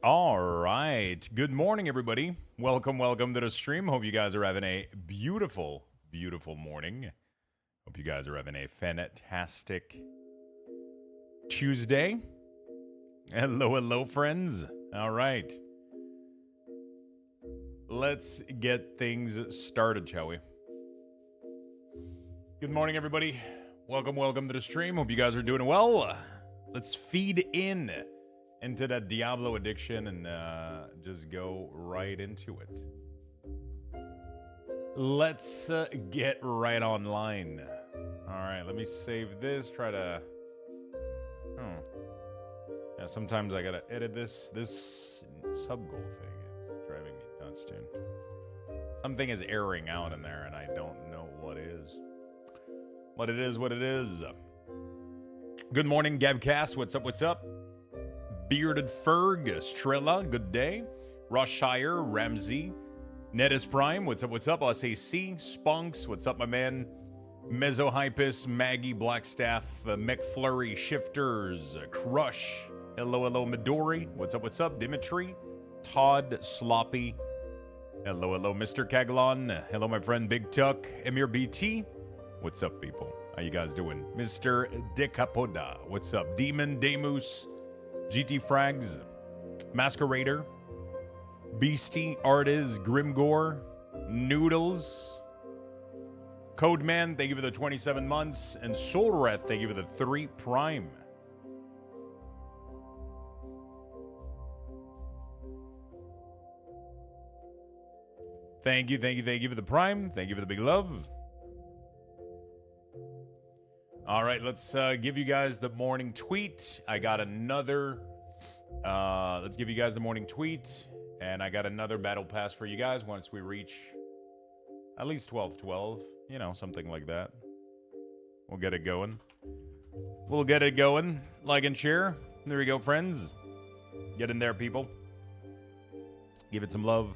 All right. Good morning, everybody. Welcome to the stream. Hope you guys are having a beautiful, beautiful morning. Hope you guys are having a fantastic Tuesday. Hello, friends. All right. Let's get things started, shall we? Good morning, everybody. Welcome to the stream. Hope you guys are doing well. Let's feed into that Diablo addiction and just go right into it. Let's get right online. All right, let me save this. Try to. Yeah, sometimes I gotta edit this. This sub goal thing is driving me nuts, dude. Something is erroring out in there, and I don't know what is. But it is what it is. Good morning, Gabcast. What's up? Bearded Ferg, Strella, good day. Roshire, Ramsey, Netis Prime, what's up? SAC, Spunks, what's up, my man? Mesohypus, Maggie, Blackstaff, McFlurry, Shifters, Crush, hello, Midori, what's up? Dimitri, Todd, Sloppy, hello, Mr. Kaglon, hello, my friend Big Tuck, Emir BT, what's up, people? How you guys doing? Mr. Decapoda, what's up? Demon, Demus, GT Frags, Masquerader, Beastie, Artiz, Grimgore, Noodles, Codeman, thank you for the 27 months, and Solreth, thank you for the 3 Prime. Thank you for the Prime. Thank you for the big love. All right, let's give you guys the morning tweet. I got another. Let's give you guys the morning tweet, and I got another battle pass for you guys once we reach at least 12, you know, something like that. We'll get it going. Like and share. There we go, friends. Get in there, people. Give it some love,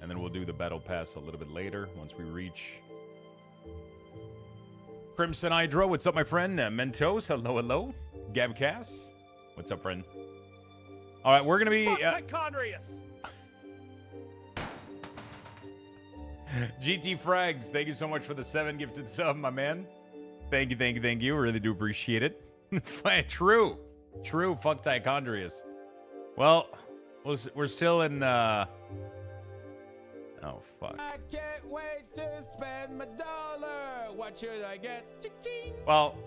and then we'll do the battle pass a little bit later once we reach. Crimson Hydro, what's up, my friend? Mentos, hello. Gabcass, what's up, friend? All right, we're going to be... GT Frags, thank you so much for the 7 gifted sub, my man. Thank you. Really do appreciate it. True. Fuck Tichondrius. Well, we're still in... Oh, fuck. I can't wait to spend my dollar. What should I get? Ching-ching. Well,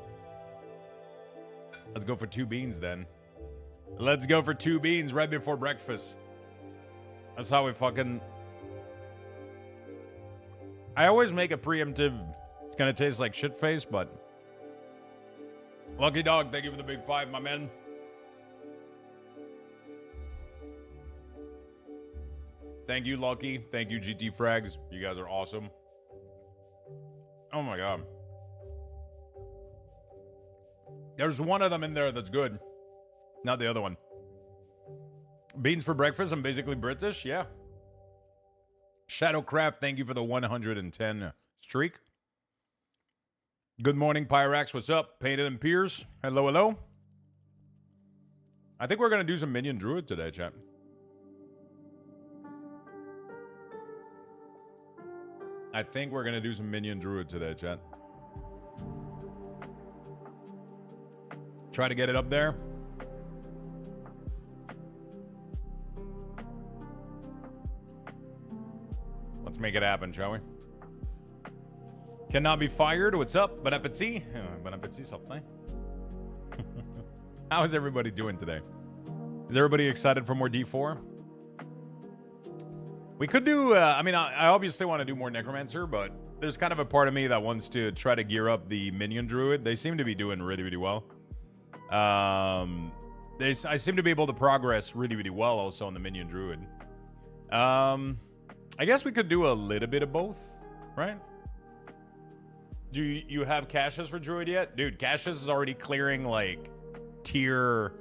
let's go for 2 beans then. Let's go for 2 beans right before breakfast. That's how we fucking... I always make a preemptive... It's gonna taste like shit face, but... Lucky Dog, thank you for the big 5, my man. Thank you, Lucky. Thank you, GT Frags. You guys are awesome. Oh my god. There's one of them in there that's good. Not the other one. Beans for breakfast. I'm basically British. Yeah. Shadowcraft, thank you for the 110 streak. Good morning, Pyrax. What's up? Painted and Piers. Hello. I think we're going to do some Minion Druid today, chat. I think we're going to do some Minion Druid today, chat. Try to get it up there. Let's make it happen, shall we? Cannot be fired. What's up? Bon appetit. Bon appetit, something. How is everybody doing today? Is everybody excited for more D4? We could do, I obviously want to do more Necromancer, but there's kind of a part of me that wants to try to gear up the Minion Druid. They seem to be doing really well. I seem to be able to progress really well also on the Minion Druid. I guess we could do a little bit of both, right? Do you have caches for Druid yet? Dude, caches is already clearing, like, tier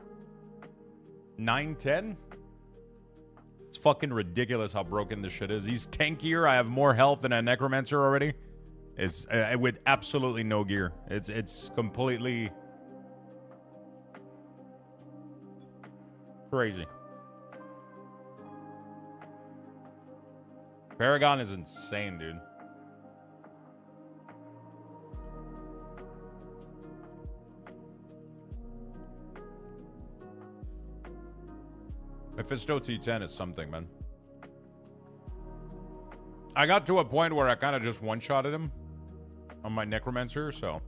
9, 10? It's fucking ridiculous how broken this shit is. He's tankier. I have more health than a Necromancer already. It's with absolutely no gear. It's completely crazy. Paragon is insane, dude. Mephisto T10 is something, man. I got to a point where I kind of just one-shotted him on my Necromancer, so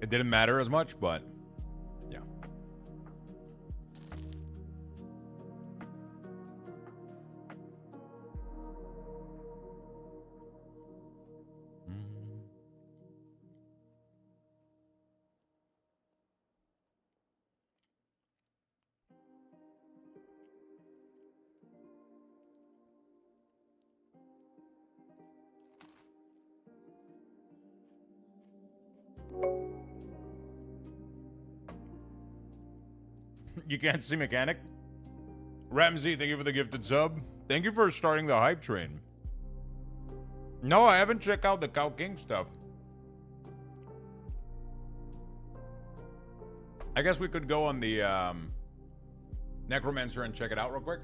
it didn't matter as much, but yeah. You can't see mechanic? Ramsey, thank you for the gifted sub. Thank you for starting the hype train. No, I haven't checked out the Cow King stuff. I guess we could go on the Necromancer and check it out real quick.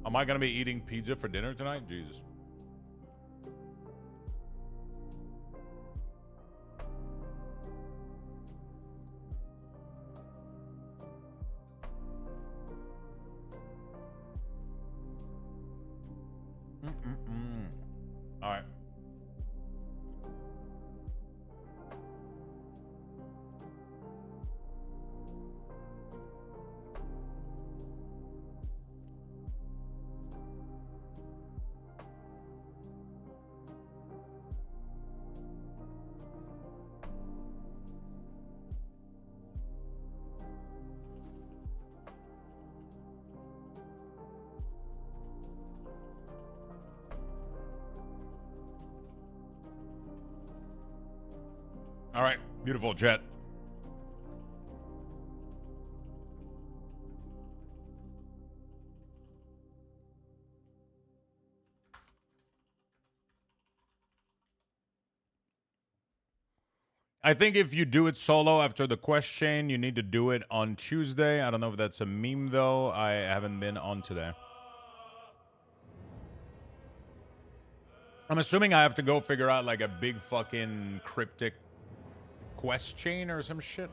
Am I going to be eating pizza for dinner tonight? Jesus. All right. All right, beautiful jet. I think if you do it solo after the quest chain, you need to do it on Tuesday. I don't know if that's a meme, though. I haven't been on today. I'm assuming I have to go figure out, like, a big fucking cryptic quest chain or some shit.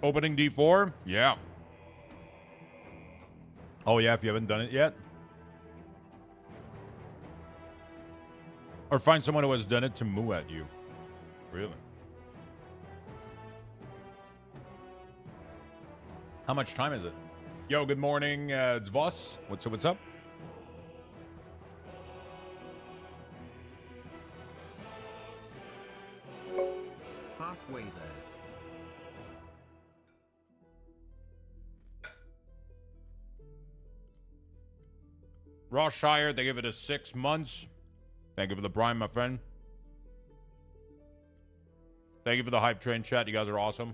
Opening D4? Yeah. Oh, yeah, if you haven't done it yet. Or find someone who has done it to moo at you. Really? How much time is it? Yo, good morning, it's Voss. What's up, what's up? Halfway there. Rossshire, they give it a 6 months. Thank you for the prime, my friend. Thank you for the hype train chat. You guys are awesome.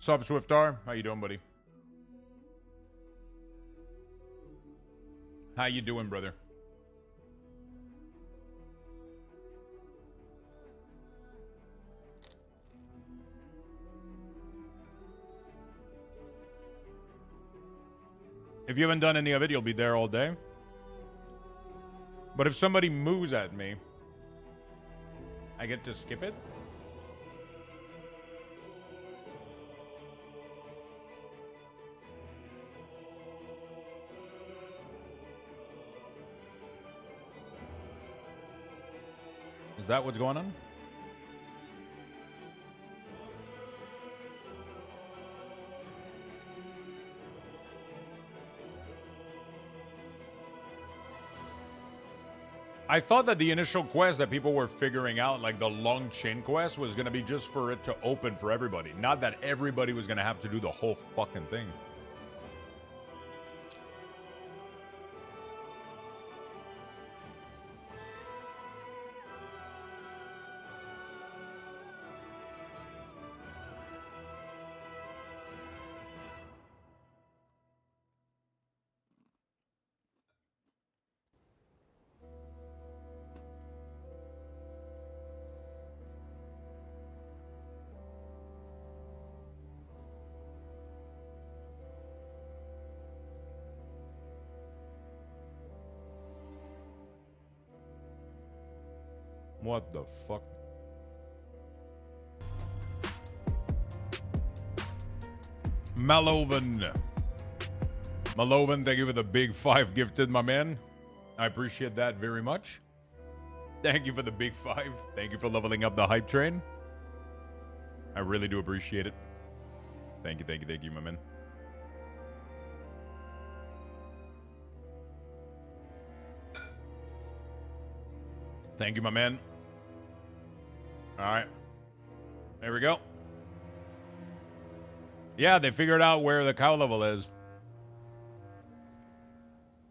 Sup, Swiftar? How you doing, buddy? How you doing, brother? If you haven't done any of it, you'll be there all day. But if somebody moves at me, I get to skip it? Is that what's going on? I thought that the initial quest that people were figuring out, like the long chain quest, was going to be just for it to open for everybody. Not that everybody was going to have to do the whole fucking thing. What the fuck? Malovan. Malovan, thank you for the big 5 gifted, my man. I appreciate that very much. Thank you for the big 5. Thank you for leveling up the hype train. I really do appreciate it. Thank you, my man. Thank you, my man. All right. There we go. Yeah, they figured out where the cow level is.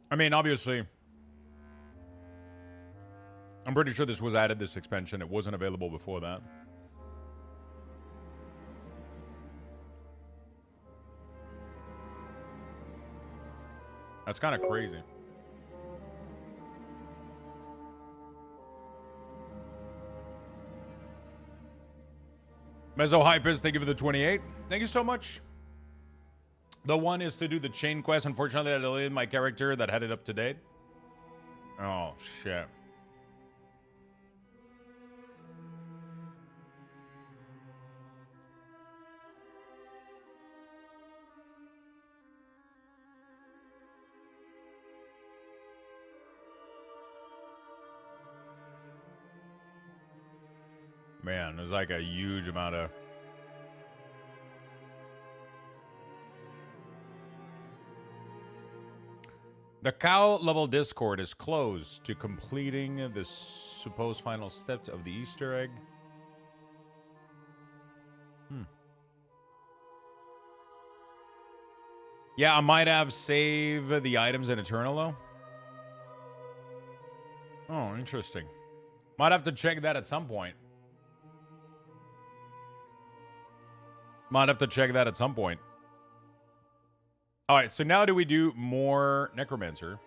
I mean, obviously, I'm pretty sure this was added this expansion. It wasn't available before that. That's kind of crazy. Mesohypus, thank you for the 28. Thank you so much. The one is to do the chain quest. Unfortunately, I deleted my character that had it up to date. Oh, shit. Man, there's like a huge amount of... The cow level Discord is closed to completing the supposed final steps of the Easter egg. Yeah, I might have saved the items in Eternal, though. Oh, interesting. Might have to check that at some point. Might have to check that at some point. All right, so now do we do more Necromancer?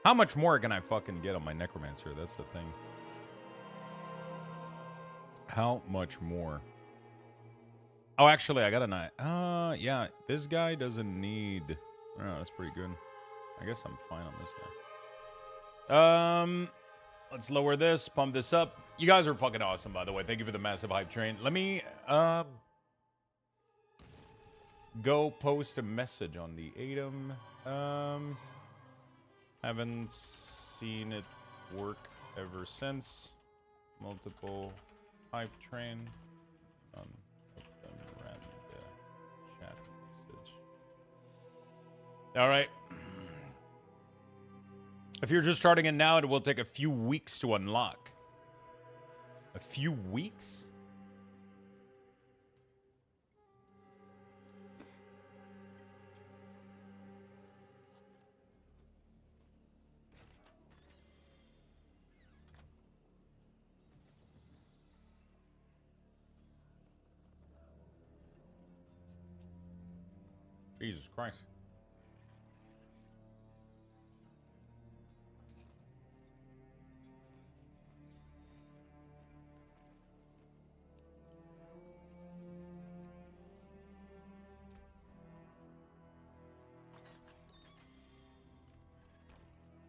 How much more can I fucking get on my Necromancer? That's the thing. How much more? Oh, actually, I got a night. Yeah, this guy doesn't need... Oh, that's pretty good. I guess I'm fine on this guy. Let's lower this, pump this up. You guys are fucking awesome, by the way. Thank you for the massive hype train. Let me, go post a message on the ATOM. Haven't seen it work ever since. Multiple hype train. Chat message. All right. If you're just starting in now, it will take a few weeks to unlock. A few weeks? Jesus Christ.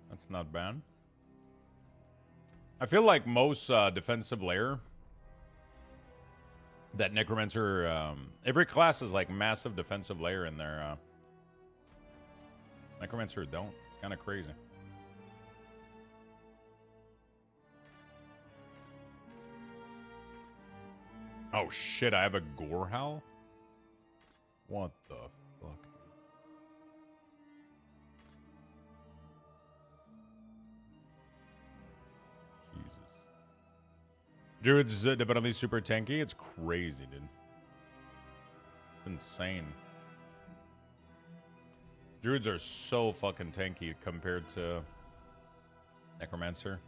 That's not bad. I feel like most defensive layer that Necromancer, every class is like massive defensive layer in there. Necromancer don't. It's kind of crazy. Oh shit, I have a Gore Howl? What the fuck? Druid's definitely super tanky. It's crazy, dude. It's insane. Druids are so fucking tanky compared to Necromancer.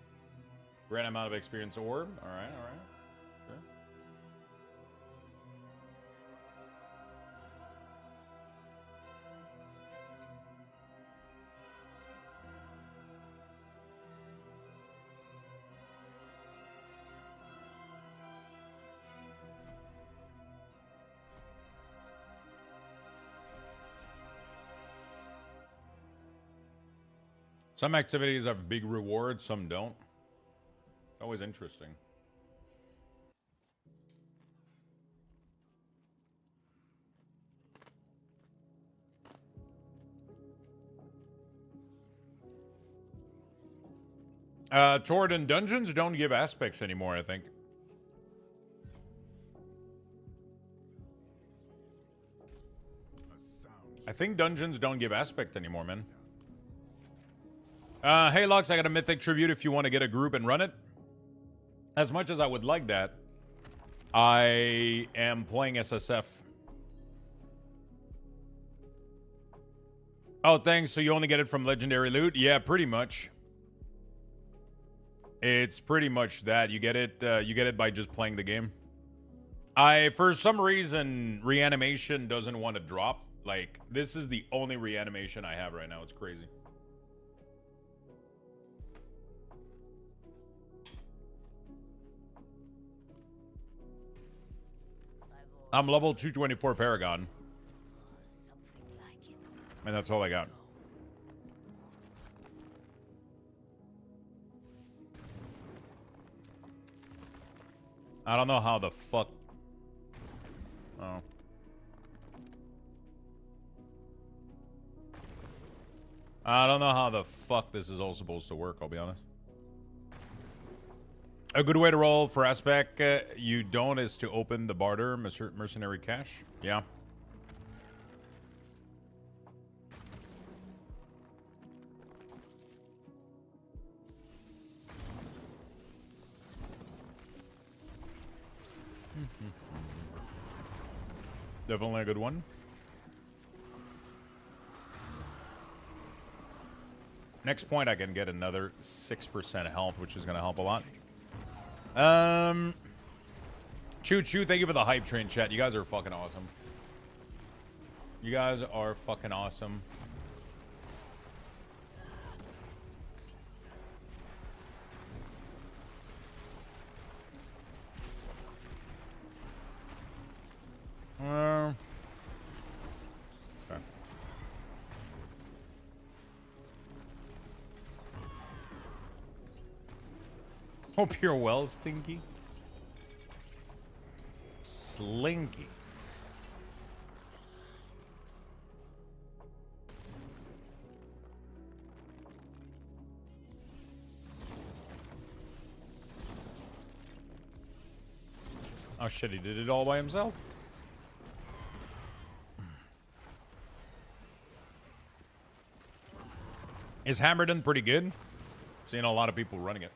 Grand amount of experience orb. Alright, alright. Sure. Some activities have big rewards, some don't. It's always interesting. Toward and dungeons don't give aspects anymore, I think. I think dungeons don't give aspect anymore, man. Hey, Lux, I got a Mythic Tribute if you want to get a group and run it. As much as I would like that, I am playing SSF. Oh, thanks. So you only get it from legendary loot? Yeah, pretty much. It's pretty much that. You get it by just playing the game. For some reason, reanimation doesn't want to drop. Like, this is the only reanimation I have right now. It's crazy. I'm level 224 Paragon. And that's all I got. I don't know how the fuck... Oh. I don't know how the fuck this is all supposed to work, I'll be honest. A good way to roll for aspect you don't is to open the barter mercenary cache. Yeah. Definitely a good one. Next point I can get another 6% health, which is going to help a lot. Choo Choo, thank you for the hype train chat. You guys are fucking awesome. You guys are fucking awesome. Okay. Hope you're well, Stinky. Slinky. Oh shit, he did it all by himself? Is Hammerden pretty good? Seeing a lot of people running it.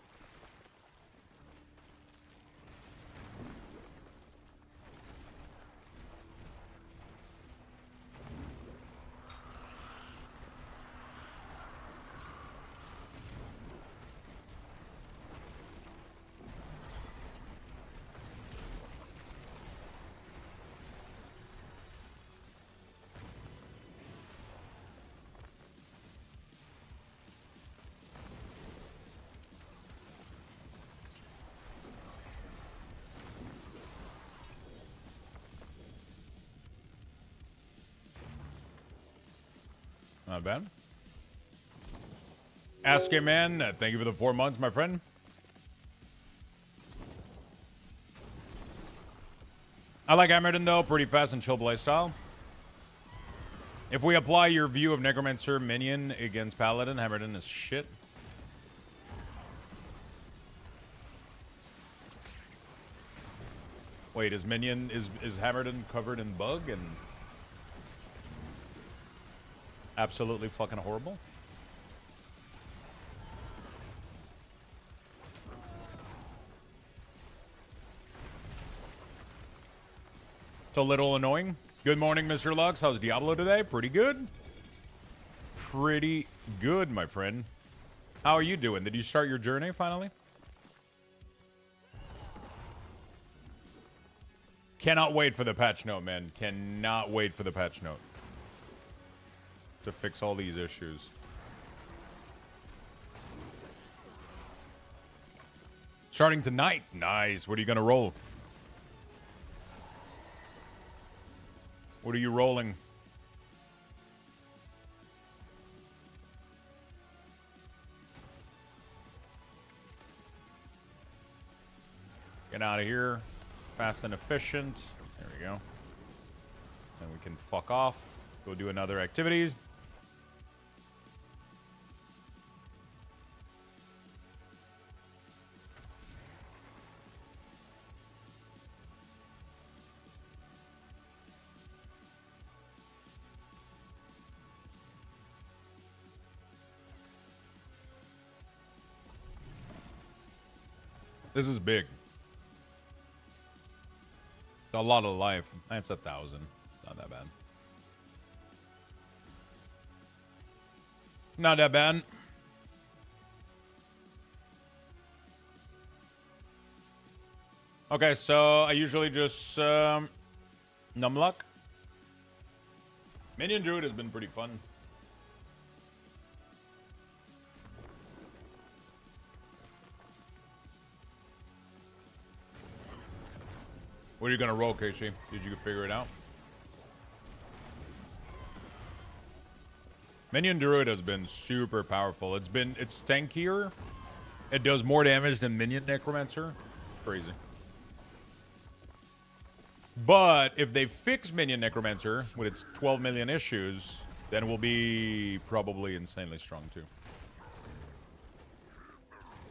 Not bad. Ask him, man. Thank you for the 4 months, my friend. I like Hammerden, though. Pretty fast and chill playstyle. If we apply your view of Necromancer Minion against Paladin, Hammerden is shit. Wait, is Minion... Is Hammerden covered in bug and... absolutely fucking horrible? It's a little annoying. Good morning, Mr. Lux. How's Diablo today? Pretty good. Pretty good, my friend. How are you doing? Did you start your journey finally? Cannot wait for the patch note, man. Cannot wait for the patch note to fix all these issues. Starting tonight. Nice. What are you going to roll? What are you rolling? Get out of here. Fast and efficient. There we go. Then we can fuck off. Go do another activities. This is big. A lot of life. That's 1,000. Not that bad. Not that bad. Okay, so I usually just Numluck. Minion Druid has been pretty fun. What are you gonna roll, Casey? Did you figure it out? Minion Druid has been super powerful. It's tankier. It does more damage than Minion Necromancer. Crazy. But if they fix Minion Necromancer with its 12 million issues, then we'll be probably insanely strong too.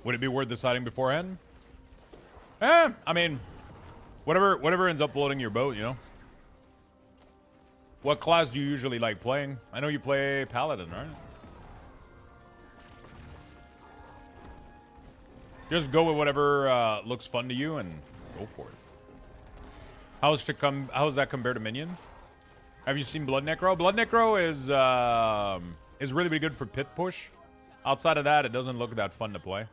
Would it be worth deciding beforehand? I mean, whatever ends up floating your boat, you know? What class do you usually like playing? I know you play Paladin, right? Just go with whatever looks fun to you and go for it. How's that compared to Minion? Have you seen Blood Necro? Blood Necro is really good for pit push. Outside of that, it doesn't look that fun to play.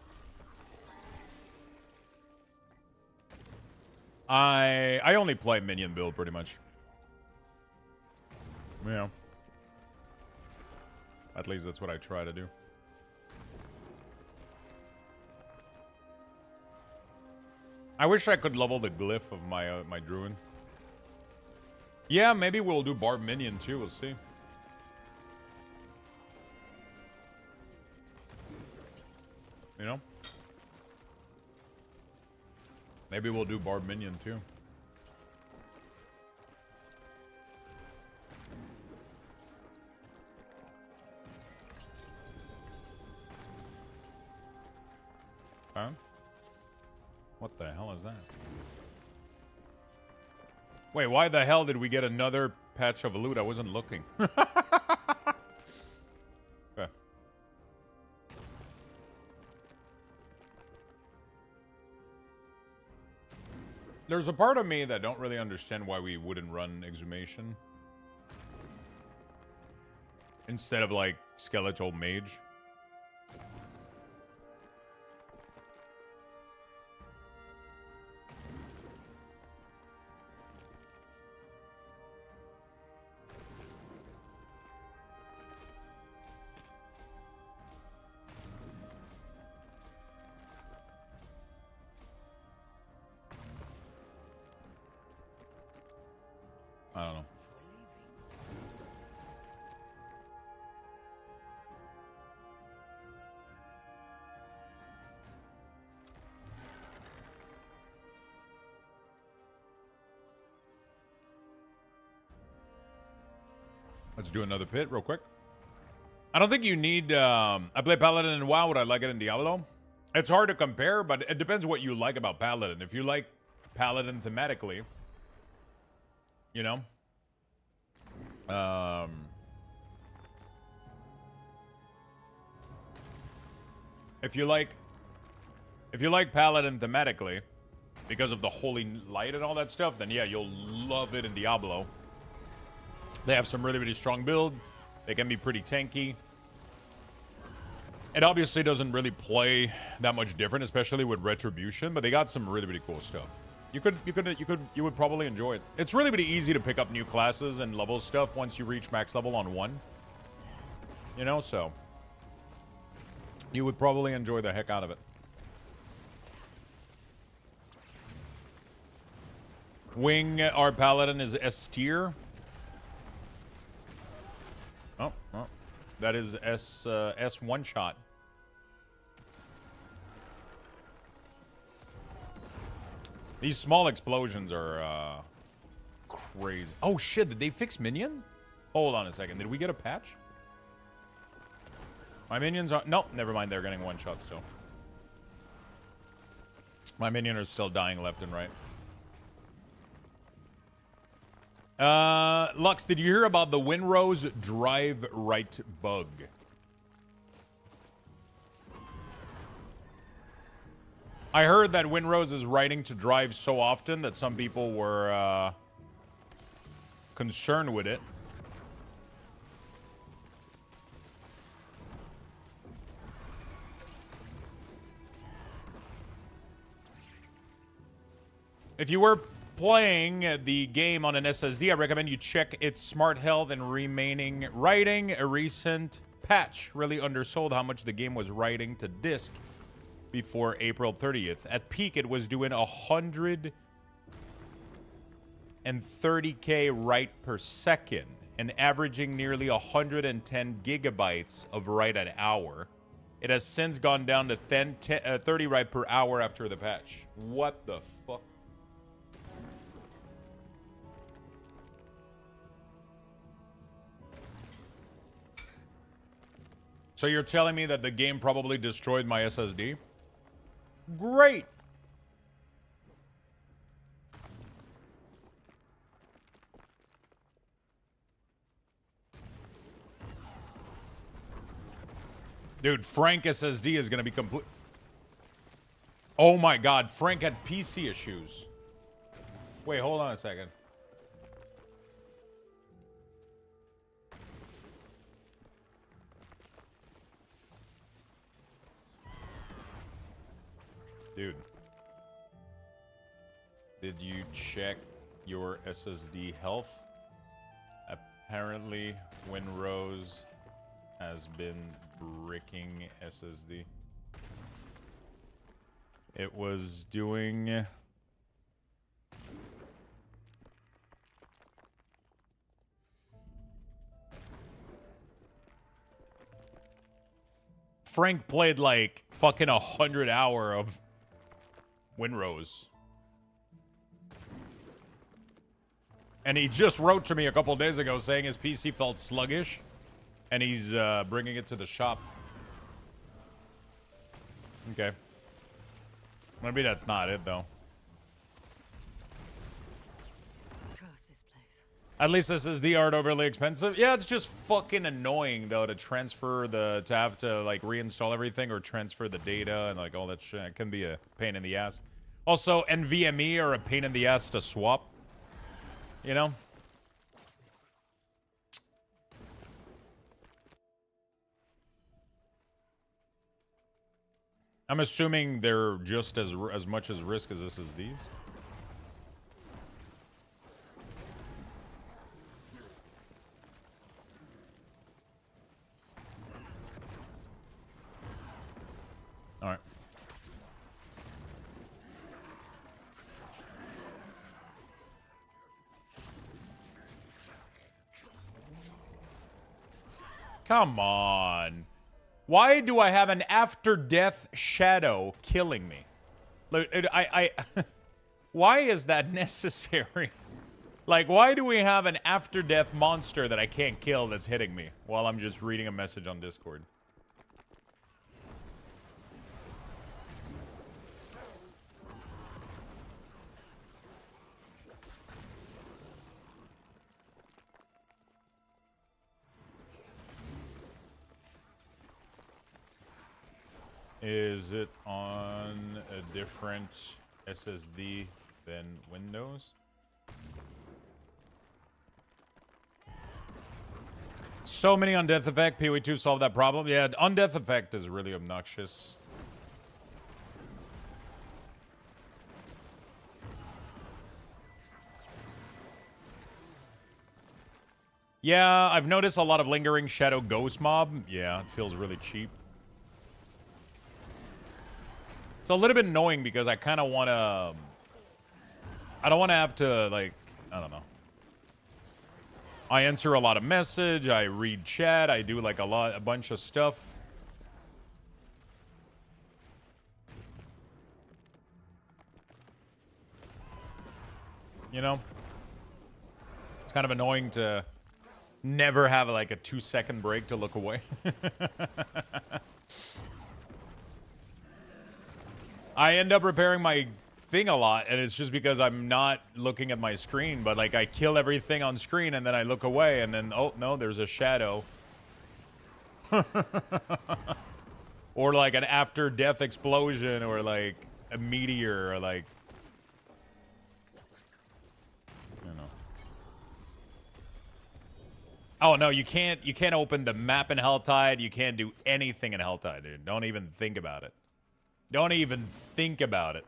I only play Minion build pretty much. Yeah. At least that's what I try to do. I wish I could level the glyph of my my Druid. Yeah, maybe we'll do Barb Minion too. We'll see. You know? Maybe we'll do Barb Minion too. Huh? What the hell is that? Wait, why the hell did we get another patch of loot? I wasn't looking. Okay. There's a part of me that don't really understand why we wouldn't run Exhumation instead of like Skeletal Mage. I don't know. Let's do another pit real quick. I don't think you need... I play Paladin in WoW. Would I like it in Diablo? It's hard to compare, but it depends what you like about Paladin. If you like Paladin thematically... You know? If you like Paladin thematically, because of the holy light and all that stuff, then yeah, you'll love it in Diablo. They have some really, really strong build. They can be pretty tanky. It obviously doesn't really play that much different, especially with Retribution, but they got some really, really cool stuff. You would probably enjoy it. It's really, really easy to pick up new classes and level stuff once you reach max level on one. You know, so you would probably enjoy the heck out of it. Wing, our paladin is S tier. Oh, that is S one shot. These small explosions are crazy. Oh shit, did they fix Minion? Hold on a second. Did we get a patch? My minions are... Nope, never mind. They're getting one shot still. My minion are still dying left and right. Lux, did you hear about the Winrose drive right bug? I heard that Winrose is writing to drive so often that some people were concerned with it. If you were playing the game on an SSD, I recommend you check its smart health and remaining writing. A recent patch really undersold how much the game was writing to disk before April 30th. At peak, it was doing 130k write per second and averaging nearly 110 gigabytes of write an hour. It has since gone down to 30 write per hour after the patch. What the fuck? So you're telling me that the game probably destroyed my SSD? Great! Dude, Frank SSD is gonna be complete. Oh my god, Frank had PC issues. Wait, hold on a second. Dude, did you check your SSD health? Apparently, Winrose has been bricking SSD. It was doing... Frank played like fucking 100 hour of Winrose. And he just wrote to me a couple days ago saying his PC felt sluggish. And he's bringing it to the shop. Okay. Maybe that's not it, though. At least SSD aren't overly expensive. Yeah, it's just fucking annoying, though, to transfer the... To have to, like, reinstall everything or transfer the data and, like, all that shit. It can be a pain in the ass. Also, NVMe are a pain in the ass to swap. You know? I'm assuming they're just as much as risk as SSDs. All right. Come on. Why do I have an after-death shadow killing me? Look, why is that necessary? Like, why do we have an after-death monster that I can't kill that's hitting me while I'm just reading a message on Discord? Is it on a different SSD, then Windows. So many on Death Effect. PoE2 solved that problem. Yeah, on Death Effect is really obnoxious. Yeah, I've noticed a lot of lingering shadow ghost mob. Yeah, it feels really cheap. It's a little bit annoying because I kind of want to... I don't want to have to, like... I don't know. I answer a lot of message. I read chat. I do, like, a bunch of stuff. You know? It's kind of annoying to... never have like a 2-second break to look away. I end up repairing my thing a lot, and it's just because I'm not looking at my screen, but like I kill everything on screen and then I look away and then, oh no, there's a shadow. Or like an after death explosion, or like a meteor, or like, oh no, you can't open the map in Helltide. You can't do anything in Helltide, dude. Don't even think about it. Don't even think about it.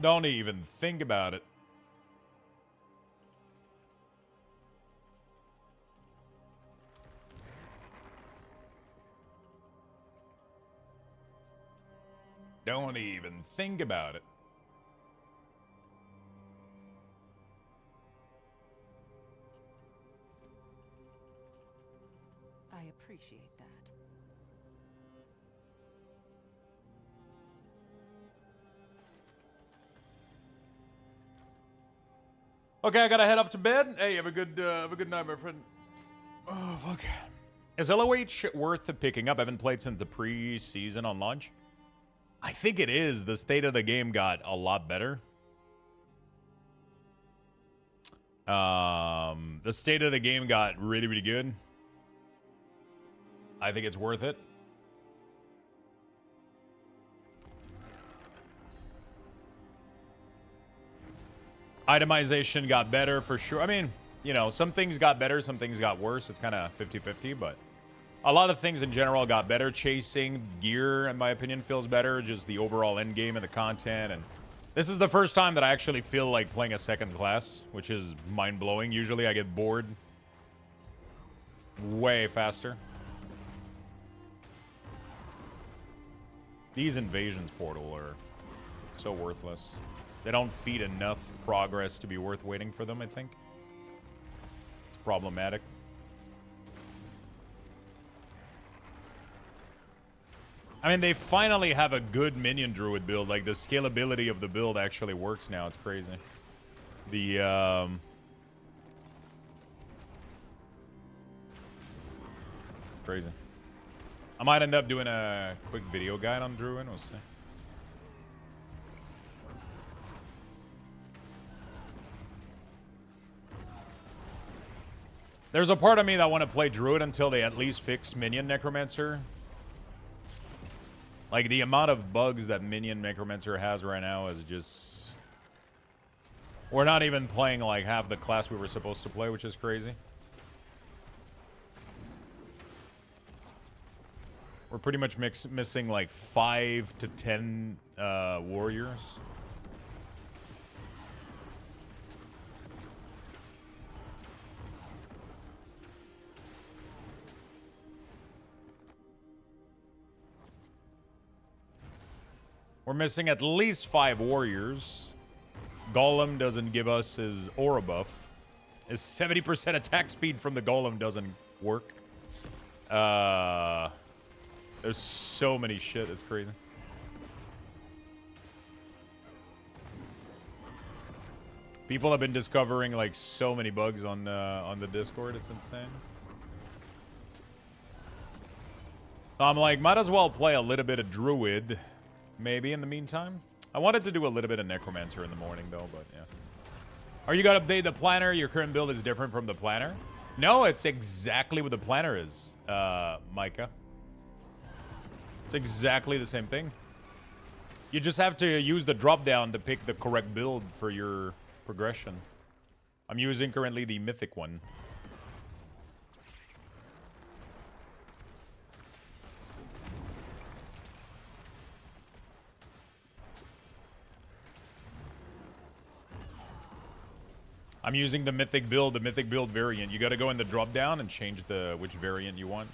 Don't even think about it. Don't even think about it. I appreciate that. Okay, I gotta head off to bed. Hey, have a good night, my friend. Oh, fuck. Is LOH worth picking up? I haven't played since the pre-season on launch. I think it is. The state of the game got a lot better. The state of the game got really, really good. I think it's worth it. Itemization got better for sure. I mean, you know, some things got better, some things got worse. It's kind of 50-50, but a lot of things in general got better. Chasing, gear, in my opinion, feels better. Just the overall end game and the content. And this is the first time that I actually feel like playing a second class, which is mind-blowing. Usually I get bored way faster. These invasions portal are so worthless. They don't feed enough progress to be worth waiting for them, I think. It's problematic. I mean, they finally have a good minion druid build. Like, the scalability of the build actually works now. It's crazy. The, crazy. I might end up doing a quick video guide on Druid. We'll see. There's a part of me that want to play Druid until they at least fix Minion Necromancer. Like, the amount of bugs that Minion Necromancer has right now is just... We're not even playing, like, half the class we were supposed to play, which is crazy. We're pretty much missing, like, 5 to 10 warriors. We're missing at least 5 warriors. Golem doesn't give us his aura buff. His 70% attack speed from the golem doesn't work. There's so many shit. It's crazy. People have been discovering like so many bugs on the Discord. It's insane. So I'm like, might as well play a little bit of Druid. Maybe in the meantime. I wanted to do a little bit of Necromancer in the morning, though, but yeah. Are you gonna update the planner? Your current build is different from the planner? No, it's exactly what the planner is, Micah. It's exactly the same thing. You just have to use the drop down to pick the correct build for your progression. I'm using currently the mythic one. I'm using the mythic build variant. You got to go in the drop down and change which variant you want.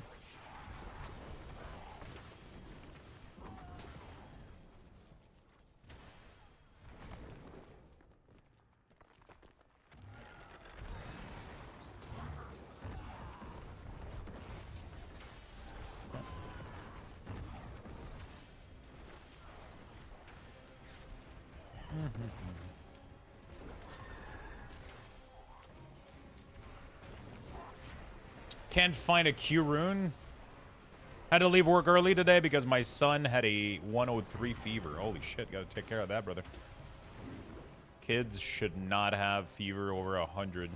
Can't find a Q rune. Had to leave work early today because my son had a 103 fever. Holy shit, gotta take care of that, brother. Kids should not have fever over 100.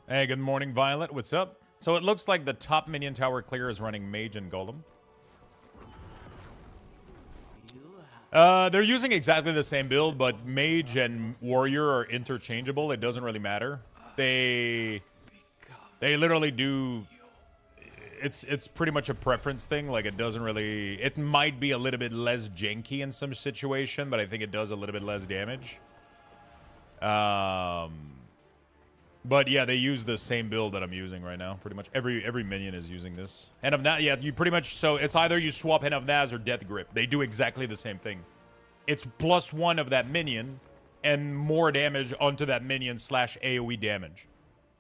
Hey, good morning, Violet. What's up? So it looks like the top minion tower clear is running Mage and Golem. They're using exactly the same build, but Mage and Warrior are interchangeable. It doesn't really matter. They literally do. It's pretty much a preference thing. Like, it doesn't really. It might be a little bit less janky in some situation, but I think it does a little bit less damage. But yeah, they use the same build that I'm using right now. Pretty much every minion is using this. Hand of Naz, yeah, you pretty much, so it's either you swap Hand of Naz or Death Grip. They do exactly the same thing. It's +1 of that minion and more damage onto that minion / AoE damage.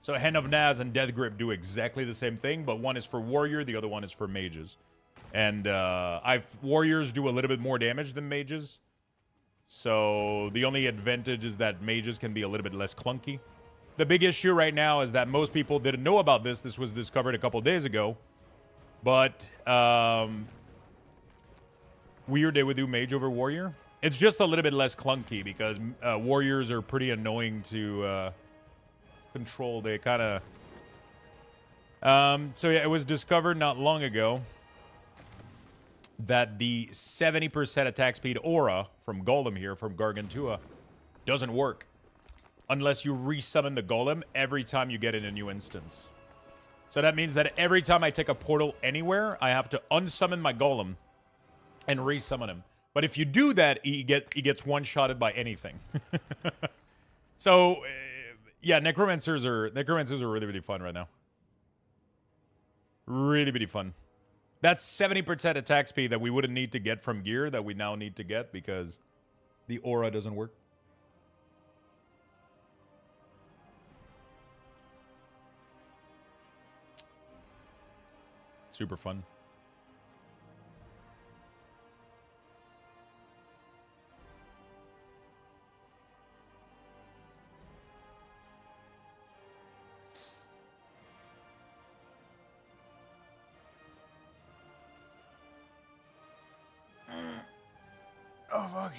So Hand of Naz and Death Grip do exactly the same thing, but one is for Warrior, the other one is for Mages. And Warriors do a little bit more damage than Mages. So the only advantage is that Mages can be a little bit less clunky. The big issue right now is that most people didn't know about this. This was discovered a couple days ago. But, weird they would do Mage over Warrior. It's just a little bit less clunky because Warriors are pretty annoying to control. They kind of... so yeah, it was discovered not long ago that the 70% attack speed aura from Golem here, from Gargantua, doesn't work unless you resummon the Golem every time you get in a new instance. So that means that every time I take a portal anywhere, I have to unsummon my Golem and resummon him. But if you do that, he gets one-shotted by anything. So, yeah, Necromancers are really, really fun right now. Really, really fun. That's 70% attack speed that we wouldn't need to get from gear that we now need to get because the aura doesn't work. Super fun. Oh fuck.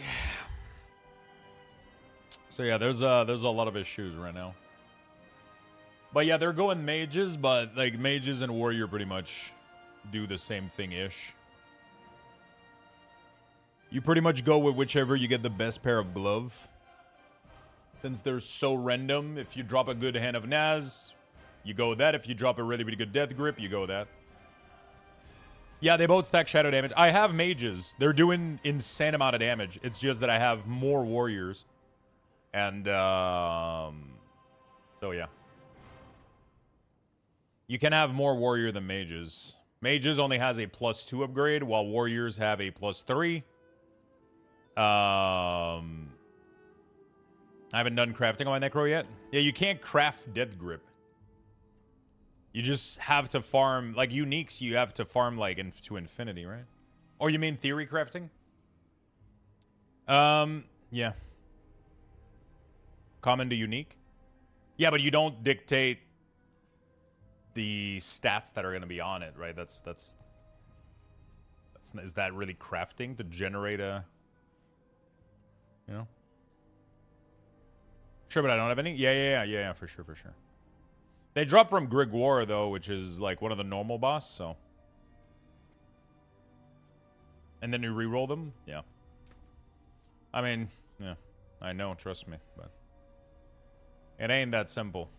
So yeah, there's a lot of issues right now. But yeah, they're going Mages, but like Mages and Warrior pretty much do the same thing-ish. You pretty much go with whichever you get the best pair of glove. Since they're so random, if you drop a good Hand of Naz, you go with that. If you drop a really, really good Death Grip, you go with that. Yeah, they both stack shadow damage. I have Mages. They're doing insane amount of damage. It's just that I have more Warriors. And, so yeah. You can have more Warrior than Mages. Mages only has a +2 upgrade, while Warriors have a +3. I haven't done crafting on my Necro yet. Yeah, you can't craft Death Grip. You just have to farm, like, uniques, you have to farm, like, to infinity, right? Oh, you mean theory crafting? Yeah. Common to unique? Yeah, but you don't dictate the stats that are going to be on it, right? That's is that really crafting to generate a, you know? Sure, but I don't have any. Yeah, for sure. They drop from Grigor though, which is like one of the normal boss, so. And then you reroll them? Yeah. I mean, yeah. I know, trust me, but it ain't that simple.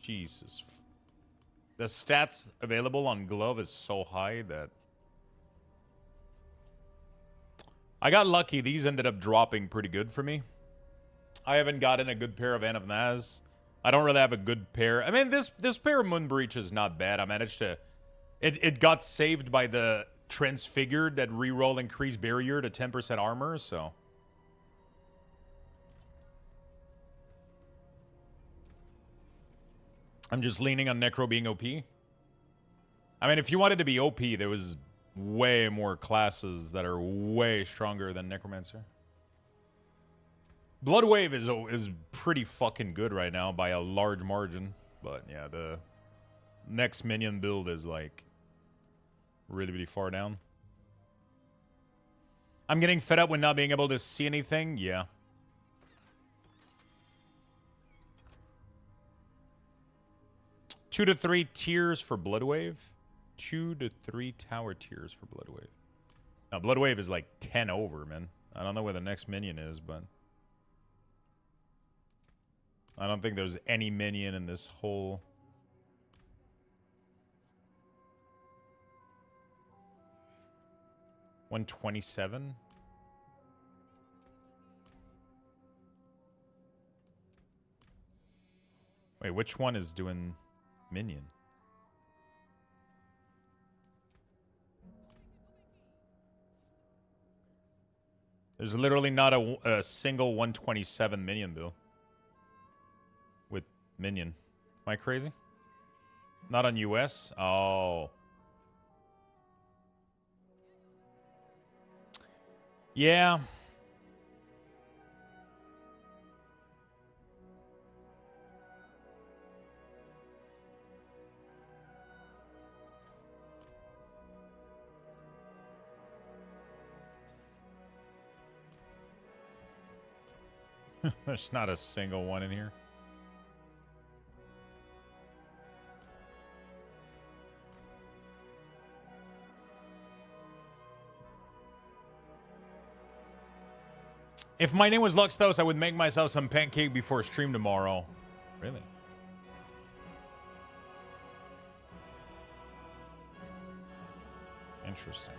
Jesus. The stats available on Glove is so high that I got lucky. These ended up dropping pretty good for me. I haven't gotten a good pair of Ann of Naz. I don't really have a good pair. I mean, this pair of Moonbreach is not bad. I managed to... It got saved by the Transfigured that reroll increased barrier to 10% armor, so... I'm just leaning on Necro being OP. I mean, if you wanted to be OP, there was way more classes that are way stronger than Necromancer. Bloodwave is pretty fucking good right now by a large margin. But yeah, the next minion build is like really, really far down. I'm getting fed up with not being able to see anything. Yeah. Two to 3 tiers for Bloodwave. 2 to 3 tower tiers for Bloodwave. Now, Bloodwave is like 10 over, man. I don't know where the next minion is, but... I don't think there's any minion in this whole... $127? Wait, which one is doing minion? There's literally not a single 127 minion bill. With minion. Am I crazy? Not on US? Oh. Yeah. There's not a single one in here. If my name was Luxthos, I would make myself some pancake before stream tomorrow. Really? Interesting.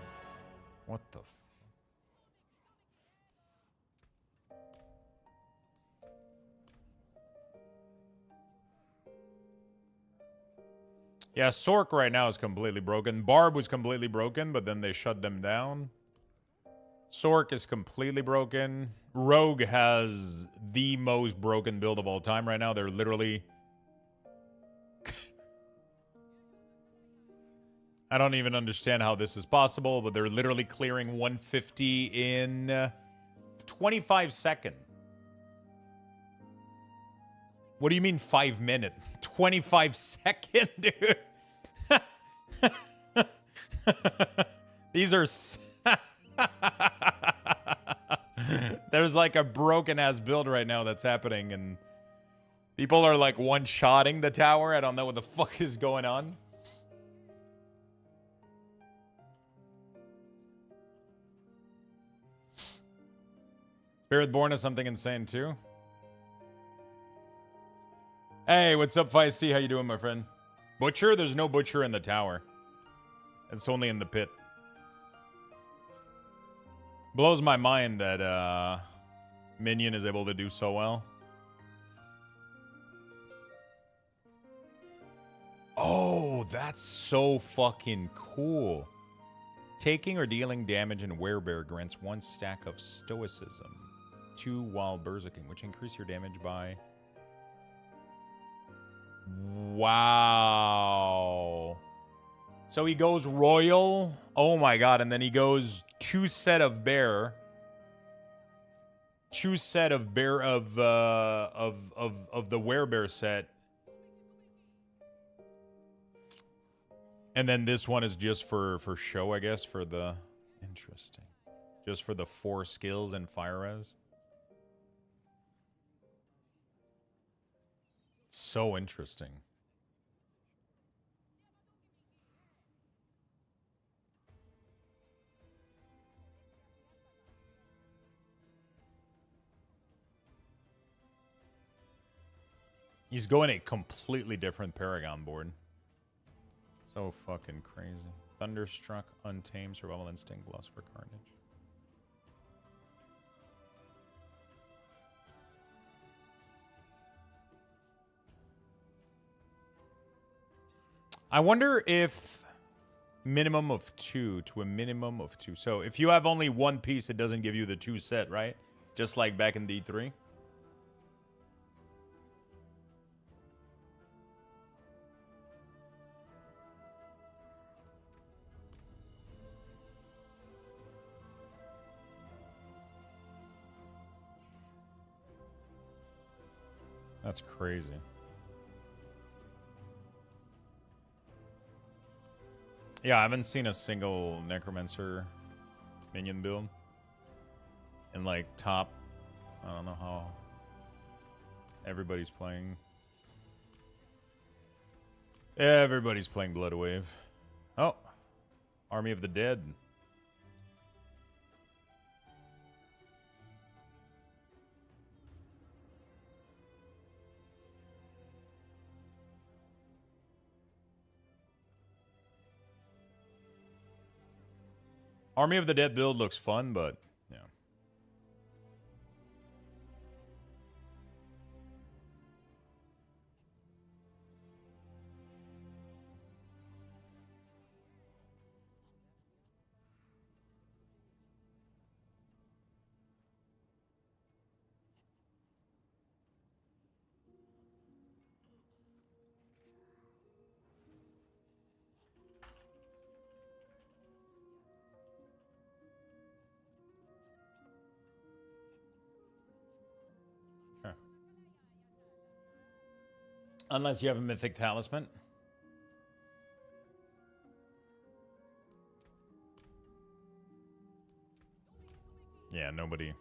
What the Yeah, Sork right now is completely broken. Barb was completely broken, but then they shut them down. Sork is completely broken. Rogue has the most broken build of all time right now. They're literally... I don't even understand how this is possible, but they're literally clearing 150 in 25 seconds. What do you mean 5 minutes? 25 seconds, dude. These are... There's like a broken ass build right now that's happening, and people are like one-shotting the tower. I don't know what the fuck is going on. Spiritborn is something insane too. Hey, what's up, Feisty? How you doing, my friend? Butcher? There's no butcher in the tower. It's only in the pit. Blows my mind that Minion is able to do so well. Oh, that's so fucking cool. Taking or dealing damage in Werebear grants 1 stack of Stoicism. 2 while berserking, which increase your damage by... Wow. So he goes royal. Oh my god, and then he goes 2 set of bear. 2 set of bear of the werebear set. And then this one is just for show, I guess, for the interesting. Just for the 4 skills and fire res. So interesting. He's going a completely different Paragon board. So fucking crazy. Thunderstruck, Untamed, Survival Instinct, Lust for Carnage. I wonder if minimum of 2 to a minimum of 2. So if you have only 1 piece, it doesn't give you the 2 set, right? Just like back in D3. That's crazy. Yeah, I haven't seen a single Necromancer minion build in like top. I don't know how everybody's playing. Everybody's playing Bloodwave. Oh, Army of the Dead. Army of the Dead build looks fun, but yeah. Unless you have a Mythic Talisman. Yeah, nobody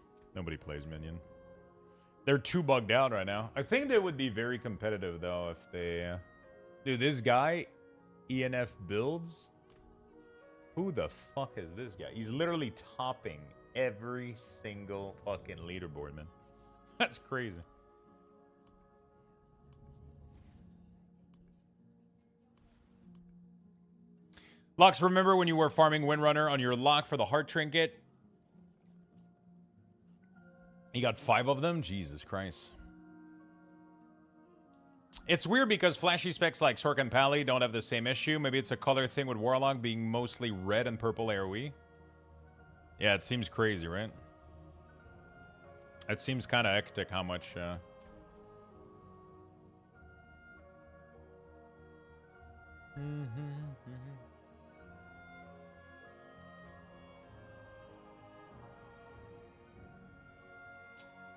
plays Minion. They're too bugged out right now. I think they would be very competitive, though, if they... Dude, this guy, ENF builds... Who the fuck is this guy? He's literally topping every single fucking leaderboard, man. That's crazy. Lux, remember when you were farming Windrunner on your lock for the heart trinket? You got 5 of them? Jesus Christ. It's weird because flashy specs like Sork and Pally don't have the same issue. Maybe it's a color thing with Warlock being mostly red and purple AoE. Yeah, it seems crazy, right? It seems kind of hectic how much...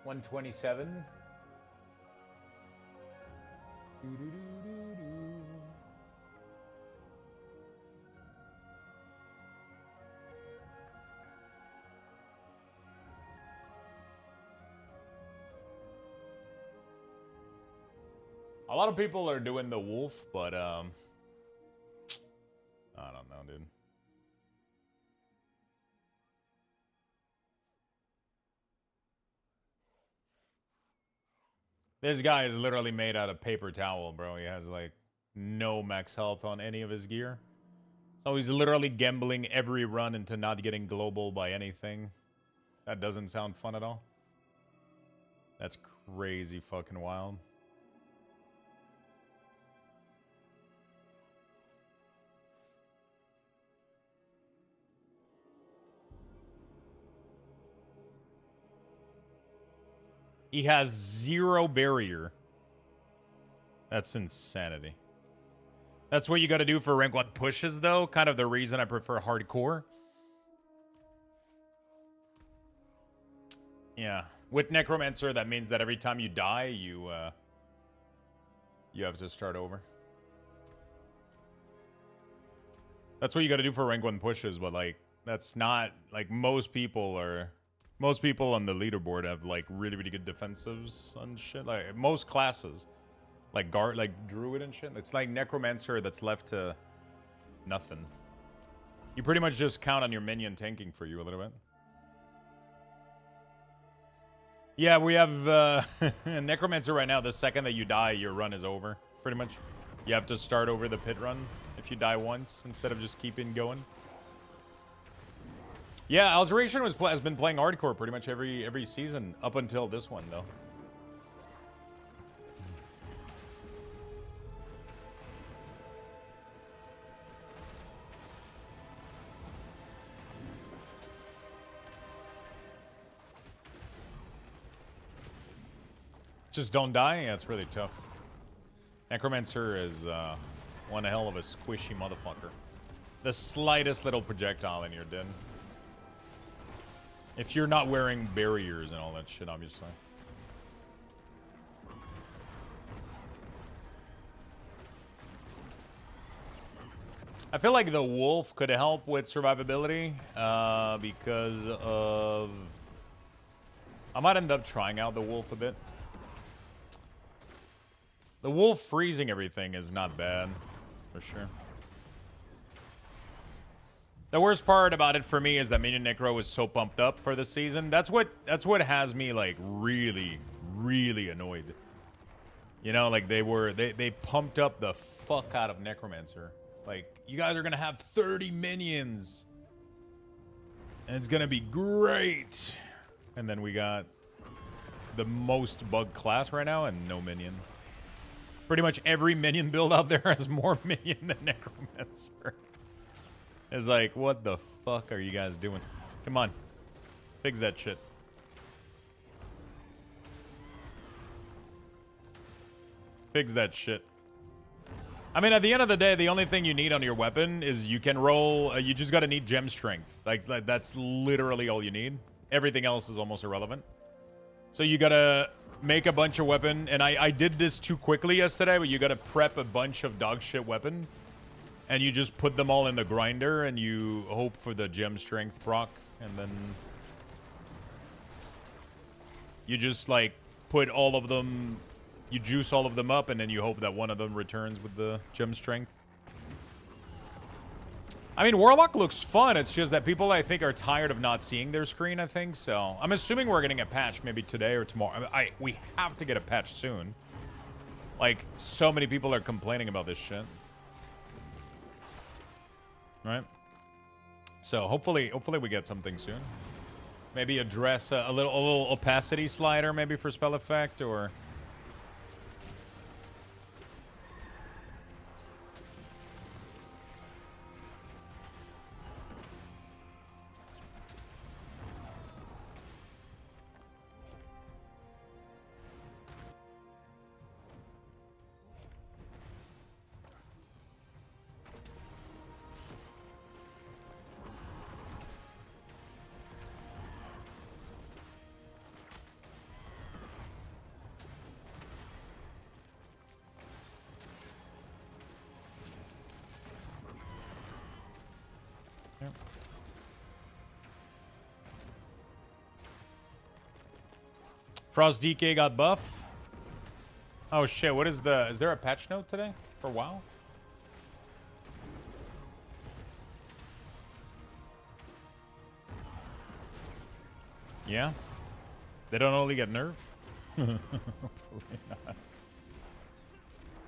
127. A lot of people are doing the wolf, but I don't know, dude. This guy is literally made out of paper towel, bro. He has, like, no max health on any of his gear. So he's literally gambling every run into not getting global by anything. That doesn't sound fun at all. That's crazy fucking wild. He has 0 barrier. That's insanity. That's what you got to do for rank 1 pushes, though. Kind of the reason I prefer hardcore. Yeah. With Necromancer, that means that every time you die, you have to start over. That's what you got to do for rank 1 pushes, but, like, that's not... Like, most people on the leaderboard have, like, really, really good defensives on shit. Like, most classes. Like, Druid and shit. It's like Necromancer that's left to nothing. You pretty much just count on your minion tanking for you a little bit. Yeah, we have Necromancer right now. The second that you die, your run is over. Pretty much. You have to start over the pit run if you die once instead of just keeping going. Yeah, Alteration has been playing hardcore pretty much every season up until this one, though. Just don't die? Yeah, it's really tough. Necromancer is one hell of a squishy motherfucker. The slightest little projectile and you're dead. If you're not wearing barriers and all that shit, obviously. I feel like the wolf could help with survivability because of... I might end up trying out the wolf a bit. The wolf freezing everything is not bad, for sure. The worst part about it for me is that Minion Necro was so pumped up for the season. That's what has me like really, really annoyed. You know, like they pumped up the fuck out of Necromancer. Like, you guys are gonna have 30 minions. And it's gonna be great. And then we got the most bugged class right now and no minion. Pretty much every minion build out there has more minion than Necromancer. It's like, what the fuck are you guys doing? Come on. Fix that shit. Fix that shit. I mean, at the end of the day, the only thing you need on your weapon is you can roll... you just gotta need gem strength. Like, that's literally all you need. Everything else is almost irrelevant. So you gotta... make a bunch of weapon, and I did this too quickly yesterday, but you gotta prep a bunch of dog shit weapon, and you just put them all in the grinder, and you hope for the gem strength proc, and then you just, like, put all of them, you juice all of them up, and then you hope that one of them returns with the gem strength. I mean, Warlock looks fun. It's just that people, I think, are tired of not seeing their screen, I think. So I'm assuming we're getting a patch maybe today or tomorrow. We have to get a patch soon. Like, so many people are complaining about this shit. Right? So hopefully we get something soon. Maybe address a little opacity slider maybe for spell effect, or... Frost DK got buff. Oh shit, what is the... Is there a patch note today for WoW? Yeah? They don't only get nerfed? Hopefully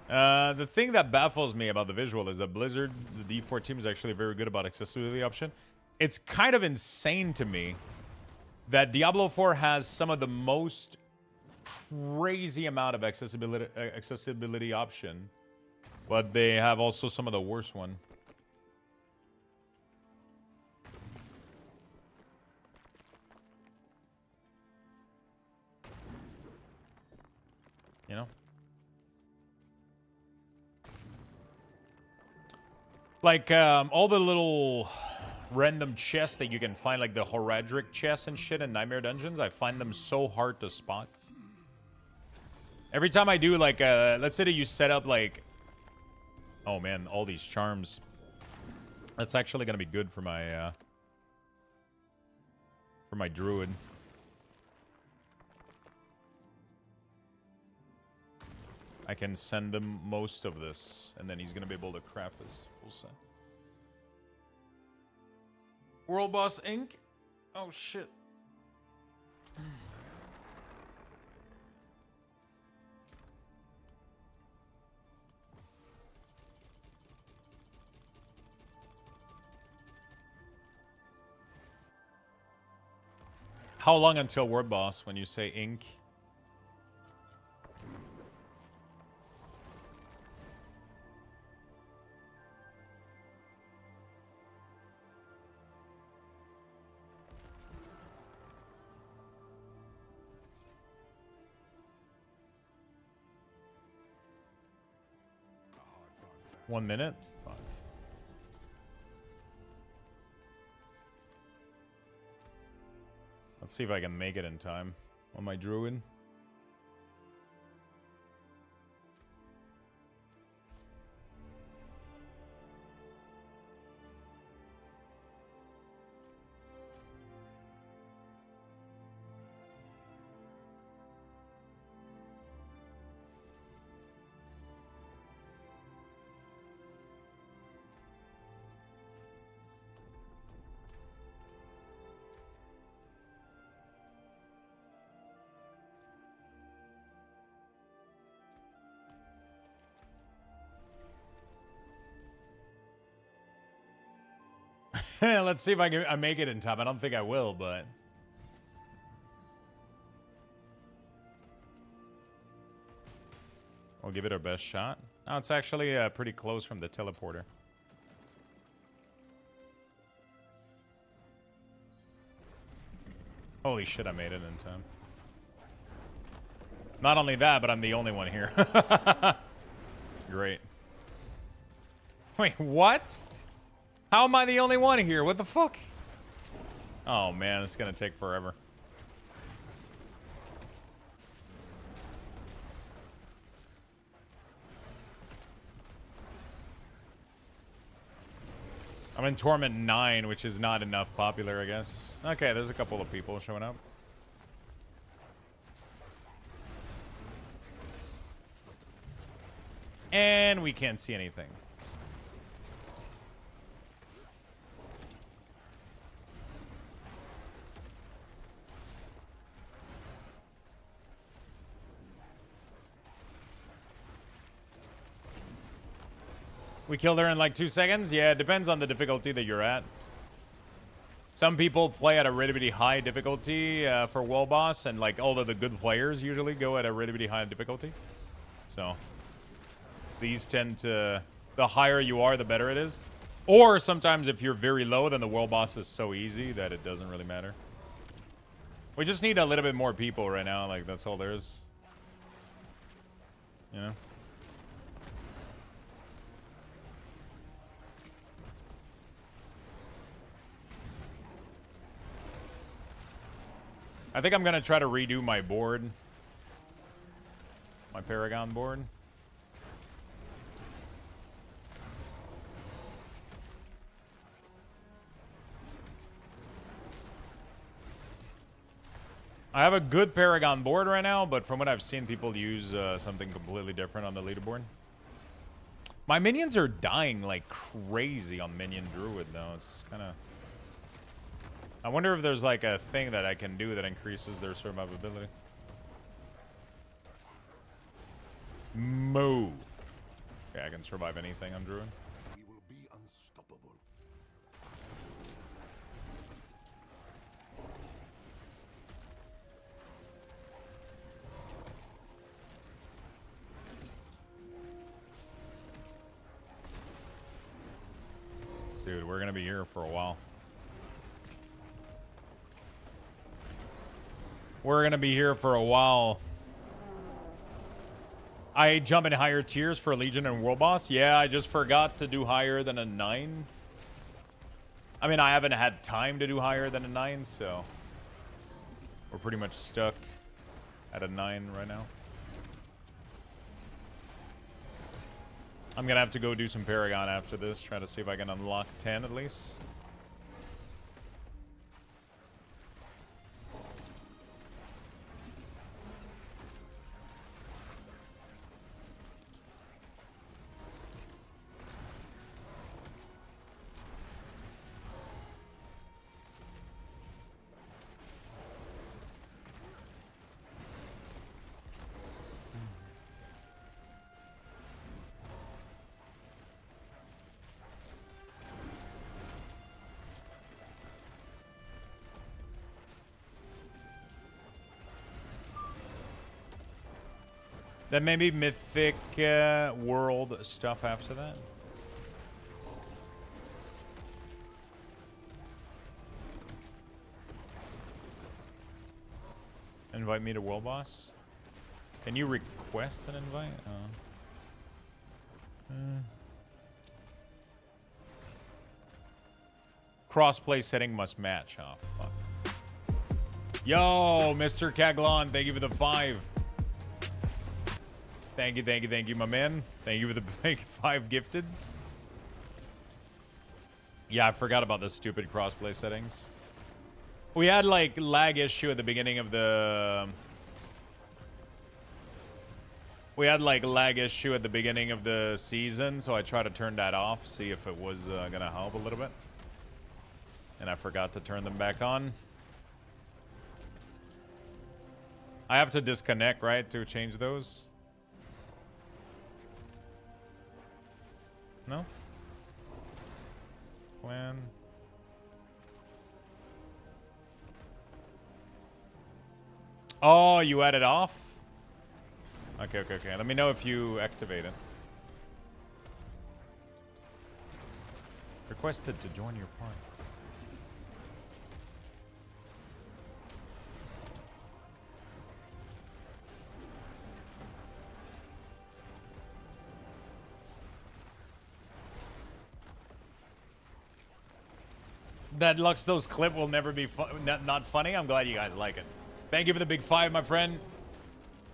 not. The thing that baffles me about the visual is that Blizzard, the D4 team, is actually very good about accessibility option. It's kind of insane to me that Diablo 4 has some of the most crazy amount of accessibility option, but they have also some of the worst one. You know? Like, all the little random chests that you can find, like the Horadric chests and shit in Nightmare Dungeons, I find them so hard to spot. Every time I do, like, let's say that you set up, like... Oh, man, all these charms. That's actually going to be good for my Druid. I can send him most of this, and then he's going to be able to craft this full set. World Boss Inc? Oh, shit. How long until World Boss when you say Inc? One minute? Fuck. Let's see if I can make it in time on my Druid. Let's see if I make it in time. I don't think I will, but... We'll give it our best shot. Oh, it's actually pretty close from the teleporter. Holy shit, I made it in time. Not only that, but I'm the only one here. Great. Wait, what? How am I the only one here? What the fuck? Oh man, it's gonna take forever. I'm in Torment 9, which is not enough popular, I guess. Okay, there's a couple of people showing up. And we can't see anything. We killed her in like 2 seconds? Yeah, it depends on the difficulty that you're at. Some people play at a relatively high difficulty for World Boss, and like all of the good players usually go at a relatively high difficulty. So these tend to... The higher you are, the better it is. Or sometimes if you're very low, then the World Boss is so easy that it doesn't really matter. We just need a little bit more people right now. Like, that's all there is. You know? I think I'm going to try to redo my board. My Paragon board. I have a good Paragon board right now, but from what I've seen, people use something completely different on the leaderboard. My minions are dying like crazy on Minion Druid, though. It's kind of... I wonder if there's like a thing that I can do that increases their survivability. Moo. Okay, I can survive anything on Druid. We will be unstoppable. Dude, we're gonna be here for a while. We're gonna be here for a while. I jump in higher tiers for Legion and World Boss. Yeah, I just forgot to do higher than a 9. I mean, I haven't had time to do higher than a 9, so we're pretty much stuck at a 9 right now. I'm gonna have to go do some Paragon after this, try to see if I can unlock 10 at least. Then maybe Mythic World stuff after that. Invite me to World Boss? Can you request an invite? Crossplay setting must match. Oh, fuck. Yo, Mr. Kaglon, thank you for the 5. Thank you, my man. Thank you for the big 5 gifted. Yeah, I forgot about the stupid crossplay settings. We had, like, lag issue at the beginning of the... We had, like, lag issue at the beginning of the season, so I tried to turn that off, see if it was gonna help a little bit. And I forgot to turn them back on. I have to disconnect, right, to change those? No? Plan. Oh, you had it off? Okay. Let me know if you activate it. Requested to join your party. That Luxtos clip will never be not funny. I'm glad you guys like it. Thank you for the big 5, my friend.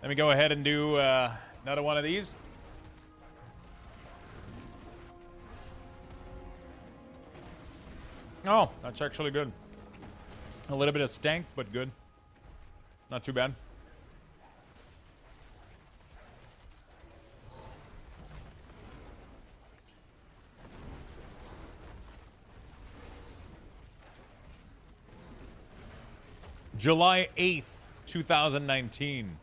Let me go ahead and do another one of these. Oh, that's actually good. A little bit of stank, but good. Not too bad. July 8th, 2019.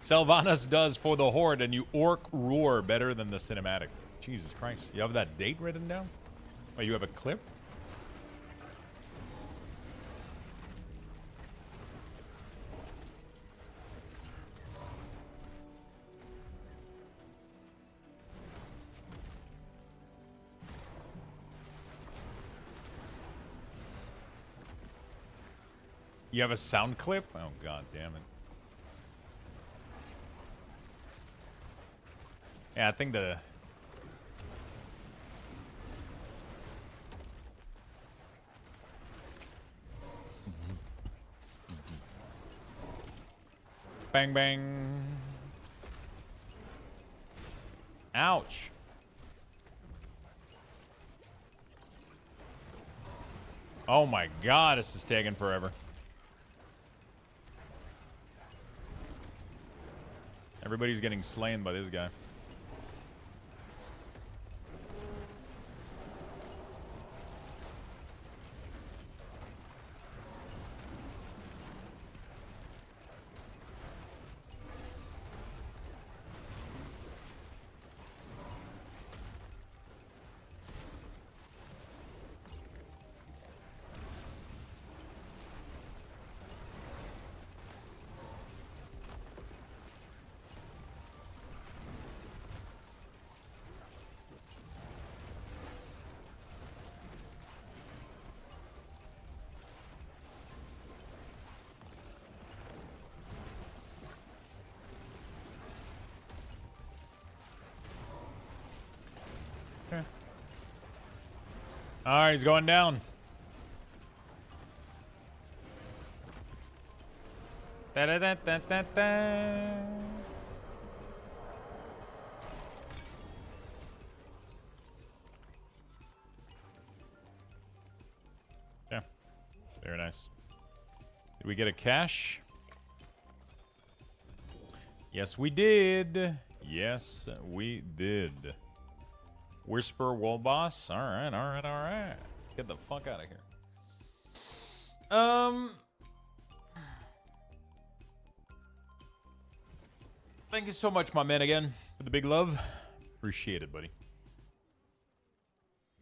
Sylvanas does for the Horde, and you orc roar better than the cinematic. Jesus Christ. You have that date written down? Wait, you have a clip? You have a sound clip? Oh, god damn it. Yeah, I think the... Bang, bang. Ouch. Oh my god, this is taking forever. Everybody's getting slain by this guy. All right, he's going down. Da da da da da da. Yeah, very nice. Did we get a cache? Yes, we did. Yes, we did. Whisper Wall Boss. All right, all right, all right. Get the fuck out of here. Thank you so much, my man, again, for the big love. Appreciate it, buddy.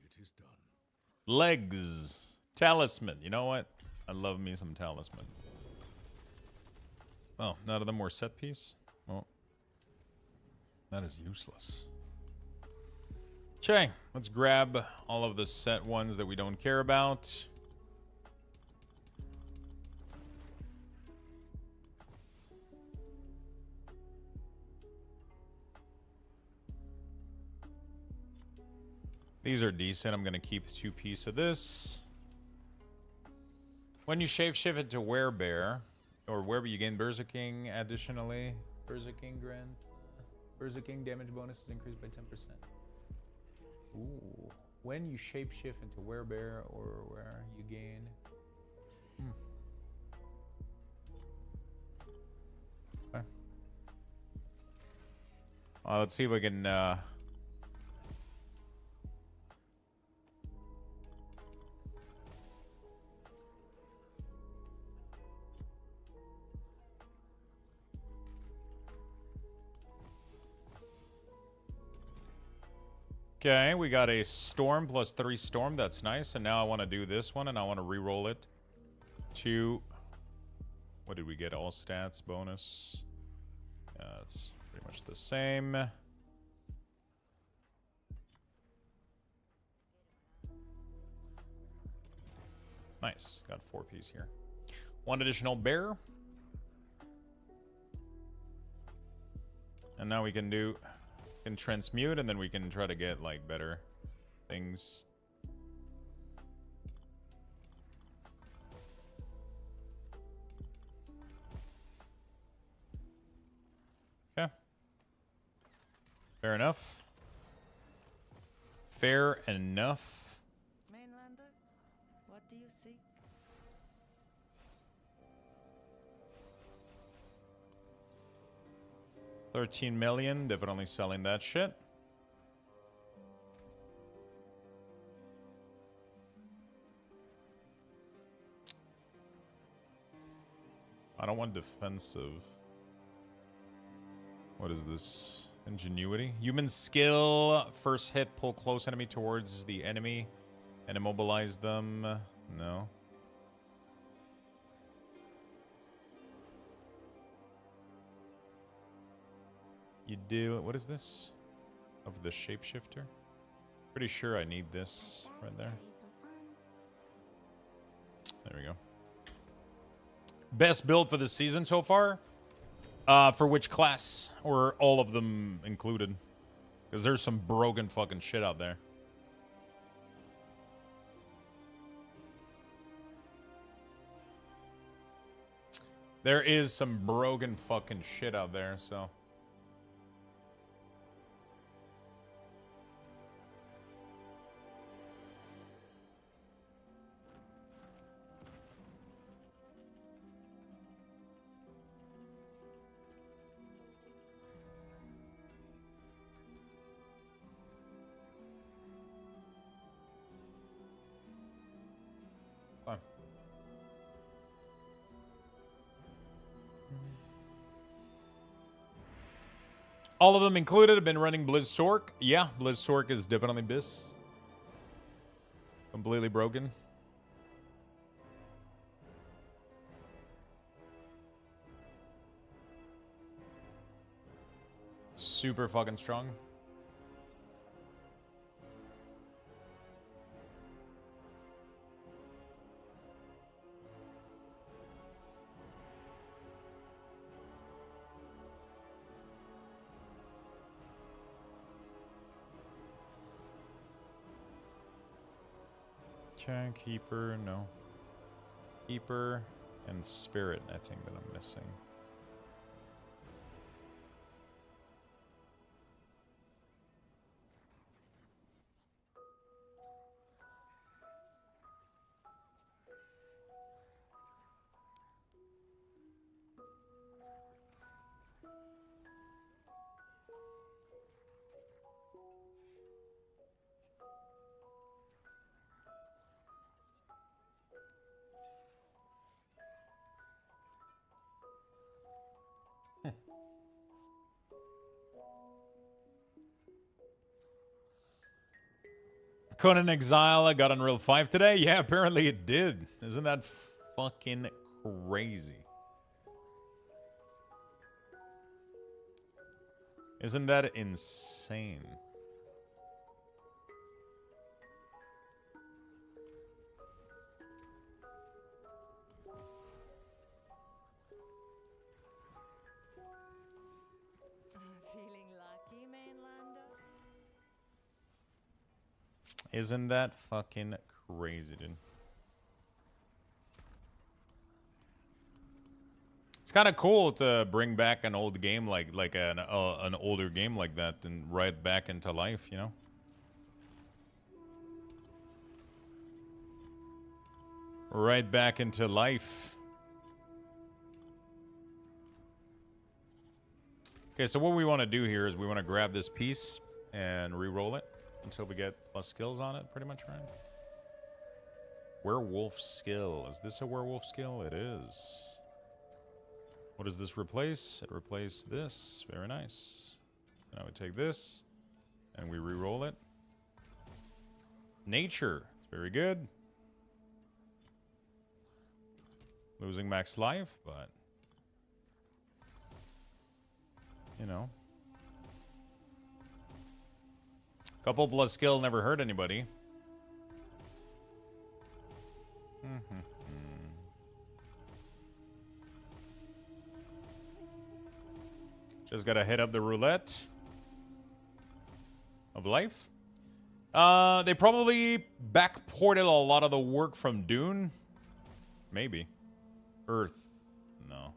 It is done. Legs. Talisman. You know what? I love me some talisman. Oh, none of them were set piece? Well, that is useless. Okay, let's grab all of the set ones that we don't care about. These are decent. I'm going to keep 2 pieces of this. When you shapeshift into Werebear, or wherever you gain Berserking additionally, Berserking grants Berserking damage bonus is increased by 10%. Ooh. When you shapeshift into Werebear or where you gain... Okay. Let's see if we can... Okay, we got a storm plus 3 storm. That's nice. And now I want to do this one, and I want to re-roll it to... What did we get? All stats bonus. It's pretty much the same. Nice. Got 4 piece here. 1 additional bear. And now we can do... Can transmute, and then we can try to get like better things. Okay. Fair enough. Fair enough. Mainlander, what do you seek? $13 million, definitely selling that shit. I don't want defensive. What is this? Ingenuity? Human skill. First hit, pull close enemy towards the enemy and immobilize them. No. You do... What is this? Of the shapeshifter? Pretty sure I need this right there. There we go. Best build for this season so far? For which class? Or all of them included? Because there's some broken fucking shit out there. There is some broken fucking shit out there, so... All of them included have been running Blizz Sork. Yeah, Blizz Sork is definitely Biss. Completely broken. Super fucking strong. Okay, Keeper, no. Keeper and Spirit, I think that I'm missing. Conan Exile got Unreal 5 today? Yeah, apparently it did. Isn't that fucking crazy? Isn't that insane? Feeling lucky, mainlander? Isn't that fucking crazy, dude? It's kind of cool to bring back an old game like an older game like that and right back into life, you know? Right back into life. Okay, so what we want to do here is we want to grab this piece and re-roll it until we get plus skills on it, pretty much, right? Werewolf skill. Is this a werewolf skill? It is. What does this replace? It replaced this. Very nice. Now we take this and we re-roll it. Nature. It's very good. Losing max life, but you know. Couple plus skill never hurt anybody. Just gotta hit up the roulette of life. They probably backported a lot of the work from Dune. Maybe. Earth. No.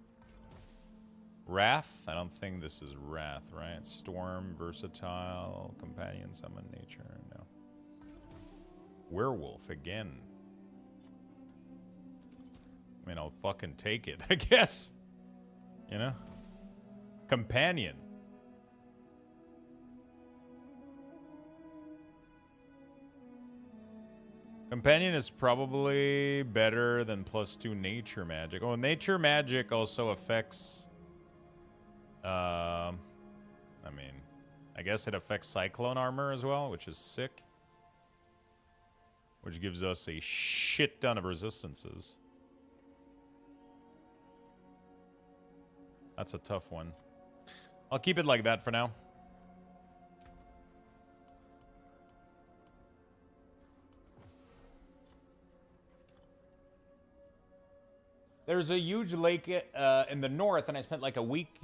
Wrath? I don't think this is Wrath, right? Storm, Versatile, Companion, Summon, Nature. No. Werewolf again. I mean, I'll fucking take it, I guess. You know? Companion. Companion is probably better than +2 nature magic. Oh, nature magic also affects... I mean, I guess it affects Cyclone armor as well, which is sick. Which gives us a shit ton of resistances. That's a tough one. I'll keep it like that for now. There's a huge lake in the north, and I spent like a week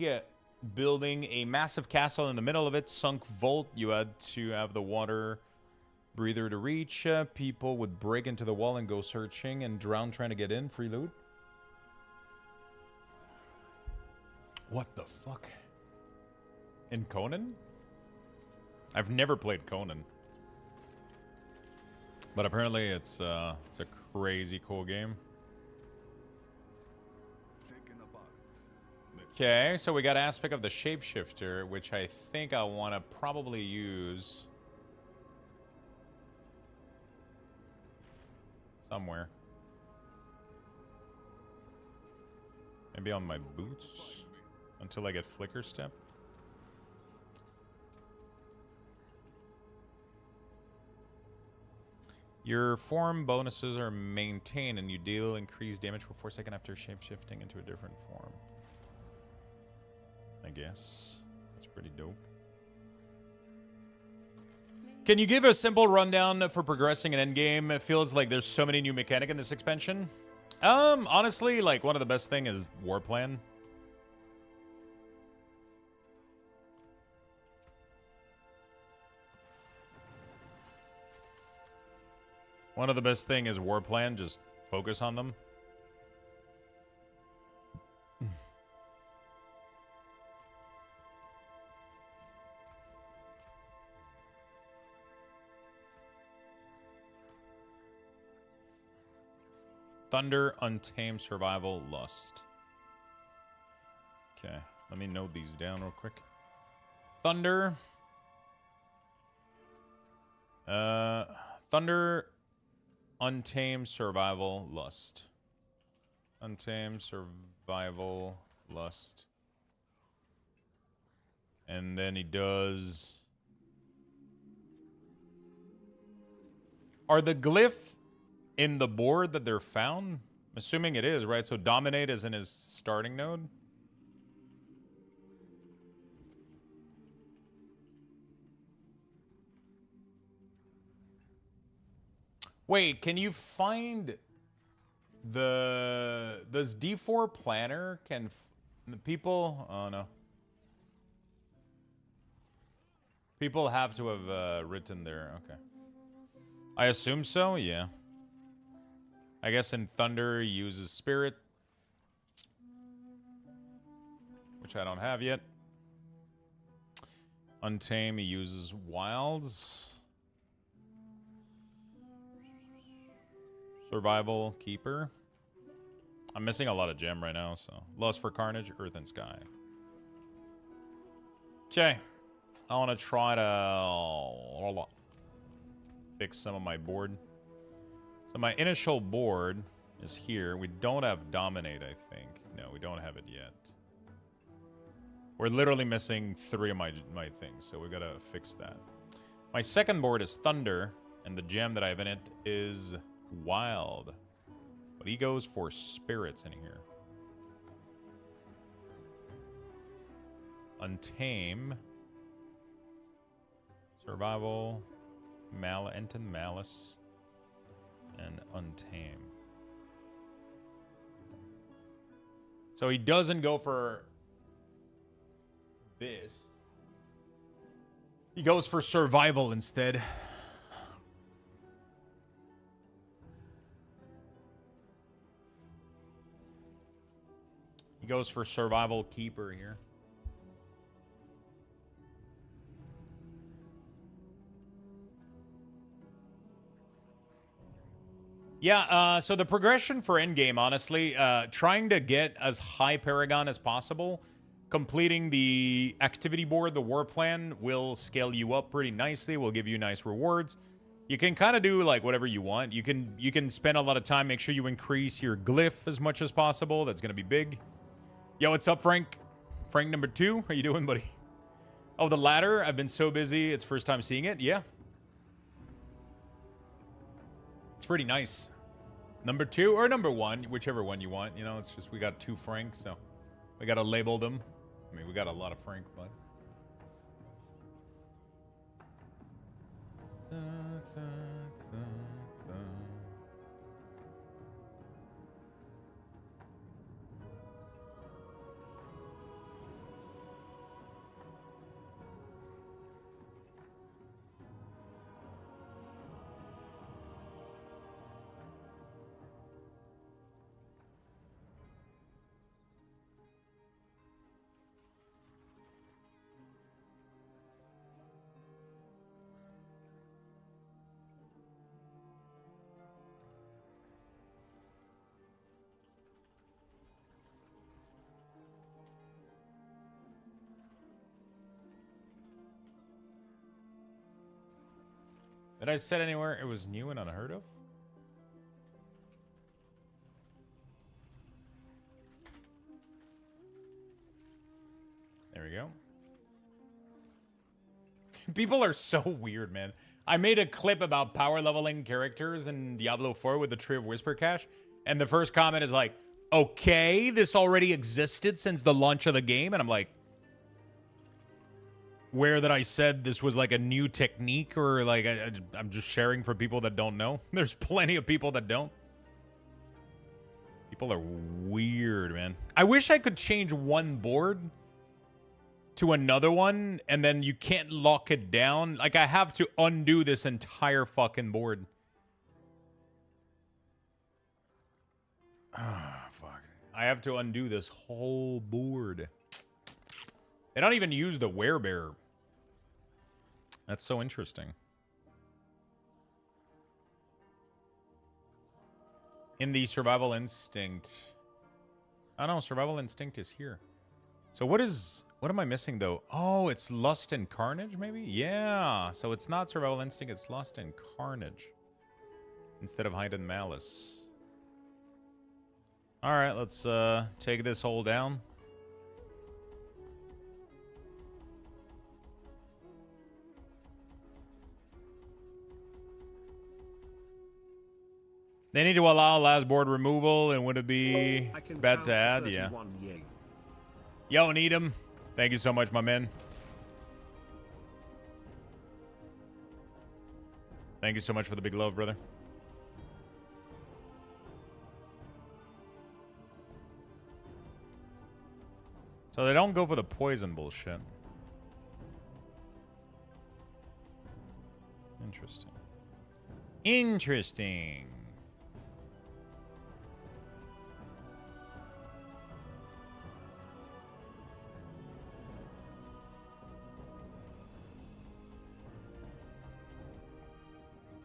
building a massive castle in the middle of it. Sunk vault. You had to have the water breather to reach. People would break into the wall and go searching and drown trying to get in. Free loot. What the fuck? In Conan? I've never played Conan. But apparently it's a crazy cool game. Okay, so we got aspect of the shapeshifter, which I think I want to probably use somewhere. Maybe on my boots until I get flicker step. Your form bonuses are maintained and you deal increased damage for 4 seconds after shapeshifting into a different form. I guess. That's pretty dope. Can you give a simple rundown for progressing an endgame? It feels like there's so many new mechanics in this expansion. Honestly, like, one of the best thing is War Plan. One of the best thing is war plan. Just focus on them. Thunder, Untamed, Survival, Lust. Okay, let me note these down real quick. Thunder. Thunder, Untamed, Survival, Lust. Untamed, Survival, Lust. And then he does... Are the glyph in the board that they're found? I'm assuming it is, right? So Dominate is in his starting node? Wait, can you find the... Does D4 Planner, can the people... Oh, no. People have to have written there. Okay. I assume so, yeah. I guess in Thunder he uses Spirit, which I don't have yet. Untame he uses Wilds. Survival, Keeper. I'm missing a lot of gem right now, so. Lust for Carnage, Earth and Sky. Okay. I want to try to fix some of my board. So my initial board is here. We don't have Dominate, I think. No, we don't have it yet. We're literally missing 3 of my things, so we gotta fix that. My second board is Thunder, and the gem that I have in it is Wild. But he goes for Spirits in here. Untame. Survival. Enten Malice. And Untame. So he doesn't go for this. He goes for Survival instead. He goes for Survival Keeper here. Yeah, so the progression for endgame, honestly, trying to get as high Paragon as possible, completing the activity board, the war plan, will scale you up pretty nicely, will give you nice rewards. You can kind of do, like, whatever you want. You can spend a lot of time, make sure you increase your glyph as much as possible. That's going to be big. Yo, what's up, Frank? Frank number 2? How you doing, buddy? Oh, the ladder? I've been so busy. It's first time seeing it. Yeah. It's pretty nice. Number 2 or number 1, whichever one you want. You know, it's just we got 2 Franks, so we got to label them. I mean, we got a lot of Frank, but... Did I said anywhere it was new and unheard of? There we go. People are so weird, man. I made a clip about power leveling characters in Diablo 4 with the Tree of Whisper Cache, and the first comment is like, okay, this already existed since the launch of the game, and I'm like, where that I said this was like a new technique, or like I'm just sharing for people that don't know. There's plenty of people that don't. People are weird, man. I wish I could change one board to another one, and then you can't lock it down. Like, I have to undo this entire fucking board. Ah, fuck. I have to undo this whole board. They don't even use the werebear. That's so interesting. In the survival instinct. Oh no, survival instinct is here. So what am I missing though? Oh, it's lust and carnage maybe? Yeah. So it's not survival instinct, it's lust and carnage. Instead of hide and malice. Alright, let's take this hole down. They need to allow last board removal, and would it be bad to add? Yeah. Yo, need him. Thank you so much, my man. Thank you so much for the big love, brother. So they don't go for the poison bullshit. Interesting. Interesting.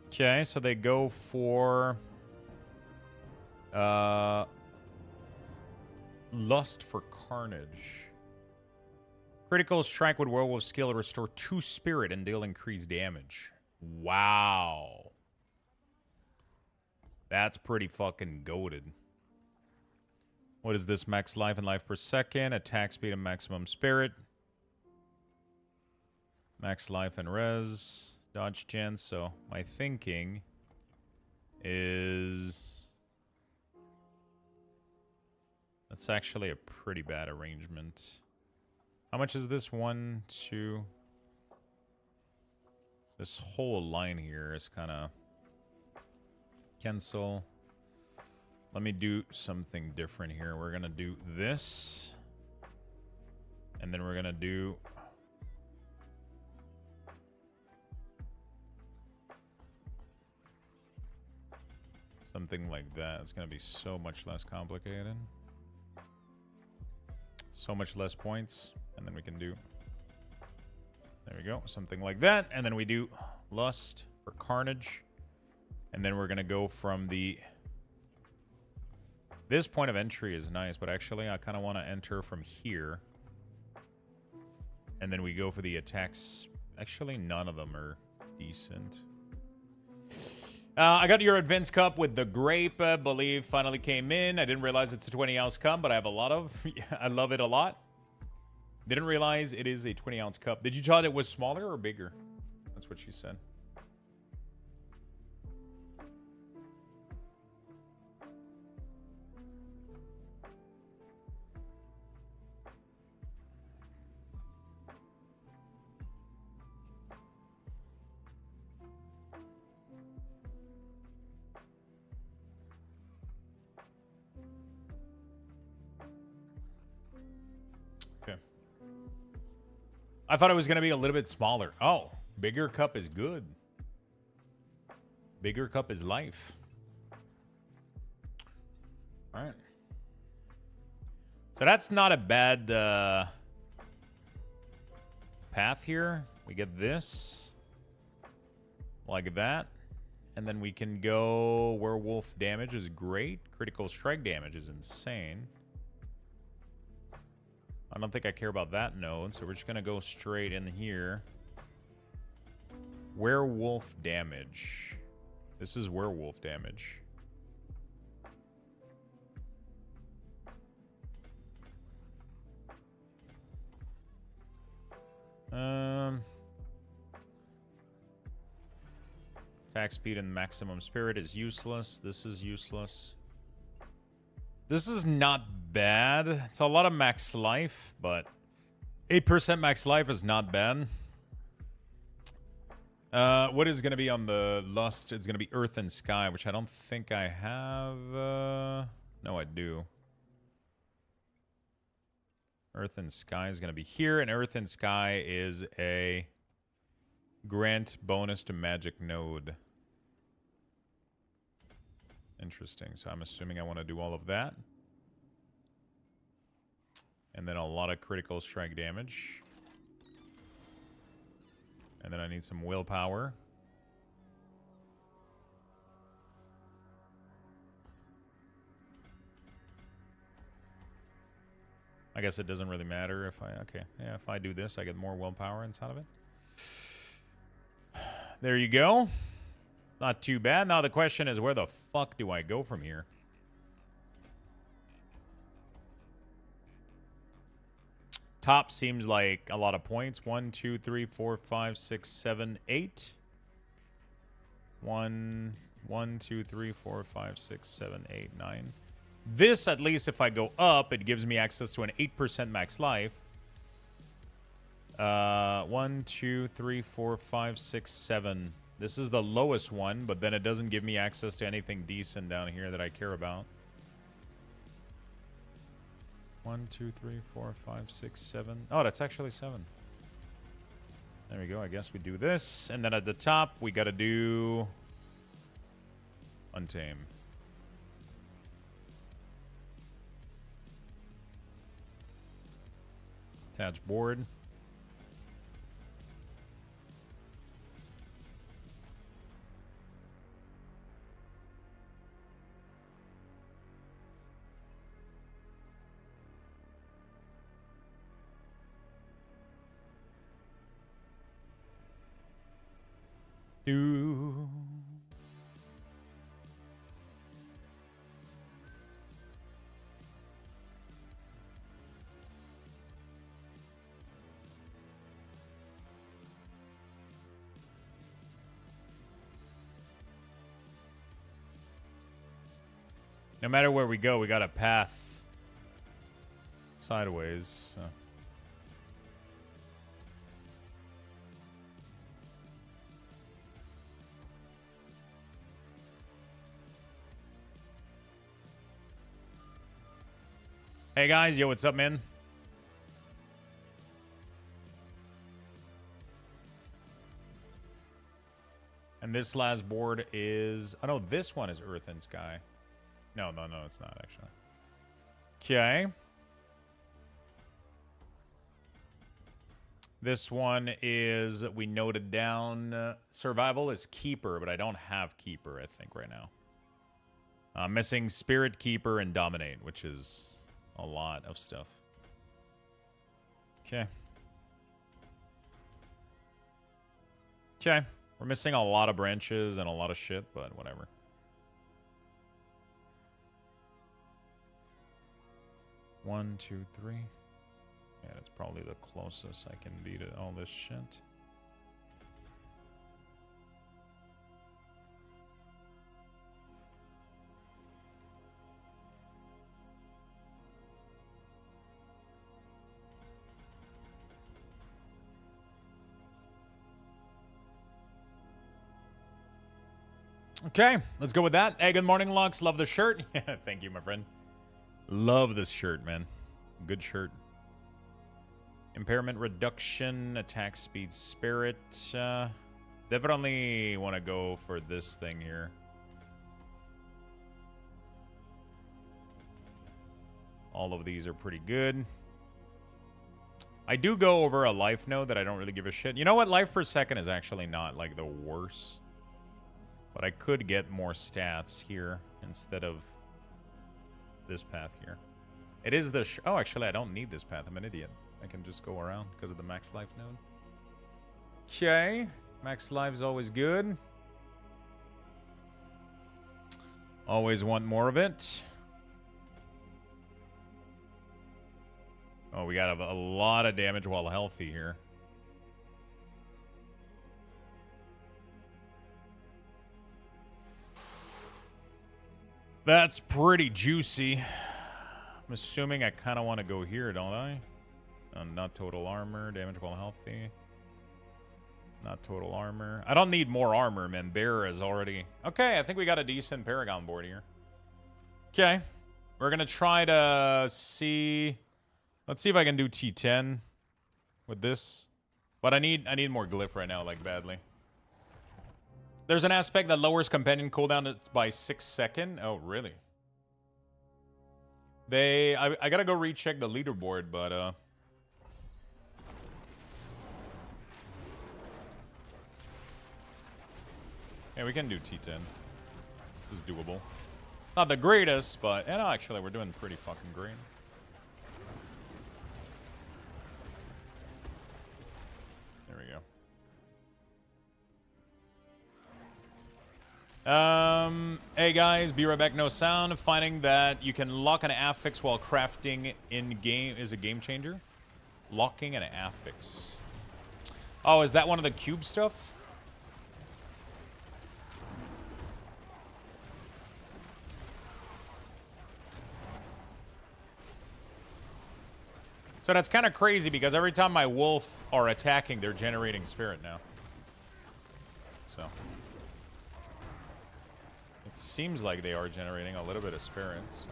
Okay, so they go for Lust for Carnage. Critical strike with werewolf skill, restore 2 spirit and deal increased damage. Wow. That's pretty fucking goated. What is this? Max life and life per second, attack speed and maximum spirit. Max life and res. Dodge chance, so my thinking is that's actually a pretty bad arrangement. How much is this? 1, 2. This whole line here is kind of cancel. Let me do something different here. We're gonna do this, and then we're gonna do something like that. It's going to be so much less complicated. So much less points. And then we can do... There we go. Something like that. And then we do Lust for Carnage. And then we're going to go from the... This point of entry is nice, but actually I kind of want to enter from here. And then we go for the attacks. Actually, none of them are decent. I got your Advance Cup with the grape. Believe finally came in. I didn't realize it's a 20-ounce cup, but I have a lot of. I love it a lot. Didn't realize it is a 20-ounce cup. Did you thought it was smaller or bigger? That's what she said. I thought it was going to be a little bit smaller. Oh, bigger cup is good. Bigger cup is life. All right. So that's not a bad path here. We get this. Like that. And then we can go werewolf damage is great. Critical strike damage is insane. I don't think I care about that node, so we're just going to go straight in here. Werewolf damage. This is werewolf damage. Attack speed and maximum spirit is useless. This is useless. This is not bad. It's a lot of max life, but 8% max life is not bad. What is going to be on the Lust? It's going to be Earth and Sky, which I don't think I have. No, I do. Earth and Sky is going to be here, and Earth and Sky is a grant bonus to magic node. Interesting. So I'm assuming I want to do all of that. And then a lot of critical strike damage. And then I need some willpower. I guess it doesn't really matter if I... Okay, yeah, if I do this, I get more willpower inside of it. There you go. Not too bad. Now the question is, where the fuck do I go from here? Top seems like a lot of points. 1, 2, 3, 4, 5, 6, 7, 8. 1, 2, 3, 4, 5, 6, 7, 8, 9. This, at least if I go up, it gives me access to an 8% max life. 1, 2, 3, 4, 5, 6, 7. This is the lowest one, but then it doesn't give me access to anything decent down here that I care about. 1, 2, 3, 4, 5, 6, 7. Oh, that's actually 7. There we go. I guess we do this. And then at the top, we got to do Untame. Attach board. Do. No matter where we go, we got a path sideways. So. Hey guys, yo, what's up, man? And this last board is... Oh, no, this one is Earth and Sky. No, it's not, actually. Okay. This one is, we noted down, Survival is Keeper, but I don't have Keeper, I think, right now. I'm missing Spirit Keeper and Dominate, which is a lot of stuff. Okay. Okay. We're missing a lot of branches and a lot of shit, but whatever. One, two, three. Yeah, that's probably the closest I can be to all this shit. Okay, let's go with that. Hey, good morning, Lux. Love the shirt. Yeah, thank you, my friend. Love this shirt, man. Good shirt. Impairment reduction, attack speed, spirit. Definitely want to go for this thing here. All of these are pretty good. I do go over a life node that I don't really give a shit. You know what? Life per second is actually not like the worst. But I could get more stats here instead of this path here. It is the... oh, actually, I don't need this path. I'm an idiot. I can just go around because of the max life node. Okay. Max life is always good. Always want more of it. Oh, we got a lot of damage while healthy here. That's pretty juicy. I'm assuming I kind of want to go here, don't I? Not total armor. Damage while healthy. Not total armor. I don't need more armor, man. Bear is already... Okay, I think we got a decent Paragon board here. Okay. We're going to try to see... Let's see if I can do T10 with this. But I need more glyph right now, like, badly. There's an aspect that lowers companion cooldown by 6 seconds. Oh, really? I gotta go recheck the leaderboard, but yeah, we can do T10. This is doable. Not the greatest, but no, actually, we're doing pretty fucking great. There we go. Hey guys, be right back. No sound. Finding that you can lock an affix while crafting in game is a game changer. Locking an affix. Oh, is that one of the cube stuff? So that's kind of crazy because every time my wolf are attacking, they're generating spirit now. So it seems like they are generating a little bit of spirit. So.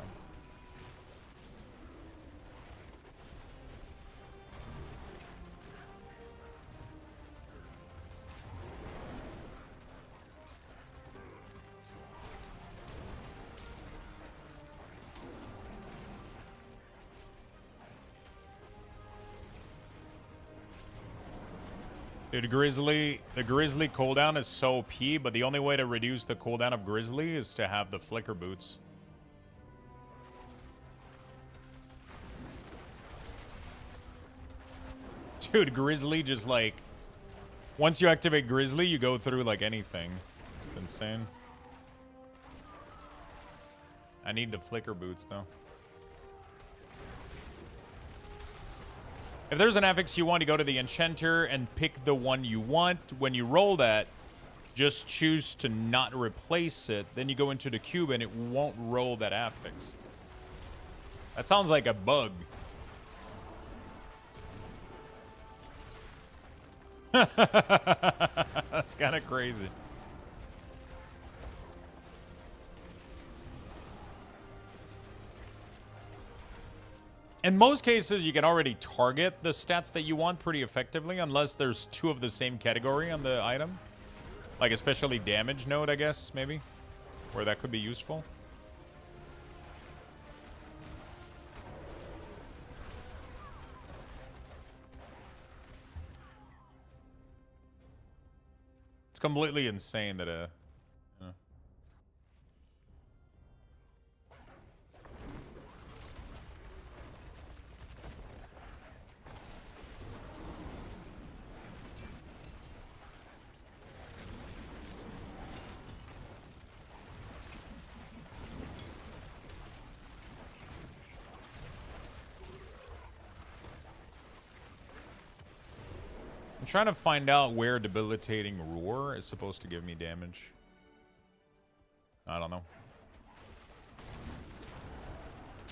Dude, the Grizzly cooldown is so OP, but the only way to reduce the cooldown of Grizzly is to have the flicker boots. Dude, Grizzly just like... Once you activate Grizzly, you go through like anything. It's insane. I need the flicker boots though. If there's an affix you want, you go to the enchanter and pick the one you want. When you roll that, just choose to not replace it. Then you go into the cube and it won't roll that affix. That sounds like a bug. That's kind of crazy. In most cases, you can already target the stats that you want pretty effectively, unless there's two of the same category on the item. Like especially damage node, I guess, maybe. Where that could be useful. It's completely insane that I'm trying to find out where debilitating roar is supposed to give me damage. I don't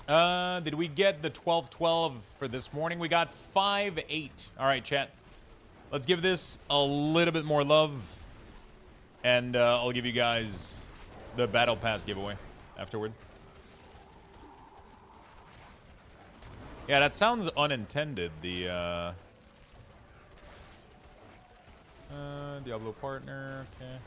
know. Did we get the 12-12 for this morning? We got 5-8. All right, chat. Let's give this a little bit more love. And I'll give you guys the Battle Pass giveaway afterward. Yeah, that sounds unintended. The Diablo partner, okay.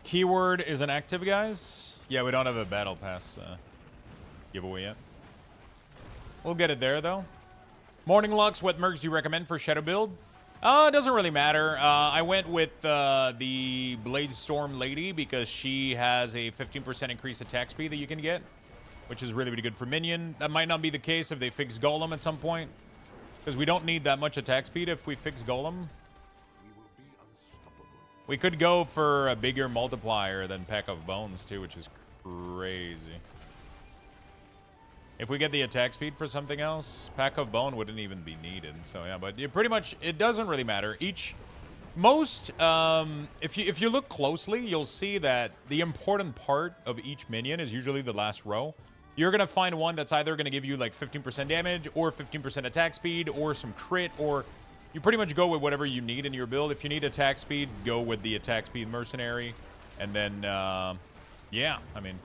Keyword is inactive, guys. Yeah, we don't have a battle pass giveaway yet. We'll get it there, though. Morning Lux, what mercs do you recommend for Shadow build? It doesn't really matter. I went with the Blade Storm Lady because she has a 15% increased attack speed that you can get, which is really, really good for Minion. That might not be the case if they fix Golem at some point, because we don't need that much attack speed if we fix Golem. We will be unstoppable. We could go for a bigger multiplier than Peck of Bones, too, which is crazy. If we get the attack speed for something else, Pack of Bone wouldn't even be needed. So, yeah, but pretty much, it doesn't really matter. If you look closely, you'll see that the important part of each minion is usually the last row. You're going to find one that's either going to give you, like, 15% damage, or 15% attack speed, or some crit, or... You pretty much go with whatever you need in your build. If you need attack speed, go with the attack speed mercenary. And then, yeah, I mean...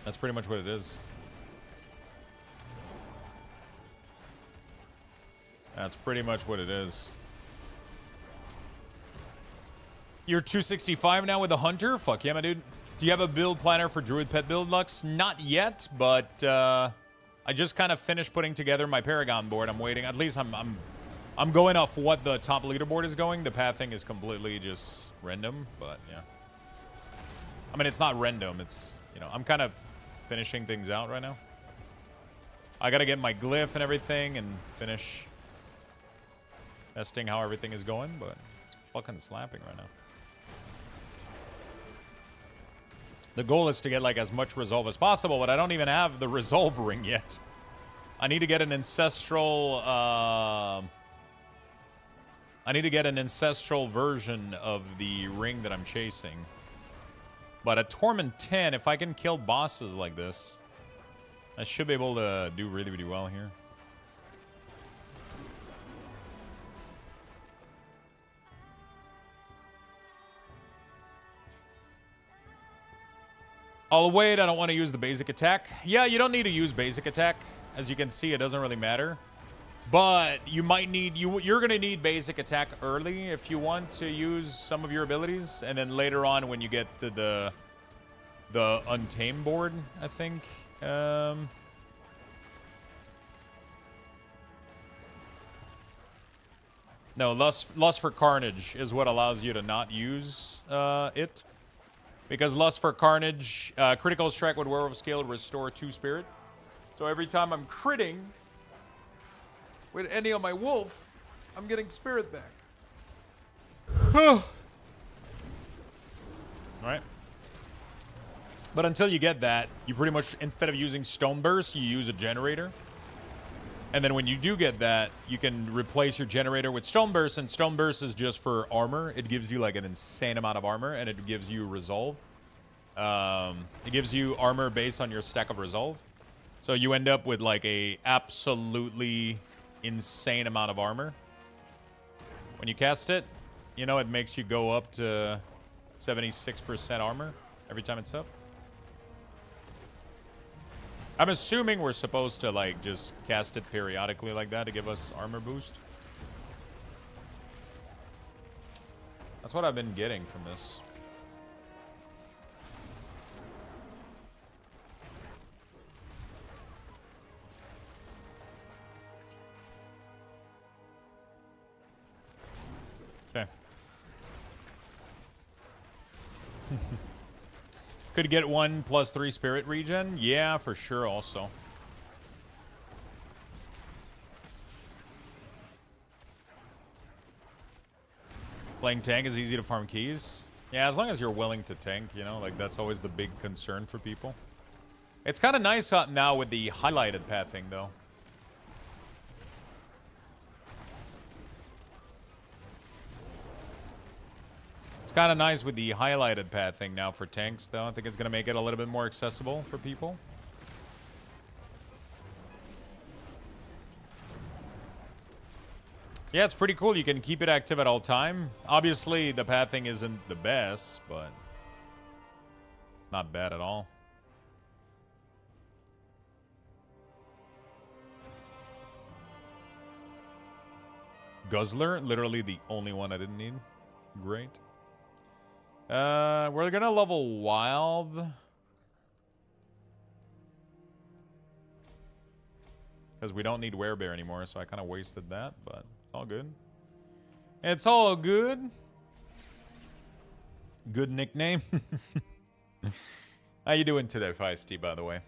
That's pretty much what it is. That's pretty much what it is. You're 265 now with the Hunter? Fuck yeah, my dude. Do you have a build planner for Druid Pet build, Lux? Not yet, but, I just kind of finished putting together my Paragon board. I'm waiting. At least I'm going off what the top leaderboard is going. The pathing is completely just random, but yeah. I mean, it's not random. It's, you know, I'm kind of finishing things out right now. I got to get my glyph and everything and finish testing how everything is going, but it's fucking slapping right now. The goal is to get, like, as much resolve as possible, but I don't even have the resolve ring yet. I need to get an ancestral, I need to get an ancestral version of the ring that I'm chasing. But at Torment 10, if I can kill bosses like this, I should be able to do really, really well here. I'll wait. I don't want to use the basic attack. Yeah, you don't need to use basic attack. As you can see, it doesn't really matter. But you might need... You're going to need basic attack early if you want to use some of your abilities. And then later on when you get to the Untamed board, I think. No, Lust for Carnage is what allows you to not use it. Because Lust for Carnage, critical strike with Werewolf Skill, restore 2 spirit. So every time I'm critting with any of my wolf, I'm getting spirit back. Alright. But until you get that, you pretty much, instead of using Stone Burst, you use a generator. And then when you do get that, you can replace your generator with Stone Burst, and Stone Burst is just for armor. It gives you like an insane amount of armor, and it gives you resolve. It gives you armor based on your stack of resolve. So you end up with like a absolutely insane amount of armor. When you cast it, you know, it makes you go up to 76% armor every time it's up. I'm assuming we're supposed to, like, just cast it periodically like that to give us armor boost. That's what I've been getting from this. Okay. Could get 1+3 spirit regen? Yeah, for sure also. Playing tank is easy to farm keys. Yeah, as long as you're willing to tank, you know, like that's always the big concern for people. It's kind of nice now with the highlighted pathing though. Kind of nice with the highlighted path thing now for tanks, though. I think it's going to make it a little bit more accessible for people. Yeah, it's pretty cool. You can keep it active at all time. Obviously, the pathing isn't the best, but it's not bad at all. Guzzler, literally the only one I didn't need. Great. We're gonna level Wild. Because we don't need Werebear anymore, so I kind of wasted that, but it's all good. It's all good. Good nickname. How you doing today, Feisty, by the way?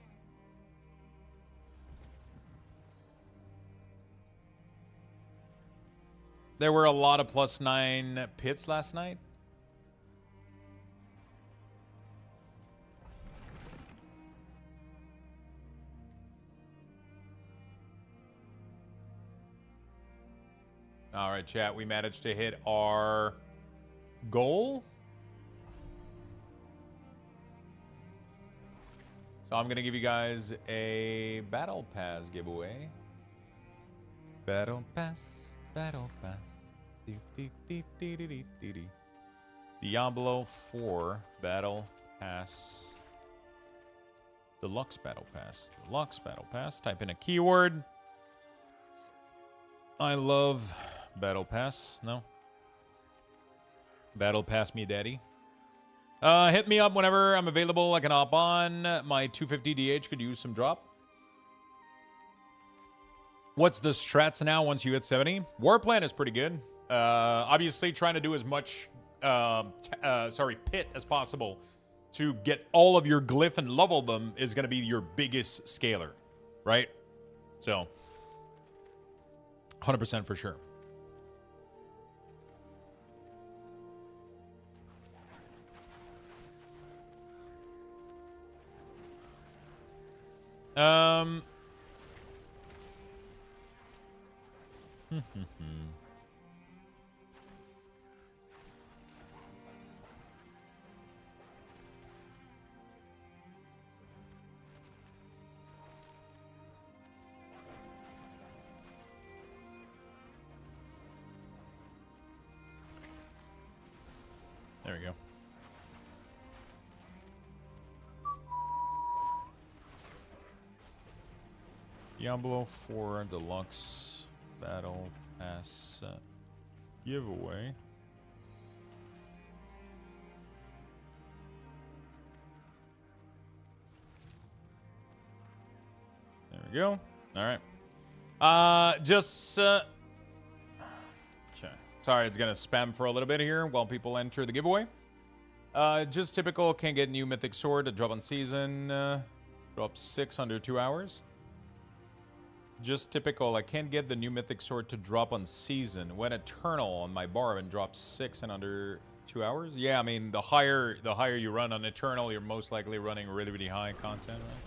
There were a lot of +9 pits last night. All right, chat. We managed to hit our goal. So I'm going to give you guys a Battle Pass giveaway. Battle Pass, Battle Pass. Diablo 4 Battle Pass. Deluxe Battle Pass. Deluxe Battle Pass. Type in a keyword. I love Battle Pass. No. Battle Pass me daddy. Hit me up whenever I'm available. I can hop on. My 250 DH could use some drop. What's the strats now once you hit 70? War plan is pretty good. Obviously, trying to do as much pit as possible to get all of your glyph and level them is going to be your biggest scaler, right? So, 100% for sure. There we go. Diablo 4 Deluxe Battle Pass giveaway. There we go. All right. Okay. Sorry, it's gonna spam for a little bit here while people enter the giveaway. Just typical. Can't get new mythic sword to drop on season. Drop 6 under 2 hours. Just typical. I can't get the new mythic sword to drop on season. Went eternal on my bar and dropped 6 in under 2 hours. Yeah, I mean the higher you run on eternal, you're most likely running really, really high content, right?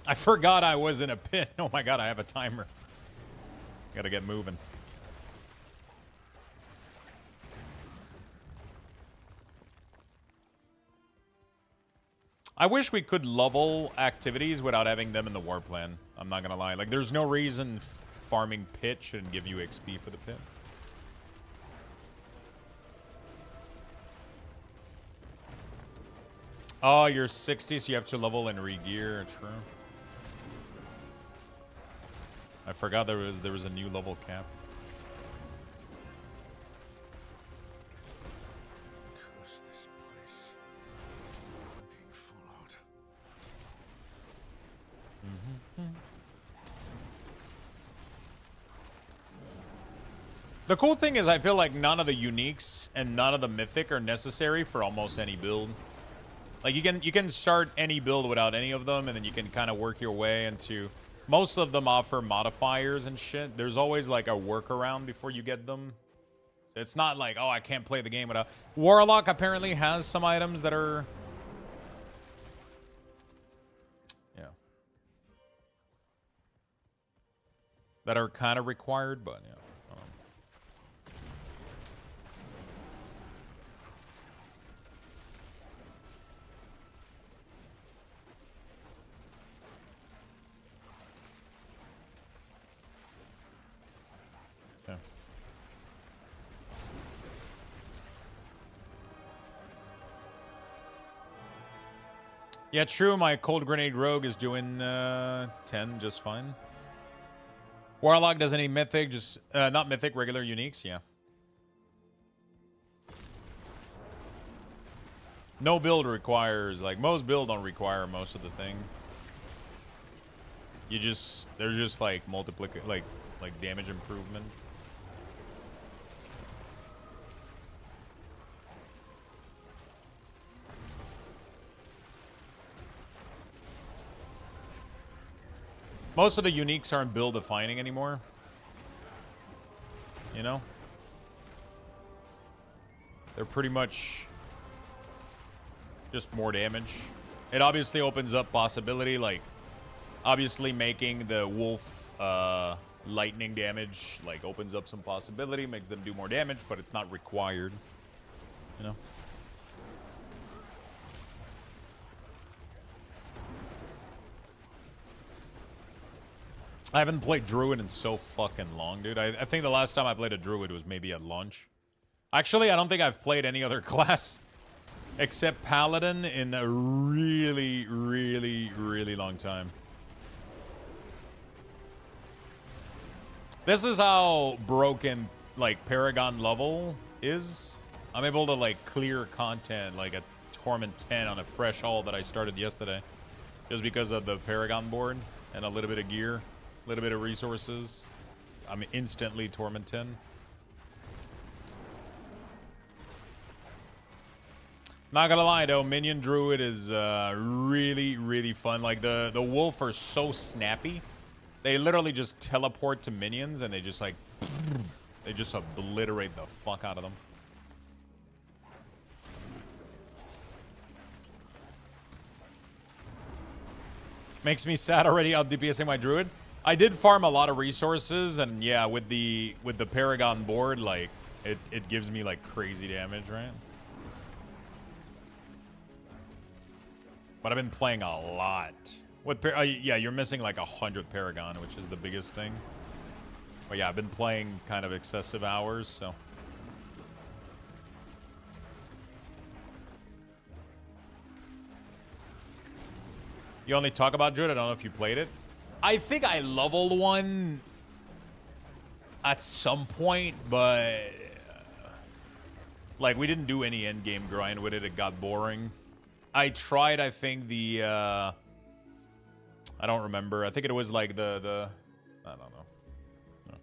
I forgot I was in a pit. Oh my god, I have a timer. Gotta get moving. I wish we could level activities without having them in the war plan. I'm not gonna lie. Like, there's no reason farming pit shouldn't give you XP for the pit. Oh, you're 60, so you have to level and re-gear. True. I forgot there was a new level cap. Curse this place. I'm being followed. The cool thing is I feel like none of the uniques and none of the mythic are necessary for almost any build. Like you can start any build without any of them, and then you can kind of work your way into. Most of them offer modifiers and shit. There's always like a workaround before you get them. So it's not like, oh, I can't play the game without. Warlock apparently has some items that are. Yeah. That are kind of required, but yeah. Yeah, true. My Cold Grenade Rogue is doing 10 just fine. Warlock doesn't need Mythic, just not Mythic, regular Uniques, yeah. No build requires, like, most build don't require most of the thing. You just, they're just like like damage improvement. Most of the uniques aren't build defining anymore. You know? They're pretty much just more damage. It obviously opens up possibility, like obviously making the wolf lightning damage like opens up some possibility, makes them do more damage, but it's not required. You know? I haven't played Druid in so fucking long, dude. I think the last time I played a Druid was maybe at launch. Actually, I don't think I've played any other class except Paladin in a really, really, really long time. This is how broken, like, Paragon level is. I'm able to, like, clear content, like, a Torment 10 on a fresh haul that I started yesterday. Just because of the Paragon board and a little bit of gear, a little bit of resources. I'm instantly Torment 10. Not gonna lie, though, Minion Druid is really, really fun. Like, the wolf are so snappy. They literally just teleport to minions and they just like, they just obliterate the fuck out of them. Makes me sad already out DPSing my Druid. I did farm a lot of resources and yeah, with the Paragon board, like, it gives me like crazy damage, right? But I've been playing a lot. What? Yeah, you're missing like 100 Paragon, which is the biggest thing. But yeah, I've been playing kind of excessive hours, so. You only talk about Druid? I don't know if you played it. I think I leveled one at some point, but like we didn't do any end game grind with it. It got boring. I tried, I think, the, I don't remember. I think it was like the I don't know. No.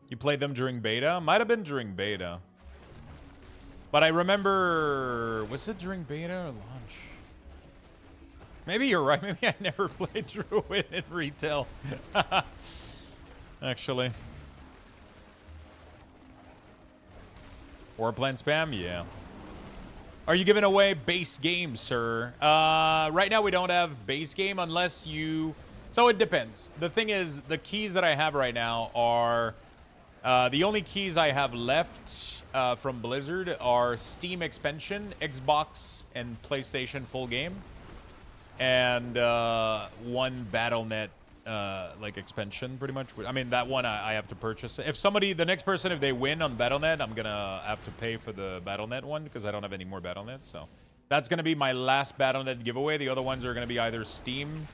You played them during beta? Might have been during beta. But I remember, was it during beta or launch? Maybe you're right. Maybe I never played Druid in retail. Actually. Or plan spam? Yeah. Are you giving away base game, sir? Right now we don't have base game unless you... So it depends. The thing is, the keys that I have right now are... the only keys I have left from Blizzard are Steam expansion, Xbox, and PlayStation full game. And one Battle.net like expansion, pretty much. I mean, that one I have to purchase. If somebody, the next person, if they win on Battle.net, I'm gonna have to pay for the Battle.net one because I don't have any more Battle.net. So that's gonna be my last Battle.net giveaway. The other ones are gonna be either Steam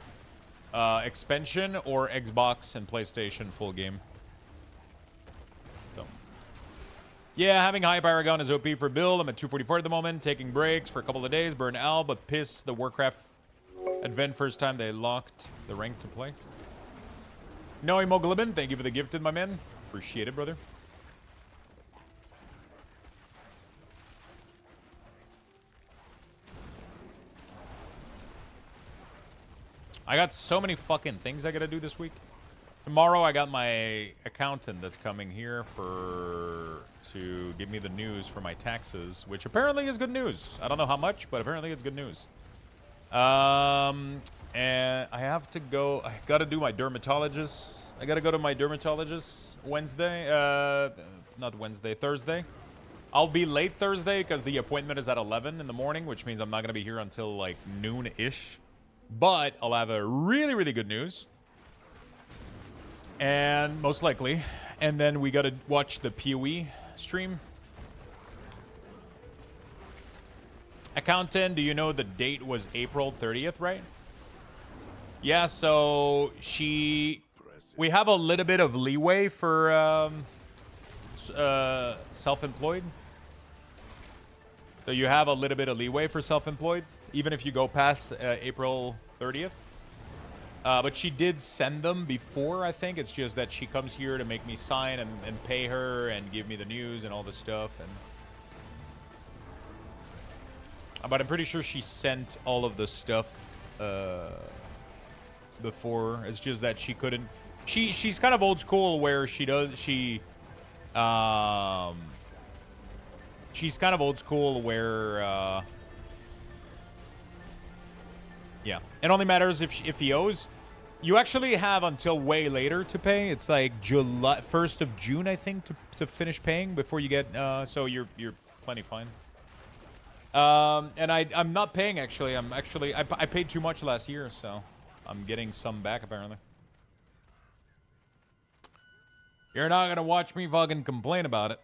expansion or Xbox and PlayStation full game. So yeah, having high Paragon is OP for build. I'm at 244 at the moment, taking breaks for a couple of days. Burn out, but piss the Warcraft Advent first time they locked the rank to play. No hemoglobin, thank you for the gifted, my man. Appreciate it, brother. I got so many fucking things I gotta do this week. Tomorrow I got my accountant that's coming here to give me the news for my taxes, which apparently is good news. I don't know how much, but apparently it's good news. And I have to go. I gotta do my dermatologist. I gotta go to my dermatologist Wednesday. Not Wednesday, Thursday. I'll be late Thursday because the appointment is at 11 in the morning, which means I'm not gonna be here until like noon-ish. But I'll have a really, really good news. And most likely. And then we gotta watch the PoE stream. Accountant, do you know the date was April 30th, right? Yeah, so we have a little bit of leeway for self-employed. So you have a little bit of leeway for self-employed, even if you go past April 30th. But she did send them before, I think. It's just that she comes here to make me sign and pay her and give me the news and all this stuff. And but I'm pretty sure she sent all of the stuff before. It's just that she couldn't. She's kind of old school where she's kind of old school where yeah, it only matters if he owes. You actually have until way later to pay. It's like July 1st of June, I think, to finish paying before you get. So you're plenty fine. And I'm not paying actually. I paid too much last year, so I'm getting some back apparently. You're not gonna watch me fucking complain about it.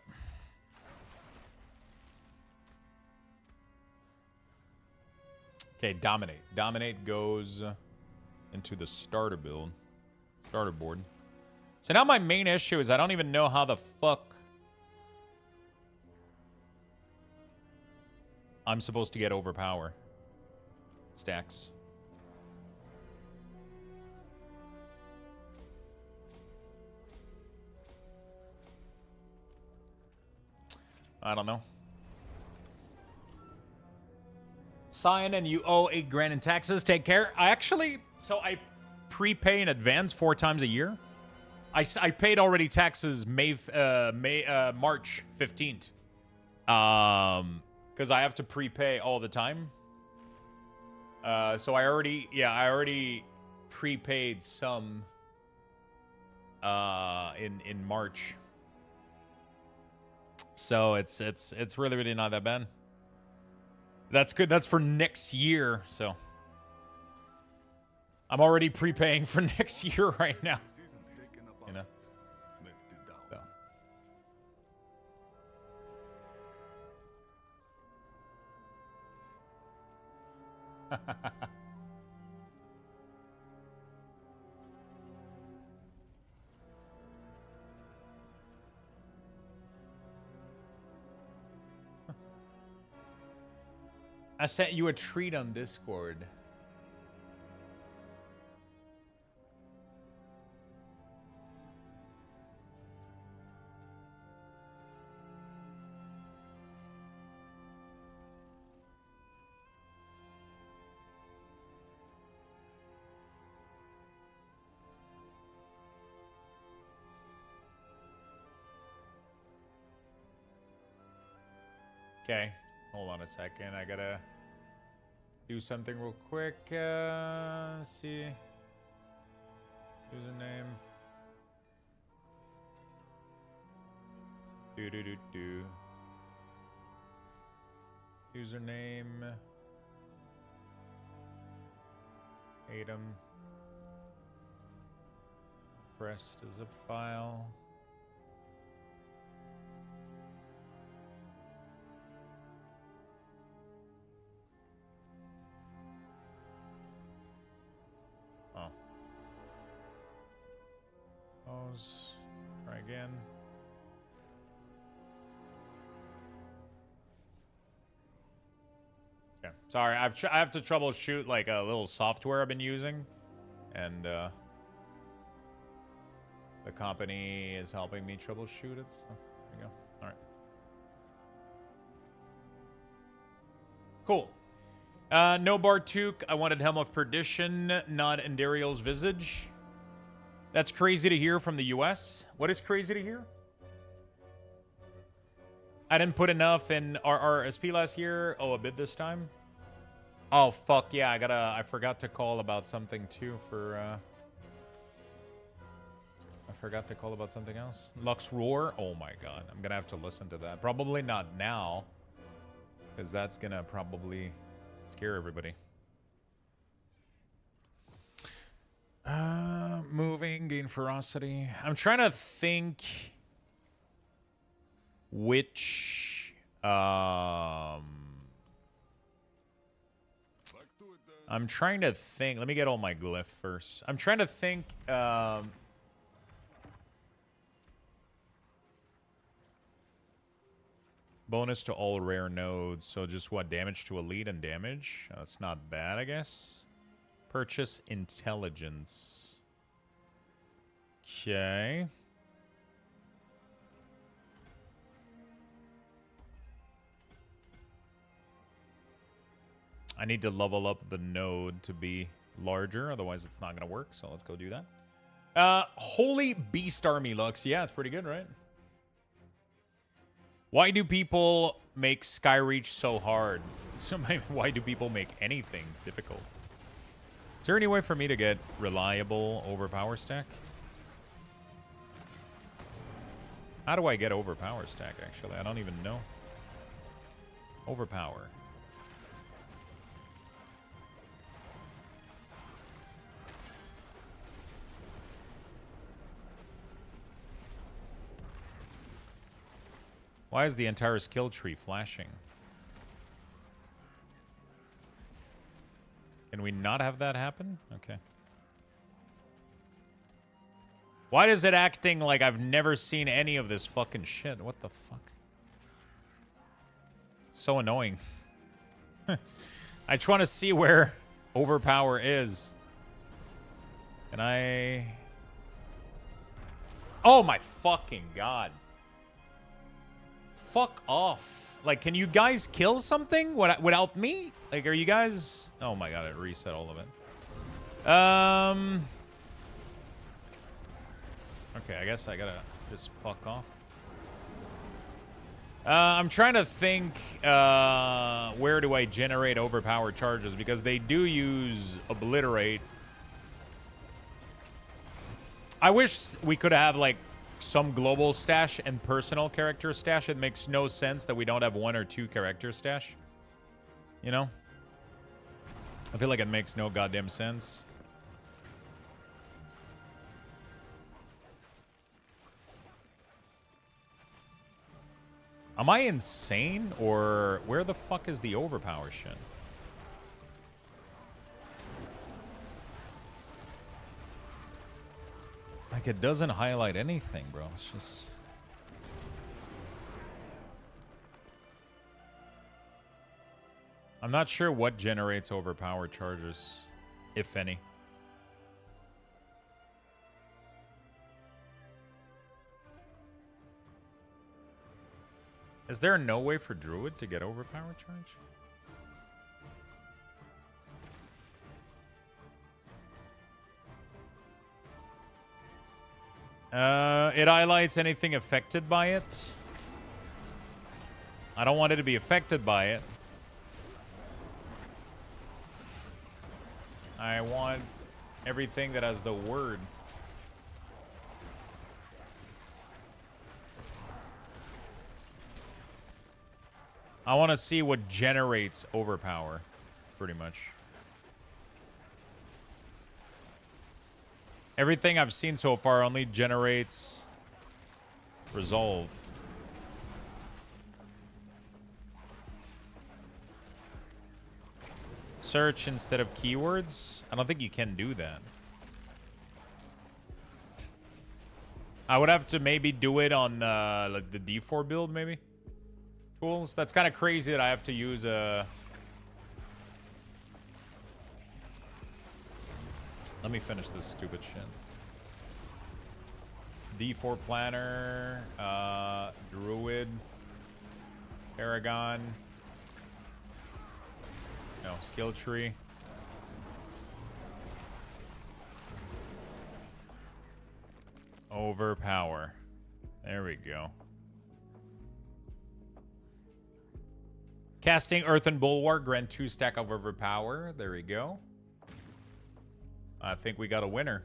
Okay, Dominate. Dominate goes into the starter build. Starter board. So now my main issue is I don't even know how the fuck I'm supposed to get overpower stacks. I don't know. Sign and you owe $8 grand in taxes. Take care. I prepay in advance 4 times a year. I paid already taxes March 15th. Because I have to prepay all the time. So I already prepaid some in March. So it's really not that bad. That's good. That's for next year. So I'm already prepaying for next year right now. You know. So. I sent you a treat on Discord. Okay, hold on a second. I gotta do something real quick. Let's see. Username. Do. Username. Item. Press to zip file. Try again. Yeah, sorry. I have to troubleshoot like a little software I've been using, and the company is helping me troubleshoot it. So there we go. All right. Cool. No Bartuk. I wanted Helm of Perdition, not Endariel's Visage. That's crazy to hear from the US. What is crazy to hear? I didn't put enough in RRSP last year. Oh, a bit this time. Oh, fuck yeah. I forgot to call about something too for, I forgot to call about something else. Lux Roar. Oh my god. I'm gonna have to listen to that. Probably not now, because that's gonna probably scare everybody. Moving, gain ferocity. I'm trying to think which I'm trying to think. Let me get all my glyph first. I'm trying to think bonus to all rare nodes. So just what, damage to elite and damage? That's not bad, I guess. Purchase intelligence. Okay. I need to level up the node to be larger. Otherwise, it's not going to work. So let's go do that. Holy Beast Army Lux. Yeah, it's pretty good, right? Why do people make Skyreach so hard? Why do people make anything difficult? Is there any way for me to get reliable overpower stack? How do I get overpower stack, actually? I don't even know. Overpower. Why is the entire skill tree flashing? Can we not have that happen? Okay. Why is it acting like I've never seen any of this fucking shit? What the fuck? It's so annoying. I just want to see where overpower is. Can I... Oh my fucking god. Fuck off. Like, can you guys kill something without me? Like, are you guys... Oh my god, it reset all of it. Okay, I guess I gotta just fuck off. I'm trying to think where do I generate overpower charges, because they do use obliterate. I wish we could have like some global stash and personal character stash. It makes no sense that we don't have 1 or 2 character stash. You know? I feel like it makes no goddamn sense. Am I insane, or where the fuck is the overpower shit? Like, it doesn't highlight anything, bro. It's just... I'm not sure what generates overpower charges, if any. Is there no way for Druid to get overpower charge? It highlights anything affected by it. I don't want it to be affected by it. I want everything that has the word. I want to see what generates overpower, pretty much. Everything I've seen so far only generates resolve. Search instead of keywords? I don't think you can do that. I would have to maybe do it on like the D4 build, maybe. Tools. That's kind of crazy that I have to use a... Let me finish this stupid shit. D4 planner, Druid, Paragon. No, skill tree. Overpower. There we go. Casting Earthen Bulwark, grant 2 stack of overpower. There we go. I think we got a winner.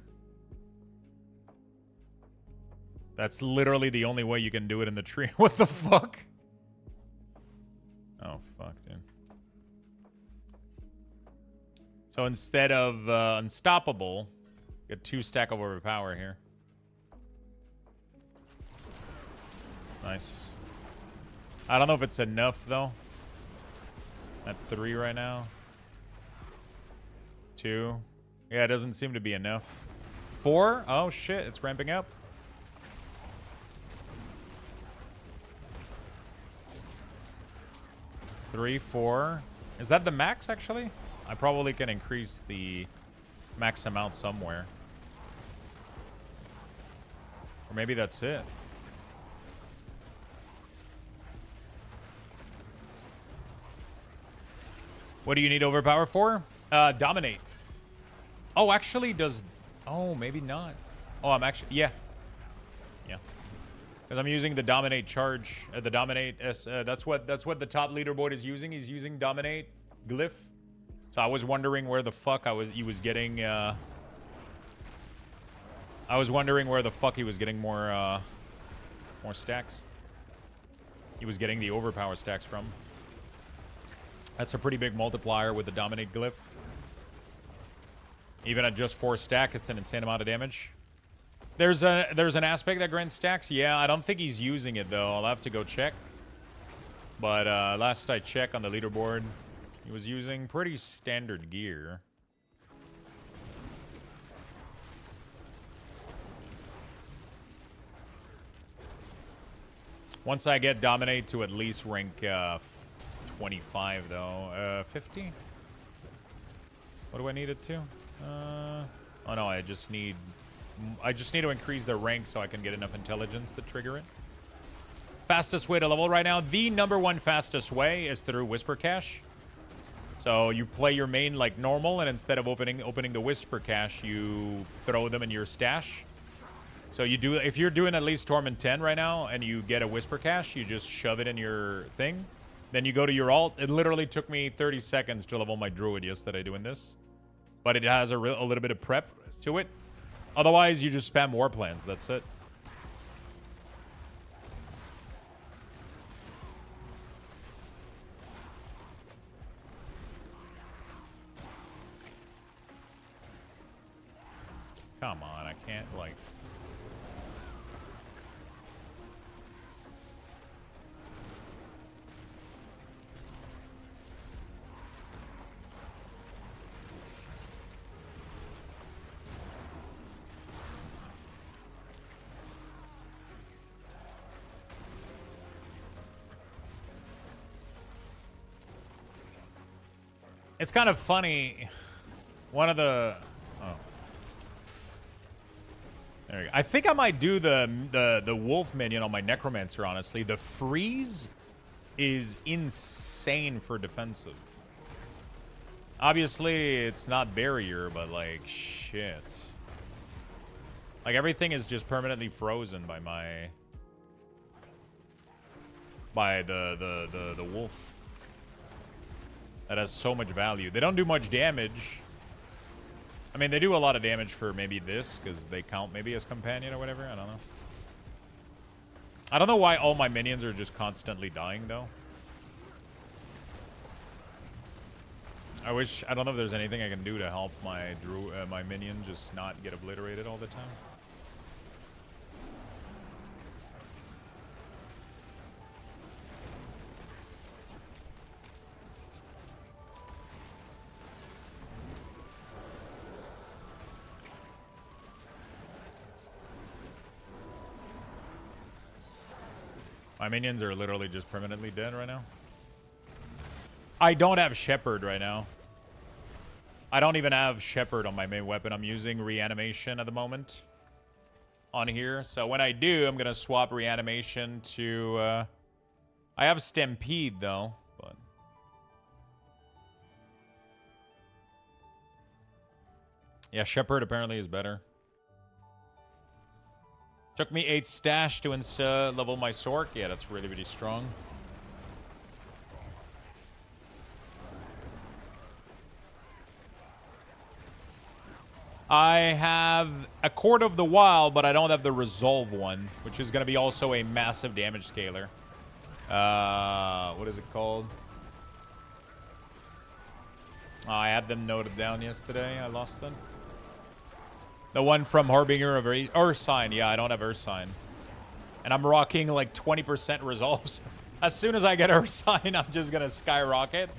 That's literally the only way you can do it in the tree. What the fuck? Oh, fuck, dude. So instead of Unstoppable, get 2 stack of overpower here. Nice. I don't know if it's enough, though. At 3 right now. 2. Yeah, it doesn't seem to be enough. 4? Oh, shit. It's ramping up. Three, 4. Is that the max, actually? I probably can increase the max amount somewhere. Or maybe that's it. What do you need overpower for? Dominate. Oh, actually does... Oh, maybe not. Oh, I'm actually... Yeah. Yeah. Because I'm using the Dominate charge. The Dominate... that's what the top leaderboard is using. He's using Dominate Glyph. So I was wondering where the fuck he was getting... I was wondering where the fuck he was getting more stacks. He was getting the overpower stacks from. That's a pretty big multiplier with the Dominate Glyph. Even at just 4 stack, it's an insane amount of damage. There's an aspect that grants stacks. Yeah, I don't think he's using it though. I'll have to go check. But last I checked on the leaderboard, he was using pretty standard gear. Once I get Dominate to at least rank 25 though. 50? What do I need it to? Oh no, I just need to increase the rank so I can get enough intelligence to trigger it. Fastest way to level right now. The #1 fastest way is through Whisper Cache. So you play your main like normal, and instead of opening the Whisper Cache, you throw them in your stash. So you do, if you're doing at least Torment 10 right now and you get a Whisper Cache, you just shove it in your thing. Then you go to your alt. It literally took me 30 seconds to level my Druid yesterday doing this. But it has a little bit of prep to it. Otherwise, you just spam war plans. That's it. Come on, I can't, like... It's kind of funny. One of the... Oh. There you go. I think I might do the wolf minion on my necromancer, honestly. The freeze is insane for defensive. Obviously, it's not barrier, but like, shit. Like, everything is just permanently frozen by my... by the wolf. That has so much value. They don't do much damage. I mean, they do a lot of damage for maybe this, because they count maybe as companion or whatever. I don't know. I don't know why all my minions are just constantly dying, though. I don't know if there's anything I can do to help my my minion just not get obliterated all the time. My minions are literally just permanently dead right now. I don't have Shepherd right now. I don't even have Shepherd on my main weapon. I'm using Reanimation at the moment on here. So when I do, I'm going to swap Reanimation to... I have Stampede, though. But yeah, Shepherd apparently is better. Took me 8 stash to insta-level my Sork. Yeah, that's really, really strong. I have a Court of the Wild, but I don't have the Resolve one, which is going to be also a massive damage scaler. What is it called? Oh, I had them noted down yesterday. I lost them. The one from Harbinger of Ursine. Yeah, I don't have Ursine. And I'm rocking like 20% resolves. As soon as I get Ursine, I'm just going to skyrocket.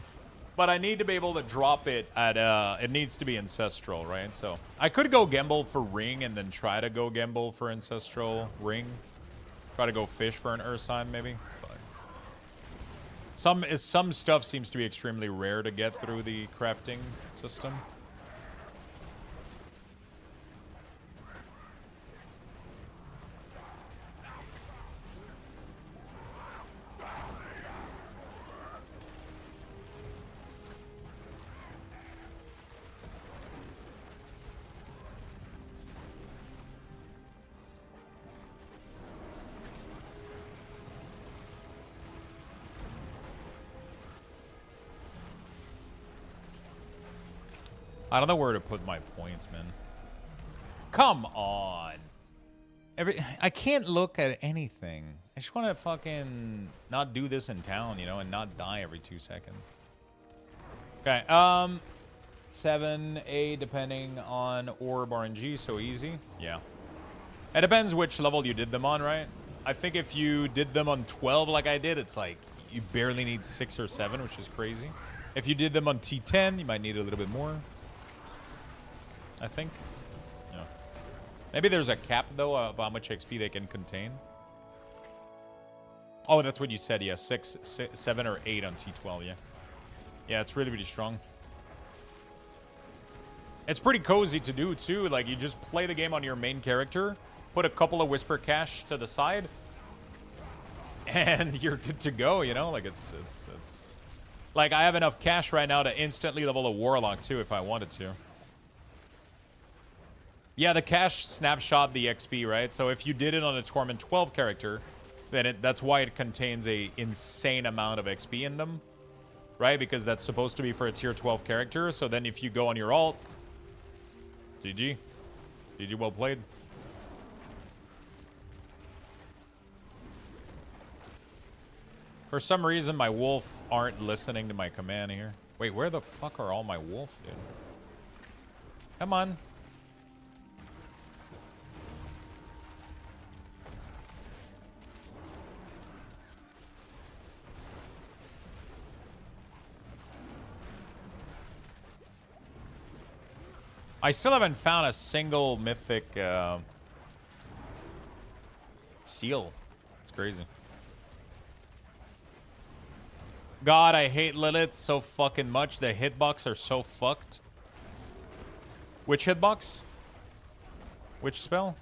But I need to be able to drop it at... it needs to be Ancestral, right? So I could go gamble for Ring and then try to go gamble for Ancestral Ring. Try to go fish for an Ursine, maybe. But some stuff seems to be extremely rare to get through the crafting system. I don't know where to put my points, man. Come on. I can't look at anything. I just want to fucking not do this in town, you know, and not die every 2 seconds. Okay, 7, 8, depending on orb RNG, so easy. Yeah. It depends which level you did them on, right? I think if you did them on 12 like I did, it's like you barely need 6 or 7, which is crazy. If you did them on T10, you might need a little bit more. I think. Yeah. Maybe there's a cap, though, of how much XP they can contain. Oh, that's what you said, yeah. 6, 7, or 8 on T12, yeah. Yeah, it's really, really strong. It's pretty cozy to do, too. Like, you just play the game on your main character, put a couple of Whisper Cash to the side, and you're good to go, you know? Like, it's... Like, I have enough cash right now to instantly level a Warlock, too, if I wanted to. Yeah, the cash snapshot the XP, right? So if you did it on a Torment 12 character, then that's why it contains a insane amount of XP in them. Right? Because that's supposed to be for a tier 12 character. So then if you go on your ult, GG. GG, well played. For some reason, my wolf aren't listening to my command here. Wait, where the fuck are all my wolf, dude? Come on. I still haven't found a single mythic seal. It's crazy. God, I hate Lilith so fucking much. The hitbox are so fucked. Which hitbox? Which spell?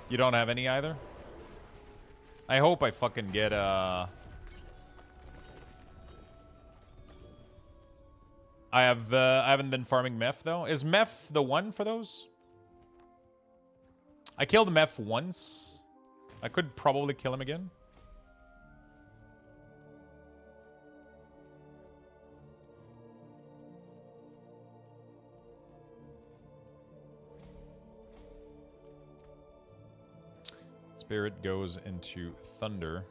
You don't have any either? I hope I fucking get I haven't been farming Meph though. Is Meph the one for those? I killed Meph once. I could probably kill him again. Spirit goes into Thunder.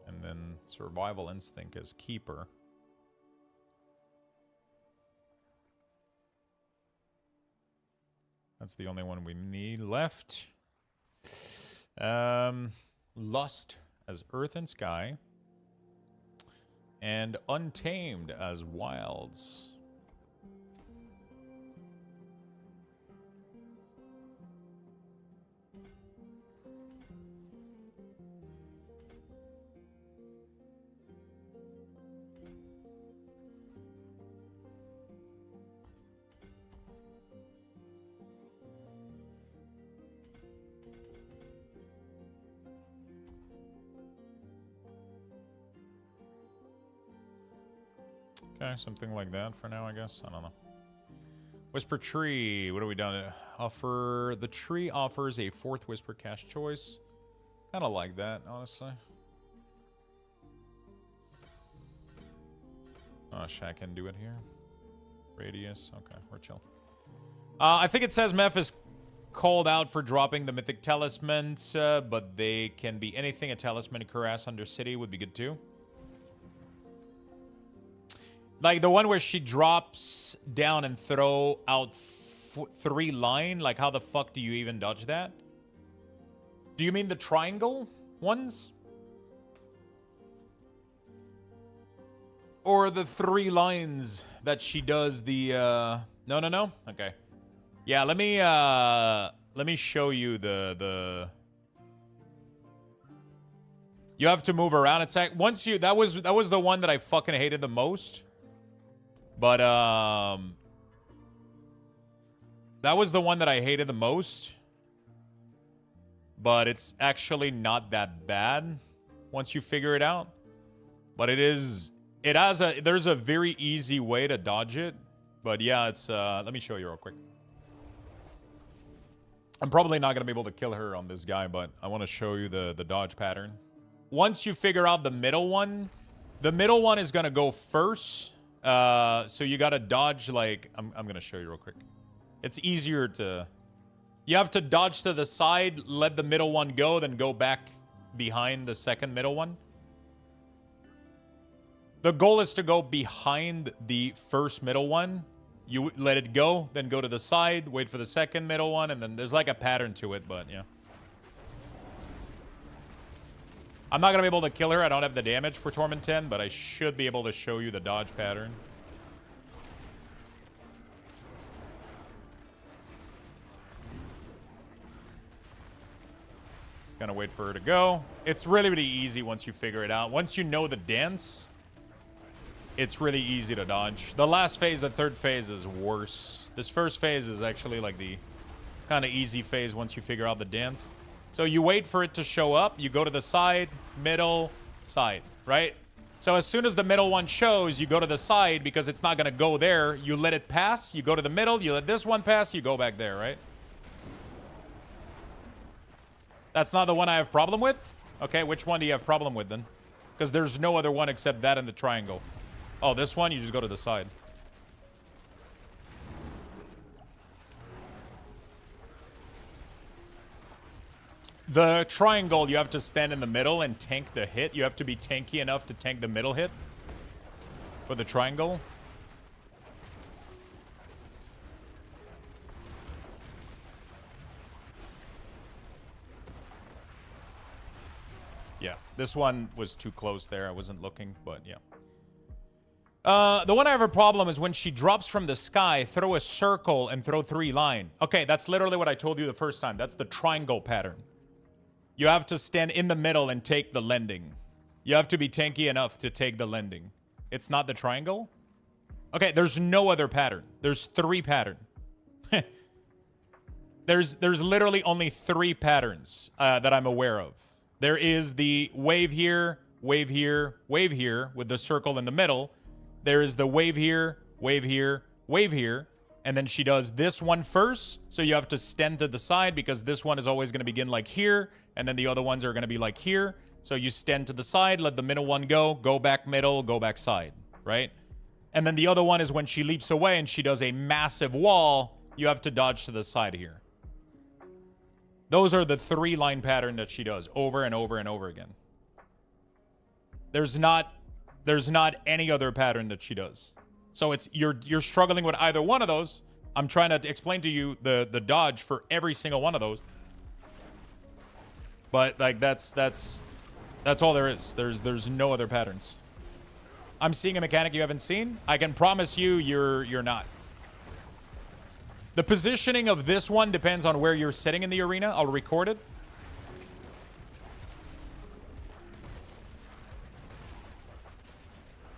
And then Survival Instinct is Keeper. That's the only one we need left. Lust as Earth and Sky. And Untamed as Wilds. Okay, something like that for now, I guess. I don't know. Whisper Tree. What have we done? The tree offers a 4th Whisper Cache choice. Kind of like that, honestly. Oh, Shaq can do it here. Radius. Okay, we're chill. I think it says Meph is called out for dropping the Mythic Talisman, but they can be anything. A Talisman Cuirass under City would be good too. Like the one where she drops down and throw out 3 line. Like how the fuck do you even dodge that? Do you mean the triangle ones? Or the 3 lines that she does the No. Okay. Yeah, let me show you the You have to move around. It's like once you that was the one that I fucking hated the most. But, that was the one that I hated the most. But it's actually not that bad once you figure it out. But there's a very easy way to dodge it. But yeah, it's, let me show you real quick. I'm probably not going to be able to kill her on this guy, but I want to show you the dodge pattern. Once you figure out the middle one is going to go first. So you got to dodge, like, I'm going to show you real quick. It's easier to, you have to dodge to the side, let the middle one go, then go back behind the second middle one. The goal is to go behind the first middle one. You let it go, then go to the side, wait for the second middle one, and then there's like a pattern to it, but yeah. I'm not going to be able to kill her. I don't have the damage for Torment 10, but I should be able to show you the dodge pattern. Gonna wait for her to go. It's really, really easy once you figure it out. Once you know the dance, it's really easy to dodge. The last phase, the third phase, is worse. This first phase is actually like the kind of easy phase once you figure out the dance. So you wait for it to show up. You go to the side, middle, side, right? So as soon as the middle one shows, you go to the side because it's not going to go there. You let it pass. You go to the middle. You let this one pass. You go back there, right? That's not the one I have problem with? Okay, which one do you have problem with then? Because there's no other one except that and the triangle. Oh, this one, you just go to the side. The triangle, you have to stand in the middle and tank the hit. You have to be tanky enough to tank the middle hit for the triangle. Yeah, this one was too close there. I wasn't looking, but yeah. The one I have a problem is when she drops from the sky, throw a circle and throw 3 line. Okay, that's literally what I told you the first time. That's the triangle pattern. You have to stand in the middle and take the landing. You have to be tanky enough to take the landing. It's not the triangle? Okay, there's no other pattern. There's 3 pattern. There's literally only 3 patterns that I'm aware of. There is the wave here, wave here, wave here with the circle in the middle. There is the wave here, wave here, wave here. And then she does this one first. So you have to stand to the side because this one is always going to begin like here. And then the other ones are going to be like here. So you stand to the side, let the middle one go back middle, go back side, right? And then the other one is when she leaps away and she does a massive wall, you have to dodge to the side here. Those are the 3 line pattern that she does over and over and over again. There's not any other pattern that she does. So it's you're struggling with either one of those. I'm trying to explain to you the dodge for every single one of those. But like that's all there is. There's no other patterns. I'm seeing a mechanic you haven't seen. I can promise you you're not. The positioning of this one depends on where you're sitting in the arena. I'll record it.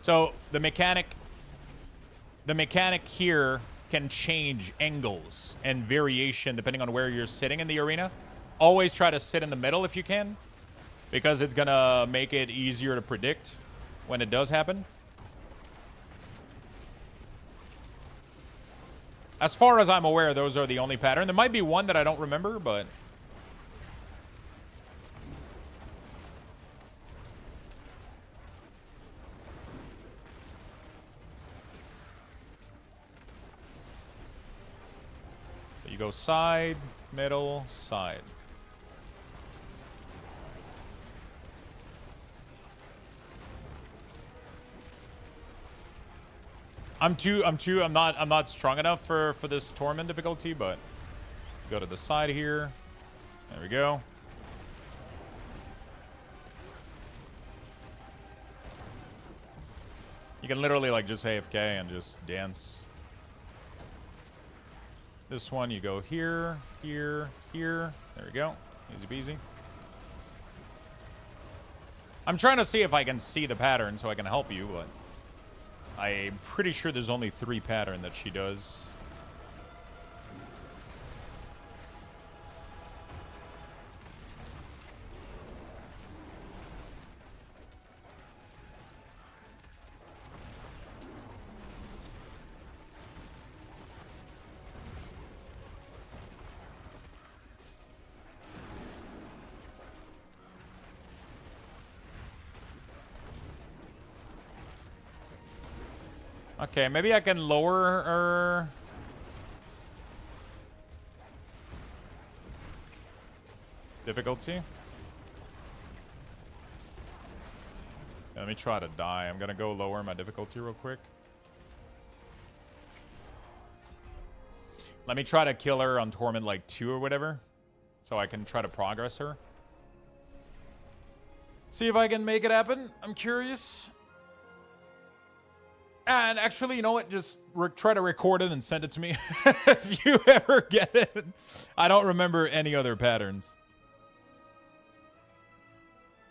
So the mechanic here can change angles and variation depending on where you're sitting in the arena. Always try to sit in the middle if you can, because it's gonna make it easier to predict when it does happen. As far as I'm aware, those are the only pattern. There might be one that I don't remember, but... So you go side, middle, side. I'm not strong enough for this torment difficulty, but go to the side here. There we go. You can literally like just AFK and just dance. This one you go here, here, here. There we go. Easy peasy. I'm trying to see if I can see the pattern so I can help you, but I'm pretty sure there's only 3 pattern that she does. Okay, maybe I can lower her. Difficulty. Let me try to die. I'm gonna go lower my difficulty real quick. Let me try to kill her on Torment like 2 or whatever, so I can try to progress her. See if I can make it happen. I'm curious. And actually, you know what? Just try to record it and send it to me if you ever get it. I don't remember any other patterns.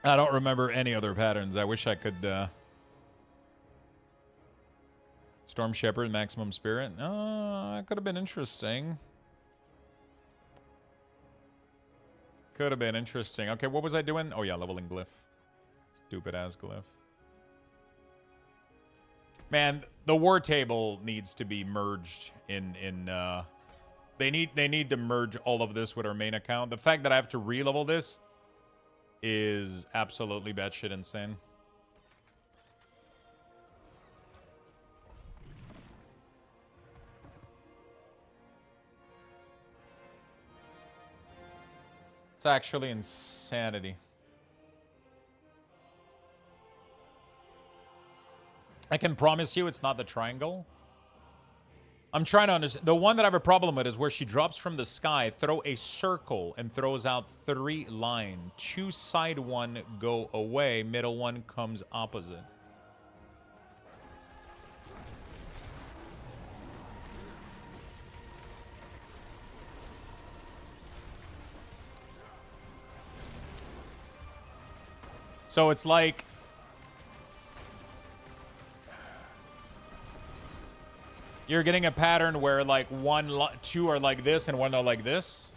I don't remember any other patterns. I wish I could. Storm Shepherd, Maximum Spirit. Oh, that could have been interesting. Could have been interesting. Okay, what was I doing? Oh, yeah, leveling Glyph. Stupid ass Glyph. Man, the war table needs to be merged in they need to merge all of this with our main account. The fact that I have to re-level this is absolutely batshit insane. It's actually insanity. I can promise you it's not the triangle. I'm trying to understand. The one that I have a problem with is where she drops from the sky, throw a circle, and throws out 3 lines. 2 side 1 go away, middle 1 comes opposite. So it's like you're getting a pattern where like 2 are like this and 1 are like this.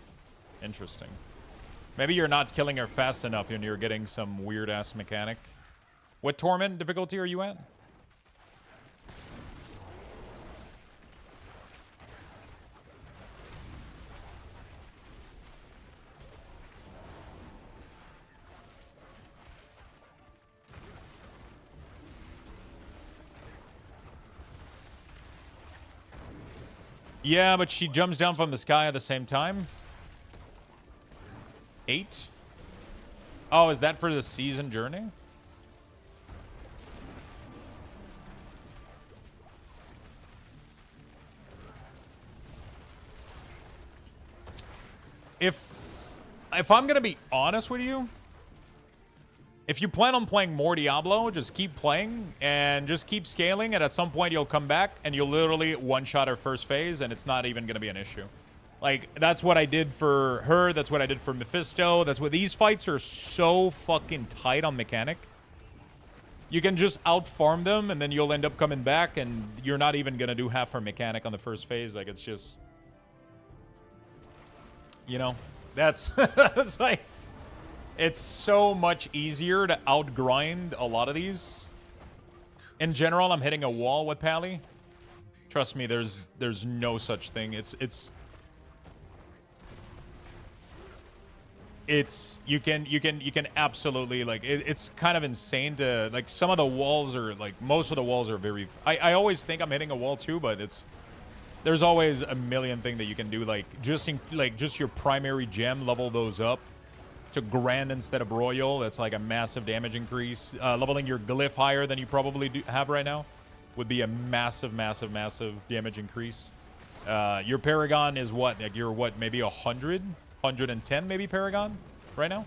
Interesting. Maybe you're not killing her fast enough and you're getting some weird ass mechanic. What torment difficulty are you at? Yeah, but she jumps down from the sky at the same time. 8? Oh, is that for the season journey? If I'm gonna be honest with you, if you plan on playing more Diablo, just keep playing and just keep scaling, and at some point you'll come back and you'll literally one-shot her first phase and it's not even going to be an issue. Like, that's what I did for her. That's what I did for Mephisto. That's what these fights are so fucking tight on mechanic. You can just out-farm them and then you'll end up coming back and you're not even going to do half her mechanic on the first phase. Like, it's just... You know? That's... that's like... It's so much easier to outgrind a lot of these. In general, I'm hitting a wall with Pally. Trust me, there's no such thing. It's you can absolutely, like, it's kind of insane to, like, some of the walls are, like, most of the walls are very... I always think I'm hitting a wall too, but there's always a million things that you can do, like just your primary gem, level those up to grand instead of royal. That's like a massive damage increase. Leveling your glyph higher than you probably have right now would be a massive damage increase. Your Paragon is what? Like, you're what? Maybe 100? 110 maybe Paragon right now?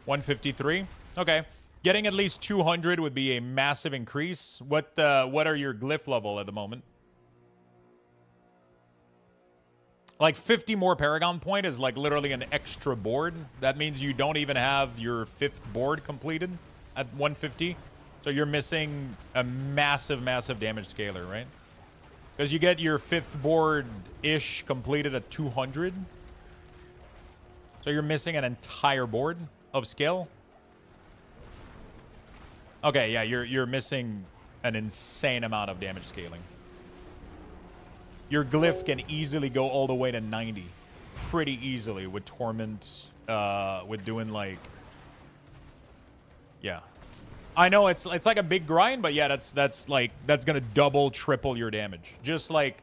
$153. Okay. Getting at least 200 would be a massive increase. What are your glyph level at the moment? Like 50 more Paragon point is like literally an extra board. That means you don't even have your 5th board completed at 150. So you're missing a massive damage scaler, right? Because you get your 5th board-ish completed at 200. So you're missing an entire board of scale. Okay, yeah, you're missing an insane amount of damage scaling. Your glyph can easily go all the way to 90. Pretty easily with Torment, with doing like Yeah. I know it's like a big grind, but yeah, that's gonna double, triple your damage. Just like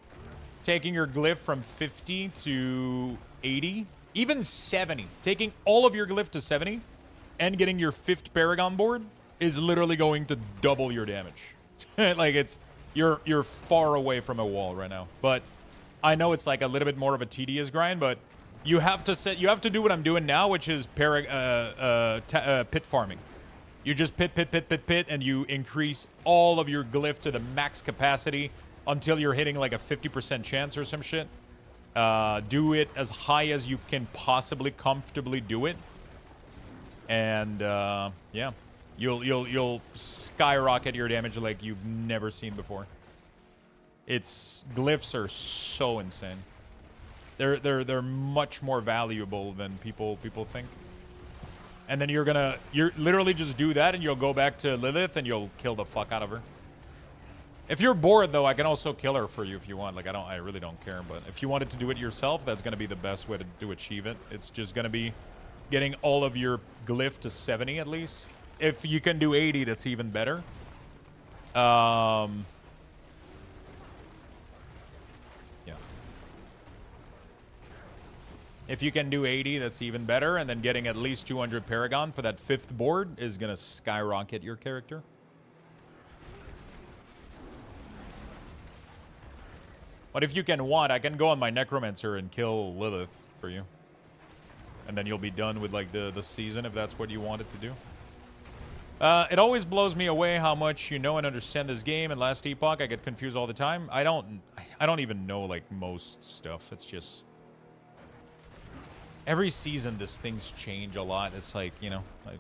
taking your glyph from 50 to 80, even 70. Taking all of your glyph to 70 and getting your 5th Paragon board is literally going to double your damage. Like you're far away from a wall right now. But I know it's like a little bit more of a tedious grind, but you have to do what I'm doing now, which is pit farming. You just pit, and you increase all of your glyph to the max capacity until you're hitting like a 50% chance or some shit. Do it as high as you can possibly comfortably do it. And yeah, you'll skyrocket your damage like you've never seen before. Glyphs are so insane. They're much more valuable than people think. And then you're literally just do that and you'll go back to Lilith and you'll kill the fuck out of her. If you're bored though, I can also kill her for you if you want. Like I really don't care, but if you wanted to do it yourself, that's gonna be the best way to achieve it. It's just gonna be getting all of your glyph to 70 at least. If you can do 80, that's even better. Yeah. If you can do 80, that's even better. And then getting at least 200 Paragon for that 5th board is going to skyrocket your character. But if you can I can go on my Necromancer and kill Lilith for you. And then you'll be done with like the season if that's what you wanted to do. It always blows me away how much you know and understand this game. And Last Epoch, I get confused all the time. I don't even know like most stuff. It's just... Every season, things change a lot. It's like, you know, like...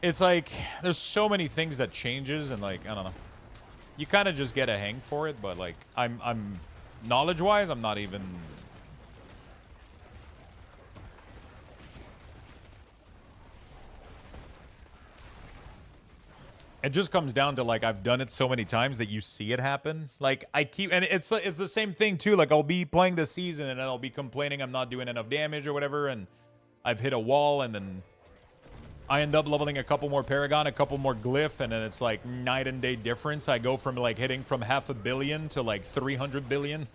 It's like, there's so many things that changes, and like, I don't know. You kind of just get a hang for it, but like, I'm knowledge-wise, I'm not even... It just comes down to like I've done it so many times that you see it happen. Like and it's the same thing too. Like I'll be playing this season and I'll be complaining I'm not doing enough damage or whatever, and I've hit a wall and then I end up leveling a couple more Paragon, a couple more glyph, and then it's like night and day difference. I go from like hitting from 500 million to like 300 billion.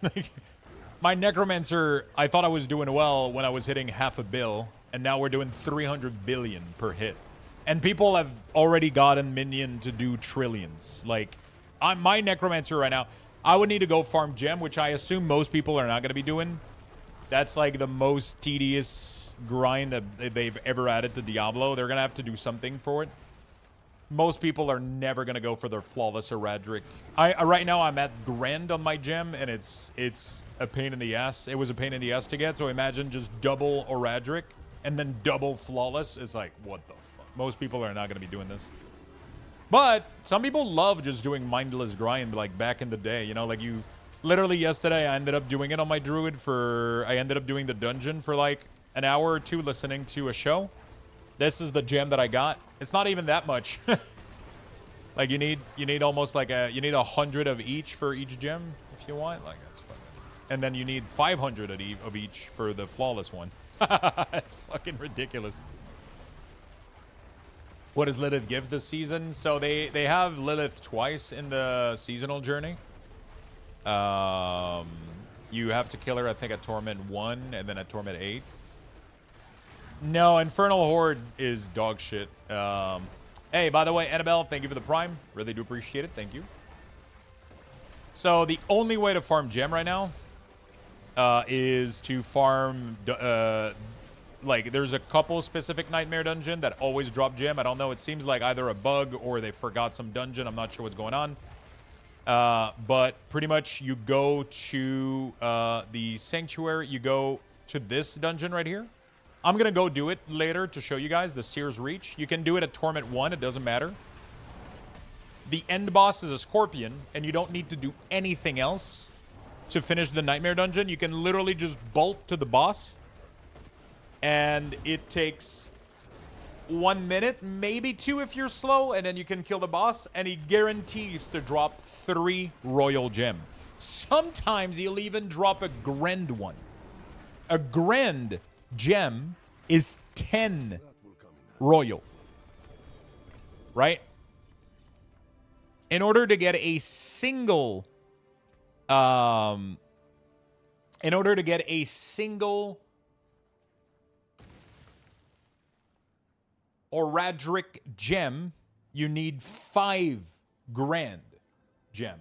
My Necromancer, I thought I was doing well when I was hitting 500 million, and now we're doing 300 billion per hit. And people have already gotten Minion to do trillions. Like, my Necromancer right now, I would need to go farm gem, which I assume most people are not going to be doing. That's like the most tedious grind that they've ever added to Diablo. They're going to have to do something for it. Most people are never going to go for their Flawless Eradric. Right now, I'm at Grand on my gem, and it's a pain in the ass. It was a pain in the ass to get, so imagine just double Eradric and then double Flawless. It's like, what the fuck? Most people are not going to be doing this. But some people love just doing mindless grind like back in the day. You know, like you... Literally yesterday, I ended up doing it on my Druid for... I ended up doing the dungeon for like an hour or two listening to a show. This is the gem that I got. It's not even that much. Like you need almost like you need 100 of each for each gem if you want. Like that's fucking... And then you need 500 of each for the Flawless one. That's fucking ridiculous. What does Lilith give this season? So they have Lilith twice in the seasonal journey. You have to kill her, I think, at Torment 1 and then at Torment 8. No, Infernal Horde is dog shit. Hey, by the way, Annabelle, thank you for the Prime. Really do appreciate it. Thank you. So the only way to farm gem right now is to farm... like, there's a couple specific Nightmare dungeon that always drop gem. I don't know. It seems like either a bug or they forgot some dungeon. I'm not sure what's going on. But pretty much you go to the Sanctuary. You go to this dungeon right here. I'm going to go do it later to show you guys the Seer's Reach. You can do it at Torment 1. It doesn't matter. The end boss is a Scorpion, and you don't need to do anything else to finish the Nightmare dungeon. You can literally just bolt to the boss. And it takes 1 minute, maybe 2 if you're slow, and then you can kill the boss, and he guarantees to drop 3 Royal Gem. Sometimes he'll even drop a Grand one. A Grand Gem is 10 royal. Right? In order to get a single Oradric gem, you need 5 grand gem.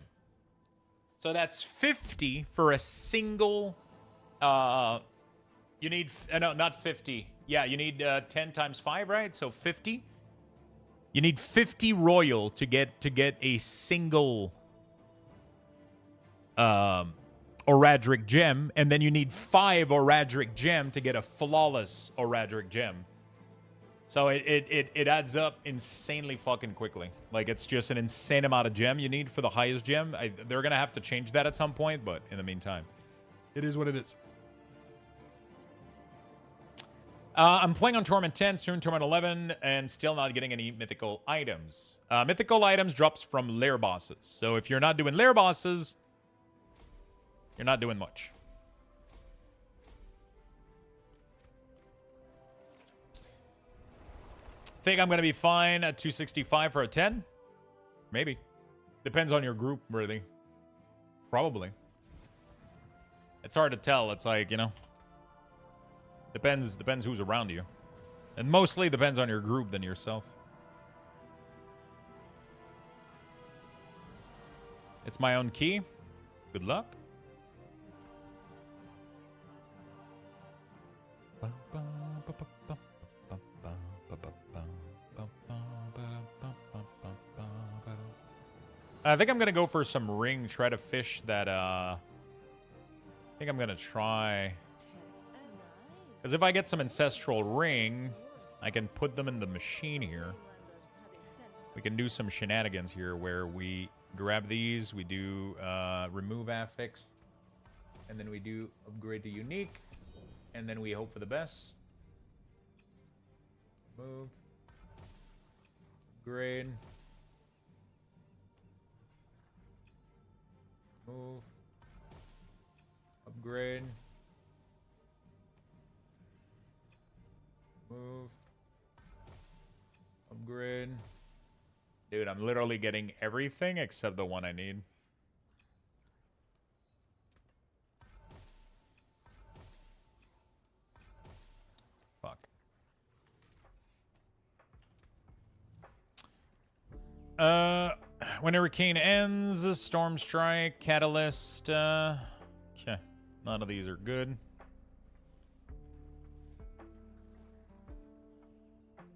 So that's 50 for a single. You need no, not 50. Yeah, you need 10 times 5, right? So 50. You need 50 royal to get a single Oradric gem, and then you need 5 Oradric gem to get a flawless Oradric gem. So it adds up insanely fucking quickly. Like, it's just an insane amount of gem you need for the highest gem. They're going to have to change that at some point, but in the meantime, it is what it is. I'm playing on Torment 10, soon Torment 11, and still not getting any mythical items. Mythical items drops from lair bosses. So if you're not doing lair bosses, you're not doing much. Think I'm going to be fine at 265 for a 10? Maybe. Depends on your group, really. Probably. It's hard to tell. It's like, you know. Depends who's around you. And mostly depends on your group than yourself. It's my own key. Good luck. I think I'm going to go for some ring, try to fish that, I think I'm going to try. Because if I get some ancestral ring, I can put them in the machine here. We can do some shenanigans here where we grab these, we do remove affix, and then we do upgrade to unique, and then we hope for the best. Move. Upgrade. Move. Upgrade. Move. Upgrade. Dude, I'm literally getting everything except the one I need. Fuck. When Hurricane ends, Storm Strike, Catalyst, okay. None of these are good.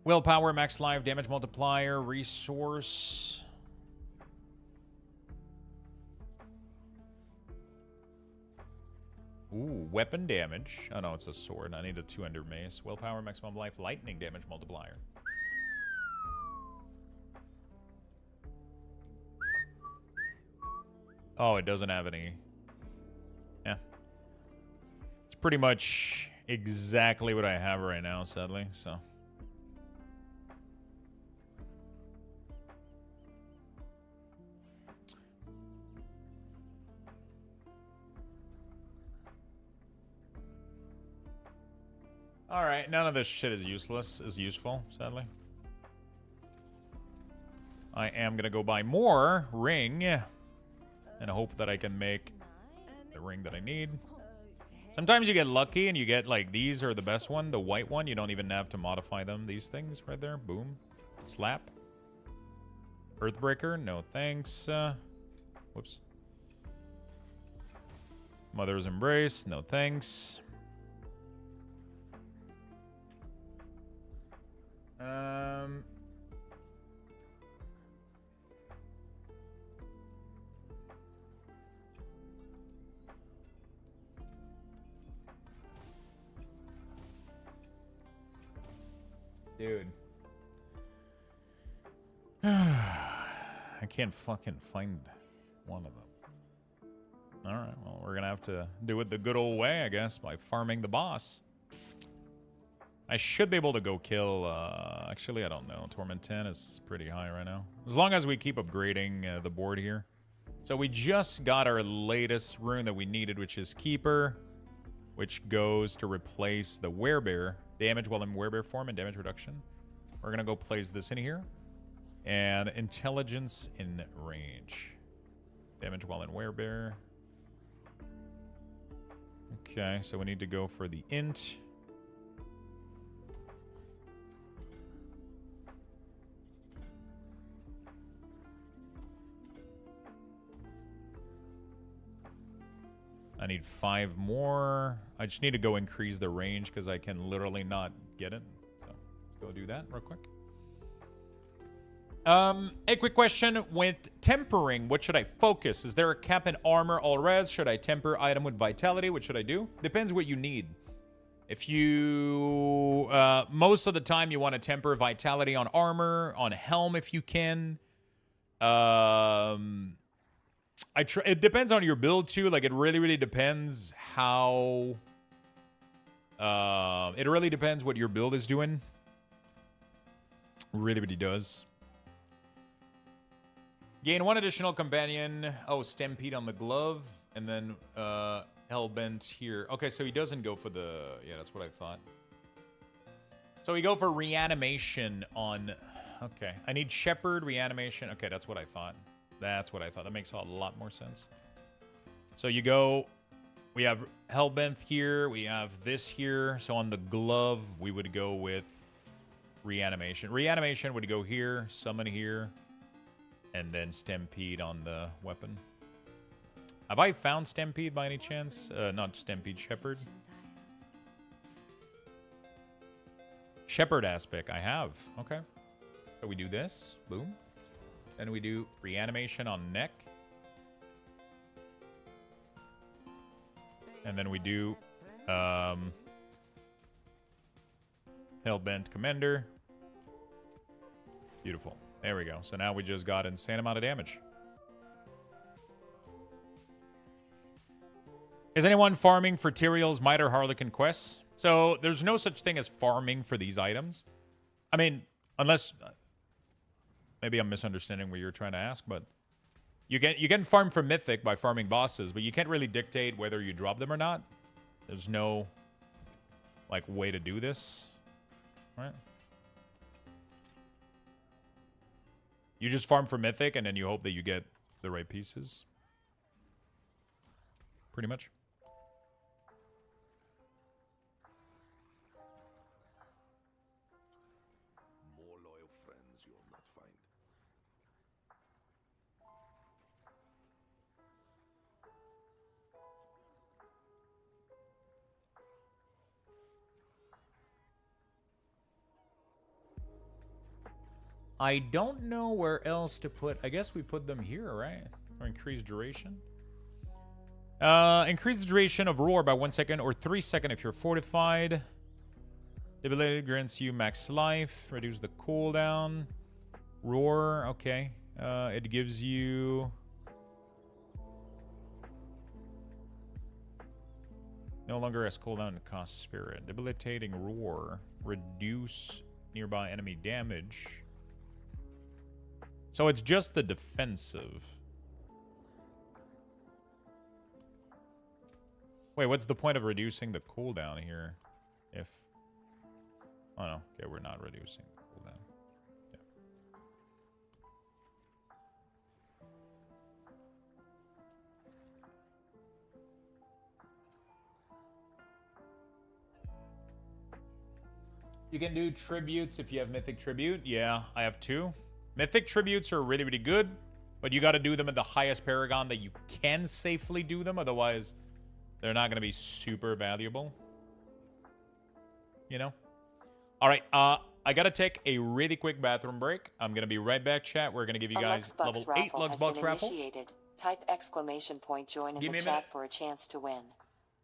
Willpower, max life, damage multiplier, resource. Ooh, weapon damage. Oh no, it's a sword. I need a 200 mace. Willpower, maximum life, lightning damage multiplier. Oh, it doesn't have any. Yeah. It's pretty much exactly what I have right now, sadly, so. Alright, none of this shit is useful, sadly. I am gonna go buy more ring and hope that I can make the ring that I need. Sometimes you get lucky and you get, like, these are the best one, the white one. You don't even have to modify them. These things right there. Boom. Slap. Earthbreaker. No thanks. Whoops. Mother's Embrace. No thanks. Dude. I can't fucking find one of them. Alright, well, we're gonna have to do it the good old way, I guess, by farming the boss. I should be able to go kill, actually, I don't know. Torment 10 is pretty high right now. As long as we keep upgrading the board here. So we just got our latest rune that we needed, which is Keeper, which goes to replace the Werebear Damage while in werebear form and damage reduction. We're going to go place this in here. And intelligence in range. Damage while in werebear. Okay, so we need to go for the int. I need 5 more. I just need to go increase the range because I can literally not get it. So let's go do that real quick. A quick question. With tempering, what should I focus? Is there a cap in armor all res? Should I temper item with vitality? What should I do? Depends what you need. If you... most of the time you want to temper vitality on armor, on helm if you can. It depends on your build too. Like, it really depends how... it really depends what your build is doing. Really does. Gain 1 additional companion. Oh, Stampede on the glove. And then Hellbent here. Okay, so he doesn't go for the... Yeah, that's what I thought. So we go for reanimation on... Okay, I need Shepherd, reanimation. Okay, that's what I thought. That's what I thought. That makes a lot more sense. So you go... We have Hellbent here. We have this here. So on the glove, we would go with reanimation. Reanimation would go here, summon here, and then Stampede on the weapon. Have I found Stampede by any chance? Not Stampede, Shepherd. Shepherd aspect, I have. Okay. So we do this. Boom. Then we do reanimation on neck. And then we do Hellbent Commander. Beautiful. There we go. So now we just got insane amount of damage. Is anyone farming for Tyrael's Might or Harlequin quests? So there's no such thing as farming for these items. I mean, unless... maybe I'm misunderstanding what you're trying to ask, but... You can farm for Mythic by farming bosses, but you can't really dictate whether you drop them or not. There's no, like, way to do this. Right? You just farm for Mythic, and then you hope that you get the right pieces. Pretty much. More loyal friends you'll not find. I don't know where else to put... I guess we put them here, right? Or increase duration. Increase the duration of Roar by 1 second or 3 seconds if you're fortified. Debilitated grants you max life. Reduce the cooldown. Roar, okay. It gives you... no longer has cooldown and cost spirit. Debilitating Roar. Reduce nearby enemy damage. So it's just the defensive. Wait, what's the point of reducing the cooldown here? If... oh no, okay, we're not reducing the cooldown. Yeah. You can do tributes if you have Mythic Tribute. Yeah, I have 2. Mythic Tributes are really good, but you got to do them at the highest Paragon that you can safely do them. Otherwise, they're not going to be super valuable. You know? All right, I got to take a really quick bathroom break. I'm going to be right back, chat. We're going to give you guys level 8 Luxbox raffle. Type exclamation point join in the chat for a chance to win.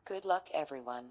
Good luck, everyone.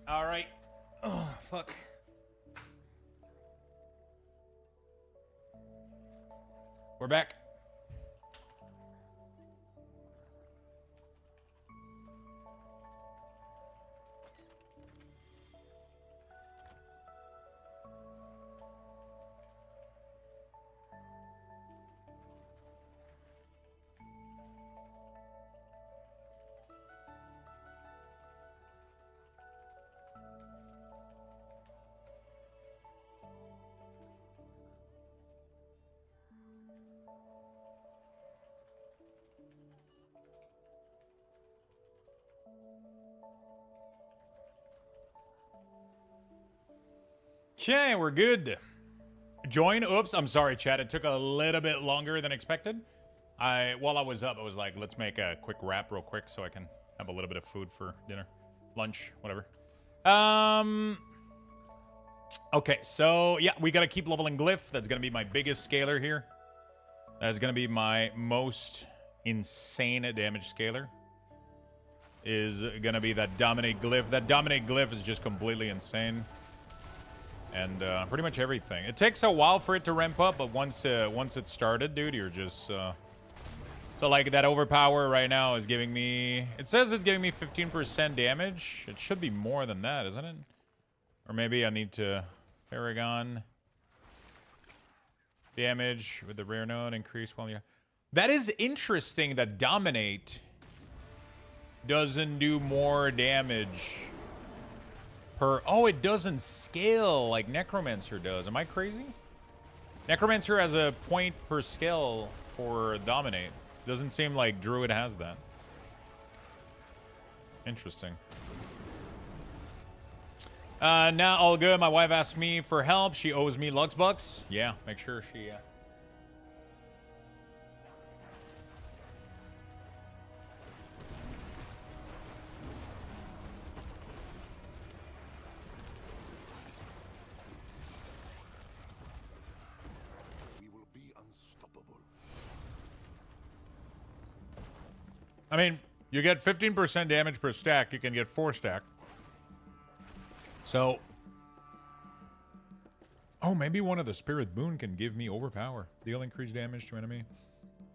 All right. Oh, fuck. We're back. Okay, we're good. Join. Oops, I'm sorry, chat. It took a little bit longer than expected. While I was up, I was like, let's make a quick wrap real quick so I can have a little bit of food for dinner, lunch, whatever. Okay, so yeah, we gotta keep leveling Glyph. That's gonna be my biggest scaler here. That's gonna be my most insane damage scaler. Is gonna be that Dominate Glyph. That Dominate Glyph is just completely insane. And pretty much everything. It takes a while for it to ramp up, but once it's started, dude, you're just... So like that overpower right now is giving me... It says it's giving me 15% damage. It should be more than that, isn't it? Or maybe I need to... Paragon... Damage with the rare node increase while you... That is interesting that Dominate doesn't do more damage... Oh, it doesn't scale like Necromancer does. Am I crazy? Necromancer has a point per scale for Dominate. Doesn't seem like Druid has that. Interesting. Now all good. My wife asked me for help. She owes me Lux Bucks. Yeah, make sure she... I mean, you get 15% damage per stack. You can get 4 stack. So... Oh, maybe one of the Spirit Boon can give me overpower. Deal increased damage to enemy.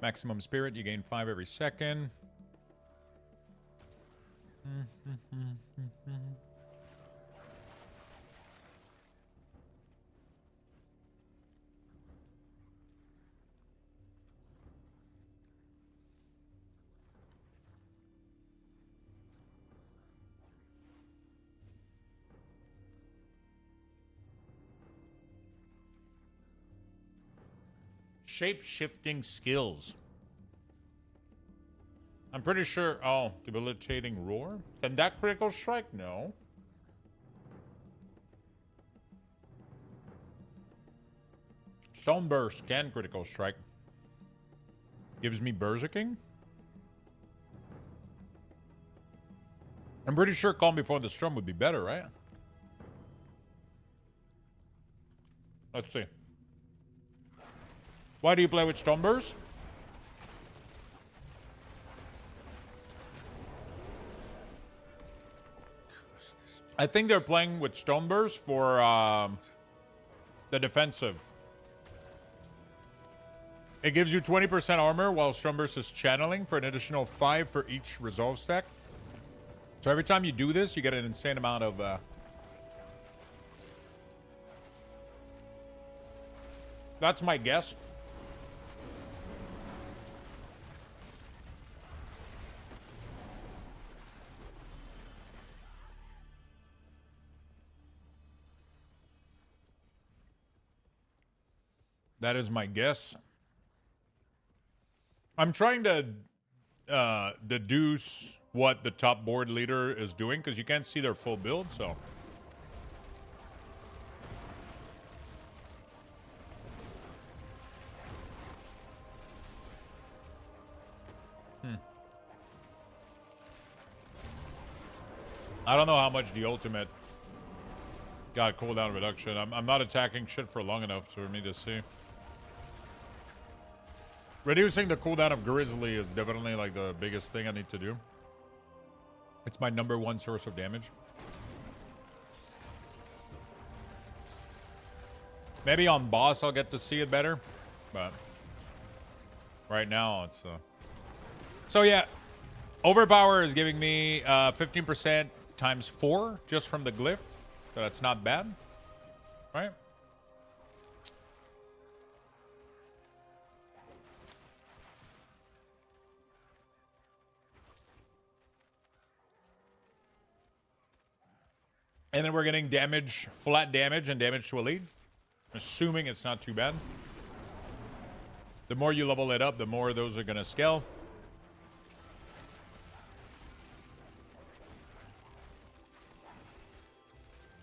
Maximum Spirit, you gain 5 every second. Shape-shifting skills. I'm pretty sure... Oh, debilitating roar? Can that critical strike? No. Stoneburst can critical strike. Gives me berserking? I'm pretty sure Calm Before the Storm would be better, right? Let's see. Why do you play with Stoneburst? I think they're playing with Stoneburst for the defensive. It gives you 20% armor while Stoneburst is channeling for an additional 5 for each resolve stack. So every time you do this, you get an insane amount of... That's my guess. That is my guess. I'm trying to deduce what the top board leader is doing because you can't see their full build, so... I don't know how much the ultimate got cooldown reduction. I'm not attacking shit for long enough for me to see. Reducing the cooldown of Grizzly is definitely like the biggest thing I need to do. It's my #1 source of damage. Maybe on boss I'll get to see it better, but right now it's so yeah. Overpower is giving me 15% times 4 just from the glyph, so that's not bad, right? And then we're getting damage, flat damage, and damage to elite. Assuming it's not too bad. The more you level it up, the more those are going to scale.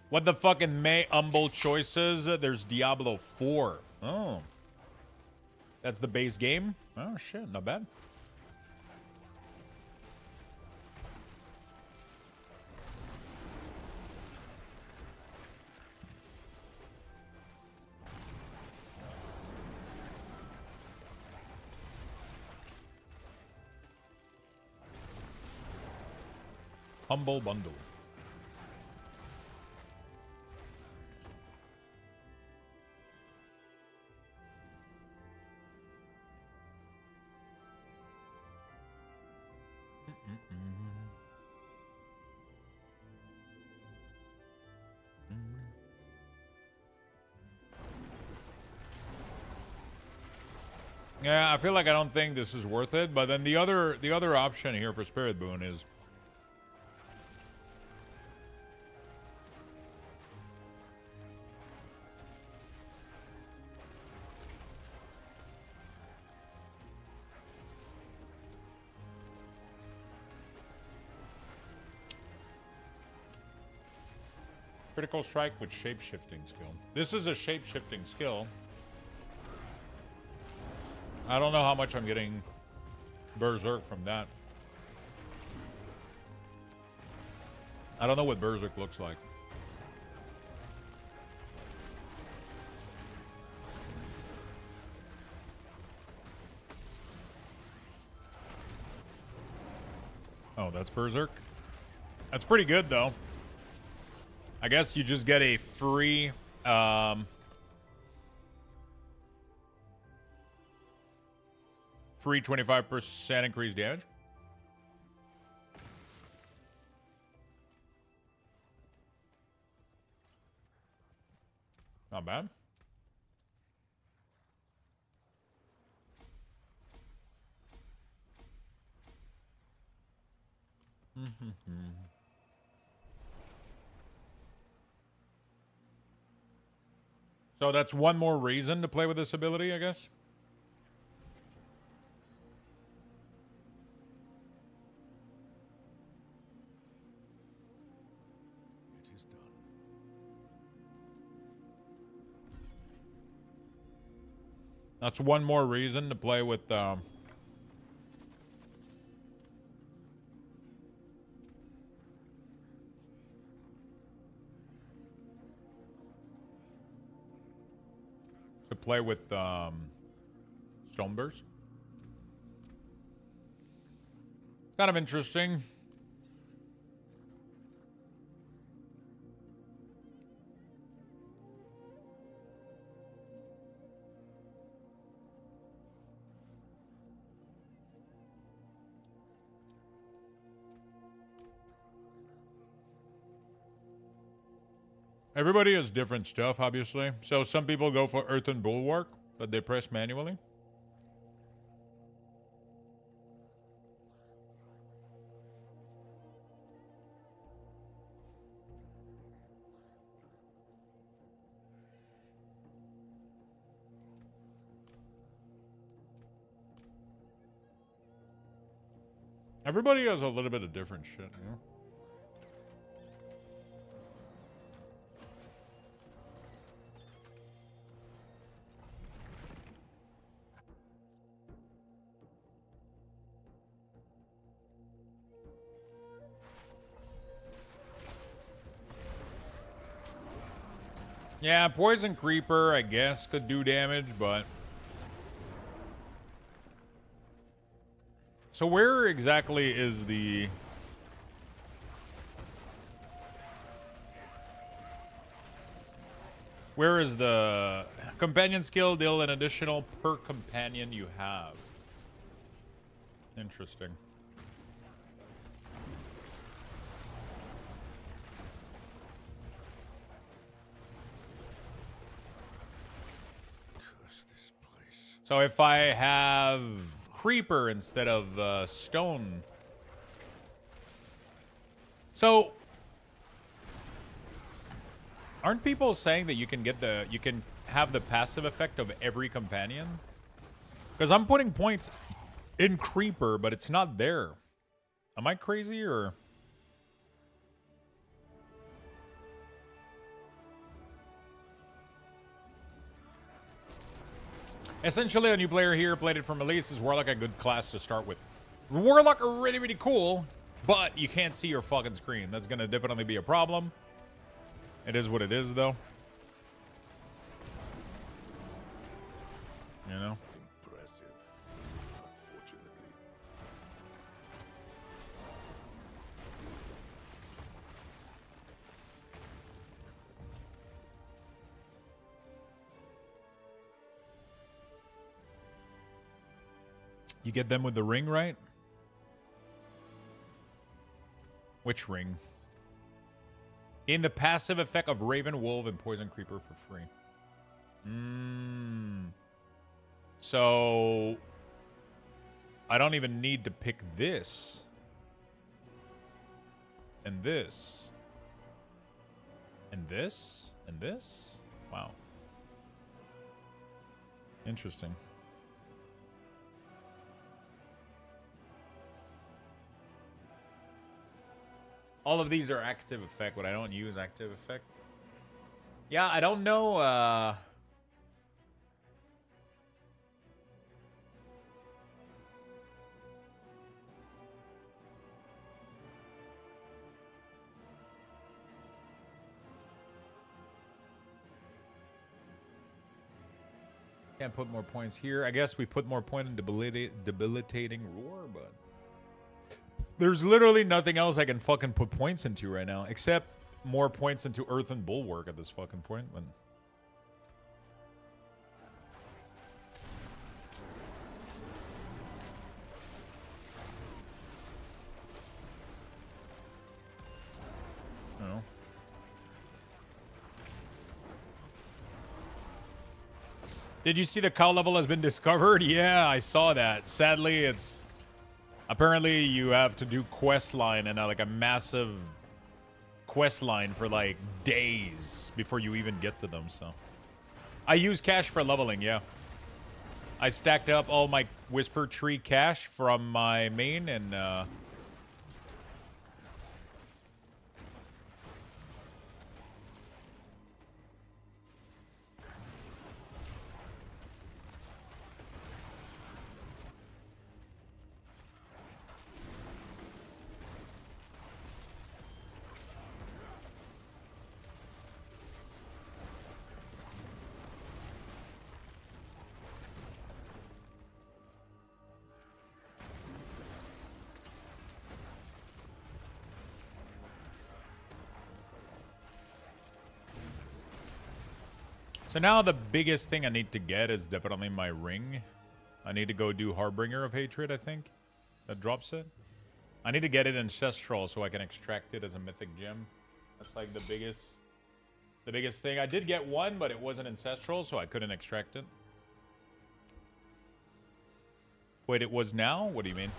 What the fucking May humble choices? There's Diablo 4. Oh. That's the base game? Oh, shit. Not bad. Humble bundle. Yeah, I feel like I don't think this is worth it, but then the other option here for Spirit Boon is critical strike with shape-shifting skill. This is a shape-shifting skill. I don't know how much I'm getting Berserk from that. I don't know what Berserk looks like. Oh, that's Berserk. That's pretty good, though. I guess you just get a free... free 25% increased damage. Not bad. So that's one more reason to play with this ability, I guess. That's one more reason to play with to play with Stoneburst. Kind of interesting. Everybody has different stuff, obviously. So some people go for Earthen Bulwark, but they press manually. Everybody has a little bit of different shit, you know? Yeah, Poison Creeper, I guess, could do damage, but... So where exactly is the... Where is the companion skill? Deal an additional per companion you have. Interesting. Curse this place. So if I have creeper instead of stone. So aren't people saying that you can have the passive effect of every companion? Because I'm putting points in creeper, but it's not there. Am I crazy or? Essentially, a new player here played it from release. Is Warlock a good class to start with? Warlock are really, really cool, but you can't see your fucking screen. That's gonna definitely be a problem. It is what it is, though. You know? Impressive. Unfortunately. You get them with the ring, right? Which ring? Gain the passive effect of Raven, Wolf, and Poison Creeper for free. So I don't even need to pick this. And this. And this. And this? Wow. Interesting. All of these are active effect, but I don't use active effect. Yeah, I don't know. Can't put more points here. I guess we put more point in debilitating roar, but there's literally nothing else I can fucking put points into right now, except more points into Earthen Bulwark at this fucking point. But no. Did you see the cow level has been discovered? Yeah, I saw that. Sadly, it's apparently you have to do quest line and like a massive quest line for like days before you even get to them. So I use cash for leveling. Yeah, I stacked up all my Whisper Tree cash from my main and so now the biggest thing I need to get is definitely my ring. I need to go do Harbinger of Hatred, I think. That drops it. I need to get it Ancestral so I can extract it as a mythic gem. That's like the biggest thing. I did get one, but it wasn't Ancestral, so I couldn't extract it. Wait, it was now? What do you mean?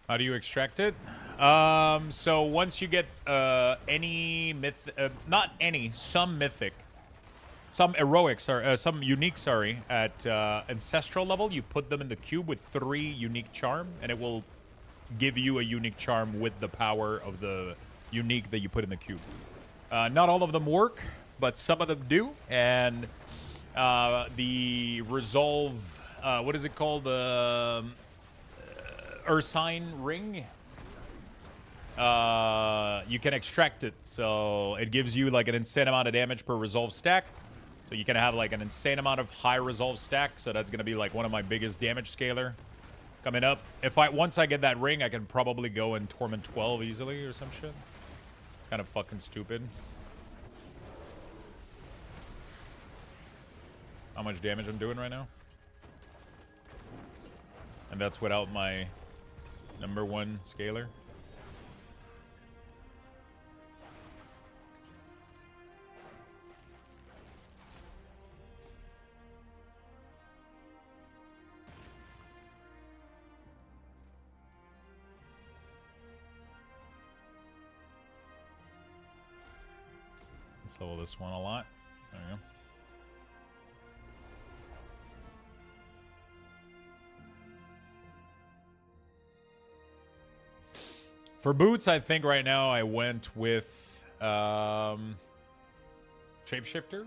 How do you extract it? So once you get any myth, not any, some mythic, some heroic, sorry, some unique, sorry, at ancestral level, you put them in the cube with 3 unique charm, and it will give you a unique charm with the power of the unique that you put in the cube. Not all of them work, but some of them do, and the resolve, what is it called? Ursine ring you can extract it. So it gives you like an insane amount of damage per resolve stack. So you can have like an insane amount of high resolve stack. So that's gonna be like one of my biggest damage scaler coming up. Once I get that ring, I can probably go in Torment 12 easily or some shit. It's kind of fucking stupid. How much damage I'm doing right now. And that's without my #1 scaler. Let's level this one a lot. There we go. For boots, I think right now I went with Shapeshifter.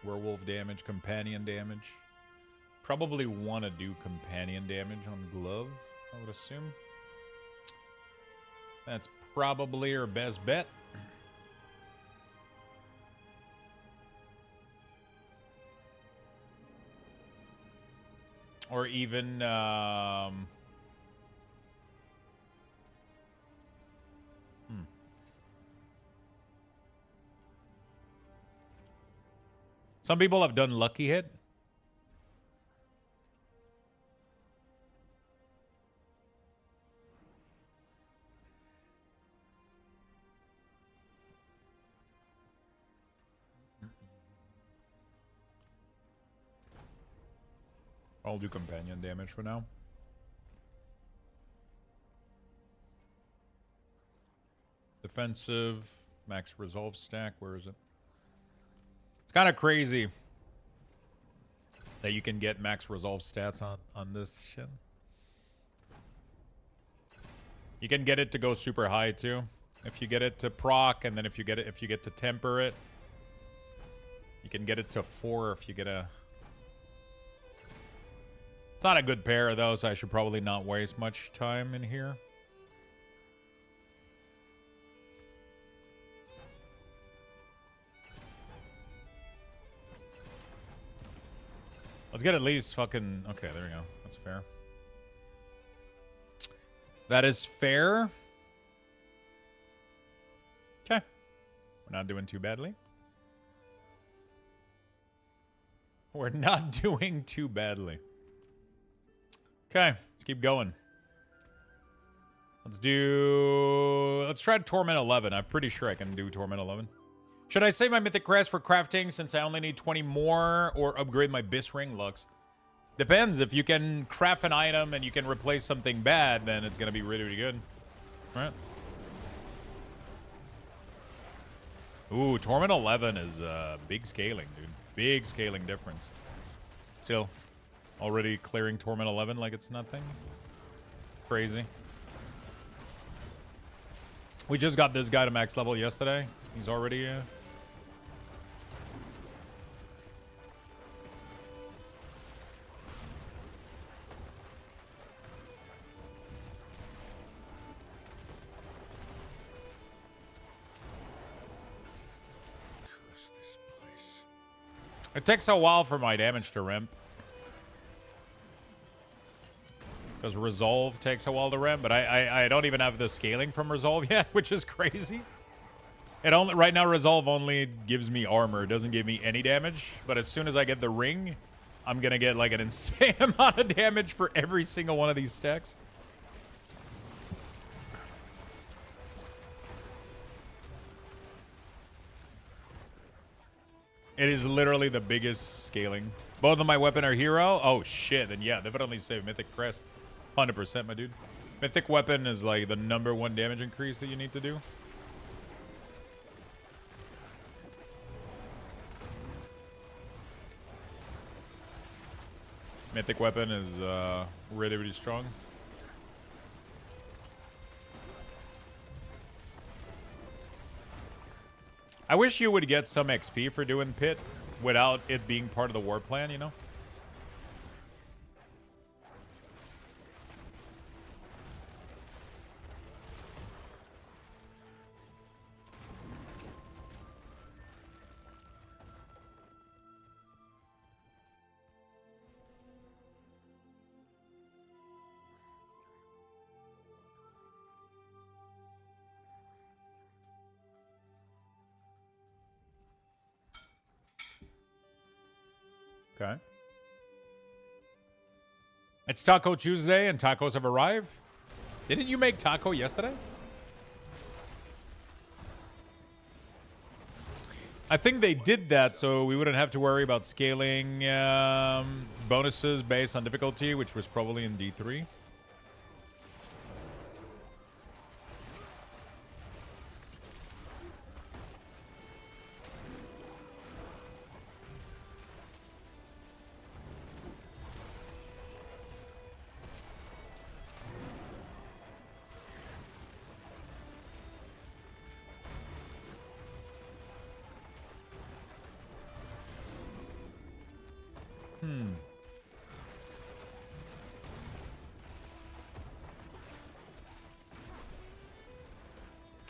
Werewolf damage, companion damage. Probably want to do companion damage on glove, I would assume. That's probably our best bet. Or even some people have done lucky hit. I'll do companion damage for now. Defensive, max resolve stack. Where is it? It's kind of crazy that you can get max resolve stats on this shit. You can get it to go super high too. If you get it to proc, and then if you get to temper it, you can get it to 4 if you get a. It's not a good pair though, so I should probably not waste much time in here. Let's get at least fucking... Okay, there we go. That's fair. That is fair. Okay. We're not doing too badly. We're not doing too badly. Okay, let's keep going. Let's try Torment 11. I'm pretty sure I can do Torment 11. Should I save my Mythic Crest for crafting since I only need 20 more, or upgrade my Bis Ring Lux? Depends. If you can craft an item and you can replace something bad, then it's going to be really, really good. All right. Ooh, Torment 11 is big scaling, dude. Big scaling difference. Still, already clearing Torment 11 like it's nothing. Crazy. We just got this guy to max level yesterday. He's already... It takes a while for my damage to ramp. Because Resolve takes a while to ramp, but I don't even have the scaling from Resolve yet, which is crazy. It only right now Resolve only gives me armor, it doesn't give me any damage. But as soon as I get the ring, I'm gonna get like an insane amount of damage for every single one of these stacks. It is literally the biggest scaling. Both of my weapon are hero. Oh shit, then yeah, definitely save Mythic Crest. 100%, my dude. Mythic weapon is like the #1 damage increase that you need to do. Mythic weapon is really, really strong. I wish you would get some XP for doing Pit without it being part of the war plan, you know? Okay. It's Taco Tuesday and tacos have arrived. Didn't you make taco yesterday? I think they did that so we wouldn't have to worry about scaling bonuses based on difficulty, which was probably in D3.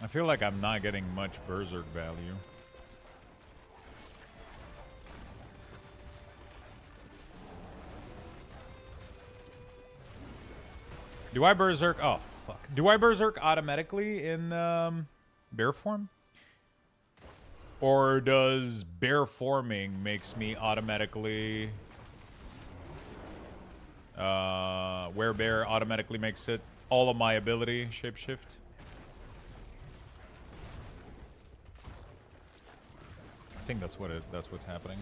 I feel like I'm not getting much Berserk value. Do I Berserk? Oh, fuck. Do I Berserk automatically in bear form? Or does bear forming makes me automatically... Werebear automatically makes it all of my ability shapeshift? I think that's what's happening.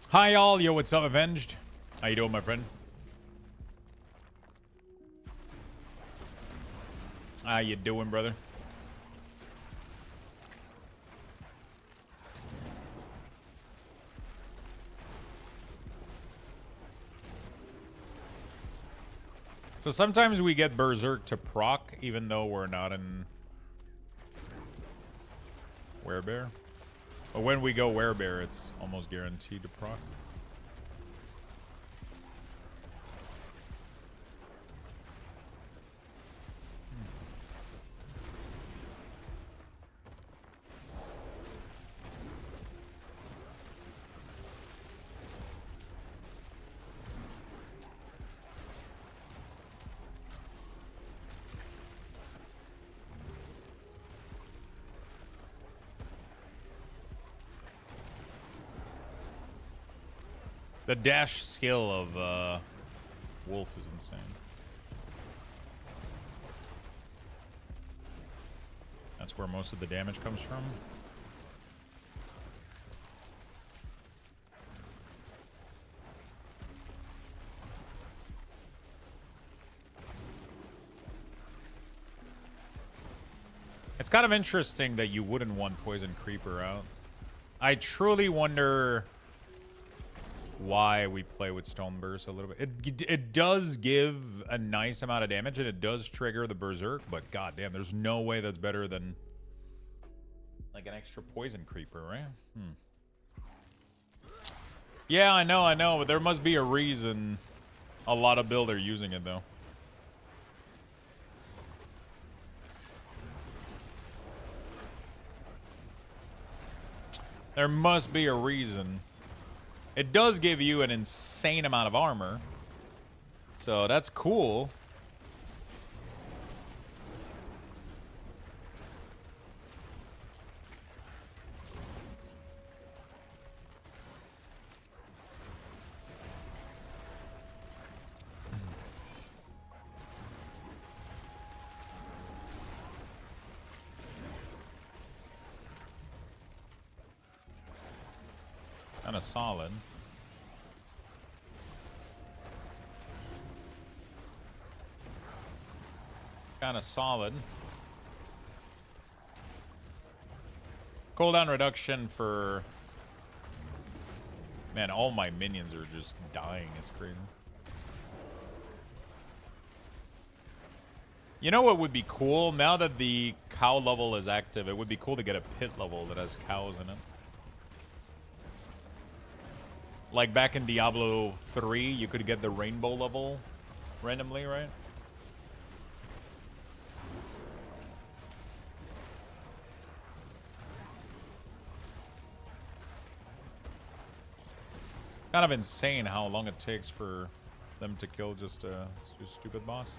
Hi y'all, yo, what's up, Avenged? How you doing, my friend? How you doing, brother? So sometimes we get Berserk to proc, even though we're not in Werebear. But when we go Werebear, it's almost guaranteed to proc. The dash skill of Wolf is insane. That's where most of the damage comes from. It's kind of interesting that you wouldn't want Poison Creeper out. I truly wonder why we play with Stone Burst a little bit. It does give a nice amount of damage and it does trigger the Berserk, but goddamn, there's no way that's better than like an extra Poison Creeper, right? Yeah, I know, but there must be a reason a lot of build are using it though. There must be a reason. It does give you an insane amount of armor. So that's cool. Kind of solid. Kind of solid. Cooldown reduction for... Man, all my minions are just dying. It's crazy. You know what would be cool? Now that the cow level is active, it would be cool to get a pit level that has cows in it. Like back in Diablo 3, you could get the rainbow level randomly, right? Kind of insane how long it takes for them to kill just a stupid boss.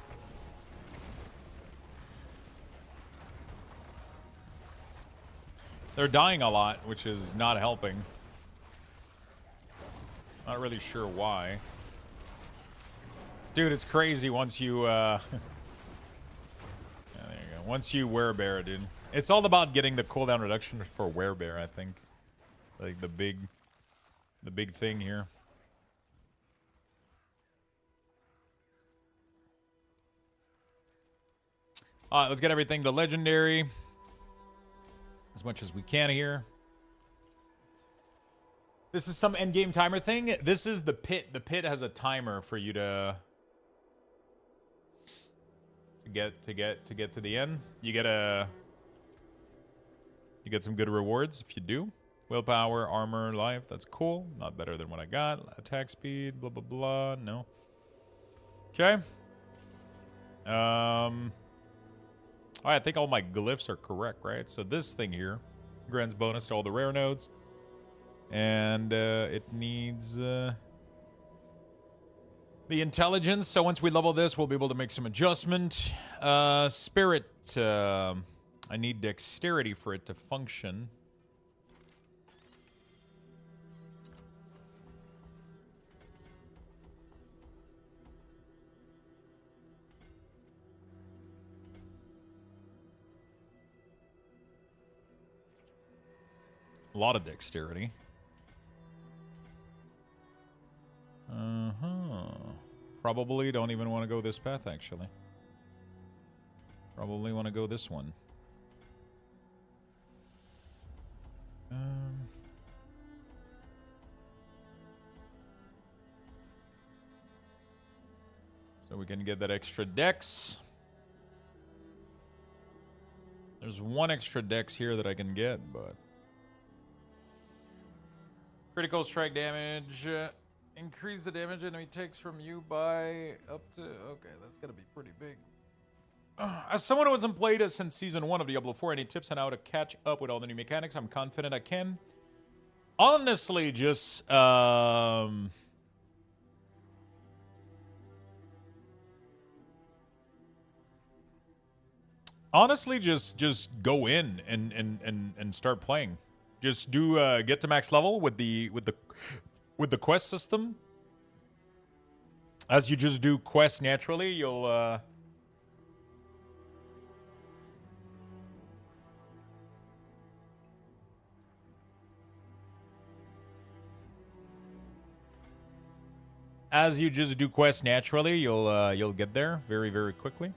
They're dying a lot, which is not helping. Not really sure why. Dude, it's crazy once you, yeah, there you go. Once you werebear, dude. It's all about getting the cooldown reduction for werebear, I think. Like the big thing here. Alright, let's get everything to legendary. As much as we can here. This is some endgame timer thing. This is the pit. The pit has a timer for you to get to the end. You get some good rewards if you do. Willpower, armor, life. That's cool. Not better than what I got. Attack speed, blah blah blah. No. Okay. I think all my glyphs are correct, right? So this thing here grants bonus to all the rare nodes. And it needs the intelligence. So once we level this, we'll be able to make some adjustment. Spirit. I need dexterity for it to function. A lot of dexterity. Probably don't even want to go this path, actually. Probably want to go this one. So we can get that extra dex. There's one extra dex here that I can get, but... Critical strike damage. Increase the damage enemy takes from you by up to... Okay, that's gonna be pretty big. As someone who hasn't played since Season 1 of Diablo 4, any tips on how to catch up with all the new mechanics? I'm confident I can. Honestly, just... Honestly, just go in and start playing. Just do get to max level with the quest system. As you just do quests naturally, you'll as you just do quests naturally, you'll get there very, very quickly.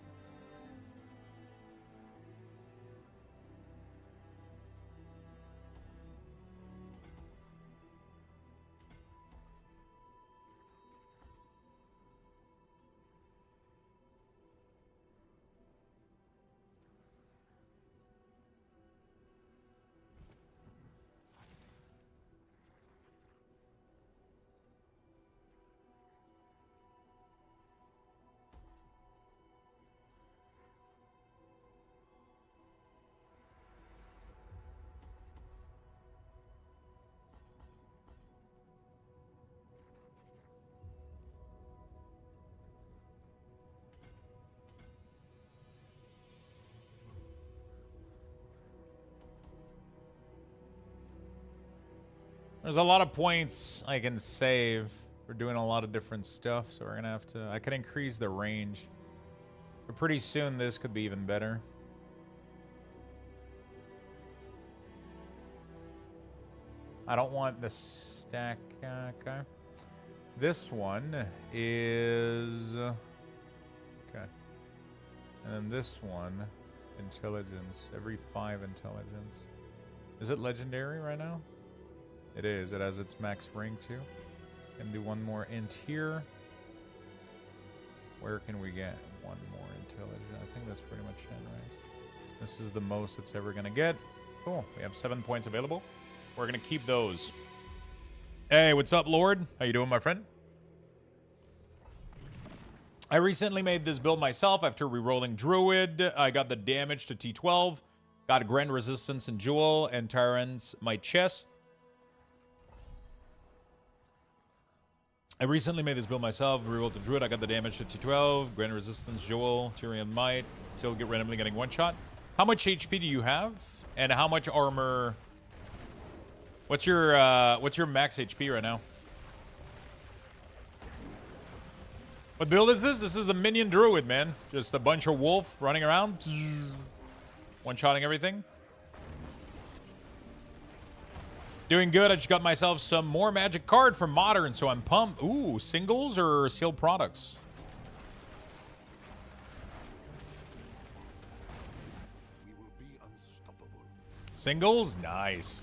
There's a lot of points I can save for doing a lot of different stuff, so we're gonna have to... I can increase the range. So pretty soon this could be even better. I don't want the stack... okay. This one is... okay. And then this one, intelligence. Every 5 intelligence. Is it legendary right now? It is. It has its max rank too. Can do one more int here. Where can we get one more intelligence? I think that's pretty much it, right? This is the most it's ever gonna get. Cool. We have 7 points available. We're gonna keep those. Hey, what's up, Lord? How you doing, my friend? I recently made this build myself after re-rolling Druid. I got the damage to T12. Got Grand Resistance and Jewel, and Tyrants my chest. I recently made this build myself, rerolled the Druid, I got the damage to T12, Grand Resistance, Jewel, Tyrian Might, still get randomly getting one shot. How much HP do you have? And how much armor? What's your max HP right now? What build is this? This is the Minion Druid, man. Just a bunch of wolf running around. One-shotting everything. Doing good. I just got myself some more magic card from Modern, so I'm pumped. Ooh, singles or sealed products? We will be unstoppable. Singles? Nice.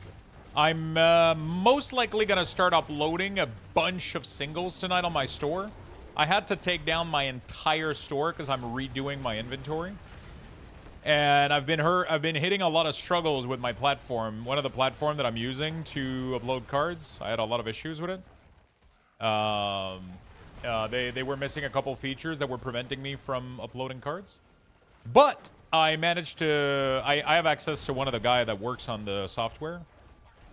I'm most likely going to start uploading a bunch of singles tonight on my store. I had to take down my entire store because I'm redoing my inventory. And I've been hitting a lot of struggles with my platform. One of the platform that I'm using to upload cards, I had a lot of issues with it. They were missing a couple features that were preventing me from uploading cards. But I managed to... I have access to one of the guy that works on the software.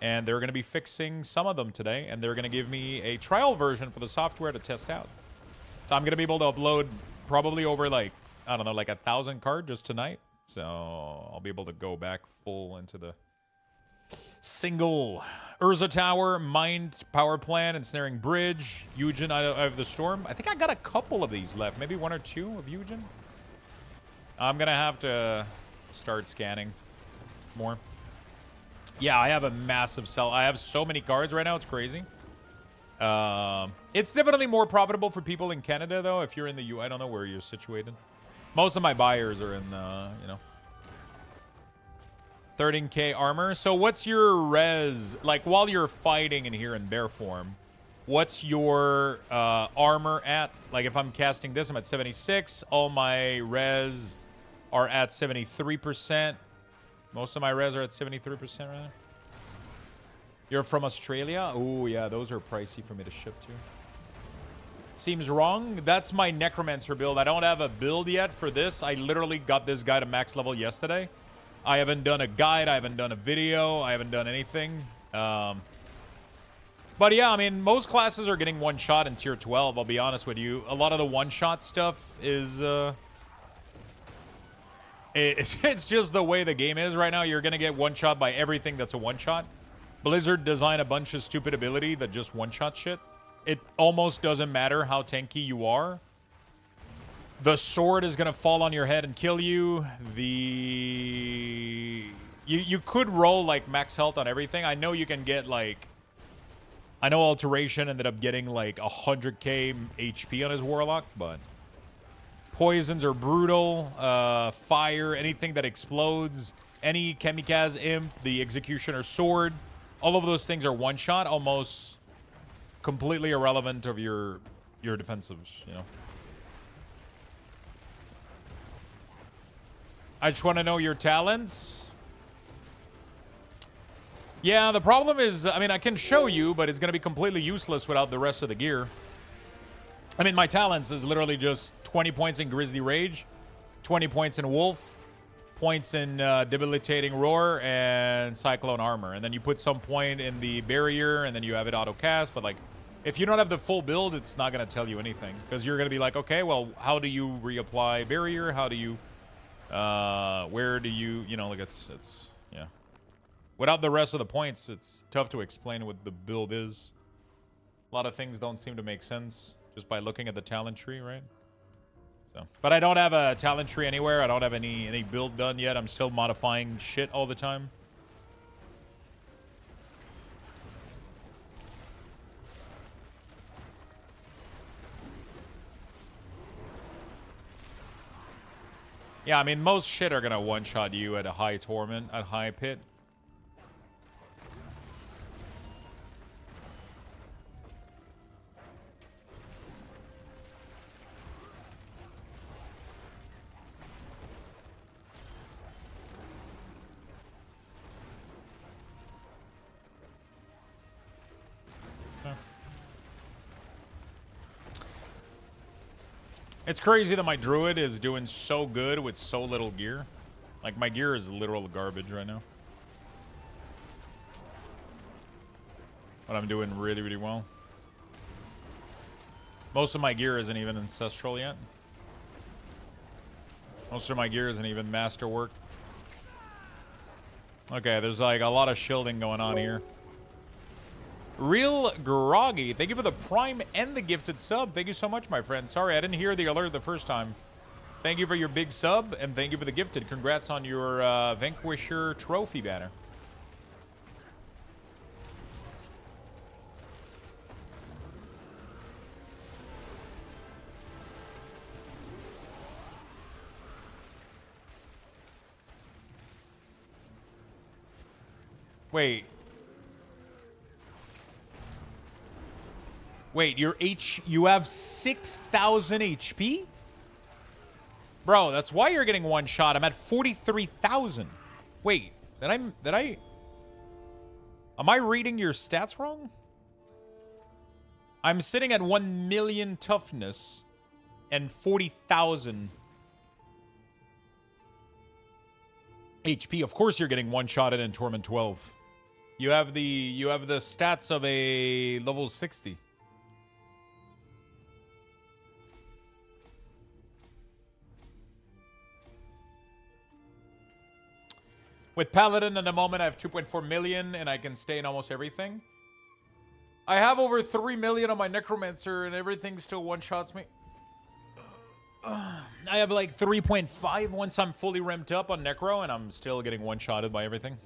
And they're going to be fixing some of them today. And they're going to give me a trial version for the software to test out. So I'm going to be able to upload probably over like, I don't know, like 1,000 cards just tonight. So I'll be able to go back full into the single Urza Tower, Mind Power Plant, Ensnaring Bridge, Eugen out of the Storm. I think I got a couple of these left. Maybe 1 or 2 of Eugen. I'm going to have to start scanning more. Yeah, I have a massive sell. I have so many cards right now. It's crazy. It's definitely more profitable for people in Canada, though. If you're in the U, I don't know where you're situated. Most of my buyers are in, you know, 13k armor. So what's your res? Like, while you're fighting in here in bear form, what's your armor at? Like, if I'm casting this, I'm at 76. All my res are at 73%. Most of my res are at 73% right now. You're from Australia? Oh, yeah, those are pricey for me to ship to. Seems wrong. That's my Necromancer build. I don't have a build yet for this. I literally got this guy to max level yesterday. I haven't done a guide. I haven't done a video. I haven't done anything. But yeah, I mean, most classes are getting one shot in tier 12. I'll be honest with you. A lot of the one-shot stuff is... It's just the way the game is right now. You're going to get one-shot by everything that's a one-shot. Blizzard designed a bunch of stupid ability that just one-shot shit. It almost doesn't matter how tanky you are. The sword is going to fall on your head and kill you. You could roll, like, max health on everything. I know you can get, like... I know Alteration ended up getting, like, 100k HP on his Warlock, but... Poisons are brutal. Fire, anything that explodes. Any Kamikaze Imp, the Executioner Sword. All of those things are one-shot, almost... completely irrelevant of your defensives, you know. I just want to know your talents. Yeah, the problem is, I mean, I can show you, but it's going to be completely useless without the rest of the gear. I mean, my talents is literally just 20 points in Grizzly Rage, 20 points in Wolf, points in Debilitating Roar, and Cyclone Armor. And then you put some point in the Barrier, and then you have it auto-cast, but, like, if you don't have the full build, it's not going to tell you anything. Because you're going to be like, okay, well, how do you reapply Barrier? How do you... where do you... You know, like, it's... Yeah. Without the rest of the points, it's tough to explain what the build is. A lot of things don't seem to make sense just by looking at the talent tree, right? So, but I don't have a talent tree anywhere. I don't have any build done yet. I'm still modifying shit all the time. Yeah, I mean, most shit are gonna one-shot you at a high torment, at high pit. It's crazy that my Druid is doing so good with so little gear. Like, my gear is literal garbage right now. But I'm doing really, really well. Most of my gear isn't even Ancestral yet. Most of my gear isn't even Masterwork. Okay, there's like a lot of shielding going on here. Real Groggy, thank you for the Prime and the gifted sub. Thank you so much, my friend. Sorry, I didn't hear the alert the first time. Thank you for your big sub, and thank you for the gifted. Congrats on your Vanquisher trophy banner. Wait. Wait, you have 6,000 HP? Bro, that's why you're getting one shot. I'm at 43,000. Wait, am I reading your stats wrong? I'm sitting at 1 million toughness and 40,000 HP. Of course you're getting one-shotted in Torment 12. You have the stats of a level 60. With Paladin in the moment, I have 2.4 million, and I can stay in almost everything. I have over 3 million on my Necromancer, and everything still one-shots me. I have like 3.5 once I'm fully ramped up on Necro, and I'm still getting one-shotted by everything.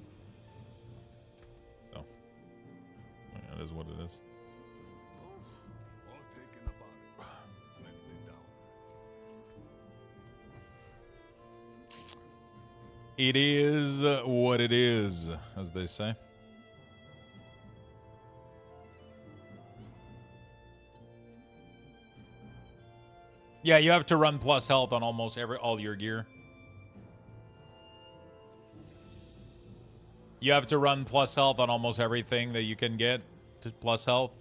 So, that is what it is. It is what it is, as they say. Yeah, you have to run plus health on almost all your gear. You have to run plus health on almost everything that you can get to plus health.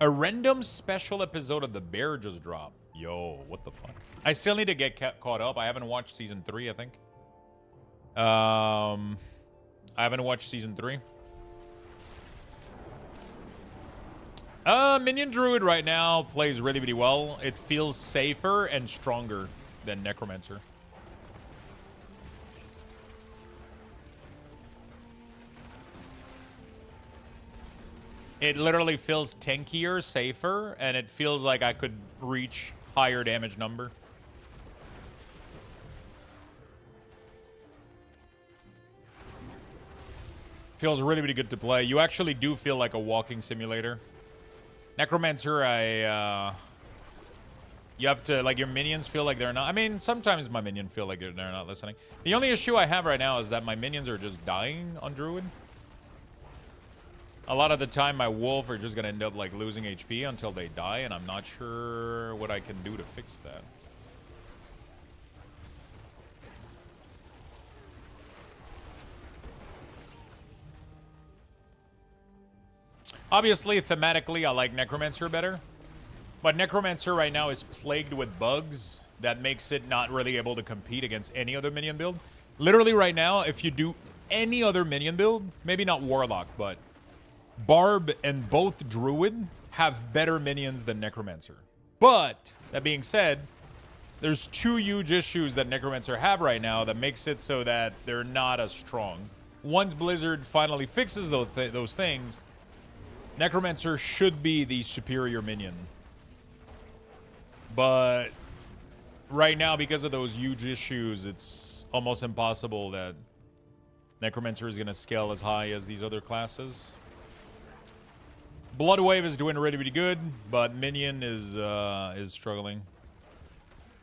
A random special episode of The Bear just dropped. Yo, what the fuck? I still need to get caught up. I haven't watched season 3, I think. I haven't watched season 3. Minion Druid right now plays really, really well. It feels safer and stronger than Necromancer. It literally feels tankier, safer, and it feels like I could reach higher damage number. Feels really, really good to play. You actually do feel like a walking simulator. Necromancer, you have to, like, your minions feel like they're not... I mean, sometimes my minions feel like they're not listening. The only issue I have right now is that my minions are just dying on Druid. A lot of the time, my wolf are just going to end up, like, losing HP until they die, and I'm not sure what I can do to fix that. Obviously, thematically, I like Necromancer better. But Necromancer right now is plagued with bugs that makes it not really able to compete against any other minion build. Literally right now, if you do any other minion build, maybe not Warlock, but Barb and both Druid have better minions than Necromancer. But, that being said, there's two huge issues that Necromancer have right now that makes it so that they're not as strong. once Blizzard finally fixes those things, Necromancer should be the superior minion. But right now, because of those huge issues, it's almost impossible that Necromancer is going to scale as high as these other classes. Bloodwave is doing really, really good, but Minion is struggling.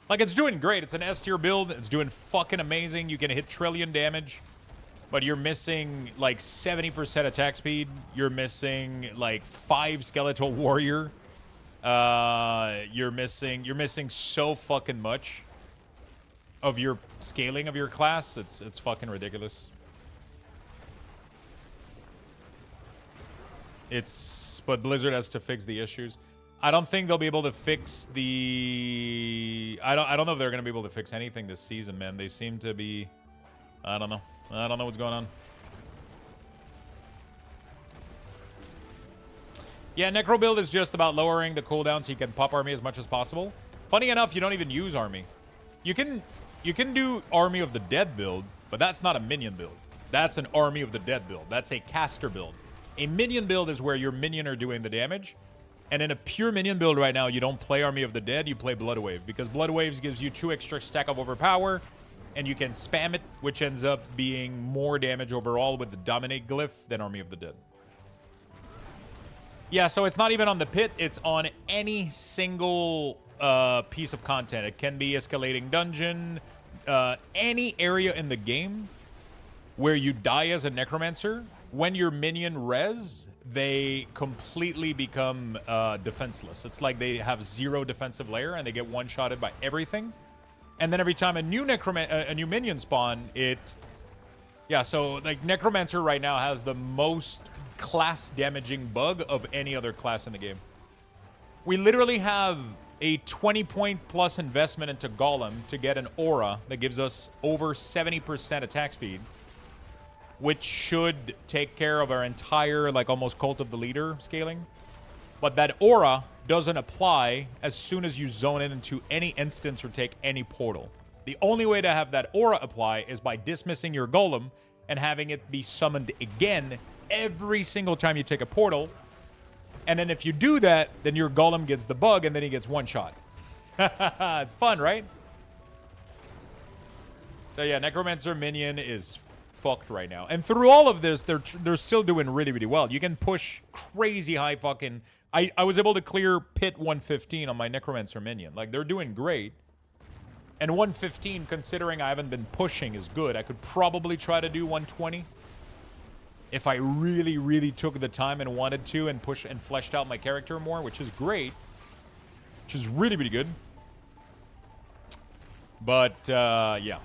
Like, it's doing great. It's an S tier build. It's doing fucking amazing. You can hit trillion damage, but you're missing like 70% attack speed. You're missing like 5 skeletal warrior. You're missing so fucking much of your scaling of your class. It's fucking ridiculous. But Blizzard has to fix the issues. I don't think they'll be able to fix the... I don't know if they're going to be able to fix anything this season, man. They seem to be... I don't know. I don't know what's going on. Yeah, Necro build is just about lowering the cooldown so you can pop army as much as possible. Funny enough, you don't even use army. You can do Army of the Dead build, but that's not a minion build. That's an Army of the Dead build. That's a caster build. A minion build is where your minion are doing the damage. And in a pure minion build right now, you don't play Army of the Dead, you play Bloodwave. Because Bloodwaves gives you 2 extra stack of overpower, and you can spam it, which ends up being more damage overall with the Dominate glyph than Army of the Dead. Yeah, so it's not even on the pit, it's on any single piece of content. It can be escalating dungeon, any area in the game where you die as a Necromancer. When your minion res, they completely become defenseless. It's like they have 0 defensive layer and they get one-shotted by everything. And then every time a new minion spawn, yeah, so like Necromancer right now has the most class damaging bug of any other class in the game. We literally have a 20-point plus investment into Golem to get an aura that gives us over 70% attack speed, which should take care of our entire, like, almost Cult of the Leader scaling. But that aura doesn't apply as soon as you zone it into any instance or take any portal. The only way to have that aura apply is by dismissing your Golem and having it be summoned again every single time you take a portal. And then if you do that, then your Golem gets the bug and then he gets one shot. It's fun, right? So yeah, Necromancer Minion is fucked right now. And through all of this, they're still doing really, really well. You can push crazy high fucking... I was able to clear pit 115 on my Necromancer Minion. Like, they're doing great. And 115, considering I haven't been pushing, is good. I could probably try to do 120 if I really, really took the time and wanted to and pushed and fleshed out my character more, which is great. Which is really, really good. But, yeah.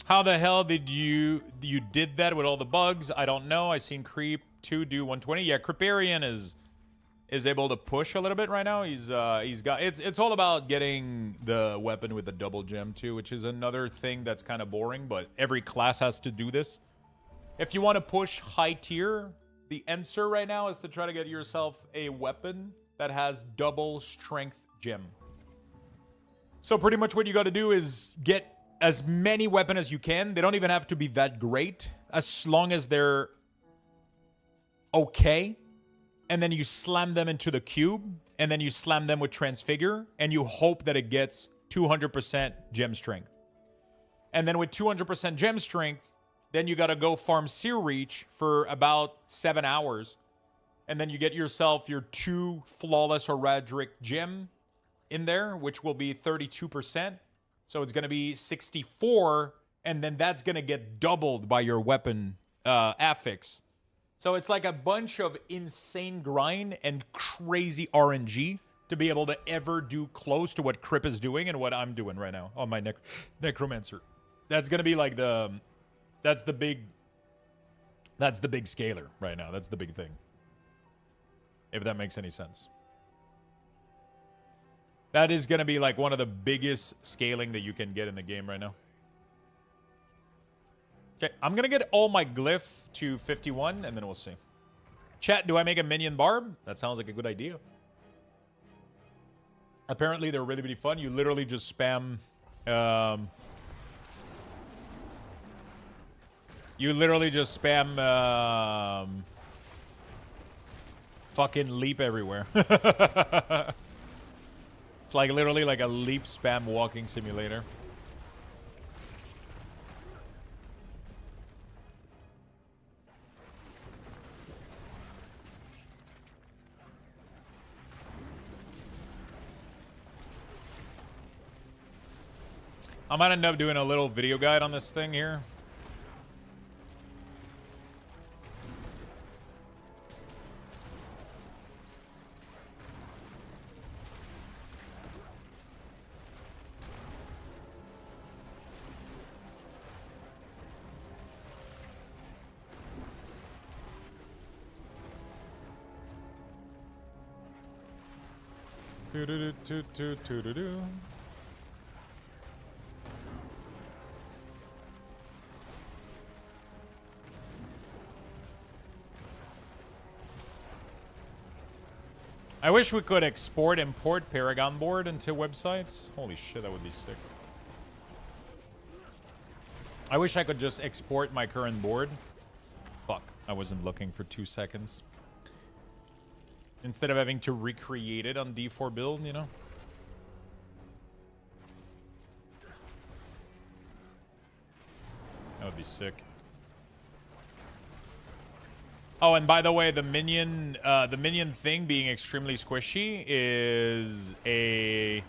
How the hell did you did that with all the bugs? I don't know. I seen Creep 2 do 120. Yeah, Creeparian is able to push a little bit right now. He's got it's all about getting the weapon with the double gem too, which is another thing that's kind of boring, but every class has to do this. If you want to push high tier, the answer right now is to try to get yourself a weapon that has double strength gem. So pretty much what you got to do is get as many weapons as you can. They don't even have to be that great, as long as they're okay. And then you slam them into the cube, and then you slam them with Transfigure, and you hope that it gets 200% gem strength. And then with 200% gem strength, then you gotta go farm Seer Reach for about 7 hours. And then you get yourself your 2 Flawless Heraldric Gem in there, which will be 32%. So it's going to be 64, and then that's going to get doubled by your weapon affix. So it's like a bunch of insane grind and crazy RNG to be able to ever do close to what Crip is doing and what I'm doing right now on my Necromancer. That's going to be like that's the big scaler right now. That's the big thing. If that makes any sense. That is going to be like one of the biggest scaling that you can get in the game right now. Okay, I'm going to get all my glyph to 51, and then we'll see. Chat, do I make a minion barb? That sounds like a good idea. Apparently, they're really, really fun. You literally just spam... you literally just spam... fucking leap everywhere. It's like literally like a leap spam walking simulator. I might end up doing a little video guide on this thing here. Do-do-do-do-do-do-do-do. I wish we could import Paragon board into websites. Holy shit, that would be sick. I wish I could just export my current board. Fuck, I wasn't looking for 2 seconds. Instead of having to recreate it on D4 build, you know? That would be sick. Oh, and by the way, the minion thing being extremely squishy is a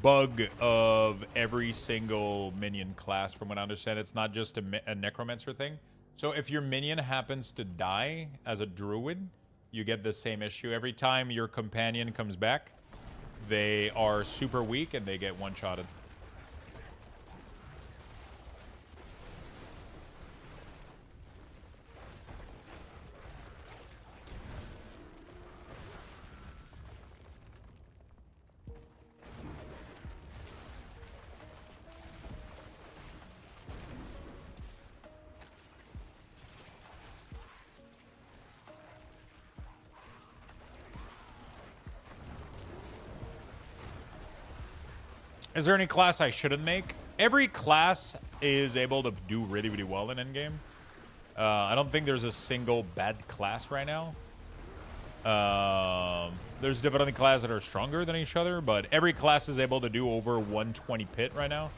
bug of every single minion class, from what I understand. It's not just a Necromancer thing. So if your minion happens to die as a Druid, you get the same issue. Every time your companion comes back, they are super weak and they get one-shotted. Is there any class I shouldn't make? Every class is able to do really, really well in endgame. I don't think there's a single bad class right now. There's definitely classes that are stronger than each other, but every class is able to do over 120 pit right now.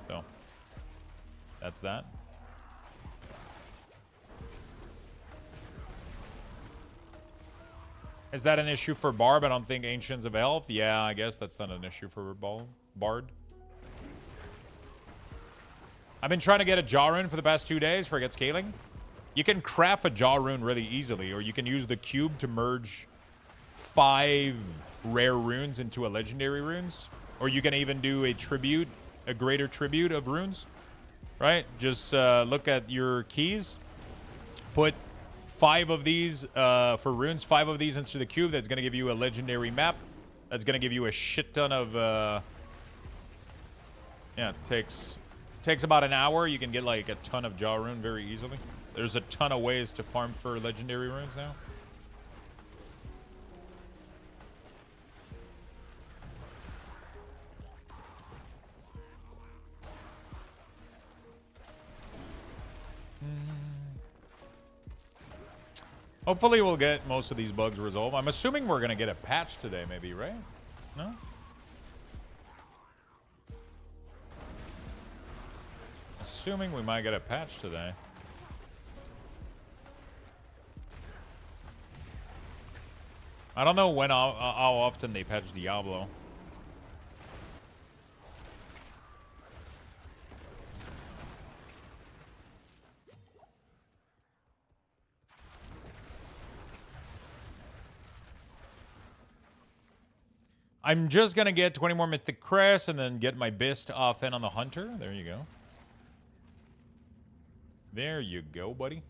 So, that's that. Is that an issue for Barb? I don't think Ancients of Health. Yeah, I guess that's not an issue for Bard. I've been trying to get a Jaw Rune for the past 2 days for get scaling. You can craft a Jaw Rune really easily, or you can use the cube to merge 5 rare runes into a legendary runes. Or you can even do a tribute, a greater tribute of runes. Right? Just look at your keys. Put 5 of these for runes, 5 of these into the cube. That's going to give you a legendary map. That's going to give you a shit ton of... yeah, it takes about an hour. You can get like a ton of Jaw Rune very easily. There's a ton of ways to farm for legendary runes now. Hopefully we'll get most of these bugs resolved. I'm assuming we're going to get a patch today maybe, right? No? Assuming we might get a patch today. I don't know when how often they patch Diablo. I'm just going to get 20 more Mythic Crest and then get my Bist off in on the Hunter. There you go. There you go, buddy.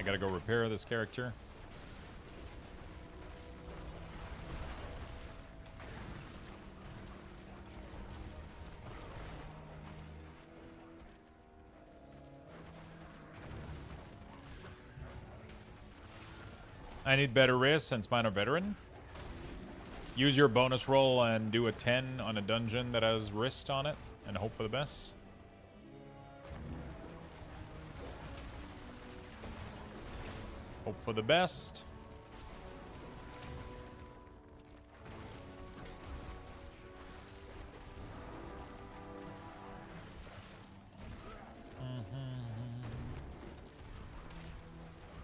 I gotta go repair this character. I need better wrist since mine are veteran. Use your bonus roll and do a 10 on a dungeon that has wrist on it and hope for the best. Hope for the best.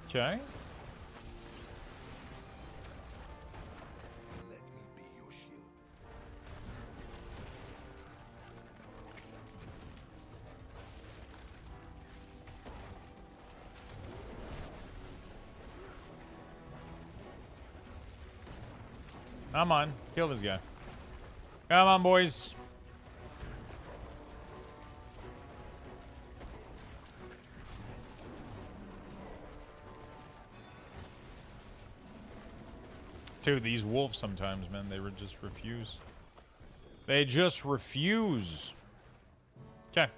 Okay. Let me be your shield. Come on. Kill this guy. Come on, boys. Dude, these wolves sometimes, man, they just refuse. They just refuse. Okay.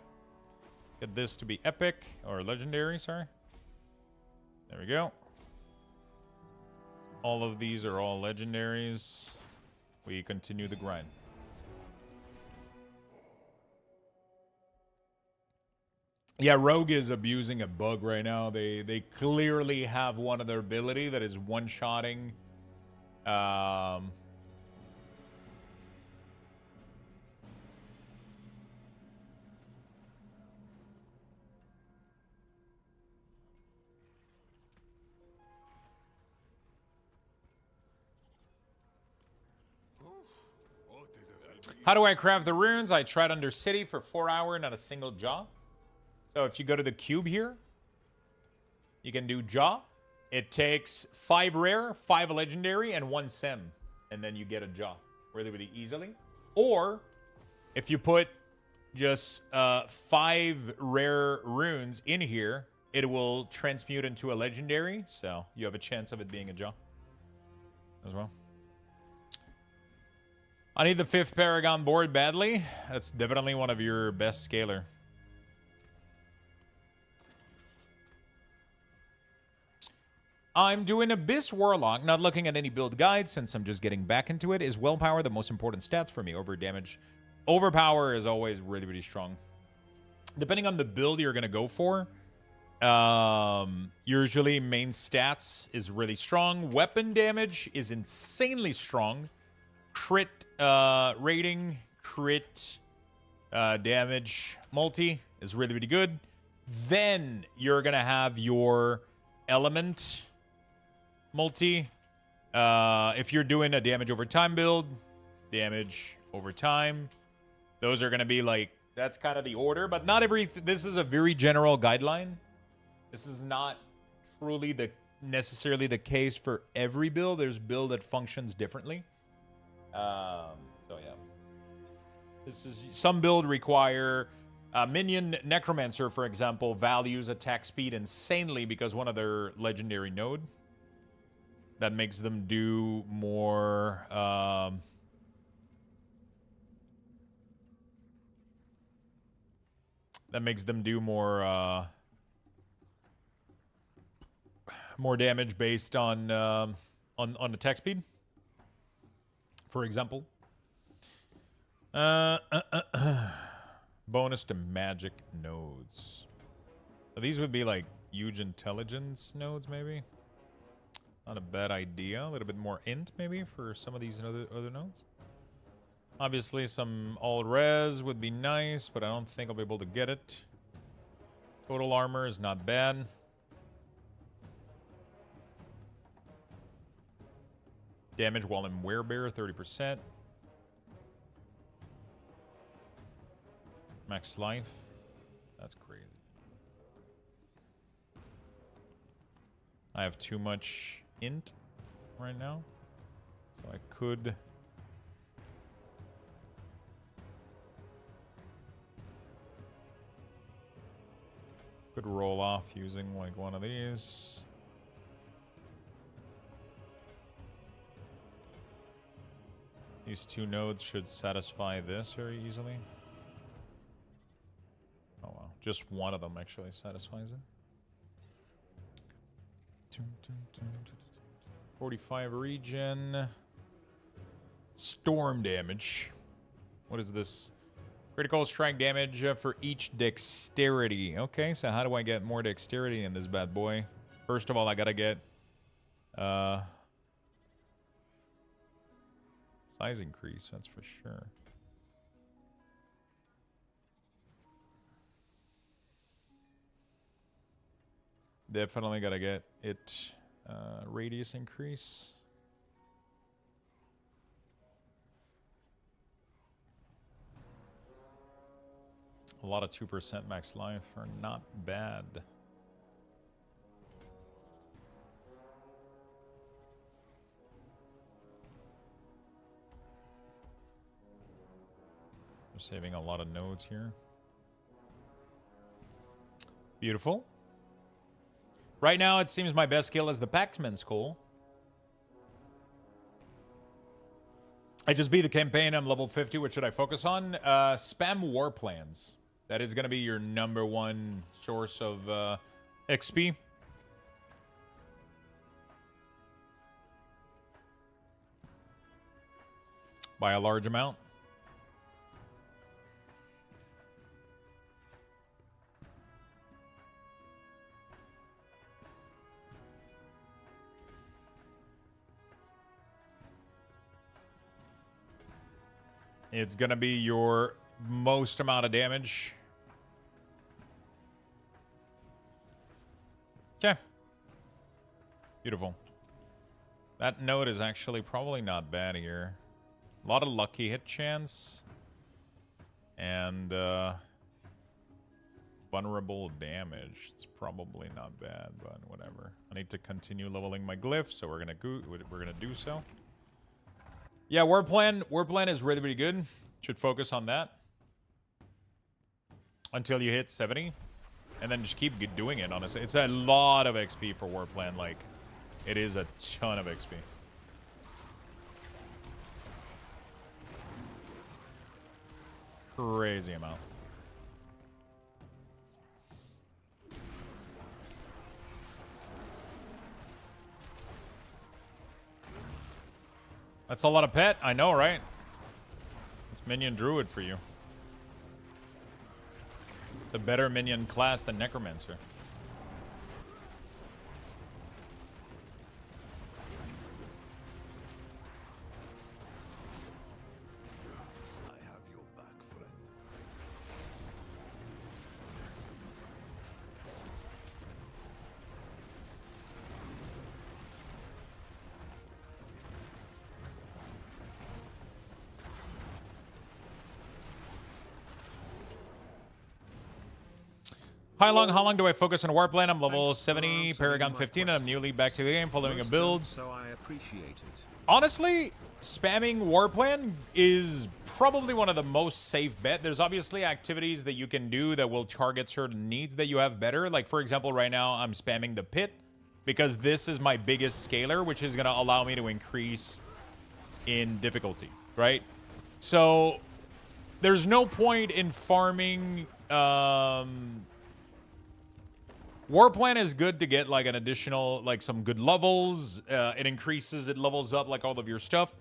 Get this to be epic, or legendary, sorry. There we go. All of these are all legendaries. We continue the grind. Yeah, Rogue is abusing a bug right now. They clearly have one of their ability that is one-shotting. How do I craft the runes? I tried under city for 4 hours, not a single jaw. So if you go to the cube here, you can do jaw. It takes 5 rare, 5 legendary, and 1 sim. And then you get a jaw really, really easily. Or if you put just 5 rare runes in here, it will transmute into a legendary. So you have a chance of it being a jaw as well. I need the 5th Paragon board badly. That's definitely one of your best scaler. I'm doing Abyss Warlock, not looking at any build guide since I'm just getting back into it. Is willpower the most important stats for me over damage? Overpower is always really, really strong. Depending on the build you're going to go for, usually main stats is really strong. Weapon damage is insanely strong. Crit rating, crit damage multi is really, really good. Then you're going to have your element multi. If you're doing a damage over time build, damage over time, those are going to be like, that's kind of the order, but not every, this is a very general guideline. This is not truly necessarily the case for every build. There's build that functions differently. So yeah, this is some build require Minion Necromancer, for example, values attack speed insanely because one of their legendary node that makes them do more. That makes them do more more damage based on attack speed. For example, bonus to magic nodes. So these would be like huge intelligence nodes, maybe. Not a bad idea. A little bit more int, maybe, for some of these other nodes. Obviously, some all res would be nice, but I don't think I'll be able to get it. Total armor is not bad. Damage while in werebear, 30%. Max life. That's crazy. I have too much int right now. So I could roll off using like one of these. These 2 nodes should satisfy this very easily. Oh wow, just one of them actually satisfies it. 45 regen. Storm damage. What is this? Critical strike damage for each dexterity. Okay, so how do I get more dexterity in this bad boy? First of all, I gotta get size increase, that's for sure. Definitely gotta get it radius increase. A lot of 2% max life are not bad. We're saving a lot of nodes here. Beautiful. Right now, it seems my best skill is the Paxman's Call. I just beat the campaign. I'm level 50. What should I focus on? Spam war plans. That is going to be your #1 source of XP. By a large amount. It's going to be your most amount of damage. Okay. Beautiful. That node is actually probably not bad here. A lot of lucky hit chance. And vulnerable damage. It's probably not bad, but whatever. I need to continue leveling my glyph, so we're gonna do so. Yeah, war plan is really, really good. Should focus on that until you hit 70. And then just keep doing it, honestly. It's a lot of XP for war plan. Like, it is a ton of XP. Crazy amount. That's a lot of pet. I know, right? It's Minion Druid for you. It's a better minion class than Necromancer. I have your back, friend. How long do I focus on war plan? I'm level 70, Paragon 15, and I'm newly back to the game following a build. So I appreciate it. Honestly, spamming war plan is probably one of the most safe bet. There's obviously activities that you can do that will target certain needs that you have better. Like, for example, right now I'm spamming the pit because this is my biggest scaler, which is going to allow me to increase in difficulty, right? So there's no point in farming... Warplan is good to get like an additional, like some good levels. It increases, it levels up like all of your stuff.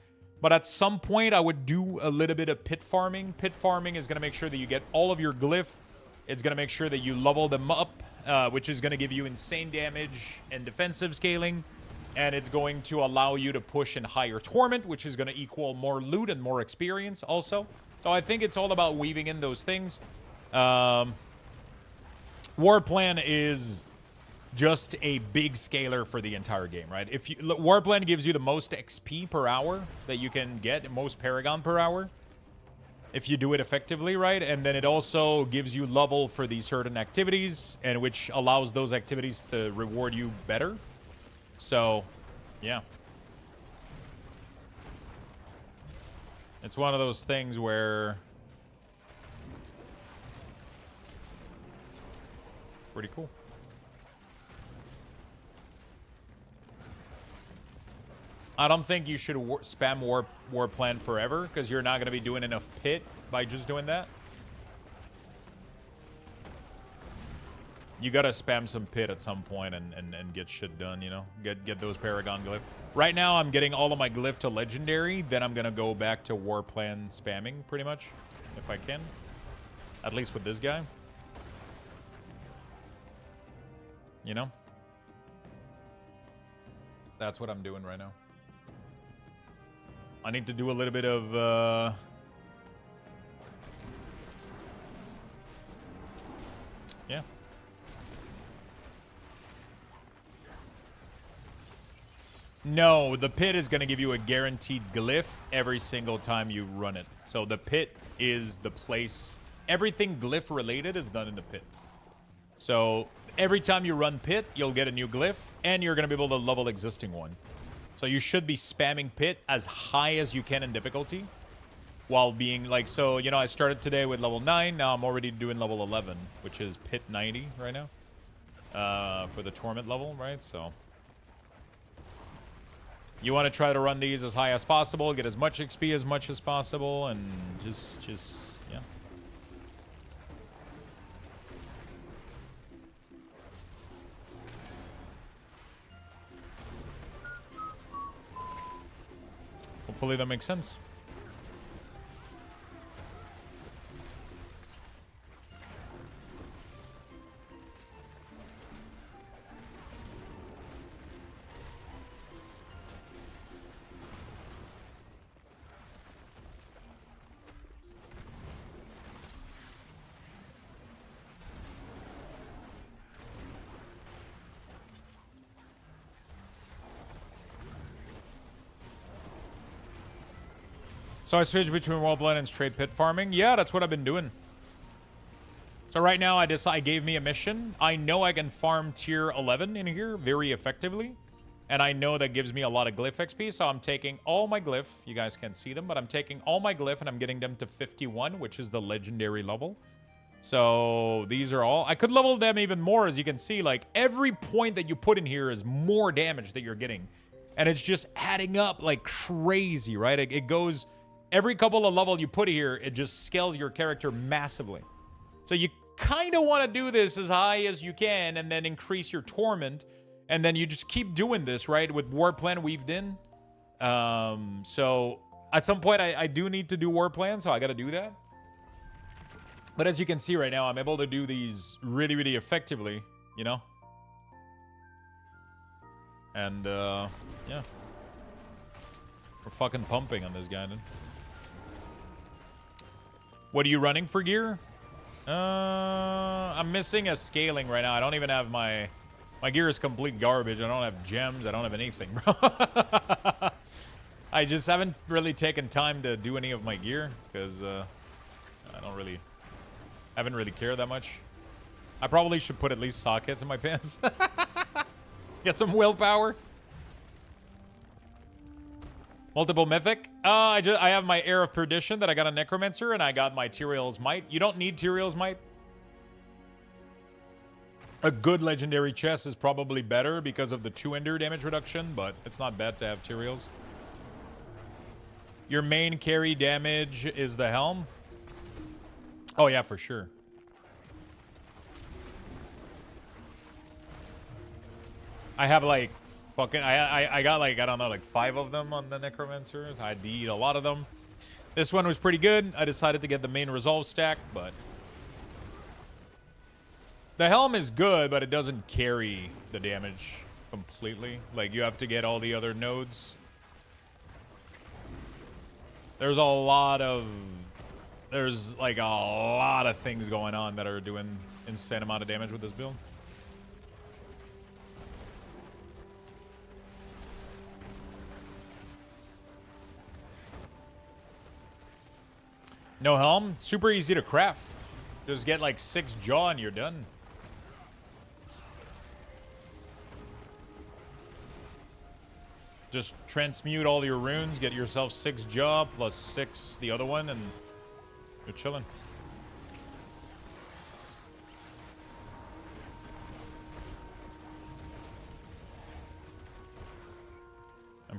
But at some point, I would do a little bit of pit farming. Pit farming is going to make sure that you get all of your glyph. It's going to make sure that you level them up, which is going to give you insane damage and defensive scaling. And it's going to allow you to push in higher torment, which is going to equal more loot and more experience also. So I think it's all about weaving in those things. War plan is just a big scaler for the entire game, right? If you, war plan gives you the most XP per hour that you can get, most Paragon per hour, if you do it effectively, right? And then it also gives you level for these certain activities, and which allows those activities to reward you better. So, yeah. It's one of those things where... pretty cool. I don't think you should spam war plan forever, because you're not going to be doing enough pit by just doing that. You got to spam some pit at some point and get shit done, you know? Get those Paragon glyph. Right now, I'm getting all of my glyph to legendary. Then I'm going to go back to war plan spamming, pretty much, if I can. At least with this guy. You know? That's what I'm doing right now. I need to do a little bit of... yeah. No, the pit is going to give you a guaranteed glyph every single time you run it. So the pit is the place... Everything glyph related is done in the pit. So every time you run pit, you'll get a new glyph, and you're going to be able to level existing one. So you should be spamming pit as high as you can in difficulty, while being like, so, you know, I started today with level 9, now I'm already doing level 11, which is pit 90 right now, for the torment level, right? So you want to try to run these as high as possible, get as much XP as much as possible, and just, yeah. Hopefully that makes sense. So I switched between Wallblade and straight pit farming. Yeah, that's what I've been doing. So right now I gave me a mission. I know I can farm tier 11 in here very effectively. And I know that gives me a lot of glyph XP. So I'm taking all my glyph. You guys can't see them, but I'm taking all my glyph and I'm getting them to 51, which is the legendary level. So these are all... I could level them even more, as you can see. Like, every point that you put in here is more damage that you're getting. And it's just adding up like crazy, right? It goes... Every couple of level you put here, it just scales your character massively. So you kind of want to do this as high as you can and then increase your torment. And then you just keep doing this, right? With war plan weaved in. So at some point, I do need to do war plan, so I got to do that. But as you can see right now, I'm able to do these really, really effectively, you know? And, yeah. We're fucking pumping on this guy, then. What are you running for gear? I'm missing a scaling right now. I don't even have my gear is complete garbage. I don't have gems. I don't have anything, bro. I just haven't really taken time to do any of my gear because I haven't really cared that much. I probably should put at least sockets in my pants. Get some willpower. Multiple mythic. I have my Heir of Perdition that I got a Necromancer, and I got my Tyrael's Might. You don't need Tyrael's Might. A good legendary chest is probably better because of the 2-ender damage reduction, but it's not bad to have Tyrael's. Your main carry damage is the Helm. Oh yeah, for sure. I have like fucking I got like, I don't know, like 5 of them on the Necromancers. I D'd a lot of them. This one was pretty good. I decided to get the main resolve stack, but the Helm is good, but it doesn't carry the damage completely. Like, you have to get all the other nodes. There's like a lot of things going on that are doing insane amount of damage with this build. No Helm, super easy to craft. Just get like 6 jaw and you're done. Just transmute all your runes, get yourself 6 jaw plus 6 the other one, and you're chilling. I'm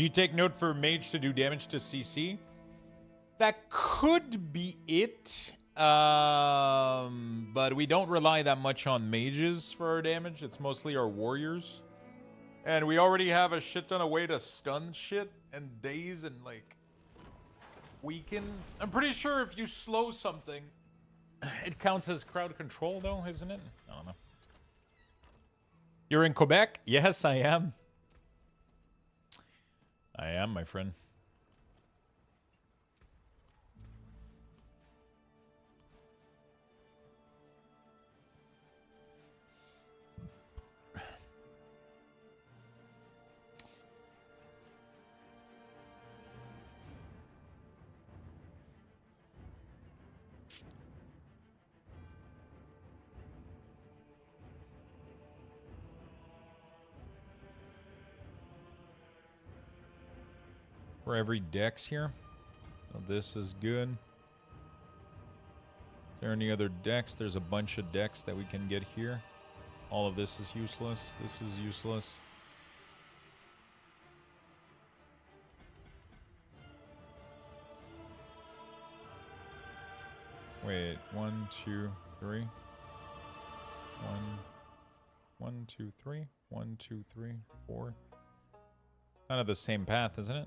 Do you take note for mage to do damage to CC? That could be it. But we don't rely that much on mages for our damage. It's mostly our warriors. And we already have a shit ton of way to stun shit and daze and like weaken. I'm pretty sure if you slow something, it counts as crowd control though, isn't it? I don't know. You're in Quebec? Yes, I am. I am, my friend. For every dex here. So this is good. Is there any other decks? There's a bunch of decks that we can get here. All of this is useless. This is useless. Wait, 1, 2, 3. 1, 2, 3. 1, 2, 3, 4. Kind of the same path, isn't it?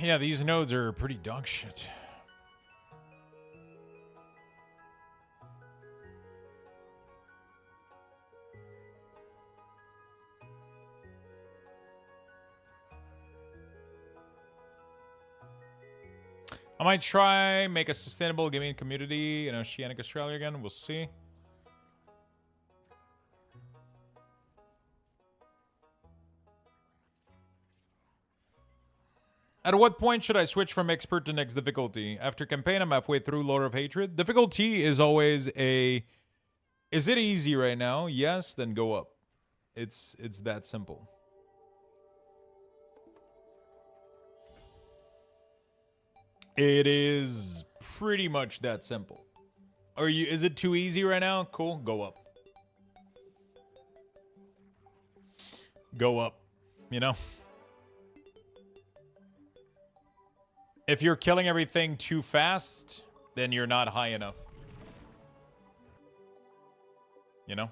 Yeah, these nodes are pretty dog shit. I might try make a sustainable gaming community in Oceanic Australia again. We'll see. At what point should I switch from expert to next difficulty? After campaign, I'm halfway through Lord of Hatred. Difficulty is always a... Is it easy right now? Yes, then go up. It's that simple. It is pretty much that simple. Is it too easy right now? Cool, go up. Go up, you know? If you're killing everything too fast, then you're not high enough. You know?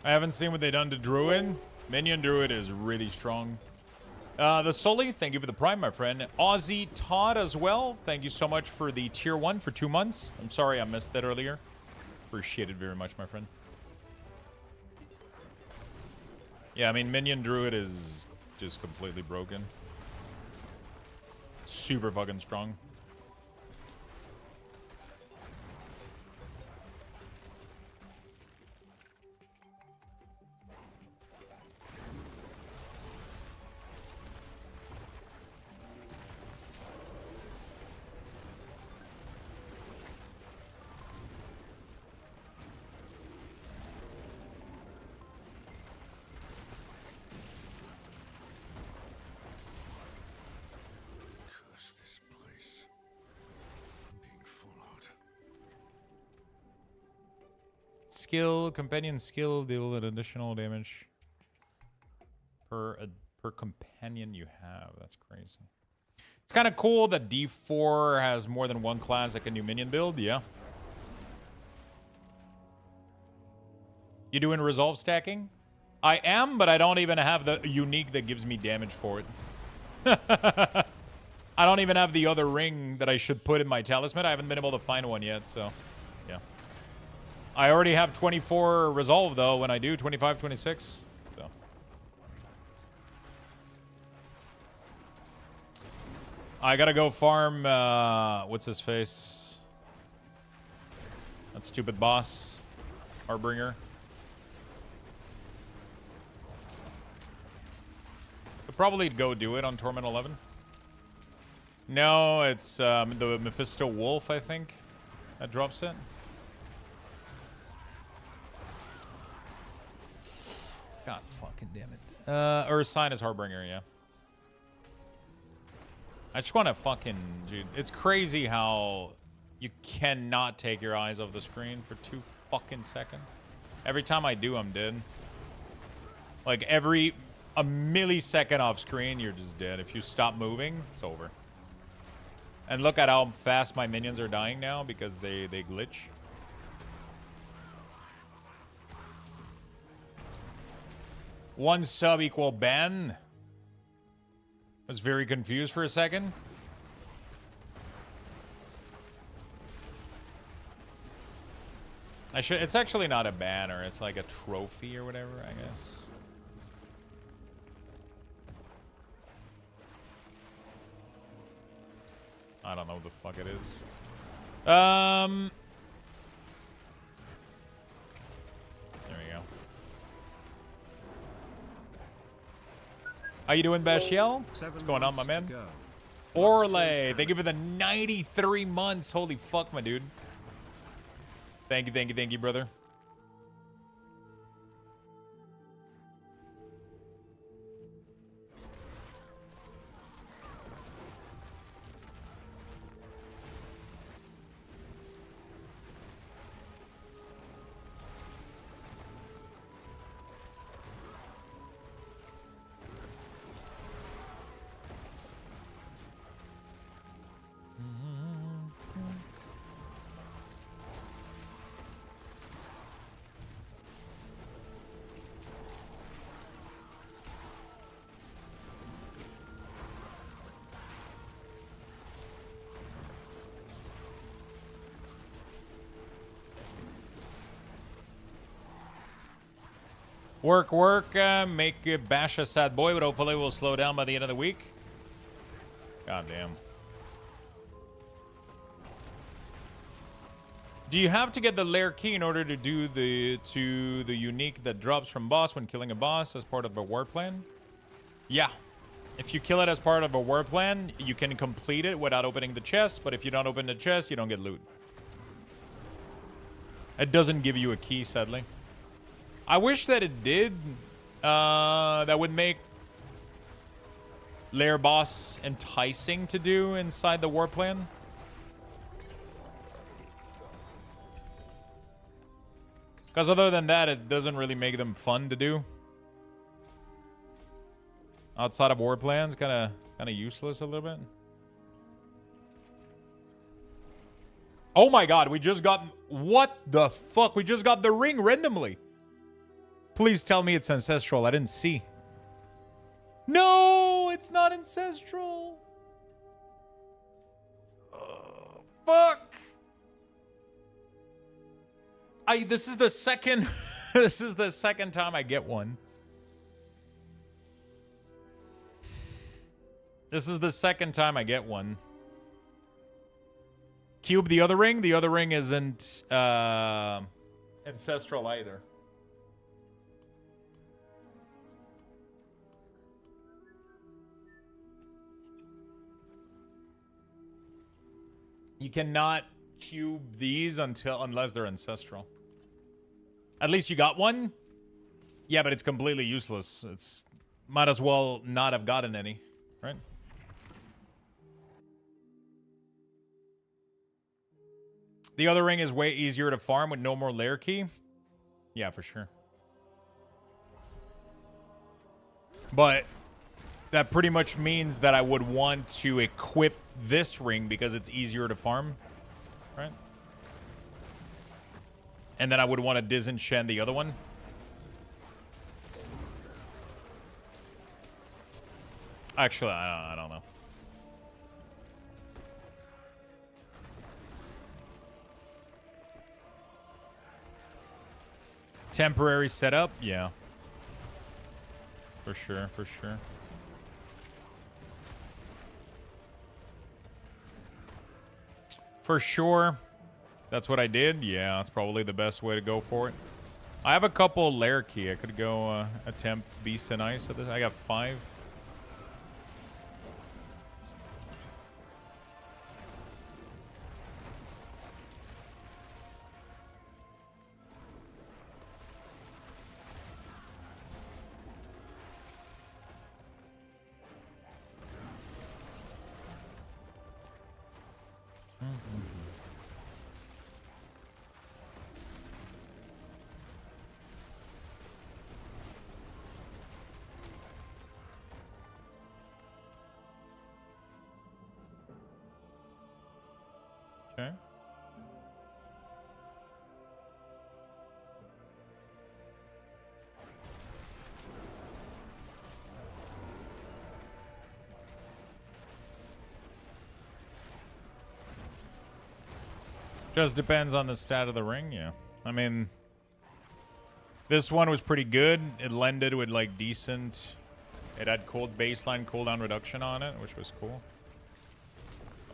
I haven't seen what they done to Druid. Minion Druid is really strong. The Sully, thank you for the Prime, my friend. Aussie Todd as well. Thank you so much for the tier 1 for 2 months. I'm sorry I missed that earlier. Appreciate it very much, my friend. Yeah, I mean, Minion Druid is just completely broken. Super fucking strong. skill, companion skill, deal an additional damage per companion you have. That's crazy. It's kind of cool that D4 has more than one class that can do minion build. Yeah. You doing resolve stacking? I am, but I don't even have the unique that gives me damage for it. I don't even have the other ring that I should put in my talisman. I haven't been able to find one yet, so yeah. I already have 24 resolve, though, when I do. 25, 26. So. I gotta go farm, what's his face? That stupid boss. Harbinger. Could probably go do it on Torment 11. No, it's the Mephisto Wolf, I think, that drops it. God fucking damn it. Or Sign is Harbinger, yeah. I just want to fucking... Dude, it's crazy how you cannot take your eyes off the screen for 2 fucking seconds. Every time I do, I'm dead. Like, a millisecond off screen, you're just dead. If you stop moving, it's over. And look at how fast my minions are dying now because they glitch. One sub equal ban. I was very confused for a second. It's actually not a banner. It's like a trophy or whatever, I guess. I don't know what the fuck it is. There we go. How you doing, Bashiel? What's going on, my man? Orlay, thank you for the 93 months. Holy fuck, my dude. Thank you, brother. Work, make Bash a sad boy, but hopefully we'll slow down by the end of the week. God damn. Do you have to get the lair key in order to do the unique that drops from boss when killing a boss as part of a war plan? Yeah. If you kill it as part of a war plan, you can complete it without opening the chest, but if you don't open the chest, you don't get loot. It doesn't give you a key, sadly. I wish that it did. That would make lair boss enticing to do inside the war plan. Because other than that, it doesn't really make them fun to do. Outside of war plans, kind of useless a little bit. Oh my god, we just got... What the fuck? We just got the ring randomly. Please tell me it's ancestral. I didn't see. No, it's not ancestral. Fuck. This is the second this is the second time I get one. This is the second time I get one. Cube the other ring. The other ring isn't ancestral either. You cannot cube these unless they're ancestral. At least you got one? Yeah, but it's completely useless. It's might as well not have gotten any, right? The other ring is way easier to farm with no more lair key. Yeah, for sure. But that pretty much means that I would want to equip this ring because it's easier to farm, right? And then I would want to disenchant the other one. Actually, I don't know. Temporary setup? Yeah. For sure, for sure. For sure. That's what I did? Yeah, that's probably the best way to go for it. I have a couple lair key. I could go attempt Beast and Ice at this. I got 5. Okay. Just depends on the stat of the ring, yeah. I mean, this one was pretty good. It lended with like decent. It had cold baseline cooldown reduction on it, which was cool.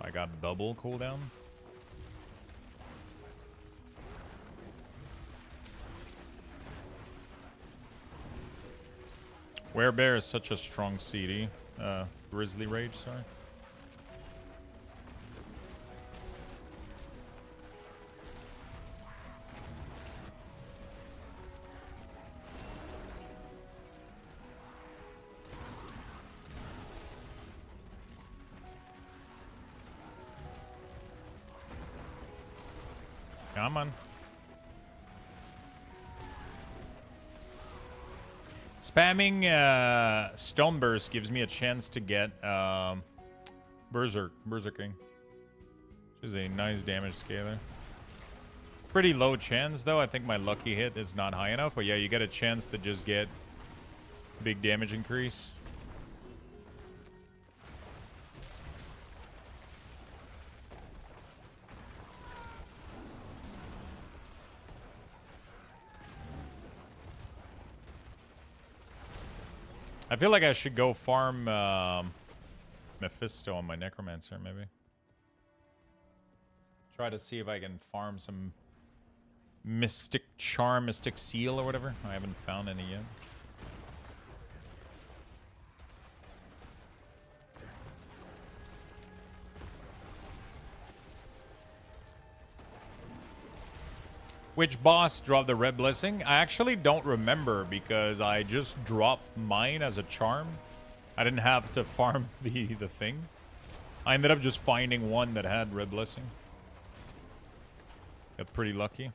I got double cooldown. Werebear is such a strong CD. Grizzly Rage, sorry. Come on. Spamming Stone Burst gives me a chance to get Berserking. Which is a nice damage scaler. Pretty low chance though. I think my lucky hit is not high enough. But yeah, you get a chance to just get big damage increase. I feel like I should go farm Mephisto on my Necromancer, maybe. Try to see if I can farm some Mystic Charm, Mystic Seal or whatever. I haven't found any yet. Which boss dropped the Red Blessing? I actually don't remember because I just dropped mine as a charm. I didn't have to farm the thing. I ended up just finding one that had Red Blessing. Got pretty lucky.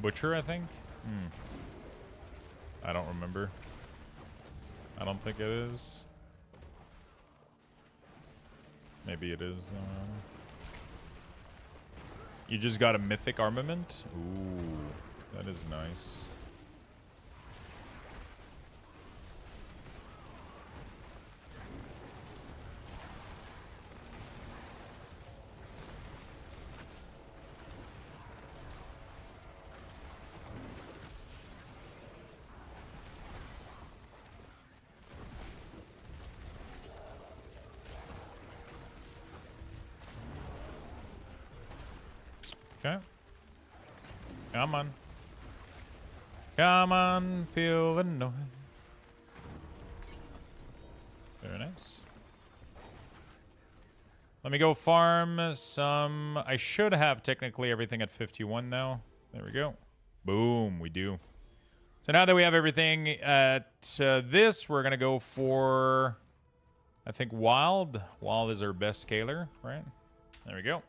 Butcher, I think? I don't remember. I don't think it is. Maybe it is. You just got a mythic armament? Ooh, that is nice. Okay. Come on. Come on, feel the noise. Very nice. Let me go farm some. I should have technically everything at 51 now. There we go. Boom, we do. So now that we have everything at this, we're going to go for, I think, Wild. Wild is our best scaler, right? There we go.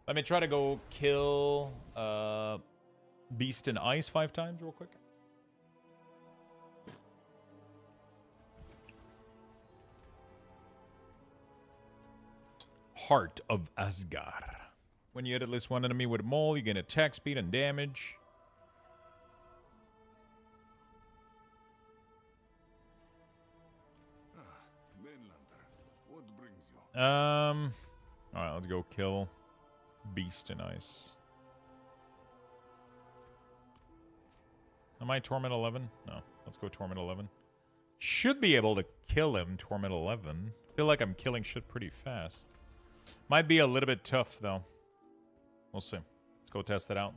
Let me try to go kill Beast in Ice 5 times real quick. Heart of Asgard. When you hit at least one enemy with a mole, you gain attack speed and damage. Mainlander, what brings you? Alright, let's go kill Beast in Ice. Am I Torment 11? No. Let's go Torment 11. Should be able to kill him, Torment 11. Feel like I'm killing shit pretty fast. Might be a little bit tough, though. We'll see. Let's go test it out.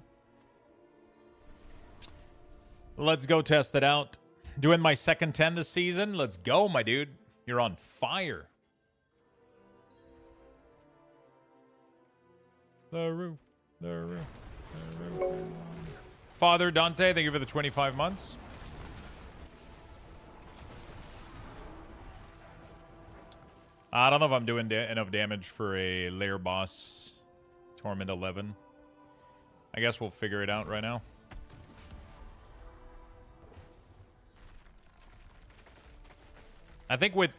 Let's go test it out. Doing my second 10 this season. Let's go, my dude. You're on fire. The roof. The roof. The roof. Father Dante, thank you for the 25 months. I don't know if I'm doing enough damage for a lair boss Torment 11. I guess we'll figure it out right now. I think with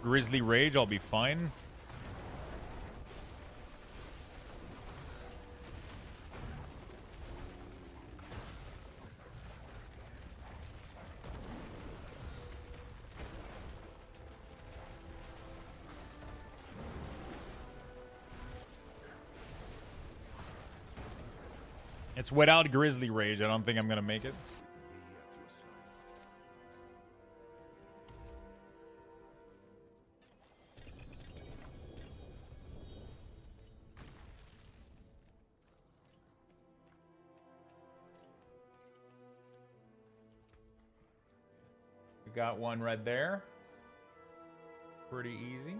Grizzly Rage, I'll be fine. It's without Grizzly Rage. I don't think I'm going to make it. We got one right there. Pretty easy.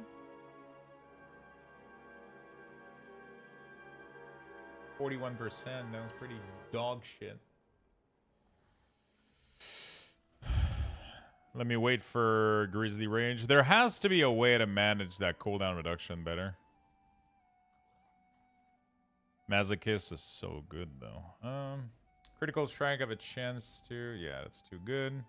41%. That was pretty dog shit. Let me wait for Grizzly Rage. There has to be a way to manage that cooldown reduction better. Masochist is so good, though. Critical Strike, have a chance to... Yeah, that's too good.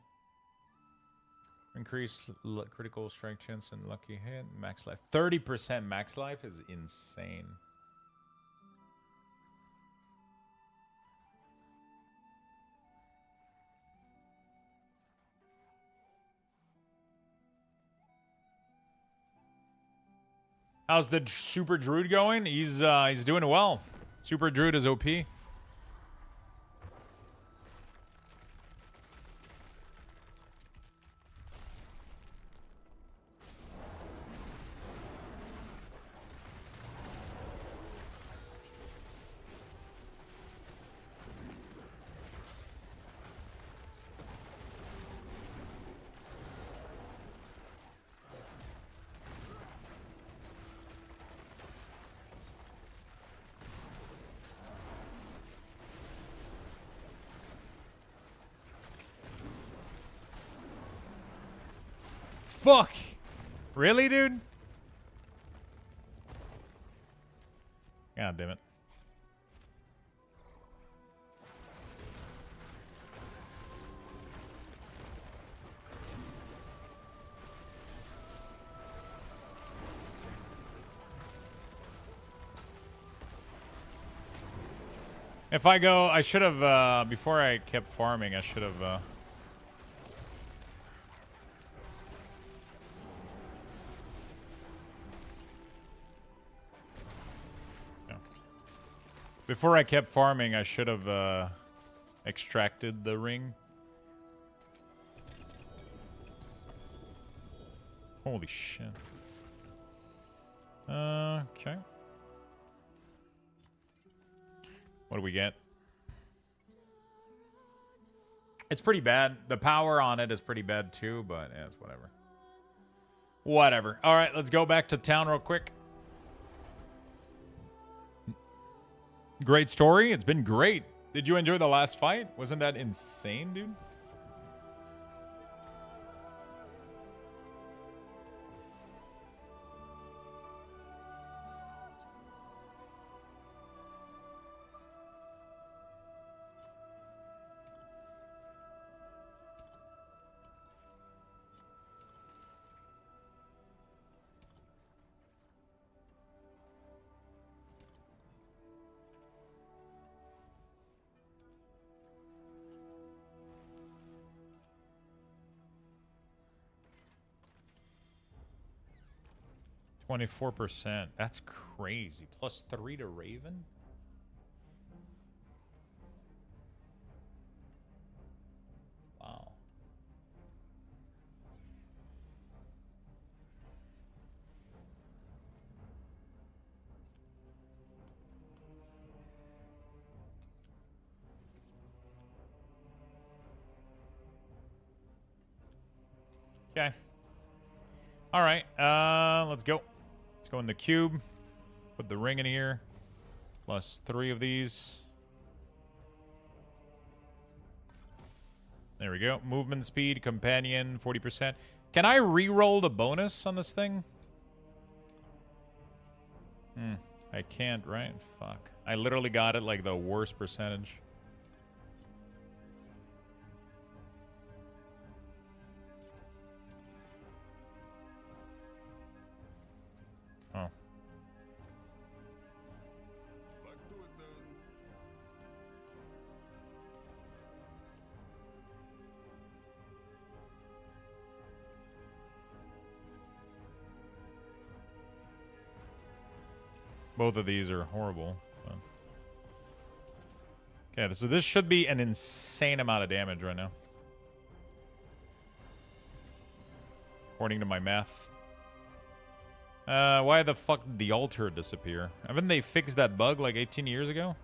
Increase critical strike chance and lucky hit. Max life. 30% max life is insane. How's the Super Druid going? He's doing well. Super Druid is OP. Fuck! Really, dude? God damn it. If I go, I should have, before I kept farming, I should have, before I kept farming, I should have extracted the ring. Holy shit. Okay. What do we get? It's pretty bad. The power on it is pretty bad too, but yeah, it's whatever. Whatever. All right, let's go back to town real quick. Great story. It's been great. Did you enjoy the last fight? Wasn't that insane, dude? 24%. That's crazy. +3 to Raven? Wow. Okay. All right. Let's go. Let's go in the cube. Put the ring in here. +3 of these. There we go. Movement speed, companion, 40%. Can I re-roll the bonus on this thing? I can't, right? Fuck. I literally got it like the worst percentage. Oh. Back to it then. Both of these are horrible. But... Okay, so this should be an insane amount of damage right now. According to my math. Why the fuck did the altar disappear? Haven't they fixed that bug like 18 years ago?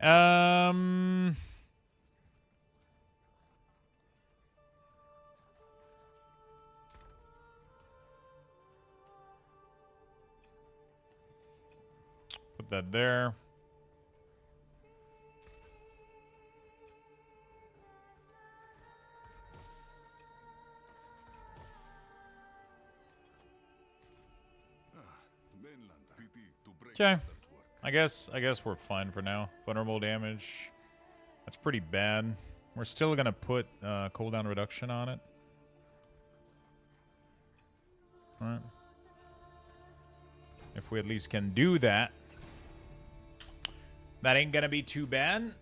Um... Put that there. Mainland. Pity to break Okay. others' work. I guess we're fine for now. Vulnerable damage. That's pretty bad. We're still gonna put cooldown reduction on it. Alright. If we at least can do that. That ain't gonna be too bad.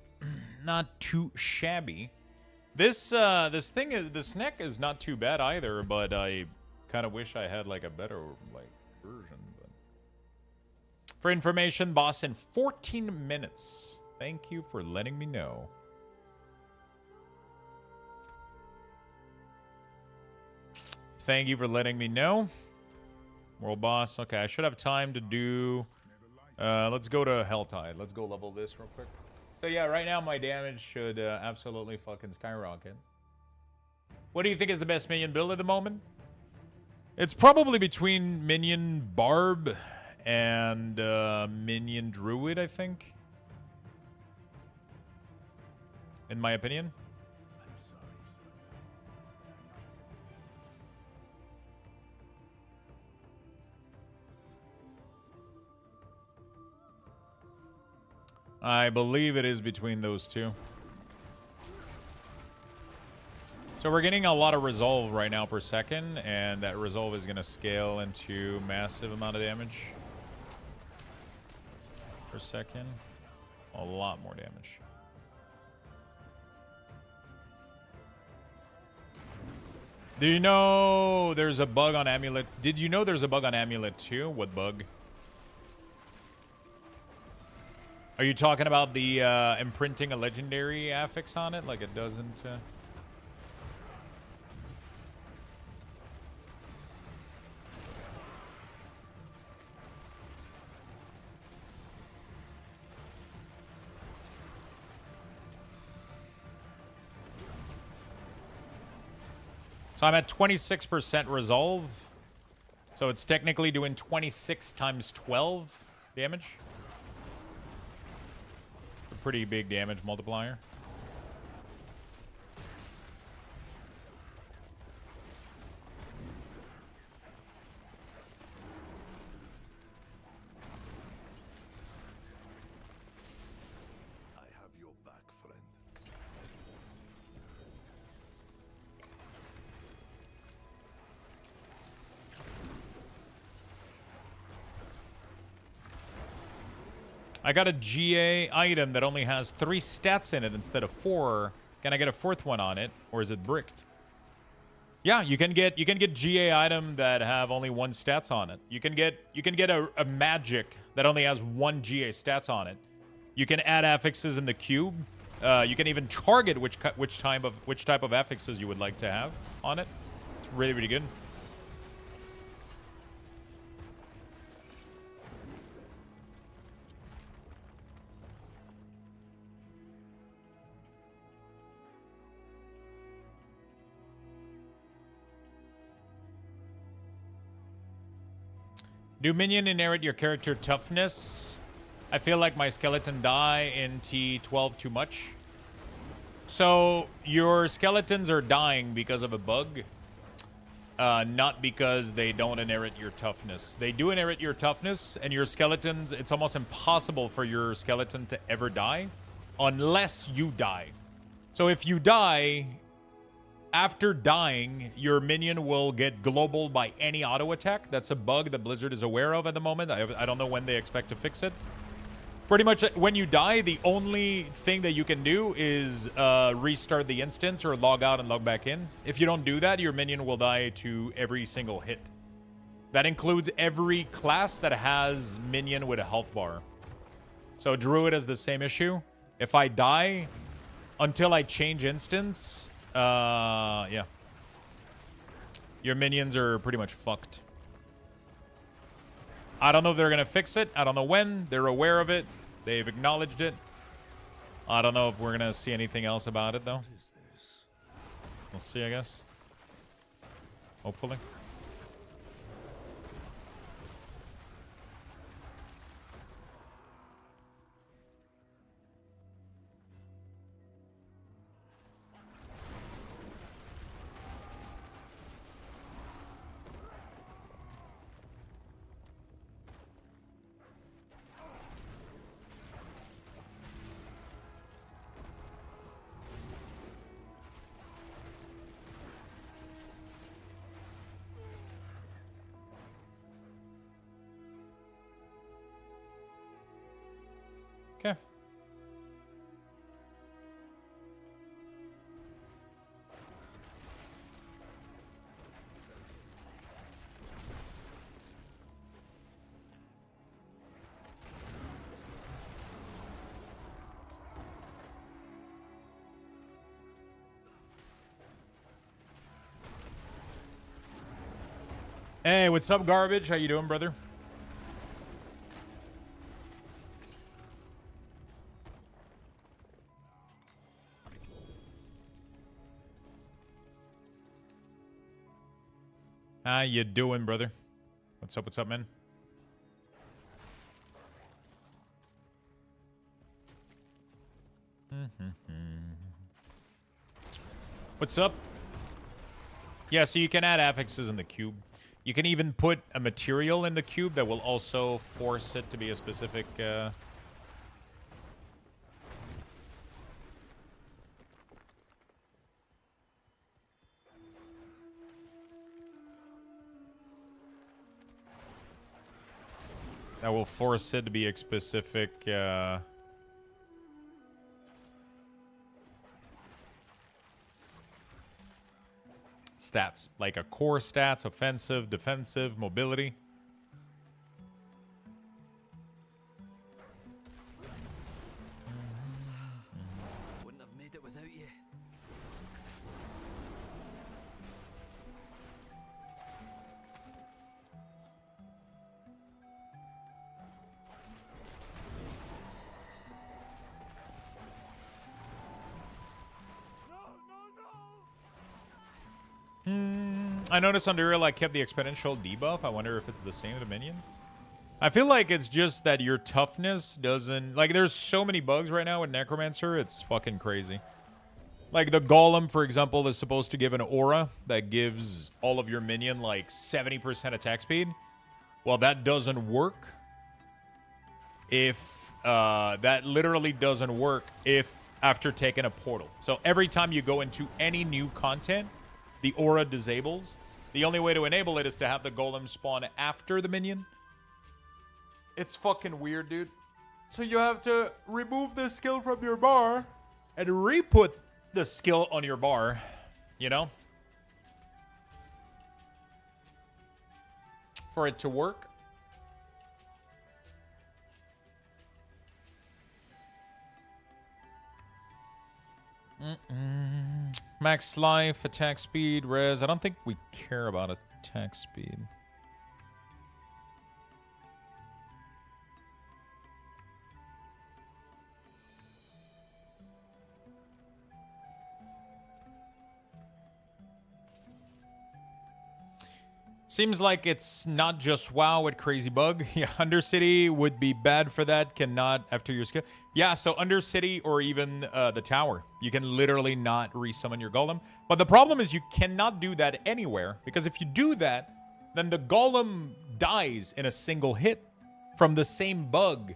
Not too shabby. This this neck is not too bad either, but I kind of wish I had like a better like version. But for information, boss in 14 minutes. Thank you for letting me know. Thank you for letting me know. World boss. Okay, I should have time to do... let's go to Helltide. Let's go level this real quick. So yeah, right now my damage should absolutely fucking skyrocket. What do you think is the best minion build at the moment? It's probably between Minion Barb and Minion Druid, I think. In my opinion. I believe it is between those two. So we're getting a lot of resolve right now per second, and that resolve is going to scale into massive amount of damage per second. A lot more damage. Do you know there's a bug on Amulet? Did you know there's a bug on Amulet too? What bug? Are you talking about the imprinting a legendary affix on it? Like it doesn't... So I'm at 26% resolve. So it's technically doing 26 times 12 damage. pretty big damage multiplier. I have your back, friend. I got a GA item that only has 3 stats in it instead of 4. Can I get a 4th one on it, or is it bricked? Yeah, you can get GA item that have only 1 stats on it. You can get a magic that only has 1 GA stats on it. You can add affixes in the cube. You can even target which type of affixes you would like to have on it. It's really, really good. Do minion inherit your character toughness? I feel like my skeleton die in T12 too much. So your skeletons are dying because of a bug, not because they don't inherit your toughness. They do inherit your toughness, and your skeletons, it's almost impossible for your skeleton to ever die unless you die. So if you die, after dying, your minion will get global by any auto attack. That's a bug that Blizzard is aware of at the moment. I don't know when they expect to fix it. Pretty much when you die, the only thing that you can do is restart the instance or log out and log back in. If you don't do that, your minion will die to every single hit. That includes every class that has minion with a health bar. So Druid has the same issue. If I die until I change instance, yeah. Your minions are pretty much fucked. I don't know if they're gonna fix it. I don't know when. They're aware of it. They've acknowledged it. I don't know if we're gonna see anything else about it, though. We'll see, I guess. Hopefully. Okay. Hey, what's up, Garbage? How you doing, brother? How you doing, brother? What's up, man? What's up? Yeah, so you can add affixes in the cube. You can even put a material in the cube that will also force it to be a specific... that will force it to be a specific... stats, like a core stats, offensive, defensive, mobility. Wouldn't have made it without you. I noticed on Uriel I kept the exponential debuff. I wonder if it's the same to Minion. I feel like it's just that your toughness doesn't... Like, there's so many bugs right now with Necromancer, it's fucking crazy. Like, the Golem, for example, is supposed to give an aura that gives all of your minion, like, 70% attack speed. Well, that doesn't work if... that literally doesn't work if after taking a portal. So every time you go into any new content, the aura disables. The only way to enable it is to have the Golem spawn after the minion. It's fucking weird, dude. So you have to remove the skill from your bar and re-put the skill on your bar, you know? For it to work. Max life, attack speed, res. I don't think we care about attack speed. Seems like it's not just WoW with Crazy Bug. Yeah, Undercity would be bad for that. Cannot after your skill. Yeah, so Undercity or even the Tower. You can literally not resummon your Golem. But the problem is you cannot do that anywhere. Because if you do that, then the Golem dies in a single hit from the same bug.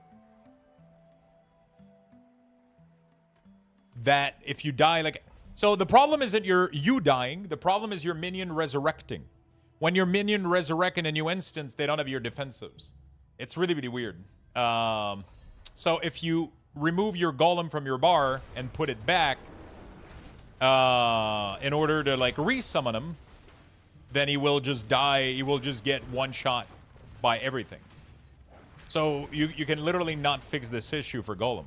That if you die, like... So the problem isn't you dying. The problem is your minion resurrecting. When your minion resurrect in a new instance, they don't have your defensives. It's really, really weird. So if you remove your golem from your bar and put it back in order to, like, resummon him, then he will just die. He will just get one shot by everything. So you can literally not fix this issue for golem.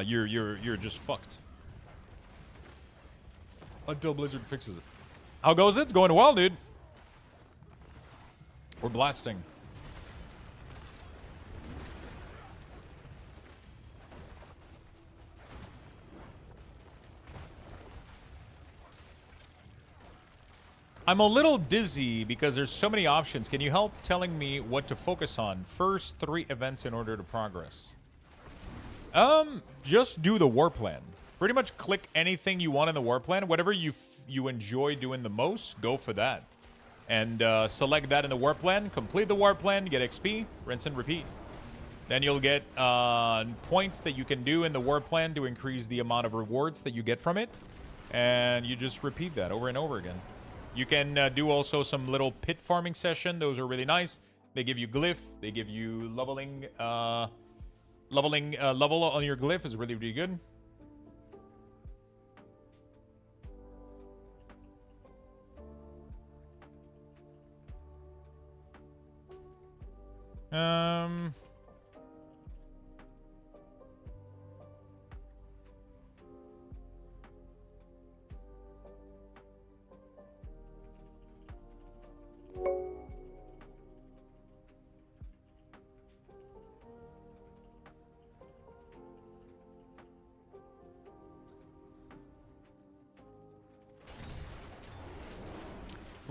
You're just fucked. Until Blizzard fixes it. How goes it? It's going well, dude. We're blasting. I'm a little dizzy because there's so many options. Can you help telling me what to focus on? First 3 events in order to progress. Just do the war plan. Pretty much click anything you want in the war plan. Whatever you enjoy doing the most, go for that. And select that in the war plan. Complete the war plan, get XP, rinse and repeat. Then you'll get points that you can do in the war plan to increase the amount of rewards that you get from it. And you just repeat that over and over again. You can do also some little pit farming session. Those are really nice. They give you glyph. They give you leveling. Level on your glyph is really, really good.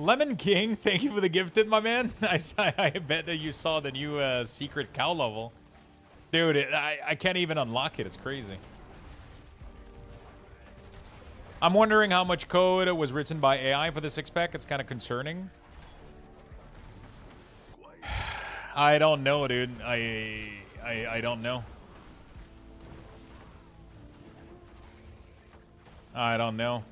Lemon King, thank you for the gifted, my man. I bet that you saw the new secret cow level. Dude, I can't even unlock it. It's crazy. I'm wondering how much code was written by AI for the 6-pack. It's kind of concerning. I don't know, dude. I don't know. I don't know.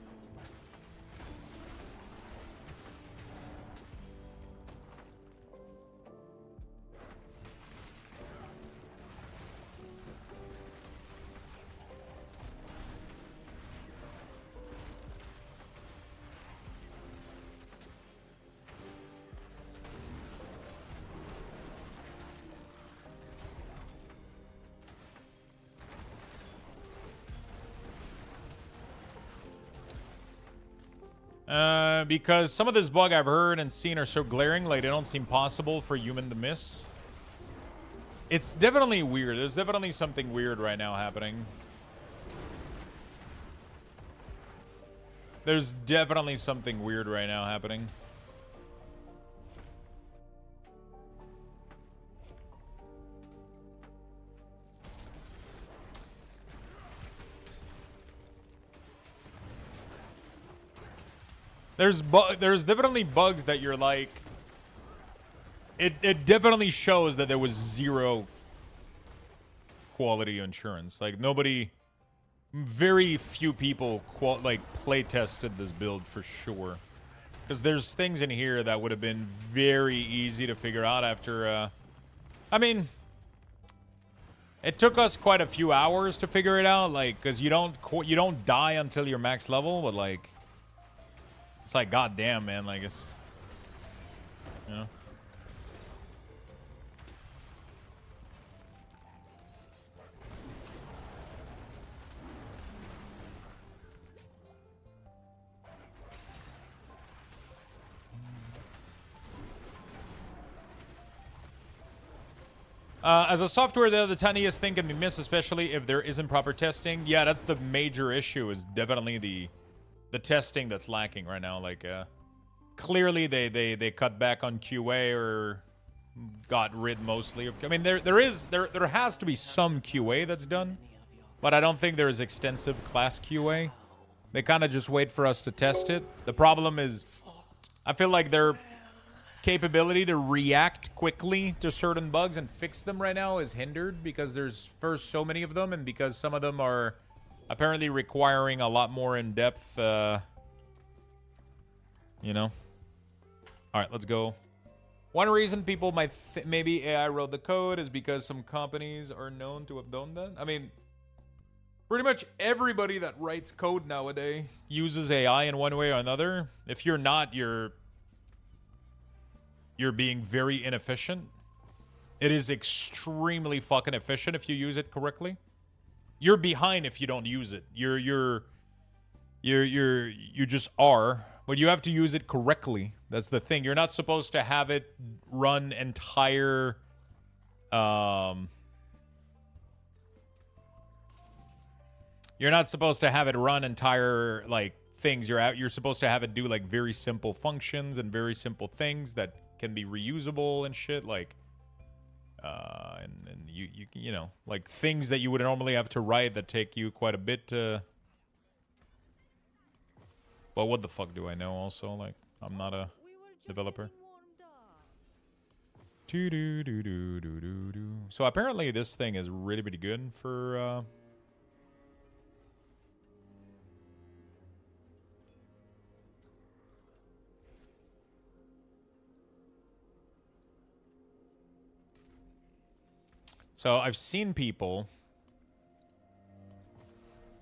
Because some of this bug I've heard and seen are so glaring, like they don't seem possible for human to miss. It's definitely weird. There's definitely something weird right now happening. There's definitely something weird right now happening. There's definitely bugs that you're like... It definitely shows that there was zero quality insurance. Like, nobody... Very few people, play tested this build for sure. Because there's things in here that would have been very easy to figure out after... I mean... It took us quite a few hours to figure it out, like, because you don't die until you're max level, but, like... It's like, goddamn, man, like, it's... You know? As a software, the tiniest thing can be missed, especially if there isn't proper testing. Yeah, that's the major issue, is definitely the testing that's lacking right now. Like, clearly they cut back on QA or got rid mostly of... I mean, there has to be some QA that's done, but I don't think there is extensive class QA. They kind of just wait for us to test it. The problem is, I feel like their capability to react quickly to certain bugs and fix them right now is hindered because there's first so many of them, and because some of them are apparently requiring a lot more in-depth, you know. All right, let's go. One reason people might maybe AI wrote the code is because some companies are known to have done that. I mean, pretty much everybody that writes code nowadays uses AI in one way or another. If you're not, you're being very inefficient. It is extremely fucking efficient if you use it correctly. You're behind if you don't use it. You just are, but you have to use it correctly. That's the thing. You're not supposed to have it run entire you're not supposed to have it run entire like things. You're supposed to have it do like very simple functions and very simple things that can be reusable and shit, like and you know, like things that you would normally have to write that take you quite a bit to... Well, what the fuck do I know also? Like, I'm not a developer. So apparently this thing is really pretty good for so I've seen people...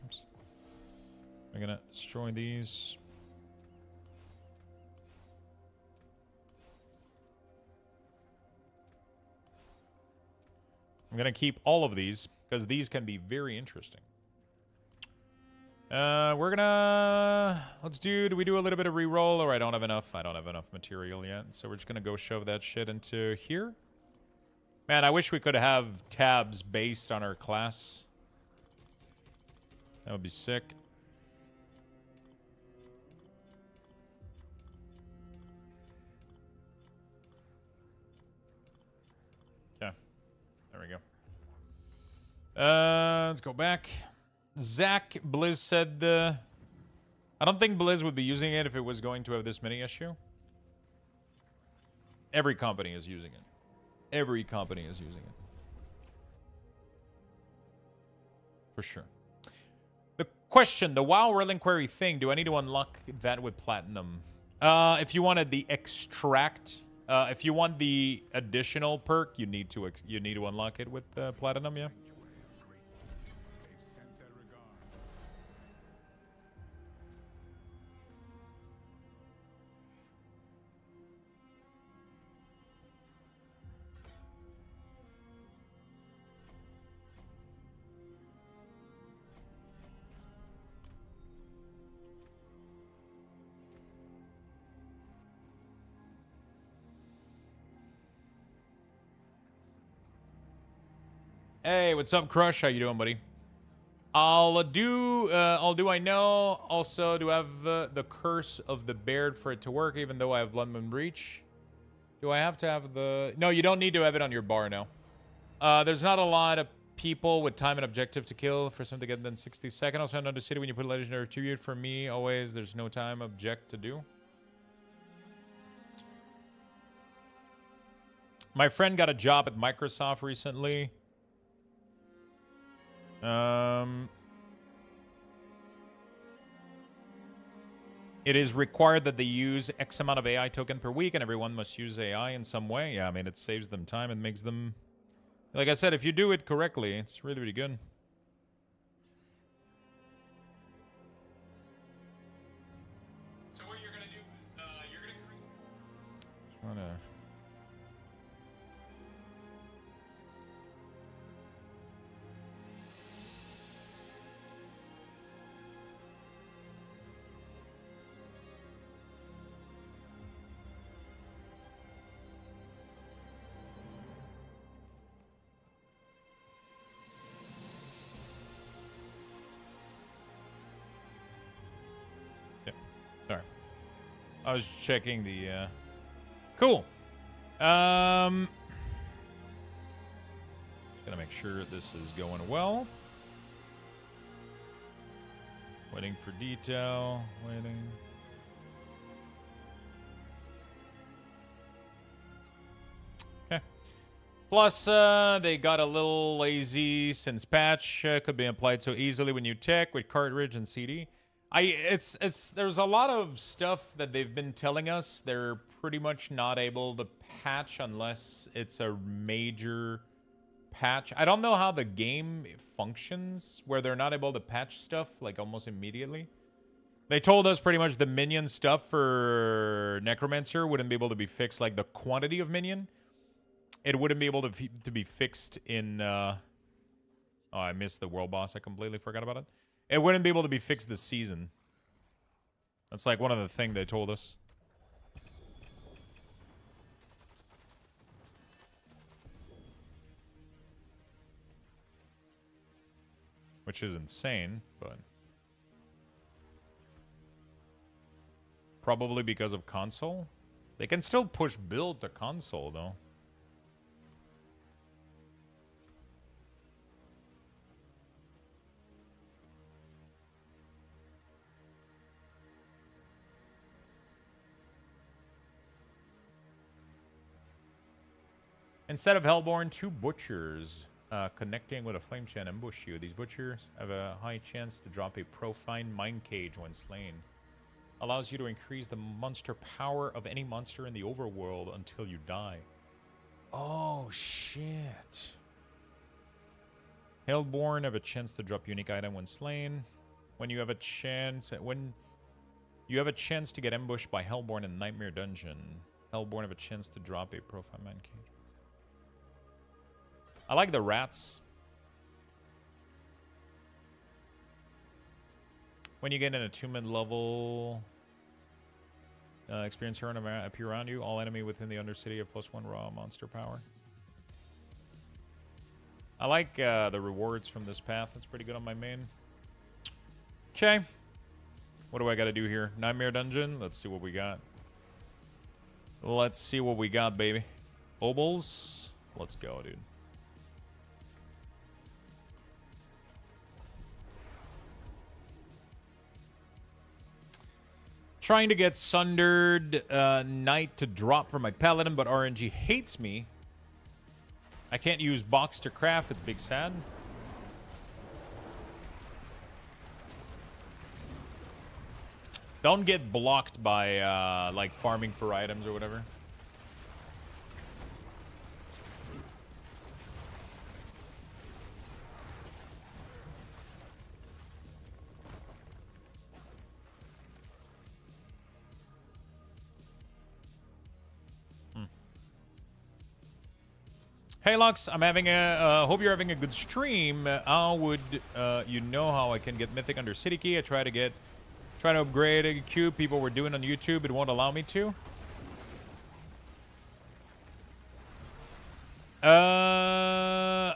Oops. I'm gonna destroy these. I'm gonna keep all of these, because these can be very interesting. We're gonna... do we do a little bit of reroll? Or I don't have enough material yet. So we're just gonna go shove that shit into here. Man, I wish we could have tabs based on our class. That would be sick. Okay. There we go. Let's go back. Zach Blizz said, I don't think Blizz would be using it if it was going to have this many issue. Every company is using it. Every company is using it. For sure. The question, the WoW Reliquary thing, do I need to unlock that with Platinum? If you wanted the extract, if you want the additional perk, you need to unlock it with Platinum, yeah. Hey, what's up, Crush? How you doing, buddy? I'll do I know. Also, do I have the Curse of the Baird for it to work, even though I have Blood Moon Breach? Do I have to have the... No, you don't need to have it on your bar now. There's not a lot of people with time and objective to kill for something to get done 60 seconds. Also, another city when you put a legendary tribute. For me, always, there's no time object to do. My friend got a job at Microsoft recently. It is required that they use X amount of AI token per week, and everyone must use AI in some way. Yeah, I mean, it saves them time and makes them... Like I said, if you do it correctly, it's really, really good. So what you're going to do is, you're going to create... Wanna... Sorry. I was checking the, Cool. Gonna make sure this is going well. Waiting for detail. Waiting. Okay. Plus, they got a little lazy since patch could be applied so easily when you tech with cartridge and CD. There's a lot of stuff that they've been telling us they're pretty much not able to patch unless it's a major patch. I don't know how the game functions where they're not able to patch stuff like almost immediately. They told us pretty much the minion stuff for Necromancer wouldn't be able to be fixed, like the quantity of minion. It wouldn't be able to be fixed in... Oh, I missed the world boss. I completely forgot about it. It wouldn't be able to be fixed this season. That's like one of the things they told us. Which is insane, but... Probably because of console? They can still push build to console, though. Instead of Hellborn, 2 butchers connecting with a flame chain ambush you. These butchers have a high chance to drop a profane mind cage when slain. Allows you to increase the monster power of any monster in the overworld until you die. Oh, shit. Hellborn have a chance to drop unique item when slain. When you have a chance... When you have a chance to get ambushed by Hellborn in Nightmare Dungeon. Hellborn have a chance to drop a profane mind cage. I like the rats. When you get an attunement level, experience here appear around you. All enemy within the Undercity have +1 raw monster power. I like the rewards from this path. That's pretty good on my main. Okay. What do I got to do here? Nightmare Dungeon. Let's see what we got. Let's see what we got, baby. Obols. Let's go, dude. Trying to get Sundered Knight to drop for my Paladin, but RNG hates me. I can't use Box to craft. It's big sad. Don't get blocked by, like, farming for items or whatever. Hey Lux, I'm having a hope you're having a good stream. How would you know how I can get Mythic under City Key? I try to upgrade a cube people were doing on YouTube. It won't allow me to.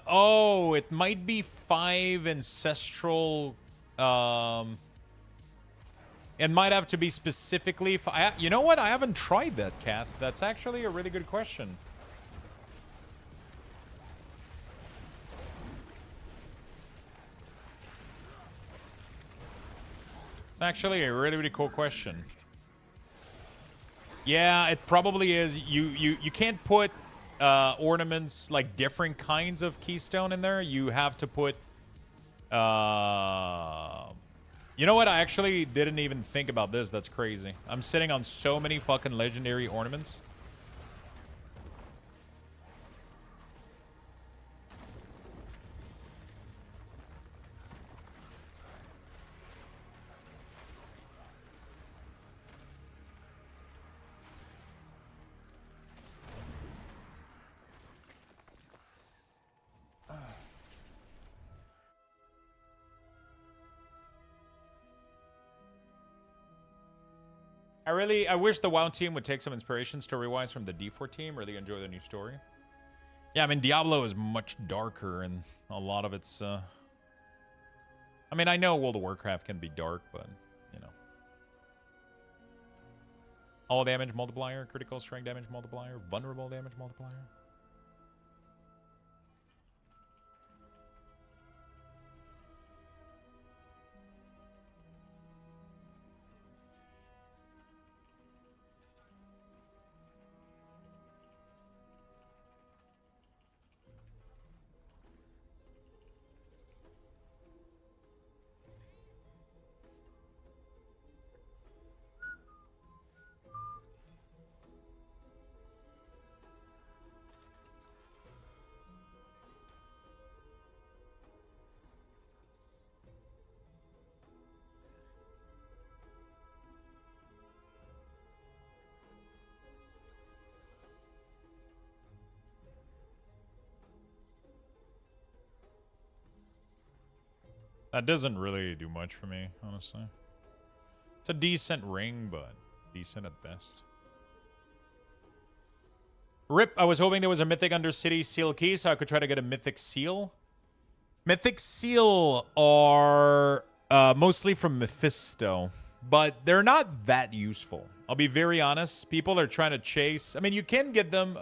Oh, it might be 5 ancestral. It might have to be specifically. You know what? I haven't tried that, Cat. That's actually a really good question. It's actually a really, really cool question. Yeah, it probably is. You can't put ornaments, like different kinds of keystone in there, you have to put... you know what? I actually didn't even think about this. That's crazy. I'm sitting on so many fucking legendary ornaments. I wish the WoW team would take some inspiration story-wise from the D4 team. Really enjoy the new story. Yeah, I mean, Diablo is much darker, and a lot of it's, I mean, I know World of Warcraft can be dark, but, you know. All damage multiplier, critical strength damage multiplier, vulnerable damage multiplier. That doesn't really do much for me, honestly. It's a decent ring, but decent at best. Rip, I was hoping there was a Mythic Undercity seal key so I could try to get a Mythic Seal. Mythic Seal are mostly from Mephisto, but they're not that useful. I'll be very honest. People are trying to chase... I mean, you can get them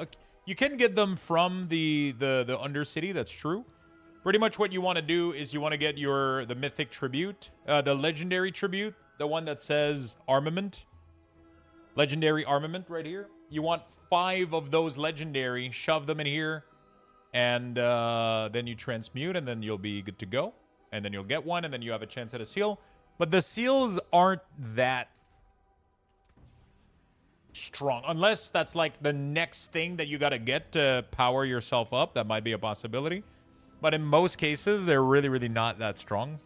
from the Undercity, that's true. Pretty much what you want to do is you want to get the Mythic Tribute, the Legendary Tribute, the one that says Armament. Legendary Armament right here. You want 5 of those Legendary, shove them in here, and then you transmute, and then you'll be good to go. And then you'll get one, and then you have a chance at a seal. But the seals aren't that strong. Unless that's like the next thing that you got to get to power yourself up. That might be a possibility. But in most cases, they're really, really not that strong.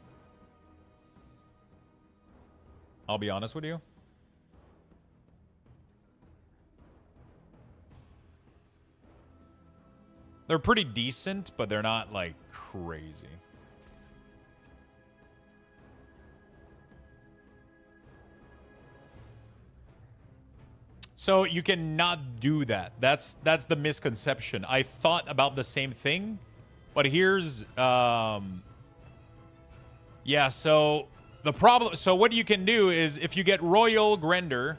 I'll be honest with you. They're pretty decent, but they're not, like, crazy. So you cannot do that. That's the misconception. I thought about the same thing. But here's, yeah, so the problem, so what you can do is if you get Royal Grender,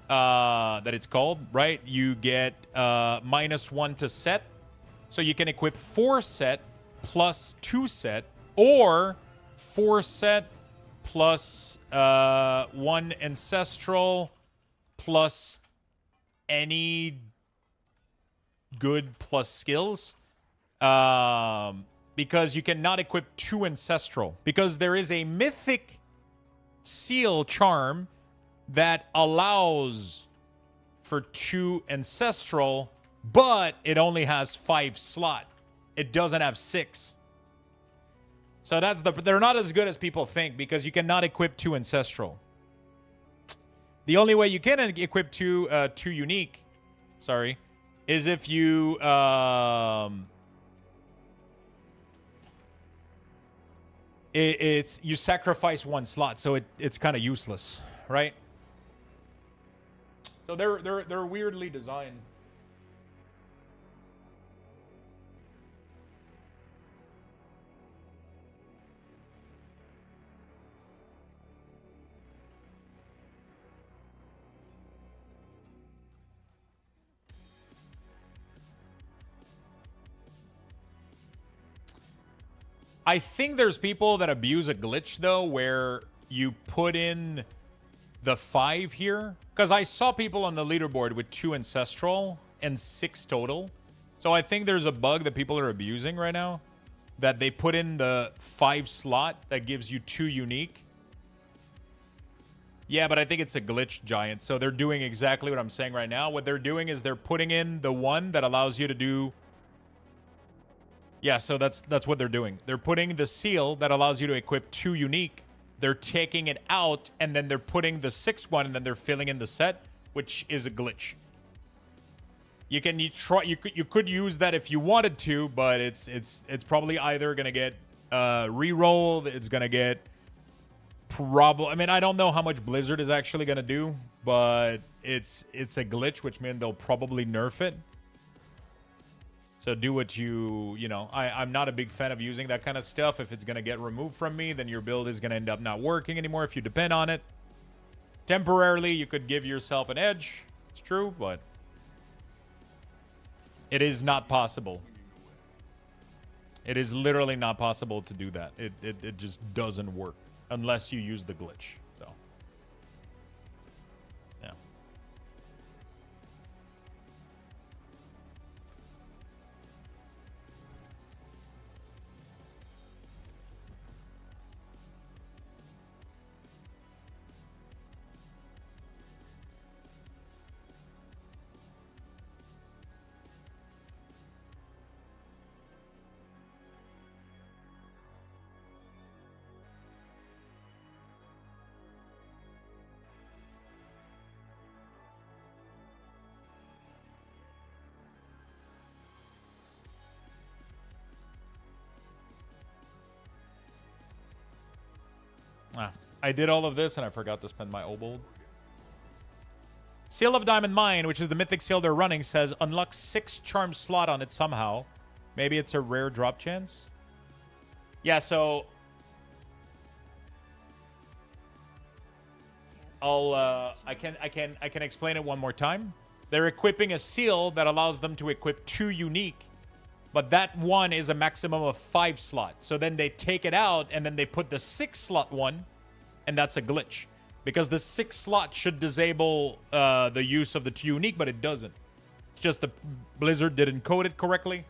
that it's called, right? You get -1 to set. So you can equip 4 set plus 2 set, or 4 set plus 1 ancestral plus any good plus skills. Because you cannot equip 2 ancestral. Because there is a mythic seal charm that allows for 2 ancestral, but it only has 5 slot. It doesn't have 6. So they're not as good as people think, because you cannot equip 2 ancestral. The only way you can equip 2 unique, sorry, is if you you sacrifice 1 slot, so it's kind of useless, right? So they're weirdly designed. I think there's people that abuse a glitch, though, where you put in the 5 here. Because I saw people on the leaderboard with 2 ancestral and 6 total. So I think there's a bug that people are abusing right now. That they put in the 5 slot that gives you 2 unique. Yeah, but I think it's a glitch, Giant. So they're doing exactly what I'm saying right now. What they're doing is they're putting in the one that allows you to do... Yeah, so that's what they're doing. They're putting the seal that allows you to equip 2 unique. They're taking it out, and then they're putting the 6th one, and then they're filling in the set, which is a glitch. You could use that if you wanted to, but it's probably either gonna get re-rolled. It's gonna get probably. I mean, I don't know how much Blizzard is actually gonna do, but it's a glitch, which means they'll probably nerf it. So do what you know. I'm not a big fan of using that kind of stuff. If it's gonna get removed from me, then your build is gonna end up not working anymore if you depend on it. Temporarily, you could give yourself an edge. It's true, but it is not possible. It is literally not possible to do that. It just doesn't work unless you use the glitch. So, yeah. I did all of this and I forgot to spend my obold. Seal of Diamond Mine, which is the mythic seal they're running, says unlock 6 charm slot on it somehow. Maybe it's a rare drop chance. Yeah, so I can explain it one more time. They're equipping a seal that allows them to equip 2 unique. But that one is a maximum of 5 slot. So then they take it out and then they put the 6 slot one, and that's a glitch. Because the 6 slot should disable the use of the 2 unique, but it doesn't. It's just the Blizzard didn't code it correctly.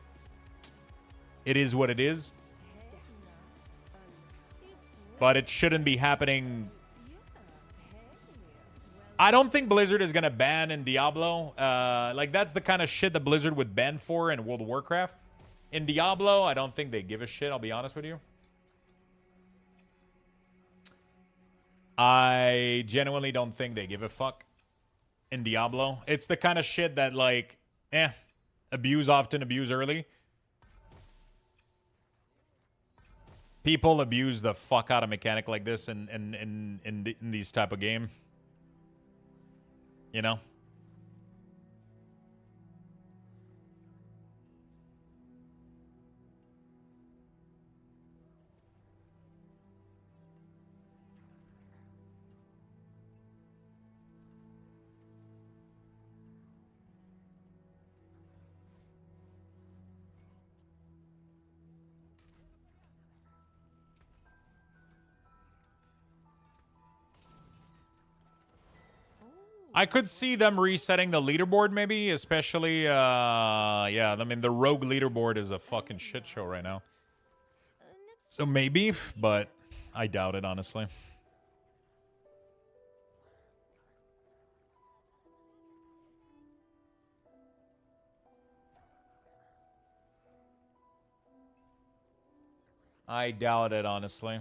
It is what it is. But it shouldn't be happening. I don't think Blizzard is going to ban in Diablo. Like, that's the kind of shit that Blizzard would ban for in World of Warcraft. In Diablo, I don't think they give a shit, I'll be honest with you. I genuinely don't think they give a fuck in Diablo. It's the kind of shit that, like, abuse often, abuse early. People abuse the fuck out of mechanic like this in these type of game. You know? I could see them resetting the leaderboard maybe, especially, yeah, I mean, the rogue leaderboard is a fucking shit show right now. So maybe, but I doubt it, honestly. I doubt it, honestly.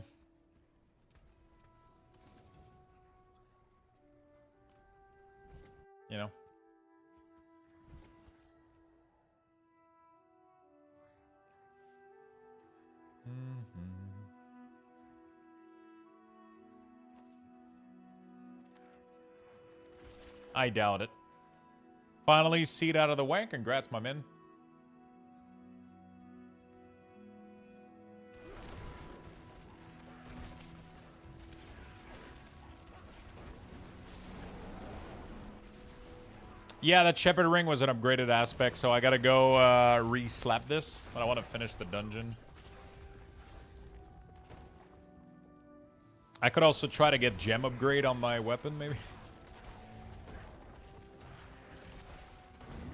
You know? I doubt it. Finally, seed out of the way. Congrats, my man. Yeah, that Shepherd Ring was an upgraded aspect, so I gotta go re-slap this. But I want to finish the dungeon. I could also try to get gem upgrade on my weapon, maybe.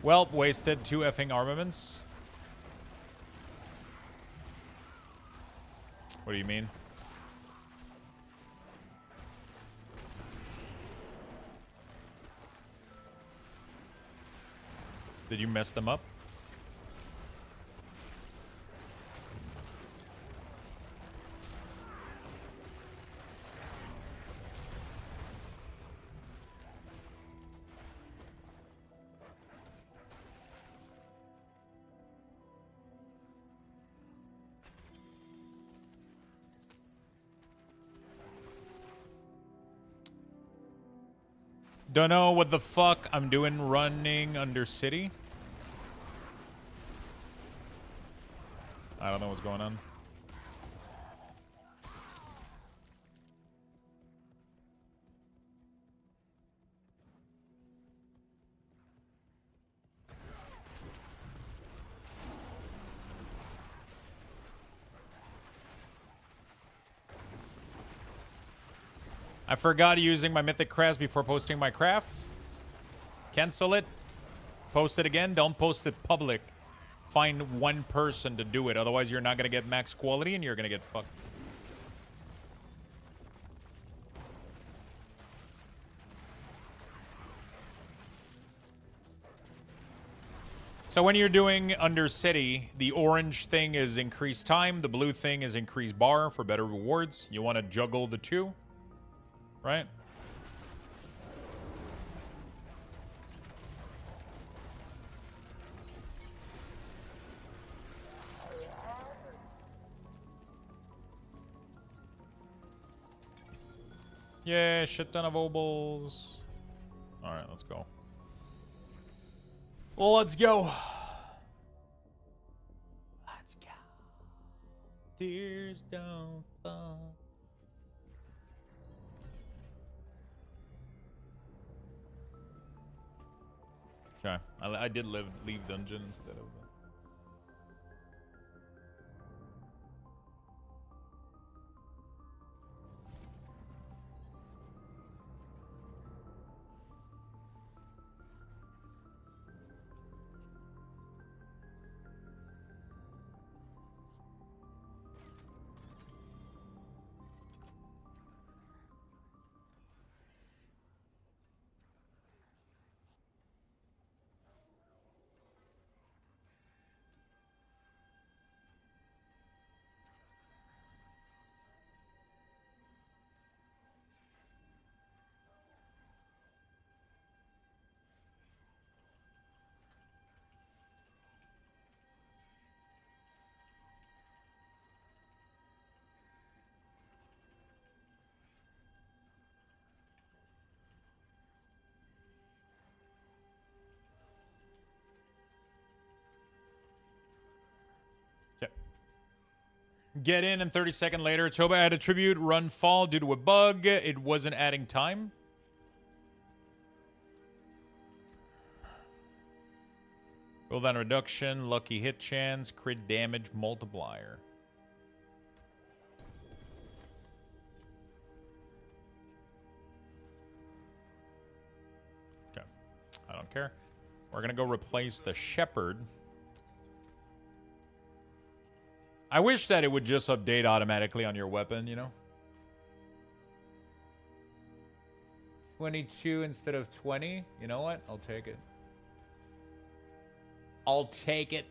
Well, wasted 2 effing armaments. What do you mean? Did you mess them up? Don't know what the fuck I'm doing running under city. I don't know what's going on. I forgot using my mythic crafts before posting my craft. Cancel it. Post it again. Don't post it public. Find one person to do it. Otherwise, you're not going to get max quality and you're going to get fucked. So when you're doing under city, the orange thing is increased time. The blue thing is increased bar for better rewards. You want to juggle the two. Right? Yeah, shit ton of obols. Alright, let's go. Let's go. Let's go. Tears don't fall. Okay, I did leave dungeon instead of... Get in and 30 seconds later. Choba had a tribute run fall due to a bug. It wasn't adding time. Cooldown reduction, lucky hit chance, crit damage multiplier. Okay. I don't care. We're going to go replace the shepherd. I wish that it would just update automatically on your weapon, you know? 22 instead of 20. You know what? I'll take it. I'll take it.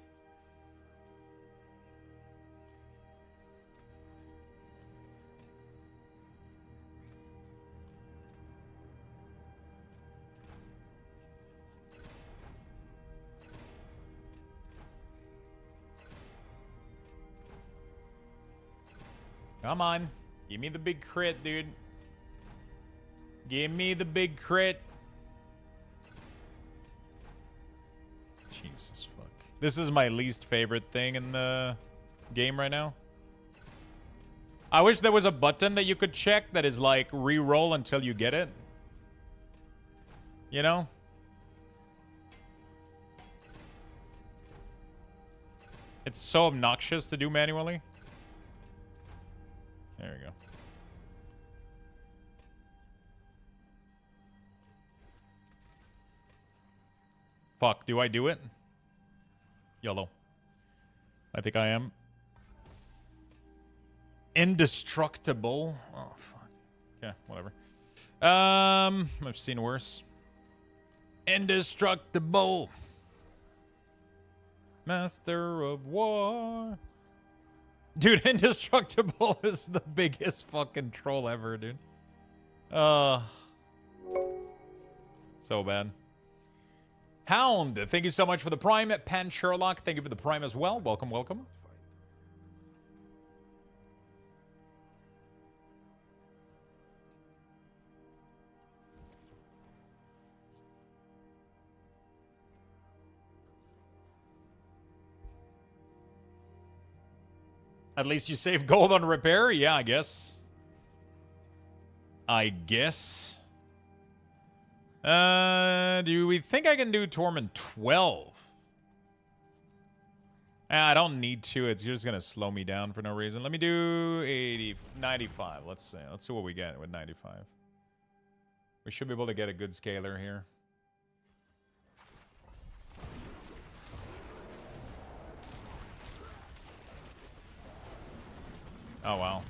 Come on. Give me the big crit, dude. Give me the big crit. Jesus fuck. This is my least favorite thing in the game right now. I wish there was a button that you could check that is like re-roll until you get it. You know? It's so obnoxious to do manually. There we go. Fuck, do I do it? Yellow. I think I am. Indestructible. Oh, fuck. Yeah, whatever. I've seen worse. Indestructible. Master of War. Dude, Indestructible is the biggest fucking troll ever, dude. So bad. Hound, thank you so much for the Prime. Pan Sherlock, thank you for the Prime as well. Welcome, welcome. At least you save gold on repair? Yeah, I guess. Do we think I can do Torment 12? I don't need to. It's just going to slow me down for no reason. Let me do 95. Let's see. Let's see what we get with 95. We should be able to get a good scaler here. Oh, wow.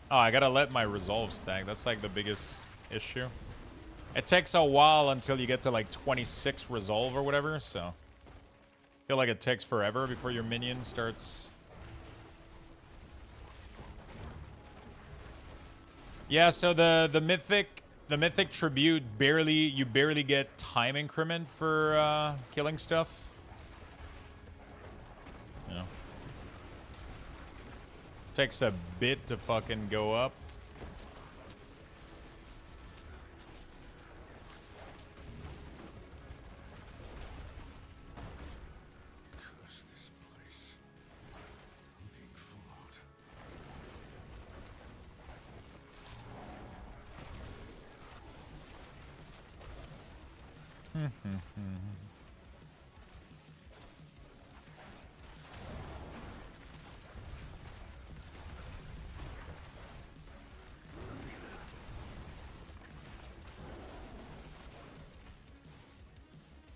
Oh, I gotta let my resolve stack. That's like the biggest issue. It takes a while until you get to like 26 resolve or whatever, so I feel like it takes forever before your minion starts. Yeah, so the mythic tribute you barely get time increment for killing stuff. Yeah. Takes a bit to fucking go up. Curse this place. I'm being followed.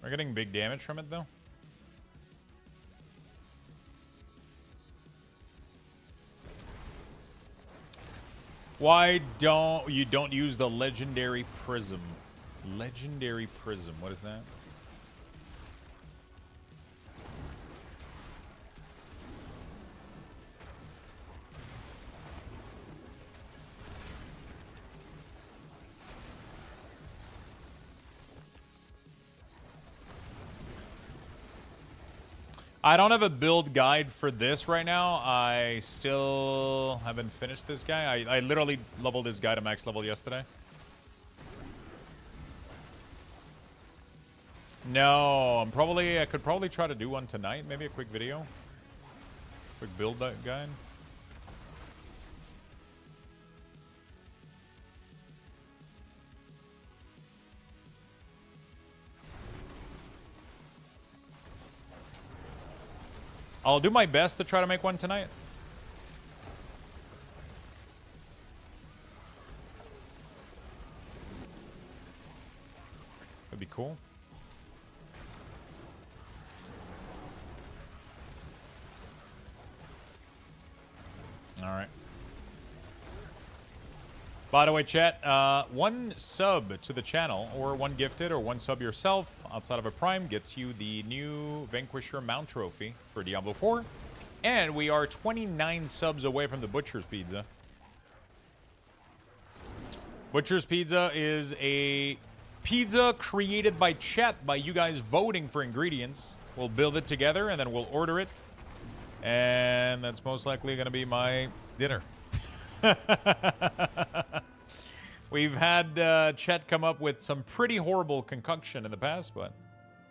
We're getting big damage from it, though. Why don't you use the legendary prism? Legendary prism. What is that? I don't have a build guide for this right now. I still haven't finished this guy. I literally leveled this guy to max level yesterday. No, I could probably try to do one tonight. Maybe a quick video. Quick build guide. I'll do my best to try to make one tonight. That'd be cool. All right. By the way, chat, one sub to the channel, or one gifted, or one sub yourself outside of a Prime gets you the new Vanquisher Mount Trophy for Diablo 4. And we are 29 subs away from the Butcher's Pizza. Butcher's Pizza is a pizza created by chat, by you guys voting for ingredients. We'll build it together, and then we'll order it. And that's most likely going to be my dinner. We've had Chet come up with some pretty horrible concoction in the past, but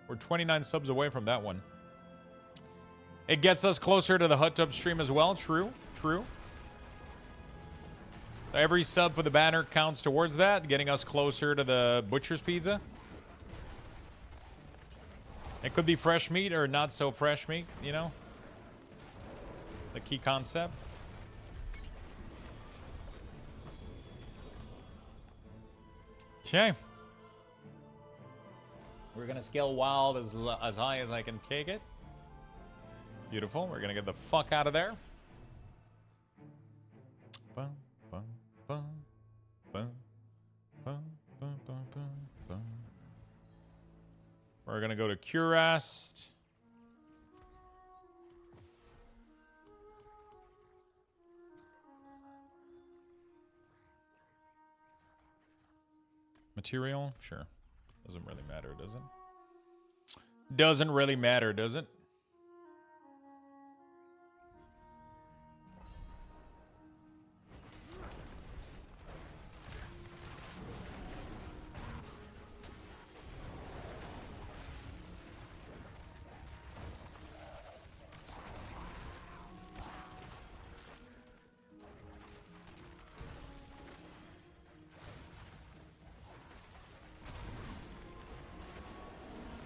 we're 29 subs away from that one. It gets us closer to the Hut Tub stream as well. True. Every sub for the banner counts towards that, getting us closer to the Butcher's Pizza. It could be fresh meat or not so fresh meat, you know? The key concept. Okay. We're going to scale wild as high as I can take it. Beautiful. We're going to get the fuck out of there. bum, bum, bum, bum, bum, bum, bum, bum, bum. We're gonna go to Curast. Material? Sure. Doesn't really matter, does it? Doesn't really matter, does it?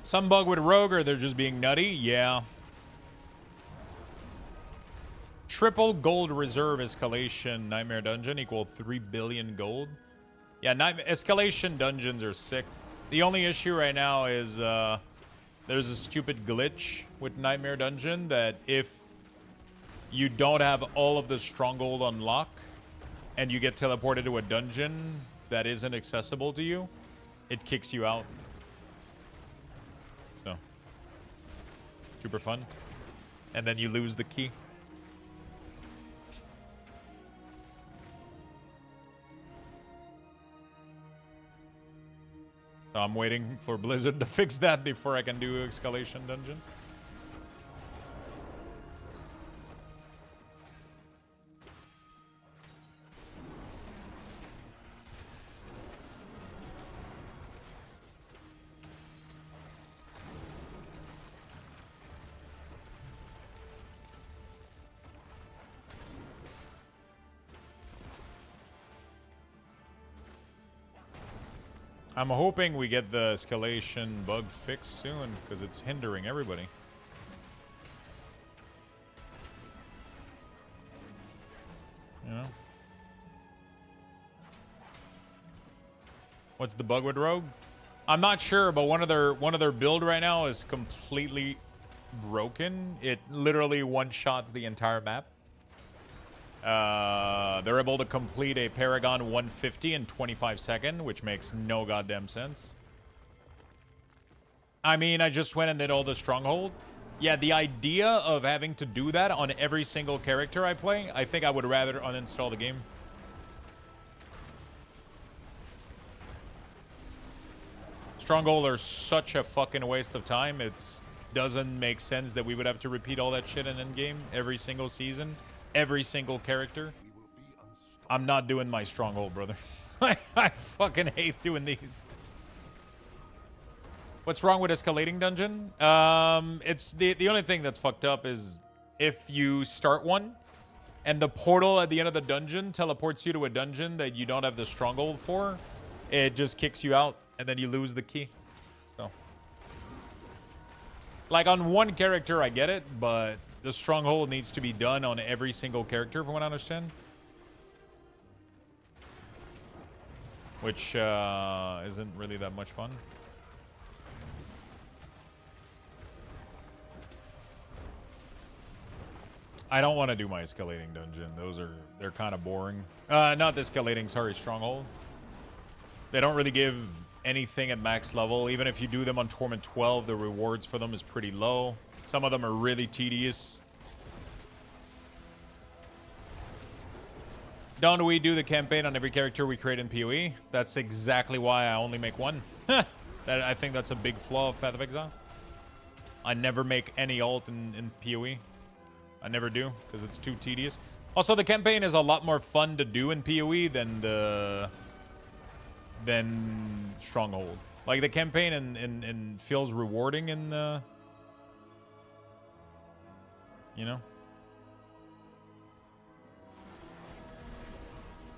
Some bug with Rogue, or they're just being nutty? Yeah. Triple gold reserve escalation nightmare dungeon equal 3 billion gold. Yeah, escalation dungeons are sick. The only issue right now is there's a stupid glitch with nightmare dungeon that if you don't have all of the stronghold unlocked and you get teleported to a dungeon that isn't accessible to you, it kicks you out. So, super fun. And then you lose the key. So I'm waiting for Blizzard to fix that before I can do escalation dungeon. I'm hoping we get the escalation bug fixed soon, because it's hindering everybody. You know? What's the bug with Rogue? I'm not sure, but one of their build right now is completely broken. It literally one-shots the entire map. They're able to complete a Paragon 150 in 25 seconds, which makes no goddamn sense. I mean, I just went and did all the stronghold. Yeah, the idea of having to do that on every single character I play, I think I would rather uninstall the game. Stronghold are such a fucking waste of time. It doesn't make sense that we would have to repeat all that shit in endgame every single season. Every single character. I'm not doing my stronghold, brother. I fucking hate doing these. What's wrong with escalating dungeon? It's the only thing that's fucked up is if you start one and the portal at the end of the dungeon teleports you to a dungeon that you don't have the stronghold for, it just kicks you out and then you lose the key. So, like on one character I get it, but the stronghold needs to be done on every single character, from what I understand. Which isn't really that much fun. I don't want to do my escalating dungeon. They're kind of boring. Not the escalating, sorry, stronghold. They don't really give anything at max level. Even if you do them on Torment 12, the rewards for them is pretty low. Some of them are really tedious. Don't we do the campaign on every character we create in PoE? That's exactly why I only make one. I think that's a big flaw of Path of Exile. I never make any alt in PoE. I never do, because it's too tedious. Also, the campaign is a lot more fun to do in PoE than Stronghold. Like, the campaign feels rewarding in the... You know?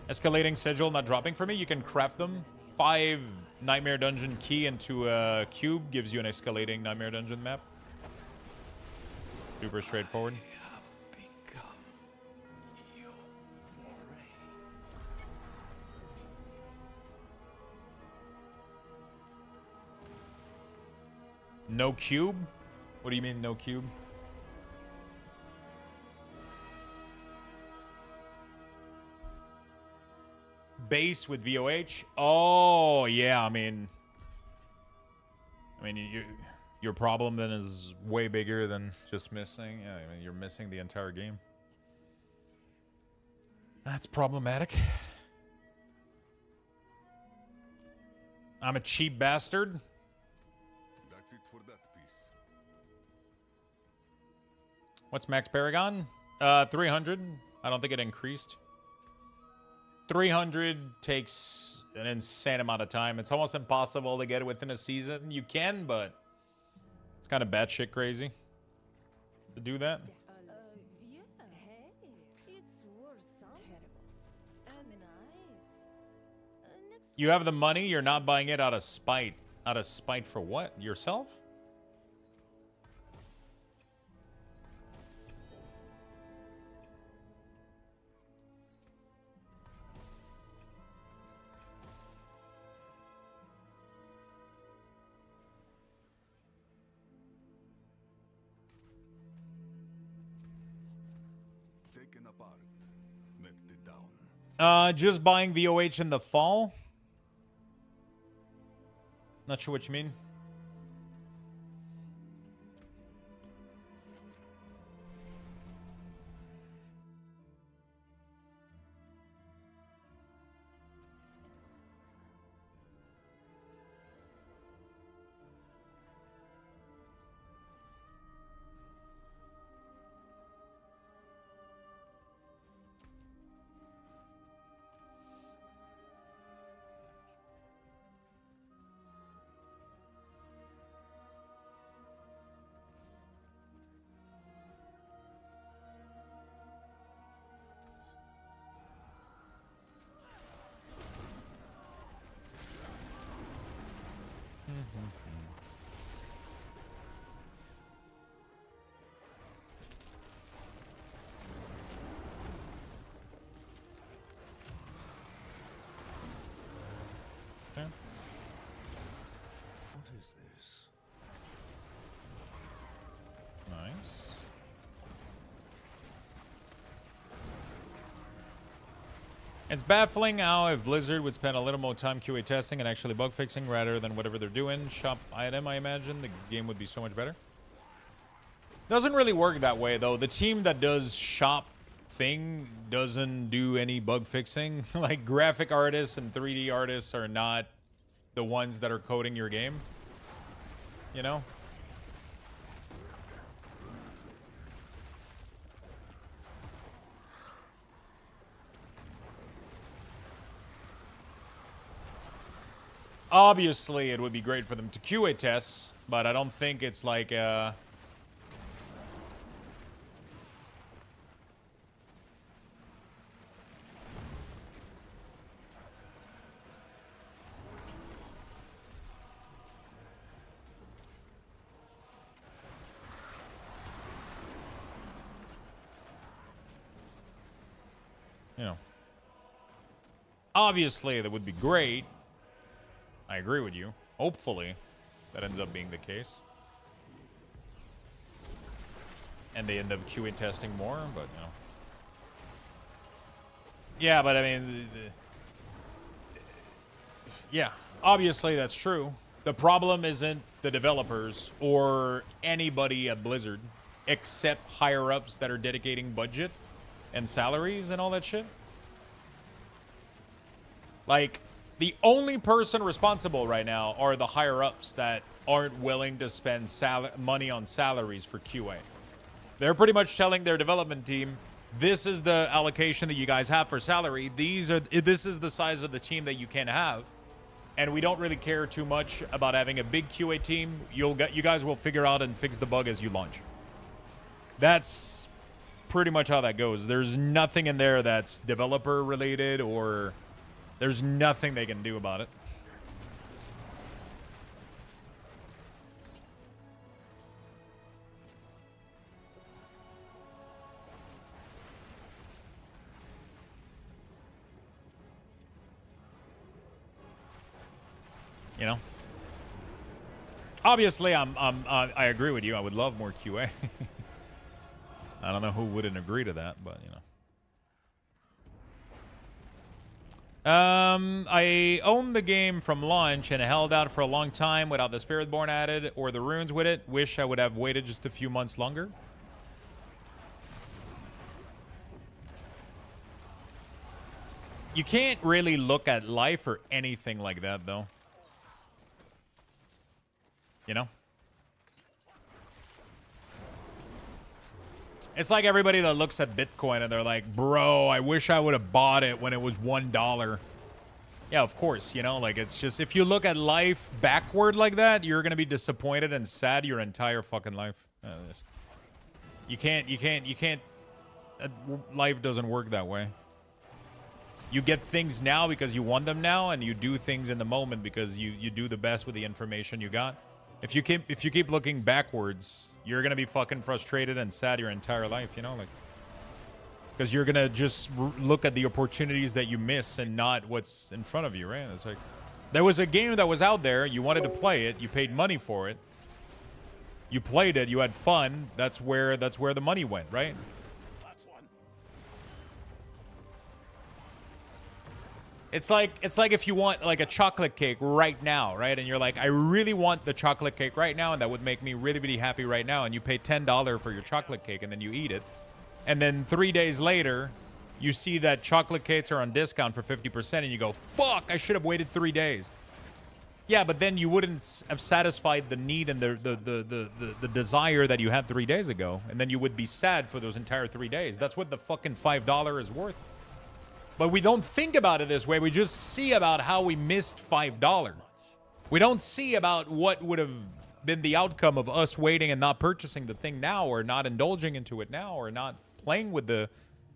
Escalating sigil not dropping for me. You can craft them. 5 Nightmare Dungeon key into a cube gives you an escalating Nightmare Dungeon map. Super straightforward. No cube? What do you mean no cube? base with VOH. Oh yeah, I mean, your problem then is way bigger than just missing. Yeah, I mean, you're missing the entire game. That's problematic. I'm a cheap bastard. That's it for that piece. What's max Paragon? 300. I don't think it increased. 300 takes an insane amount of time. It's almost impossible to get it within a season. You can, but it's kind of batshit crazy to do that. Yeah. Hey, it's worth something. Nice. Next You have the money. You're not buying it out of spite. Out of spite for what? Yourself? Taken apart. Melted down. Just buying VOH in the fall? Not sure what you mean. Okay. What is this? Nice. It's baffling how if Blizzard would spend a little more time QA testing and actually bug fixing rather than whatever they're doing, shop item, I imagine, the game would be so much better. Doesn't really work that way, though. The team that does shop thing doesn't do any bug fixing. Like, graphic artists and 3D artists are not the ones that are coding your game. You know? Obviously, it would be great for them to QA test, but I don't think it's like you know. Obviously, that would be great. I agree with you. Hopefully, that ends up being the case. And they end up QA testing more, but, you know. Yeah, but I mean, yeah, obviously that's true. The problem isn't the developers or anybody at Blizzard, except higher-ups that are dedicating budget and salaries and all that shit. Like, the only person responsible right now are the higher-ups that aren't willing to spend money on salaries for QA. They're pretty much telling their development team, this is the allocation that you guys have for salary. This is the size of the team that you can have. And we don't really care too much about having a big QA team. You guys will figure out and fix the bug as you launch. That's pretty much how that goes. There's nothing in there that's developer related or there's nothing they can do about it. You know? Obviously, I agree with you. I would love more QA. I don't know who wouldn't agree to that, but, you know. I owned the game from launch and held out for a long time without the Spiritborn added or the runes with it. Wish I would have waited just a few months longer. You can't really look at life or anything like that, though. You know? It's like everybody that looks at Bitcoin and they're like, bro, I wish I would have bought it when it was $1. Yeah, of course, you know, like it's just, if you look at life backward like that, you're going to be disappointed and sad your entire fucking life. You can't, life doesn't work that way. You get things now because you want them now, and you do things in the moment because you do the best with the information you got. If you keep looking backwards, you're gonna be fucking frustrated and sad your entire life, you know, like, because you're gonna just look at the opportunities that you miss and not what's in front of you, right? It's like, there was a game that was out there, you wanted to play it, you paid money for it, you played it, you had fun. That's where the money went, right? It's like if you want like a chocolate cake right now, right? And you're like, I really want the chocolate cake right now, and that would make me really, really happy right now. And you pay $10 for your chocolate cake, and then you eat it. And then 3 days later, you see that chocolate cakes are on discount for 50%, and you go, fuck, I should have waited 3 days. Yeah, but then you wouldn't have satisfied the need and the desire that you had 3 days ago. And then you would be sad for those entire 3 days. That's what the fucking $5 is worth. But we don't think about it this way. We just see about how we missed $5. We don't see about what would have been the outcome of us waiting and not purchasing the thing now, or not indulging into it now, or not playing with the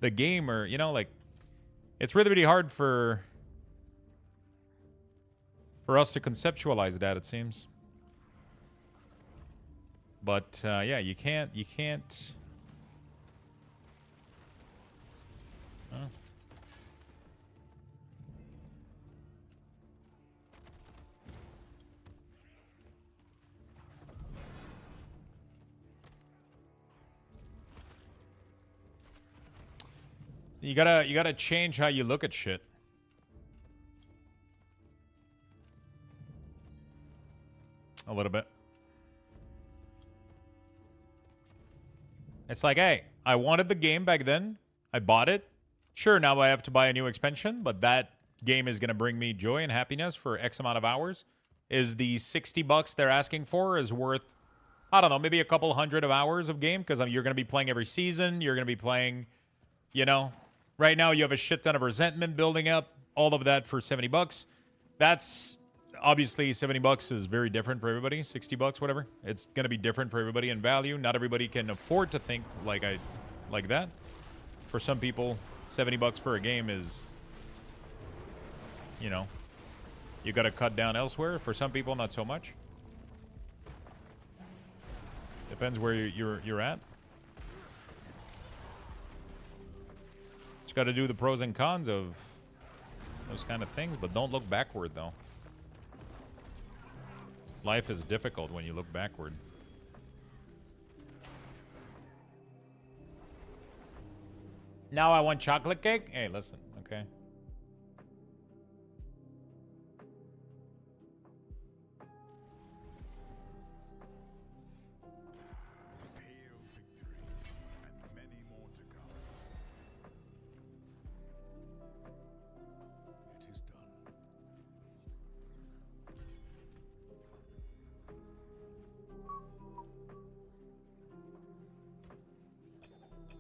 game, or, you know, like, it's really, really hard for us to conceptualize that, it seems. But, yeah, you can't... You gotta change how you look at shit. A little bit. It's like, hey, I wanted the game back then. I bought it. Sure, now I have to buy a new expansion, but that game is gonna bring me joy and happiness for X amount of hours. Is the $60 they're asking for is worth, I don't know, maybe a couple hundred of hours of game, because you're gonna be playing every season. You're gonna be playing, you know. Right now, you have a shit ton of resentment building up. All of that for $70. That's obviously $70 is very different for everybody. $60, whatever. It's gonna be different for everybody in value. Not everybody can afford to think like that. For some people, $70 for a game is, you know, you gotta cut down elsewhere. For some people, not so much. Depends where you're at. Got to do the pros and cons of those kind of things, but don't look backward, though. Life is difficult when you look backward. Now I want chocolate cake? Hey, listen, okay?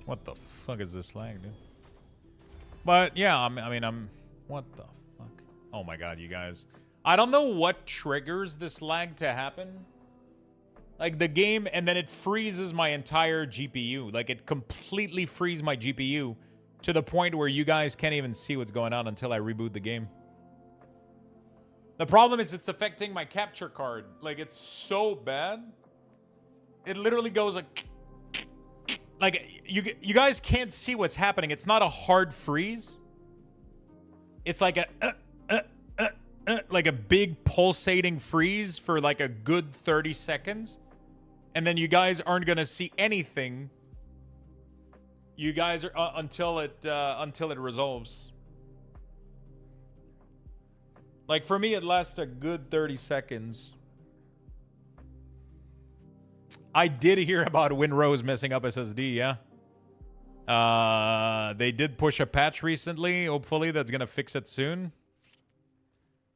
What the fuck is this lag, dude? But yeah, I mean, what the fuck? Oh my god, you guys. I don't know what triggers this lag to happen. Like the game, and then it freezes my entire GPU. Like it completely frees my GPU to the point where you guys can't even see what's going on until I reboot the game. The problem is it's affecting my capture card. Like it's so bad. It literally goes like you guys can't see what's happening. It's not a hard freeze. It's like like a big pulsating freeze for like a good 30 seconds. And then you guys aren't going to see anything. You guys are until it resolves. Like, for me, it lasts a good 30 seconds. I did hear about Winrose messing up SSD, yeah. They did push a patch recently. Hopefully, that's going to fix it soon.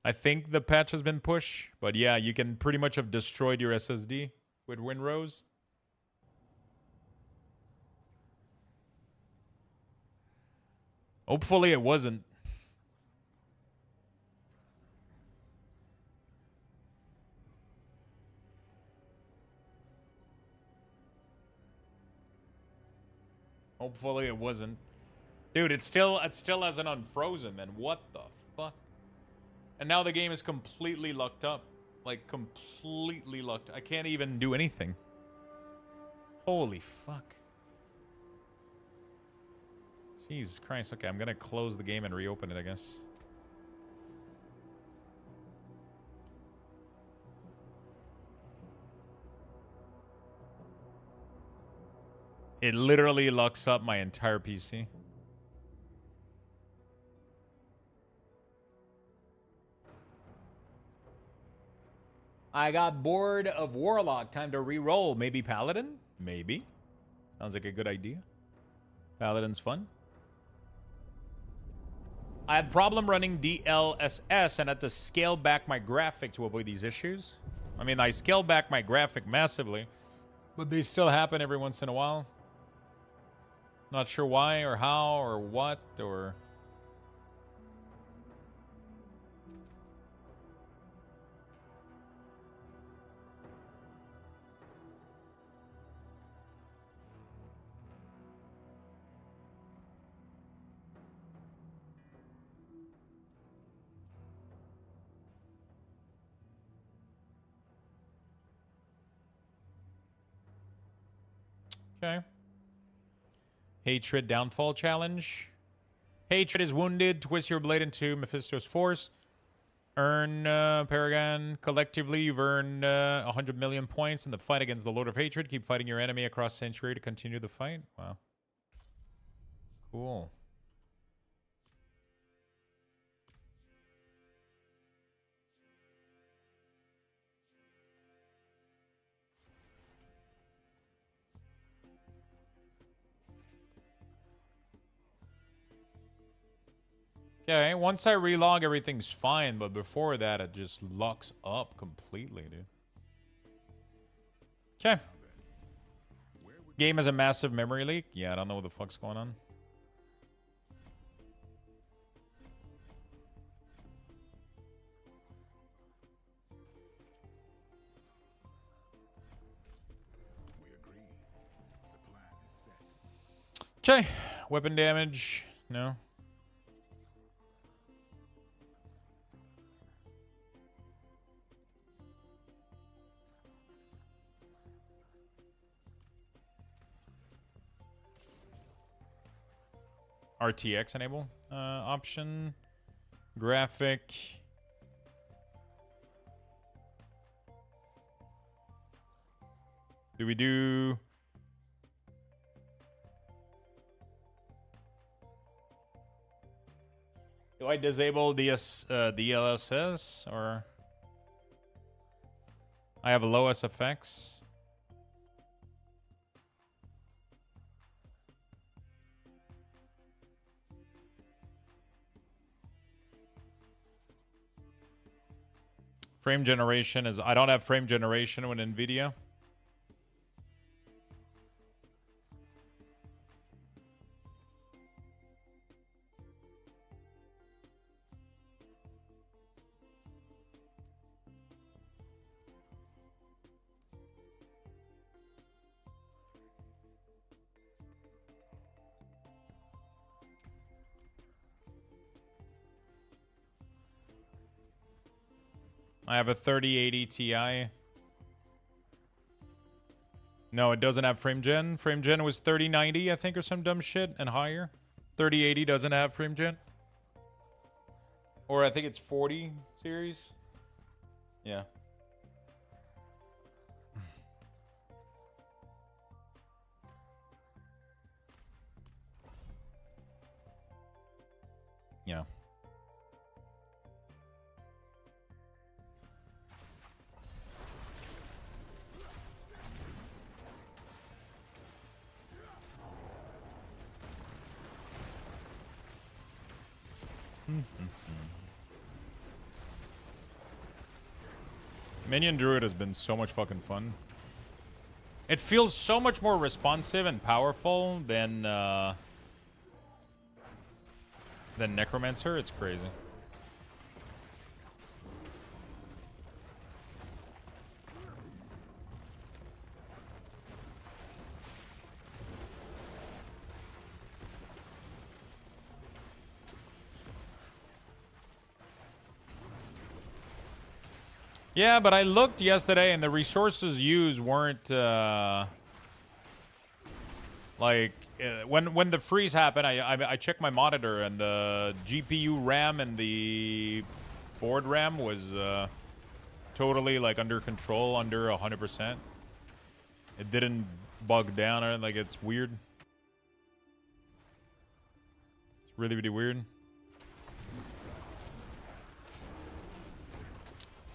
I think the patch has been pushed. But yeah, you can pretty much have destroyed your SSD with Winrose. Hopefully, it wasn't. Hopefully it wasn't. Dude, it still hasn't unfrozen, man. What the fuck? And now the game is completely locked up. Like, completely locked. I can't even do anything. Holy fuck. Jesus Christ. Okay, I'm gonna close the game and reopen it, I guess. It literally locks up my entire PC. I got bored of Warlock. Time to re-roll. Maybe Paladin? Maybe. Sounds like a good idea. Paladin's fun. I had problem running DLSS and had to scale back my graphic to avoid these issues. I mean, I scaled back my graphic massively, but they still happen every once in a while. Not sure why or how or what or... Okay. Hatred Downfall Challenge. Hatred is wounded. Twist your blade into Mephisto's force. Earn Paragon. Collectively, you've earned 100 million points in the fight against the Lord of Hatred. Keep fighting your enemy across Century to continue the fight. Wow. Cool. Okay, once I relog, everything's fine, but before that, it just locks up completely, dude. Okay. Game has a massive memory leak. Yeah, I don't know what the fuck's going on. We agree. The plan is set. Okay, weapon damage. No. RTX enable option. Graphic. Do we do... Do I disable DLSS or... I have low SFX. Frame generation is... I don't have frame generation with NVIDIA. I have a 3080 Ti. No, it doesn't have frame gen. Frame gen was 3090, I think, or some dumb shit, and higher. 3080 doesn't have frame gen. Or I think it's 40 series. Yeah. Yeah. Minion Druid has been so much fucking fun. It feels so much more responsive and powerful than Necromancer. It's crazy. Yeah, but I looked yesterday and the resources used weren't when the freeze happened. I checked my monitor and the GPU RAM and the board RAM was totally like under control, under 100%. It didn't bug down or like it's weird. It's really, really weird.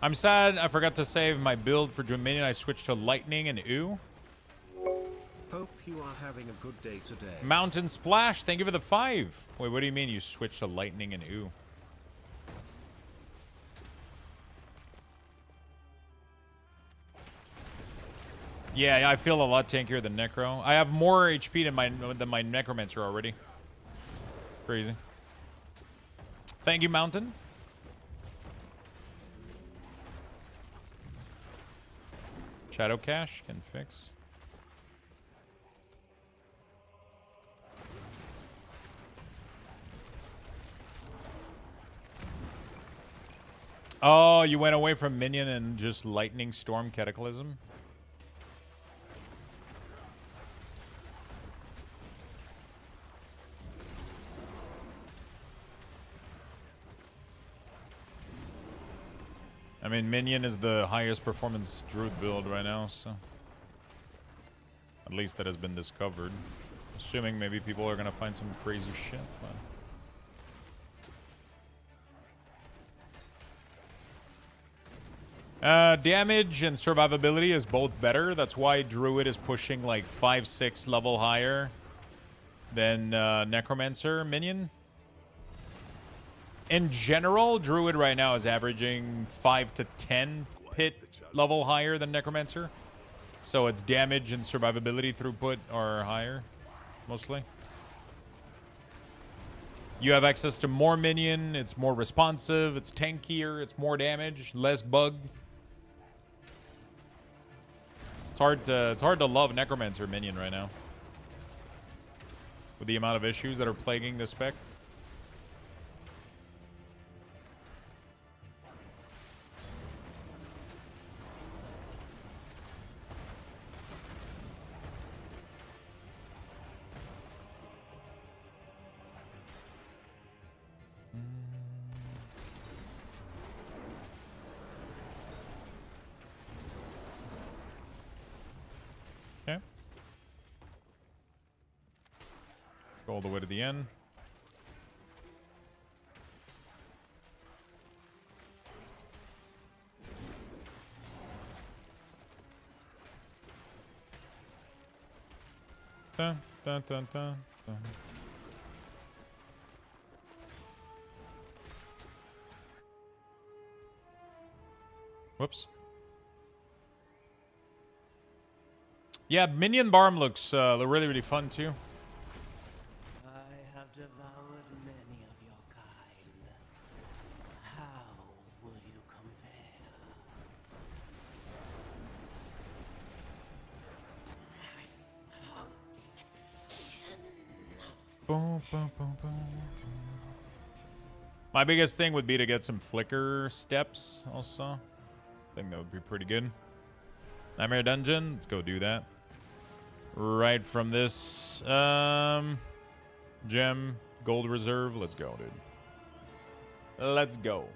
I'm sad I forgot to save my build for Dominion. I switched to Lightning and Ooh. Hope you are having a good day today. Mountain Splash, thank you for the 5. Wait, what do you mean you switched to Lightning and Ooh? Yeah, I feel a lot tankier than Necro. I have more HP than my Necromancer already. Crazy. Thank you, Mountain. Shadow Cache can fix. Oh, you went away from Minion and just Lightning Storm Cataclysm? I mean, Minion is the highest performance Druid build right now, so... At least that has been discovered. Assuming maybe people are gonna find some crazy shit, but... damage and survivability is both better. That's why Druid is pushing like 5-6 level higher than Necromancer Minion. In general, Druid right now is averaging 5 to 10 hit level higher than Necromancer. So its damage and survivability throughput are higher, mostly. You have access to more Minion, it's more responsive, it's tankier, it's more damage, less bug. It's hard to love Necromancer Minion right now. With the amount of issues that are plaguing the spec. Okay. Let's go all the way to the end. Dun, dun, dun, dun, dun. Whoops. Yeah, Minion Barm looks really, really fun too. I have devoured many of your kind. How will you compare? Boom, boom, boom, boom. My biggest thing would be to get some flicker steps also. I think that would be pretty good. Nightmare Dungeon, let's go do that. Right from this gem, gold reserve, let's go, dude. Let's go.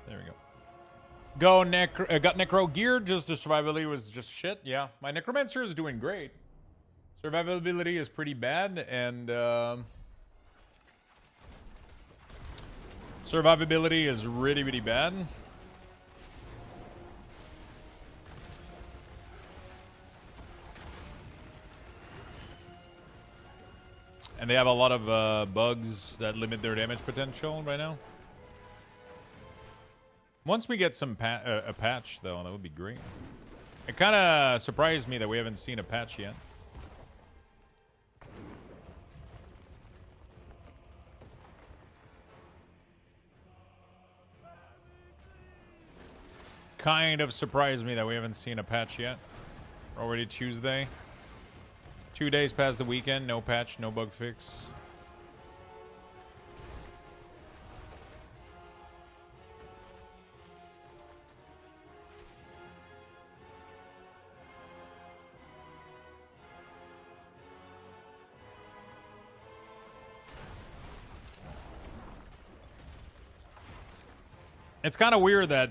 There we go. Go Necro. Got Necro gear. Just the survivability was just shit. Yeah, my Necromancer is doing great. Survivability is pretty bad, and survivability is really, really bad. And they have a lot of bugs that limit their damage potential right now. Once we get some a patch, though, that would be great. It kind of surprised me that we haven't seen a patch yet. Kind of surprised me that we haven't seen a patch yet. Already Tuesday. 2 days past the weekend, no patch, no bug fix. It's kind of weird that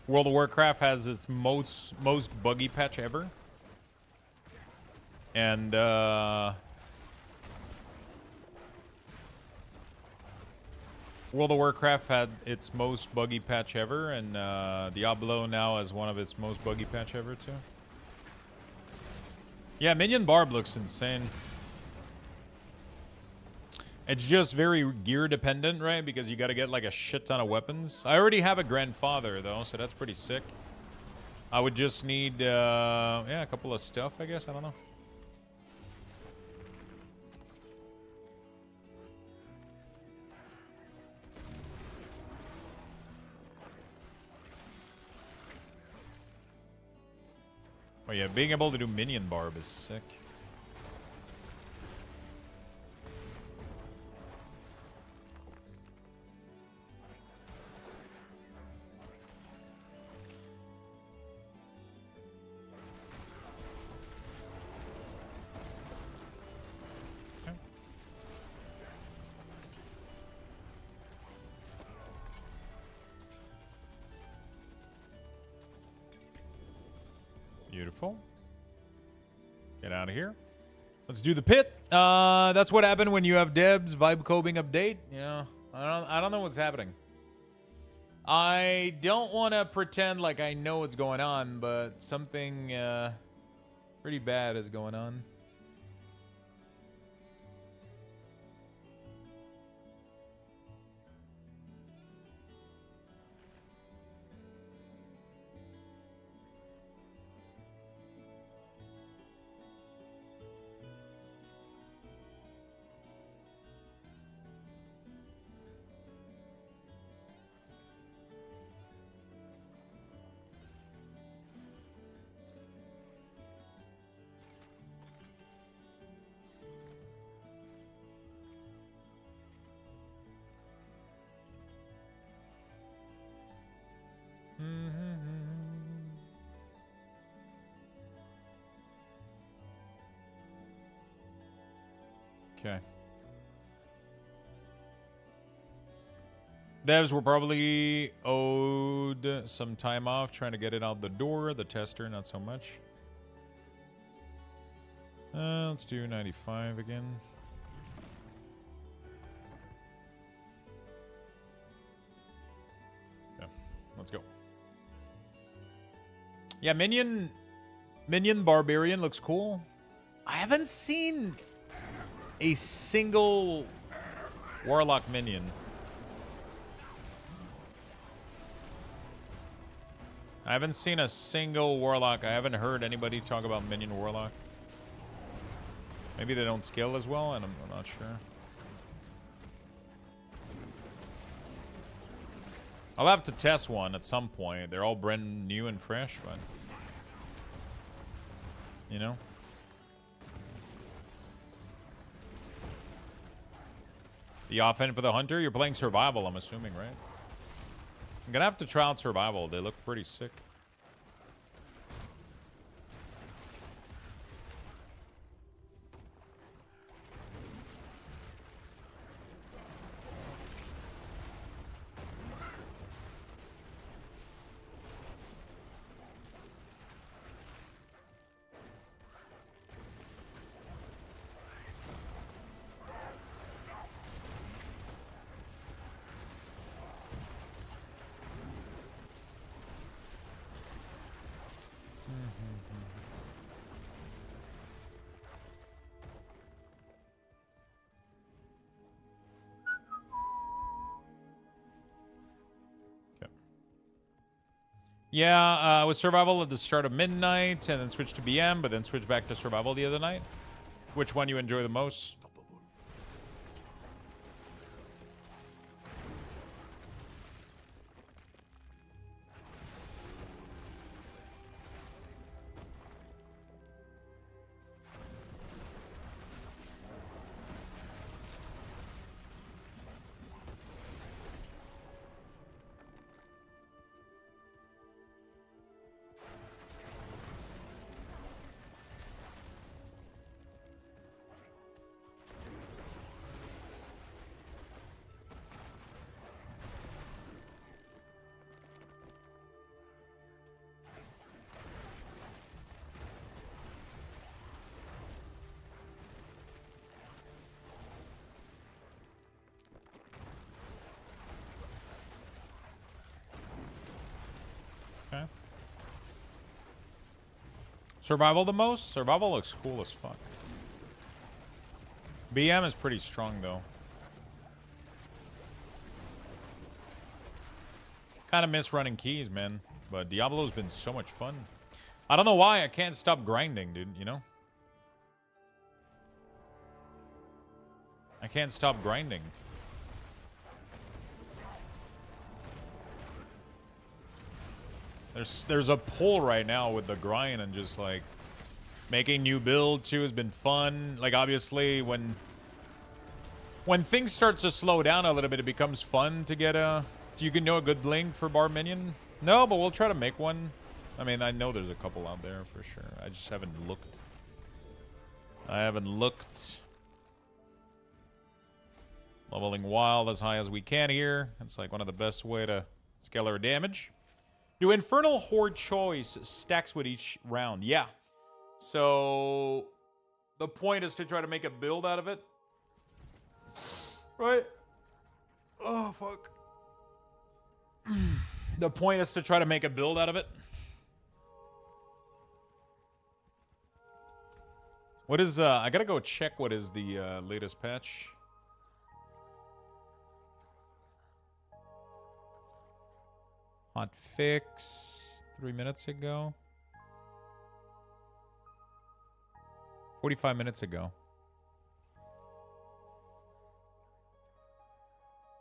World of Warcraft has its most buggy patch ever. And World of Warcraft had its most buggy patch ever, and Diablo now has one of its most buggy patch ever too. Yeah, Minion Barb looks insane. It's just very gear dependent, right? Because you got to get like a shit ton of weapons. I already have a grandfather though, so that's pretty sick. I would just need yeah, a couple of stuff, I guess. I don't know. Oh yeah, being able to do Minion Barb is sick. Beautiful. Get out of here. Let's do the pit. That's what happened when you have Deb's vibe coding update. Yeah, I don't know what's happening. I don't want to pretend like I know what's going on, but something pretty bad is going on. Okay. Devs were probably owed some time off trying to get it out the door. The tester, not so much. Let's do 95 again. Yeah, let's go. Yeah, Minion Barbarian looks cool. I haven't seen a single Warlock minion. I haven't seen a single Warlock. I haven't heard anybody talk about Minion Warlock. Maybe they don't scale as well, and I'm not sure. I'll have to test one at some point. They're all brand new and fresh, but you know. The offhand for the hunter, you're playing survival, I'm assuming, right? I'm gonna have to try out survival. They look pretty sick. Yeah, with survival at the start of midnight, and then switch to BM, but then switch back to survival the other night. Which one you enjoy the most? Okay. Survival the most? Survival looks cool as fuck. BM is pretty strong though. Kind of miss running keys, man. But Diablo's been so much fun. I don't know why I can't stop grinding, dude, you know? I can't stop grinding. There's a pull right now with the grind and just like making new build too has been fun. Like obviously when things start to slow down a little bit, it becomes fun to get a. Do you can know a good link for bar minion? No, but we'll try to make one. I mean, I know there's a couple out there for sure. I just haven't looked. Leveling wild as high as we can here. It's like one of the best way to scale our damage. Do Infernal Horde choice stacks with each round? Yeah. So the point is to try to make a build out of it. Right? Oh, fuck. The point is to try to make a build out of it. What is, I gotta go check what is the latest patch. Hot fix 3 minutes ago. 45 minutes ago.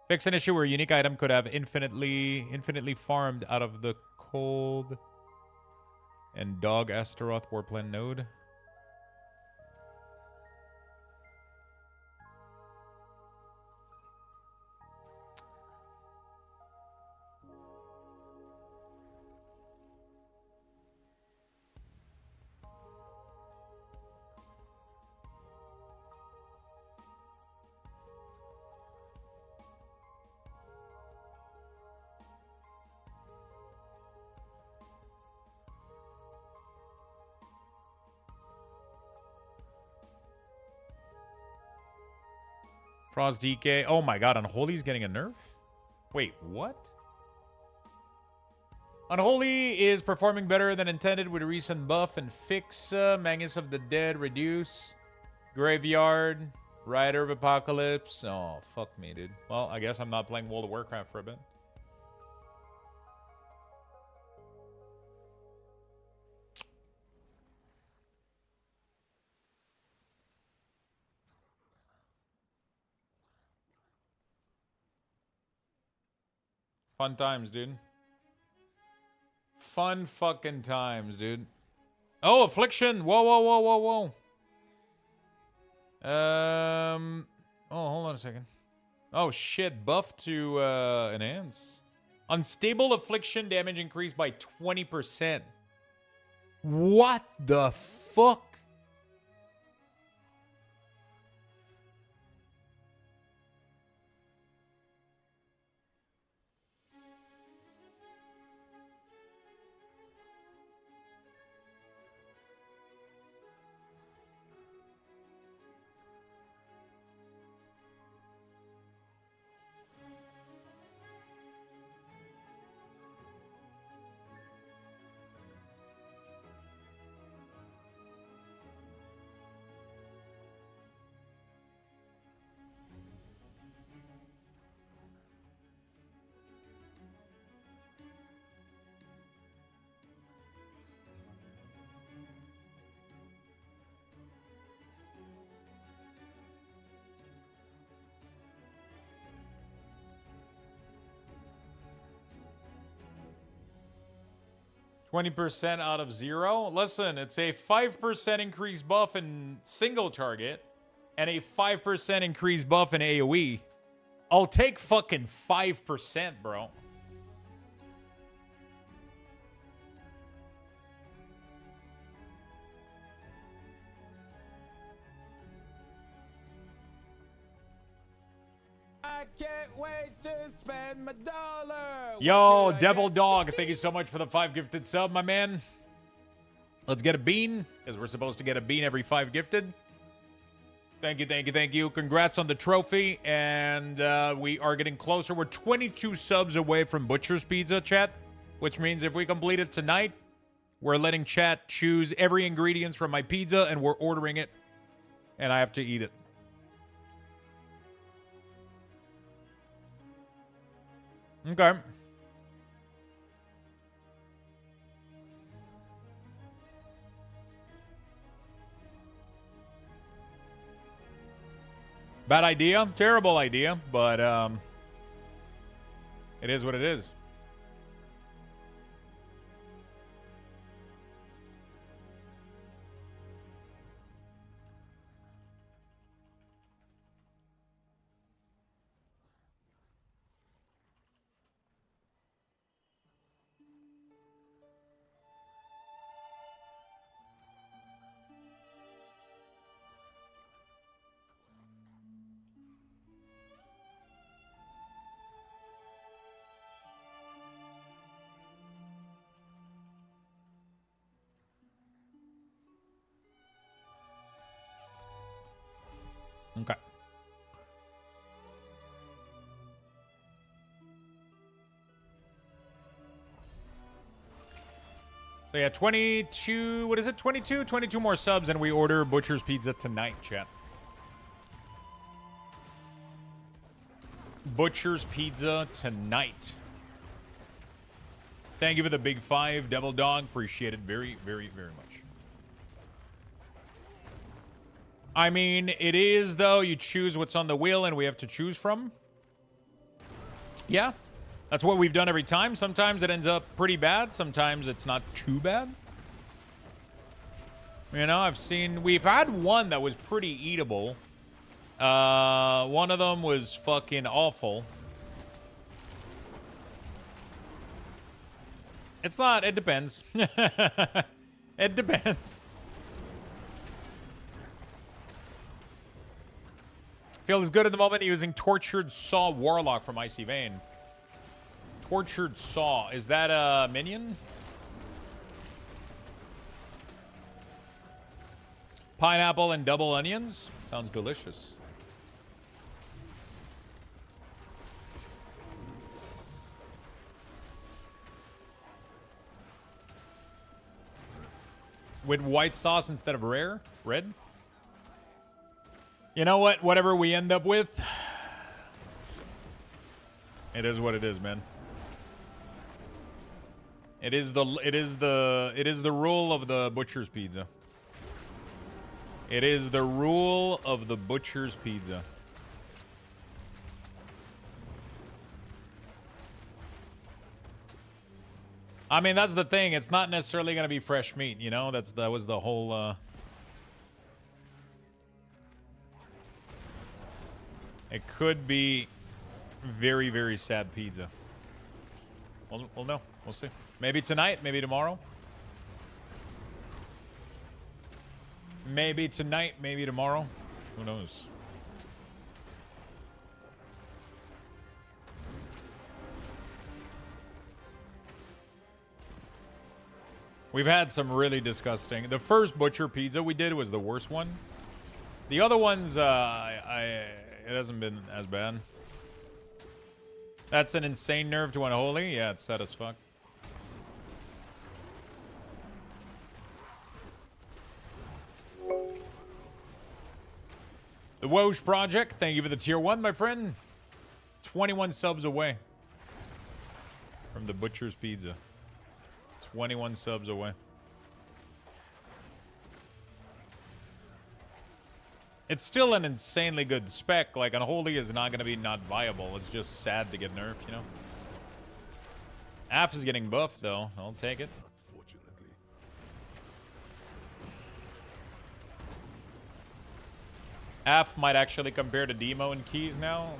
Fix an issue where a unique item could have infinitely farmed out of the cold and dog Astaroth warplan node. Frost DK. Oh my god, Unholy's getting a nerf? Wait, what? Unholy is performing better than intended with a recent buff and fix. Magus of the Dead reduce. Graveyard. Rider of Apocalypse. Oh, fuck me, dude. Well, I guess I'm not playing World of Warcraft for a bit. Fun times, dude. Fun fucking times, dude. Oh, Affliction. Whoa, whoa, whoa, whoa, whoa. Oh, hold on a second. Oh, shit. Buff to enhance. Unstable Affliction damage increased by 20%. What the fuck? 20% out of 0. Listen, it's a 5% increased buff in single target and a 5% increased buff in AoE. I'll take fucking 5%, bro. I can't wait to spend my dollar. Yo, Devil Dog, thank you so much for the 5 gifted sub, my man. Let's get a bean, because we're supposed to get a bean every 5 gifted. Thank you, thank you, thank you. Congrats on the trophy, and we are getting closer. We're 22 subs away from Butcher's Pizza, chat, which means if we complete it tonight, we're letting chat choose every ingredients from my pizza, and we're ordering it, and I have to eat it. Okay. Bad idea, terrible idea, but it is what it is. Okay. So yeah, 22, what is it? 22 more subs and we order Butcher's Pizza tonight, chat. Butcher's Pizza tonight. Thank you for the big 5, Devil Dog. Appreciate it very, very, very much. I mean, it is, though. You choose what's on the wheel, and we have to choose from. Yeah. That's what we've done every time. Sometimes it ends up pretty bad. Sometimes it's not too bad. You know, we've had one that was pretty eatable. One of them was fucking awful. It's not, it depends. It depends. Feels good at the moment using Tortured Saw Warlock from Icy Vein. Tortured Saw. Is that a minion? Pineapple and double onions? Sounds delicious. With white sauce instead of red? You know what? Whatever we end up with, it is what it is, man. It is the rule of the Butcher's Pizza. It is the rule of the Butcher's Pizza. I mean, that's the thing. It's not necessarily going to be fresh meat, you know? That was the whole it could be very, very sad pizza. We'll know. We'll see. Maybe tonight, maybe tomorrow. Maybe tonight, maybe tomorrow. Who knows? We've had some really disgusting. The first Butcher Pizza we did was the worst one. The other ones, it hasn't been as bad. That's an insane nerve to Unholy. Yeah, it's sad as fuck. The Woj Project, thank you for the tier 1, my friend. 21 subs away from the Butcher's Pizza. 21 subs away. It's still an insanely good spec. Like, Unholy is not going to be not viable. It's just sad to get nerfed, you know? Af is getting buffed, though. I'll take it. F might actually compare to Demo and keys now.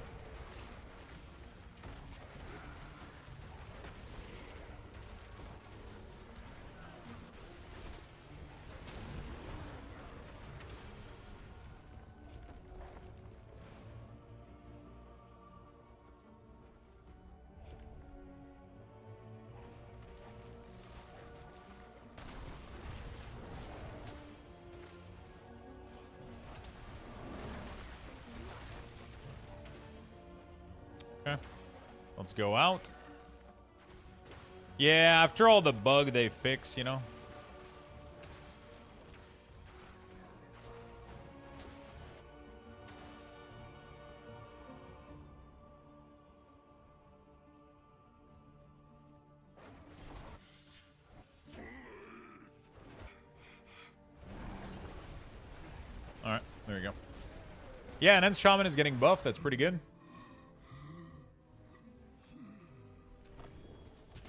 Okay. Let's go out. Yeah, after all the bug they fix, you know. All right, there we go. Yeah, and then Shaman is getting buffed. That's pretty good.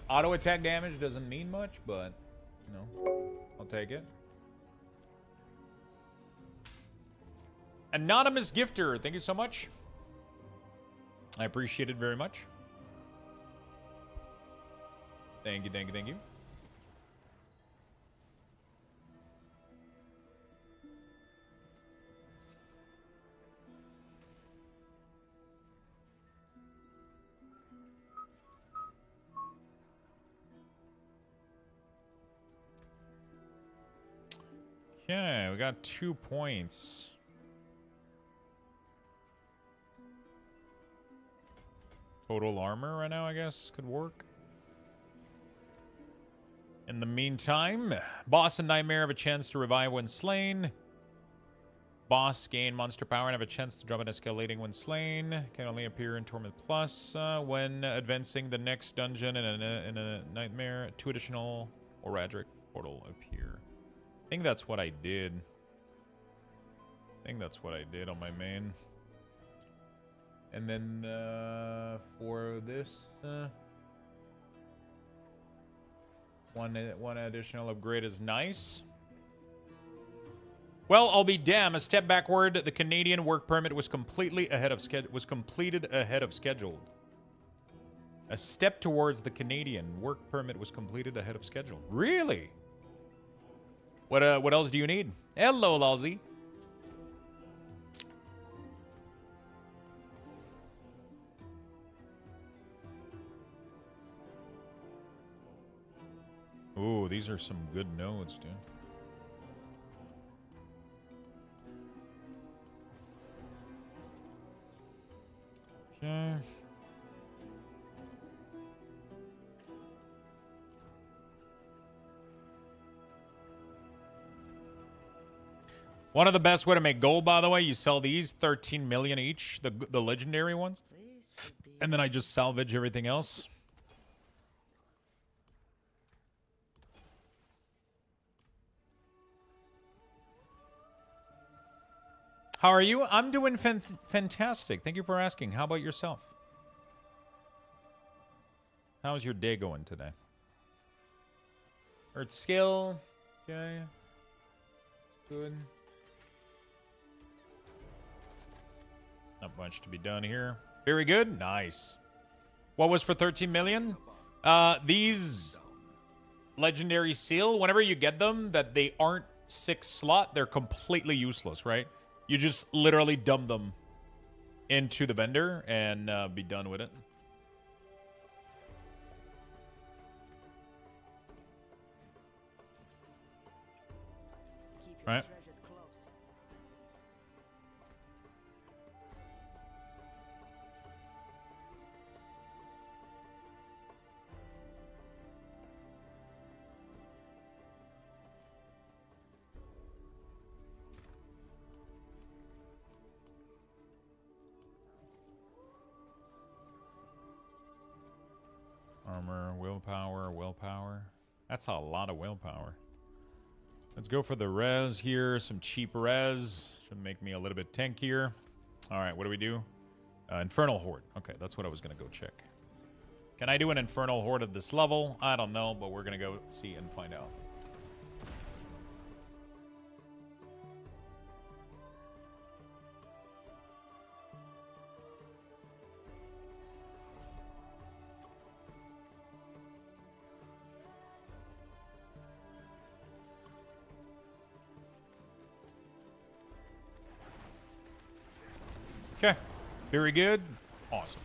Auto attack damage doesn't mean much, but, you know, I'll take it. Anonymous Gifter, thank you so much. I appreciate it very much. Thank you, thank you, thank you. Okay, we got 2 points. Total armor right now, I guess, could work. In the meantime, boss and nightmare have a chance to revive when slain. Boss gain monster power and have a chance to drop an escalating when slain. Can only appear in Torment Plus when advancing the next dungeon in a nightmare. 2 additional Oradric portal appear. I think that's what I did. I think that's what I did on my main. And then for this, one additional upgrade is nice. Well, I'll be damned. A step backward. The Canadian work permit was completed ahead of schedule. A step towards the Canadian work permit was completed ahead of schedule. Really? What else do you need? Hello, Lawsy. Ooh, these are some good nodes, dude. Okay. One of the best way to make gold, by the way, you sell these 13 million each, the legendary ones, and then I just salvage everything else. How are you? I'm doing fantastic. Thank you for asking. How about yourself? How's your day going today? Earth skill. Okay. Good. Not much to be done here. Very good. Nice. What was for 13 million? These legendary seal, whenever you get them, that they aren't 6 slot, they're completely useless, right? You just literally dump them into the vendor and be done with it. Right. Armor, willpower. That's a lot of willpower. Let's go for the res here. Some cheap res. Should make me a little bit tankier. All right, what do we do? Infernal Horde. Okay, that's what I was going to go check. Can I do an Infernal Horde at this level? I don't know, but we're going to go see and find out. Very good. Awesome.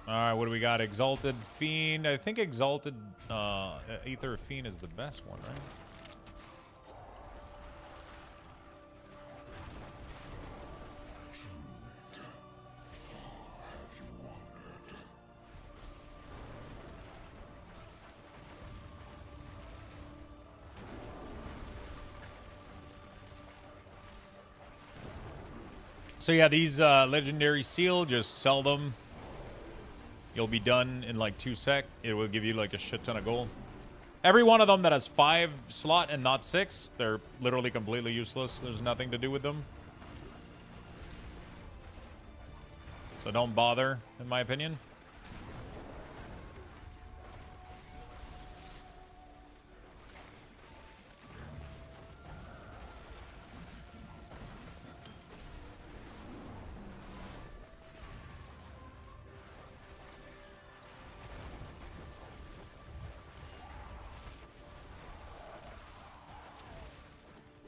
All right, what do we got? Exalted Fiend. I think Exalted Aether Fiend is the best one, right? So yeah, these legendary seal, just sell them. You'll be done in like 2 sec. It will give you like a shit ton of gold. Every one of them that has 5 slot and not 6, they're literally completely useless. There's nothing to do with them. So don't bother, in my opinion.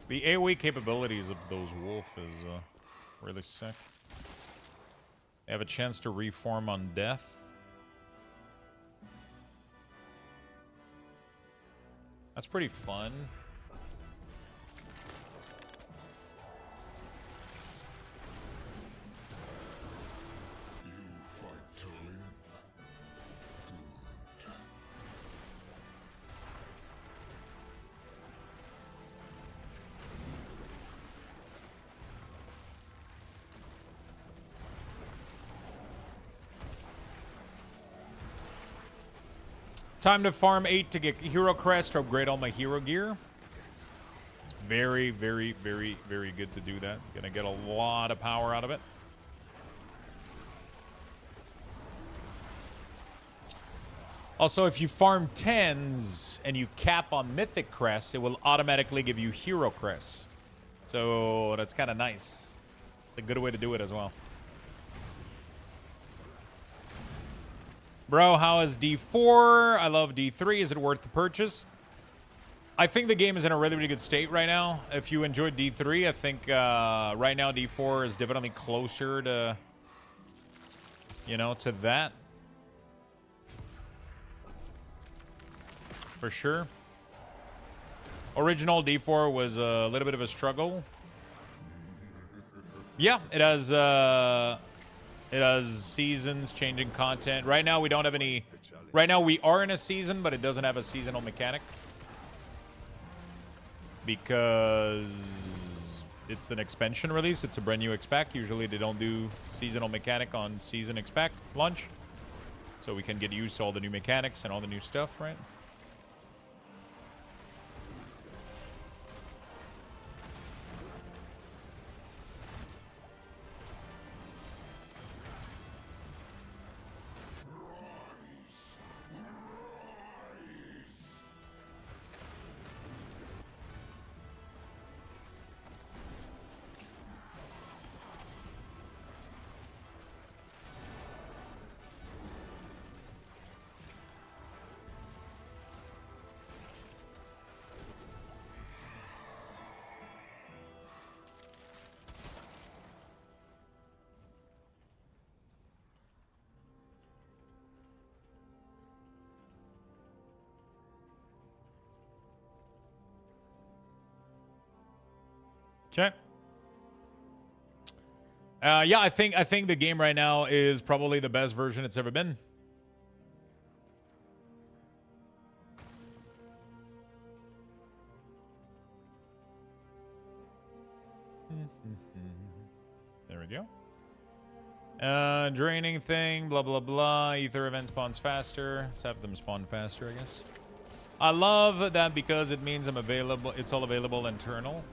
The AoE capabilities of those wolf is really sick. They have a chance to reform on death. That's pretty fun. Time to farm 8 to get hero crest to upgrade all my hero gear. It's very, very, very, very good to do that. Gonna get a lot of power out of it. Also, if you farm 10s and you cap on mythic crests, it will automatically give you hero crests. So that's kind of nice. It's a good way to do it as well. Bro, how is D4? I love D3. Is it worth the purchase? I think the game is in a really, really good state right now. If you enjoyed D3, I think right now D4 is definitely closer to, you know, to that. For sure. Original D4 was a little bit of a struggle. Yeah, it has seasons, changing content. Right now, we don't have any... Right now, we are in a season, but it doesn't have a seasonal mechanic. Because it's an expansion release. It's a brand new expect. Usually, they don't do seasonal mechanic on season expect launch. So we can get used to all the new mechanics and all the new stuff, right? Okay. Yeah, I think the game right now is probably the best version it's ever been. There we go. Draining thing, blah blah blah. Ether event spawns faster. Let's have them spawn faster, I guess. I love that because it means I'm available. It's all available internal.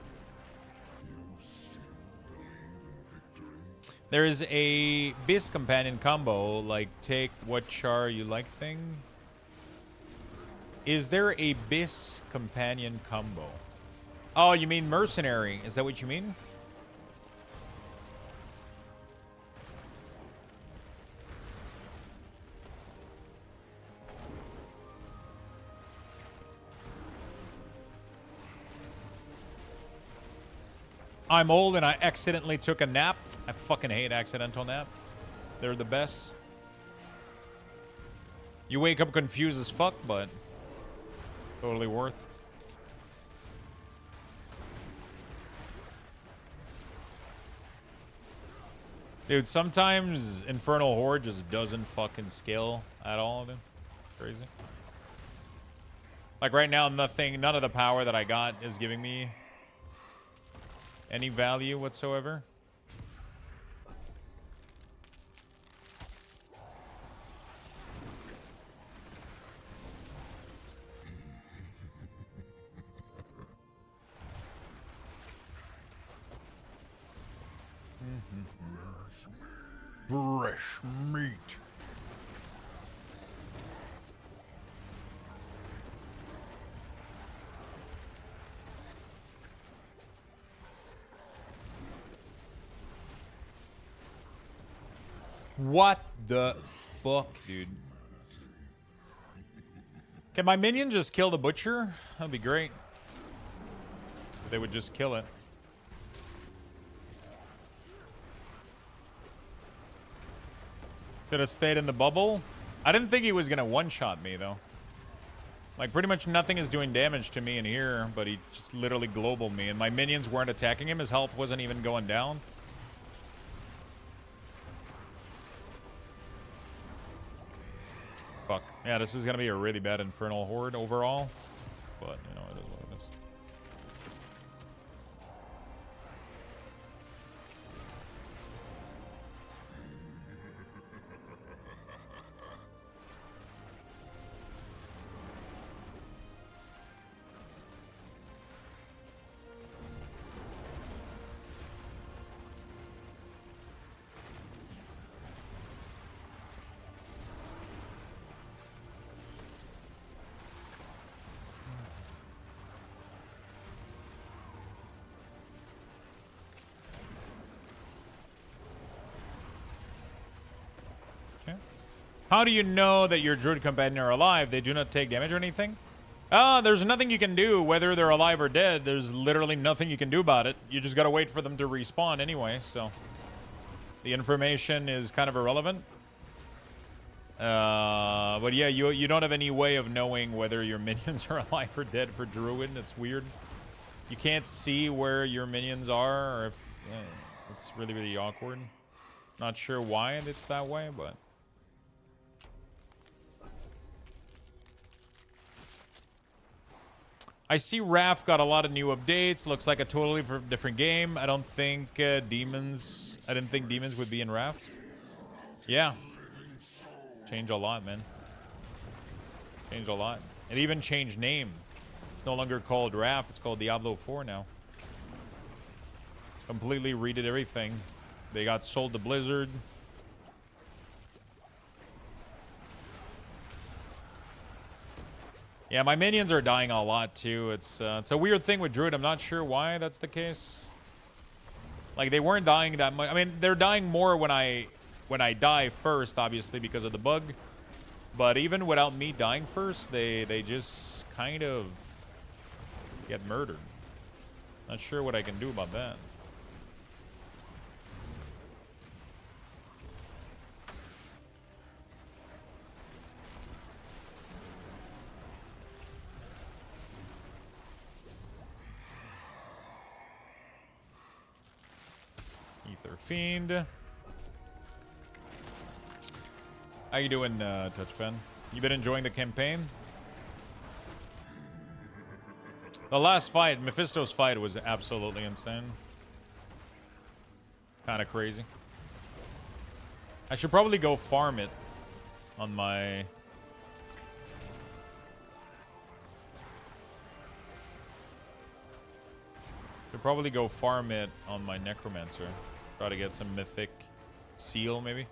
There is a Bis companion combo, like take what char you like thing. Is there a Bis companion combo? Oh, you mean mercenary? Is that what you mean? I'm old and I accidentally took a nap. I fucking hate accidental nap. They're the best. You wake up confused as fuck, but totally worth. Dude, sometimes Infernal Horde just doesn't fucking scale at all, dude. Crazy. Like right now, none of the power that I got is giving me any value whatsoever. Fresh meat. What the fuck, dude? Can my minion just kill the butcher? That'd be great. If they would just kill it. Could have stayed in the bubble. I didn't think he was going to one-shot me, though. Like, pretty much nothing is doing damage to me in here, but he just literally global me. And my minions weren't attacking him. His health wasn't even going down. Fuck. Yeah, this is going to be a really bad Infernal Horde overall. But, you know, it is what it is. How do you know that your Druid companion are alive? They do not take damage or anything? There's nothing you can do, whether they're alive or dead. There's literally nothing you can do about it. You just gotta wait for them to respawn anyway, so... The information is kind of irrelevant. But yeah, you don't have any way of knowing whether your minions are alive or dead for Druid. It's weird. You can't see where your minions are, or if... it's really, really awkward. Not sure why it's that way, but... I see Wrath got a lot of new updates. Looks like a totally different game. I don't think Demons... I didn't think Demons would be in Wrath. Yeah. Changed a lot, man. Changed a lot. It even changed name. It's no longer called Wrath. It's called Diablo 4 now. Completely redid everything. They got sold to Blizzard. Yeah, my minions are dying a lot too. It's a weird thing with Druid. I'm not sure why that's the case. Like, they weren't dying that much. I mean, they're dying more when I die first, obviously, because of the bug. But even without me dying first, they just kind of get murdered. Not sure what I can do about that. Fiend. How you doing, Touchpen? You been enjoying the campaign? The last fight, Mephisto's fight, was absolutely insane. Kind of crazy. I should probably go farm it on my... Should probably go farm it on my Necromancer. Try to get some mythic seal, maybe.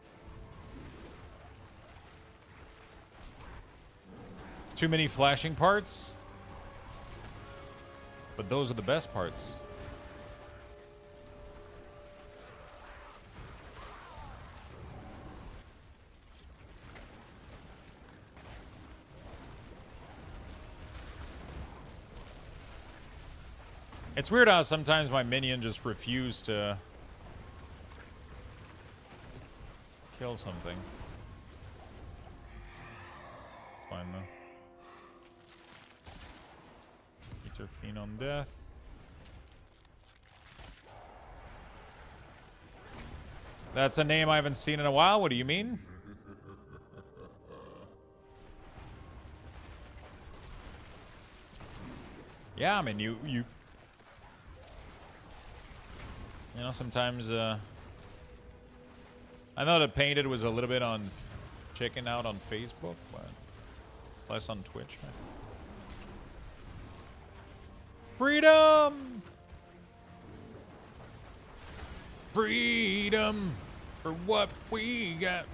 Too many flashing parts. But those are the best parts. It's weird how sometimes my minion just refuse to kill something. It's fine though. Eater Fiend on death. That's a name I haven't seen in a while. What do you mean? Yeah, I mean, you know, sometimes, I know that Painted was a little bit on checking out on Facebook, but less on Twitch. Man. Freedom! Freedom for what we got.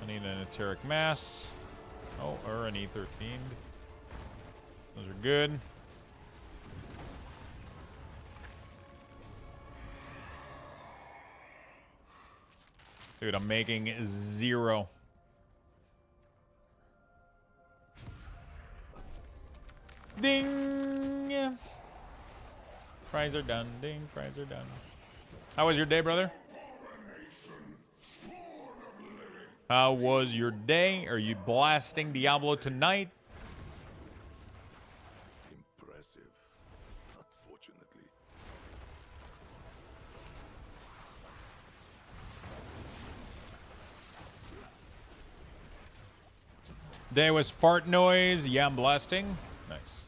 I need an Eteric Mass. Oh, or an Ether Fiend. Those are good. Dude, I'm making 0. Ding! Fries are done. Ding, fries are done. How was your day, brother? How was your day? Are you blasting Diablo tonight? Impressive. Unfortunately. Day was fart noise. Yeah, I'm blasting. Nice.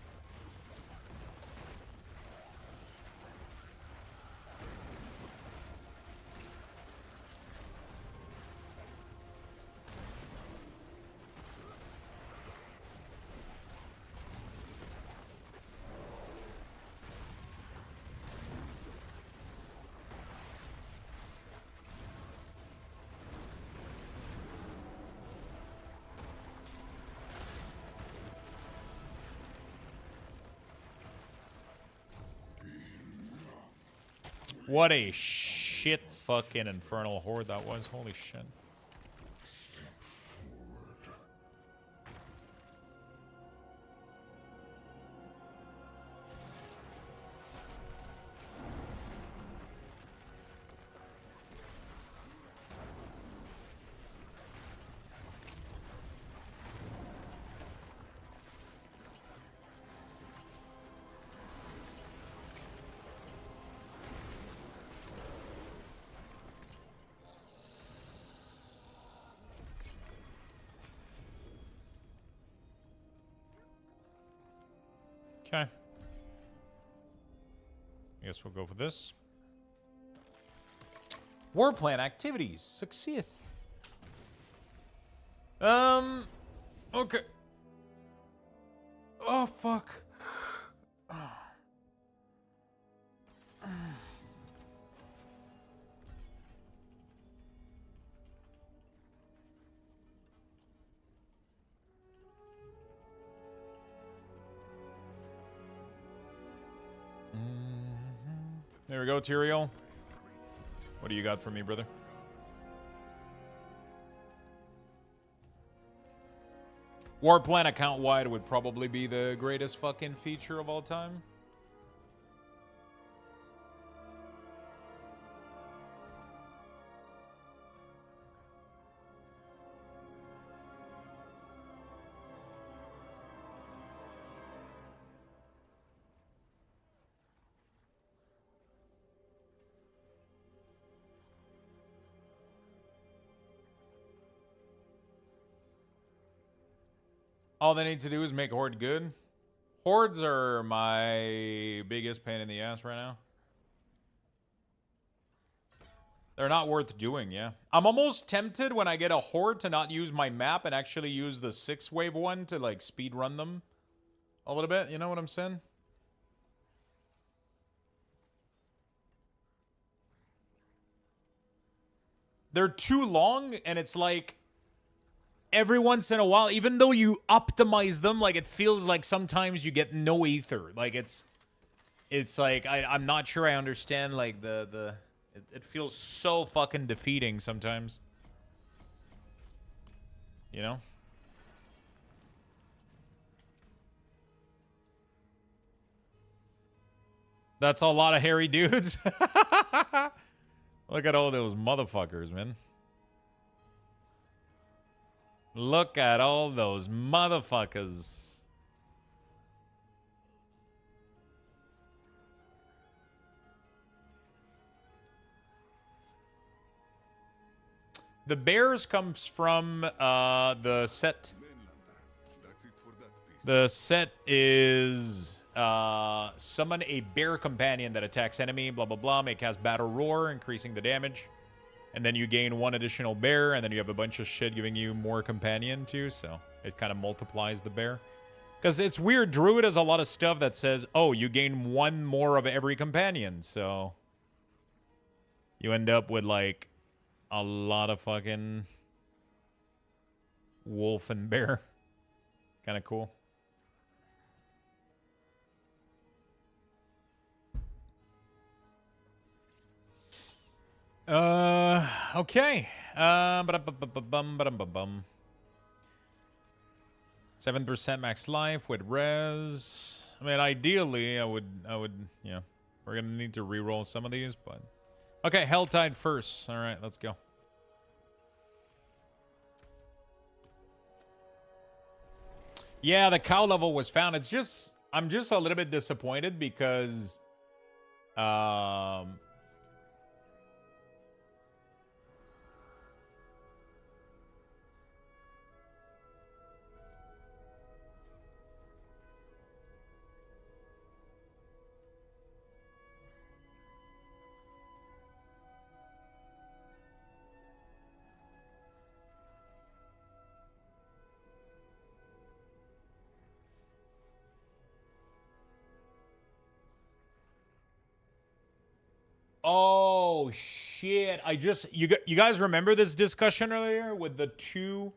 What a shit fucking infernal horde that was. Holy shit. Okay. I guess we'll go for this. War plan activities. Success. Okay. Oh, fuck. There we go, Tyrael. What do you got for me, brother? War plan account wide would probably be the greatest fucking feature of all time. All they need to do is make Horde good. Hordes are my biggest pain in the ass right now. They're not worth doing, yeah. I'm almost tempted when I get a Horde to not use my map and actually use the 6-wave one to, like, speed run them a little bit. You know what I'm saying? They're too long, and it's like every once in a while, even though you optimize them, like, it feels like sometimes you get no ether. Like, it's it's like I'm not sure I understand like it feels so fucking defeating sometimes. You know? That's a lot of hairy dudes. Look at all those motherfuckers, man. Look at all those motherfuckers. The bears comes from the set. That's it for that piece. The set is summon a bear companion that attacks enemy, blah, blah, blah. May cast Battle Roar, increasing the damage. And then you gain one additional bear, and then you have a bunch of shit giving you more companion too, so it kind of multiplies the bear. Because it's weird, Druid has a lot of stuff that says, oh, you gain one more of every companion, so you end up with, like, a lot of fucking wolf and bear. Kind of cool. Okay. 7% max life with res. I mean, ideally, I would, you know, we're gonna need to re-roll some of these, but okay, Helltide first. All right, let's go. Yeah, the cow level was found. It's just, I'm just a little bit disappointed because, oh shit! You guys remember this discussion earlier with the two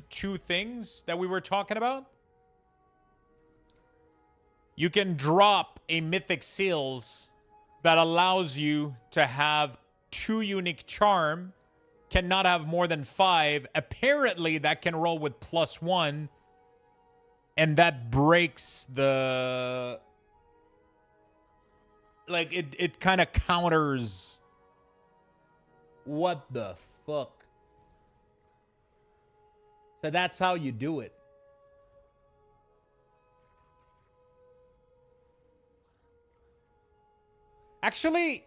two things that we were talking about? You can drop a mythic seals that allows you to have 2 unique charm, cannot have more than 5. Apparently, that can roll with +1, and that breaks the. Like, it kind of counters. What the fuck? So that's how you do it. Actually,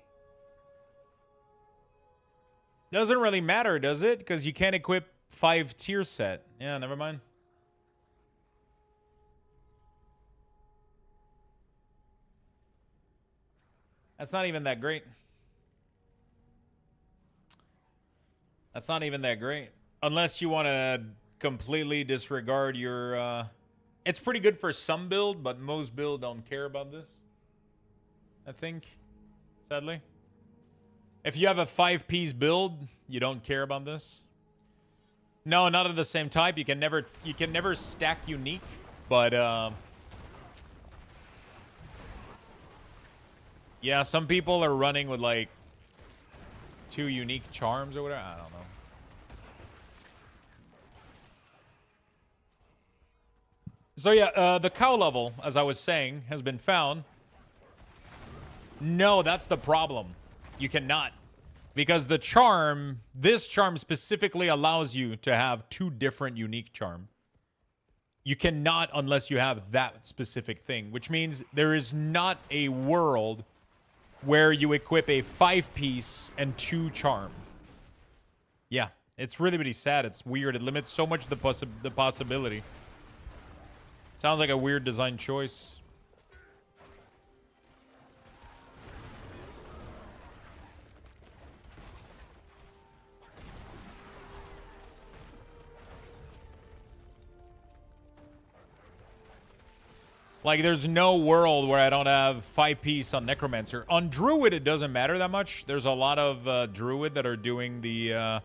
doesn't really matter, does it? Because you can't equip 5 tier set. Yeah, never mind. That's not even that great. That's not even that great. Unless you want to completely disregard your... It's pretty good for some build, but most build don't care about this. I think. Sadly. If you have a 5-piece build, you don't care about this. No, not of the same type. You can never stack unique, but... yeah, some people are running with, like, 2 unique charms or whatever. I don't know. So, yeah, the cow level, as I was saying, has been found. No, that's the problem. You cannot. Because the charm, this charm specifically allows you to have 2 different unique charm. You cannot unless you have that specific thing, which means there is not a world where you equip a 5-piece and 2 charm. Yeah, it's really, really sad. It's weird. It limits so much the possibility. Sounds like a weird design choice. Like, there's no world where I don't have 5-piece on Necromancer. On Druid, it doesn't matter that much. There's a lot of Druid that are doing the,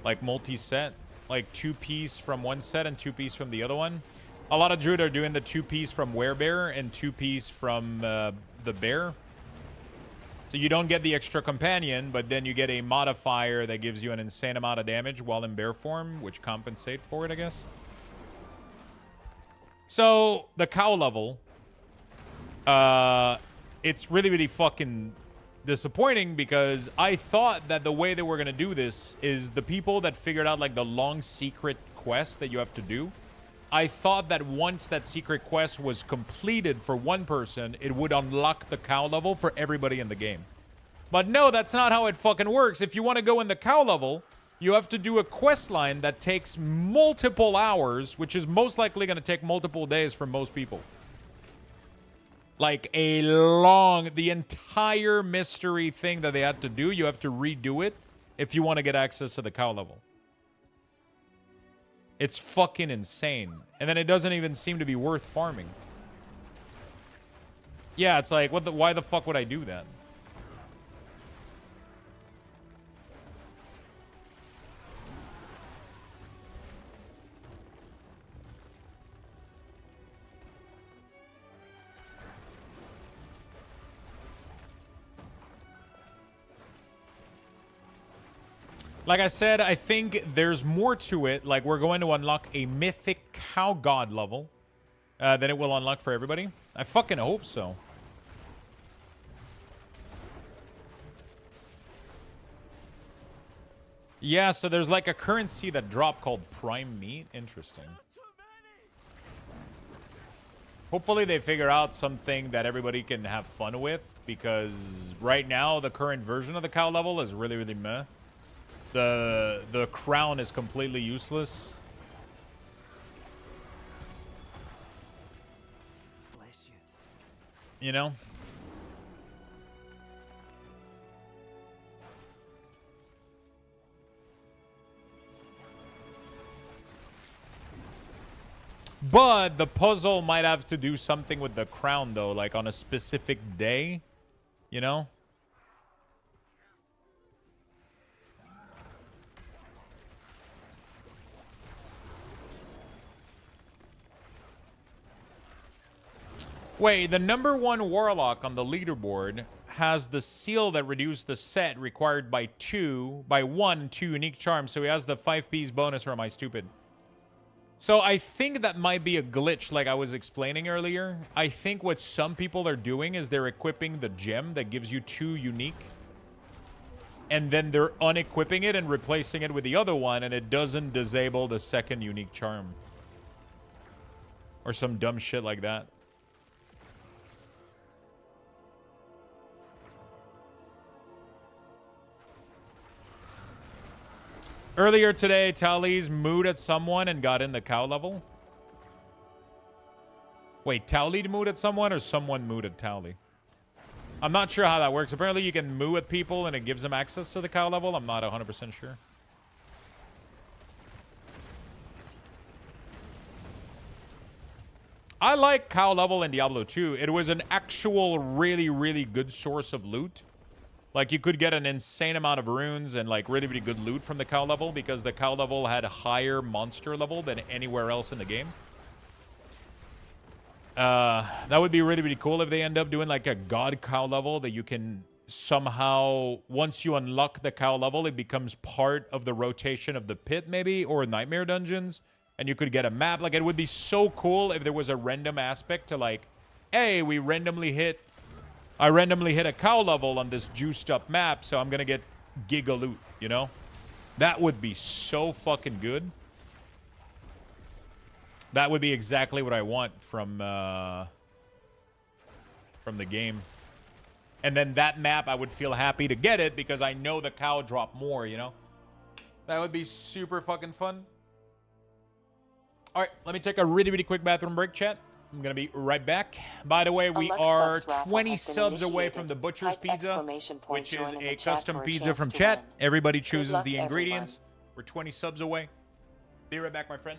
like, multi-set. Like, 2-piece from one set and 2-piece from the other one. A lot of Druid are doing the 2-piece from Werebear and 2-piece from the Bear. So you don't get the extra companion, but then you get a modifier that gives you an insane amount of damage while in bear form, which compensate for it, I guess. So the cow level, it's really, really fucking disappointing because I thought that the way that we're going to do this is the people that figured out like the long secret quest that you have to do. I thought that once that secret quest was completed for one person, it would unlock the cow level for everybody in the game. But no, that's not how it fucking works. If you want to go in the cow level, you have to do a quest line that takes multiple hours, which is most likely going to take multiple days for most people. Like the entire mystery thing that they had to do, you have to redo it if you want to get access to the cow level. It's fucking insane. And then it doesn't even seem to be worth farming. Yeah, it's like, why the fuck would I do that? Like I said, I think there's more to it. Like, we're going to unlock a mythic cow god level. Then it will unlock for everybody. I fucking hope so. Yeah, so there's like a currency that dropped called prime meat. Interesting. Hopefully they figure out something that everybody can have fun with. Because right now, the current version of the cow level is really, really meh. The crown is completely useless. Bless you. You know? But the puzzle might have to do something with the crown, though, like on a specific day. You know? Wait, the #1 Warlock on the leaderboard has the seal that reduced the set required by 2 unique charms. So he has the 5-piece bonus, or am I stupid? So I think that might be a glitch like I was explaining earlier. I think what some people are doing is they're equipping the gem that gives you 2 unique. And then they're unequipping it and replacing it with the other one, and it doesn't disable the 2nd unique charm. Or some dumb shit like that. Earlier today, Tally's mooed at someone and got in the cow level. Wait, Tally mooed at someone or someone mooed at Tally? I'm not sure how that works. Apparently you can moo at people and it gives them access to the cow level. I'm not 100% sure. I like cow level in Diablo 2. It was an actual really, really good source of loot. Like, you could get an insane amount of runes and, like, really, really good loot from the cow level because the cow level had a higher monster level than anywhere else in the game. That would be really, really cool if they end up doing, like, a god cow level that you can somehow, once you unlock the cow level, it becomes part of the rotation of the pit, maybe, or nightmare dungeons, and you could get a map. Like, it would be so cool if there was a random aspect to, like, hey, I randomly hit a cow level on this juiced up map, so I'm going to get giga loot, you know? That would be so fucking good. That would be exactly what I want from the game. And then that map, I would feel happy to get it because I know the cow drop more, you know? That would be super fucking fun. All right, let me take a really, really quick bathroom break, chat. I'm going to be right back. By the way, we are 20 subs away from the Butcher's Pizza, which is a custom pizza from chat. Everybody chooses the ingredients. We're 20 subs away. Be right back, my friend.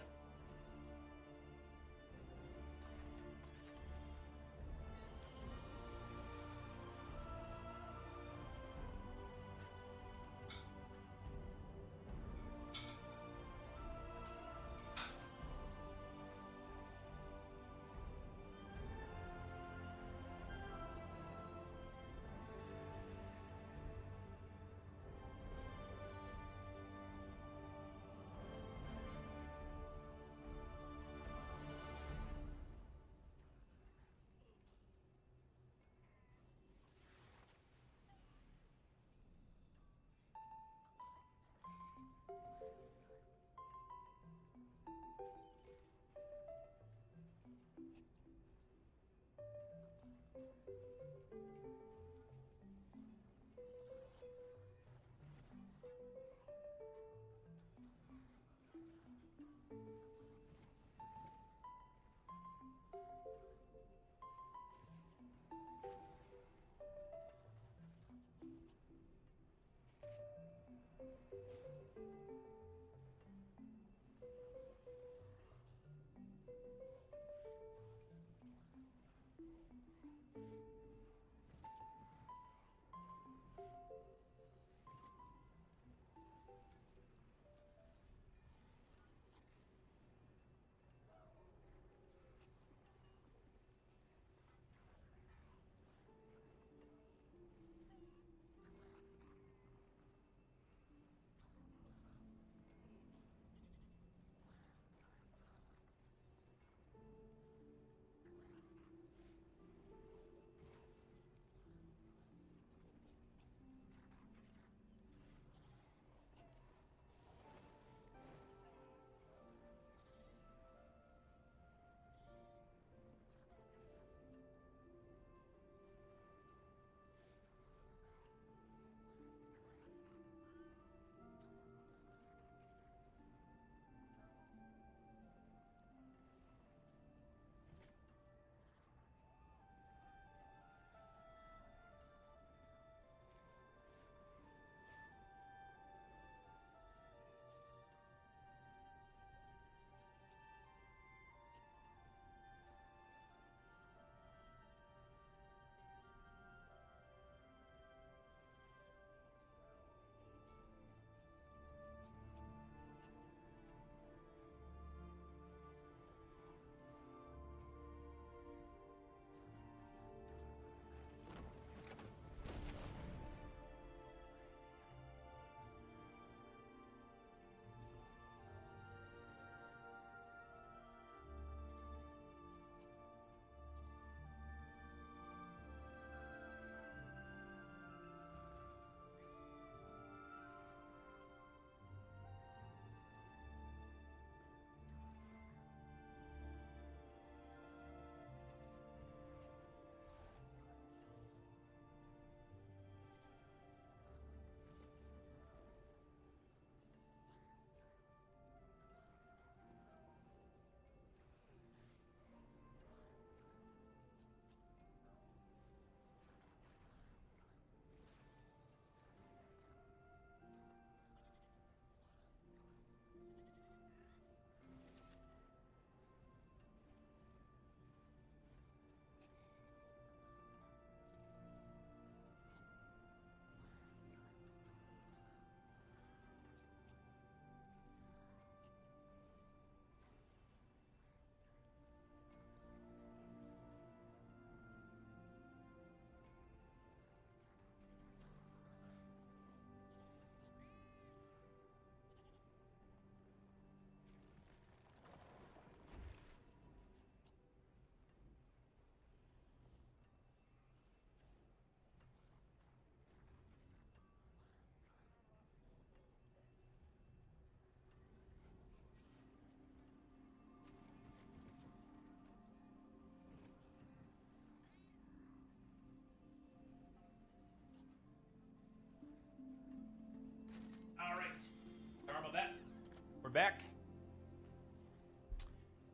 back.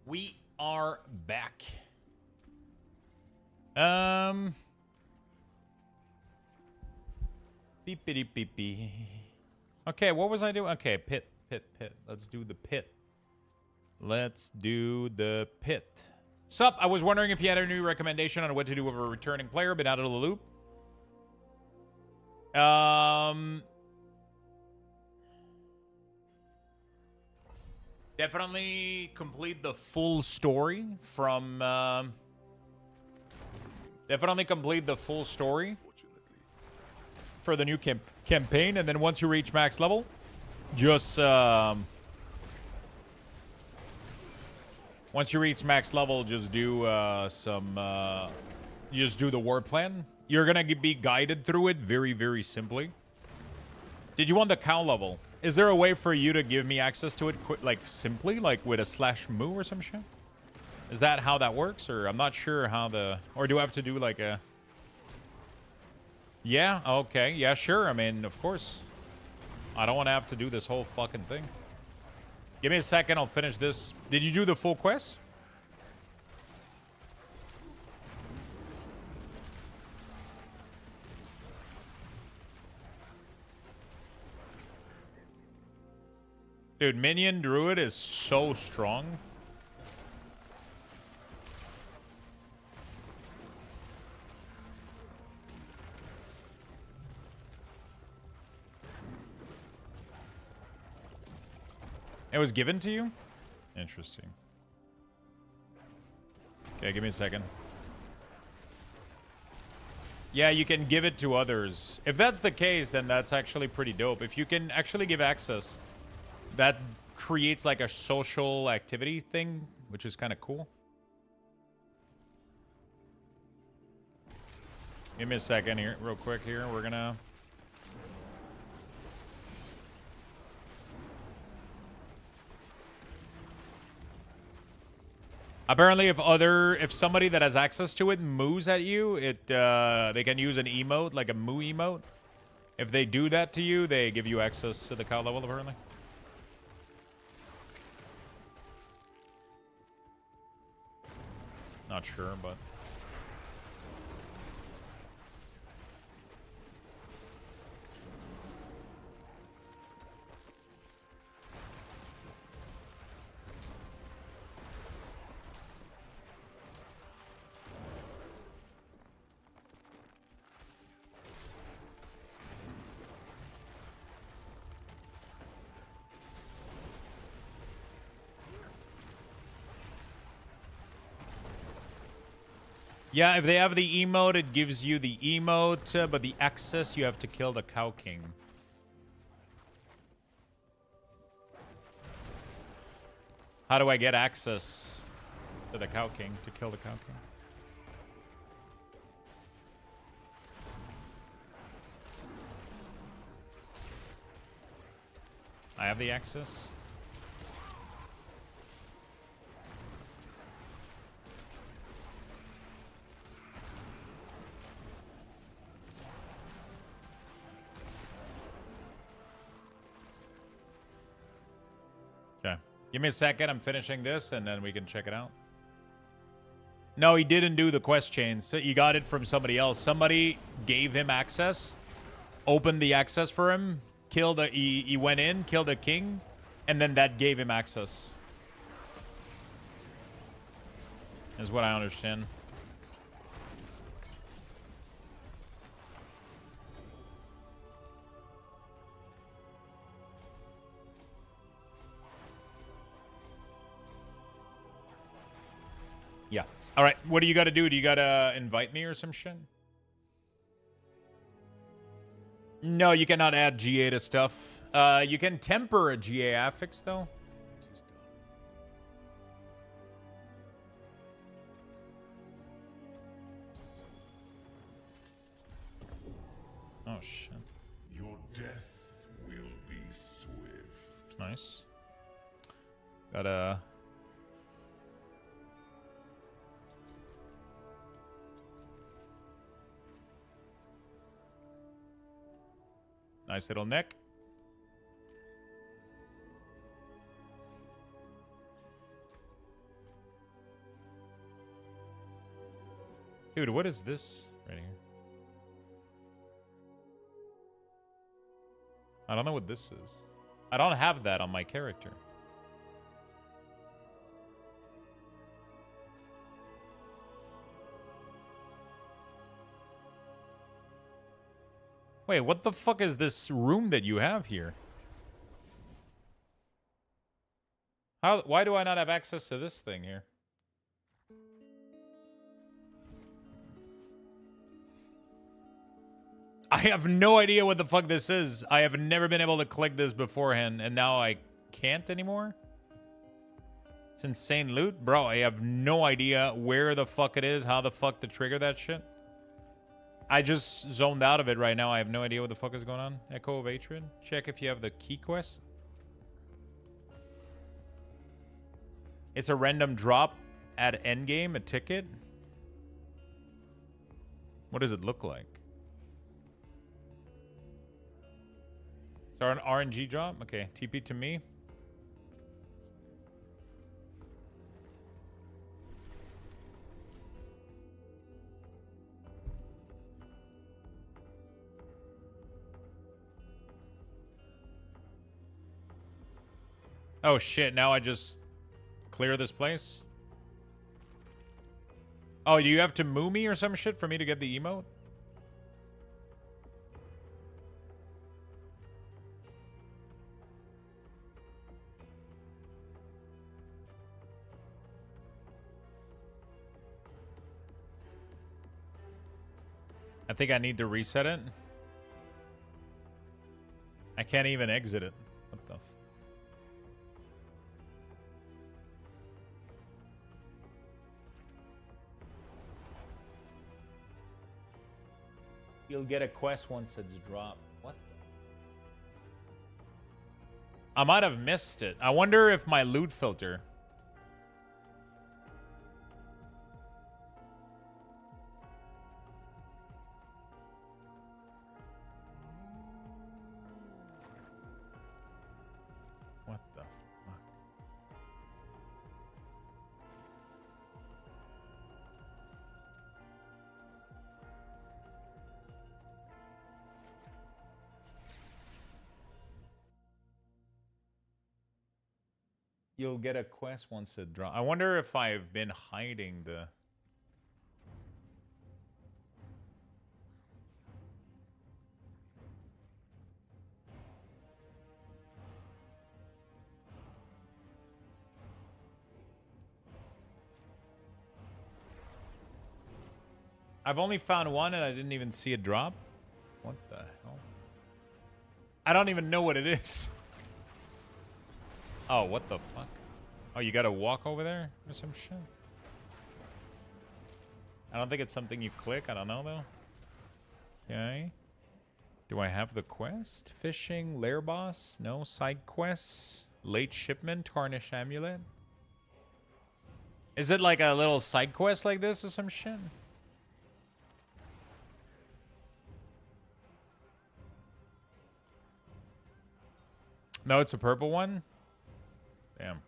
We are back. Beep beep beep beep. Okay, what was I doing? Okay, pit. Let's do the pit. Let's do the pit. Sup, I was wondering if you had a new recommendation on what to do with a returning player, been out of the loop. Definitely complete the full story from, definitely complete the full story for the new campaign, and then once you reach max level, just, once you reach max level, just do, just do the war plan. You're gonna be guided through it very, very simply. Did you want the cow level? Is there a way for you to give me access to it, like, simply? Like, with a /mu or some shit? Is that how that works? Or I'm not sure how the... Or do I have to do, like, a... Yeah, okay. Yeah, sure. I mean, of course. I don't want to have to do this whole fucking thing. Give me a second. I'll finish this. Did you do the full quest? Dude, Minion Druid is so strong. It was given to you? Interesting. Okay, give me a second. Yeah, you can give it to others. If that's the case, then that's actually pretty dope. If you can actually give access, that creates like a social activity thing, which is kind of cool. Give me a second here, real quick here. We're gonna... Apparently, if somebody that has access to it moos at you, they can use an emote, like a moo emote. If they do that to you, they give you access to the cow level, apparently. Not sure, but... Yeah, if they have the emote, it gives you the emote, but the access, you have to kill the Cow King. How do I get access to the Cow King, to kill the Cow King? I have the access. Okay. Give me a second. I'm finishing this, and then we can check it out. No, he didn't do the quest chain. So he got it from somebody else. Somebody gave him access, opened the access for him, killed a... He went in, killed a king, and then that gave him access. Is what I understand. Yeah. All right. What do you got to do? Do you got to invite me or some shit? No, you cannot add GA to stuff. You can temper a GA affix, though. Oh, shit. Your death will be swift. Nice. Gotta... Nice little neck. Dude, what is this right here? I don't know what this is. I don't have that on my character. Wait, what the fuck is this room that you have here? Why do I not have access to this thing here? I have no idea what the fuck this is. I have never been able to click this beforehand, and now I can't anymore? It's insane loot? Bro, I have no idea where the fuck it is, how the fuck to trigger that shit. I just zoned out of it right now. I have no idea what the fuck is going on. Echo of Hatred. Check if you have the key quest. It's a random drop at endgame, a ticket. What does it look like? It's an RNG drop? Okay, TP to me. Oh shit, now I just clear this place? Oh, do you have to moo me or some shit for me to get the emote? I think I need to reset it. I can't even exit it. What the f... You'll get a quest once it's dropped. What the... I might have missed it. I wonder if my loot filter... What the fuck? You'll get a quest once it drops. I wonder if I've been hiding the... I've only found one and I didn't even see it drop. What the hell? I don't even know what it is. Oh, what the fuck? Oh, you gotta walk over there or some shit? I don't think it's something you click. I don't know, though. Okay. Do I have the quest? Fishing, lair boss? No. Side quests? Late shipment, tarnish amulet? Is it like a little side quest like this or some shit? No, it's a purple one? Damn.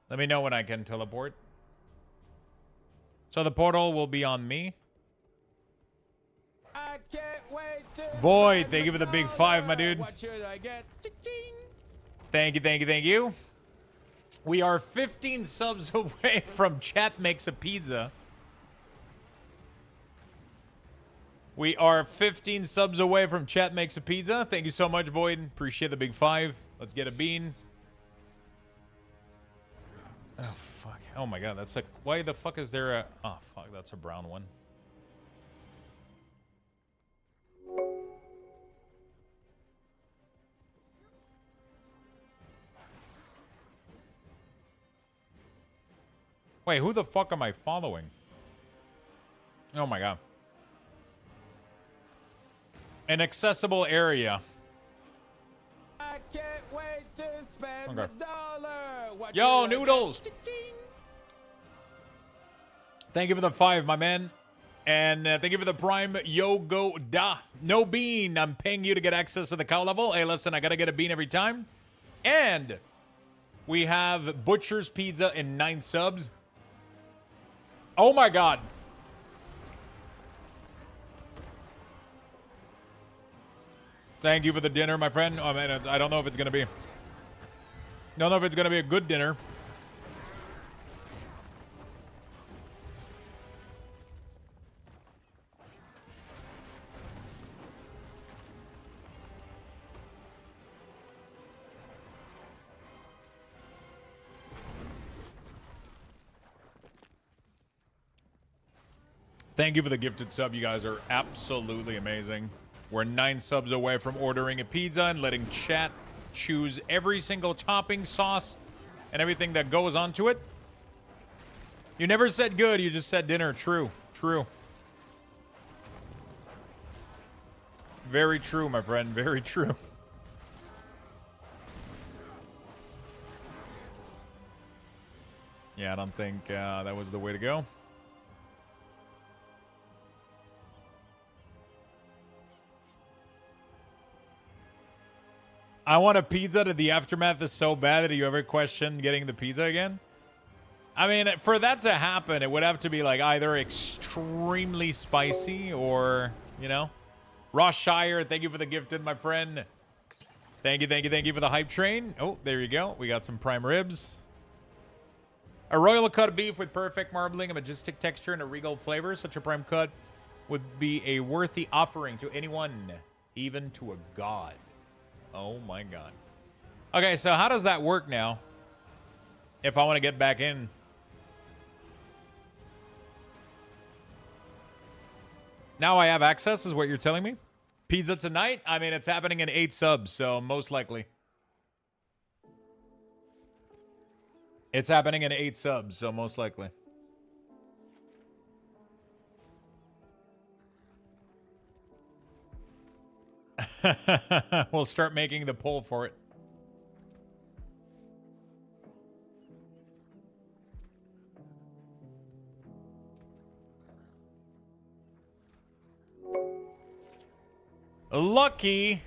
Let me know when I can teleport. So the portal will be on me. I can't wait to Void, thank you for the big 5, my dude. What should I get? Ching-ching. Thank you, thank you, thank you. We are 15 subs away from Chat Makes a Pizza. We are 15 subs away from Chat Makes a Pizza. Thank you so much, Void. Appreciate the big 5. Let's get a bean. Oh, fuck. Oh, my God. That's like... Why the fuck is there a... Oh, fuck. That's a brown one. Wait, who the fuck am I following? Oh, my God. An accessible area. I can't wait to spend Okay. the dollar. What Yo, should I Noodles. get? Ching-ching. Thank you for the 5, my man. And thank you for the Prime Yogo Da. No bean. I'm paying you to get access to the cow level. Hey, listen, I got to get a bean every time. And we have Butcher's Pizza and 9 subs. Oh, my God. Thank you for the dinner, my friend. Oh, man, I don't know if it's going to be. Don't know if it's going to be a good dinner. Thank you for the gifted sub. You guys are absolutely amazing. We're 9 subs away from ordering a pizza and letting chat choose every single topping, sauce, and everything that goes onto it. You never said good, you just said dinner. True. True. Very true, my friend. Very true. Yeah, I don't think that was the way to go. I want a pizza that the aftermath is so bad that you ever question getting the pizza again? I mean, for that to happen, it would have to be like either extremely spicy or, you know. Ross Shire, thank you for the gifted, my friend. Thank you for the hype train. Oh, there you go. We got some prime ribs. A royal cut of beef with perfect marbling, a majestic texture, and a regal flavor. Such a prime cut would be a worthy offering to anyone, even to a god. Oh my god. Okay, so how does that work now? If I want to get back in. Now I have access, is what you're telling me? Pizza tonight? I mean, it's happening in 8 subs, so most likely. It's happening in 8 subs, so most likely. We'll start making the poll for it. Lucky.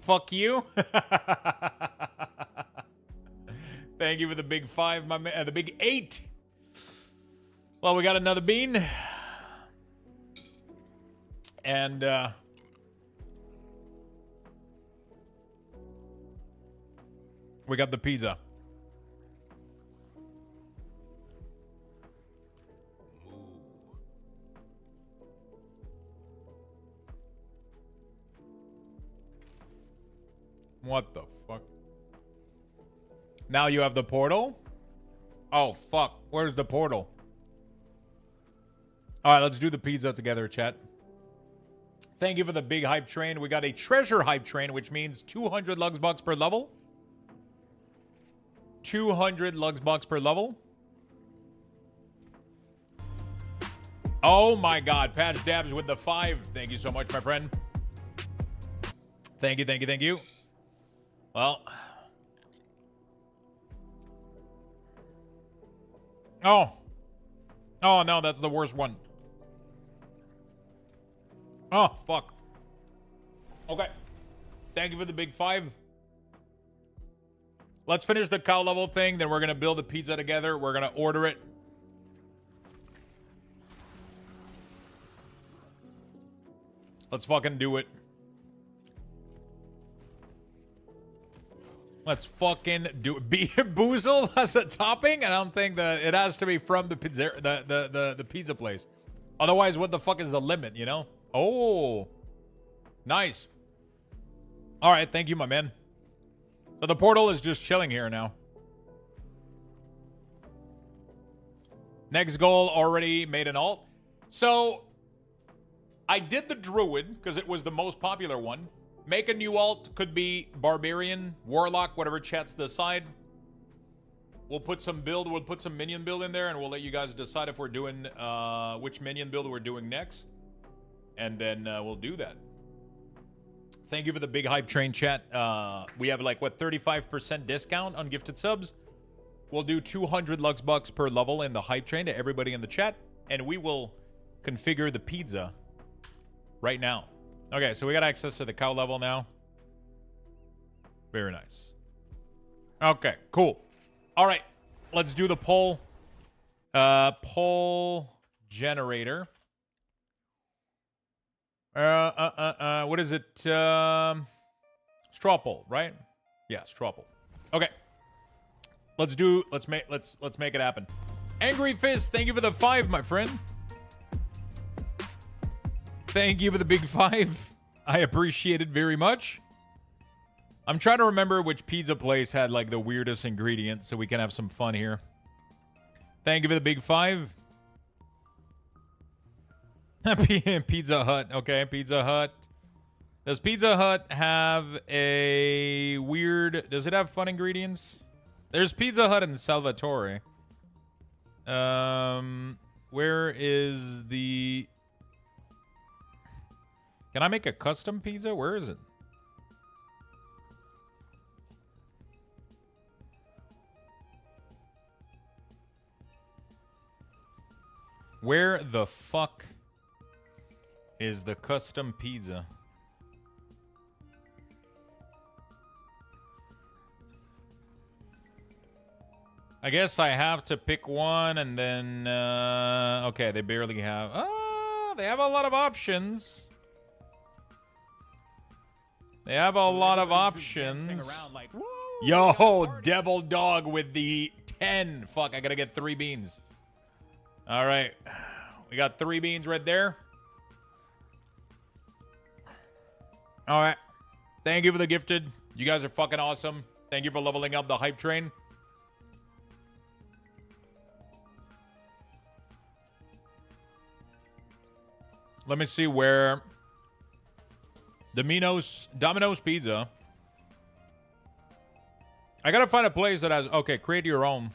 Fuck you. Thank you for the big 5, my man. The big 8. Well, we got another bean. And, we got the pizza. What the fuck? Now you have the portal? Oh, fuck. Where's the portal? All right, let's do the pizza together, chat. Thank you for the big hype train. We got a treasure hype train, which means 200 lugs bucks per level. 200 lugs bucks per level. Oh my god, Patch Dabs with the 5. Thank you so much, my friend. Thank you. Well. Oh. Oh no, that's the worst one. Oh, fuck. Okay. Thank you for the big 5. Let's finish the cow level thing, then we're going to build the pizza together. We're going to order it. Let's fucking do it. Let's fucking do it. Boozle as a topping? I don't think that it has to be from the pizza, the pizza place. Otherwise, what the fuck is the limit, you know? Oh. Nice. All right, thank you, my man. So the portal is just chilling here now. Next goal, already made an alt. So, I did the Druid, because it was the most popular one. Make a new alt, could be Barbarian, Warlock, whatever chat's decide. We'll put some minion build in there, and we'll let you guys decide if we're doing, which minion build we're doing next. And then we'll do that. Thank you for the big hype train, chat. We have like, what, 35% discount on gifted subs? We'll do 200 Lux Bucks per level in the hype train to everybody in the chat. And we will configure the pizza right now. Okay, so we got access to the cow level now. Very nice. Okay, cool. All right, let's do the poll. Poll generator. What is it? Straw poll, right? Yeah, straw poll. Okay. Let's make it happen. Angry Fist, thank you for the 5, my friend. Thank you for the big 5. I appreciate it very much. I'm trying to remember which pizza place had like the weirdest ingredients so we can have some fun here. Thank you for the big 5. Pizza Hut. Okay, Pizza Hut. Does Pizza Hut have a weird... Does it have fun ingredients? There's Pizza Hut in Salvatore. Where is the... Can I make a custom pizza? Where is it? Where the fuck is the custom pizza? I guess I have to pick one and then... okay, they barely have... Oh, they have a lot of options. They have a lot of options. Like, yo, Devil Dog with the 10. Fuck, I gotta get 3 beans. All right. We got 3 beans right there. All right. Thank you for the gifted. You guys are fucking awesome. Thank you for leveling up the hype train. Let me see where... Domino's Pizza. I gotta find a place that has... Okay, create your own.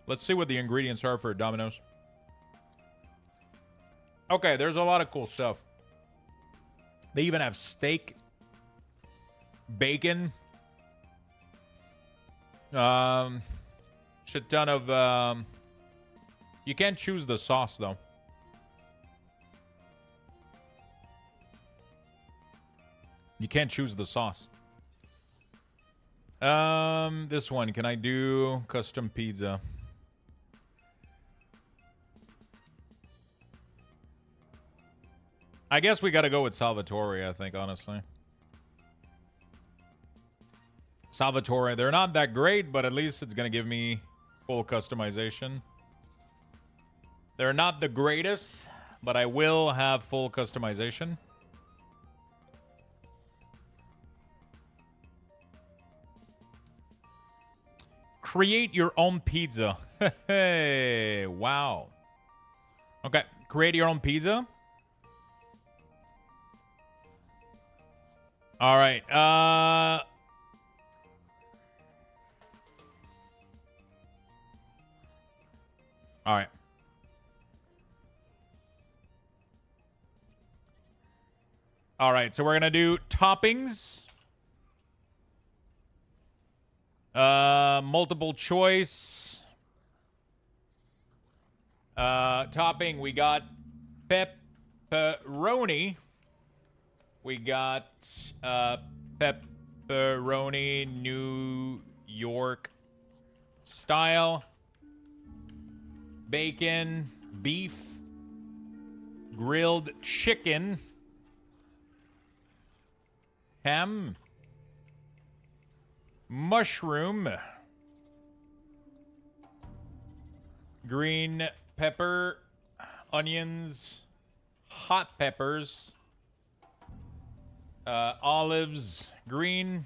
Let's see what the ingredients are for Domino's. Okay, there's a lot of cool stuff. They even have steak, bacon, shit ton of, you can't choose the sauce, though. You can't choose the sauce. This one, can I do custom pizza? I guess we got to go with Salvatore, I think, honestly. Salvatore, they're not that great, but at least it's going to give me full customization. They're not the greatest, but I will have full customization. Create your own pizza. Hey, wow. Okay, create your own pizza. All right. All right. All right, so we're going to do toppings. Multiple choice. Topping, we got pepperoni. We got pepperoni New York style. Bacon, beef, grilled chicken, ham, mushroom, green pepper, onions, hot peppers, olives, green,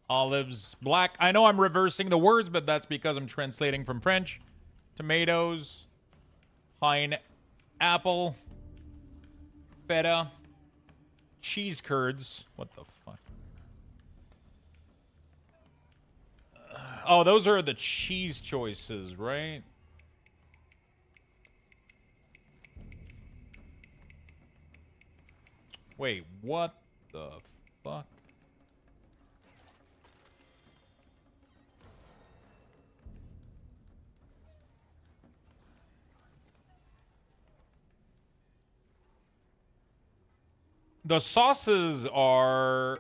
olives, black. I know I'm reversing the words, but that's because I'm translating from French. Tomatoes, pineapple, feta, cheese curds. What the fuck? Oh, those are the cheese choices, right? Wait, what the fuck? The sauces are...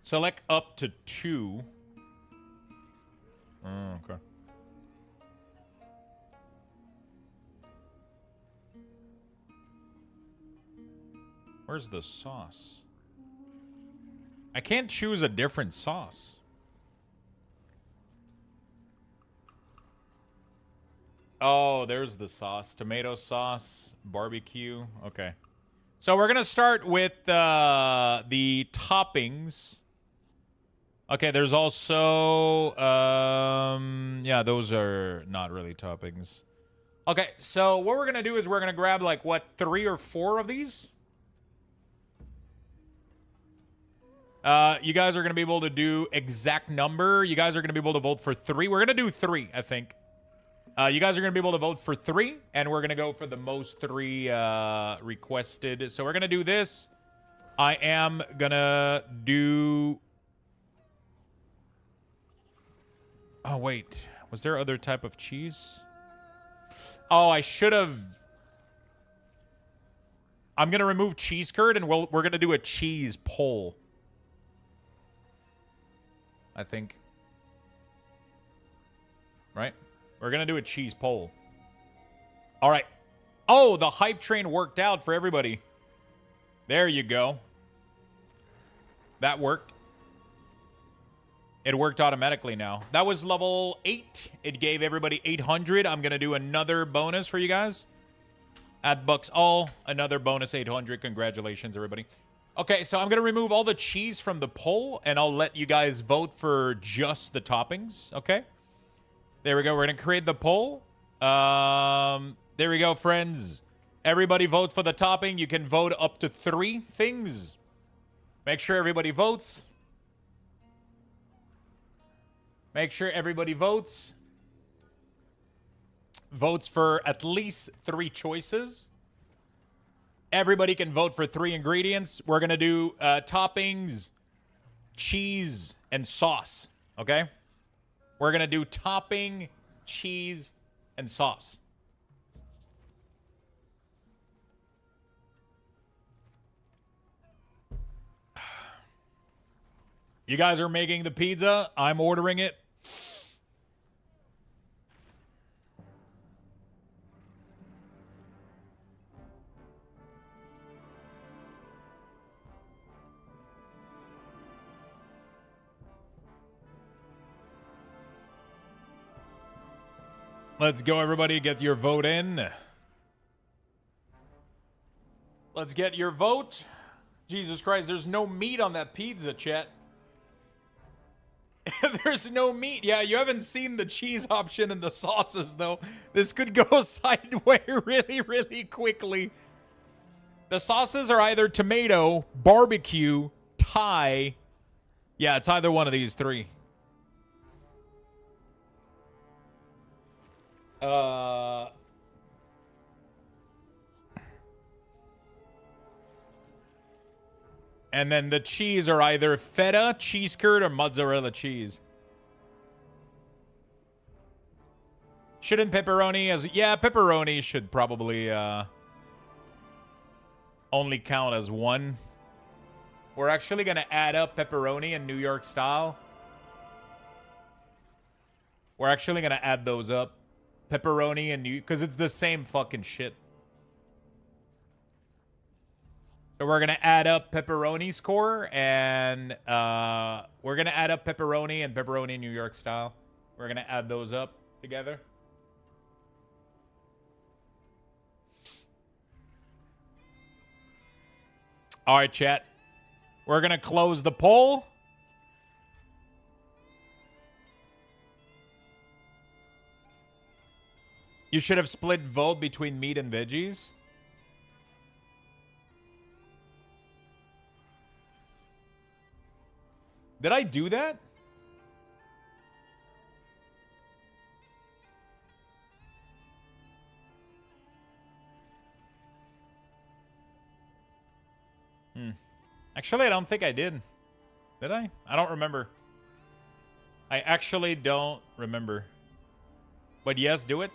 Select up to 2. Oh, okay. Where's the sauce? I can't choose a different sauce. Oh, there's the sauce. Tomato sauce, barbecue. Okay. So we're going to start with the toppings. Okay, there's also... yeah, those are not really toppings. Okay, so what we're going to do is we're going to grab, like, what, 3 or 4 of these? You guys are going to be able to do exact number. You guys are going to be able to vote for 3. We're going to do 3, I think. You guys are going to be able to vote for 3, and we're going to go for the most 3 requested. So we're going to do this. I am going to do... Oh, wait. Was there other type of cheese? Oh, I should have... I'm going to remove cheese curd, and we're going to do a cheese poll. I think. Right? We're going to do a cheese poll. All right. Oh, the hype train worked out for everybody. There you go. That worked. It worked automatically now. That was level 8. It gave everybody 800. I'm going to do another bonus for you guys. At Bucks All, another bonus 800. Congratulations, everybody. Okay, so I'm going to remove all the cheese from the poll, and I'll let you guys vote for just the toppings, okay? There we go. We're going to create the poll. There we go, friends. Everybody vote for the topping. You can vote up to 3 things. Make sure everybody votes. Make sure everybody votes. Votes for at least 3 choices. Everybody can vote for 3 ingredients. We're going to do toppings, cheese, and sauce. Okay? We're going to do topping, cheese, and sauce. You guys are making the pizza. I'm ordering it. Let's go, everybody. Get your vote in. Let's get your vote. Jesus Christ, there's no meat on that pizza, chat. There's no meat. Yeah, you haven't seen the cheese option and the sauces, though. This could go sideways really, really quickly. The sauces are either tomato, barbecue, Thai. Yeah, it's either one of these 3. And then the cheese are either feta, cheese curd, or mozzarella cheese. Shouldn't pepperoni as... Yeah, pepperoni should probably only count as 1. We're actually going to add up pepperoni and New York style. We're actually going to add those up. Pepperoni and New... Because it's the same fucking shit. So we're going to add up pepperoni score, and we're going to add up pepperoni and pepperoni New York style. We're going to add those up together. All right, chat. We're going to close the poll. You should have split vote between meat and veggies. Did I do that? Actually, I don't think I did. Did I? I don't remember. I actually don't remember. But yes, do it.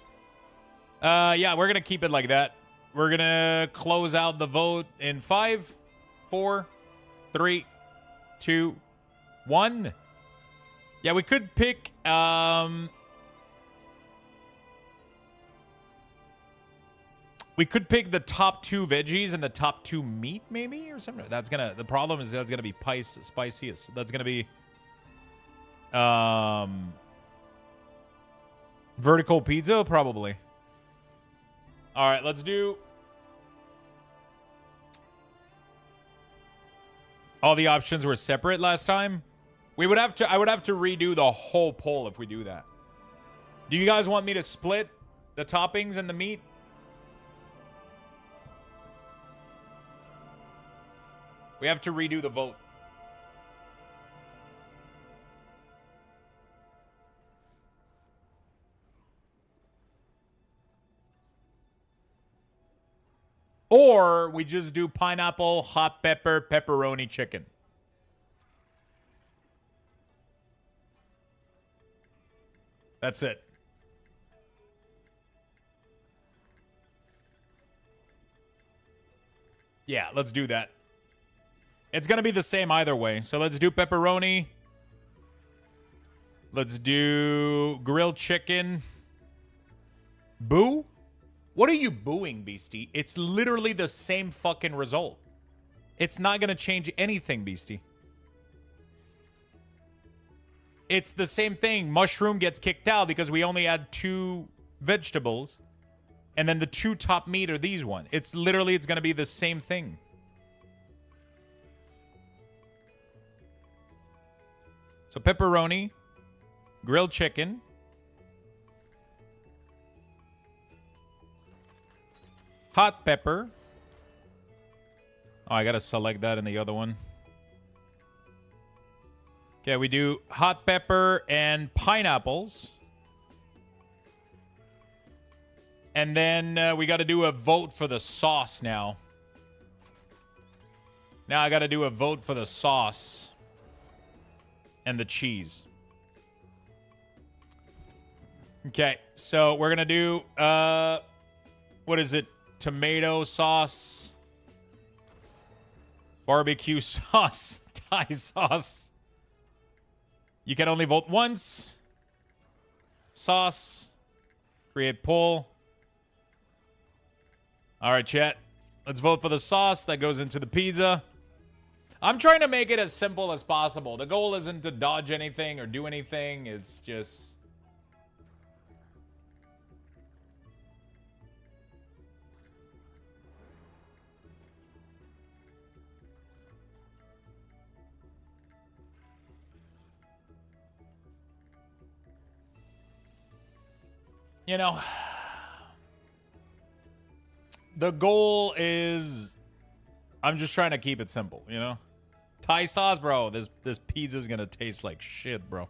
Yeah, we're going to keep it like that. We're going to close out the vote in 5, 4, 3, 2, 1. Yeah, we could pick... we could pick the top 2 veggies and the top 2 meat, maybe, or something. That's gonna... The problem is that's gonna be spiciest. That's gonna be... vertical pizza, probably. All right, let's do... All the options were separate last time. I would have to redo the whole poll if we do that. Do you guys want me to split the toppings and the meat? We have to redo the vote. Or we just do pineapple, hot pepper, pepperoni, chicken. That's it. Yeah, let's do that. It's going to be the same either way. So let's do pepperoni. Let's do grilled chicken. Boo? What are you booing, Beastie? It's literally the same fucking result. It's not going to change anything, Beastie. It's the same thing. Mushroom gets kicked out because we only had 2 vegetables. And then the 2 top meat are these ones. It's literally, it's going to be the same thing. So pepperoni, grilled chicken, hot pepper. Oh, I got to select that in the other one. Okay, we do hot pepper and pineapples. And then we got to do a vote for the sauce now. Now I got to do a vote for the sauce and the cheese. Okay, so we're going to do, what is it? Tomato sauce, barbecue sauce, Thai sauce. You can only vote once. Sauce. Create poll. All right, chat. Let's vote for the sauce that goes into the pizza. I'm trying to make it as simple as possible. The goal isn't to dodge anything or do anything. It's just... You know, the goal is, I'm just trying to keep it simple, you know? Thai sauce, bro, this pizza's gonna taste like shit, bro.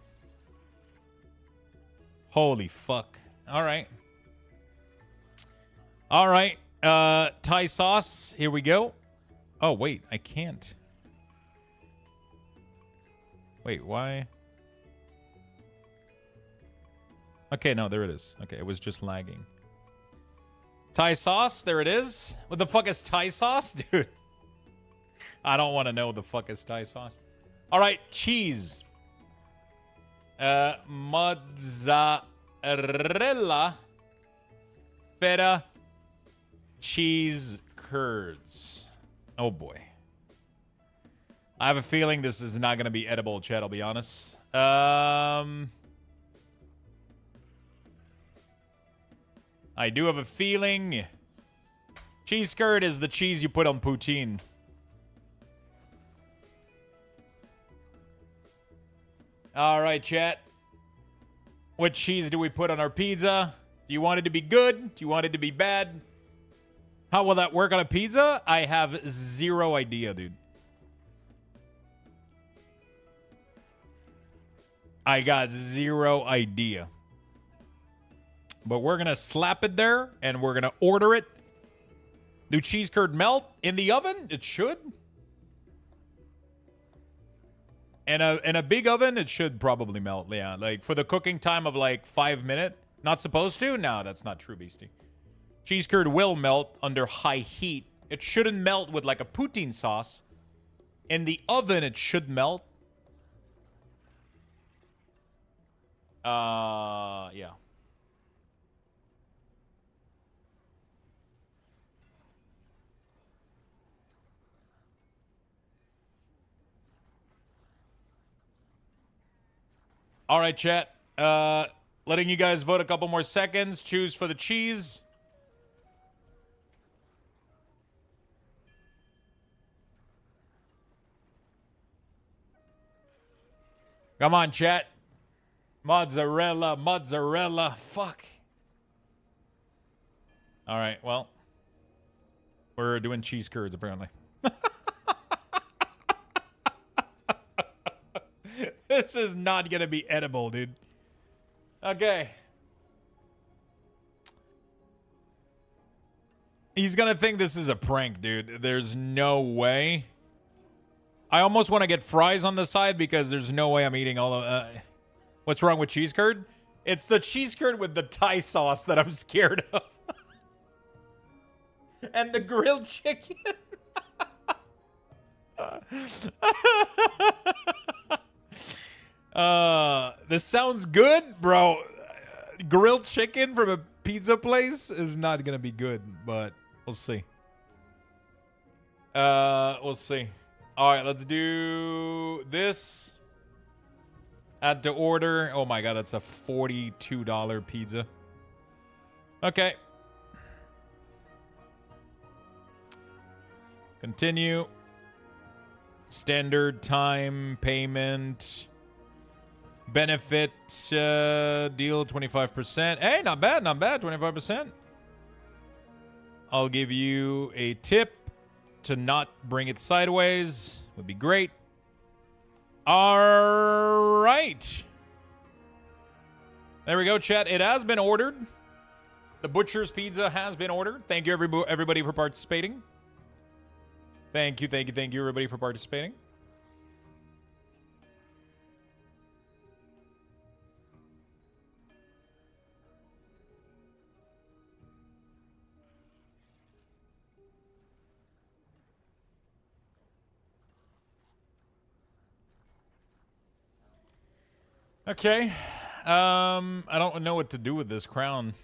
Holy fuck. All right. All right. Thai sauce, here we go. Oh, wait, I can't. Wait, why? Okay, no, there it is. Okay, it was just lagging. Thai sauce, there it is. What the fuck is Thai sauce, dude? I don't want to know what the fuck is Thai sauce. All right, cheese. Mozzarella, feta, cheese curds. Oh boy. I have a feeling this is not going to be edible, chat, I'll be honest. I do have a feeling cheese curd is the cheese you put on poutine. All right, chat. What cheese do we put on our pizza? Do you want it to be good? Do you want it to be bad? How will that work on a pizza? I have zero idea, dude. I got zero idea. But we're going to slap it there, and we're going to order it. Do cheese curd melt in the oven? It should. In a big oven, it should probably melt. Yeah, like for the cooking time of like 5 minutes. Not supposed to? No, that's not true, Beastie. Cheese curd will melt under high heat. It shouldn't melt with like a poutine sauce. In the oven, it should melt. Yeah. All right, chat. Letting you guys vote a couple more seconds. Choose for the cheese. Come on, chat. Mozzarella, mozzarella. Fuck. All right, well. We're doing cheese curds, apparently. This is not going to be edible, dude. Okay. He's going to think this is a prank, dude. There's no way. I almost want to get fries on the side because there's no way I'm eating all of... what's wrong with cheese curd? It's the cheese curd with the Thai sauce that I'm scared of. And the grilled chicken. This sounds good, bro. Grilled chicken from a pizza place is not gonna be good, but we'll see. We'll see. All right, let's do this. Add to order. Oh my god, that's a $42 pizza. Okay. Continue. Standard time payment. Benefit deal 25%. Hey, not bad, not bad. 25%. I'll give you a tip to not bring it sideways. Would be great. All right. There we go, chat. It has been ordered. The Butcher's Pizza has been ordered. Thank you, everybody, for participating. Thank you, everybody, for participating. Okay. I don't know what to do with this crown.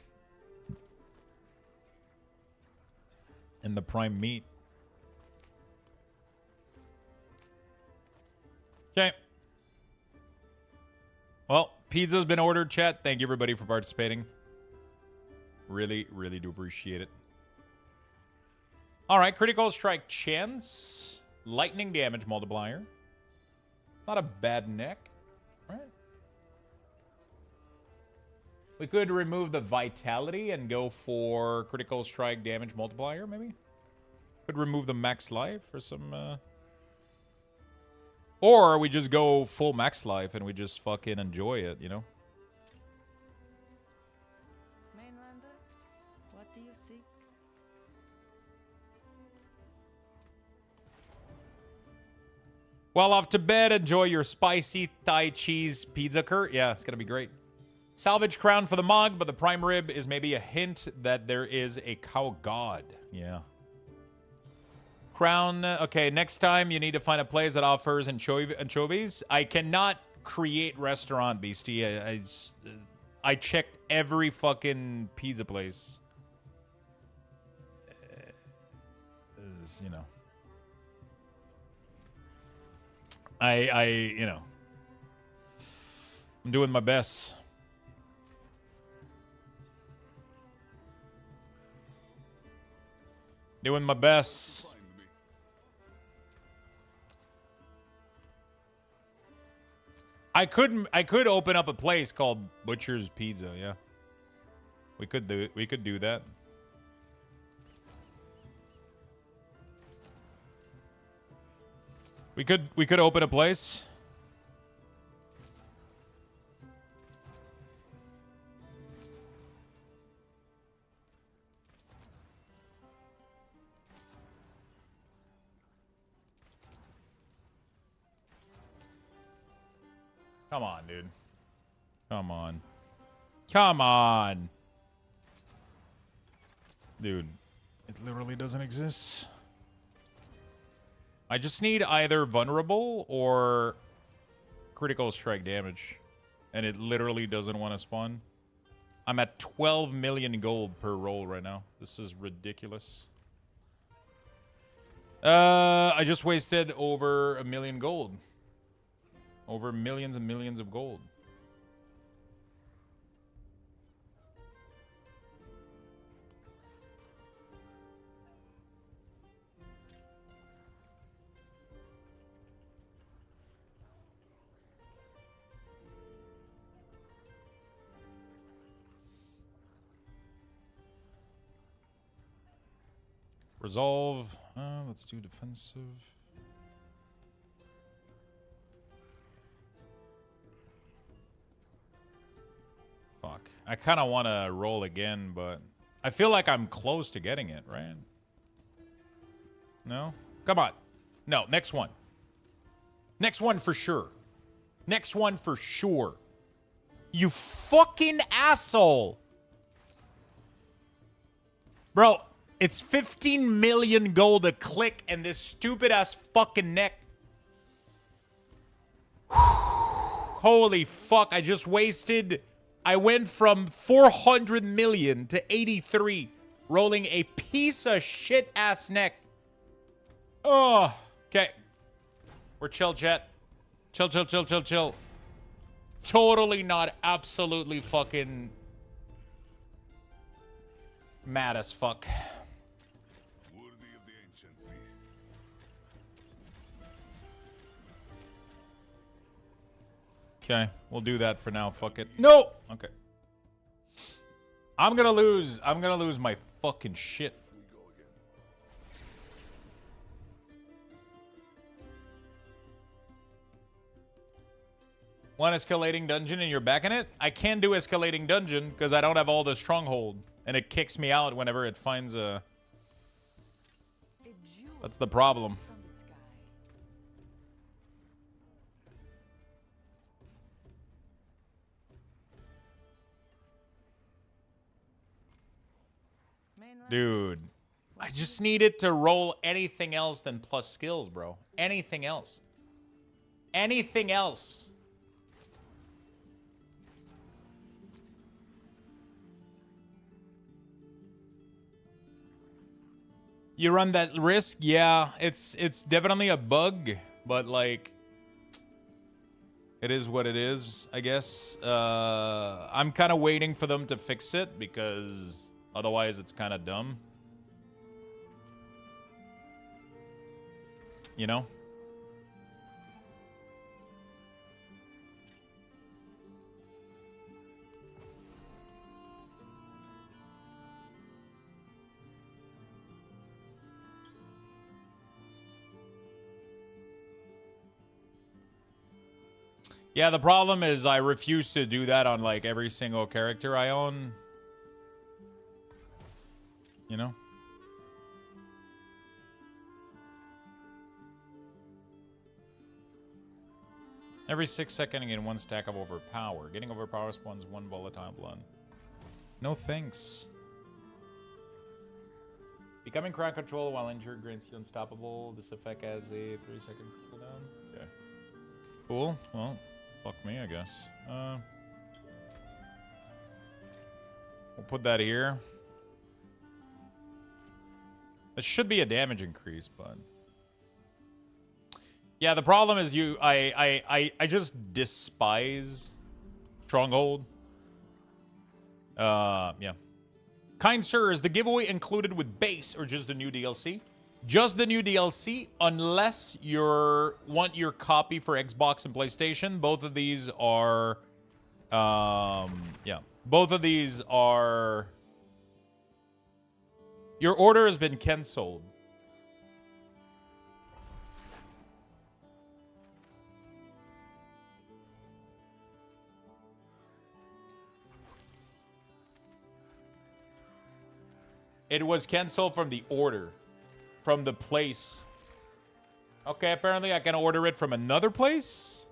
And the prime meat. Okay. Well, pizza's been ordered, chat. Thank you, everybody, for participating. Really, really do appreciate it. All right, critical strike chance. Lightning damage multiplier. Not a bad neck, right? We could remove the vitality and go for critical strike damage multiplier, maybe? Could remove the max life for some... Or we just go full max life and we just fucking enjoy it, you know? Mainlander, what do you seek? Well, off to bed. Enjoy your spicy Thai cheese pizza curd. Yeah, it's going to be great. Salvage crown for the mug, but the prime rib is maybe a hint that there is a cow god. Yeah. Crown. Okay, next time you need to find a place that offers anchovies. I cannot create restaurant, Beastie. I checked every fucking pizza place. You know. You know. I'm doing my best. Doing my best. I could open up a place called Butcher's Pizza, yeah. We could do that. We could open a place. Come on, dude. Come on. Come on. Dude, it literally doesn't exist. I just need either vulnerable or critical strike damage. And it literally doesn't want to spawn. I'm at 12 million gold per roll right now. This is ridiculous. I just wasted over 1 million gold. Over millions and millions of gold. Resolve. Let's do defensive. Fuck. I kind of want to roll again, but I feel like I'm close to getting it, right? No? Come on. No, next one. Next one for sure. Next one for sure. You fucking asshole. Bro, it's 15 million gold a click and this stupid ass fucking neck. Holy fuck, I just wasted... I went from 400 million to 83, rolling a piece of shit ass neck. Oh, okay. We're chill, chat. Chill, chill, chill, chill, chill. Totally not absolutely fucking mad as fuck. Worthy of the ancient feast. Okay, we'll do that for now. Fuck it. No. Okay. I'm gonna lose my fucking shit. One escalating dungeon and you're back in it? I can do escalating dungeon because I don't have all the stronghold. And it kicks me out whenever it finds a... That's the problem. Dude, I just needed to roll anything else than plus skills, bro. Anything else. Anything else. You run that risk? Yeah, it's definitely a bug, but like it is what it is, I guess. I'm kind of waiting for them to fix it because otherwise it's kind of dumb. You know? Yeah, the problem is I refuse to do that on like every single character I own. You know? Every 6 seconds you get 1 stack of overpower. Getting overpower spawns 1 volatile blood. No thanks. Becoming crowd control while injured grants you unstoppable. This effect has a 3-second cooldown. Okay. Cool. Well, fuck me, I guess. We'll put that here. It should be a damage increase, but... Yeah, the problem is I just despise Stronghold. Yeah. Kind sir, is the giveaway included with base or just the new DLC? Just the new DLC, unless you want your copy for Xbox and PlayStation. Both of these are, yeah. Both of these are... Your order has been cancelled. It was canceled from the order. From the place. Okay, apparently I can order it from another place?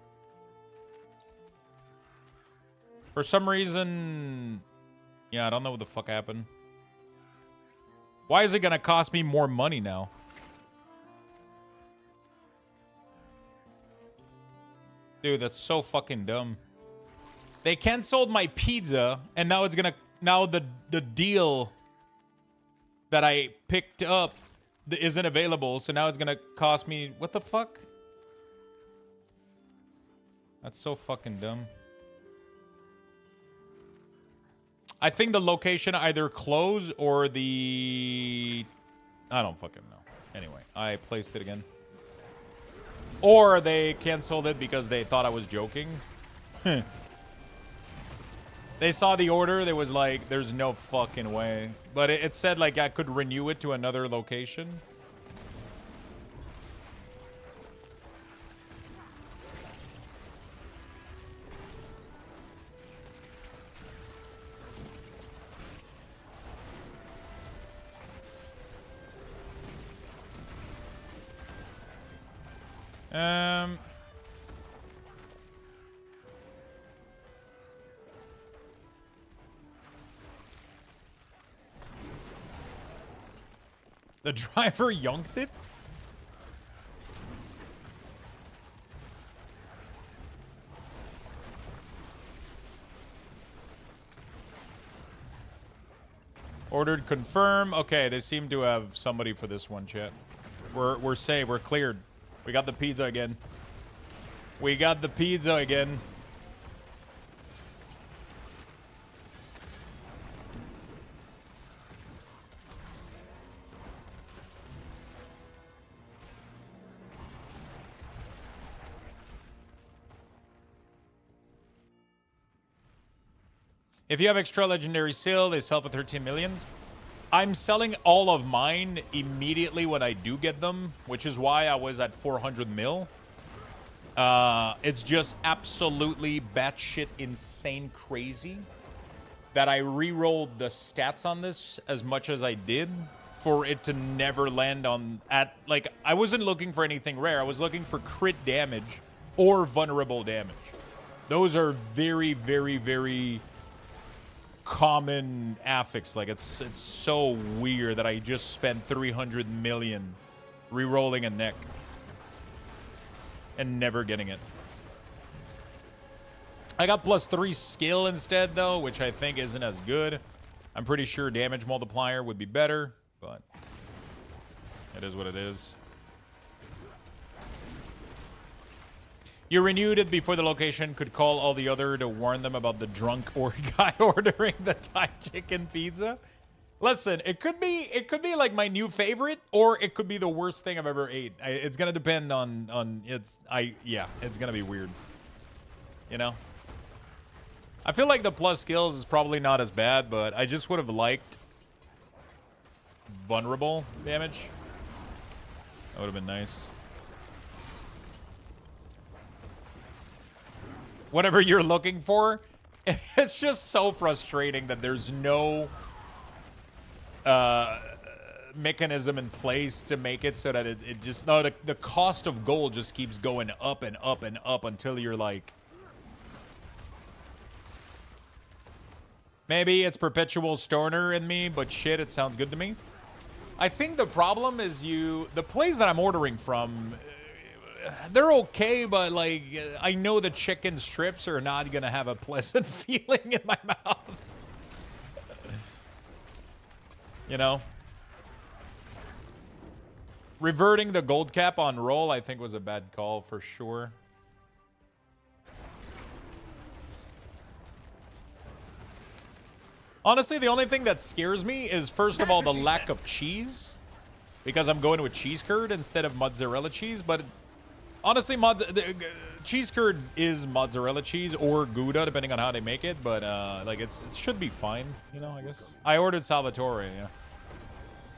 For some reason... Yeah, I don't know what the fuck happened. Why is it gonna cost me more money now? Dude, that's so fucking dumb. They canceled my pizza, and now it's gonna... Now the deal that I picked up isn't available, so now it's gonna cost me... What the fuck? That's so fucking dumb. I think the location either closed or the... I don't fucking know. Anyway, I placed it again. Or they canceled it because they thought I was joking. They saw the order. They was like, there's no fucking way. But it said like I could renew it to another location. The driver yonked it? Ordered, confirm. Okay, they seem to have somebody for this one, chat. We're safe. We're cleared. We got the pizza again. We got the pizza again. If you have extra legendary seal, they sell for 13 millions. I'm selling all of mine immediately when I do get them, which is why I was at 400 mil. It's just absolutely batshit insane crazy that I re-rolled the stats on this as much as I did for it to never land on like I wasn't looking for anything rare. I was looking for crit damage or vulnerable damage. Those are very, very, very common affix. Like it's so weird that I just spent 300 million re-rolling a neck and never getting it. I got +3 skill instead though, which I think isn't as good. I'm pretty sure damage multiplier would be better, but it is what it is. You renewed it before the location could call all the other to warn them about the drunk or guy ordering the Thai chicken pizza. Listen, it could be like my new favorite, or it could be the worst thing I've ever ate. It's gonna depend on it's gonna be weird. You know? I feel like the plus skills is probably not as bad, but I just would have liked vulnerable damage. That would have been nice. Whatever you're looking for, it's just so frustrating that there's no mechanism in place to make it so that it just... No, the cost of gold just keeps going up and up and up until you're like... Maybe it's perpetual stoner in me, but shit, it sounds good to me. I think the problem is the place that I'm ordering from... They're okay, but like I know the chicken strips are not gonna have a pleasant feeling in my mouth. You know? Reverting the gold cap on roll, I think, was a bad call for sure. Honestly, the only thing that scares me is, first of all, the lack of cheese. Because I'm going with cheese curd instead of mozzarella cheese, but... Honestly, cheese curd is mozzarella cheese or Gouda, depending on how they make it. But like it should be fine, you know. I guess I ordered Salvatore. Yeah,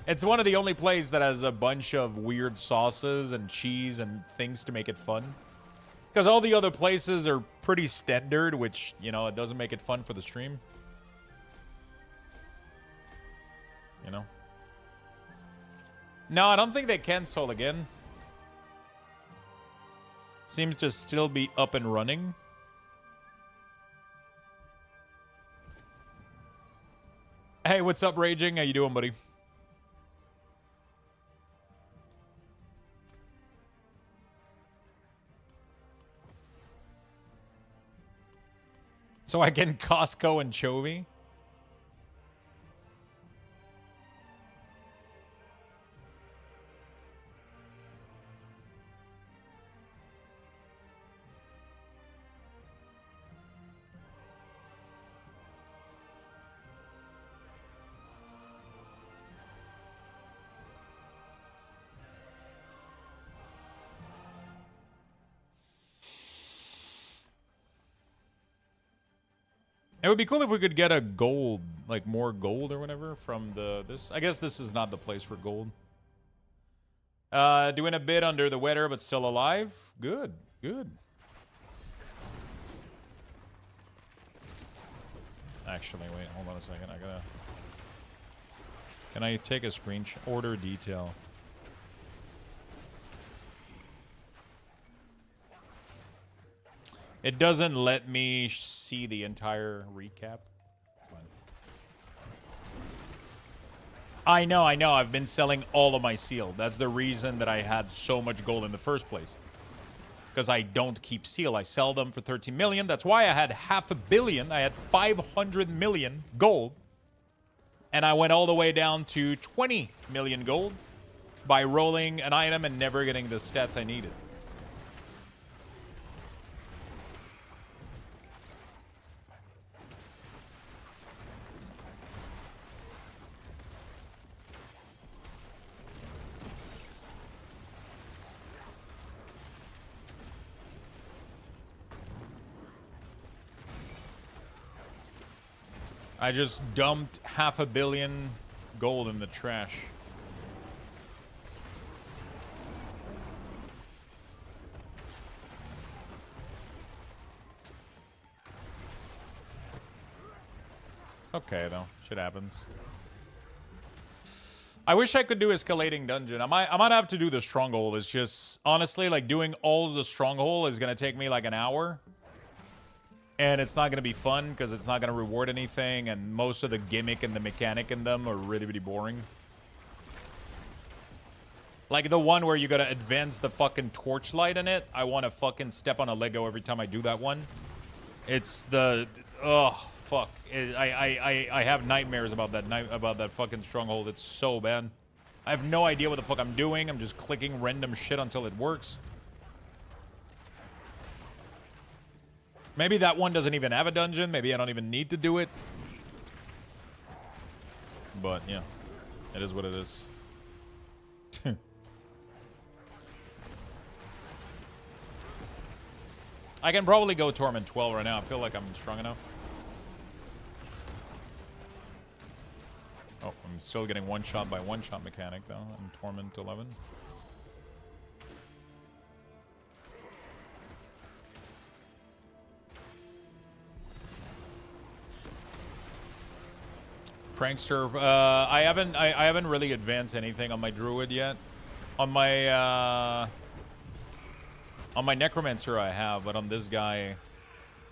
it's one of the only places that has a bunch of weird sauces and cheese and things to make it fun. Because all the other places are pretty standard, which you know it doesn't make it fun for the stream. You know. No, I don't think they cancel again. Seems to still be up and running. what's up, Raging? How you doing, buddy? So I get Costco and Chovy. It would be cool if we could get a gold, like more gold or whatever from this. I guess this is not the place for gold. Doing a bit under the weather, but still alive. Good, good. Actually, wait, hold on a second. I gotta. Can I take a screenshot? Order detail. It doesn't let me see the entire recap. I know. I've been selling all of my seal. That's the reason that I had so much gold in the first place. Because I don't keep seal. I sell them for 13 million. That's why I had $500 million. I had 500 million gold. And I went all the way down to 20 million gold by rolling an item and never getting the stats I needed. I just dumped $500 million gold in the trash. It's okay though. Shit happens. I wish I could do escalating dungeon. I might have to do the stronghold. It's just honestly like doing all the stronghold is gonna take me like an hour. And it's not going to be fun because it's not going to reward anything. And most of the gimmick and the mechanic in them are really, really boring. Like the one where you got to advance the fucking torchlight in it. I want to fucking step on a Lego every time I do that one. It's the... Oh, fuck. I have nightmares about that fucking stronghold. It's so bad. I have no idea what the fuck I'm doing. I'm just clicking random shit until it works. Maybe that one doesn't even have a dungeon. Maybe I don't even need to do it. But, yeah. It is what it is. I can probably go Torment 12 right now. I feel like I'm strong enough. Oh, I'm still getting one-shot by one-shot mechanic, though. I'm Torment 11. Prankster, I haven't really advanced anything on my Druid yet. On my Necromancer I have, but on this guy,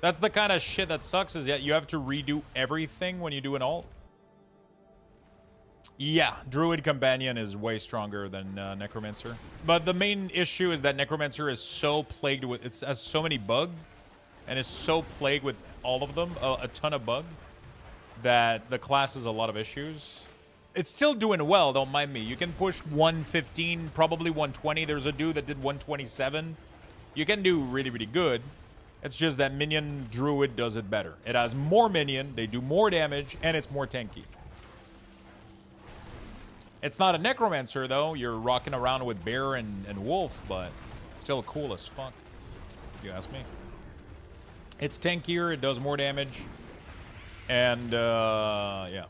that's the kind of shit that sucks is that you have to redo everything when you do an ult. Yeah, Druid Companion is way stronger than Necromancer. But the main issue is that Necromancer is so plagued with, it has so many bugs, and is so plagued with all of them, a ton of bugs, that the class has a lot of issues. It's still doing well, don't mind me. You can push 115, probably 120. There's a dude that did 127. You can do really, really good. It's just that Minion Druid does it better. It has more minion, they do more damage, and it's more tanky. It's not a Necromancer, though. You're rocking around with Bear and Wolf, but still cool as fuck, if you ask me. It's tankier, it does more damage. And, yeah.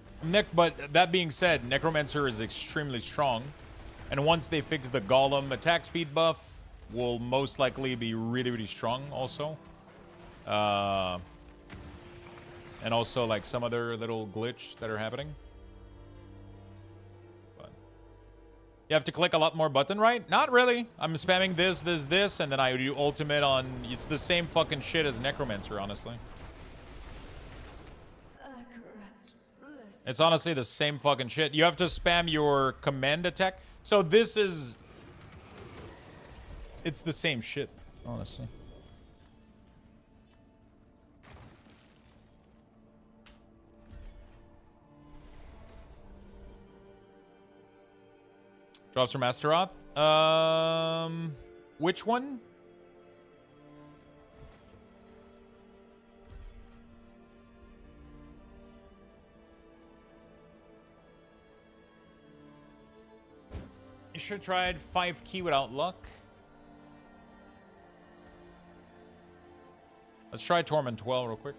But that being said, Necromancer is extremely strong. And once they fix the Golem attack speed buff, will most likely be really, really strong also. And also, like, some other little glitch that are happening. But you have to click a lot more button, right? Not really. I'm spamming this, and then I do ultimate on... It's the same fucking shit as Necromancer, honestly. Accurate blessing. It's honestly the same fucking shit. You have to spam your command attack. So this is... It's the same shit, honestly. Drops from Astaroth. Which one? You should have tried 5 key without luck. Let's try Torment 12 real quick.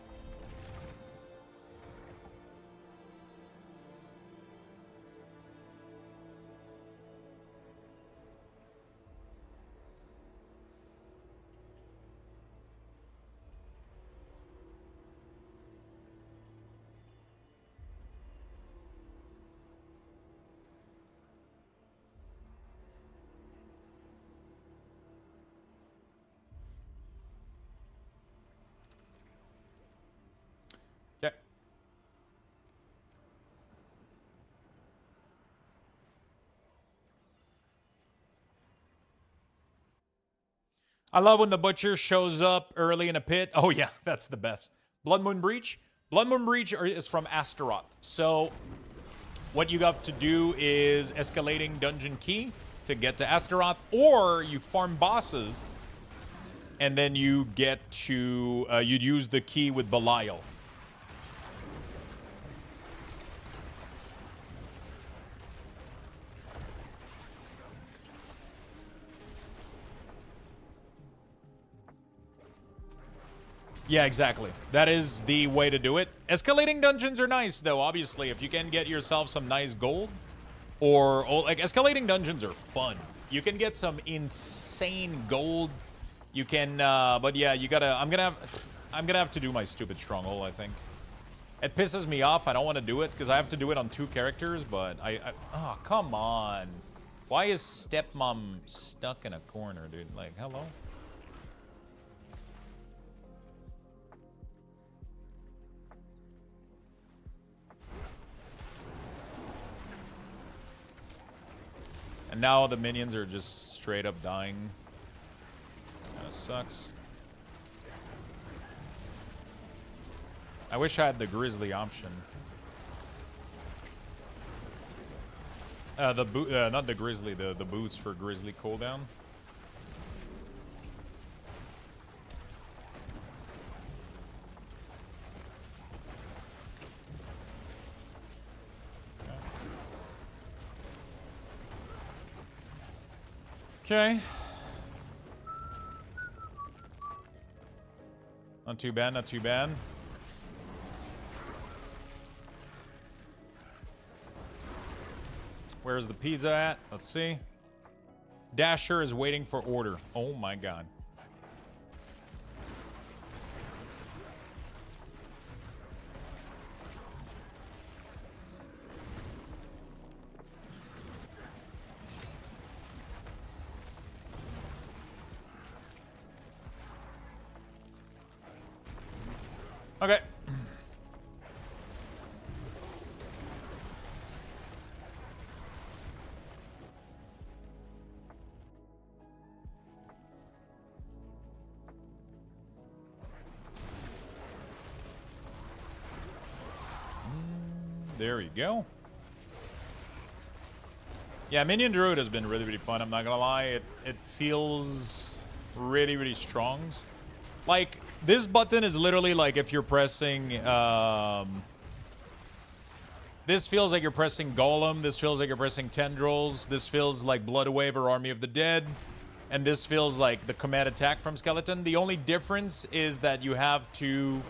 I love when the Butcher shows up early in a pit. Oh, yeah, that's the best. Blood Moon Breach. Blood Moon Breach is from Astaroth. So what you have to do is escalating dungeon key to get to Astaroth, or you farm bosses, and then you get to, you'd use the key with Belial. Yeah, exactly. That is the way to do it. Escalating dungeons are nice, though, obviously. If you can get yourself some nice gold, or like, escalating dungeons are fun. You can get some insane gold. You can, but yeah, you gotta, I'm gonna have to do my stupid stronghold, I think. It pisses me off. I don't want to do it, because I have to do it on 2 characters, but oh, come on. Why is Stepmom stuck in a corner, dude? Like, hello? And now the minions are just straight up dying. Kinda sucks. I wish I had the Grizzly option. Not the Grizzly, the boots for Grizzly cooldown. Okay. Not too bad, not too bad. Where's the pizza at? Let's see. Dasher is waiting for order. Oh my god. Okay. There you go. Yeah, Minion Druid has been really, really fun. I'm not gonna lie. It feels really, really strong. Like, this button is literally like if you're pressing, this feels like you're pressing Golem. This feels like you're pressing Tendrils. This feels like Bloodwave or Army of the Dead. And this feels like the command attack from Skeleton. The only difference is that you have to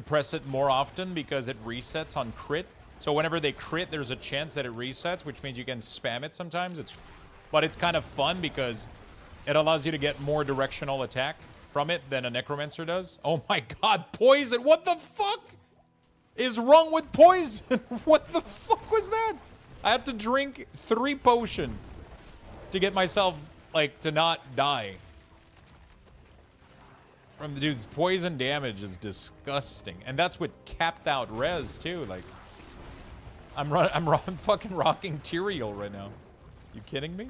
press it more often because it resets on crit. So whenever they crit, there's a chance that it resets, which means you can spam it sometimes. But it's kind of fun because it allows you to get more directional attack from it than a Necromancer does. Oh my god, poison! What the fuck is wrong with poison? What the fuck was that? I had to drink 3 potion to get myself, like, to not die. From the dude's poison damage is disgusting. And that's with capped out res too. Like, I'm fucking rocking Tyrael right now. You kidding me?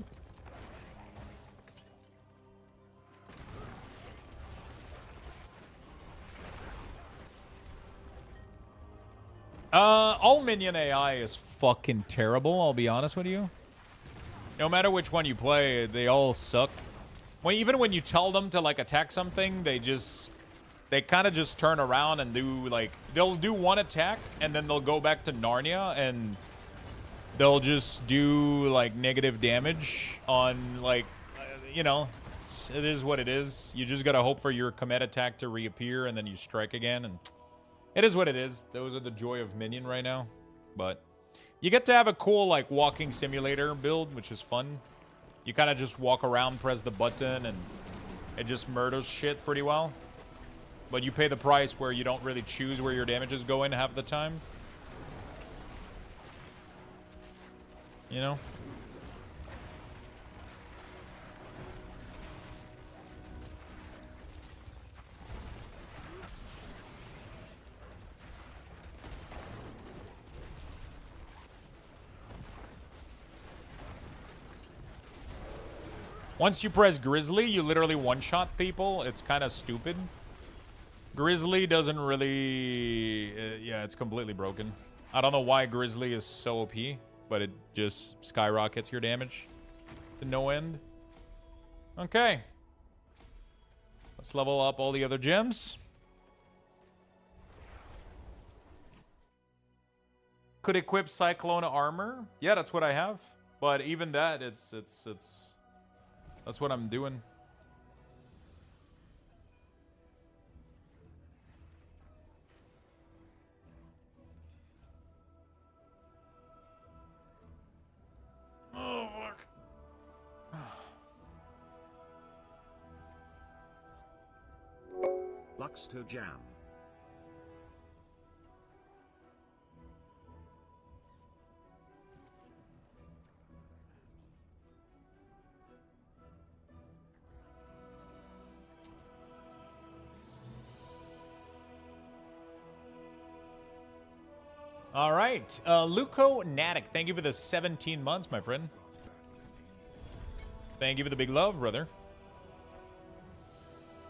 All minion AI is fucking terrible, I'll be honest with you. No matter which one you play, they all suck. Even when you tell them to, like, attack something, they kind of just turn around and do, like, they'll do one attack, and then they'll go back to Narnia, and they'll just do, like, negative damage on, like, you know, it is what it is. You just gotta hope for your commit attack to reappear, and then you strike again, and it is what it is. Those are the joy of Minion right now. But you get to have a cool, like, walking simulator build, which is fun. You kind of just walk around, press the button, and it just murders shit pretty well. But you pay the price where you don't really choose where your damage is going half the time. You know? Once you press Grizzly, you literally one-shot people. It's kind of stupid. Grizzly doesn't really... yeah, it's completely broken. I don't know why Grizzly is so OP, but it just skyrockets your damage to no end. Okay. Let's level up all the other gems. Could equip Cyclone armor. Yeah, that's what I have. But even that, it's that's what I'm doing. Oh, fuck. Lux to jam. All right. Luco Natic, thank you for the 17 months, my friend. Thank you for the big love, brother.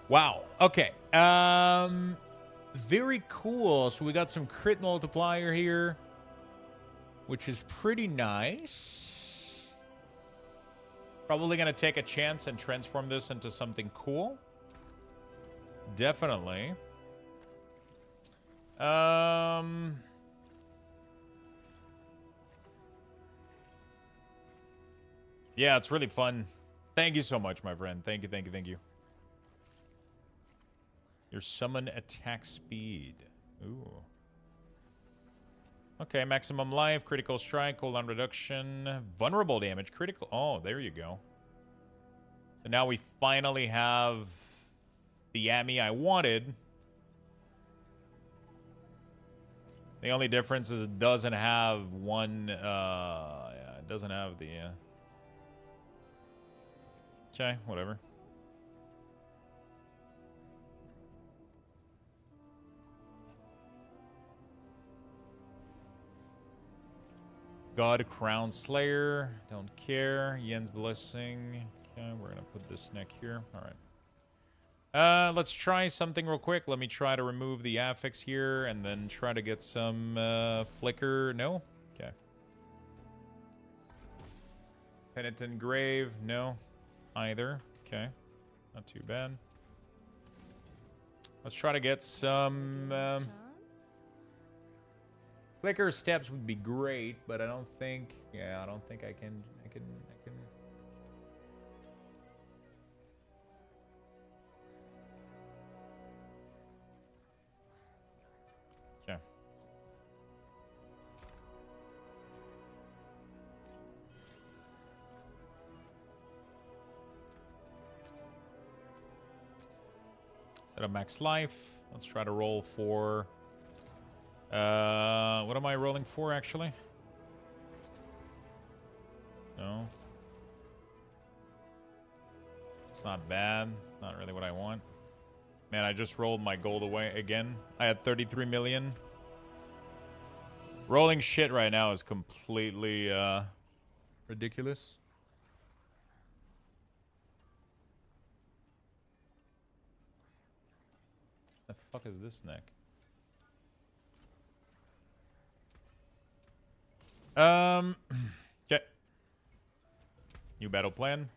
Wow. Okay. Very cool. So we got some crit multiplier here, which is pretty nice. Probably going to take a chance and transform this into something cool. Definitely. Yeah, it's really fun. Thank you so much, my friend. Thank you, thank you, thank you. Your summon attack speed. Ooh. Okay, maximum life, critical strike, cooldown reduction, vulnerable damage, critical... Oh, there you go. So now we finally have the Ami I wanted. The only difference is it doesn't have one... yeah, it doesn't have the... Okay, whatever. God Crown Slayer. Don't care. Yen's Blessing. Okay, we're going to put this neck here. All right. Let's try something real quick. Let me try to remove the affix here and then try to get some flicker. No? Okay. Penitent Grave. No. Either. Okay. Not too bad. Let's try to get some... Flicker steps would be great, but I don't think... Yeah, I don't think I can... Okay. Set up max life. Let's try to roll for... what am I rolling for, actually? No. It's not bad. Not really what I want. Man, I just rolled my gold away again. I had 33 million. Rolling shit right now is completely ridiculous. The fuck is this neck? Okay. New battle plan.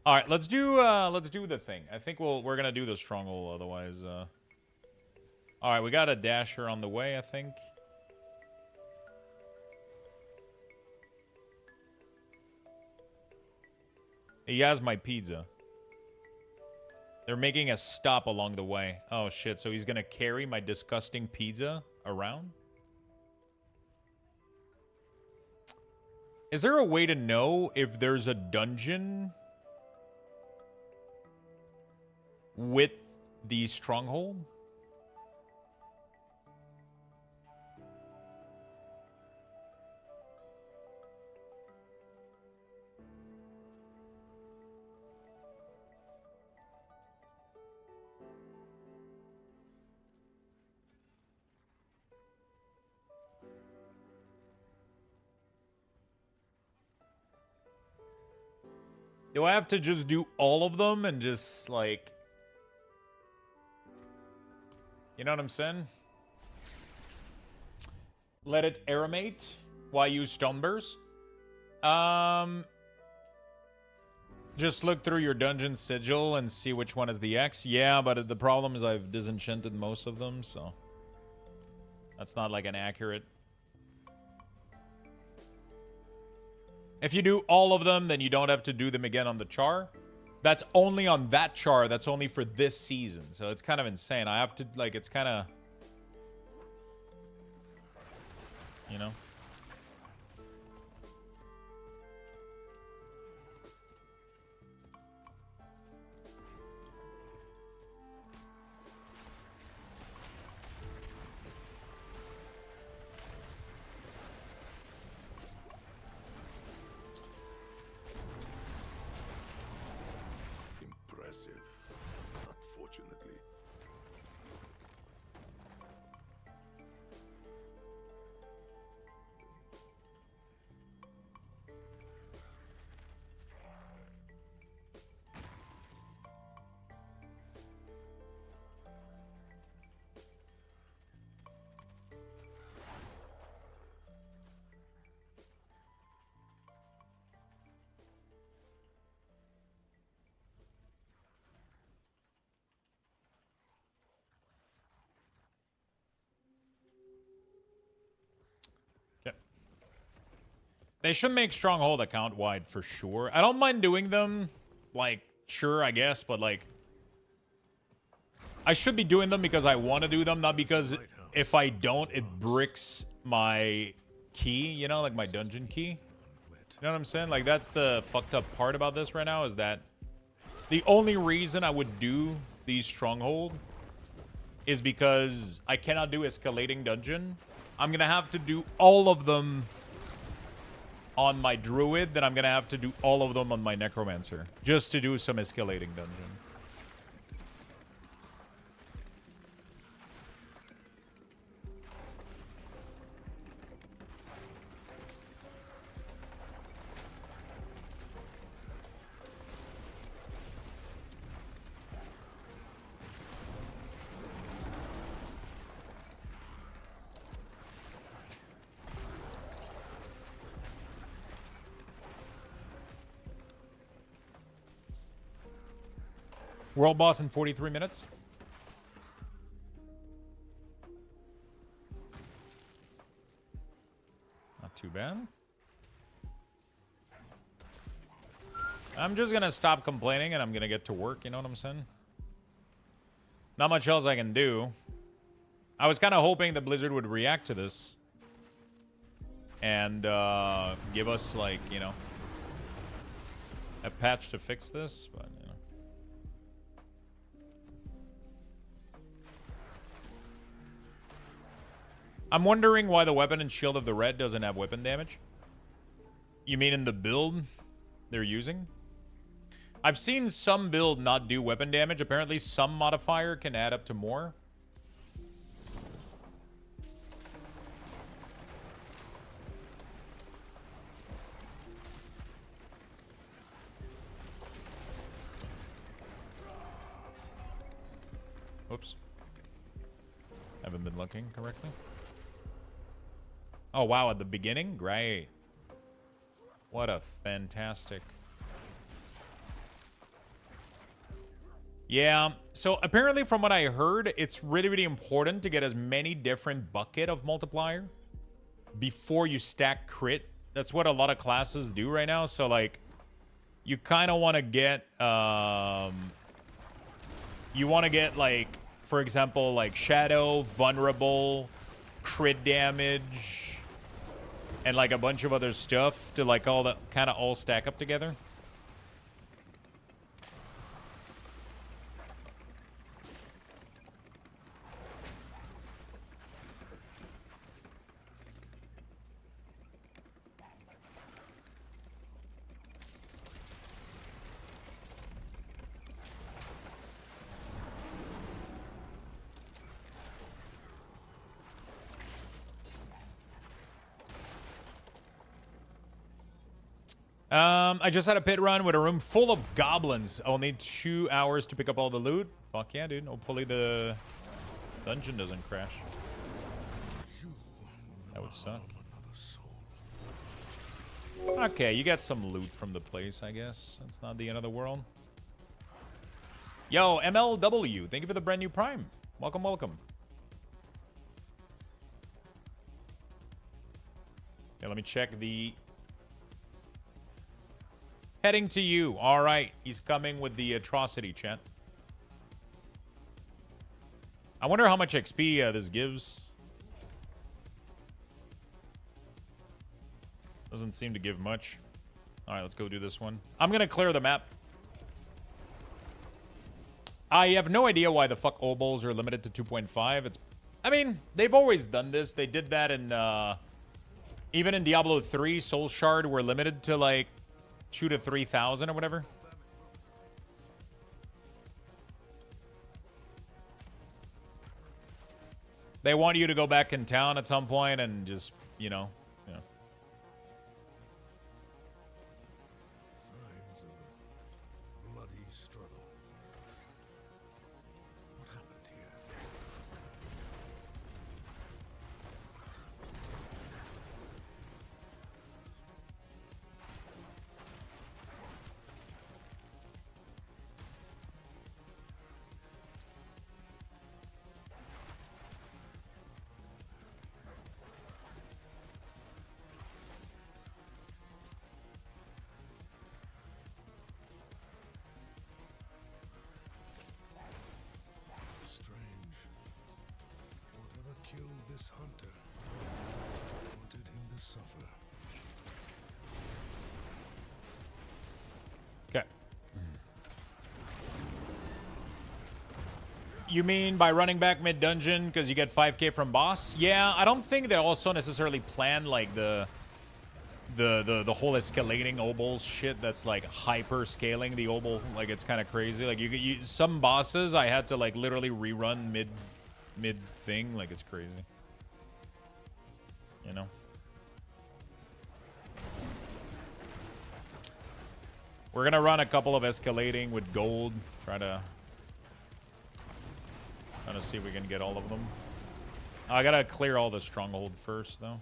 All right, let's do the thing. I think we're gonna do the stronghold otherwise. All right, we got a dasher on the way, I think. He has my pizza. They're making a stop along the way. Oh shit, so he's gonna carry my disgusting pizza around? Is there a way to know if there's a dungeon with the stronghold? Do I have to just do all of them and just, like... You know what I'm saying? Let it aeromate while you use Stoneburst? Just look through your dungeon sigil and see which one is the X. Yeah, but the problem is I've disenchanted most of them, so... That's not, like, an accurate... If you do all of them, then you don't have to do them again on the char. That's only on that char. That's only for this season. So it's kind of insane. I have to, like, it's kind of... You know? Impressive, unfortunately. They should make Stronghold account wide for sure. I don't mind doing them. Like, sure, I guess, but like... I should be doing them because I want to do them, not because if I don't, it bricks my key, you know, like my dungeon key. You know what I'm saying? Like, that's the fucked up part about this right now, is that the only reason I would do these Stronghold is because I cannot do escalating dungeon. I'm gonna have to do all of them on my Druid, then I'm gonna have to do all of them on my Necromancer, just to do some escalating dungeon. World boss in 43 minutes. Not too bad. I'm just gonna stop complaining and I'm gonna get to work, you know what I'm saying? Not much else I can do. I was kind of hoping that Blizzard would react to this and give us, like, you know, a patch to fix this, but you know. I'm wondering why the weapon and shield of the red doesn't have weapon damage. You mean in the build they're using? I've seen some build not do weapon damage. Apparently some modifier can add up to more. Oops. Haven't been looking correctly. Oh, wow, at the beginning? Great. What a fantastic... Yeah, so apparently from what I heard, it's really, really important to get as many different bucket of multiplier before you stack crit. That's what a lot of classes do right now. So, like, you kind of want to get, you want to get, like, for example, like, Shadow, Vulnerable, crit damage, and, like, a bunch of other stuff to, like, all the, kind of all stack up together. I just had a pit run with a room full of goblins. I'll need 2 hours to pick up all the loot. Fuck yeah, dude. Hopefully the dungeon doesn't crash. That would suck. Okay, you got some loot from the place, I guess. That's not the end of the world. Yo, MLW. Thank you for the brand new Prime. Welcome, welcome. Okay, let me check the... Heading to you. All right. He's coming with the atrocity, chat. I wonder how much XP this gives. Doesn't seem to give much. All right, let's go do this one. I'm going to clear the map. I have no idea why the fuck obols are limited to 2.5. It's, I mean, they've always done this. They did that in, even in Diablo 3, Soul Shard were limited to, like, 2,000 to 3,000 or whatever. They want you to go back in town at some point and just, you know, Signs of a bloody struggle. What happened here? This hunter wanted him to suffer. Okay. You mean by running back mid-dungeon because you get 5k from boss? Yeah, I don't think they also necessarily plan like the whole escalating obols shit that's like hyper scaling the obol. Like it's kind of crazy. Like you some bosses I had to like literally rerun mid thing. Like it's crazy. You know? We're gonna run a couple of escalating with gold. Try to see if we can get all of them. I gotta clear all the stronghold first, though.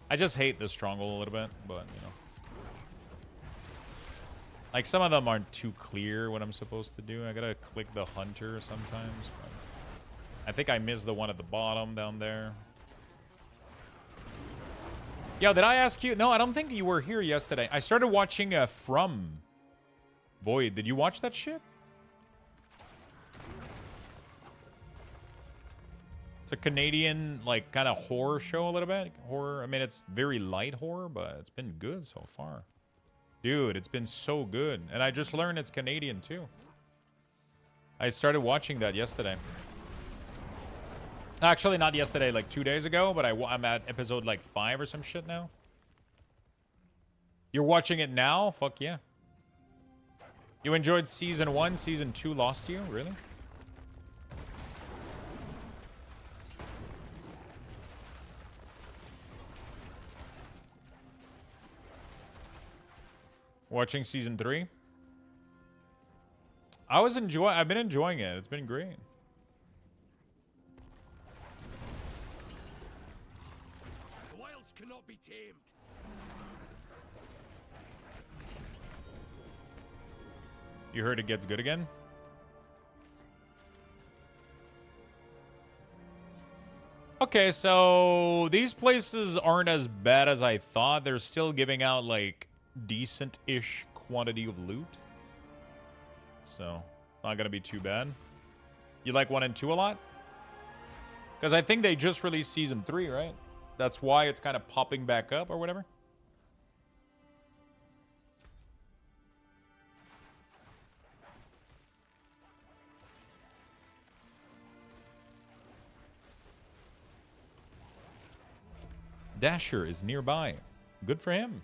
I just hate this stronghold a little bit, but, you know. Like, some of them aren't too clear what I'm supposed to do. I gotta click the hunter sometimes. But I think I missed the one at the bottom down there. Yo, did I ask you? No, I don't think you were here yesterday. I started watching From Void. Did you watch that shit? It's a Canadian, like, kind of horror show a little bit. Horror. I mean, it's very light horror, but it's been good so far. Dude, it's been so good. And I just learned it's Canadian, too. I started watching that yesterday. Actually, not yesterday, like 2 days ago, but I'm at episode like 5 or some shit now. You're watching it now? Fuck yeah. You enjoyed season 1, season 2 lost you? Really? Watching season 3? I've been enjoying it. It's been great. The wilds cannot be tamed. You heard it gets good again? Okay, so these places aren't as bad as I thought. They're still giving out, like, decent-ish quantity of loot. So, it's not going to be too bad. You like 1 and 2 a lot? Because I think they just released Season 3, right? That's why it's kind of popping back up or whatever. Dasher is nearby. Good for him.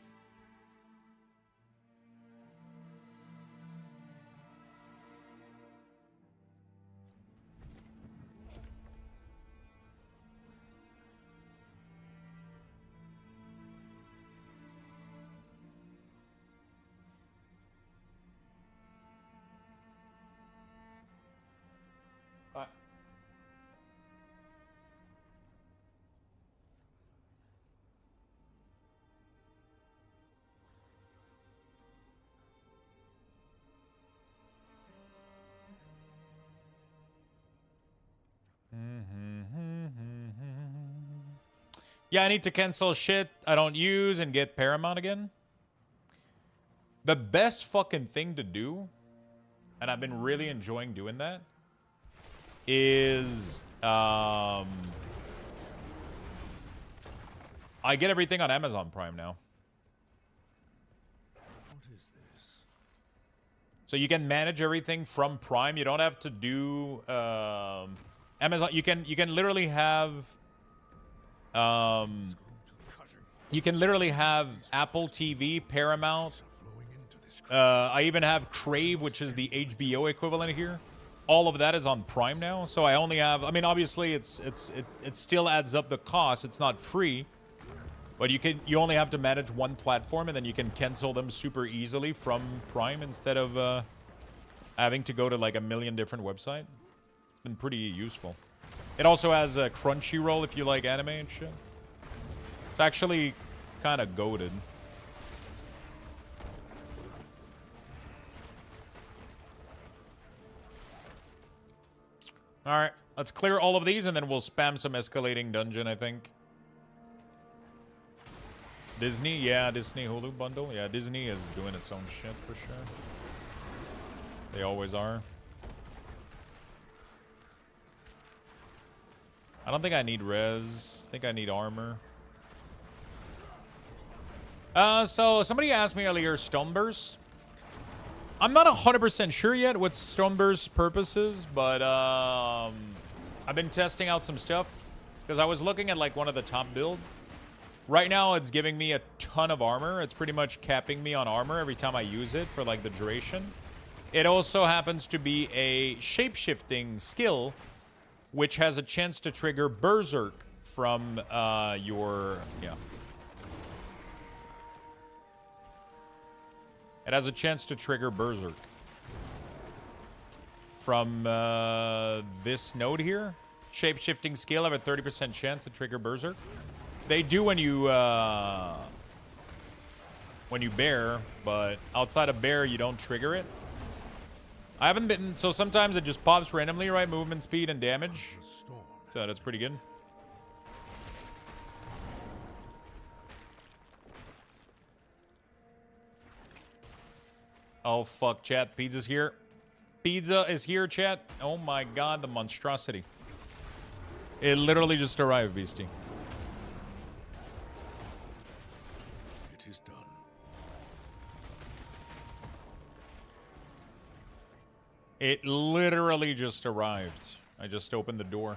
Yeah, I need to cancel shit I don't use and get Paramount again. The best fucking thing to do, and I've been really enjoying doing that, is I get everything on Amazon Prime now. What is this? So you can manage everything from Prime. You don't have to do Amazon. You can literally have you can literally have Apple TV, Paramount. I even have Crave, which is the HBO equivalent here. All of that is on Prime now. So I only have, I mean, obviously it still adds up the cost. It's not free. But you only have to manage one platform, and then you can cancel them super easily from Prime instead of having to go to like a million different websites. It's been pretty useful. It also has a Crunchyroll if you like anime and shit. It's actually kind of goated. Alright, let's clear all of these, and then we'll spam some escalating dungeon, I think. Disney? Yeah, Disney Hulu bundle. Yeah, Disney is doing its own shit for sure. They always are. I don't think I need res. I think I need armor. So somebody asked me earlier, Stoneburst. I'm not 100% sure yet what Stoneburst's purpose is, but I've been testing out some stuff because I was looking at like one of the top builds. Right now, it's giving me a ton of armor. It's pretty much capping me on armor every time I use it for like the duration. It also happens to be a shape-shifting skill, which has a chance to trigger Berserk from your... Yeah. It has a chance to trigger Berserk from this node here. Shape-shifting skill have a 30% chance to trigger Berserk. They do when you bear, but outside of bear, you don't trigger it. I haven't been, so sometimes it just pops randomly, right? Movement, speed, and damage. So that's pretty good. Oh, fuck, chat. Pizza's here. Pizza is here, chat. Oh my god, the monstrosity. It literally just arrived, Beastie. It is done. It literally just arrived. I just opened the door.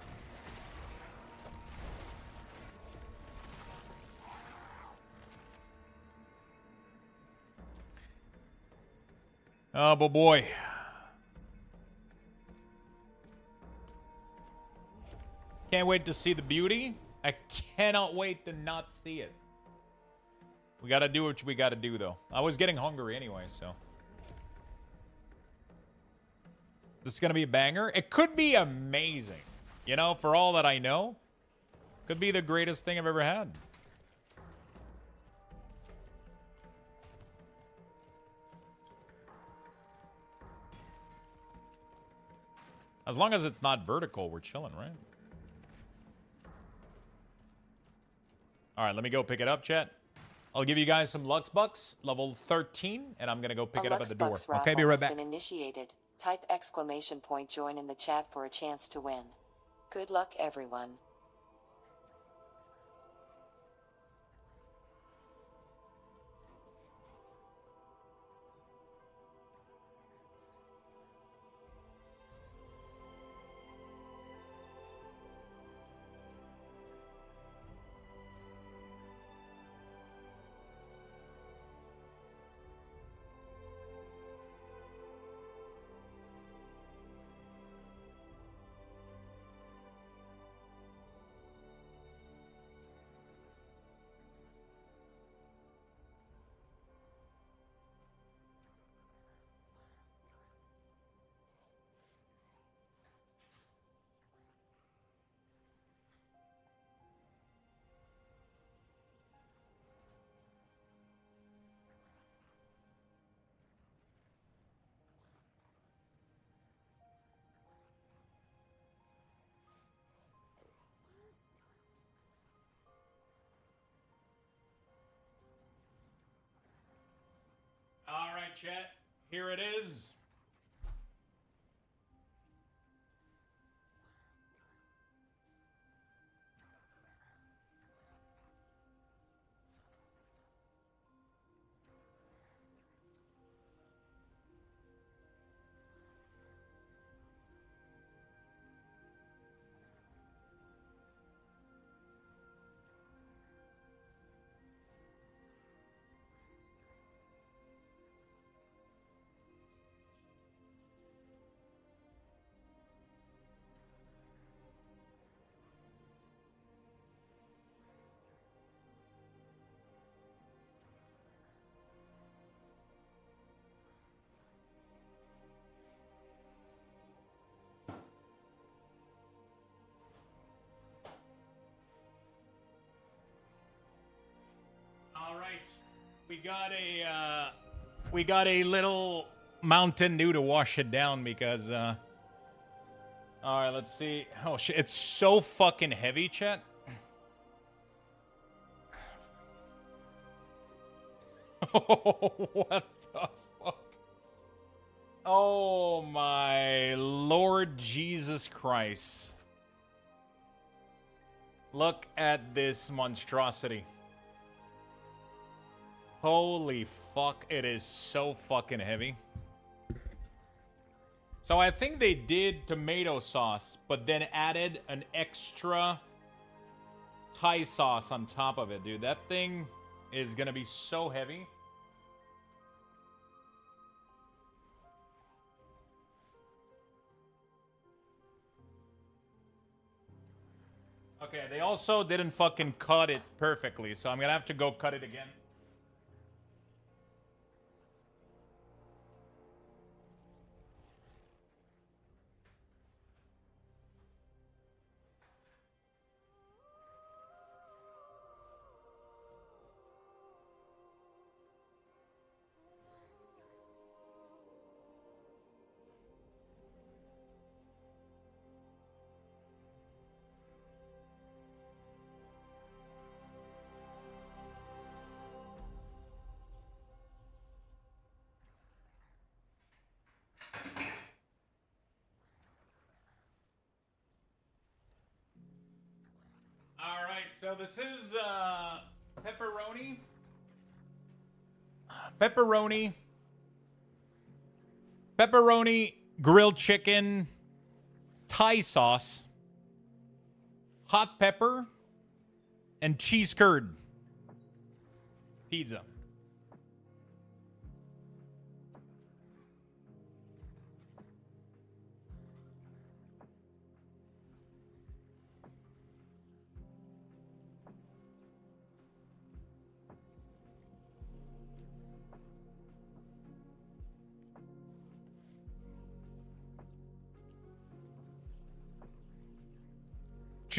Oh, boy. Can't wait to see the beauty. I cannot wait to not see it. We gotta do what we gotta do, though. I was getting hungry anyway, so. This is gonna be a banger. It could be amazing. You know, for all that I know. Could be the greatest thing I've ever had. As long as it's not vertical, we're chilling, right? All right, let me go pick it up, chat. I'll give you guys some Lux Bucks, level 13, and I'm going to go pick it up at the door. Okay, be right back. Been initiated. Type !! join in the chat for a chance to win. Good luck, everyone. All right, chat. Here it is. All right, we got a little Mountain Dew to wash it down because all right, let's see. Oh shit, it's so fucking heavy, chat. What the fuck? Oh my Lord Jesus Christ. Look at this monstrosity. Holy fuck, it is so fucking heavy. So I think they did tomato sauce, but then added an extra Thai sauce on top of it, dude. That thing is gonna be so heavy. Okay, they also didn't fucking cut it perfectly, so I'm gonna have to go cut it again. All right, so this is pepperoni, grilled chicken, Thai sauce, hot pepper, and cheese curd pizza.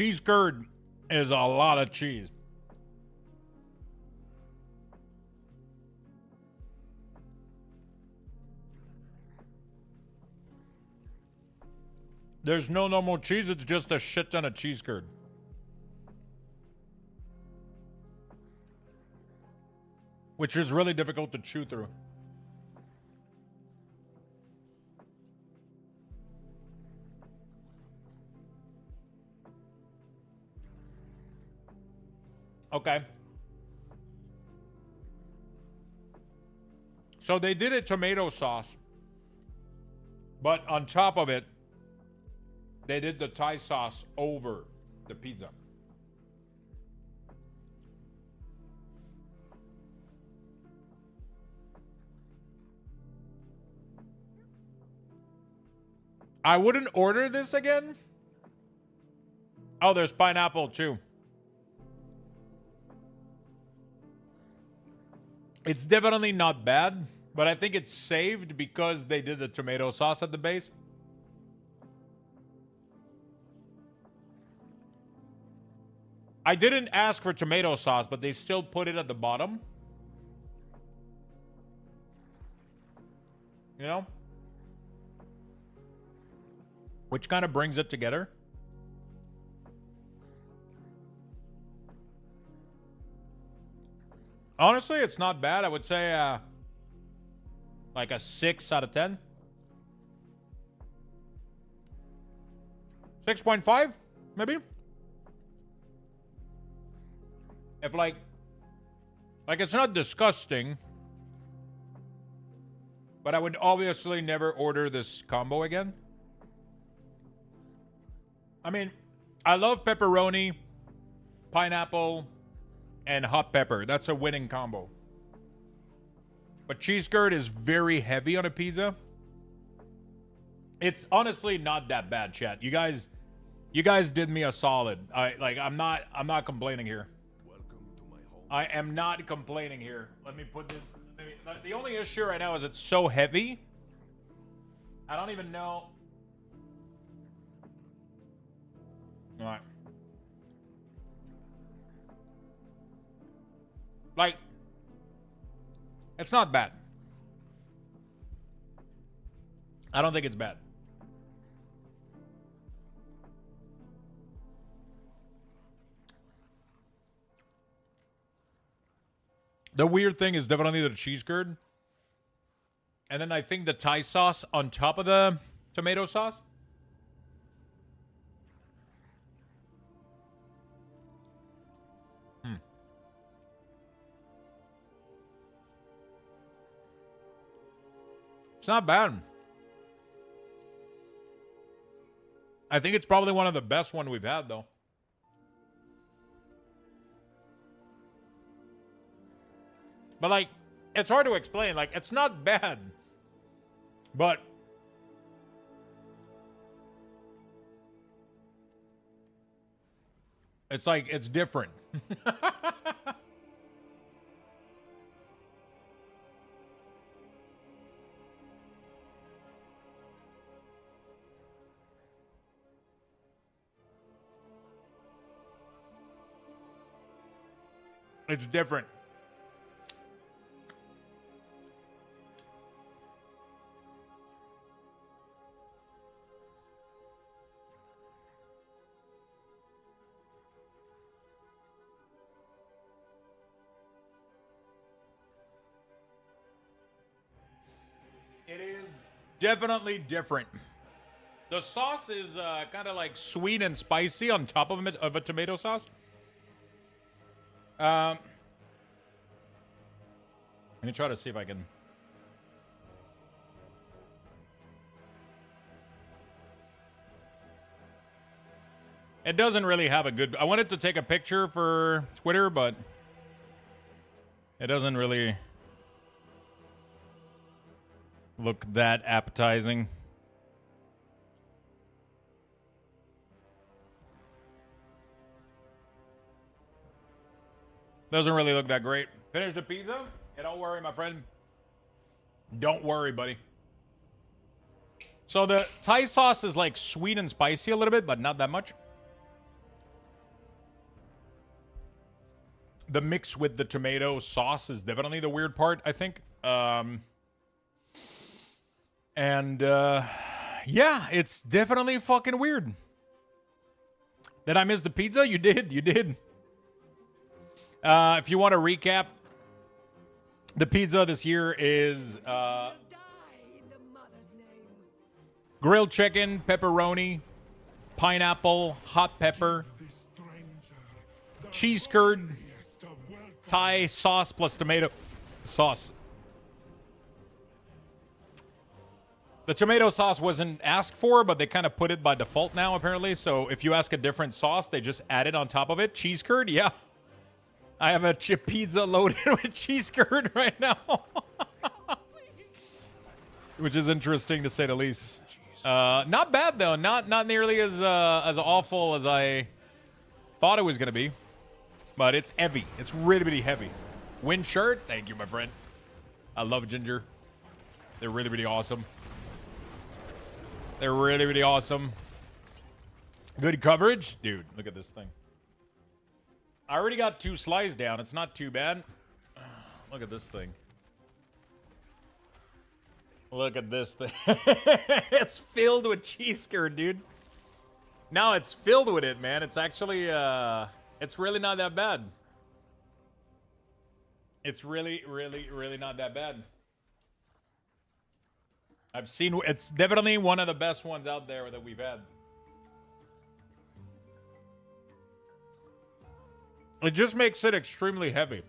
cheese curd is a lot of cheese. There's no normal cheese, it's just a shit ton of cheese curd. Which is really difficult to chew through. Okay. So they did a tomato sauce. But on top of it, they did the Thai sauce over the pizza. I wouldn't order this again. Oh, there's pineapple too. It's definitely not bad, but I think it's saved because they did the tomato sauce at the base. I didn't ask for tomato sauce, but they still put it at the bottom. You know? Which kind of brings it together. Honestly, it's not bad. I would say like a 6 out of 10. 6.5, maybe. If like it's not disgusting, but I would obviously never order this combo again. I mean, I love pepperoni, pineapple, and hot pepper. That's a winning combo. But cheese curd is very heavy on a pizza. It's honestly not that bad, chat. You guys did me a solid. I'm not complaining here. I am not complaining here. Let me put this. The only issue right now is it's so heavy. I don't even know. All right. Like, it's not bad. I don't think it's bad. The weird thing is definitely the cheese curd. And then I think the Thai sauce on top of the tomato sauce. It's not bad. I think it's probably one of the best ones we've had, though. But, like, it's hard to explain. Like, it's not bad. But it's like, it's different. It's different. It is definitely different. The sauce is kind of like sweet and spicy on top of a tomato sauce. Let me try to see if I can. It doesn't really have a good. I wanted to take a picture for Twitter, but it doesn't really look that appetizing. Doesn't really look that great. Finished the pizza? Yeah, don't worry, my friend. Don't worry, buddy. So the Thai sauce is like sweet and spicy a little bit, but not that much. the mix with the tomato sauce is definitely the weird part, I think. Yeah, it's definitely fucking weird. Did I miss the pizza? You did. You did. If you want to recap, the pizza this year is grilled chicken, pepperoni, pineapple, hot pepper, cheese curd, Thai sauce plus tomato sauce. The tomato sauce wasn't asked for, but they kind of put it by default now, apparently. So if you ask a different sauce, they just add it on top of it. Cheese curd, yeah. I have a pizza loaded with cheese curd right now. Which is interesting to say the least. Not bad, though. Not nearly as awful as I thought it was going to be. But it's heavy. It's really, really heavy. Wind shirt, thank you, my friend. I love ginger. They're really, really awesome. They're really, really awesome. Good coverage. Dude, look at this thing. I already got 2 slices down. It's not too bad. Look at this thing. Look at this thing. It's filled with cheese curd, dude. Now it's filled with it, man. It's actually, it's really not that bad. It's really, really, really not that bad. I've seen, it's definitely one of the best ones out there that we've had. It just makes it extremely heavy.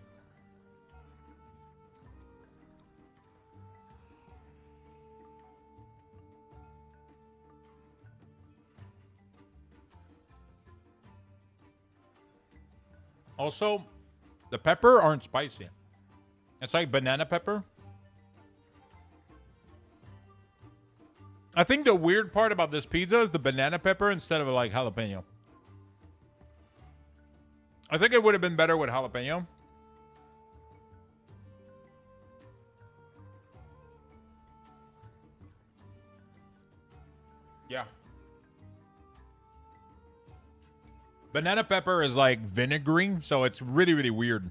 Also, the pepper aren't spicy. It's like banana pepper. I think the weird part about this pizza is the banana pepper instead of like jalapeno. I think it would have been better with jalapeno. Yeah. Banana pepper is like vinegary, so it's really, really weird.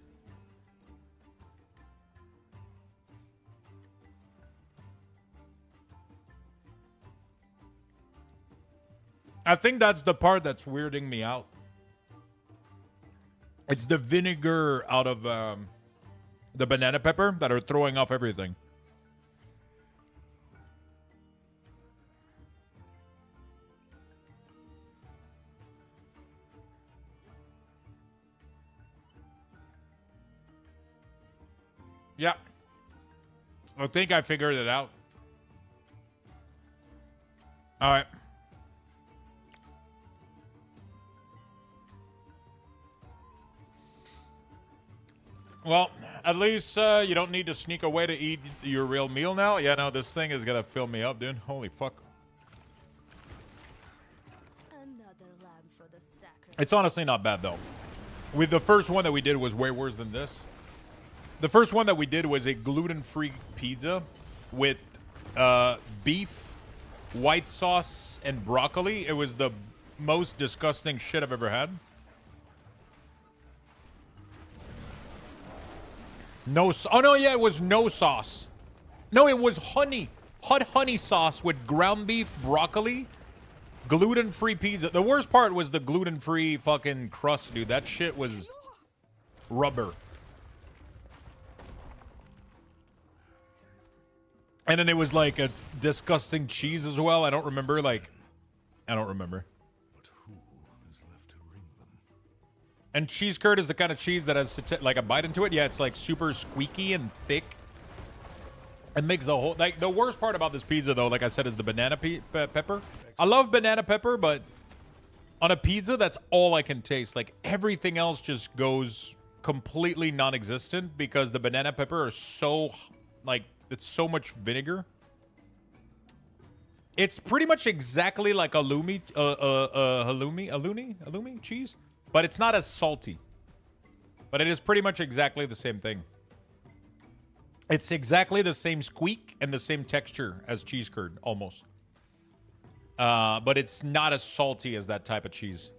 I think that's the part that's weirding me out. It's the vinegar out of the banana pepper that are throwing off everything. Yeah. I think I figured it out. All right. Well, at least you don't need to sneak away to eat your real meal now. Yeah, no, this thing is going to fill me up, dude. Holy fuck. It's honestly not bad, though. With the first one that we did was way worse than this. The first one that we did was a gluten-free pizza with beef, white sauce, and broccoli. It was the most disgusting shit I've ever had. No, oh no, yeah, it was no sauce. No, it was honey. Hot honey sauce with ground beef, broccoli, gluten-free pizza. The worst part was the gluten-free fucking crust, dude. That shit was rubber. And then it was like a disgusting cheese as well. I don't remember, like, I don't remember. But who is left to ring them? And cheese curd is the kind of cheese that has like a bite into it. Yeah, it's like super squeaky and thick. It makes the whole, like, the worst part about this pizza, though, like I said, is the banana pepper. I love banana pepper, but on a pizza, that's all I can taste. Like, everything else just goes completely non-existent because the banana pepper are so, like, it's so much vinegar. It's pretty much exactly like halloumi cheese, but it's not as salty. But it is pretty much exactly the same thing. It's exactly the same squeak and the same texture as cheese curd, almost. But it's not as salty as that type of cheese.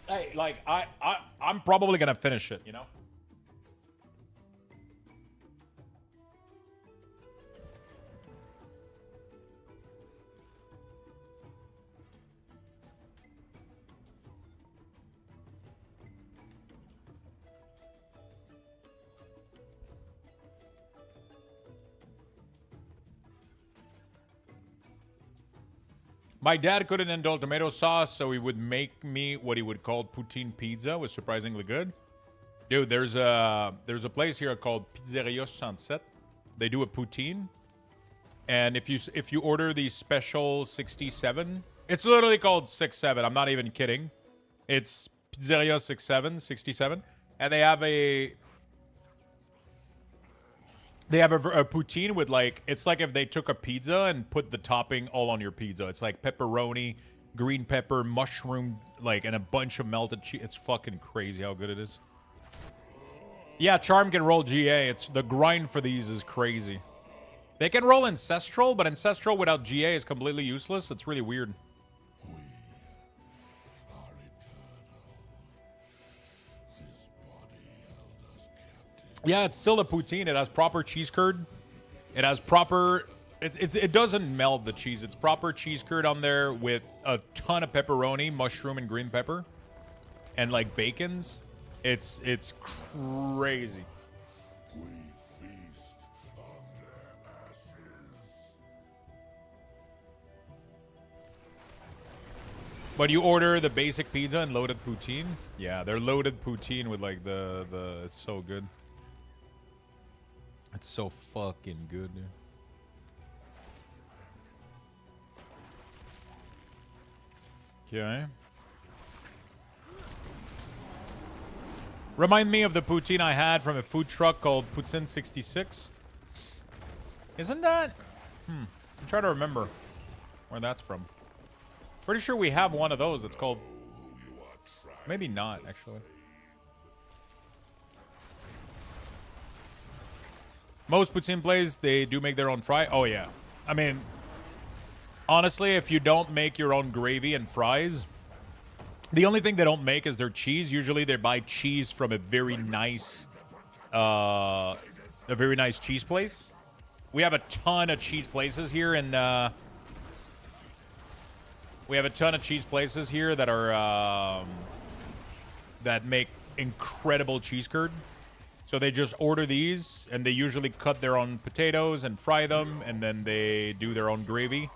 Hey, like I'm probably gonna finish it, you know. My dad couldn't handle tomato sauce, so he would make me what he would call poutine pizza. It was surprisingly good. Dude, there's a place here called Pizzeria 67. They do a poutine, and if you order the special 67, it's literally called 67. I'm not even kidding. It's Pizzeria 67, and they have a poutine with, like, it's like if they took a pizza and put the topping all on your pizza. It's like pepperoni, green pepper, mushroom, like, and a bunch of melted cheese. It's fucking crazy how good it is. Yeah, Charm can roll GA. It's the grind for these is crazy. They can roll Ancestral, but Ancestral without GA is completely useless. It's really weird. Yeah, it's still a poutine. It has proper cheese curd. It has proper... It doesn't meld the cheese. It's proper cheese curd on there with a ton of pepperoni, mushroom, and green pepper. And, like, bacons. It's crazy. We feast on their ashes. But you order the basic pizza and loaded poutine? Yeah, they're loaded poutine with, like, the... It's so good. It's so fucking good, dude. Okay. Remind me of the poutine I had from a food truck called Poutine 66. Isn't that? I'm trying to remember where that's from. Pretty sure we have one of those. It's called... Maybe not, actually. Most poutine plays, they do make their own fry. Oh, yeah. I mean, honestly, if you don't make your own gravy and fries, the only thing they don't make is their cheese. Usually they buy cheese from a very nice cheese place. We have a ton of cheese places here, and we have a ton of cheese places here that are that make incredible cheese curd. So they just order these, and they usually cut their own potatoes and fry them, and then they do their own gravy.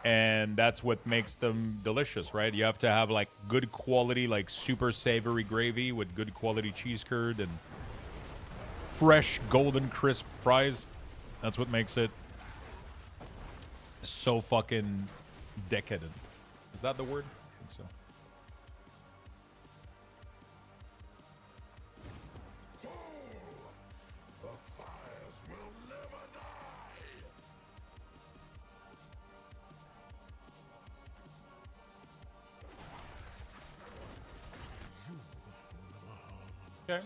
And that's what makes them delicious, right? You have to have, like, good quality, like, super savory gravy with good quality cheese curd and fresh, golden, crisp fries. That's what makes it so fucking decadent. Is that the word? I think so. Okay.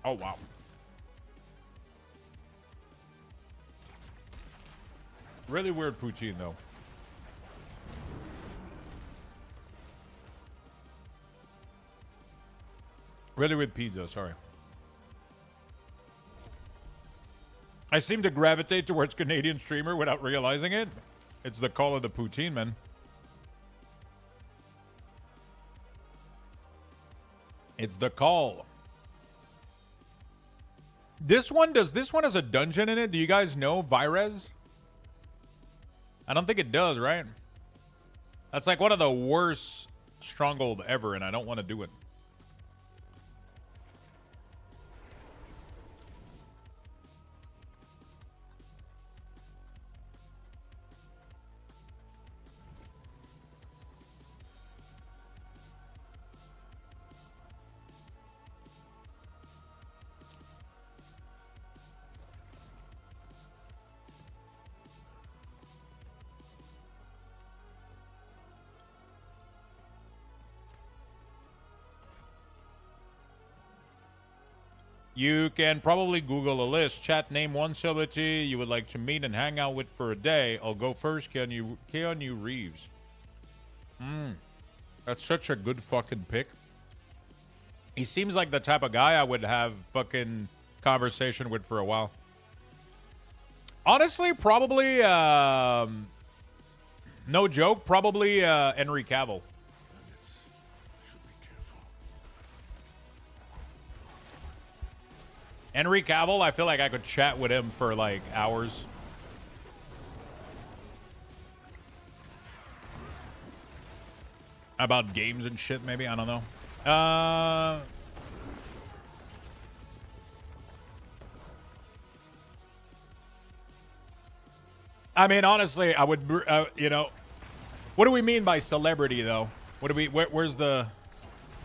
Oh, wow. Really weird poutine, though. Really weird pizza, sorry. I seem to gravitate towards Canadian streamer without realizing it. It's the call of the poutine, man. It's the call. This one, does this one has a dungeon in it? Do you guys know Virez? I don't think it does, right? That's like one of the worst stronghold ever, and I don't want to do it. You can probably Google a list. Chat, name one celebrity you would like to meet and hang out with for a day. I'll go first. Keanu Reeves. That's such a good fucking pick. He seems like the type of guy I would have fucking conversation with for a while. Honestly, probably, no joke, probably Henry Cavill. Should be careful. Henry Cavill, I feel like I could chat with him for like hours. About games and shit, maybe? I don't know. I mean, honestly, I would, you know, what do we mean by celebrity, though? What do we, where's the,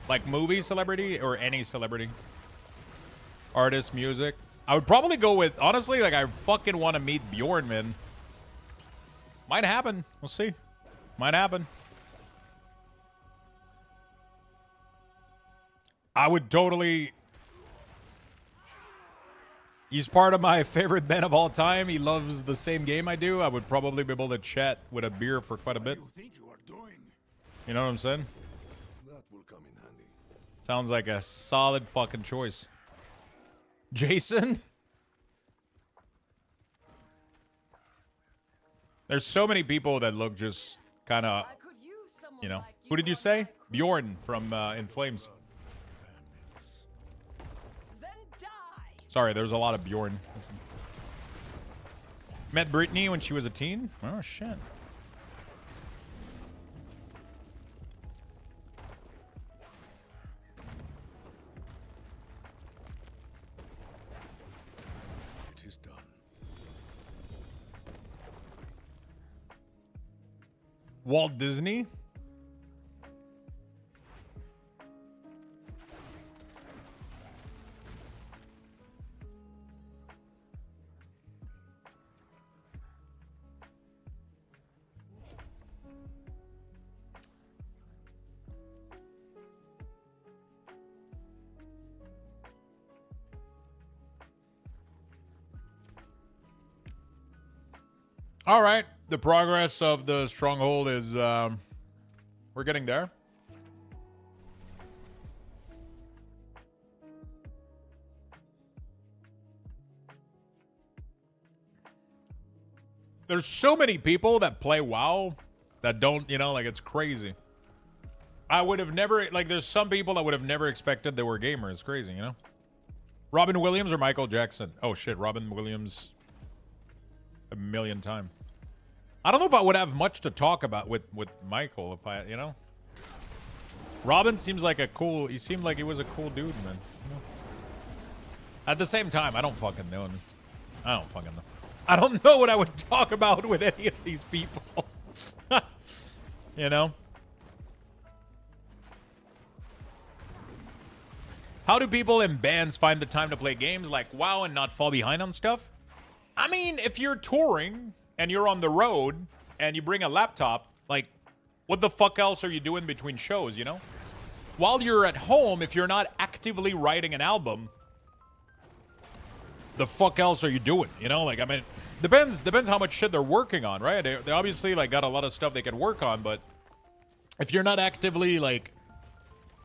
like, movie celebrity or any celebrity? Artist, music? I would probably go with, honestly, like, I fucking want to meet Bjorn, man. Might happen. We'll see. Might happen. I would totally... He's part of my favorite band of all time. He loves the same game I do. I would probably be able to chat with a beer for quite a bit. You know what I'm saying? That will come in handy. Sounds like a solid fucking choice. Jason? There's so many people that look just kind of, you know. Who did you say? Bjorn from In Flames. Sorry, there's a lot of Bjorn. Met Brittany when she was a teen? Oh, shit. It is done. Walt Disney? All right. The progress of the stronghold is, we're getting there. There's so many people that play WoW that don't, you know, like, it's crazy. I would have never, like, there's some people that would have never expected they were gamers. It's crazy, you know? Robin Williams or Michael Jackson? Oh, shit. Robin Williams a million times. I don't know if I would have much to talk about with Michael if I, you know. Robin seems like a cool, he seemed like he was a cool dude, man. You know? At the same time, I don't fucking know. I don't fucking know. I don't know what I would talk about with any of these people. You know? How do people in bands find the time to play games like WoW and not fall behind on stuff? I mean, if you're touring and you're on the road and you bring a laptop, like, what the fuck else are you doing between shows, you know? While you're at home, if you're not actively writing an album, the fuck else are you doing, you know? Like, I mean, depends how much shit they're working on, right? They obviously, like, got a lot of stuff they can work on, but if you're not actively, like,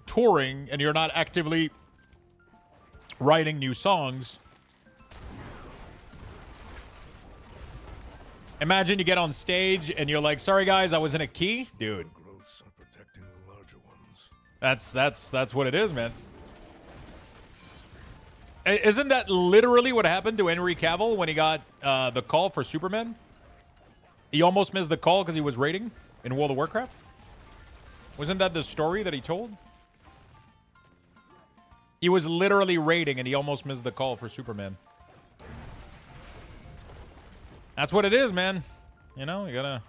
touring and you're not actively writing new songs, imagine you get on stage and you're like, sorry guys, I was in a key. Dude. Growths are protecting the larger ones. That's what it is, man. Isn't that literally what happened to Henry Cavill when he got the call for Superman? He almost missed the call because he was raiding in World of Warcraft? Wasn't that the story that he told? He was literally raiding and he almost missed the call for Superman. That's what it is, man. You know, you gotta...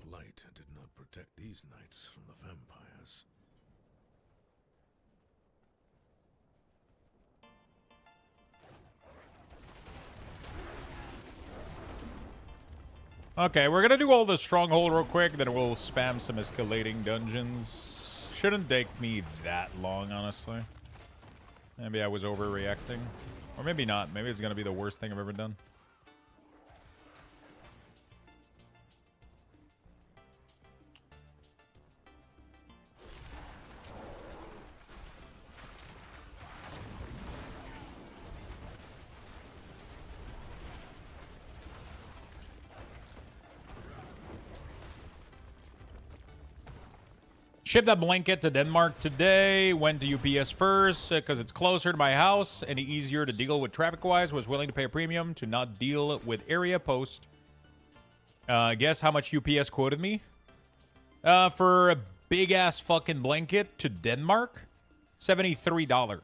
The light did not protect these knights from the vampires. Okay, we're gonna do all the stronghold real quick, then we'll spam some escalating dungeons. shouldn't take me that long, honestly. Maybe I was overreacting. Or maybe not. Maybe it's going to be the worst thing I've ever done. Shipped that blanket to Denmark today. Went to UPS first because it's closer to my house and easier to deal with traffic-wise. Was willing to pay a premium to not deal with area post. Guess how much UPS quoted me? For a big-ass fucking blanket to Denmark? $73.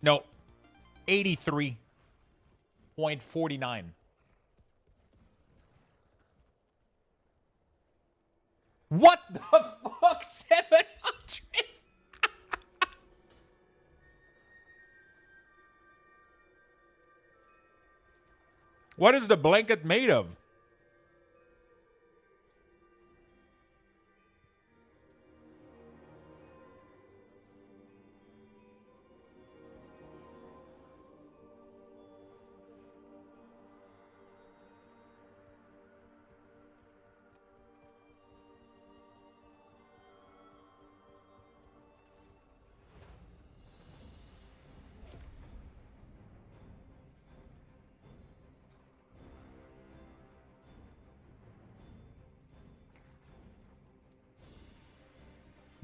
No. 83.49. What the fuck? 700? What is the blanket made of?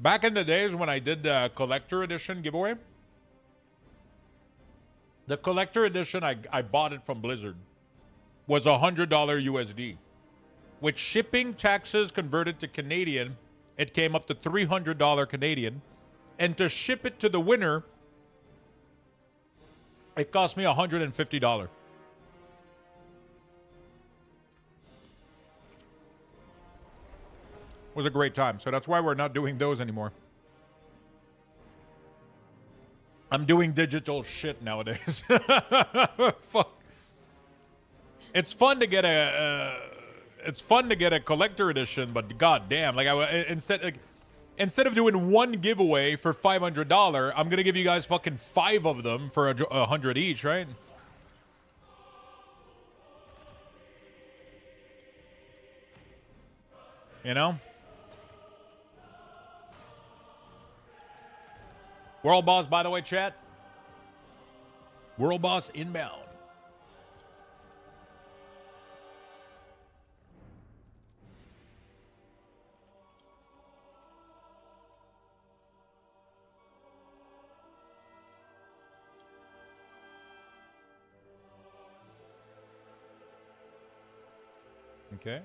Back in the days when I did the collector edition giveaway, the collector edition, I bought it from Blizzard, was $100 USD. With shipping taxes converted to Canadian, it came up to $300 Canadian. And to ship it to the winner, it cost me $150. Was a great time. So that's why we're not doing those anymore. I'm doing digital shit nowadays. Fuck. It's fun to get a collector edition, but goddamn, like instead of doing one giveaway for $500, I'm gonna give you guys fucking 5 of them for $100 each, right? You know? World Boss, by the way, chat. World Boss inbound. Okay.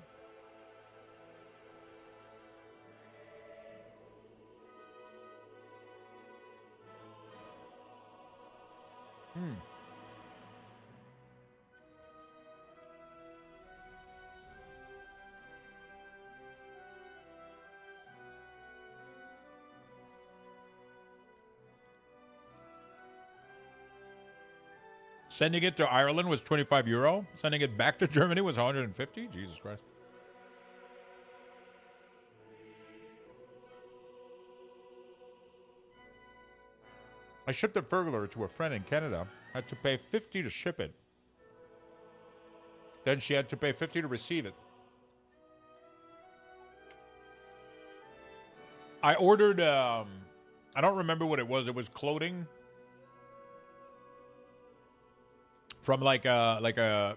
Sending it to Ireland was €25. Sending it back to Germany was 150. Jesus Christ. I shipped a Furgler to a friend in Canada. Had to pay $50 to ship it. Then she had to pay $50 to receive it. I ordered, I don't remember what it was. It was clothing from like a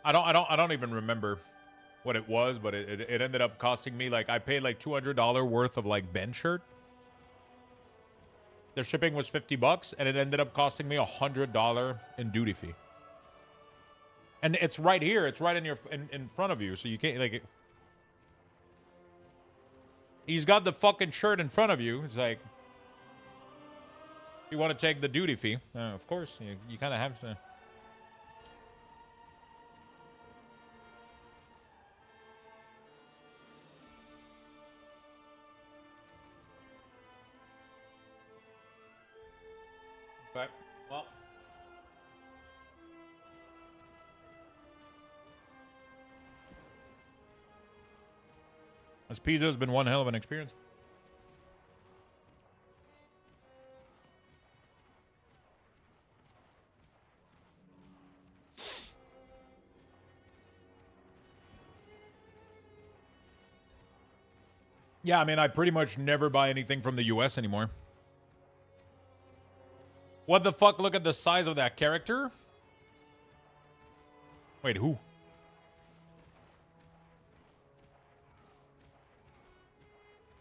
I don't even remember what it was, but it ended up costing me like I paid like $200 worth of like Ben shirt. The shipping was $50, and it ended up costing me $100 in duty fee. And it's right here. It's right in front of you, so you can't like. He's got the fucking shirt in front of you. It's like, you want to take the duty fee? Of course, you kind of have to. But, well. This pizza has been one hell of an experience. Yeah, I mean, I pretty much never buy anything from the US anymore. What the fuck? Look at the size of that character. Wait, who?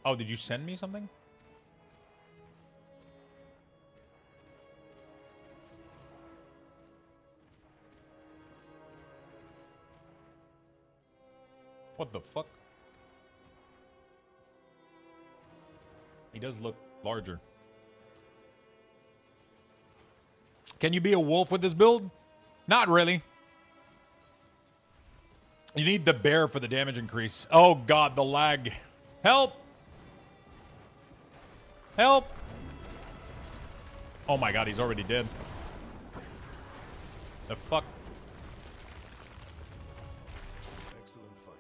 Oh, did you send me something? What the fuck? He does look larger. Can you be a wolf with this build? Not really. You need the bear for the damage increase. Oh god, the lag. Help! Help! Oh my god, he's already dead. The fuck? Excellent find.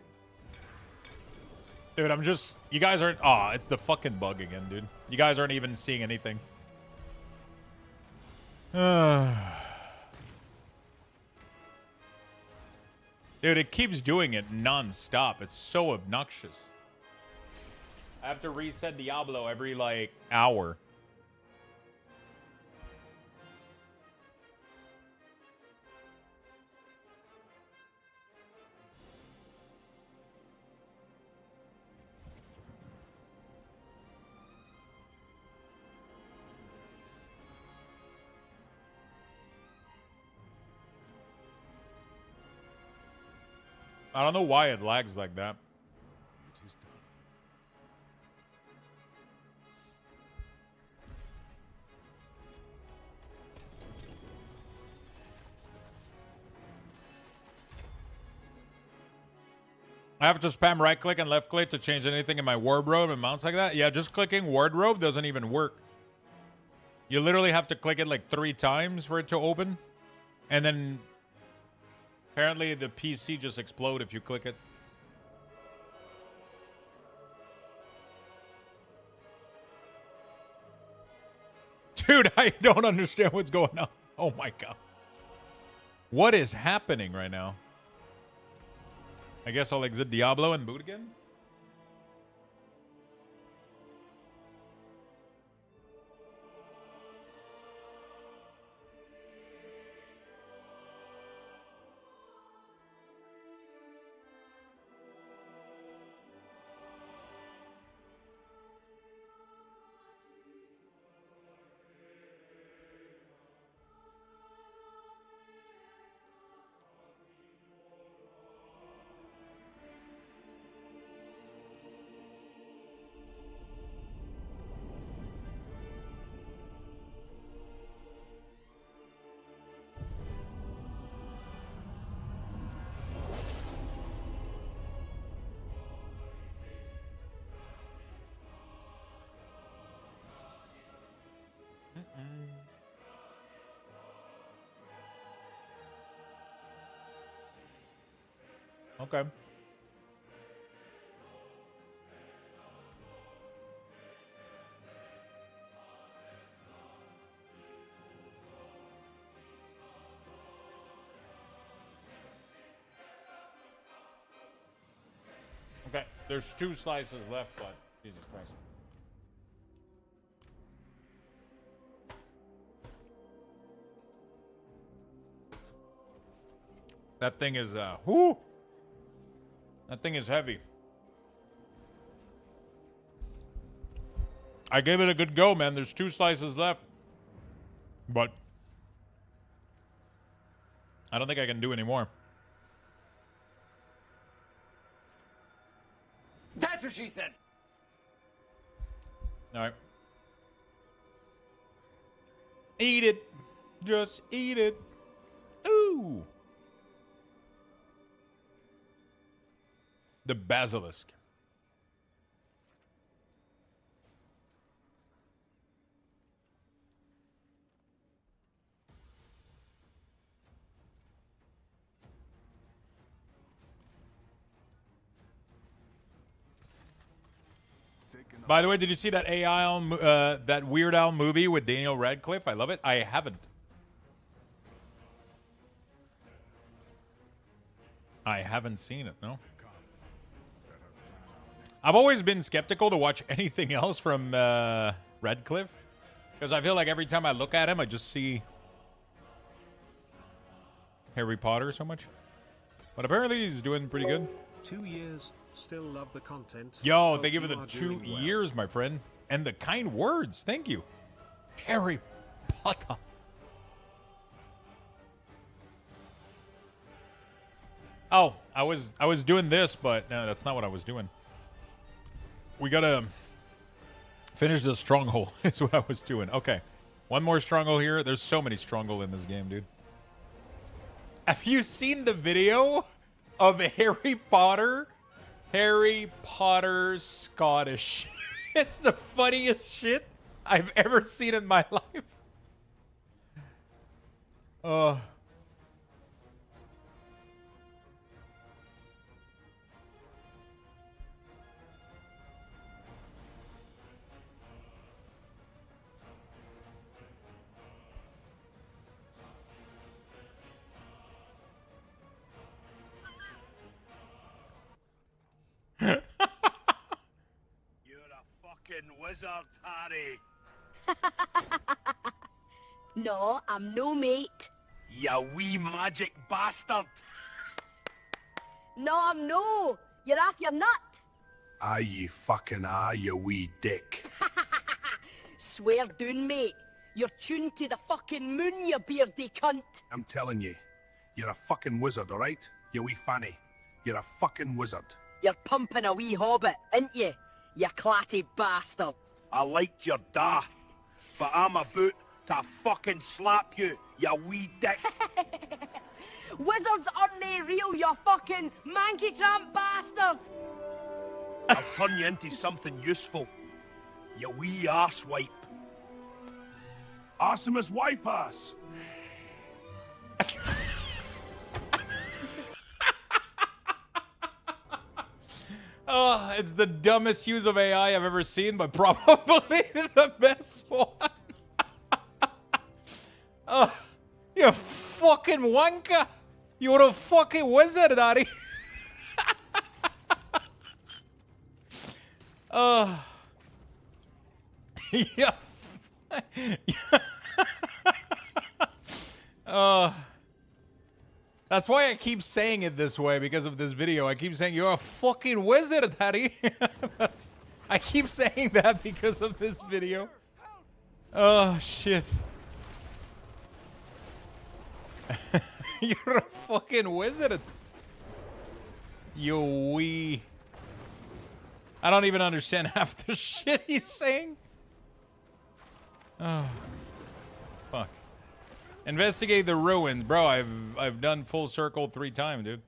Dude, I'm just... You guys aren't... Aw, it's the fucking bug again, dude. You guys aren't even seeing anything. Dude, it keeps doing it non-stop. It's so obnoxious. I have to reset Diablo every, like, hour. I don't know why it lags like that. It is done. I have to spam right click and left click to change anything in my wardrobe and mounts like that? Yeah, just clicking wardrobe doesn't even work. You literally have to click it like 3 times for it to open. And then apparently the PC just explode if you click it. Dude, I don't understand what's going on. Oh my god. What is happening right now? I guess I'll exit Diablo and boot again? Okay. Okay, there's 2 slices left, but Jesus Christ. That thing is, whoo! That thing is heavy. I gave it a good go, man. There's 2 slices left. But I don't think I can do any more. That's what she said. All right. Eat it. Just eat it. Ooh. The basilisk. By the way, did you see that that Weird Al movie with Daniel Radcliffe? I love it. I haven't. I haven't seen it, no. I've always been skeptical to watch anything else from Redcliffe. Because I feel like every time I look at him, I just see Harry Potter so much. But apparently he's doing pretty good. 2 years, still love the content. Yo, Hope thank you for you the are 2 doing well. years, my friend. And the kind words. Thank you. Harry Potter. Oh, I was doing this, but no, that's not what I was doing. We gotta finish the stronghold is what I was doing. Okay. One more stronghold here. There's so many stronghold in this game, dude. Have you seen the video of Harry Potter? Harry Potter Scottish. It's the funniest shit I've ever seen in my life. You're a fucking wizard, Harry. No, I'm no mate. You wee magic bastard. No, I'm no. You're off your nut. Aye, you fucking are, you wee dick. Swear down, mate. You're tuned to the fucking moon, you beardy cunt. I'm telling you, you're a fucking wizard, alright? You wee fanny. You're a fucking wizard. You're pumping a wee hobbit, ain't you? You clatty bastard. I liked your da, but I'm about to fucking slap you, you wee dick. Wizards aren't real, you fucking manky tramp bastard. I'll turn you into something useful. You wee arsewipe. Arsemus wipe ass. Oh, it's the dumbest use of AI I've ever seen, but probably the best one. Oh, you fucking wanker. You're a fucking wizard, Daddy. Oh. Yeah. That's why I keep saying it this way, because of this video. I keep saying, you're a fucking wizard, Daddy. I keep saying that because of this video. Oh, shit. You're a fucking wizard. You wee. I don't even understand half the shit he's saying. Oh. Fuck. Investigate the ruins. Bro, I've done full circle 3 times, dude.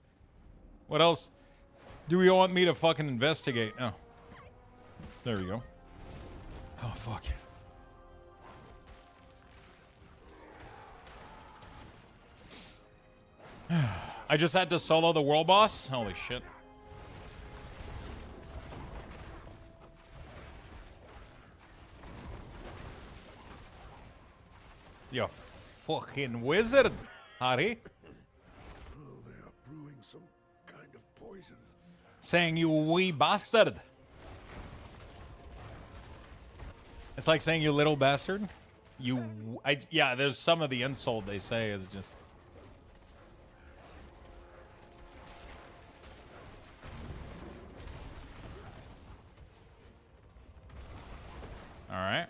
What else do we want me to fucking investigate? Oh. There we go. Oh, fuck. I just had to solo the world boss? Holy shit. You fucking wizard, Harry. Oh, they are brewing some kind of poison. Saying you wee bastard. It's like saying you little bastard. Yeah, there's some of the insult they say is just... All right.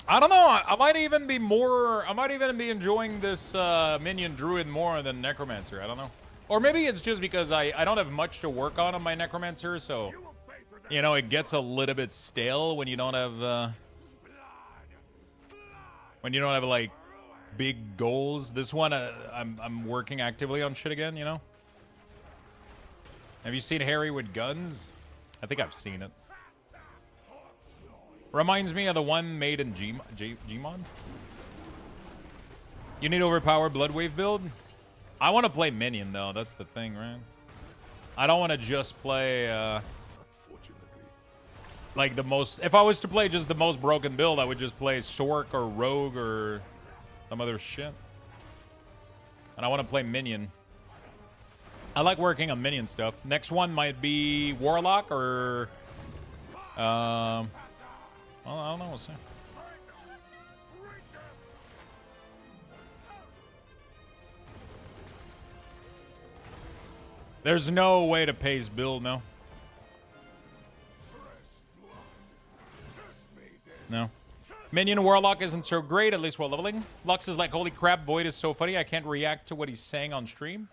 I don't know. I might even be enjoying this Minion Druid more than Necromancer. I don't know. Or maybe it's just because I don't have much to work on my Necromancer, so you know, it gets a little bit stale when you don't have like big goals. This one I'm working actively on shit again, you know? Have you seen Harry with guns? I think I've seen it. Reminds me of the one made in Gmod. You need overpowered Bloodwave build? I want to play Minion, though. That's the thing, right? I don't want to just play... Unfortunately, like the most. If I was to play just the most broken build, I would just play Sork or Rogue or some other shit. And I want to play Minion. I like working on Minion stuff. Next one might be Warlock or well, I don't know. We'll see. There's no way to pace build, no. No. Minion Warlock isn't so great, at least while leveling. Lux is like, holy crap, Void is so funny, I can't react to what he's saying on stream.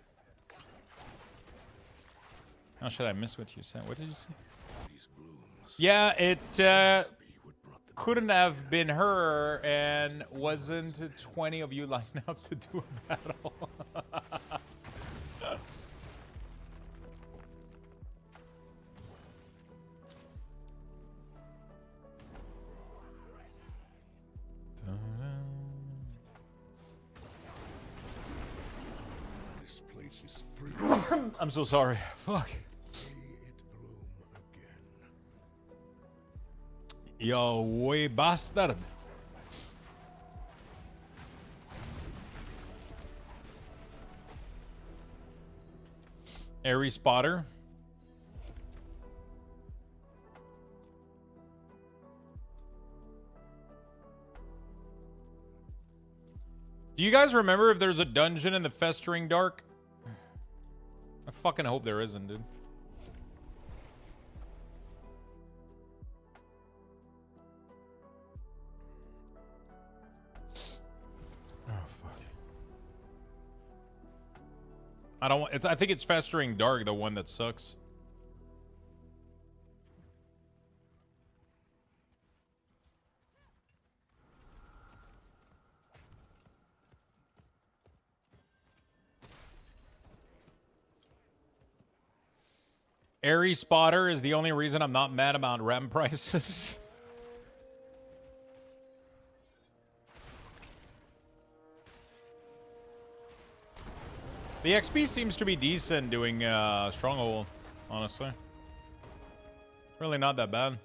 How should I miss what you said? What did you say? Yeah, it couldn't have been her, and wasn't 20 of you lined up to do a battle. This place is free. I'm so sorry. Fuck. Yo, way bastard. Airy Spotter. Do you guys remember if there's a dungeon in the Festering Dark? I fucking hope there isn't, dude. Oh fuck. I don't want. I think it's Festering Dark, the one that sucks. Airy Spotter is the only reason I'm not mad about RAM prices. The XP seems to be decent doing Stronghold, honestly. Really not that bad.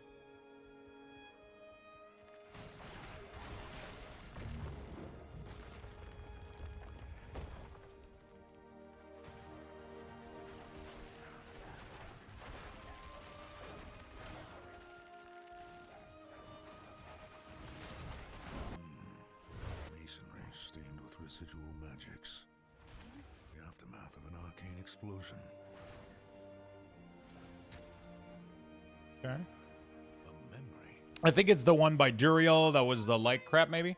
Masonry stained with residual magics. The aftermath of an arcane explosion. Okay. A memory. I think it's the one by Duriel that was the light crap, maybe.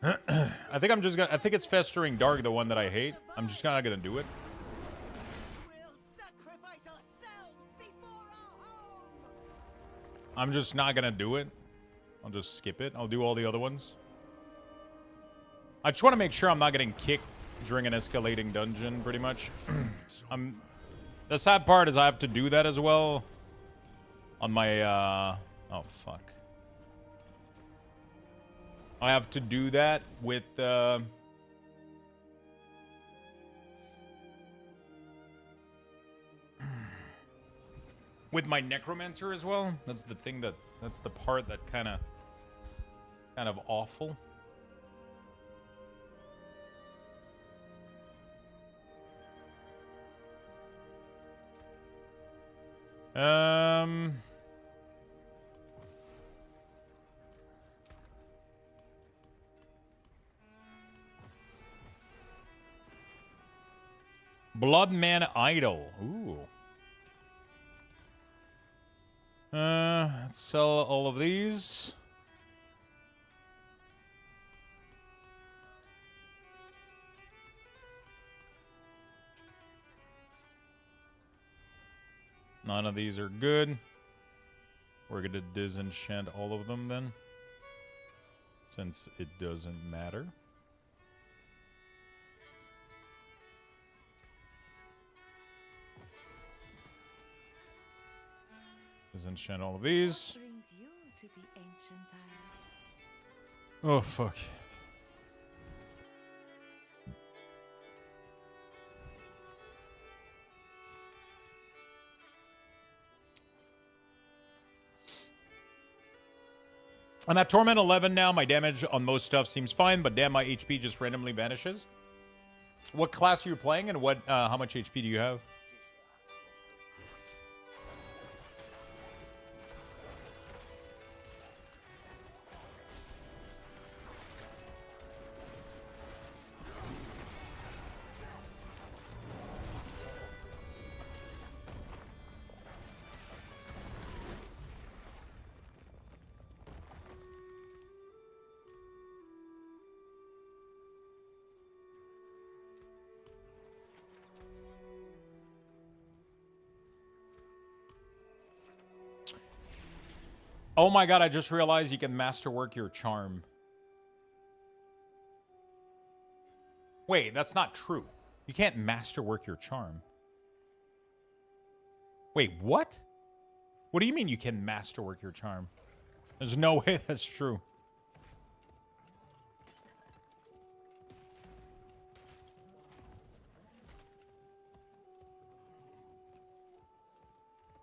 I think I'm just gonna. I think it's Festering Dark, the one that I hate. I'm just not gonna do it. I'm just not gonna do it. I'll just skip it. I'll do all the other ones. I just want to make sure I'm not getting kicked during an escalating dungeon, pretty much. The sad part is I have to do that as well on my, oh, fuck. I have to do that with, with my Necromancer as well. That's the thing that's the part that kind of awful. Bloodman Idol. Ooh. Let's sell all of these. None of these are good. We're gonna disenchant all of them then, since it doesn't matter. Disenchant all of these. What brings you to the ancient isles? Oh, fuck. I'm at Torment 11 now. My damage on most stuff seems fine, but damn, my HP just randomly vanishes. What class are you playing, and what? How much HP do you have? Oh my god, I just realized you can masterwork your charm. Wait, that's not true. You can't masterwork your charm. Wait, what? What do you mean you can masterwork your charm? There's no way that's true.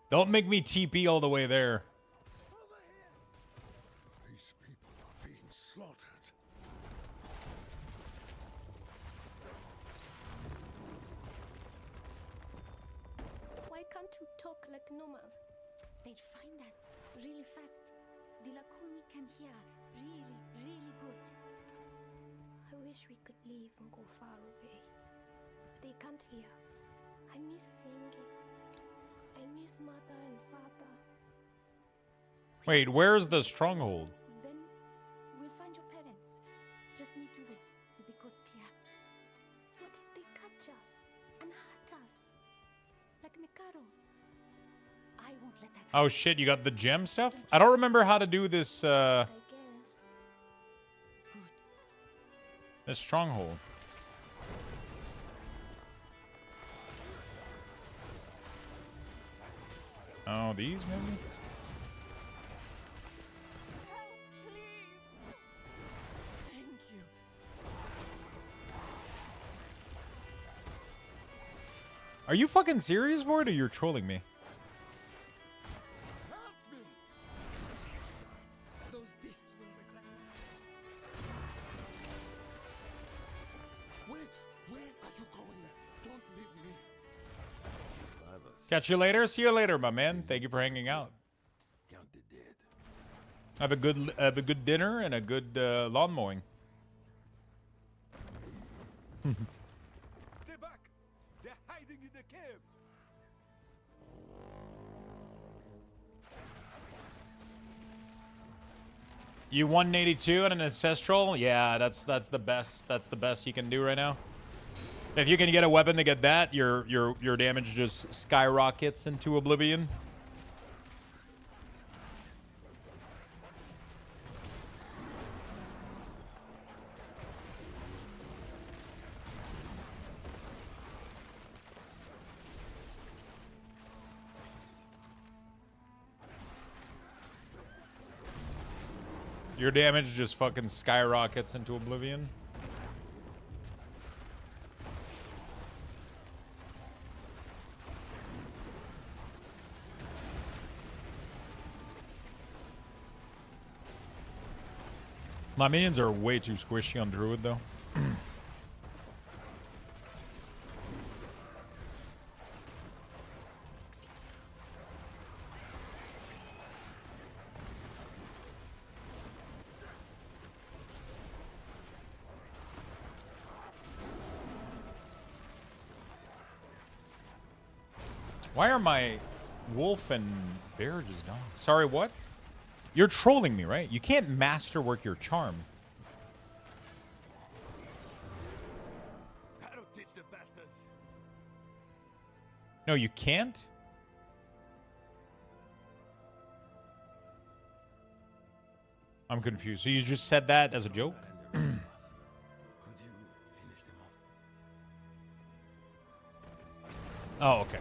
Don't make me TP all the way there. These people are being slaughtered. Why can't you talk like normal? They'd find us really fast. The Lakumi can hear really, really good. I wish we could leave and go far away. They can't hear. I miss singing. I miss mother and father. Wait, where's the stronghold? Then we'll find your parents. Just need to wait till the coast clear. What if they catch us and hurt us? Like Mikaro. I won't let that Oh shit, you got the gem stuff? I don't remember how to do this, I guess. Good. this stronghold. Oh, these maybe? Thank you. Are you fucking serious for it, or you're trolling me? Help me! Those beasts will regret. Wait, where are you going? Don't leave me. Catch you later. See you later, my man. Thank you for hanging out. Count the dead. Have a good dinner and a good lawn mowing. Stay back! They're hiding in the caves! You 182 and an ancestral? Yeah, that's the best. That's the best you can do right now. If you can get a weapon to get that, your damage just skyrockets into oblivion. Your damage just fucking skyrockets into oblivion. My minions are way too squishy on Druid, though. Why are my wolf and bear just gone? Sorry, what? You're trolling me, right? You can't masterwork your charm. That'll teach the bastards. No, you can't? I'm confused. So you just said that as a joke? Could you finish them off? Oh, okay.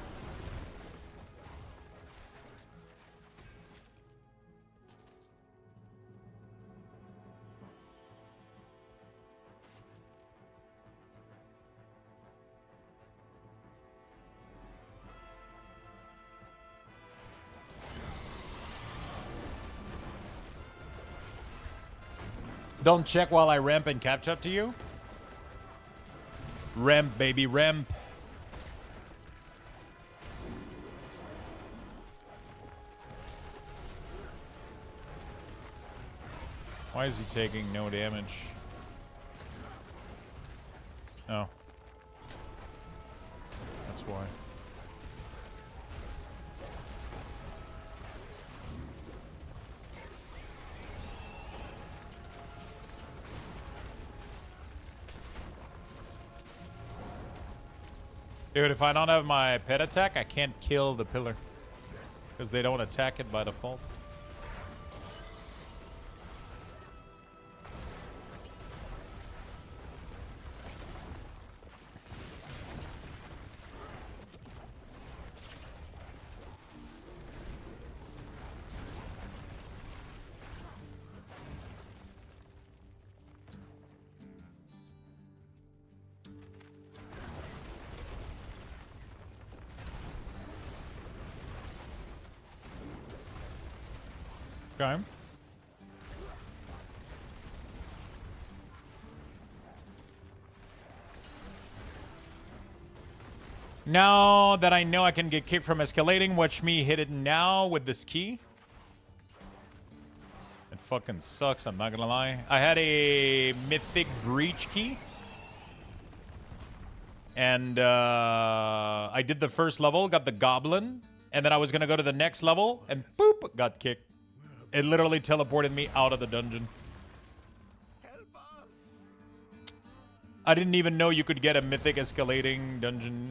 Don't check while I ramp and catch up to you. Ramp, baby, ramp. Why is he taking no damage? Oh. That's why. Dude, if I don't have my pet attack, I can't kill the pillar. Because they don't attack it by default. Okay. Now that I know I can get kicked from escalating, watch me hit it now with this key. It fucking sucks, I'm not gonna lie. I had a mythic breach key. And I did the first level, got the goblin. And then I was gonna go to the next level, and boop, got kicked. It literally teleported me out of the dungeon. I didn't even know you could get a mythic escalating dungeon.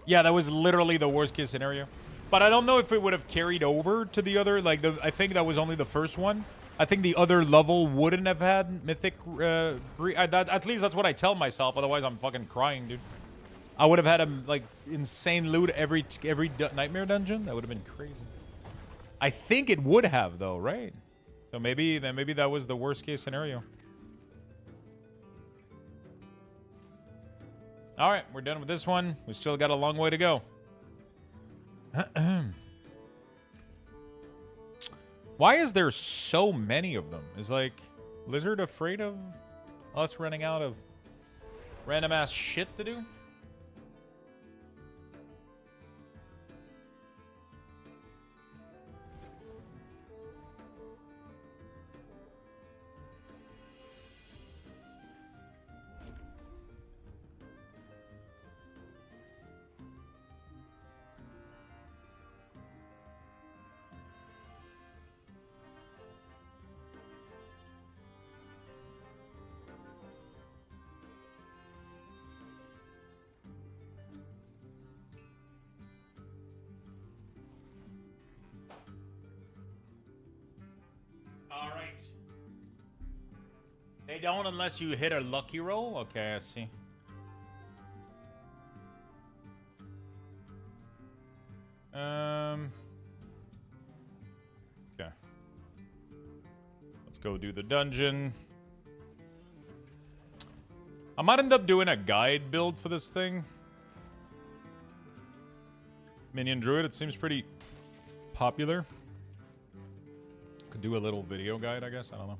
Yeah, that was literally the worst case scenario. But I don't know if it would have carried over to the other. Like, I think that was only the first one. I think the other level wouldn't have had mythic. At least that's what I tell myself. Otherwise, I'm fucking crying, dude. I would have had a like insane loot every nightmare dungeon. That would have been crazy. I think it would have, though, right? So maybe that was the worst case scenario. All right, we're done with this one. We still got a long way to go. Why is there so many of them? Is like Blizzard afraid of us running out of random ass shit to do? They don't unless you hit a lucky roll? Okay, I see. Okay. Let's go do the dungeon. I might end up doing a guide build for this thing. Minion Druid, it seems pretty popular. Could do a little video guide, I guess. I don't know.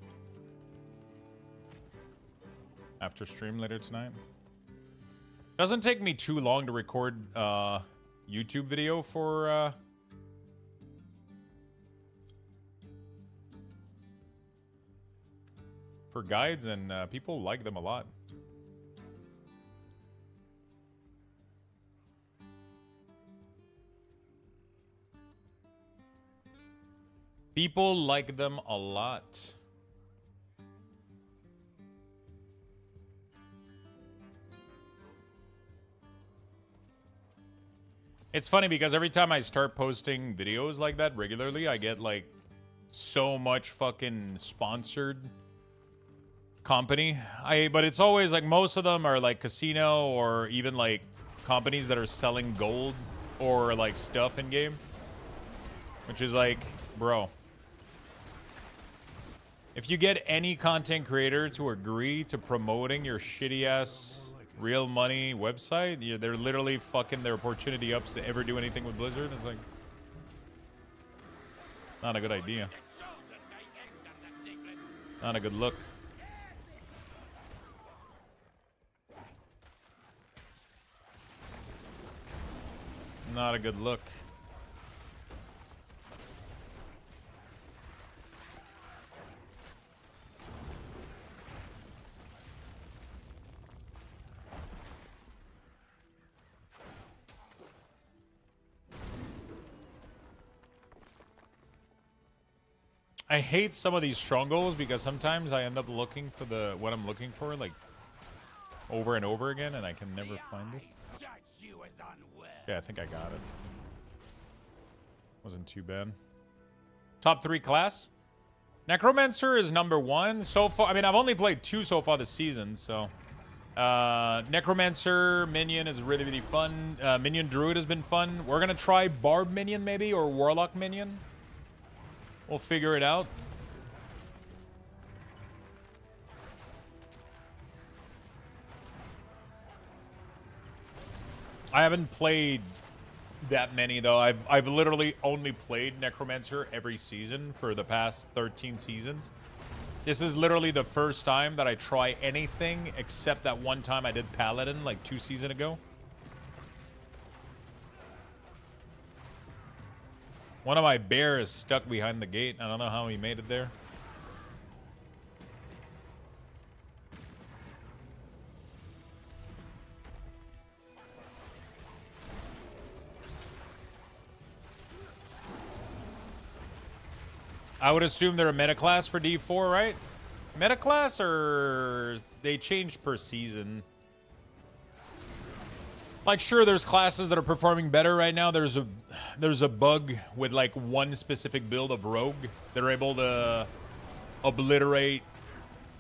After stream later tonight. Doesn't take me too long to record YouTube video for guides, and people like them a lot. People like them a lot. It's funny because every time I start posting videos like that regularly, I get like so much fucking sponsored company. But it's always like most of them are like casino or even like companies that are selling gold or like stuff in game. Which is like, bro. If you get any content creator to agree to promoting your shitty ass real money website, they're literally fucking their opportunity ups to ever do anything with Blizzard. It's like not a good idea. Not a good look. Not a good look. I hate some of these strongholds because sometimes I end up looking for what I'm looking for, like, over and over again, and I can never find it. Yeah, I think I got it. Wasn't too bad. Top 3 class? Necromancer is number 1 so far. I mean, I've only played 2 so far this season, so... Necromancer Minion is really, really fun. Minion Druid has been fun. We're gonna try Barb Minion, maybe, or Warlock Minion. We'll figure it out. I haven't played that many, though. I've literally only played Necromancer every season for the past 13 seasons. This is literally the first time that I try anything except that one time I did Paladin like 2 seasons ago. One of my bears is stuck behind the gate. I don't know how he made it there. I would assume they're a meta class for D4, right? Meta class, or they change per season? Like, sure, there's classes that are performing better right now. There's a bug with like one specific build of Rogue. They're able to obliterate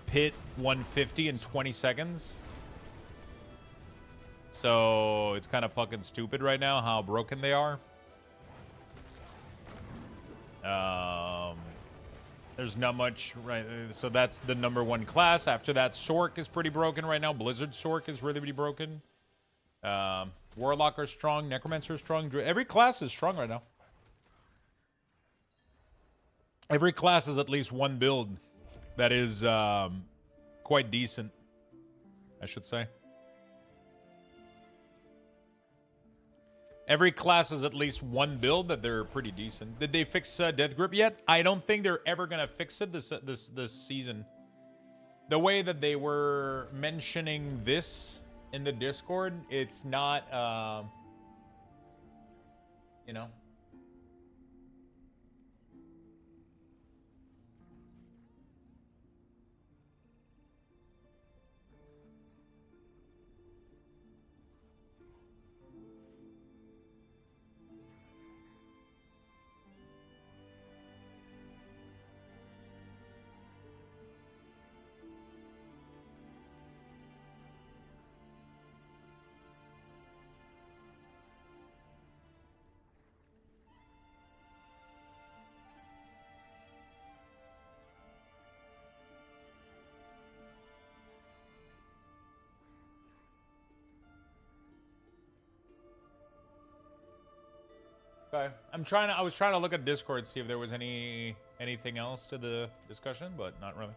Pit 150 in 20 seconds. So it's kind of fucking stupid right now how broken they are. There's not much, right? So that's the number 1 class. After that, Sork is pretty broken right now. Blizzard Sork is really, really broken. Warlock are strong. Necromancer is strong. Every class is strong right now. Every class is at least one build that is quite decent, I should say. Every class is at least one build that they're pretty decent. Did they fix Death Grip yet? I don't think they're ever gonna fix it this season. The way that they were mentioning this in the Discord, it's not, you know. Okay. I was trying to look at Discord, see if there was anything else to the discussion, but not really.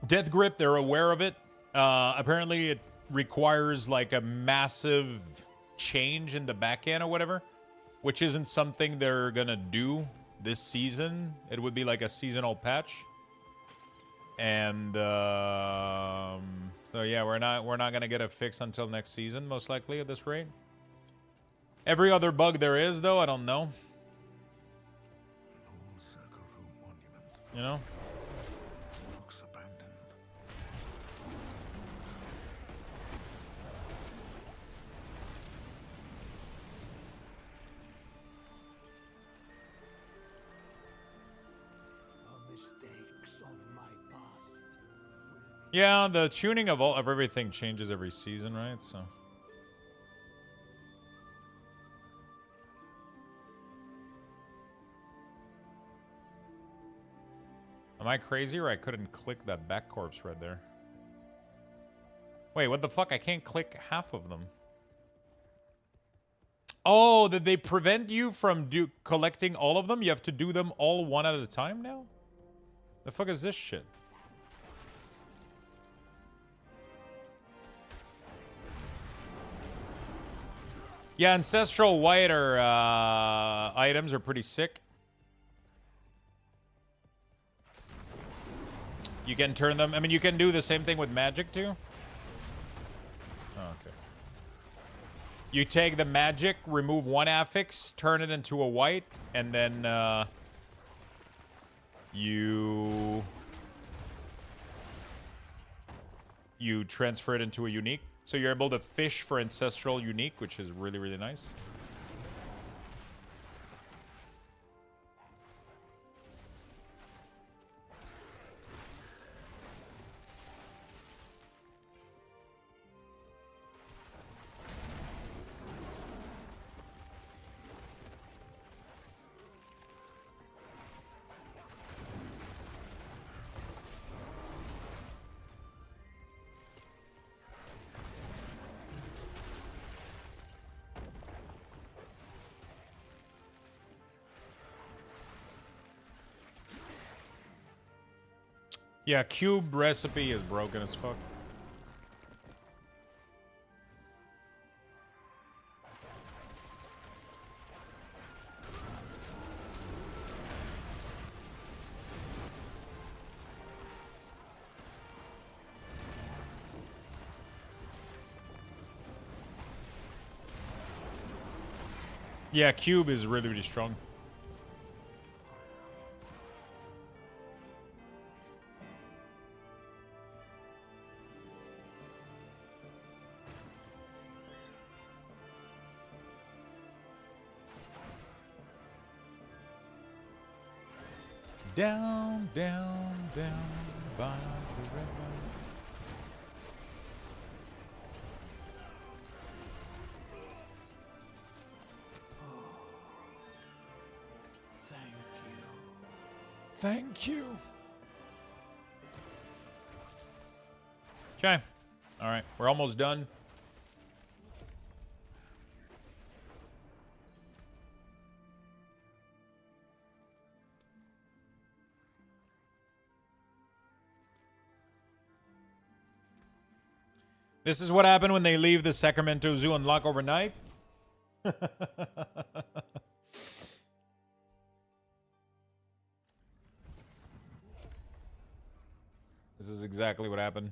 Death Grip, they're aware of it. Apparently it requires like a massive change in the backend or whatever, which isn't something they're gonna do this season. It would be like a seasonal patch. And so yeah, we're not gonna get a fix until next season, most likely at this rate. Every other bug there is, though, I don't know. You know? Looks abandoned. The mistakes of my past. Yeah, the tuning of everything changes every season, right? So. Am I crazy or I couldn't click that back corpse right there? Wait, what the fuck? I can't click half of them. Oh, did they prevent you from collecting all of them? You have to do them all one at a time now? The fuck is this shit? Yeah, Ancestral White items are pretty sick. You can turn them. I mean, you can do the same thing with magic too. Oh, okay. You take the magic, remove one affix, turn it into a white, and then you transfer it into a unique. So you're able to fish for ancestral unique, which is really, really nice. Yeah, cube recipe is broken as fuck. Yeah, cube is really, really strong. Down, down, down by the river. Thank you. Okay. All right. We're almost done. This is what happened when they leave the Sacramento Zoo unlocked overnight. This is exactly what happened.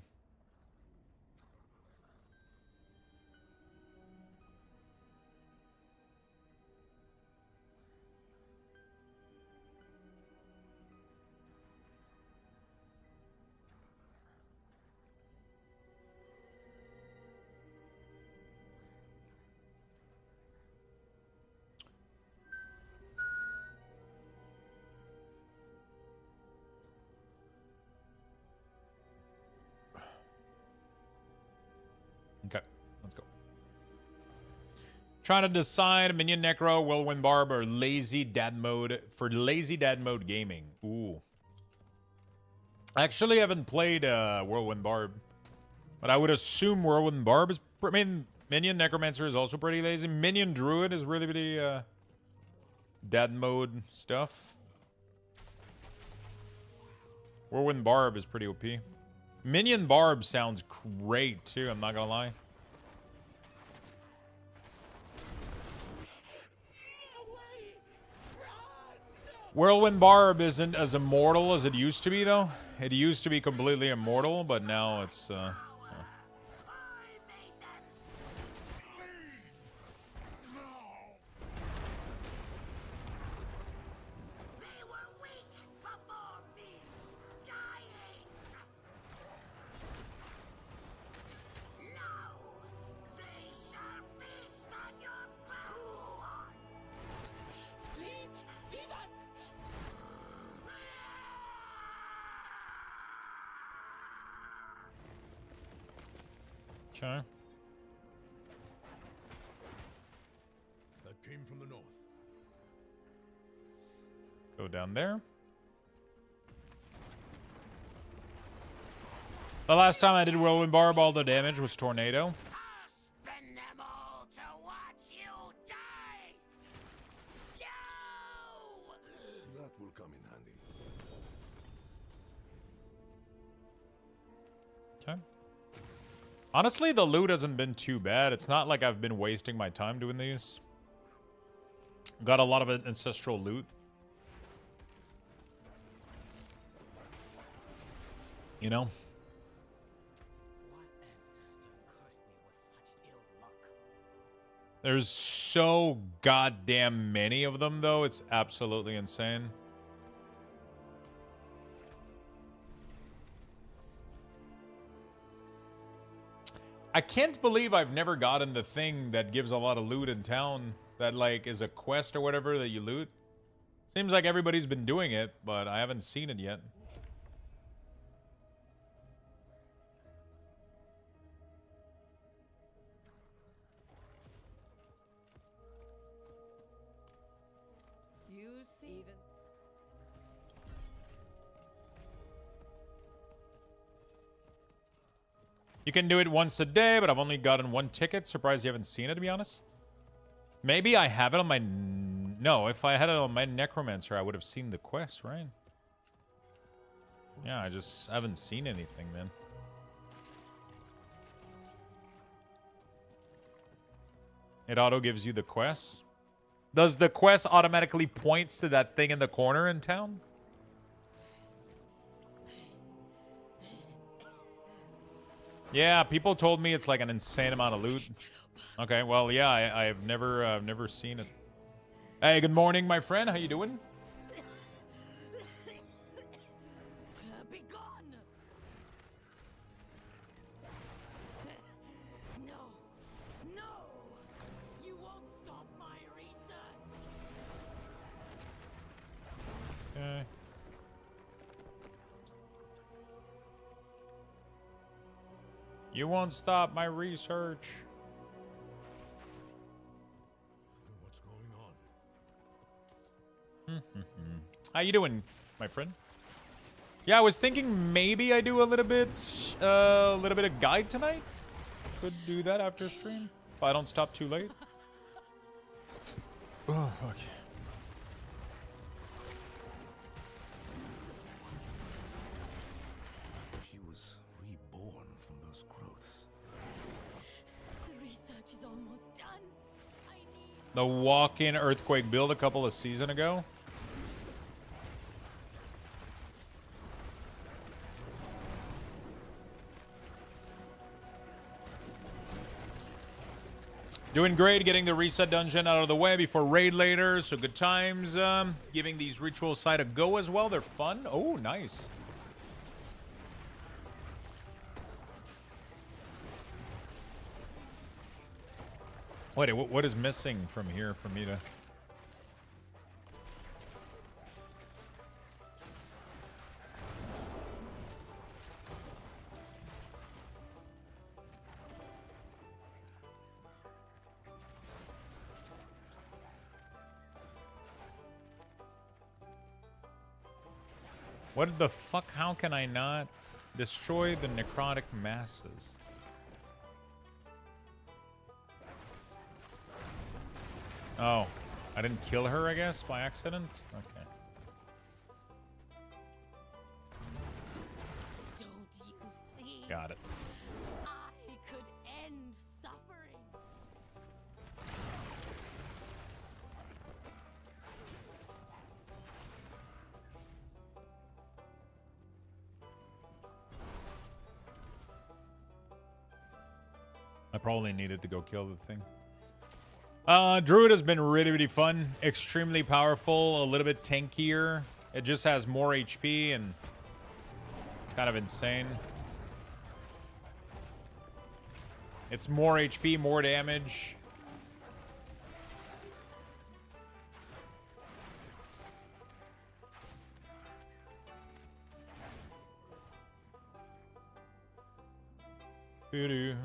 Okay, let's go. Trying to decide Minion Necro, Whirlwind Barb, or Lazy Dad Mode for Lazy Dad Mode Gaming. Ooh. I actually haven't played Whirlwind Barb, but I would assume Whirlwind Barb is... I mean, Minion Necromancer is also pretty lazy. Minion Druid is really, really Dad Mode stuff. Whirlwind Barb is pretty OP. Minion Barb sounds great, too. I'm not gonna lie. Whirlwind Barb isn't as immortal as it used to be, though. It used to be completely immortal, but now it's... Okay. That came from the north. Go down there. The last time I did Whirlwind Barb, all the damage was Tornado. Spend them all to watch you die. No! That will come in handy. Honestly, the loot hasn't been too bad. It's not like I've been wasting my time doing these. Got a lot of ancestral loot. You know? There's so goddamn many of them, though. It's absolutely insane. I can't believe I've never gotten the thing that gives a lot of loot in town. That, like, is a quest or whatever that you loot. Seems like everybody's been doing it, but I haven't seen it yet. You see even. You can do it once a day, but I've only gotten one ticket. Surprised you haven't seen it, to be honest. Maybe I have it on my... No, if I had it on my Necromancer, I would have seen the quest, right? Yeah, I just haven't seen anything, man. It auto gives you the quest. Does the quest automatically points to that thing in the corner in town? Yeah, people told me it's like an insane amount of loot. Okay, well, yeah, I've never seen it. Hey, good morning, my friend. How you doing? Be gone! No, no, you won't stop my research. Okay. You won't stop my research. What's going on? How you doing, my friend? Yeah, I was thinking maybe I do a little bit of guide tonight. Could do that after stream if I don't stop too late. Oh fuck. She was reborn from those growths. The research is almost done. I need... The walk-in earthquake build a couple of seasons ago. Doing great, getting the reset dungeon out of the way before raid later, so good times. Giving these ritual side a go as well. They're fun. Oh, nice. Wait, what is missing from here for me to... What the fuck? How can I not destroy the necrotic masses? Oh, I didn't kill her, I guess, by accident? Okay. Don't you see? Got it. I could end suffering. I probably needed to go kill the thing. Druid has been really, really fun. Extremely powerful, a little bit tankier. It just has more HP and it's kind of insane. It's more HP, more damage. Doo-doo.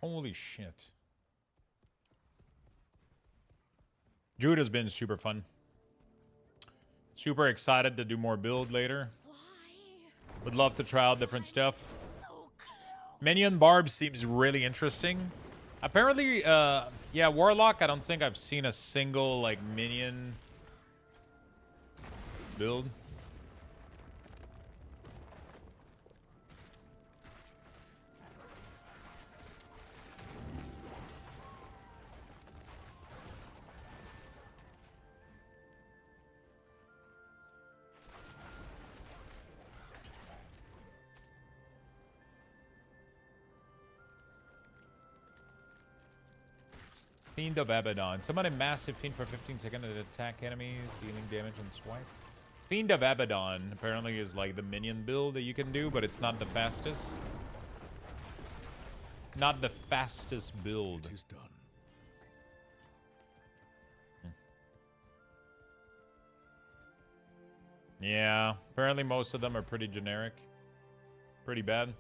Holy shit. Druid has been super fun. Super excited to do more build later. Would love to try out different stuff. Minion Barb seems really interesting. Apparently, yeah, Warlock, I don't think I've seen a single, like, minion build. Fiend of Abaddon. Summon a massive fiend for 15 seconds to attack enemies, dealing damage and swipe. Fiend of Abaddon apparently is like the minion build that you can do, but it's not the fastest. Not the fastest build. It is done. Yeah, apparently most of them are pretty generic. Pretty bad.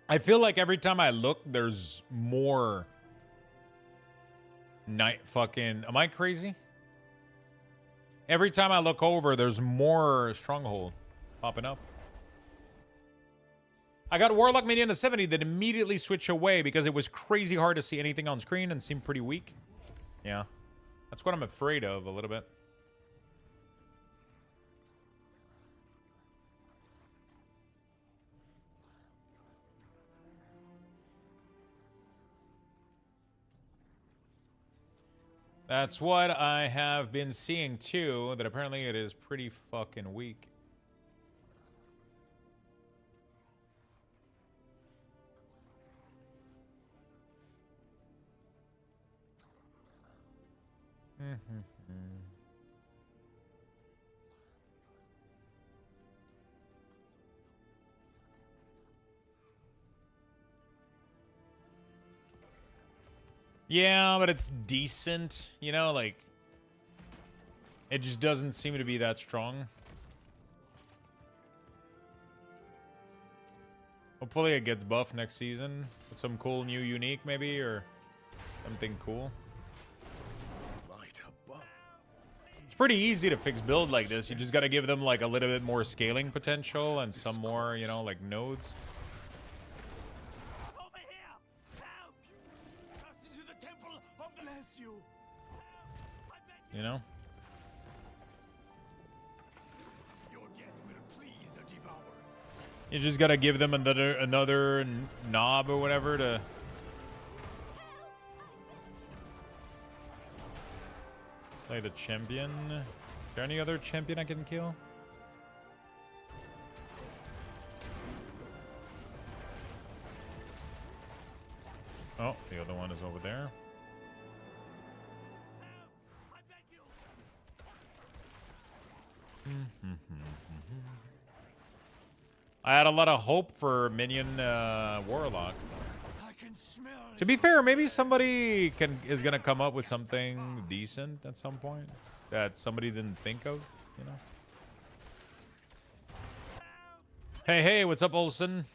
I feel like every time I look, there's more night fucking... Am I crazy? Every time I look over, there's more Stronghold popping up. I got Warlock Minion to 70 that immediately switched away because it was crazy hard to see anything on screen and seemed pretty weak. Yeah. That's what I'm afraid of a little bit. That's what I have been seeing too, that apparently it is pretty fucking weak. Yeah, but it's decent, you know, like it just doesn't seem to be that strong. Hopefully it gets buffed next season with some cool new unique maybe, or something cool. Light above. It's pretty easy to fix build like this. You just got to give them like a little bit more scaling potential and some more, you know, like nodes. Over here! Help! Cast into the temple of the bless you! Help! I beg You know? your death will please the devourer. You just got to give them another knob or whatever to... Play the champion. Is there any other champion I can kill? Oh, the other one is over there. I beg you! I had a lot of hope for Minion Warlock. I can smell To be fair, maybe somebody is gonna come up with something decent at some point that somebody didn't think of, you know? Hey, what's up, Olsen?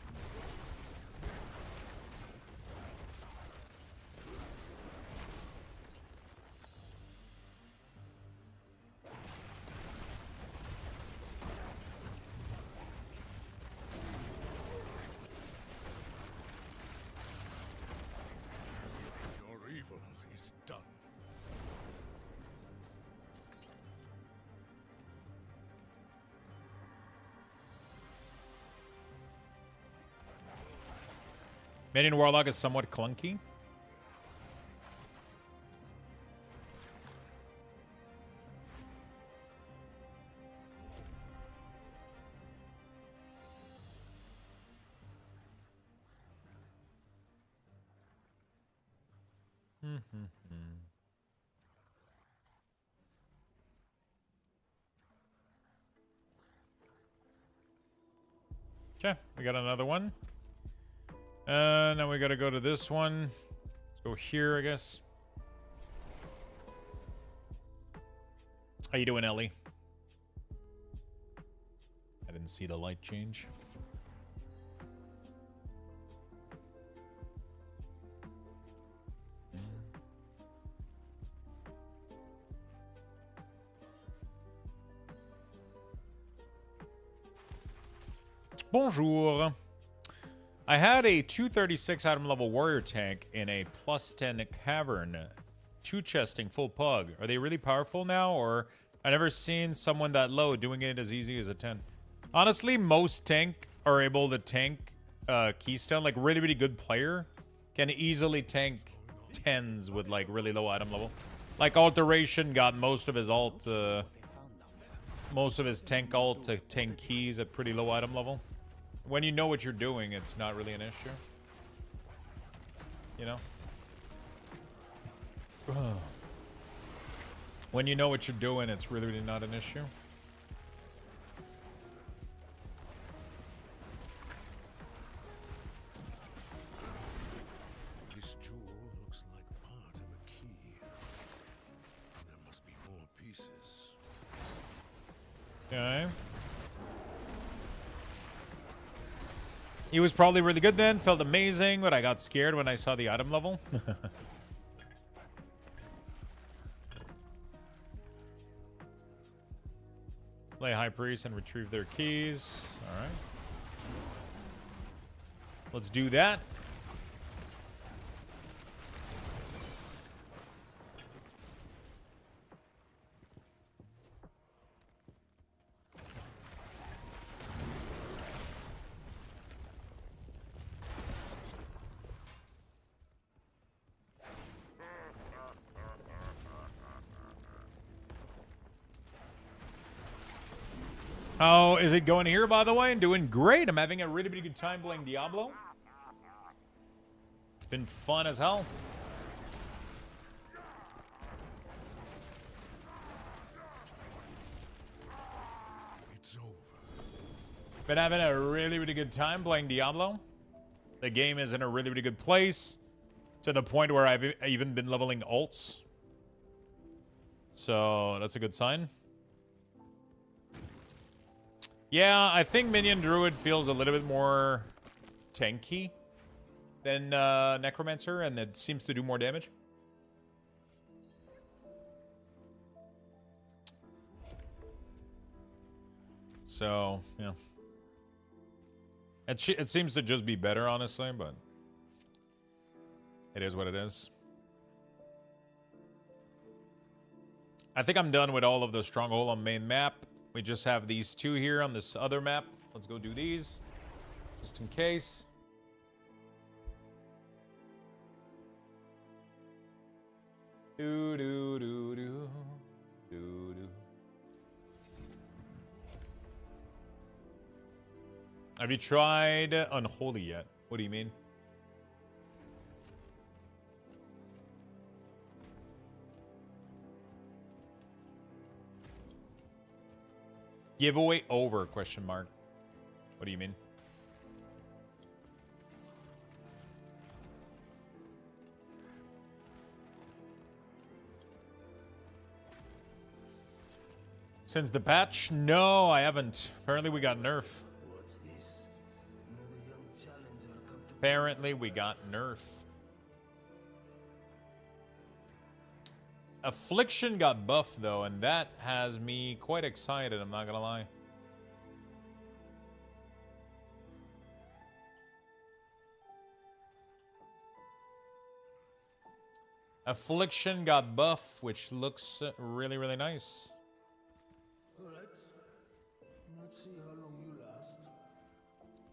Your evil is done. Minion Warlock is somewhat clunky. Okay, we got another one. Now we gotta go to this one. Let's go here, I guess. How you doing, Ellie? I didn't see the light change. Bonjour. I had a 236 item level warrior tank in a +10 cavern. 2 chesting full pug. Are they really powerful now, or I never seen someone that low doing it as easy as a 10? Honestly, most tank are able to tank Keystone. Like, really, really good player can easily tank 10s with, like, really low item level. Like, Alteration got most of his ult, most of his tank ult to tank keys at pretty low item level. When you know what you're doing, it's not really an issue. You know? When you know what you're doing, it's really, really not an issue. This jewel looks like part of a key. There must be more pieces. Okay. He was probably really good then. Felt amazing, but I got scared when I saw the item level. Play High Priest and retrieve their keys. All right. Let's do that. How is it going here, by the way? And doing great. I'm having a really, really good time playing Diablo. It's been fun as hell. It's over. Been having a really, really good time playing Diablo. The game is in a really, really good place. To the point where I've even been leveling ults. So, that's a good sign. Yeah, I think Minion Druid feels a little bit more tanky than Necromancer, and it seems to do more damage. So, yeah. It seems to just be better, honestly, but it is what it is. I think I'm done with all of the stronghold on main map. We just have these two here on this other map. Let's go do these, just in case. Do do do do do do. Have you tried Unholy yet? What do you mean? Giveaway over, question mark. What do you mean? Since the patch? No, I haven't. Apparently we got nerf. Apparently we got nerf. Affliction got buffed, though, and that has me quite excited, I'm not gonna lie. Affliction got buff, which looks really, really nice. Alright. Let's see how long you last.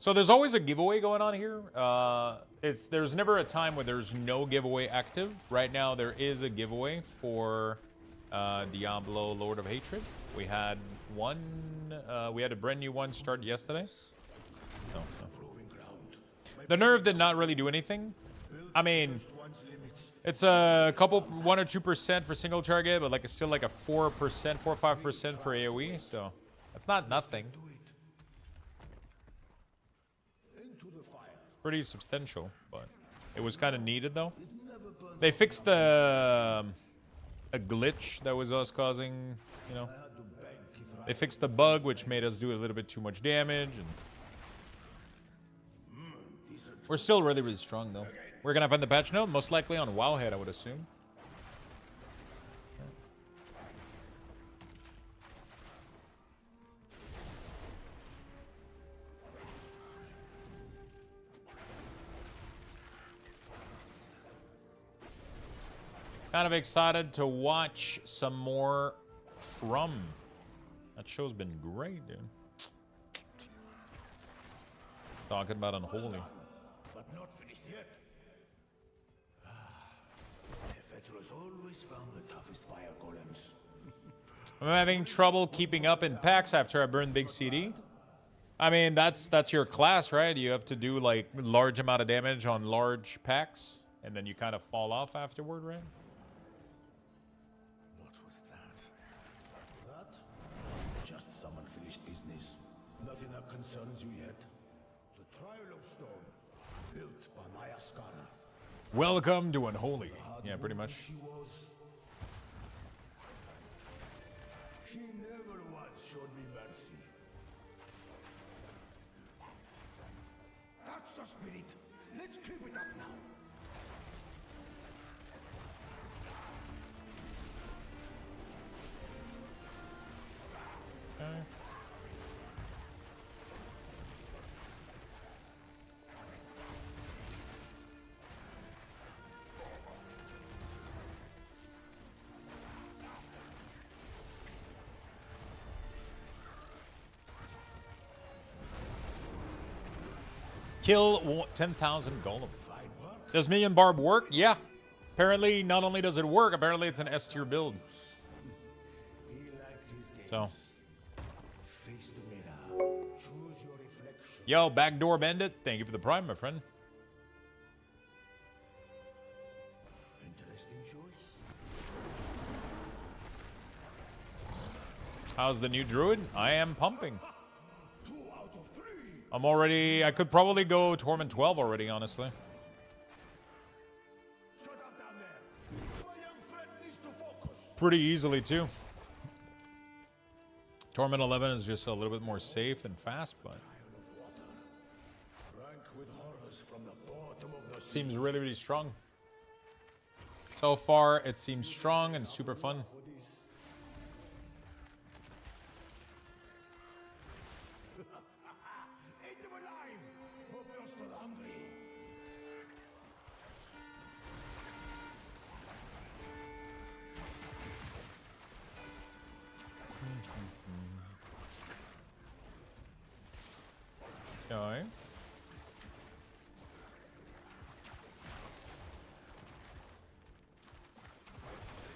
So there's always a giveaway going on here. There's never a time where there's no giveaway active. Right now there is a giveaway for Diablo Lord of Hatred. We had one. We had a brand new one start yesterday. No. The nerf did not really do anything. I mean, it's a couple, 1 or 2% for single target, but like it's still like a 4%, 4 or 5% for AOE. So that's not nothing. Pretty substantial, but it was kind of needed though. They fixed a glitch that was us causing, you know. They fixed the bug which made us do a little bit too much damage, and we're still really, really strong though. We're gonna find the patch note, most likely on Wowhead, I would assume. Kind of excited to watch some more From. That show's been great, dude. Talking about Unholy. But not finished yet. Nephetrus always found the toughest fire golems. I'm having trouble keeping up in packs after I burned big CD. I mean, that's your class, right? You have to do like large amount of damage on large packs, and then you kind of fall off afterward, right? What was that? That? Just some unfinished business. Nothing that concerns you yet. The Trial of Stone, built by my Ascara. Welcome to Unholy. Yeah, pretty much. She was. She never once showed me mercy. That's the spirit. Let's keep it up now. Okay. Kill 10,000 golem. Does Minion Barb work? Yeah. Apparently, not only does it work, apparently it's an S tier build. So. Yo, Backdoor Bandit, thank you for the prime, my friend. Interesting choice. How's the new Druid? I am pumping. 2 out of 3. I'm already... I could probably go Torment 12 already, honestly. Shut up down there. My young friend needs to focus. Pretty easily, too. Torment 11 is just a little bit more safe and fast, but... It seems really, really strong. So far, it seems strong and super fun. Eat them alive. Hope you're still hungry. Okay.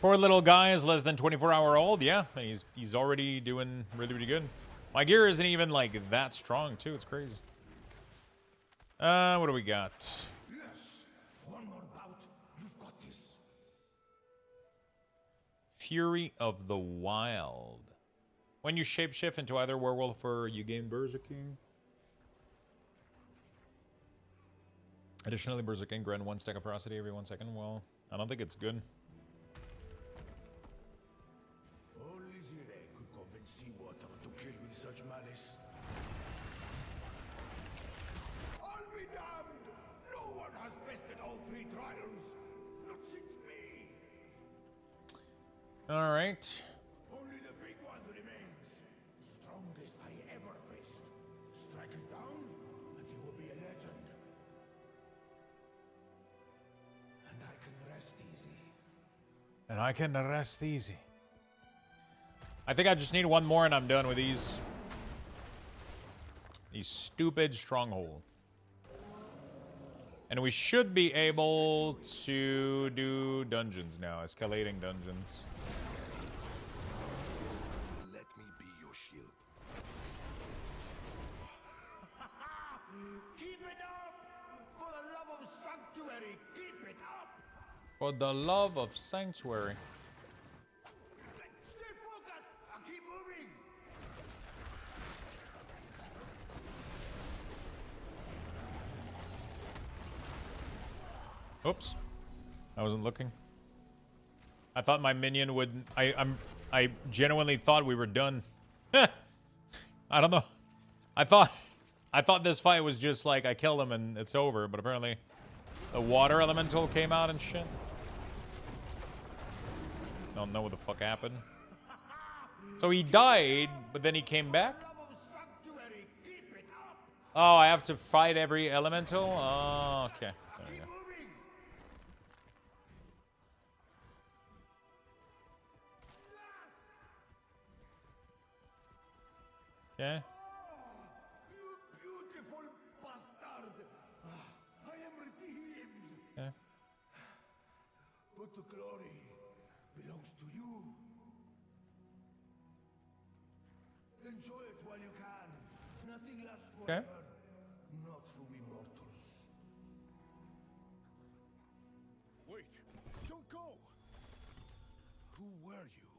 Poor little guy is less than 24-hour old. Yeah, he's already doing really, really good. My gear isn't even like that strong too. It's crazy. What do we got? Yes. One more bout. You've got this. Fury of the Wild. When you shapeshift into either werewolf or you gain Berserking. Additionally, Berserking grant 1 stack of ferocity every 1 second. Well, I don't think it's good. Only Zire could convince seawater to kill with such malice. I'll be damned! No one has bested all 3 trials. Not since me. All right. Only the big one remains. Strongest I ever faced. Strike it down, and he will be a legend. And I can rest easy. And I can rest easy. I think I just need one more and I'm done with these. These stupid stronghold. And we should be able to do dungeons now, escalating dungeons. Let me be your shield. Keep it up! For the love of sanctuary, keep it up! For the love of sanctuary. Stay focused! I'll keep moving! Oops. I wasn't looking. I thought my minion would... I genuinely thought we were done. I don't know. I thought this fight was just like I killed him and it's over, but apparently the water elemental came out and shit. Don't know what the fuck happened. So he died, but then he came back? Oh, I have to fight every elemental? Oh, okay. There we go. Okay. You beautiful bastard! I am redeemed. Okay. But the glory belongs to you. Enjoy it while you can. Nothing lasts Okay. forever. Not for we mortals. Wait, don't go. Who were you?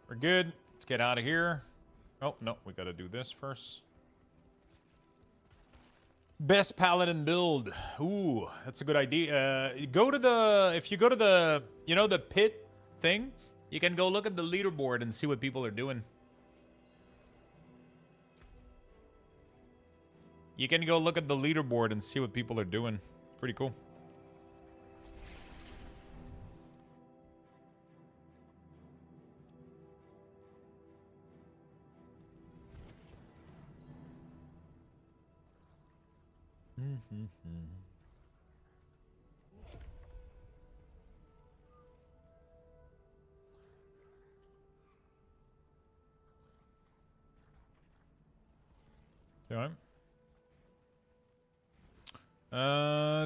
We're good. Let's get out of here. Oh, no. We got to do this first. Best paladin build. Ooh, that's a good idea. Go to the... If you go to the... You know, the pit thing? You can go look at the leaderboard and see what people are doing. You can go look at the leaderboard and see what people are doing. Pretty cool. Okay.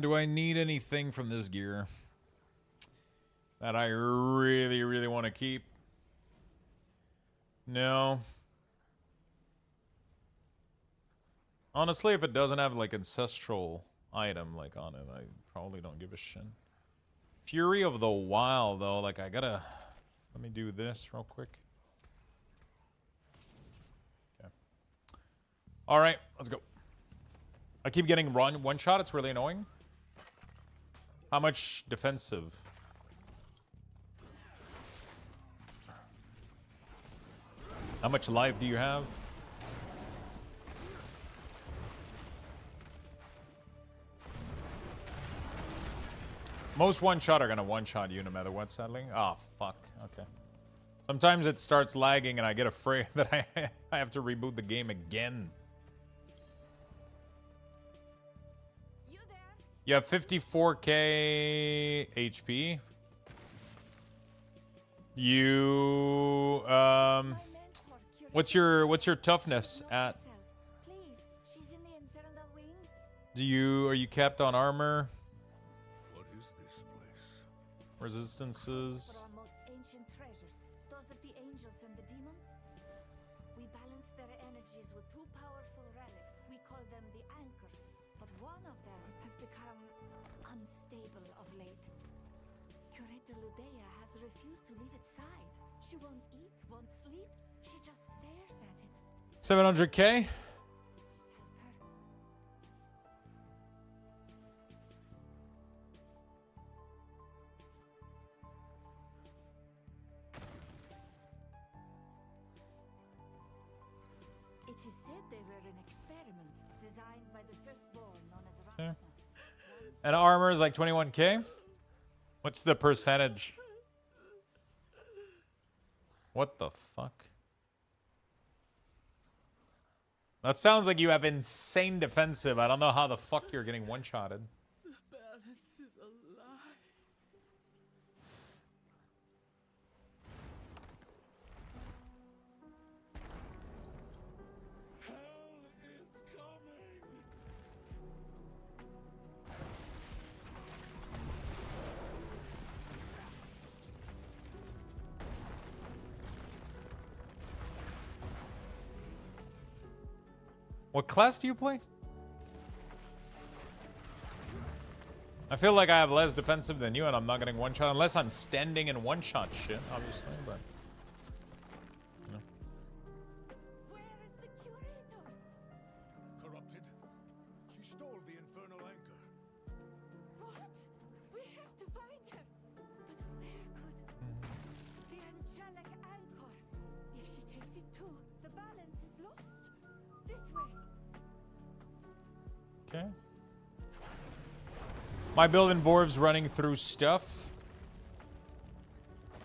Do I need anything from this gear that I really, really want to keep? No. Honestly, if it doesn't have like ancestral item like on it, I probably don't give a shit. Fury of the Wild though, like I gotta... Let me do this real quick. Okay. Alright, let's go. I keep getting one shot, it's really annoying. How much defensive? How much life do you have? Most one-shot are gonna one-shot you no matter what, sadly. Oh, fuck. Okay. Sometimes it starts lagging and I get afraid that I have to reboot the game again. You have 54k HP. You what's your toughness at? Are you capped on armor? What is this place? Resistances. For our most ancient treasures, those of the angels and the demons. We balance their energies with two powerful relics. We call them the anchors, but one of them has become unstable of late. Curator Ludea has refused to leave its side. She won't eat, won't sleep. She just stares at it. 700k. It is said they were an experiment designed by the firstborn known as Yeah. Ragnar. And armor is like 21k. What's the percentage? What the fuck? That sounds like you have insane defensive. I don't know how the fuck you're getting one-shotted. The balance is a lie. Hell is coming! What class do you play? I feel like I have less defensive than you and I'm not getting one shot unless I'm standing in one shot shit, obviously, but you know. Where is the curator? Corrupted. She stole the infernal anchor. What? We have to find her. But where could... The angelic anchor. If she takes it too, the balance is lost. This way. Okay. My build involves running through stuff.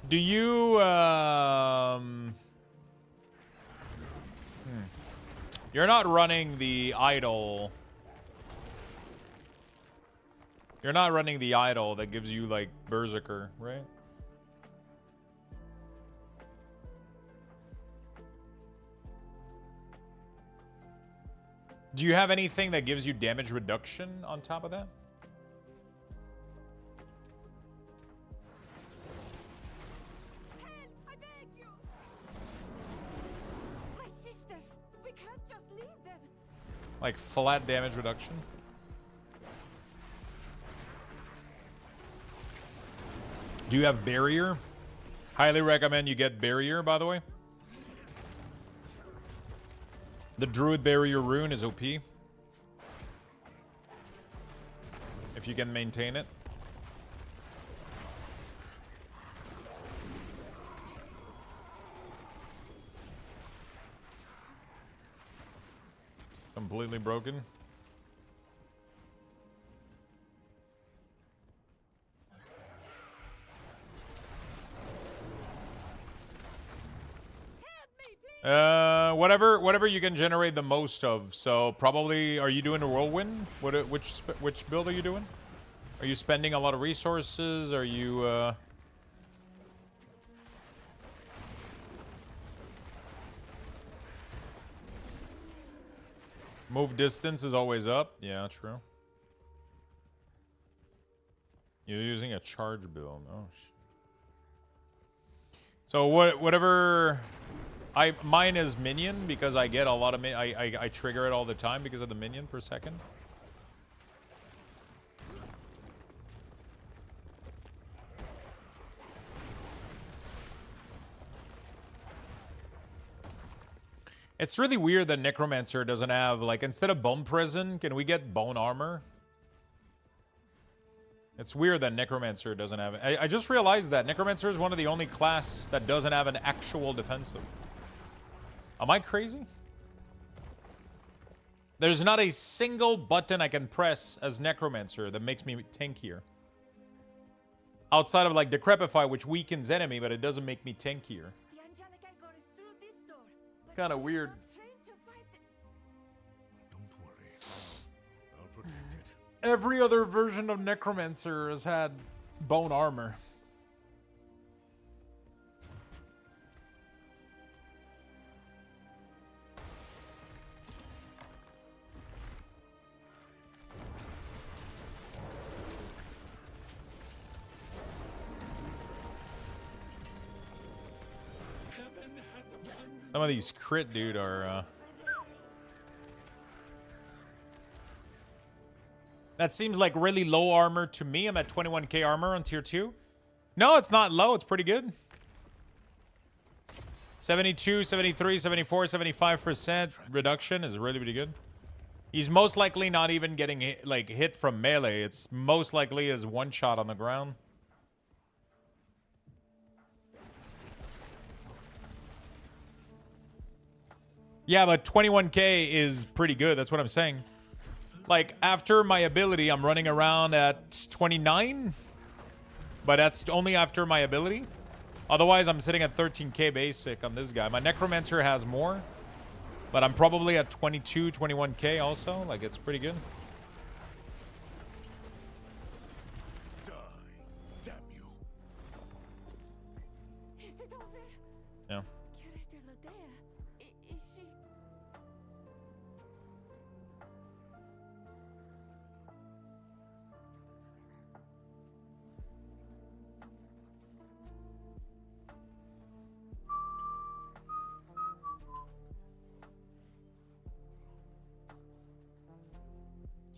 Do you You're not running the idol. You're not running the idol that gives you, like, Berserker, right? Do you have anything that gives you damage reduction on top of that? I beg you! My sisters! We can't just leave them! Like flat damage reduction? Do you have barrier? Highly recommend you get barrier, by the way. The Druid barrier rune is OP. If you can maintain it. Completely broken. Whatever you can generate the most of. So probably, are you doing a whirlwind? Which build are you doing? Are you spending a lot of resources? Are you move distance is always up. Yeah, true. You're using a charge build. Oh shit. So whatever. Mine is minion because I get a lot of I trigger it all the time because of the minion per second. It's really weird that Necromancer doesn't have, like, instead of bone prison, can we get bone armor? It's weird that Necromancer doesn't have it. I just realized that Necromancer is one of the only class that doesn't have an actual defensive. Am I crazy? There's not a single button I can press as Necromancer that makes me tankier. Outside of, like, Decrepify, which weakens enemy, but it doesn't make me tankier. Kind of weird. Don't worry. I'll protect it. Every other version of Necromancer has had bone armor. Some of these crit, dude, are... That seems like really low armor to me. I'm at 21k armor on tier 2. No, it's not low. It's pretty good. 72, 73, 74, 75% reduction is really, really good. He's most likely not even getting hit, like, hit from melee. It's most likely his one shot on the ground. Yeah, but 21k is pretty good. That's what I'm saying. Like, after my ability, I'm running around at 29. But that's only after my ability. Otherwise, I'm sitting at 13k basic on this guy. My Necromancer has more. But I'm probably at 22, 21k also. Like, it's pretty good. Die. Damn you. Is it over? Yeah. Curator Lodea. Is she...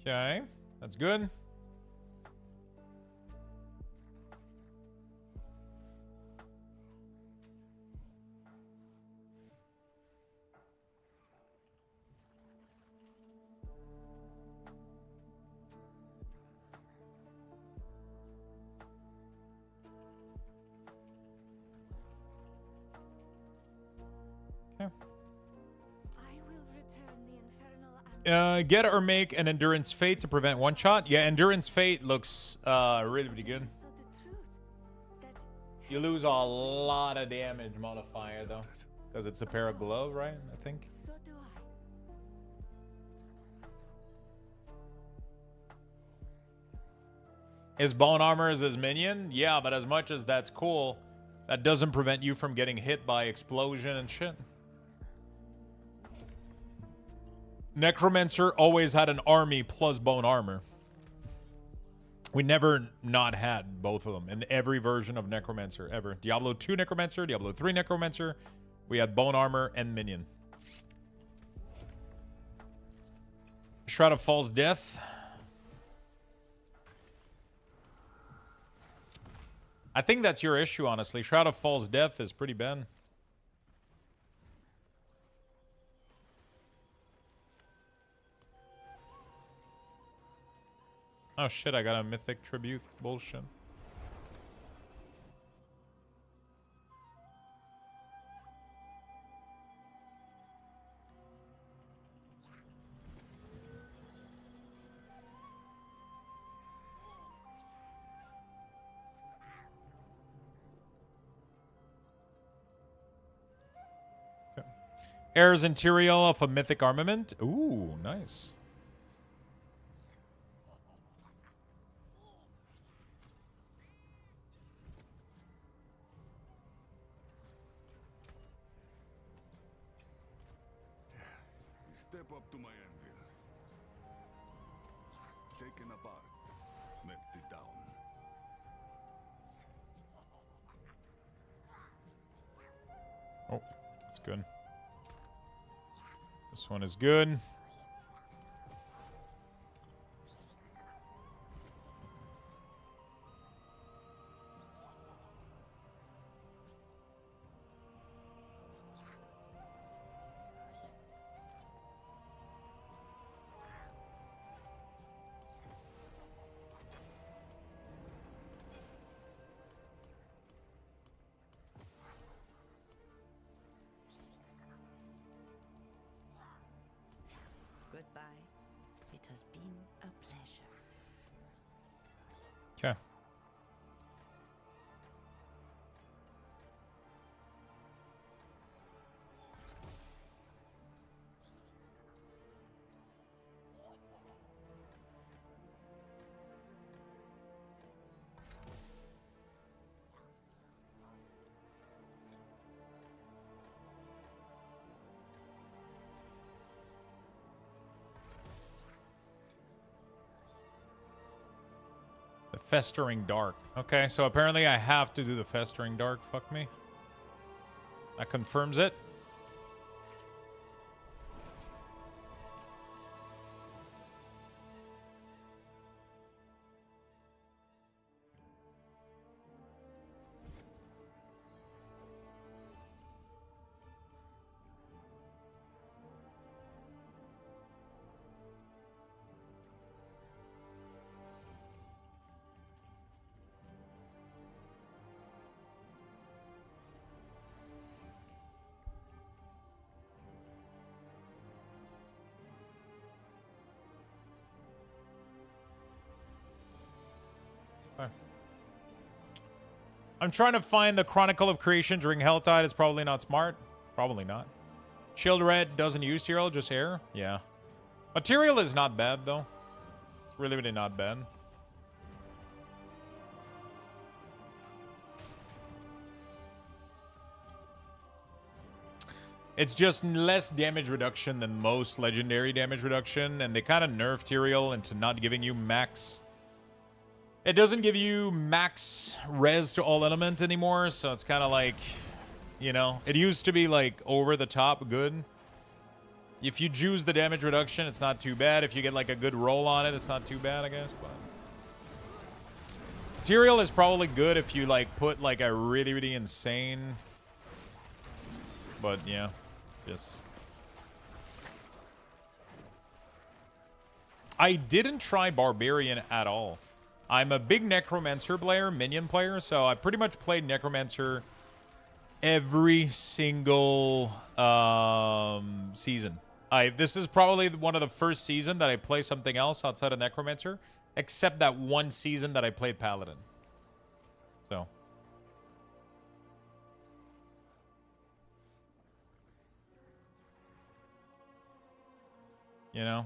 Okay. That's good. Okay. Get or make an Endurance Fate to prevent one shot. Yeah, Endurance Fate looks really, really good. You lose a lot of damage modifier though, because it's a pair of glove, right? I think. So do I. His bone armor is his minion? Yeah, but as much as that's cool, that doesn't prevent you from getting hit by explosion and shit. Necromancer always had an army plus bone armor. We never not had both of them in every version of Necromancer ever. Diablo 2 Necromancer, Diablo 3 Necromancer. We had bone armor and minion. Shroud of False Death. I think that's your issue, honestly. Shroud of False Death is pretty bad. Oh shit, I got a mythic tribute bullshit. Heirs Imperial of a mythic armament. Ooh, nice. Step up to my anvil. Taken apart, melted down. Oh, that's good. This one is good. Goodbye. It has been a pleasure. Okay. The Festering Dark. Okay, so apparently I have to do the Festering Dark. Fuck me. That confirms it. I'm trying to find the Chronicle of Creation during Helltide. It's probably not smart. Probably not. Shield Red doesn't use Tyrael, just air. Yeah. Material is not bad, though. It's really, really not bad. It's just less damage reduction than most legendary damage reduction, and they kind of nerfed Tyrael into not giving you max. It doesn't give you max res to all element anymore, so it's kind of like, you know, it used to be like over the top good. If you juice the damage reduction, it's not too bad. If you get like a good roll on it, it's not too bad, I guess. But Tyrael is probably good if you like put like a really, really insane. But yeah, yes. I didn't try Barbarian at all. I'm a big Necromancer player, Minion player, so I pretty much played Necromancer every single season. This is probably one of the first season that I play something else outside of Necromancer, except that one season that I played Paladin. So. You know?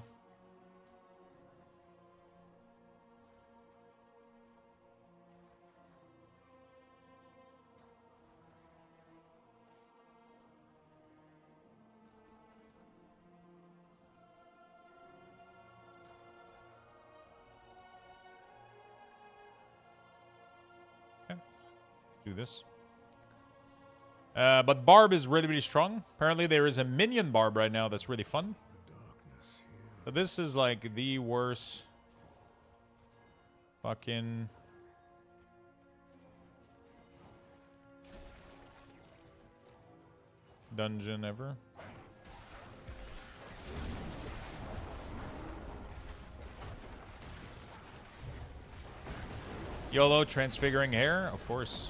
do this. But Barb is really, really strong. Apparently there is a minion Barb right now that's really fun. So this is like the worst fucking dungeon ever. YOLO transfiguring hair, of course.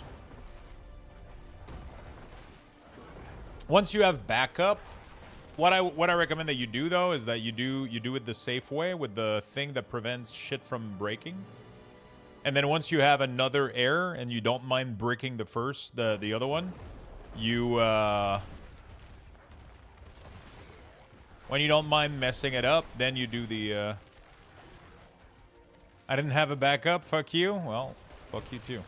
Once you have backup, what I recommend that you do though is that you do it the safe way with the thing that prevents shit from breaking. And then once you have another air and you don't mind breaking the other one, you when you don't mind messing it up, then you do the I didn't have a backup, fuck you. Well, fuck you too.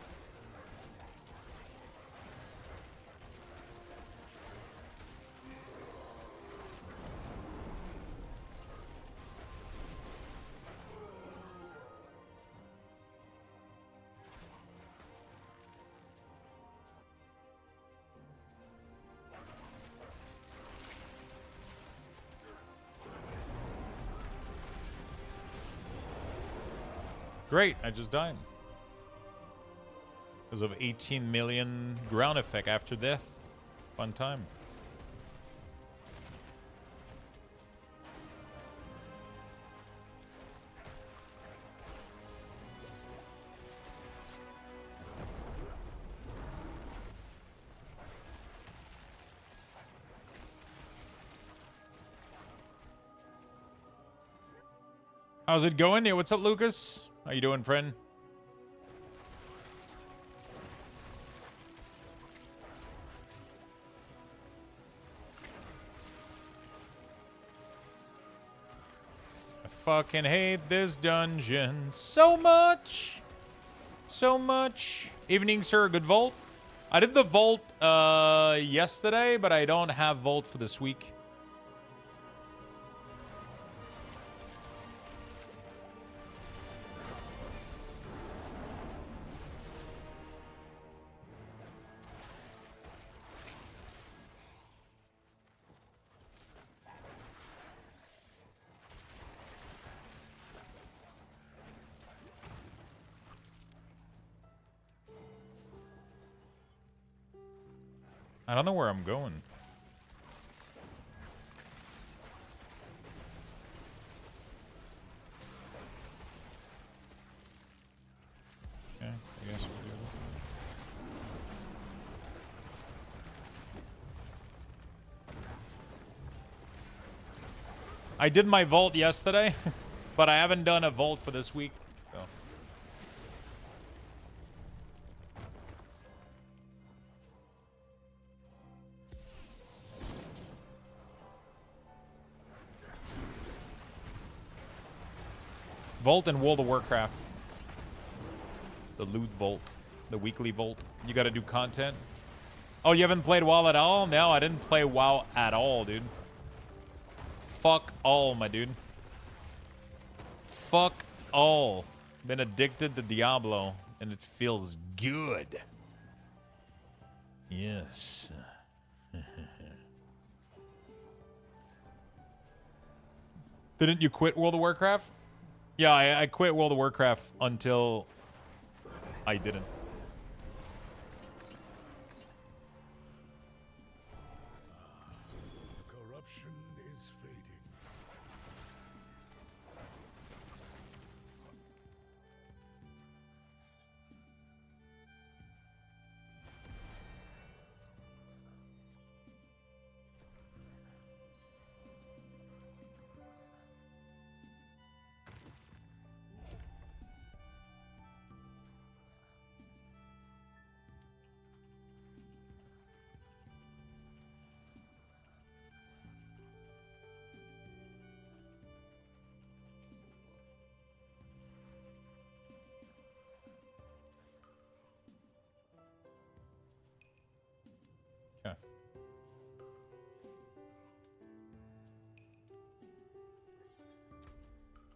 Great, I just died. Because of 18 million ground effect after death. Fun time. How's it going? Yeah, what's up, Lucas? How you doing, friend? I fucking hate this dungeon so much. So much. Evening, sir. Good vault. I did the vault yesterday, but I don't have vault for this week. I don't know where I'm going. Okay, I guess we'll do it. I did my vault yesterday, but I haven't done a vault for this week. So. Vault and World of Warcraft. The loot vault. The weekly vault. You gotta do content. Oh, you haven't played WoW at all? No, I didn't play WoW at all, dude. Fuck all, my dude. Fuck all. Been addicted to Diablo, and it feels good. Yes. Didn't you quit World of Warcraft? Yeah, I quit World of Warcraft until I didn't. Corruption is fading.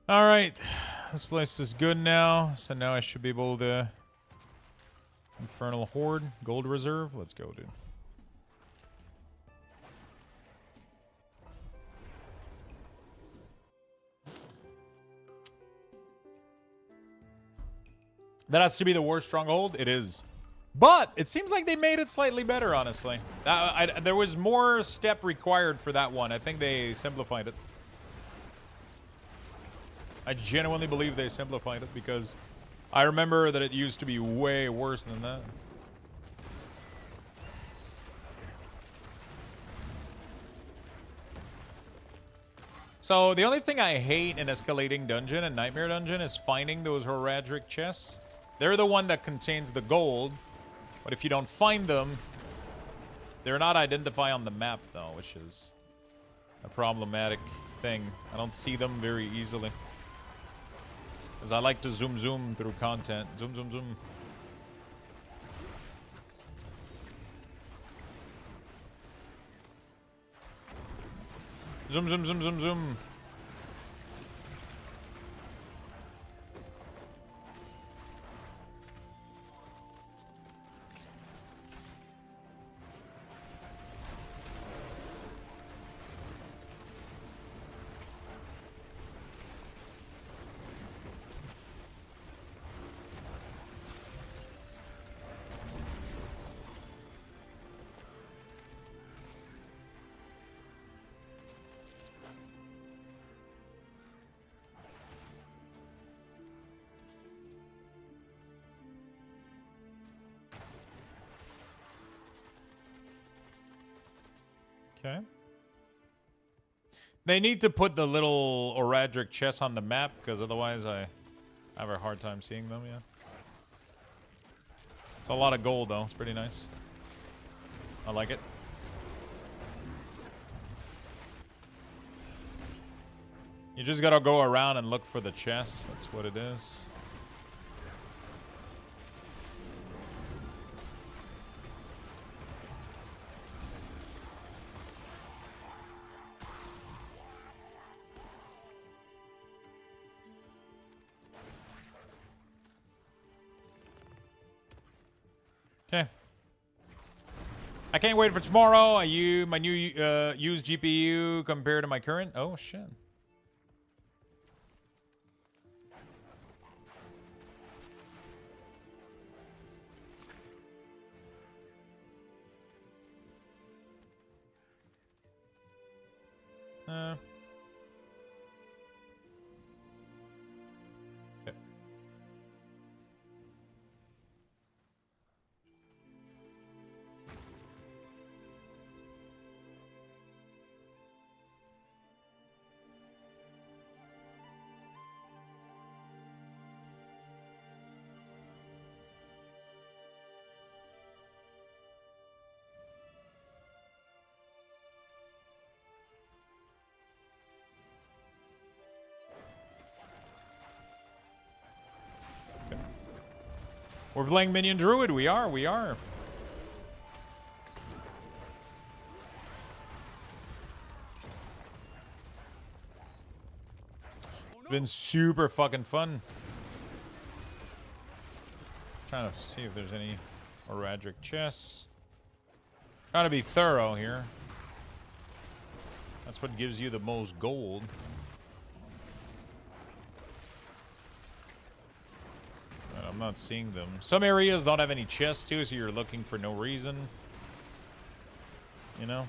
All right, this place is good now, so now I should be able to Infernal Horde, gold reserve. Let's go, dude. That has to be the worst stronghold. It is. But it seems like they made it slightly better, honestly. There was more step required for that one. I think they simplified it. I genuinely believe they simplified it because I remember that it used to be way worse than that. So the only thing I hate in Escalating Dungeon and Nightmare Dungeon is finding those Horadric chests. They're the one that contains the gold. But if you don't find them, they're not identified on the map, though, which is a problematic thing. I don't see them very easily. Because I like to zoom through content. Zoom. Zoom. Okay. They need to put the little Horadric chests on the map, because otherwise I have a hard time seeing them, yeah. It's a lot of gold, though. It's pretty nice. I like it. You just gotta go around and look for the chests. That's what it is. Okay. I can't wait for tomorrow. My new used GPU compared to my current. Oh shit. Okay. We're playing Minion Druid. We are. It's been super fucking fun. Trying to see if there's any Horadric chests. Trying to be thorough here. That's what gives you the most gold. I'm not seeing them. Some areas don't have any chests too, so you're looking for no reason. You know?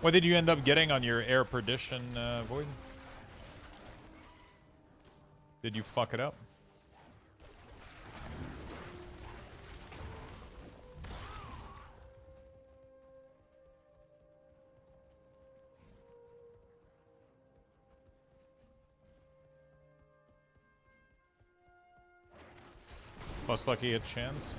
What did you end up getting on your Air Perdition, Void? Did you fuck it up? Plus lucky hit chance.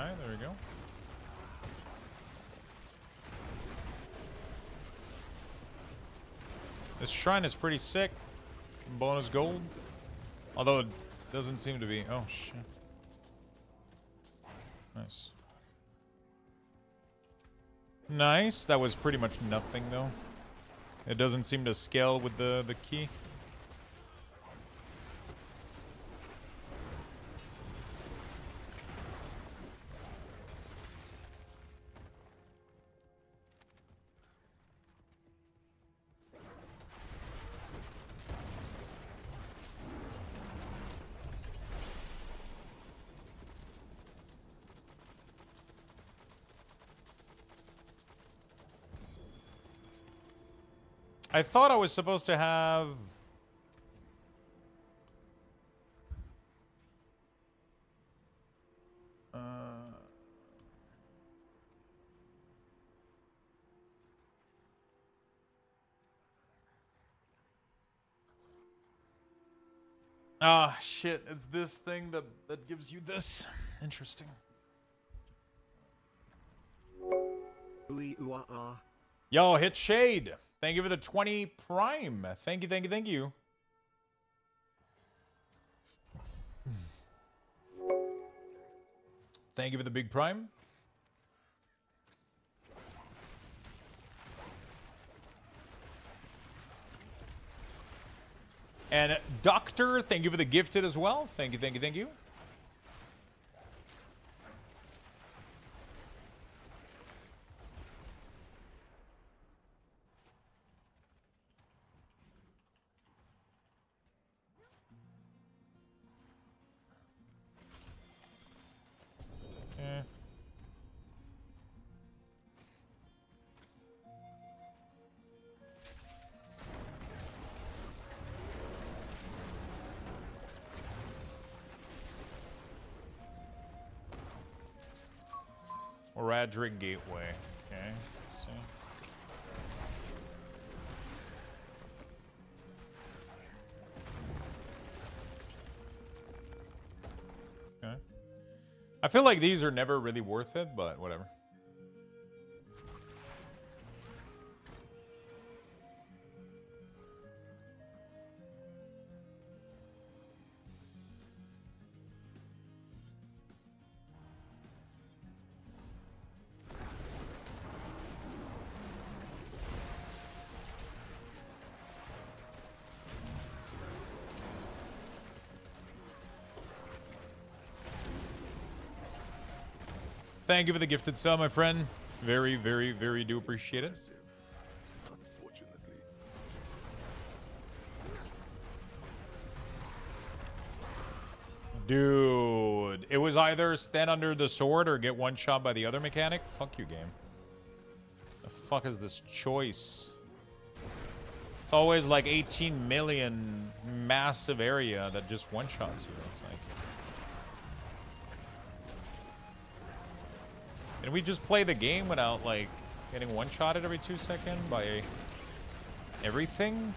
Okay, there we go. This shrine is pretty sick. Bonus gold. Although it doesn't seem to be. Oh, shit. Nice. Nice. That was pretty much nothing, though. It doesn't seem to scale with the key. I thought I was supposed to have... Ah, shit. It's this thing that gives you this. Interesting. Yo, hit Shade. Thank you for the 20 Prime. Thank you, thank you, thank you. Thank you for the big Prime. And Doctor, thank you for the gifted as well. Thank you, thank you, thank you. Radric Gateway. Okay, let's see. Okay. I feel like these are never really worth it, but whatever. Thank you for the gifted sub, my friend. Very, very, very do appreciate it. Dude, it was either stand under the sword or get one shot by the other mechanic. Fuck you, game. The fuck is this choice? It's always like 18 million massive area that just one shots you. It's like, can we just play the game without like getting one shotted every 2 seconds by everything?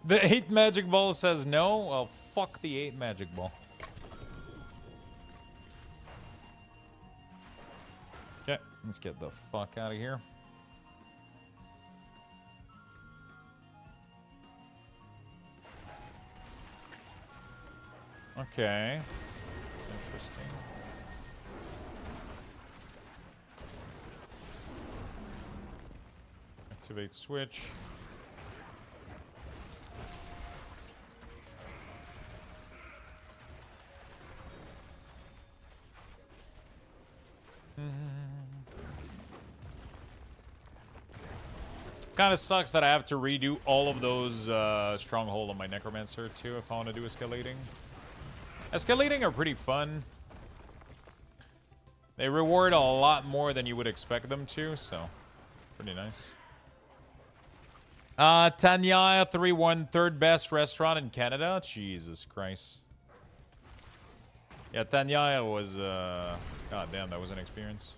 The 8 magic ball says no. Well, fuck the 8 magic ball. Okay, let's get the fuck out of here. Okay. Interesting. Activate switch. Kind of sucks that I have to redo all of those stronghold on my Necromancer too if I want to do escalating. Escalating are pretty fun. They reward a lot more than you would expect them to, so pretty nice. Tanya 3-1, third best restaurant in Canada. Jesus Christ. Yeah, Tanya was, god damn, that was an experience.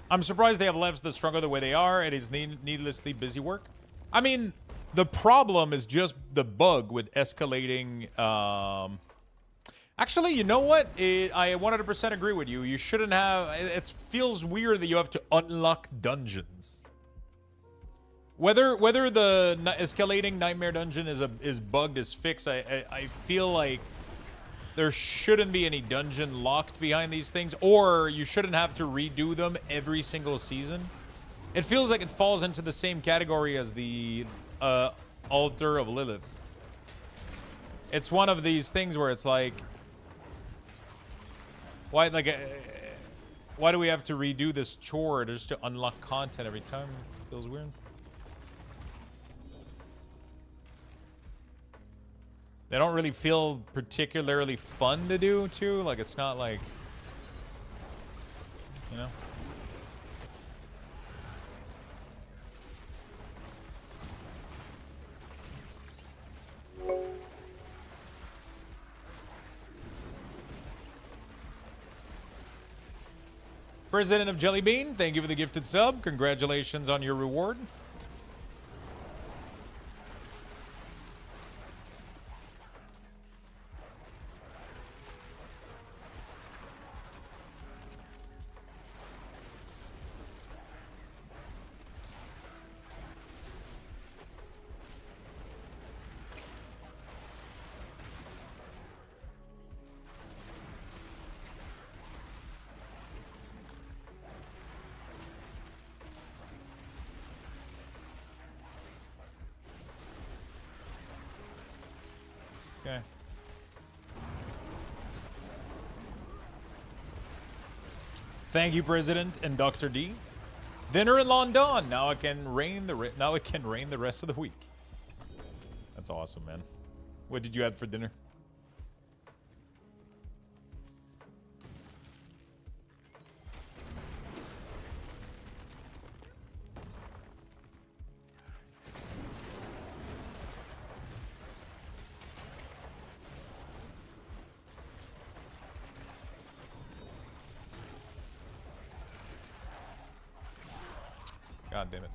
I'm surprised they have left the stronger the way they are. It is needlessly busy work. I mean, the problem is just the bug with escalating. Actually, you know what? I 100% agree with you. You shouldn't have. It feels weird that you have to unlock dungeons. Whether the escalating nightmare dungeon is bugged, is fixed, I feel like there shouldn't be any dungeon locked behind these things, or you shouldn't have to redo them every single season. It feels like it falls into the same category as the Altar of Lilith. It's one of these things where it's like, why do we have to redo this chore just to unlock content every time? It feels weird. They don't really feel particularly fun to do, too. Like, it's not like, you know? President of Jellybean, thank you for the gifted sub. Congratulations on your reward. Okay. Thank you, President and Dr. D. Dinner in London. Now it can rain the rest of the week. That's awesome, man. What did you have for dinner? God damn it.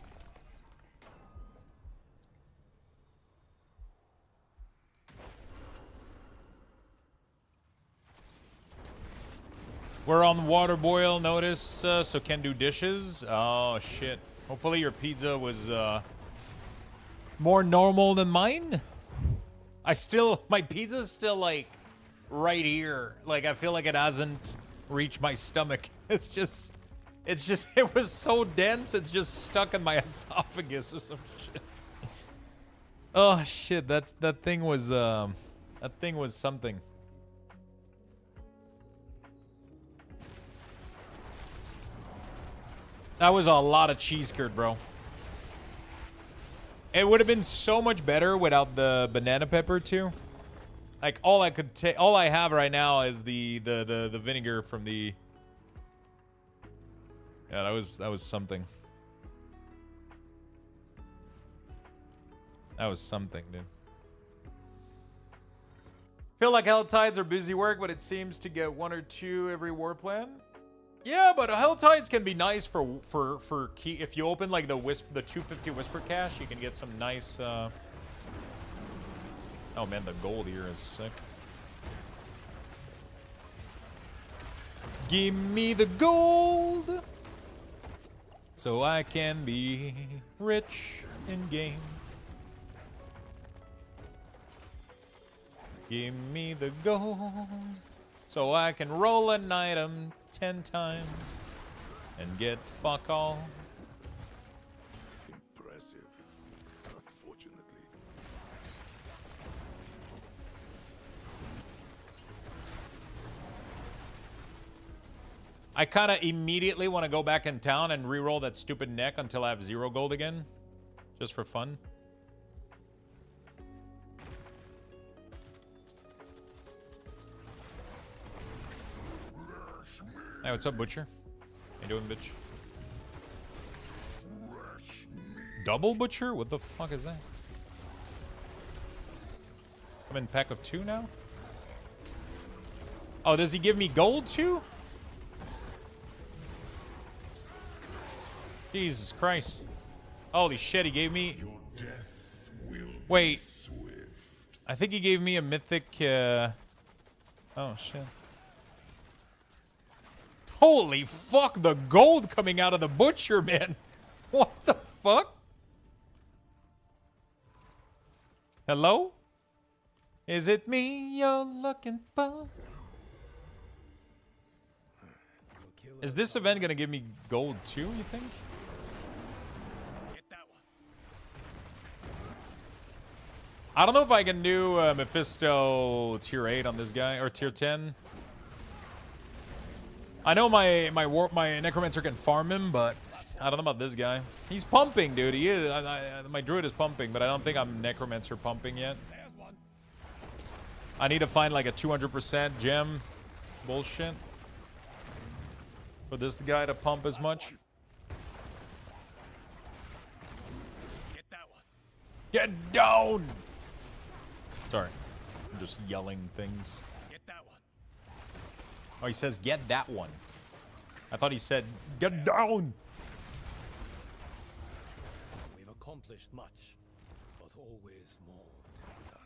We're on water boil notice, so can do dishes. Oh, shit. Hopefully your pizza was more normal than mine. My pizza's still, like, right here. Like, I feel like it hasn't reached my stomach. It was so dense, it's just stuck in my esophagus or some shit. Oh shit, that thing was something. That was a lot of cheese curd, bro. It would have been so much better without the banana pepper too. Like all I have right now is the vinegar from the. Yeah, that was something. That was something, dude. Feel like Helltides are busy work, but it seems to get 1 or 2 every war plan. Yeah, but Helltides can be nice for key. If you open like the 250 Whisper cache, you can get some nice. Oh man, the gold here is sick. Give me the gold, so I can be rich in game. Give me the gold so I can roll an item 10 times and get fuck all. Impressive. Unfortunately. I kind of immediately want to go back in town and re-roll that stupid neck until I have 0 gold again. Just for fun. Hey, what's up, Butcher? How you doing, bitch? Double Butcher? What the fuck is that? I'm in pack of 2 now? Oh, does he give me gold too? Jesus Christ. Holy shit, he gave me... Wait. I think he gave me a mythic... Oh, shit. Holy fuck, the gold coming out of the Butcher, man. What the fuck? Hello? Is it me you're looking for? Is this event gonna give me gold too, you think? I don't know if I can do Mephisto tier 8 on this guy, or tier 10. I know my Necromancer can farm him, but I don't know about this guy. He's pumping, dude. He is. My Druid is pumping, but I don't think I'm Necromancer pumping yet. I need to find like a 200% gem bullshit for this guy to pump as much. Get down! Sorry. I'm just yelling things. Oh, he says, get that one. I thought he said, get down! We've accomplished much, but always more to be done.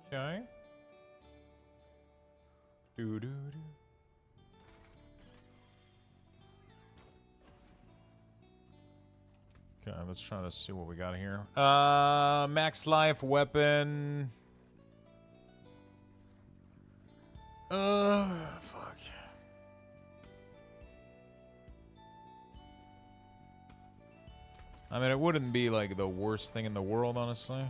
Okay. Do. Okay, let's try to see what we got here. Max life, weapon. Fuck. I mean, it wouldn't be like the worst thing in the world, honestly.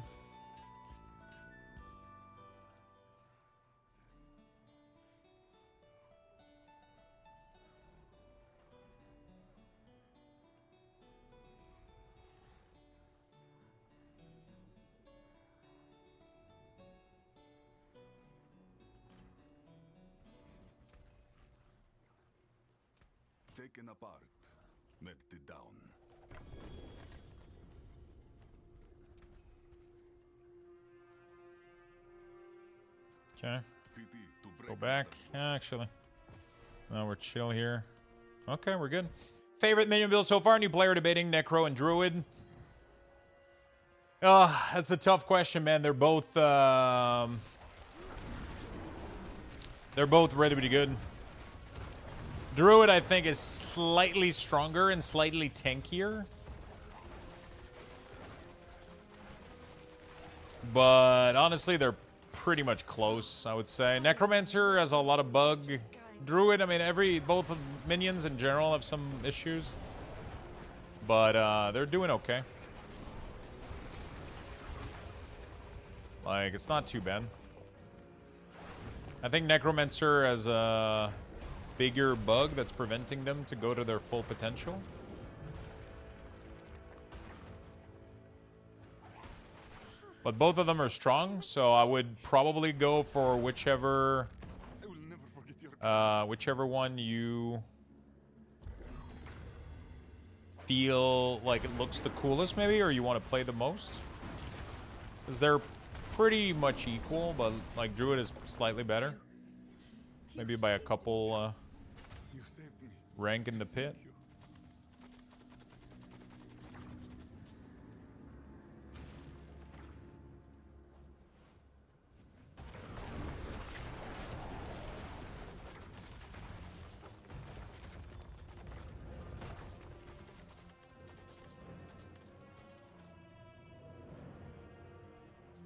Taken apart, melted down. Okay. Go back. Actually. No, we're chill here. Okay, we're good. Favorite minion build so far? New player debating Necro and Druid. That's a tough question, man. They're both relatively good. Druid, I think, is slightly stronger and slightly tankier. But honestly, they're pretty much close, I would say. Necromancer has a lot of bug. Druid, I mean, both of minions in general have some issues. But they're doing okay. Like, it's not too bad. I think Necromancer has a bigger bug that's preventing them to go to their full potential. But both of them are strong, so I would probably go for whichever one you feel like it looks the coolest, maybe, or you want to play the most. Because they're pretty much equal, but like Druid is slightly better. Maybe by a couple rank in the pit.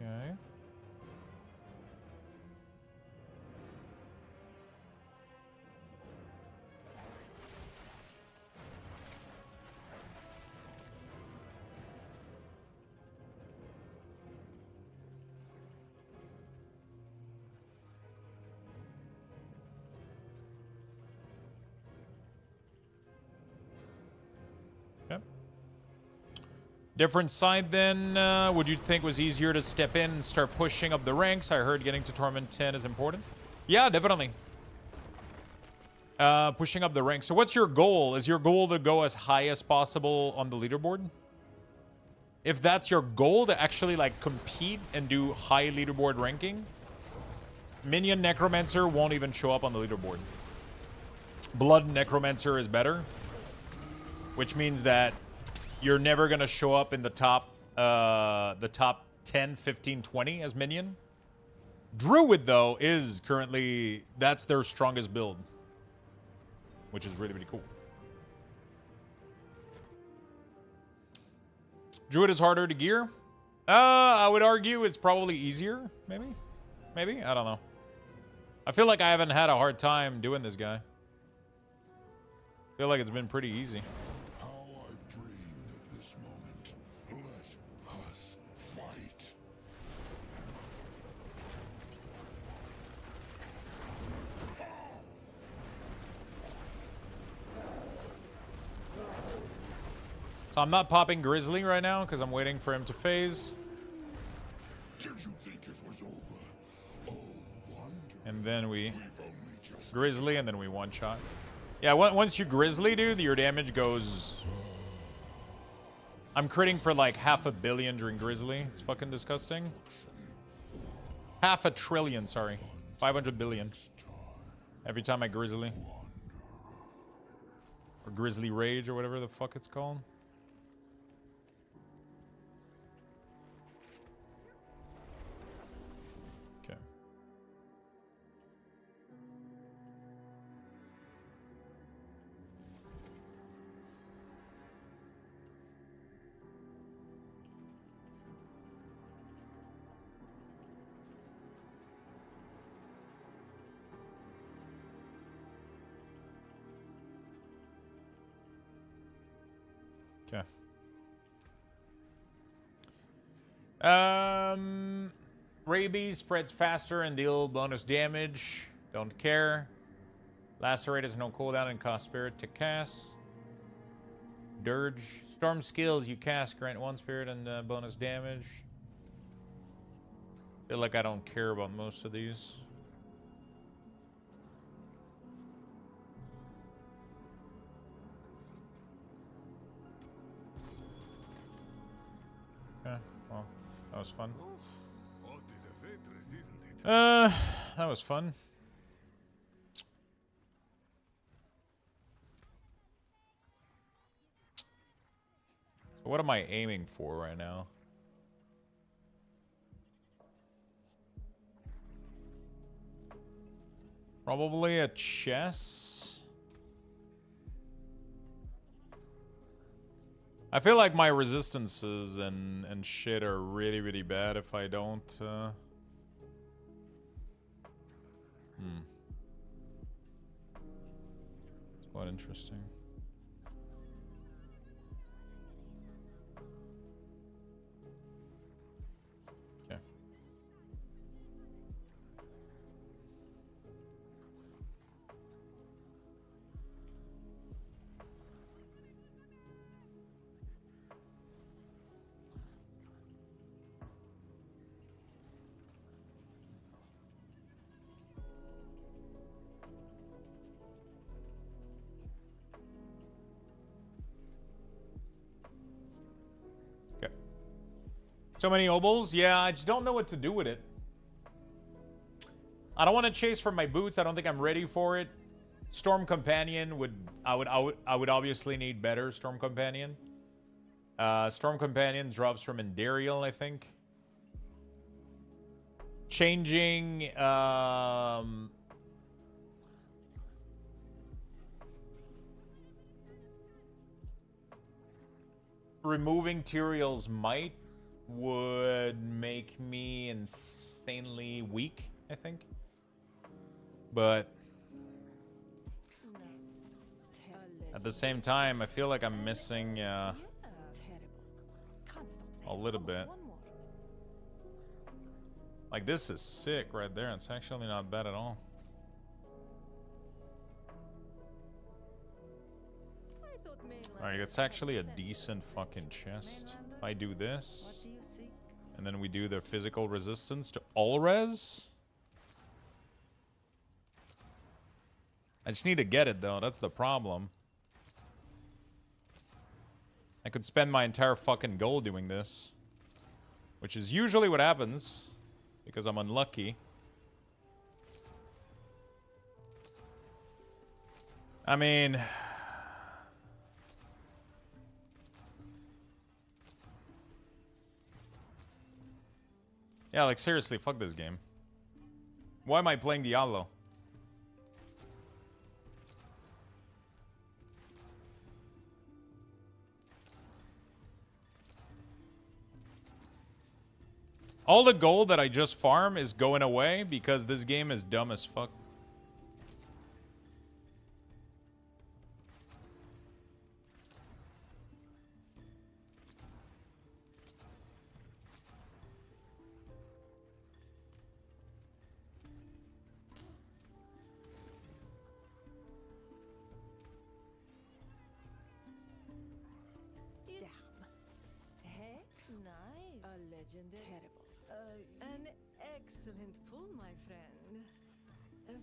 Okay. Yep. Different side then. Would you think was easier to step in and start pushing up the ranks? I heard getting to Torment 10 is important. Yeah, definitely. Pushing up the ranks. So what's your goal? Is your goal to go as high as possible on the leaderboard? If that's your goal, to actually like compete and do high leaderboard ranking, Minion Necromancer won't even show up on the leaderboard. Blood Necromancer is better, which means that you're never going to show up in the top 10, 15, 20 as Minion. Druid, though, is currently, that's their strongest build, which is really, really cool. Druid is harder to gear. I would argue it's probably easier, maybe. Maybe? I don't know. I feel like I haven't had a hard time doing this guy. I feel like it's been pretty easy. How I've dreamed of this moment. Let us fight. So I'm not popping Grizzly right now because I'm waiting for him to phase. Did you think it was over? Oh, wonder. And then we We've only just Grizzly, and then we one-shot. Yeah, once you Grizzly, dude, your damage goes... I'm critting for like 500 million during Grizzly. It's fucking disgusting. 500 billion, sorry. 500 billion. Every time I Grizzly. Or Grizzly Rage, or whatever the fuck it's called. Okay. Okay. Rabies spreads faster and deal bonus damage. Don't care. Lacerate has no cooldown and cost spirit to cast. Dirge. Storm skills you cast grant 1 spirit and bonus damage. Feel like I don't care about most of these. Okay, well, that was fun. That was fun. So what am I aiming for right now? Probably a chess. I feel like my resistances and shit are really, really bad if I don't, It's quite interesting. Okay. So many obols? Yeah, I just don't know what to do with it. I don't want to chase for my boots. I don't think I'm ready for it. Storm Companion would I would obviously need better Storm Companion. Storm Companion drops from Endariel, I think. Changing removing Tyrael's might would make me insanely weak, I think. But at the same time, I feel like I'm missing a little bit. Like, this is sick right there. It's actually not bad at all. Alright, it's actually a decent fucking chest. If I do this, and then we do the physical resistance to all res. I just need to get it, though. That's the problem. I could spend my entire fucking gold doing this, which is usually what happens because I'm unlucky. I mean, yeah, like seriously, fuck this game. Why am I playing Diablo? All the gold that I just farm is going away because this game is dumb as fuck. An excellent pull, my friend.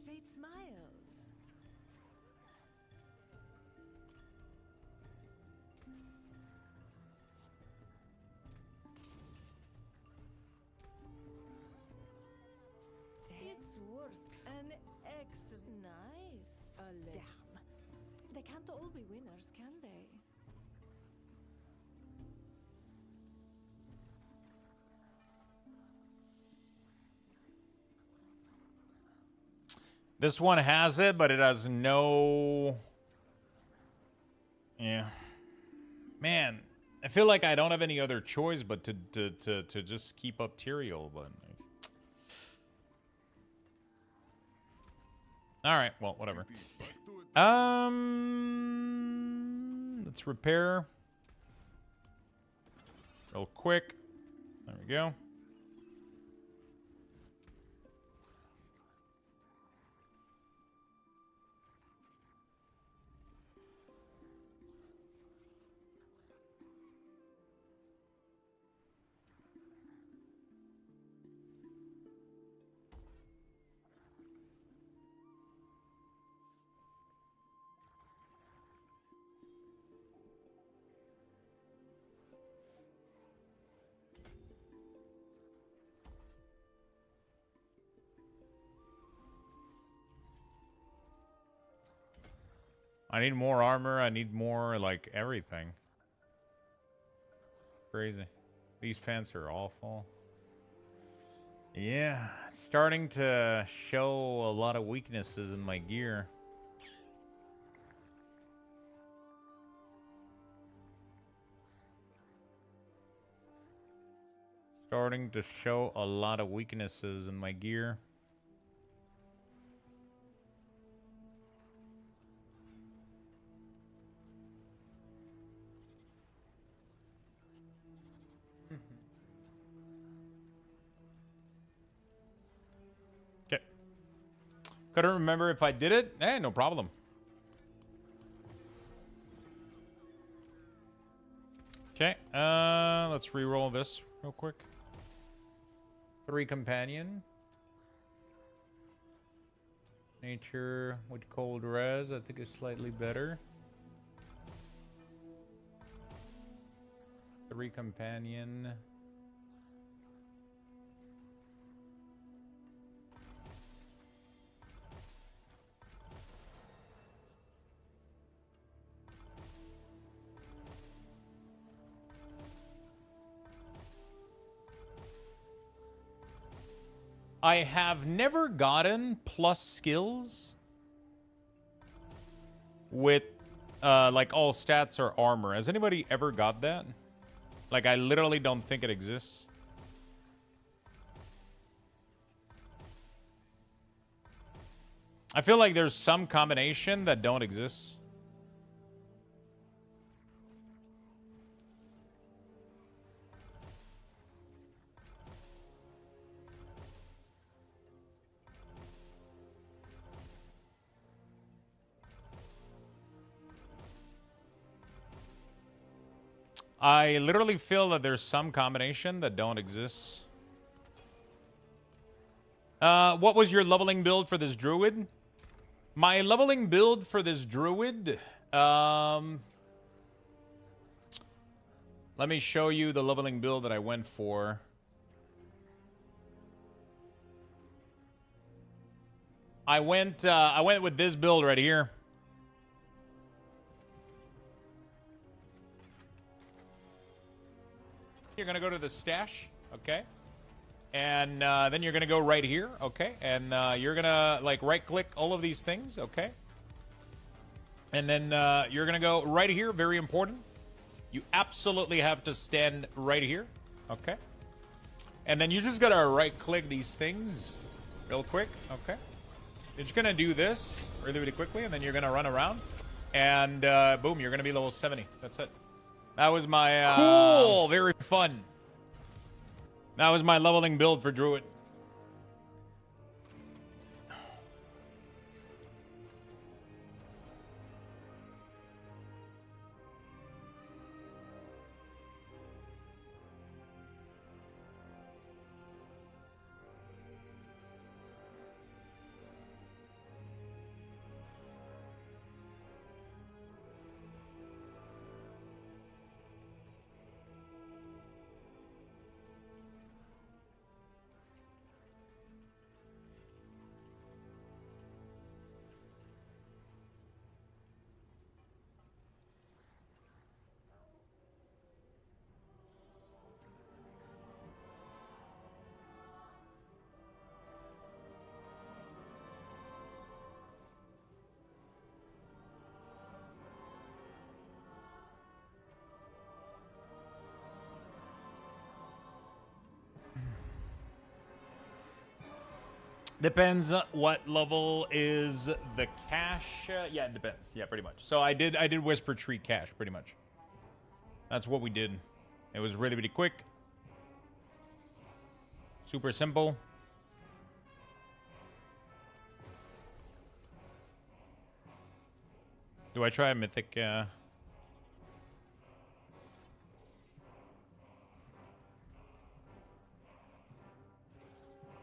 Fate smiles. It's worth an excellent. Nice. Damn. They can't all be winners, can they? This one has it, but it has no... Yeah. Man, I feel like I don't have any other choice but to just keep up Tyrael, but... Alright, well, whatever. Let's repair. Real quick. There we go. I need more armor. I need more, like, everything. Crazy. These pants are awful. Yeah, it's starting to show a lot of weaknesses in my gear. Starting to show a lot of weaknesses in my gear. Couldn't remember if I did it. Eh, no problem. Okay, let's re-roll this real quick. 3 companion. Nature with cold res, I think is slightly better. 3 companion. I have never gotten plus skills with like all stats or armor. Has anybody ever got that? Like, I literally don't think it exists. I feel like there's some combination that don't exist. I literally feel that there's some combination that don't exist. What was your leveling build for this druid? My leveling build for this druid, let me show you the leveling build that I went for. I went with this build right here. You're gonna go to the stash, okay? And then you're going to go right here, okay? And you're going to, like, right-click all of these things, okay? And then you're going to go right here, very important. You absolutely have to stand right here, okay? And then you just got to right-click these things real quick, okay? You're just going to do this really, really quickly, and then you're going to run around. And boom, you're going to be level 70. That's it. That was my... cool! Very fun. That was my leveling build for Druid. Depends what level is the cache. Yeah, it depends. Yeah, pretty much. So I did Whisper Tree cache, pretty much. That's what we did. It was really, really quick. Super simple. Do I try a mythic?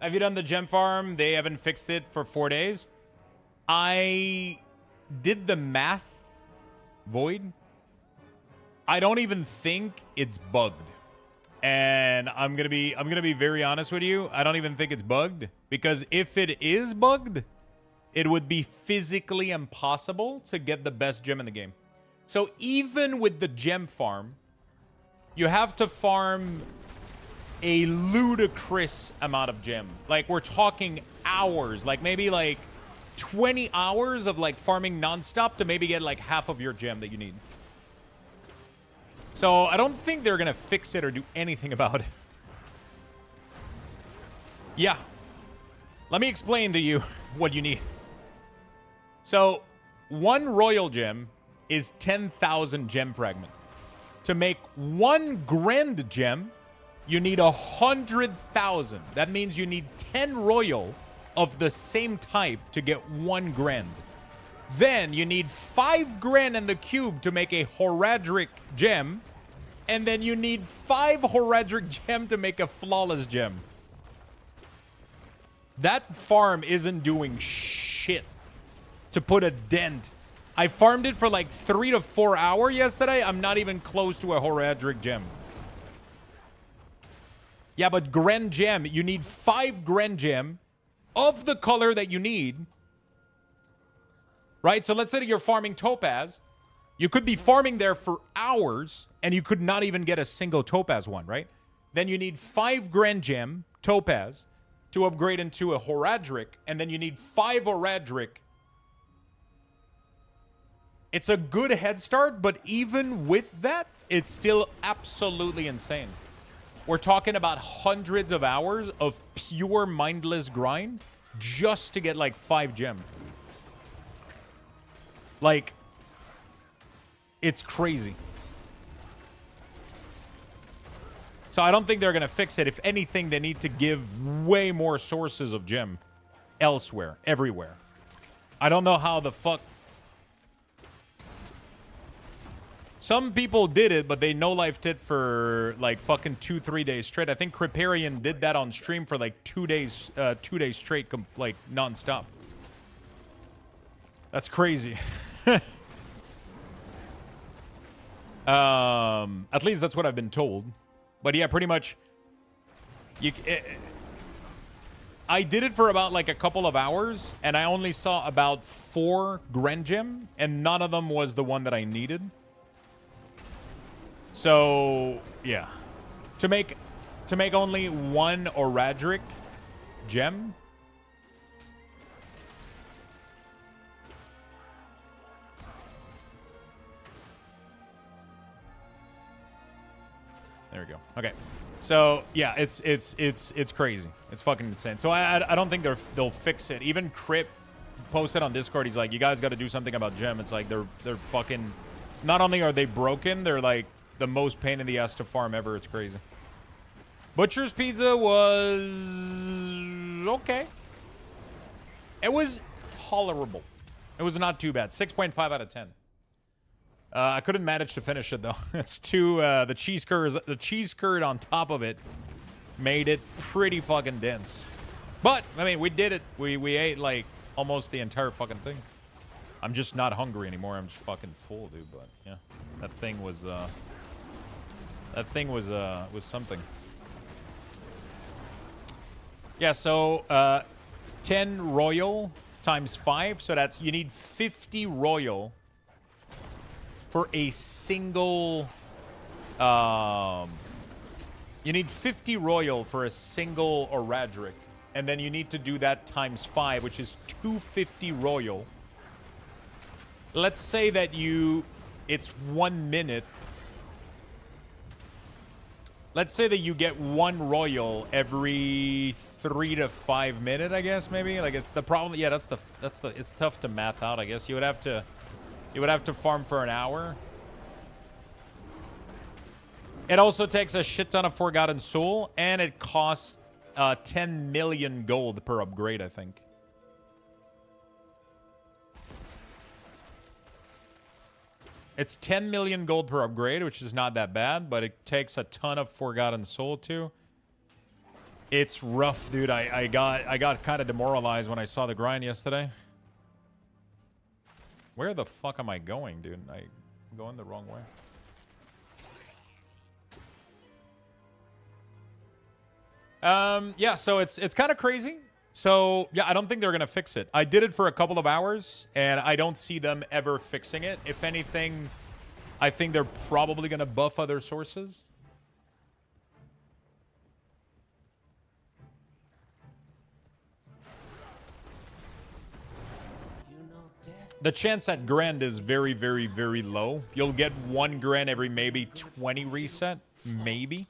Have you done the gem farm? They haven't fixed it for 4 days. I did the math, Void. I don't even think it's bugged. And I'm gonna be very honest with you. I don't even think it's bugged. Because if it is bugged, it would be physically impossible to get the best gem in the game. So even with the gem farm, you have to farm a ludicrous amount of gem. Like, we're talking hours. Like, maybe, like, 20 hours of, like, farming nonstop to maybe get, like, half of your gem that you need. So, I don't think they're gonna fix it or do anything about it. Yeah. Let me explain to you what you need. So, one royal gem is 10,000 gem fragment. To make 1 grand gem, you need 100,000. That means you need 10 royal of the same type to get 1 grand. Then you need 5 grand in the cube to make a Horadric gem. And then you need 5 Horadric gem to make a flawless gem. That farm isn't doing shit to put a dent. I farmed it for like 3 to 4 hours yesterday. I'm not even close to a Horadric gem. Yeah, but Grand Gem, you need 5 Grand Gem of the color that you need. Right? So let's say that you're farming Topaz. You could be farming there for hours, and you could not even get a single Topaz one, right? Then you need 5 Grand Gem, Topaz, to upgrade into a Horadric, and then you need 5 Horadric. It's a good head start, but even with that, it's still absolutely insane. We're talking about hundreds of hours of pure mindless grind just to get like 5 gem. Like, it's crazy. So I don't think they're going to fix it. If anything, they need to give way more sources of gem elsewhere, everywhere. I don't know how the fuck. Some people did it, but they no-lifed it for like fucking 2-3 days straight. I think Creparian did that on stream for like 2 days straight, like non-stop. That's crazy. At least that's what I've been told. But yeah, pretty much. I did it for about like a couple of hours, and I only saw about 4 Grand Gem, and none of them was the one that I needed. So yeah, to make only 1 Horadric gem. There we go. Okay. So yeah, it's crazy. It's fucking insane. So I don't think they'll fix it. Even Crip posted on Discord. He's like, you guys got to do something about gem. It's like they're fucking. Not only are they broken, they're like the most pain in the ass to farm ever. It's crazy. Butcher's Pizza was okay. It was tolerable. It was not too bad. 6.5 out of 10. I couldn't manage to finish it though. It's too the cheese curd on top of it made it pretty fucking dense. But I mean, we did it. We ate like almost the entire fucking thing. I'm just not hungry anymore. I'm just fucking full, dude. But yeah, that thing was something. Yeah. So 10 royal times 5. So that's you need 50 royal. For a single, you need 50 royal for a single Horadric, and then you need to do that times 5, which is 250 royal. Let's say that it's 1 minute. Let's say that you get 1 royal every 3 to 5 minutes, I guess, maybe. Like it's the problem. Yeah, it's tough to math out, I guess. You would have to farm for an hour. It also takes a shit ton of Forgotten Soul, and it costs 10 million gold per upgrade, I think. It's 10 million gold per upgrade, which is not that bad, but it takes a ton of Forgotten Soul too. It's rough, dude. I got kind of demoralized when I saw the grind yesterday. Where the fuck am I going, dude? I'm going the wrong way. Yeah, so it's kind of crazy. So, yeah, I don't think they're going to fix it. I did it for a couple of hours, and I don't see them ever fixing it. If anything, I think they're probably going to buff other sources. The chance at Grand is very, very, very low. You'll get 1 Grand every maybe 20 reset. Maybe.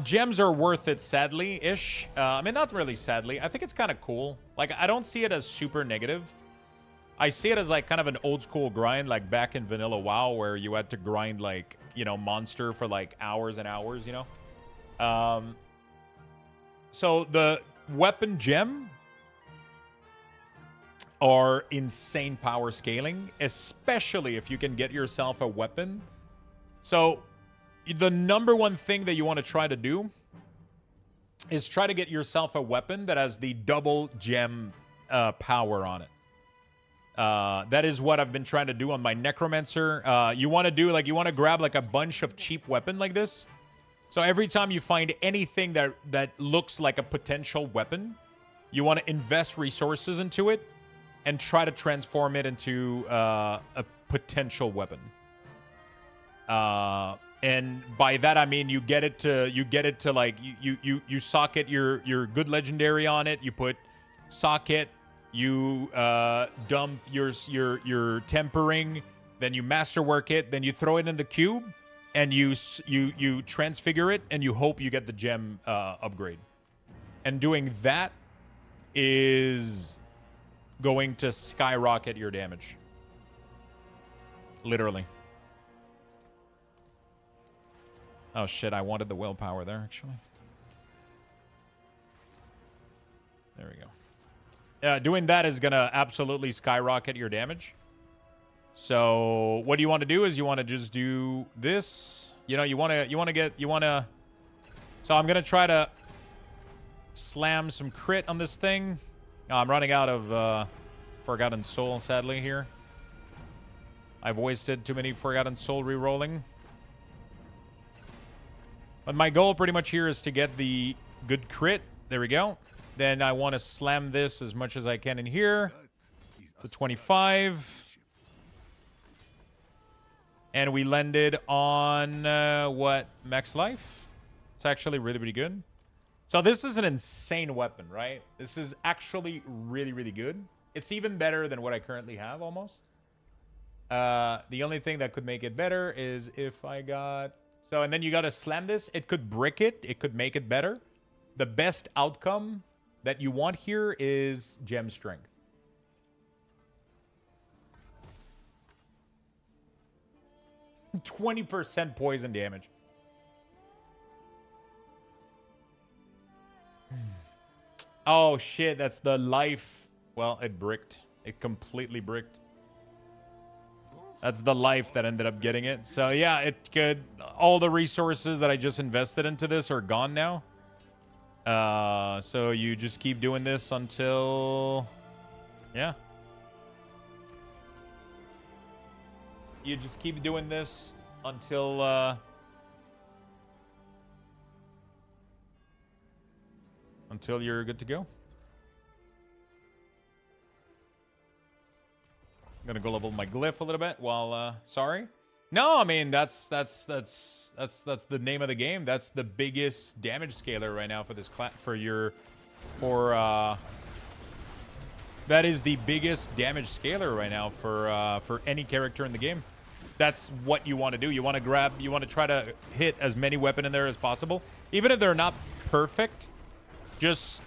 Gems are worth it, sadly-ish. I mean, not really sadly. I think it's kind of cool. Like, I don't see it as super negative. I see it as, like, kind of an old-school grind, like back in Vanilla WoW, where you had to grind, like, you know, Monster for, like, hours and hours, you know? So, the weapon gem are insane power scaling, especially if you can get yourself a weapon. So the number one thing that you want to try to do is try to get yourself a weapon that has the double gem power on it. That is what I've been trying to do on my Necromancer. You want to do, like, you want to grab, like, a bunch of cheap weapon like this. So every time you find anything that looks like a potential weapon, you want to invest resources into it and try to transform it into a potential weapon. And by that I mean you get it to like you socket your good legendary on it. You put socket. You dump your tempering. Then you masterwork it. Then you throw it in the cube, and you transfigure it, and you hope you get the gem upgrade. And doing that is going to skyrocket your damage. Literally. Oh shit, I wanted the willpower there, actually. There we go. Doing that is gonna absolutely skyrocket your damage. So what you want to do is you want to just do this. You know, you want to. So I'm gonna try to slam some crit on this thing. I'm running out of Forgotten Soul, sadly, here. I've wasted too many Forgotten Soul re-rolling. But my goal pretty much here is to get the good crit. There we go. Then I want to slam this as much as I can in here. To 25. And we landed on, what? Max life? It's actually really, really good. So this is an insane weapon, right? This is actually really, really good. It's even better than what I currently have, almost. The only thing that could make it better is if I got... So, and then you got to slam this. It could brick it. It could make it better. The best outcome that you want here is gem strength. %20 poison damage. Oh, shit. That's the life. Well, it bricked. It completely bricked. That's the life that ended up getting it. So, yeah, it could... All the resources that I just invested into this are gone now. So you just keep doing this until... Yeah. You just keep doing this until... Until you're good to go. I'm gonna go level my glyph a little bit while sorry. No, I mean that's the name of the game. That's the biggest damage scaler right now for this class that is the biggest damage scaler right now for any character in the game. That's what you want to do. You want to try to hit as many weapons in there as possible. Even if they're not perfect, just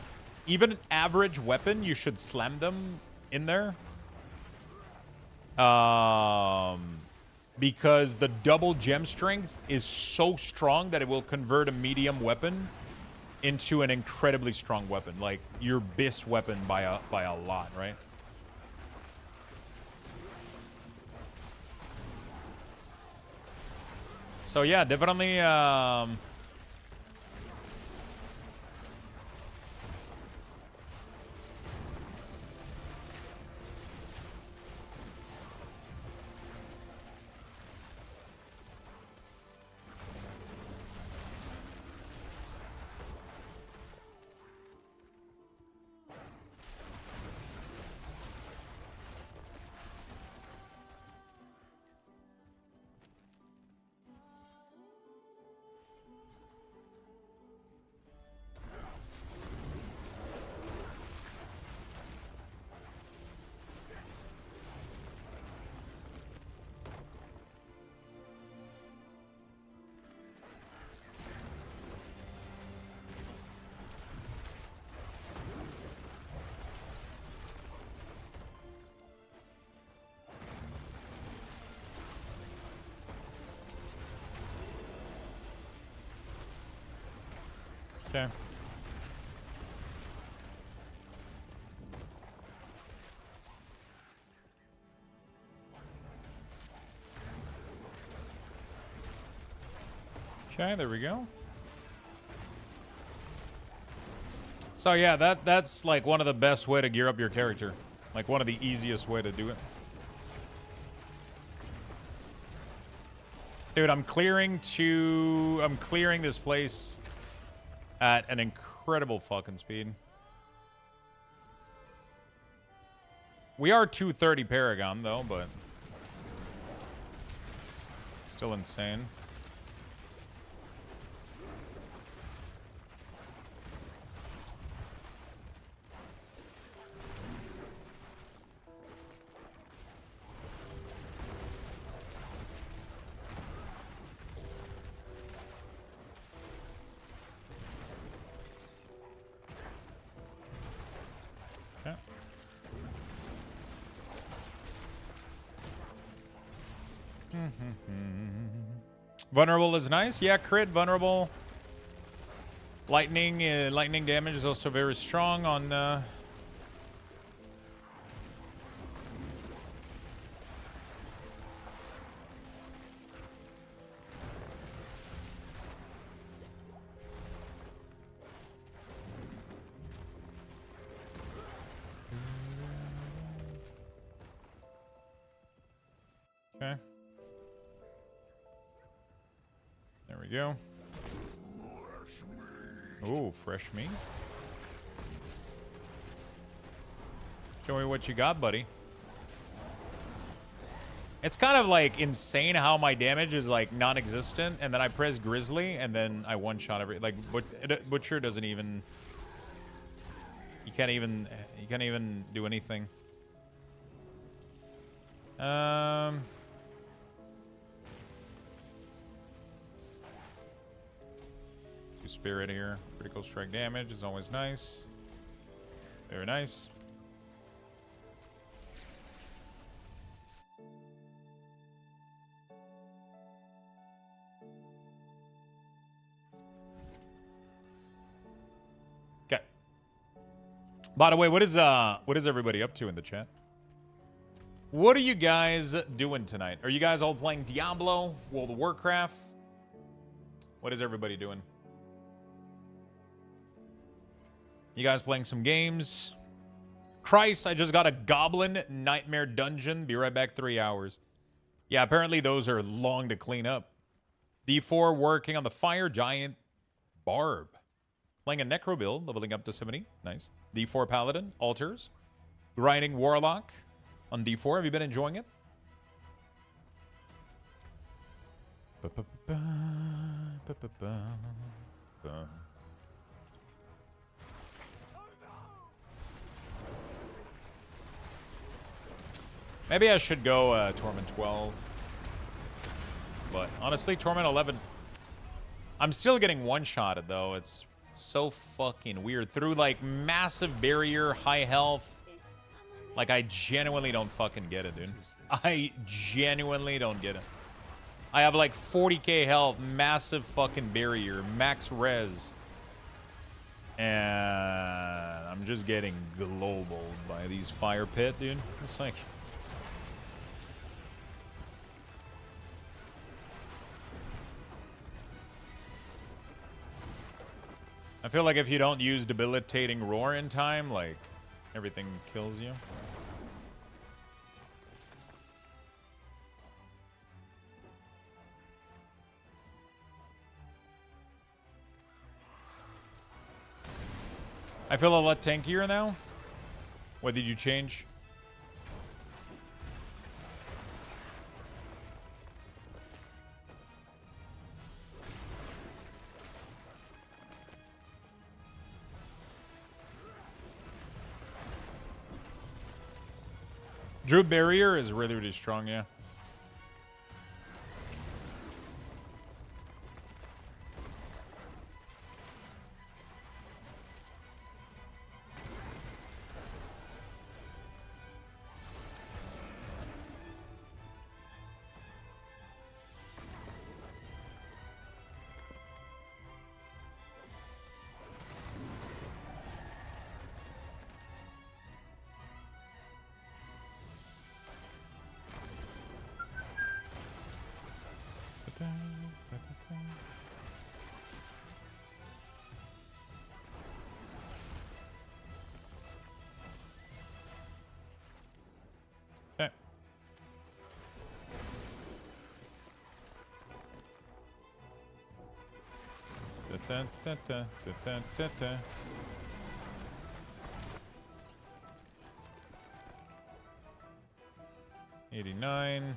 even an average weapon, you should slam them in there. Because the double gem strength is so strong that it will convert a medium weapon into an incredibly strong weapon, like your bis weapon by a lot, right? So yeah, definitely okay. Okay, there we go. So yeah, that's like one of the best way to gear up your character. Like one of the easiest way to do it. Dude, I'm clearing this place at an incredible fucking speed. We are 230 Paragon, though, but still insane. Vulnerable is nice. Yeah, crit, vulnerable. Lightning damage is also very strong on... Okay. There we go. Ooh, fresh meat. Show me what you got, buddy. It's kind of like insane how my damage is like non-existent, and then I press Grizzly, and then I one-shot every like. Butcher doesn't even. You can't even do anything. Spirit here. Critical strike damage is always nice. Very nice. Okay. By the way, what is everybody up to in the chat? What are you guys doing tonight? Are you guys all playing Diablo, World of Warcraft? What is everybody doing? You guys playing some games? Christ, I just got a Goblin Nightmare Dungeon. Be right back, 3 hours. Yeah, apparently those are long to clean up. D4 working on the Fire Giant Barb. Playing a Necro build, leveling up to 70. Nice. D4 Paladin, Altars. Grinding Warlock on D4. Have you been enjoying it? Maybe I should go Torment 12. But honestly, Torment 11... I'm still getting one-shotted, though. It's so fucking weird. Through, like, massive barrier, high health. Like, I genuinely don't fucking get it, dude. I genuinely don't get it. I have, like, 40k health, massive fucking barrier, max res. And I'm just getting global by these fire pit, dude. It's like... I feel like if you don't use debilitating roar in time, like, everything kills you. I feel a lot tankier now. What did you change? Druid barrier is really, really strong, yeah. Okay. $89.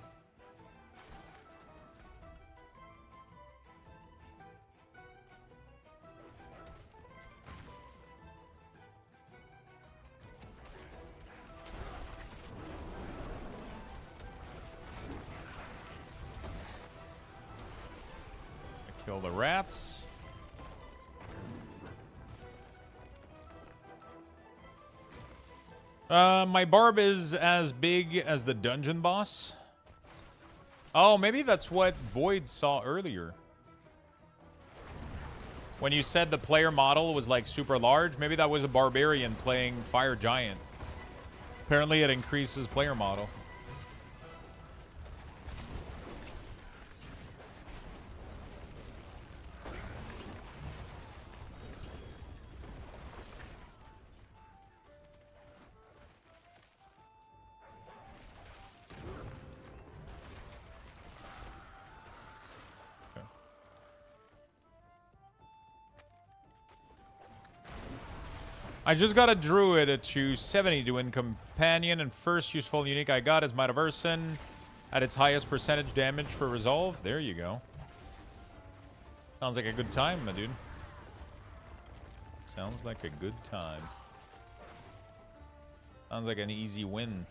Kill the rats. My barb is as big as the dungeon boss. Oh, maybe that's what Void saw earlier. When you said the player model was like super large, maybe that was a barbarian playing Fire Giant. Apparently it increases player model. I just got a Druid at 270 to win Companion, and first useful unique I got is Might of Urson at its highest percentage damage for Resolve. There you go. Sounds like a good time, my dude. Sounds like a good time. Sounds like an easy win.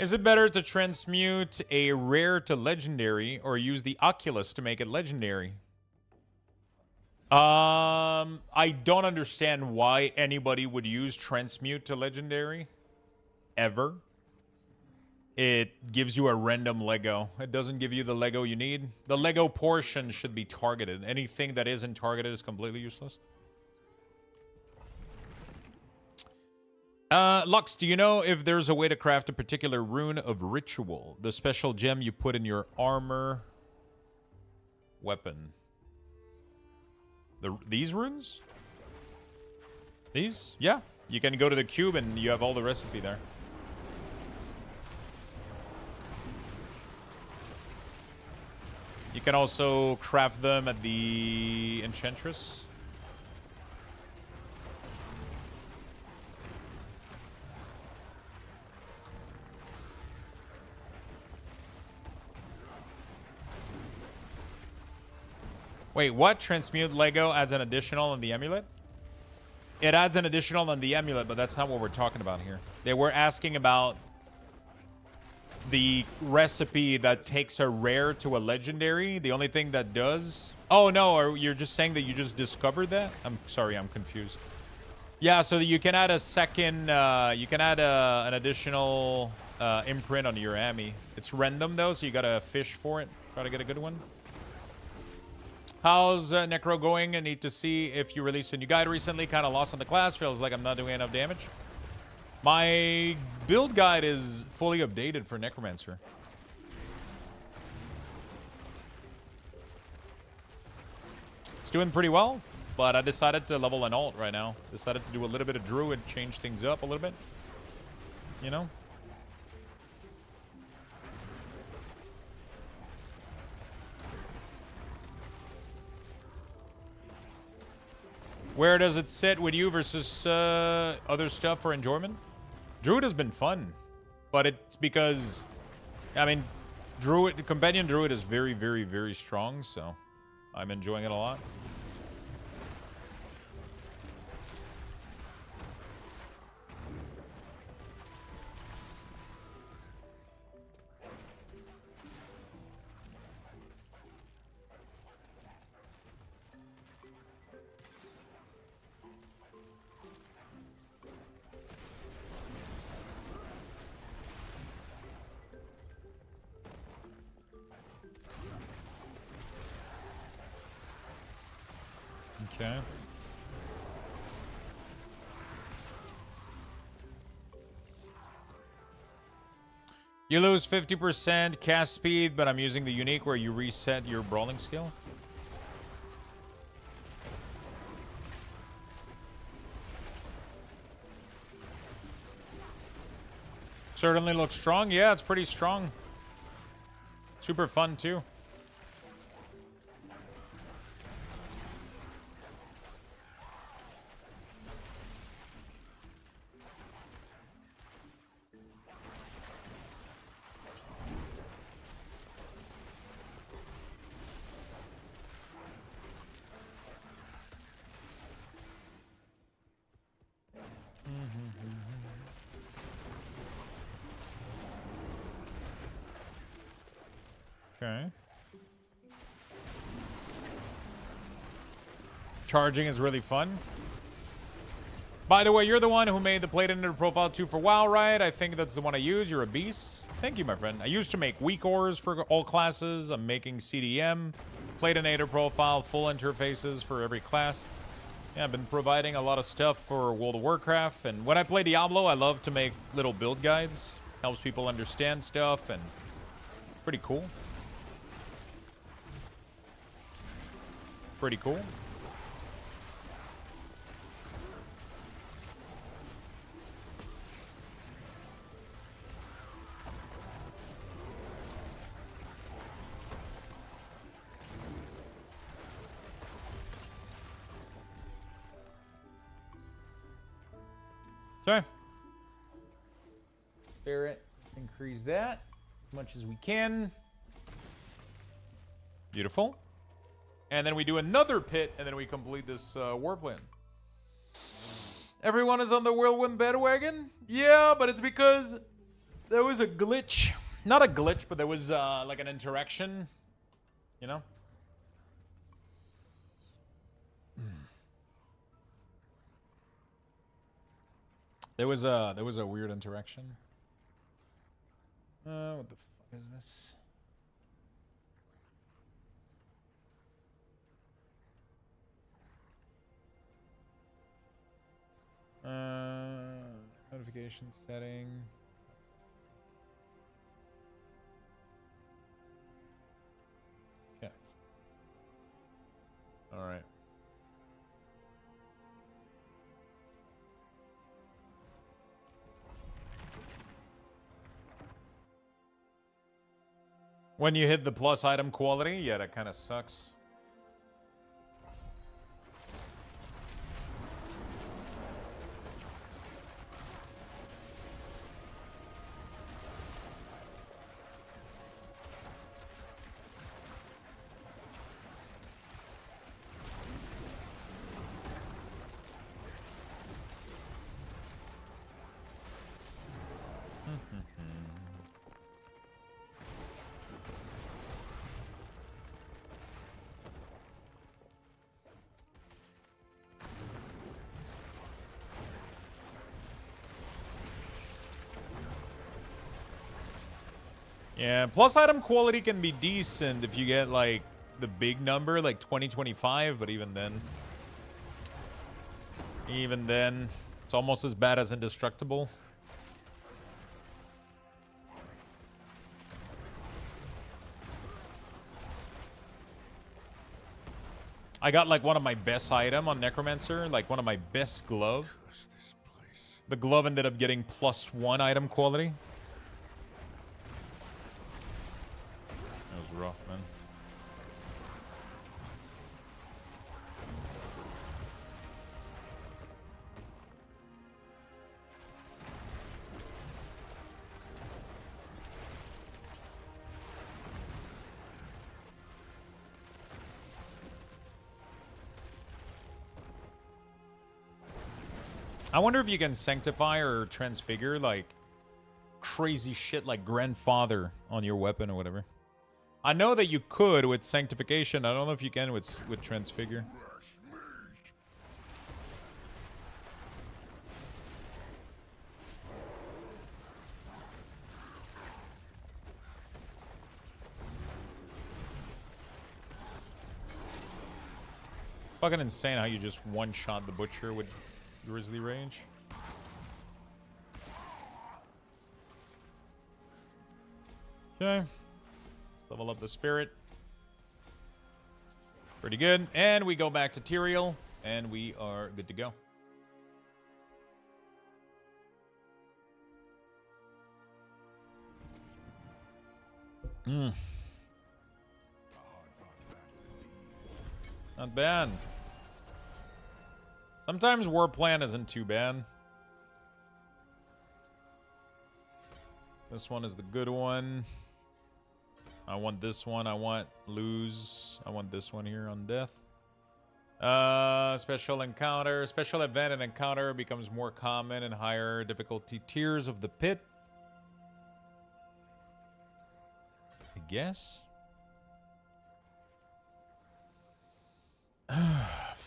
Is it better to transmute a rare to legendary or use the Oculus to make it legendary? I don't understand why anybody would use transmute to legendary ever. It gives you a random Lego. It doesn't give you the Lego you need. The Lego portion should be targeted. Anything that isn't targeted is completely useless. Lux, do you know if there's a way to craft a particular rune of ritual? The special gem you put in your armor weapon. These runes? These? Yeah. You can go to the cube and you have all the recipe there. You can also craft them at the Enchantress. Wait, what? Transmute Lego adds an additional on the amulet? It adds an additional on the amulet, but that's not what we're talking about here. They were asking about the recipe that takes a rare to a legendary. The only thing that does... Oh, no, or you're just saying that you just discovered that? I'm sorry, I'm confused. Yeah, so you can add a second... you can add an additional imprint on your Ami. It's random, though, so you gotta fish for it. Try to get a good one. How's Necro going? I need to see if you released a new guide recently. Kind of lost on the class. Feels like I'm not doing enough damage. My build guide is fully updated for Necromancer. It's doing pretty well, but I decided to level an alt right now. Decided to do a little bit of Druid, change things up a little bit. You know? Where does it sit with you versus other stuff for enjoyment? Druid has been fun, but it's because, I mean, Companion Druid is very, very, very strong, so I'm enjoying it a lot. Okay. You lose 50% cast speed, but I'm using the unique where you reset your brawling skill. Certainly looks strong. Yeah, it's pretty strong. Super fun, too. Okay. Charging is really fun. By the way, you're the one who made the Platinator profile 2 for WoW, right? I think that's the one I use. You're a beast. Thank you, my friend. I used to make weak ores for all classes. I'm making CDM, Platinator profile, full interfaces for every class. Yeah, I've been providing a lot of stuff for World of Warcraft. And when I play Diablo, I love to make little build guides. Helps people understand stuff and pretty cool. Pretty cool. Okay. Spirit, increase that as much as we can. Beautiful. And then we do another pit, and then we complete this war plan. Everyone is on the whirlwind bandwagon? Yeah, but it's because there was a glitch. Not a glitch, but there was like an interaction. You know? There was a weird interaction. What the fuck is this? Notification setting. Okay. All right. When you hit the plus item quality, yeah, that kind of sucks. Yeah, plus item quality can be decent if you get, like, the big number, like 2025, but even then, it's almost as bad as indestructible. I got, like, one of my best item on Necromancer, like, one of my best glove. The glove ended up getting +1 item quality. Rough, man. I wonder if you can sanctify or transfigure like crazy shit like grandfather on your weapon or whatever. I know that you could with sanctification. I don't know if you can with transfigure. Fucking insane how you just one-shot the butcher with grizzly range. Okay. Level up the spirit. Pretty good. And we go back to Tyrael, and we are good to go. Not bad. Sometimes war plan isn't too bad. This one is the good one. I want this one. I want lose. I want this one here on death. Special encounter. Special event and encounter becomes more common in higher difficulty tiers of the pit. I guess.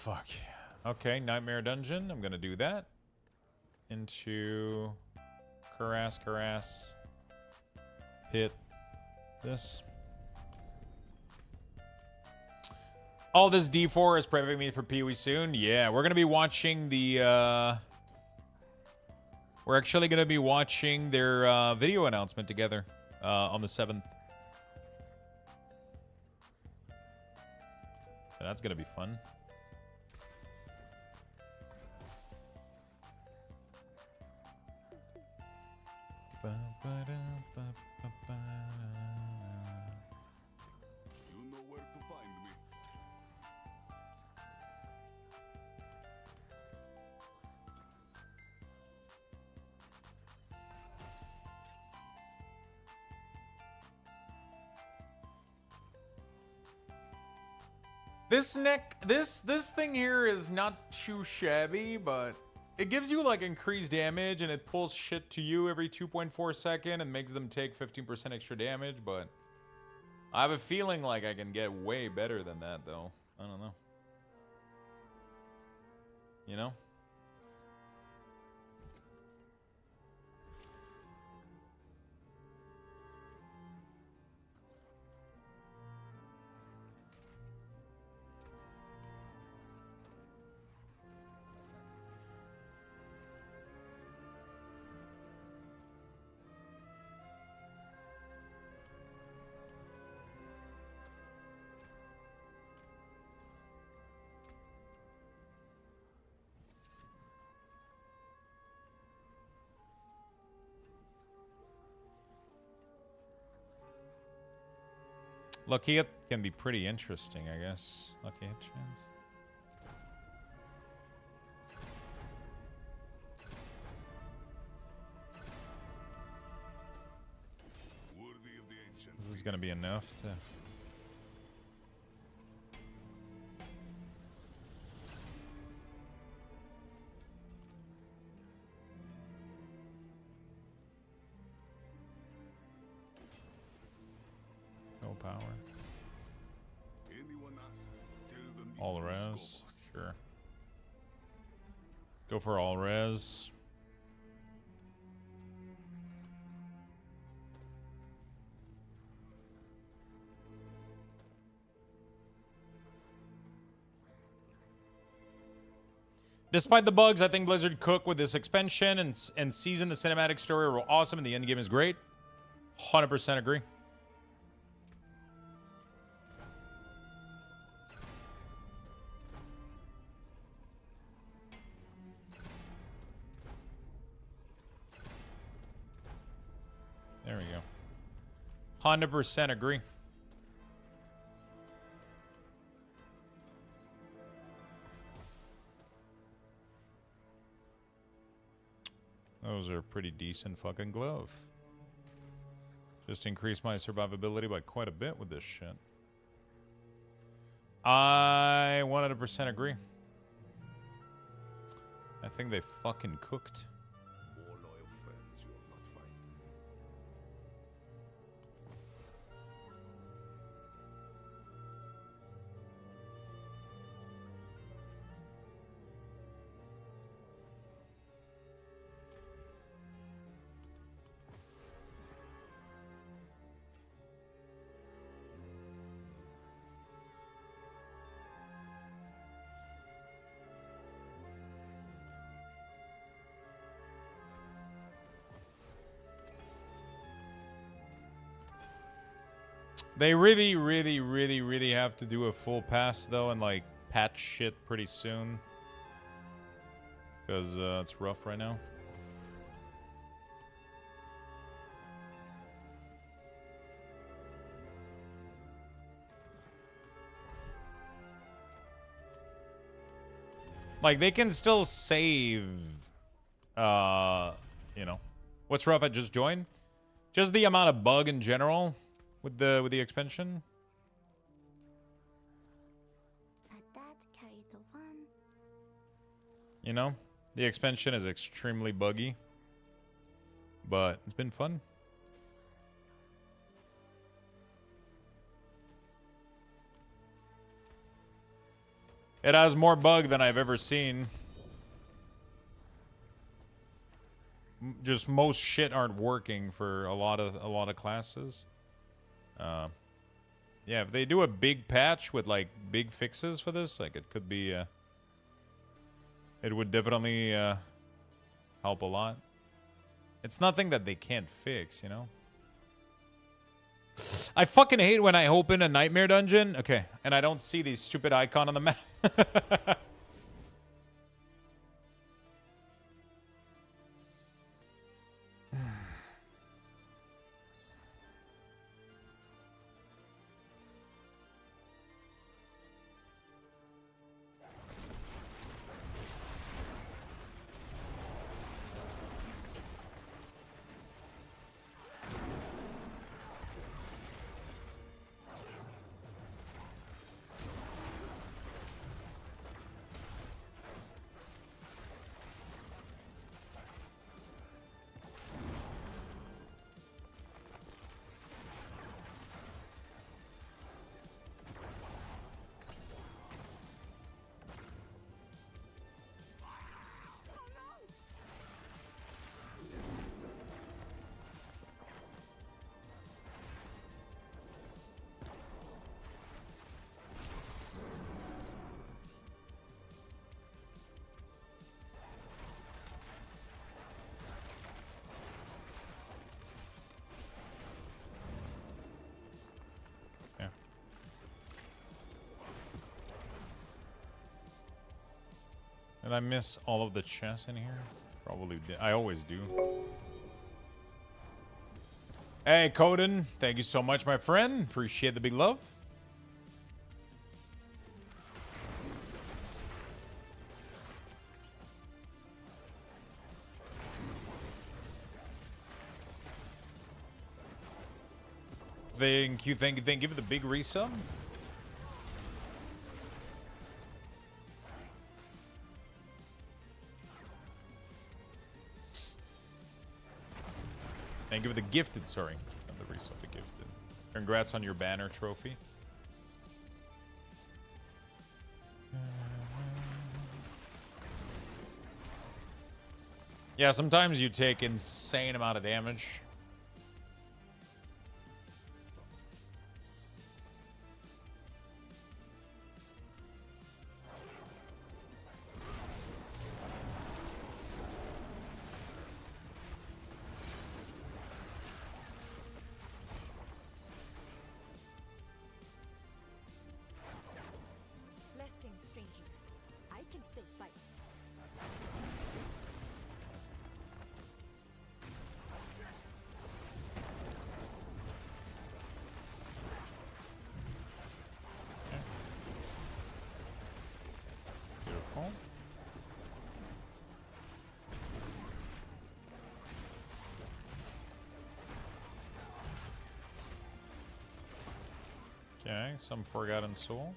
fuck. Okay, Nightmare Dungeon. I'm gonna do that. Into Harass. Hit this. All this D4 is prepping me for PoE soon. Yeah, we're gonna be watching the we're actually gonna be watching their video announcement together on the 7th. So that's gonna be fun. You know where to find me. This thing here is not too shabby, but it gives you like increased damage and it pulls shit to you every 2.4 seconds and makes them take 15% extra damage, but I have a feeling like I can get way better than that though. I don't know. You know? Lucky hit can be pretty interesting, I guess. Lucky hit chance. Worthy of the ancient. This is gonna be enough to... No power. Anyone asks, tell them it's All from res. Scopus. Sure. Go for all res. Despite the bugs, I think Blizzard cooked with this expansion and season the cinematic story were awesome and the endgame is great. 100% agree. There we go. 100% agree. Those are pretty decent fucking glove. Just increased my survivability by quite a bit with this shit. I 100% agree. I think they fucking cooked. More loyal friends you will not find. They really have to do a full pass though and like patch shit pretty soon. Because it's rough right now. Like they can still save you know. What's rough at just join? Just the amount of bug in general. With the expansion, you know, the expansion is extremely buggy, but it's been fun. It has more bug than I've ever seen. Just most shit aren't working for a lot of classes. Yeah, if they do a big patch with like big fixes for this, like it could be it would definitely help a lot. It's nothing that they can't fix, you know? I fucking hate when I open a nightmare dungeon. Okay, and I don't see these stupid icon on the map. Did I miss all of the chests in here? Probably did. I always do. Hey, Coden. Thank you so much, my friend. Appreciate the big love. Thank you for the big resub. Thank you for the gifted, sorry. Not the resub, the gifted. Congrats on your banner trophy. Yeah, sometimes you take insane amount of damage. Blessings, stranger. I can still fight. Beautiful. Okay, some Forgotten Soul.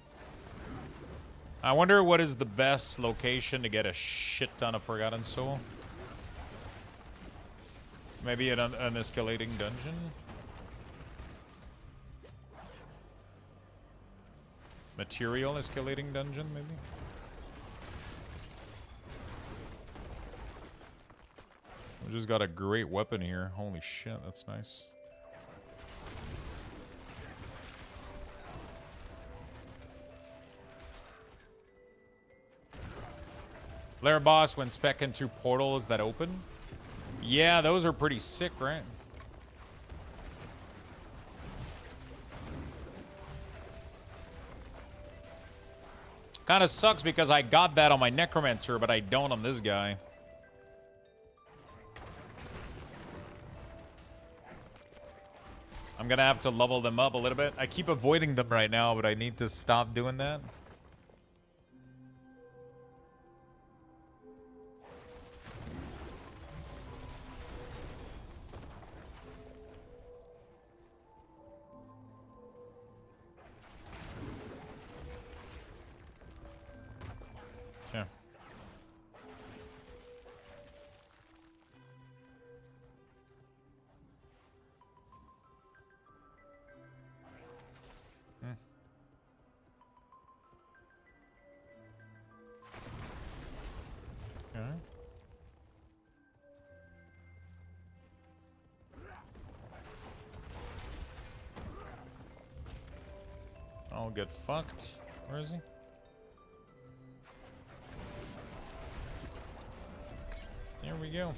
I wonder what is the best location to get a shit ton of Forgotten Soul. Maybe an escalating dungeon? Material escalating dungeon, maybe? We just got a great weapon here. Holy shit, that's nice. Lair boss when spec into portals that open. Yeah, those are pretty sick, right? Kind of sucks because I got that on my Necromancer, but I don't on this guy. I'm gonna have to level them up a little bit. I keep avoiding them right now, but I need to stop doing that. Okay. Don't get fucked. Where is he? There we go.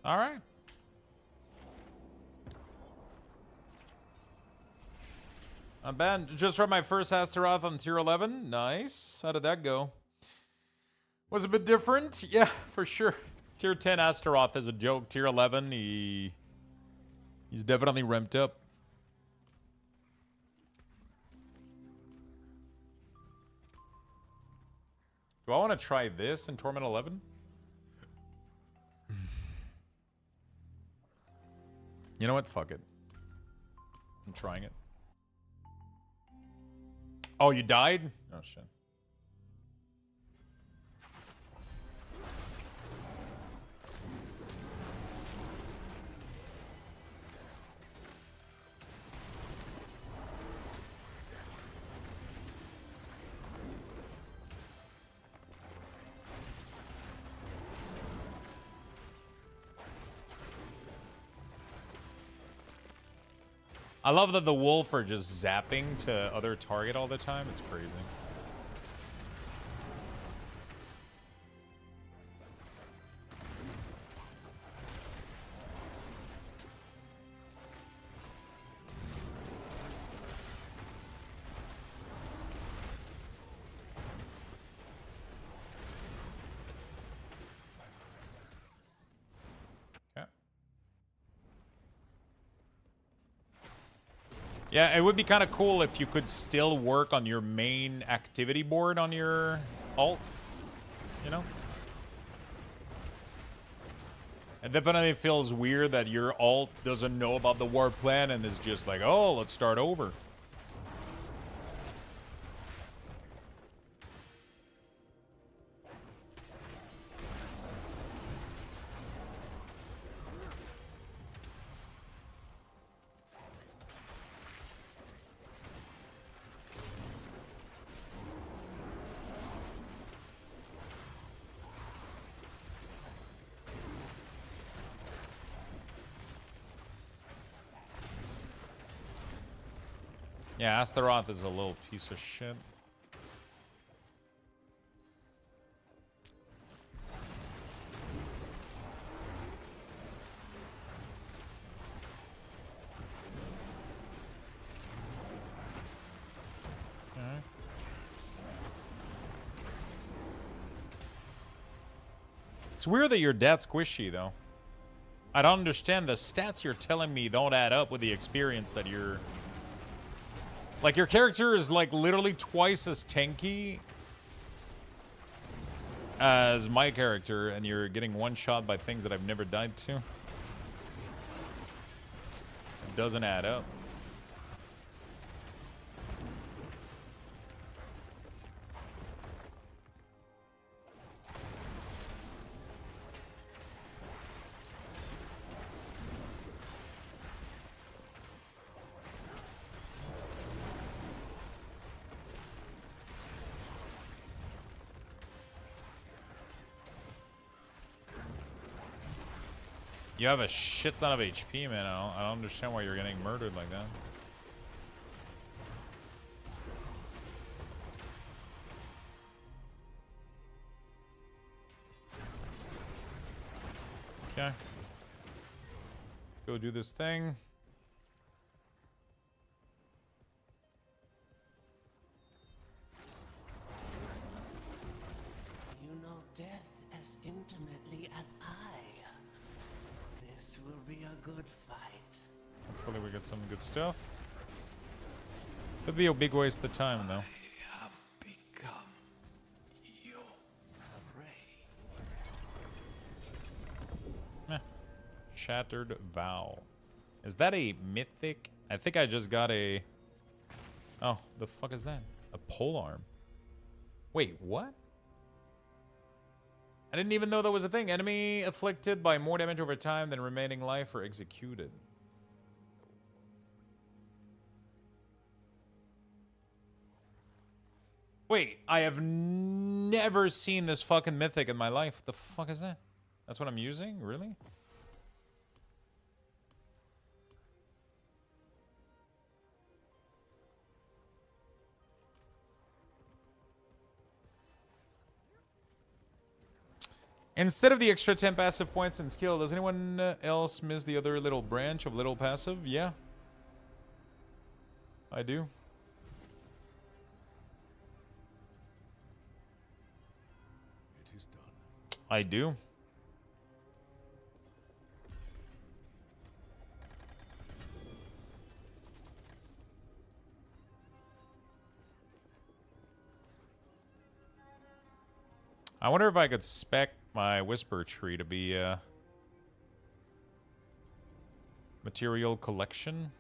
All right. Not bad. Just read my first Astaroth on tier 11. Nice. How did that go? Was a bit different? Yeah, for sure. Tier 10 Astaroth is a joke. Tier 11, he's definitely ramped up. Do I want to try this in Torment 11? You know what? Fuck it. I'm trying it. Oh, you died? Oh, shit. I love that the wolf are just zapping to other target all the time. It's crazy. Yeah, it would be kind of cool if you could still work on your main activity board on your alt, you know? It definitely feels weird that your alt doesn't know about the war plan and is just like, oh, let's start over. Yeah, Astaroth is a little piece of shit. Okay. It's weird that your dad's squishy, though. I don't understand. The stats you're telling me don't add up with the experience that you're... Like, your character is, like, literally twice as tanky as my character, and you're getting one-shot by things that I've never died to. It doesn't add up. You have a shit ton of HP, man. I don't understand why you're getting murdered like that. Okay. Go do this thing. You know death as intimately as I. This will be a good fight. Hopefully we get some good stuff. Could be a big waste of time, though. I have become your prey. Shattered Vow. Is that a mythic? I think I just got a... Oh, the fuck is that? A polearm. Wait, what? I didn't even know that was a thing. Enemy afflicted by more damage over time than remaining life or executed. Wait, I have never seen this fucking mythic in my life. The fuck is that? That's what I'm using? Really? Instead of the extra 10 passive points and skill, does anyone else miss the other little branch of little passive? Yeah. I do. It is done. I do. I wonder if I could spec my Whisper Tree to be material collection.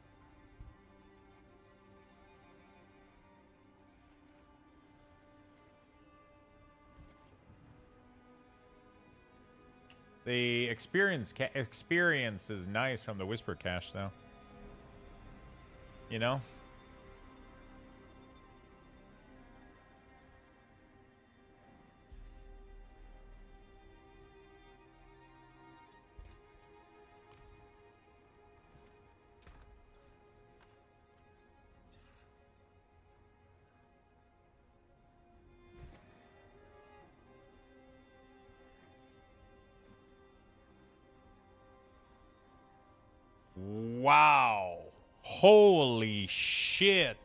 The experience is nice from the Whisper Cache, though. You know? Wow. Holy shit.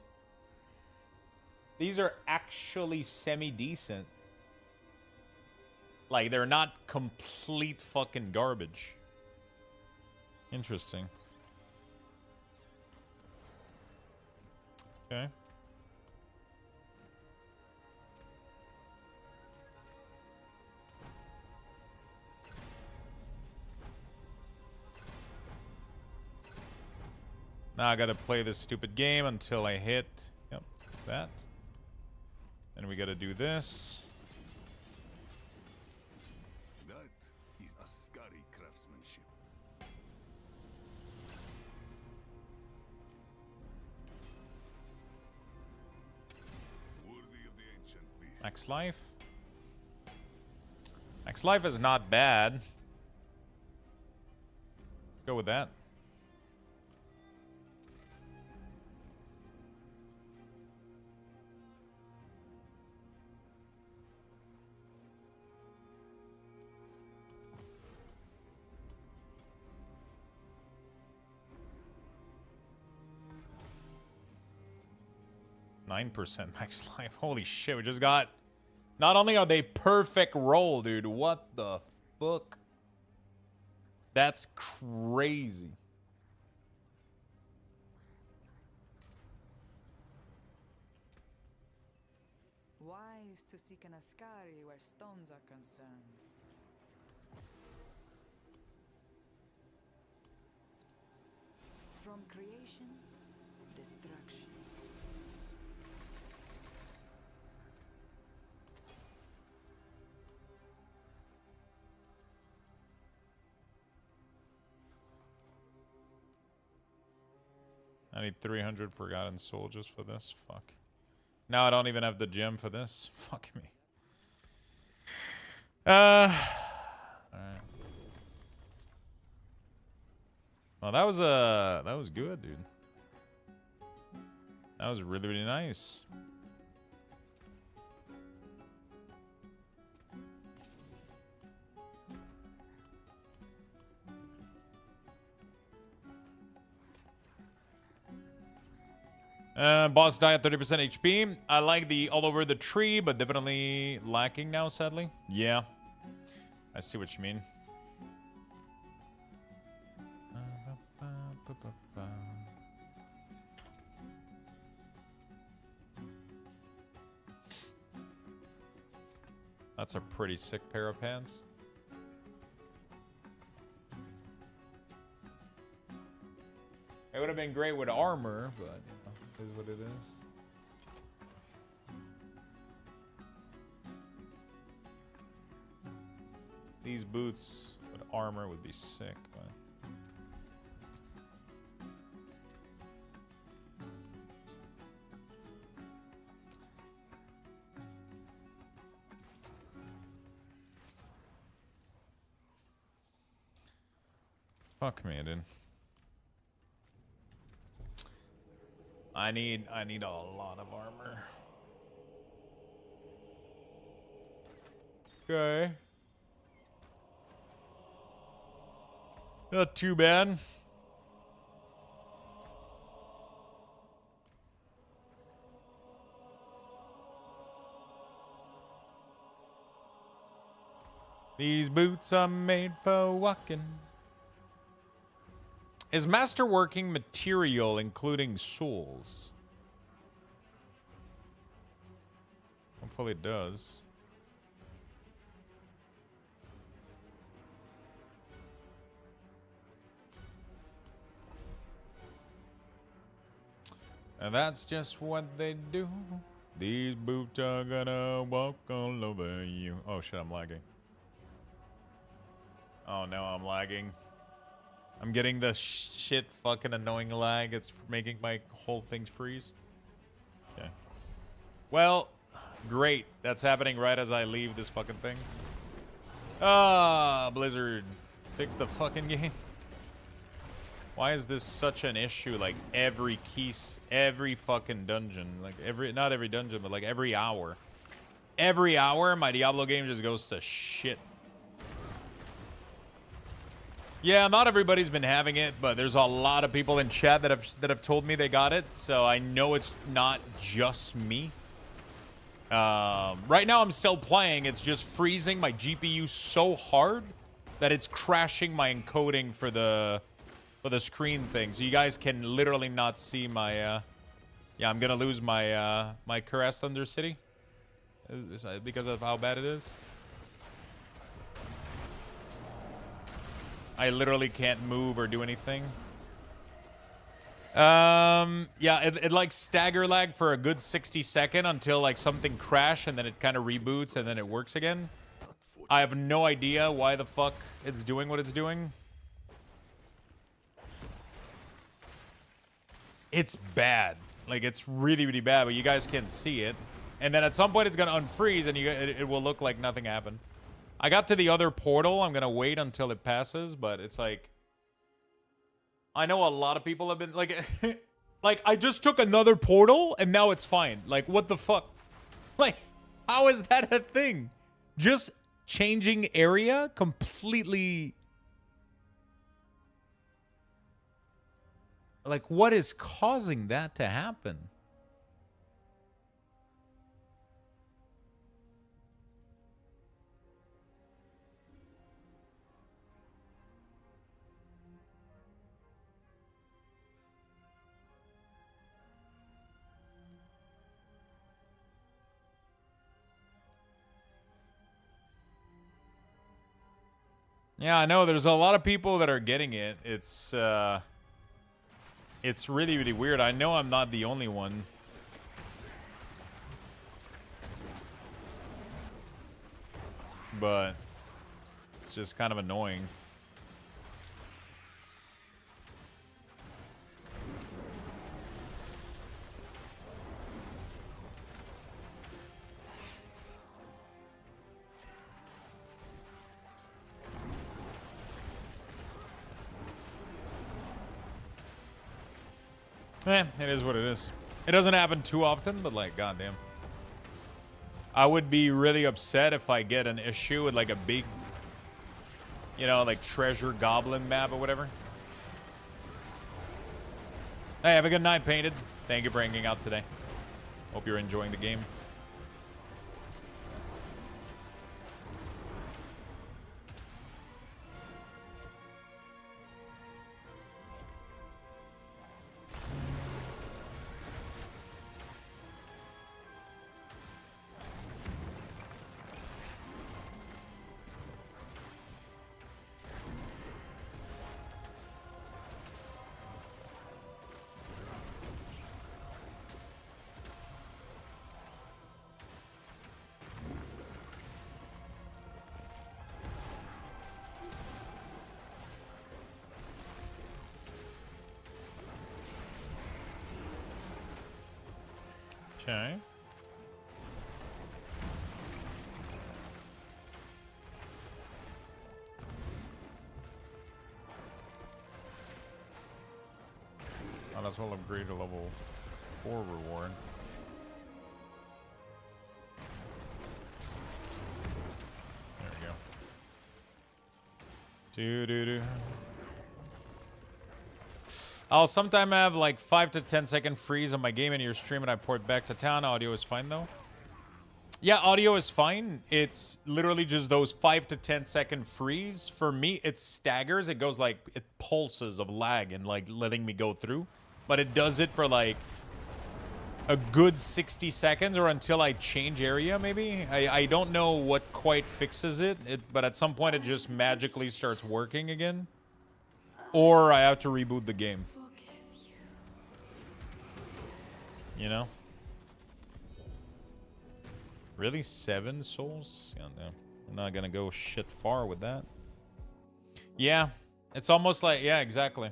These are actually semi-decent. Like, they're not complete fucking garbage. Interesting. Okay. Now I gotta play this stupid game until I hit, yep, that. And we gotta do this. That is Ascari craftsmanship. Worthy of the ancients, this. Max life. Max life is not bad. Let's go with that. %9 max life. Holy shit, we just got... Not only are they perfect roll, dude. What the fuck? That's crazy. Wise to seek an Ascari where stones are concerned. From creation, destruction. I need 300 Forgotten Soldiers for this. Fuck. Now I don't even have the gem for this. Fuck me. Alright. Well, that was good, dude. That was really, really nice. Boss die at 30% HP. I like the all over the tree, but definitely lacking now, sadly. Yeah. I see what you mean. That's a pretty sick pair of pants. It would have been great with armor, but is what it is. These boots with armor would be sick, but... Fuck me, dude. I need a lot of armor. Okay. Not too bad. These boots are made for walking. Is masterworking material including souls? Hopefully it does. And that's just what they do. These boots are gonna walk all over you. Oh shit, I'm lagging. Oh no, I'm lagging. I'm getting the shit fucking annoying lag. It's making my whole thing freeze. Okay. Well, great. That's happening right as I leave this fucking thing. Ah, Blizzard. Fix the fucking game. Why is this such an issue? Like every fucking dungeon. Like not every dungeon, but like every hour. Every hour, my Diablo game just goes to shit. Yeah, not everybody's been having it, but there's a lot of people in chat that have told me they got it, so I know it's not just me. Right now I'm still playing. It's just freezing my GPU so hard that it's crashing my encoding for the screen thing. So you guys can literally not see my yeah, I'm gonna lose my my Caress Thunder City because of how bad it is. I literally can't move or do anything. Yeah, it like stagger lag for a good 60 seconds until like something crash and then it kind of reboots and then it works again. I have no idea why the fuck it's doing what it's doing. It's bad. Like it's really, really bad, but you guys can't see it. And then at some point it's gonna unfreeze and it will look like nothing happened. I got to the other portal. I'm gonna wait until it passes, but it's like I know a lot of people have been like like I just took another portal and now it's fine. Like what the fuck? Like how is that a thing? Just changing area completely. Like what is causing that to happen? Yeah, I know there's a lot of people that are getting it. It's really, really weird. I know I'm not the only one. But it's just kind of annoying. It is what it is. It doesn't happen too often, but like, goddamn. I would be really upset if I get an issue with like a big, you know, like treasure goblin map or whatever. Hey, have a good night, Painted. Thank you for hanging out today. Hope you're enjoying the game. Okay. Might as well upgrade to level 4 reward. There we go. Do. I'll sometime have like 5 to 10 second freeze on my game in your stream and I port back to town. Audio is fine though. Yeah, audio is fine. It's literally just those 5 to 10 second freeze. For me, it staggers. It goes like, it pulses of lag and like letting me go through. But it does it for like a good 60 seconds or until I change area maybe. I don't know what quite fixes it, but at some point it just magically starts working again. Or I have to reboot the game. You know? Really? 7 souls? Yeah, no. I'm not gonna go shit far with that. Yeah. It's almost like, yeah, exactly.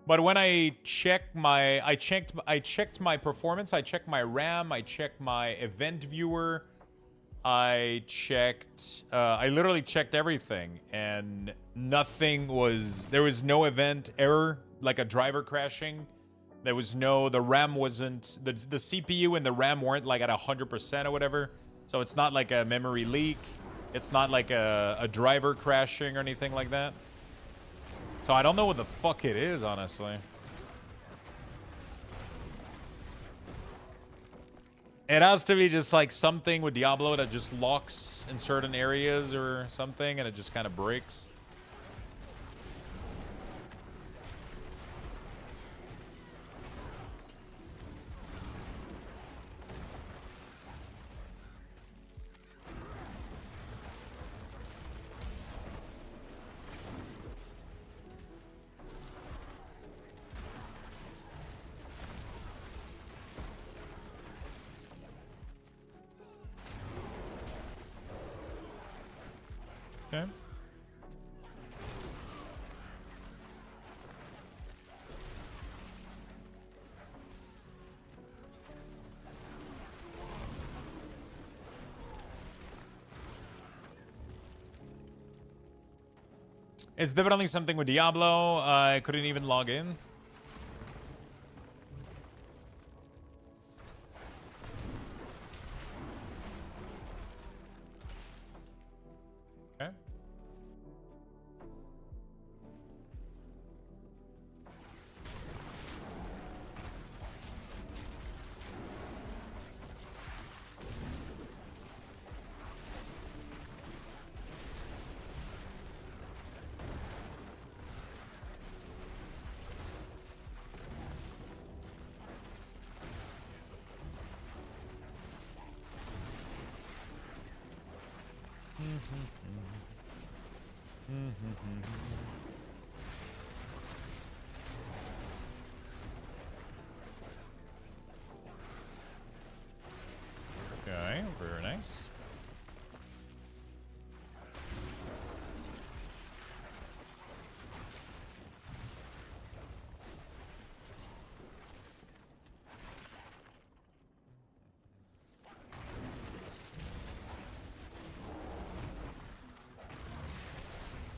But when I check my, I checked my performance, I checked my RAM, I checked my event viewer, I literally checked everything, and nothing was, there was no event error, like a driver crashing. There was no, the RAM wasn't, the CPU and the RAM weren't like at 100% or whatever. So it's not like a memory leak. It's not like a driver crashing or anything like that. So I don't know what the fuck it is, honestly. It has to be just like something with Diablo that just locks in certain areas or something and it just kind of breaks. Okay. It's definitely something with Diablo. I couldn't even log in. Okay. Okay, very nice.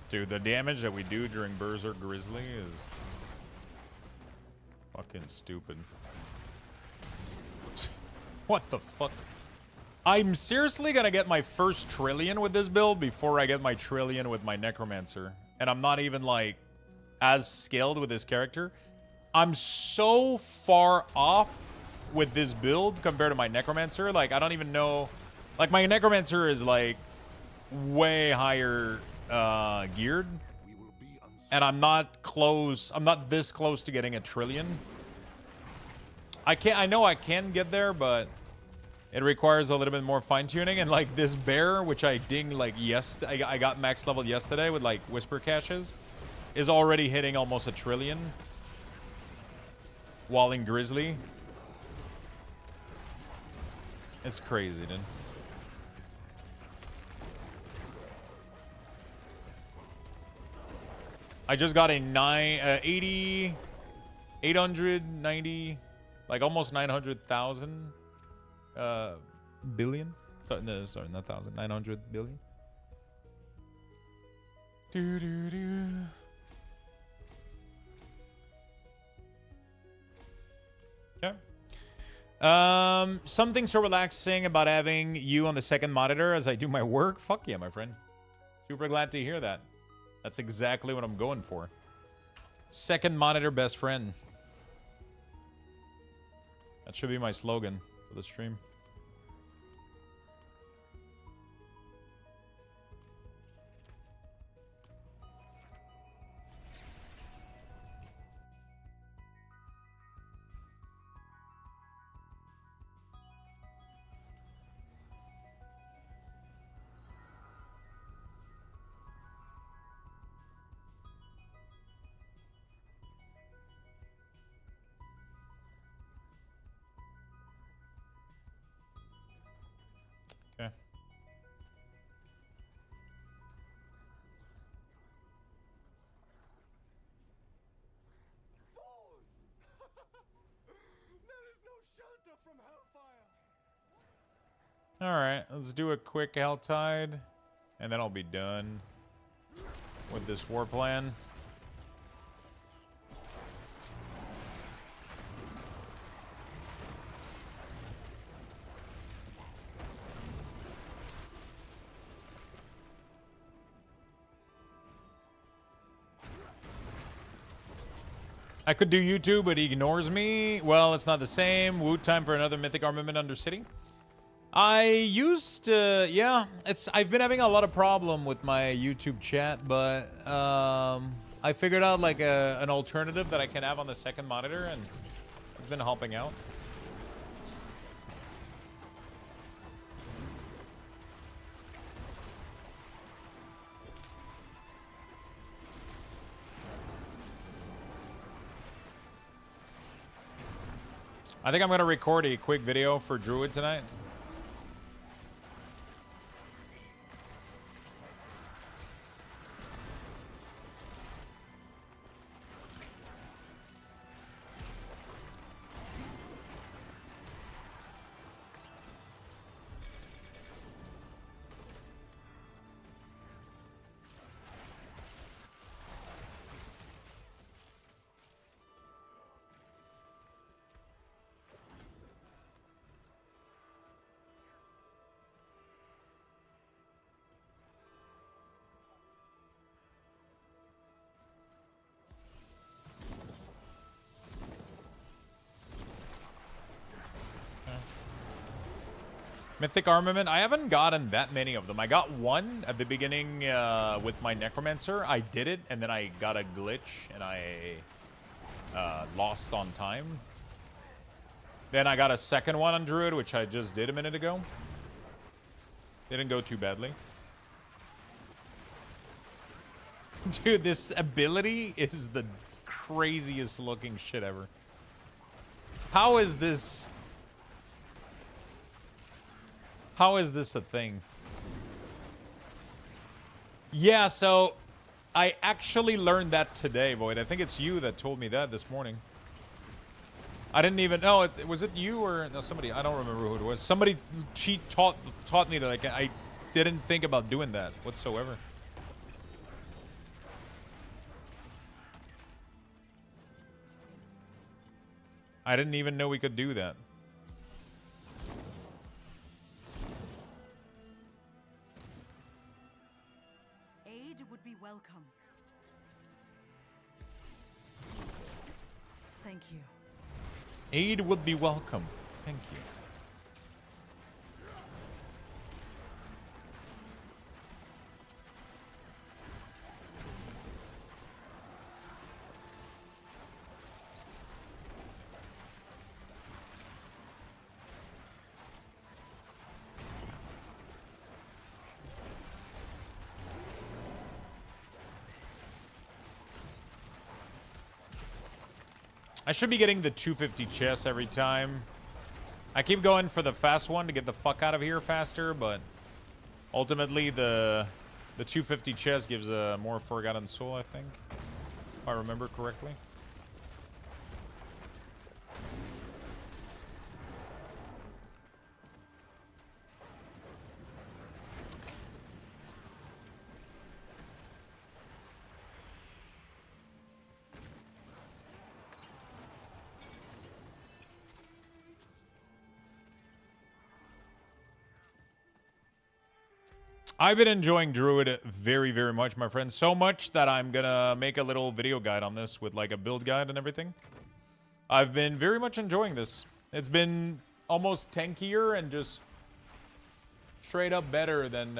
Dude, the damage that we do during Berserk Grizzly is fucking stupid. What the fuck? I'm seriously gonna get my first trillion with this build before I get my trillion with my Necromancer. And I'm not even, like, as skilled with this character. I'm so far off with this build compared to my Necromancer. Like, I don't even know. Like, my Necromancer is, like, way higher geared. And I'm not close. I'm not this close to getting a trillion. I know I can get there, but it requires a little bit more fine-tuning. And like this bear, which I dinged like I got max leveled yesterday with like whisper caches, is already hitting almost a trillion while in Grizzly. It's crazy, dude. I just got a 890, like almost 900,000 billion. So, no, sorry, not thousand, 900 billion. Okay. Something so relaxing about having you on the second monitor as I do my work. Fuck yeah, my friend. Super glad to hear that. That's exactly what I'm going for. Second monitor best friend. That should be my slogan for the stream. Okay. Alright, let's do a quick Helltide, and then I'll be done with this war plan. I could do YouTube, but he ignores me. Well, it's not the same. Woot time for another Mythic Armament under City. I used to, yeah, I've been having a lot of problem with my YouTube chat, but I figured out like an alternative that I can have on the second monitor, and it's been helping out. I think I'm going to record a quick video for Druid tonight. Mythic Armament, I haven't gotten that many of them. I got one at the beginning with my Necromancer. I did it, and then I got a glitch, and I lost on time. Then I got a second one on Druid, which I just did a minute ago. Didn't go too badly. Dude, this ability is the craziest looking shit ever. How is this... How is this a thing? Yeah, so I actually learned that today, Void. I think it's you that told me that this morning. I didn't even know. Was it you or no, somebody? I don't remember who it was. Somebody taught me that. Like, I didn't think about doing that whatsoever. I didn't even know we could do that. Welcome. Thank you. Aid would be welcome. Thank you. I should be getting the 250 chest every time. I keep going for the fast one to get the fuck out of here faster, but ultimately the 250 chest gives a more Forgotten Soul, I think, if I remember correctly. I've been enjoying Druid very, very much, my friend. So much that I'm gonna make a little video guide on this with like a build guide and everything. I've been very much enjoying this. It's been almost tankier and just straight up better than...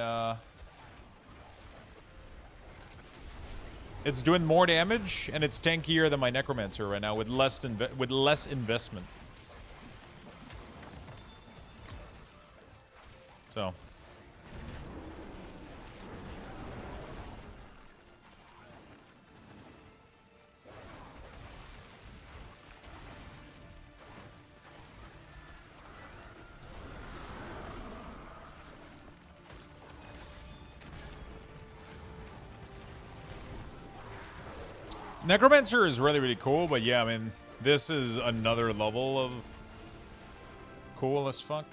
It's doing more damage, and it's tankier than my Necromancer right now with less investment. So... Necromancer is really, really cool, but yeah, I mean, this is another level of cool as fuck.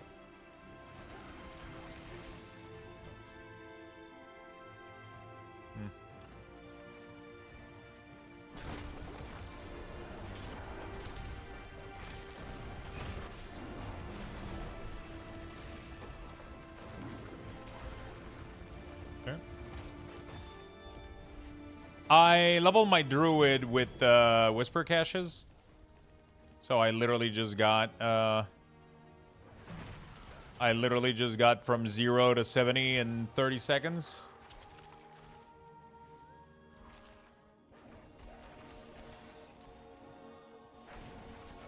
I leveled my Druid with Whisper Caches. So I literally just got from 0 to 70 in 30 seconds.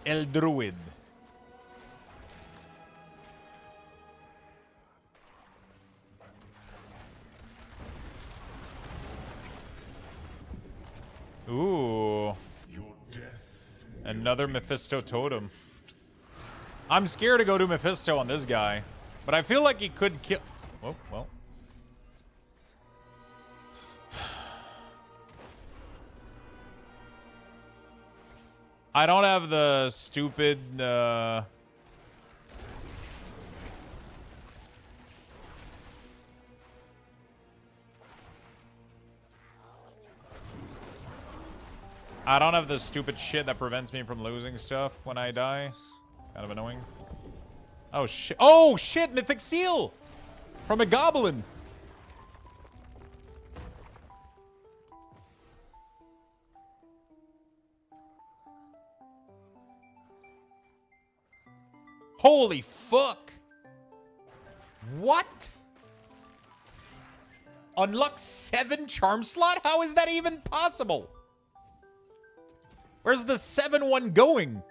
El Druid. Ooh. Another Mephisto totem. I'm scared to go to Mephisto on this guy. But I feel like he could kill... Oh, well. I don't have the stupid... I don't have the stupid shit that prevents me from losing stuff when I die. Kind of annoying. Oh, shit. Oh, shit! Mythic Seal! From a goblin! Holy fuck! What? Unlock 7 charm slot? How is that even possible? Where's the 7-1 going?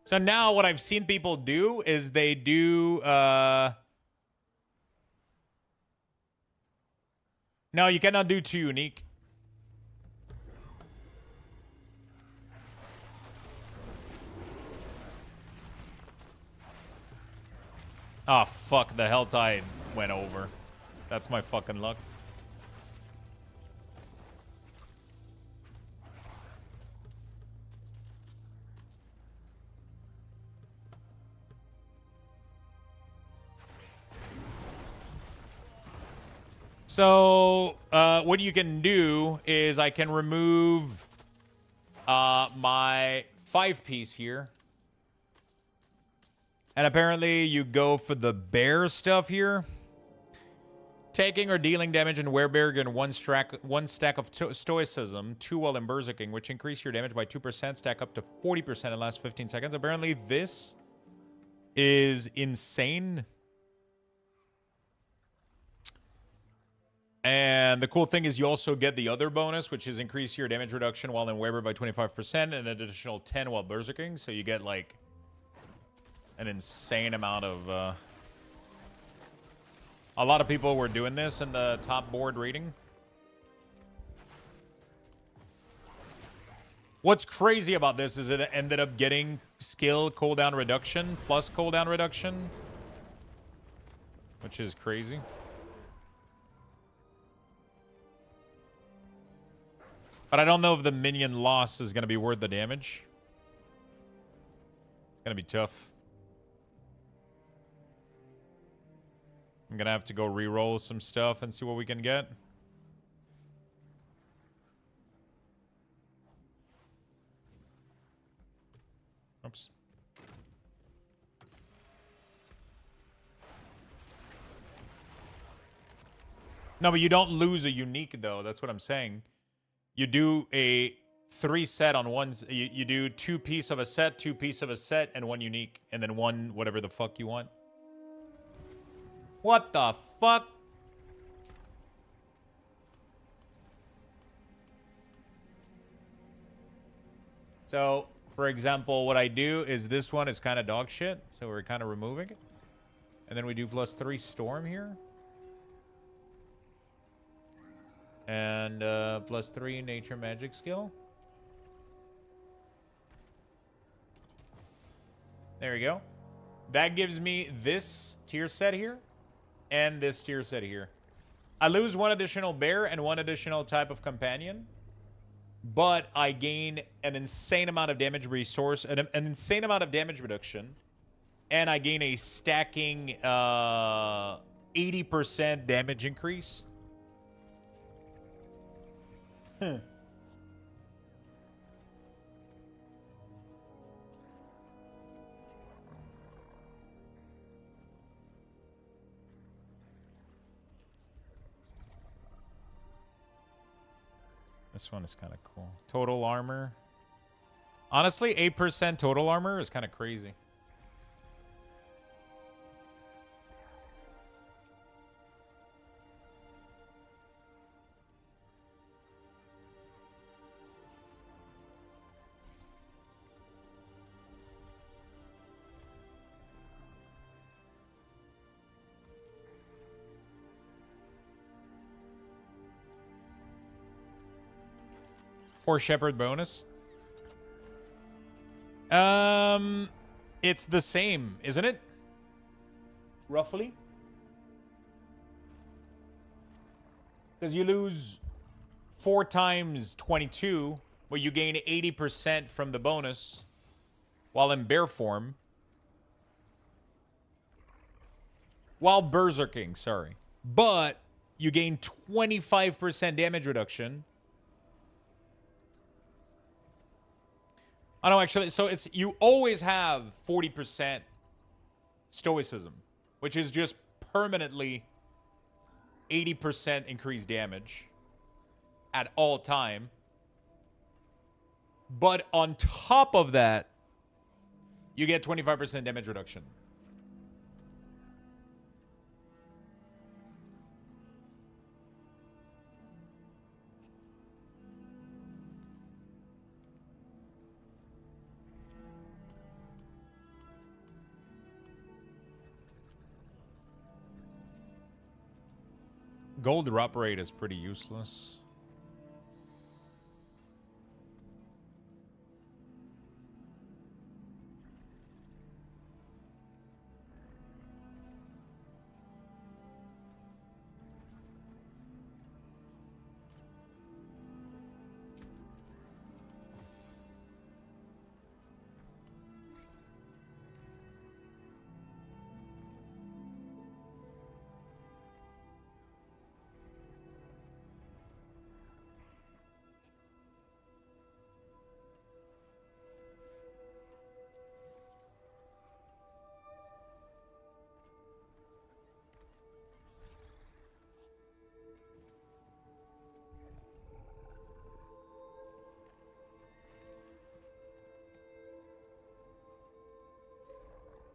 So now what I've seen people do is they do, no, you cannot do 2 unique. Oh, fuck, the Hell Tide went over. That's my fucking luck. So, what you can do is I can remove my 5-piece here. And apparently you go for the bear stuff here. Taking or dealing damage in Werebear and one stack of Stoicism, 2 while in Berserking, which increase your damage by 2%, stack up to 40% in the last 15 seconds. Apparently this is insane. And the cool thing is you also get the other bonus, which is increase your damage reduction while in Weber by 25% and an additional 10 while berserking. So you get like an insane amount of... A lot of people were doing this in the top board rating. What's crazy about this is it ended up getting skill cooldown reduction plus cooldown reduction. which is crazy. But I don't know if the minion loss is going to be worth the damage. It's going to be tough. I'm going to have to go re-roll some stuff and see what we can get. Oops. No, but you don't lose a unique, though. That's what I'm saying. You do a 3 set on one. You do 2 piece of a set, 2 piece of a set, and 1 unique. And then 1 whatever the fuck you want. What the fuck? So, for example, what I do is this one is kind of dog shit. So we're kind of removing it. And then we do +3 storm here. And +3 nature magic skill. There we go. That gives me this tier set here. And this tier set here. I lose 1 additional bear and 1 additional type of companion. But I gain an insane amount of damage resource. An insane amount of damage reduction. And I gain a stacking 80% damage increase. This one is kind of cool. Total armor. Honestly, 8% total armor is kind of crazy. For Shepherd bonus. It's the same, isn't it? Roughly. Because you lose 4 times 22, but you gain 80% from the bonus while in bear form. While berserking, sorry. But you gain 25% damage reduction. I don't actually, so it's, you always have 40% stoicism, which is just permanently 80% increased damage at all time. But on top of that, you get 25% damage reduction. Gold drop rate is pretty useless.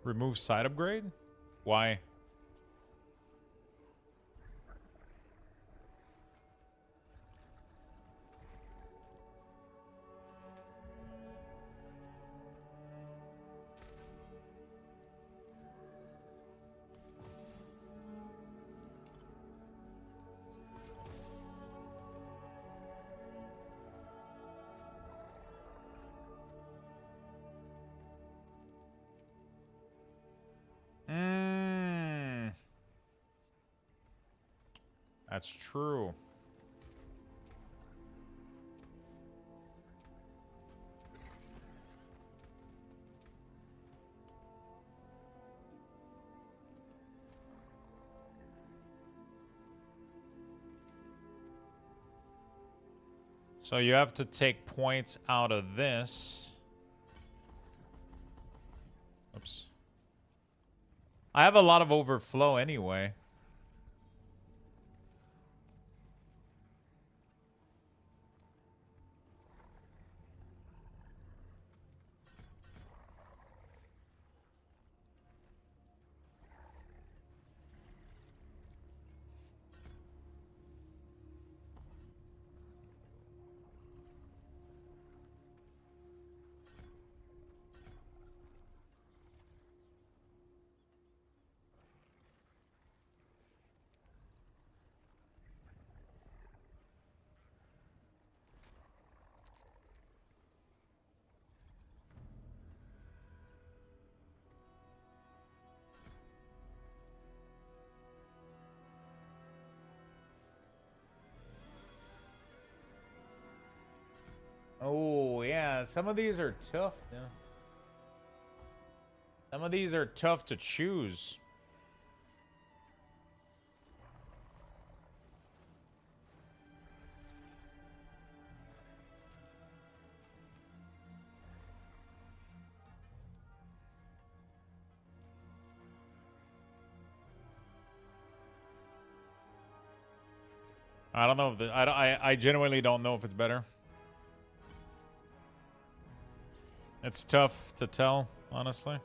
Remove side upgrade? Why? That's true. So you have to take points out of this. Oops. I have a lot of overflow anyway. Oh, yeah. Some of these are tough. Yeah. Some of these are tough to choose. I don't know if the I genuinely don't know if it's better. It's tough to tell, honestly.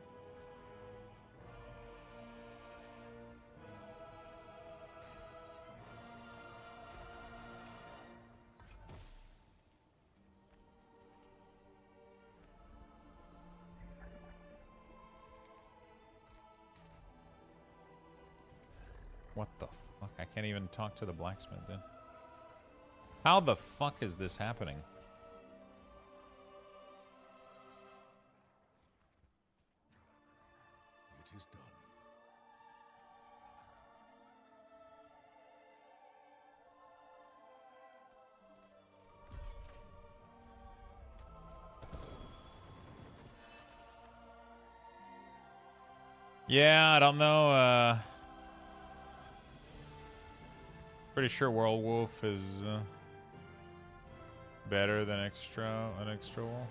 What the fuck? I can't even talk to the blacksmith then. How the fuck is this happening? It is done. Yeah, I don't know. Pretty sure Werewolf is better than an extra wolf.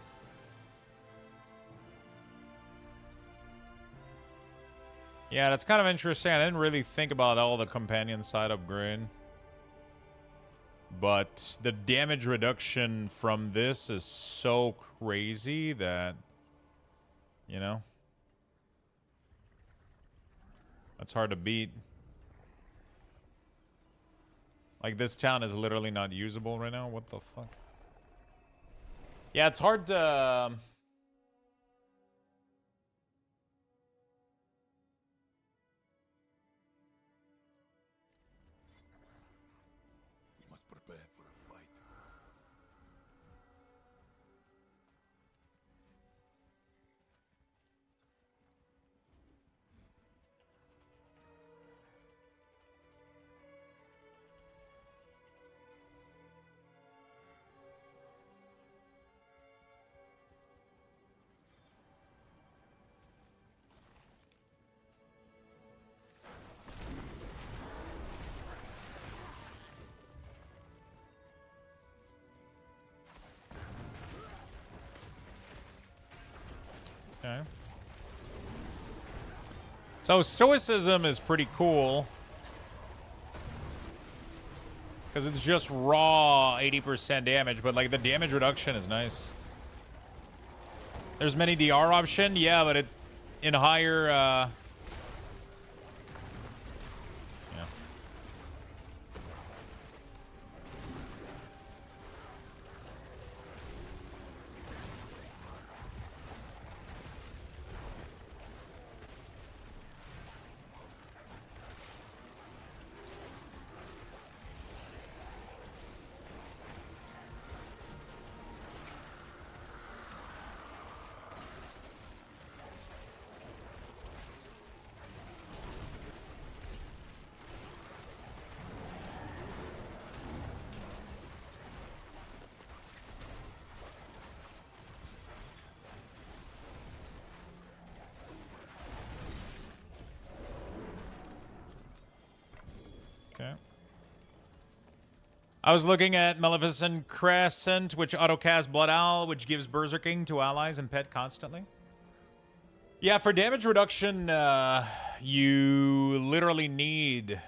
Yeah, that's kind of interesting. I didn't really think about all the companion side upgrade. But the damage reduction from this is so crazy that, you know, that's hard to beat. Like, this town is literally not usable right now. What the fuck? Yeah, it's hard to... We must prepare for a fight. Okay. So Stoicism is pretty cool. Because it's just raw 80% damage, but like the damage reduction is nice. There's many DR option, yeah, but it in higher yeah. I was looking at Maleficent Crescent, which autocast Blood Owl, which gives Berserking to allies and pet constantly. Yeah, for damage reduction, you literally need...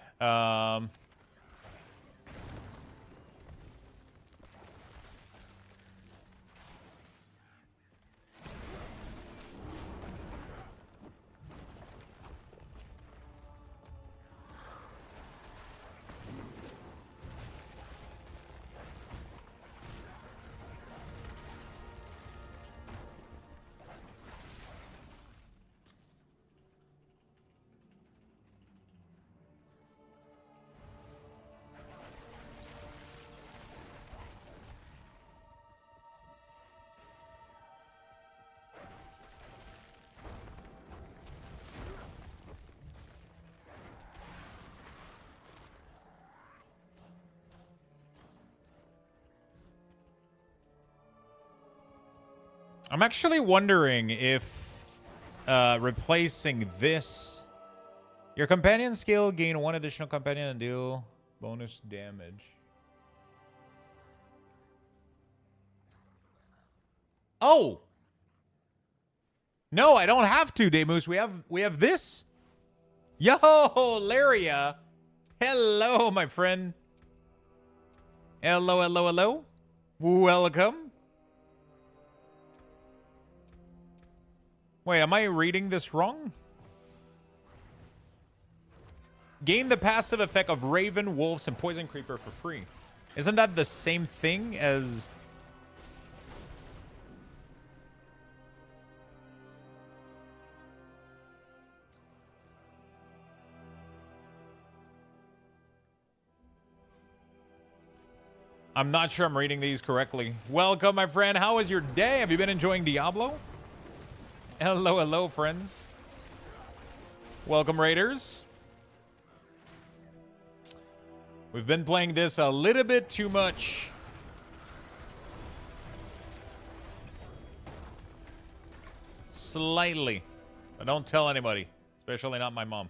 I'm actually wondering if replacing this... Your companion skill, gain 1 additional companion and deal bonus damage. Oh! No, I don't have to, Demus. We have this. Yo, Laria. Hello, my friend. Hello, hello, hello. Welcome. Wait, am I reading this wrong? Gain the passive effect of Raven, Wolves, and Poison Creeper for free. Isn't that the same thing as... I'm not sure I'm reading these correctly. Welcome, my friend. How was your day? Have you been enjoying Diablo? Hello, hello, friends. Welcome, Raiders. We've been playing this a little bit too much. Slightly. But don't tell anybody. Especially not my mom.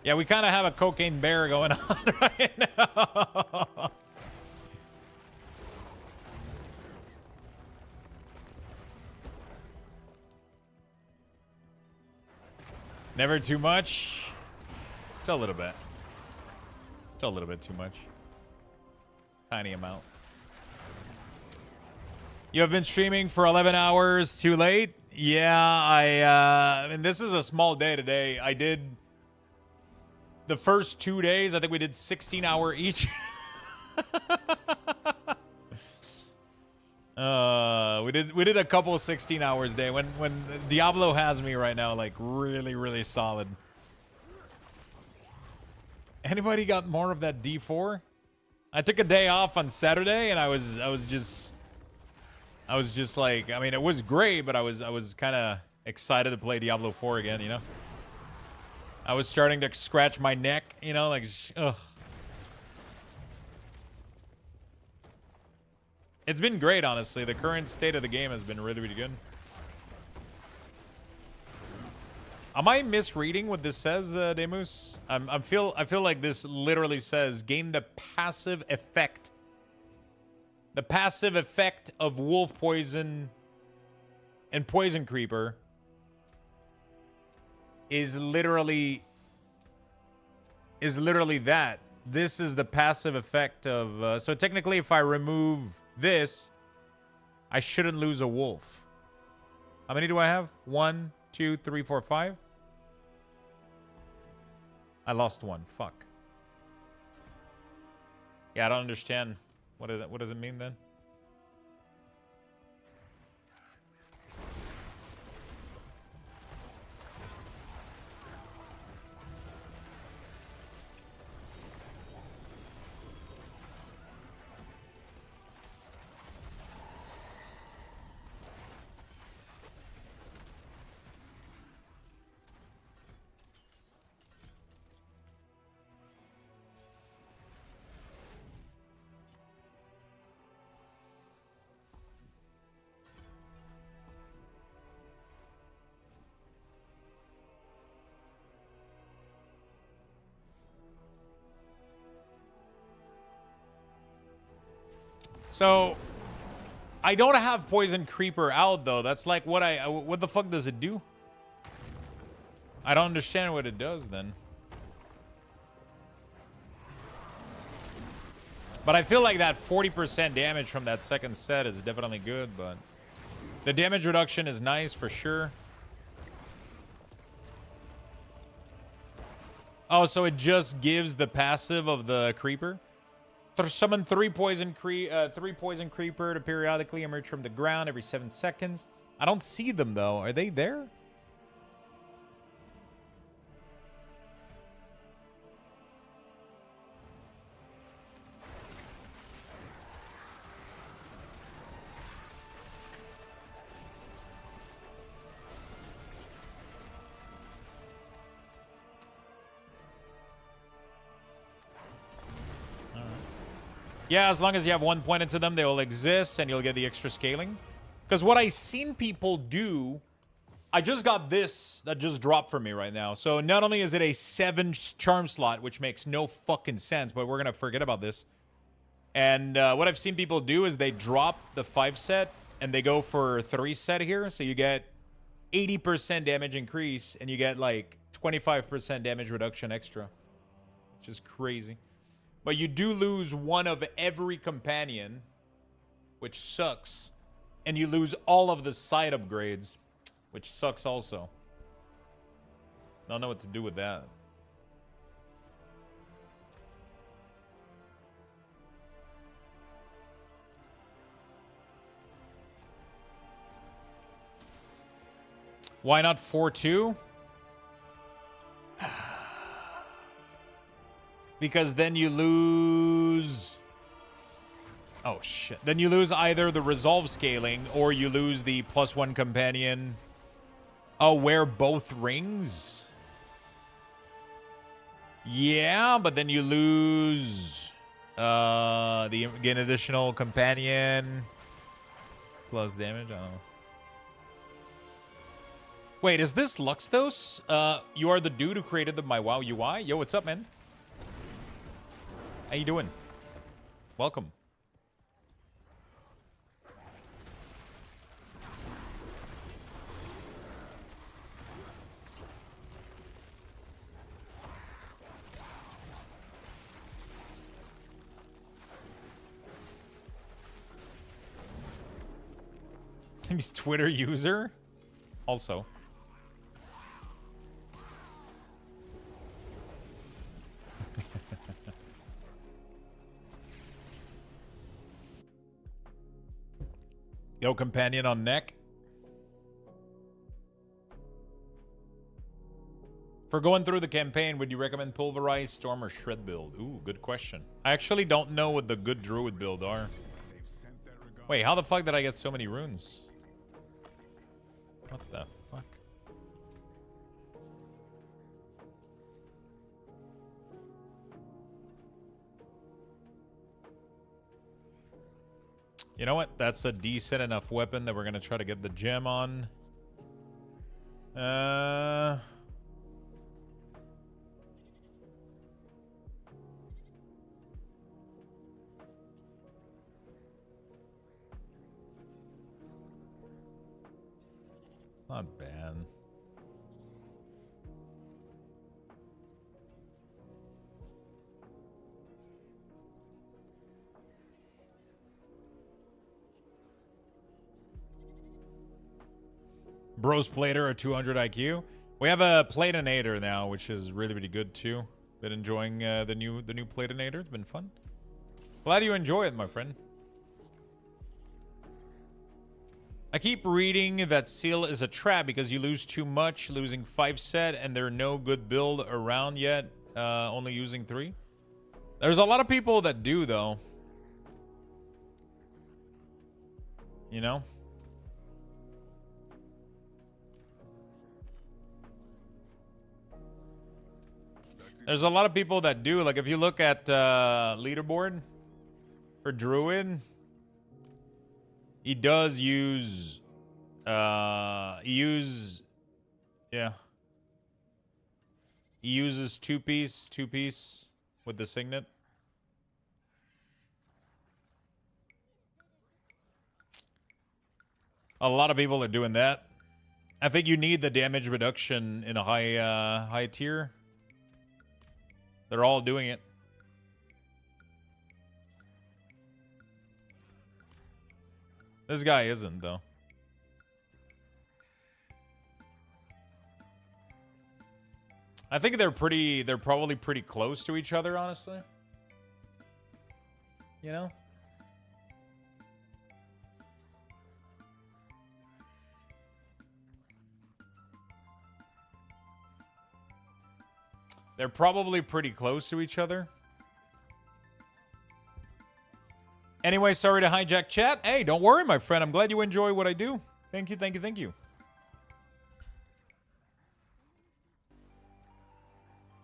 Yeah, we kind of have a cocaine bear going on right now. Never too much. It's a little bit. It's a little bit too much. Tiny amount. You have been streaming for 11 hours too late? Yeah, I mean, this is a small day today. I did the first 2 days, I think we did 16-hour each. We did a couple 16 hours day. When Diablo has me right now, like really, really solid. Anybody got more of that D4? I took a day off on Saturday and I was just like, I mean, it was great, but I was kind of excited to play Diablo 4 again, you know? I was starting to scratch my neck, you know, like, ugh. It's been great, honestly. The current state of the game has been really, really good. Am I misreading what this says, Demus? I feel like this literally says gain the passive effect. The passive effect of Wolf Poison and Poison Creeper is literally that. This is the passive effect of... so technically, if I remove this, I shouldn't lose a wolf. How many do I have? 1, 2, 3, 4, 5. I lost one. Fuck. Yeah, I don't understand. What does it mean then? So I don't have Poison Creeper out though. That's like what the fuck does it do? I don't understand what it does then. But I feel like that 40% damage from that second set is definitely good, but the damage reduction is nice for sure. Oh, so it just gives the passive of the creeper. Summon three poison creeper to periodically emerge from the ground every 7 seconds. I don't see them though. Are they there? Yeah, as long as you have 1 point into them, they will exist and you'll get the extra scaling. Because what I've seen people do, I just got this that just dropped for me right now. So not only is it a 7 charm slot, which makes no fucking sense, but we're going to forget about this. And what I've seen people do is they drop the 5 set and they go for 3 set here. So you get 80% damage increase and you get like 25% damage reduction extra. Which is crazy. But you do lose one of every companion, which sucks. And you lose all of the side upgrades, which sucks also. Don't know what to do with that. Why not 4-2? Because then you lose... Oh, shit. Then you lose either the resolve scaling or you lose the +1 companion. Oh, wear both rings? Yeah, but then you lose the again additional companion plus damage. I don't know. Wait, is this Luxtos? You are the dude who created my WoW UI? Yo, what's up, man? How you doing? Welcome. He's Twitter user? Also. Yo, companion on neck. For going through the campaign, would you recommend Pulverize, Storm, or Shred build? Ooh, good question. I actually don't know what the good Druid build are. Wait, how the fuck did I get so many runes? What the fuck? You know what? That's a decent enough weapon that we're going to try to get the gem on. It's not bad. Bros Plater, a 200 IQ. We have a Platinator now, which is really, really good too. Been enjoying the new Platinator. It's been fun. Glad you enjoy it, my friend. I keep reading that Seal is a trap because you lose too much, losing 5 set, and there are no good build around yet, only using 3. There's a lot of people that do, though. You know? There's a lot of people that do. Like, if you look at leaderboard for Druid, he does use... yeah. He uses two-piece with the signet. A lot of people are doing that. I think you need the damage reduction in a high tier. They're all doing it. This guy isn't, though. I think they're probably pretty close to each other, honestly. You know? They're probably pretty close to each other. Anyway, sorry to hijack chat. Hey, don't worry, my friend. I'm glad you enjoy what I do. Thank you, thank you, thank you.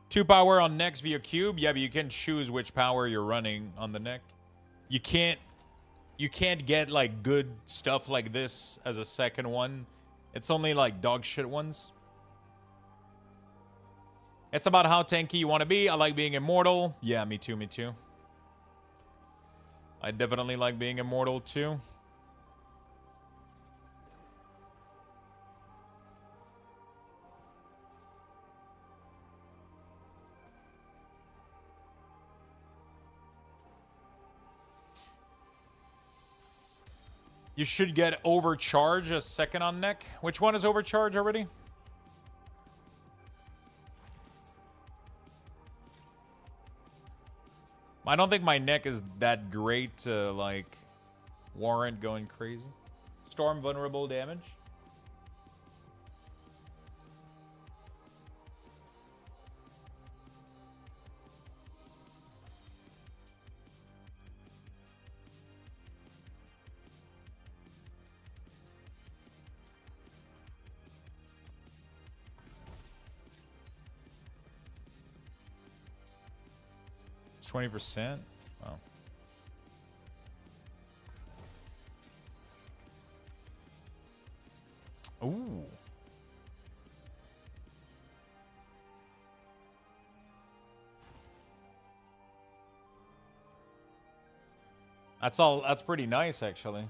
Two power on necks via cube. Yeah, but you can choose which power you're running on the neck. You can't get like good stuff like this as a second one. It's only like dog shit ones. It's about how tanky you want to be. I like being immortal. Yeah, me too, me too. I definitely like being immortal too. You should get overcharge a second on neck. Which one is overcharge already? I don't think my neck is that great to, like, warrant going crazy. Storm vulnerable damage. It's 20%. Wow. Ooh. That's pretty nice, actually.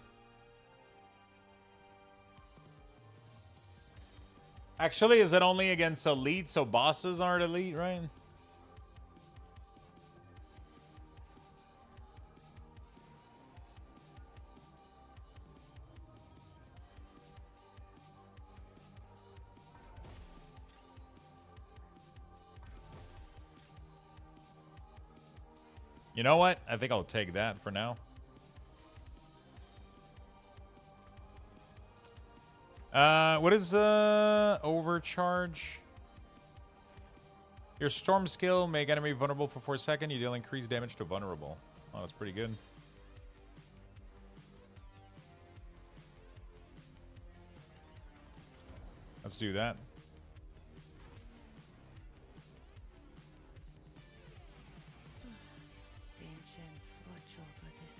Actually, is it only against elite, so bosses aren't elite, right? You know what? I think I'll take that for now. What is overcharge? Your storm skill, make enemy vulnerable for 4 seconds. You deal increased damage to vulnerable. Oh, that's pretty good. Let's do that. Ancients, watch over this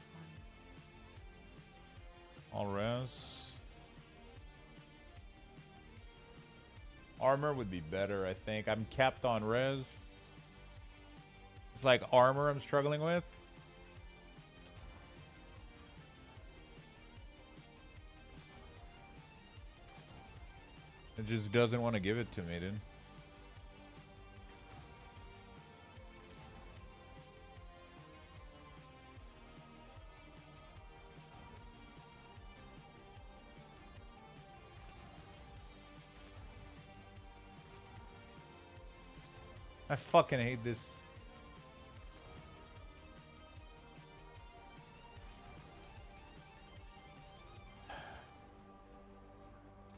one. All res. Armor would be better, I think. I'm capped on res. It's like armor I'm struggling with. It just doesn't want to give it to me, dude. I fucking hate this.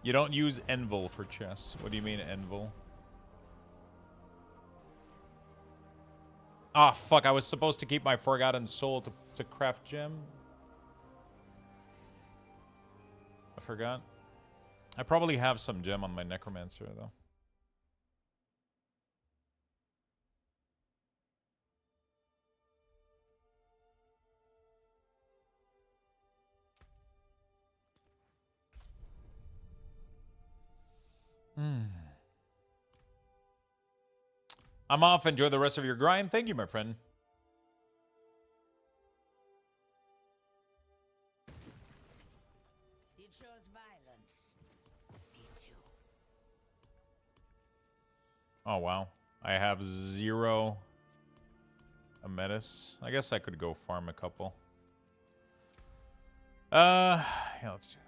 You don't use Envil for chess. What do you mean, Envil? Ah, fuck. I was supposed to keep my Forgotten Soul to craft gem. I forgot. I probably have some gem on my Necromancer, though. I'm off. Enjoy the rest of your grind. Thank you, my friend. Did chose violence. Me too. Oh, wow. I have 0 Ametis. I guess I could go farm a couple. Yeah, let's do that.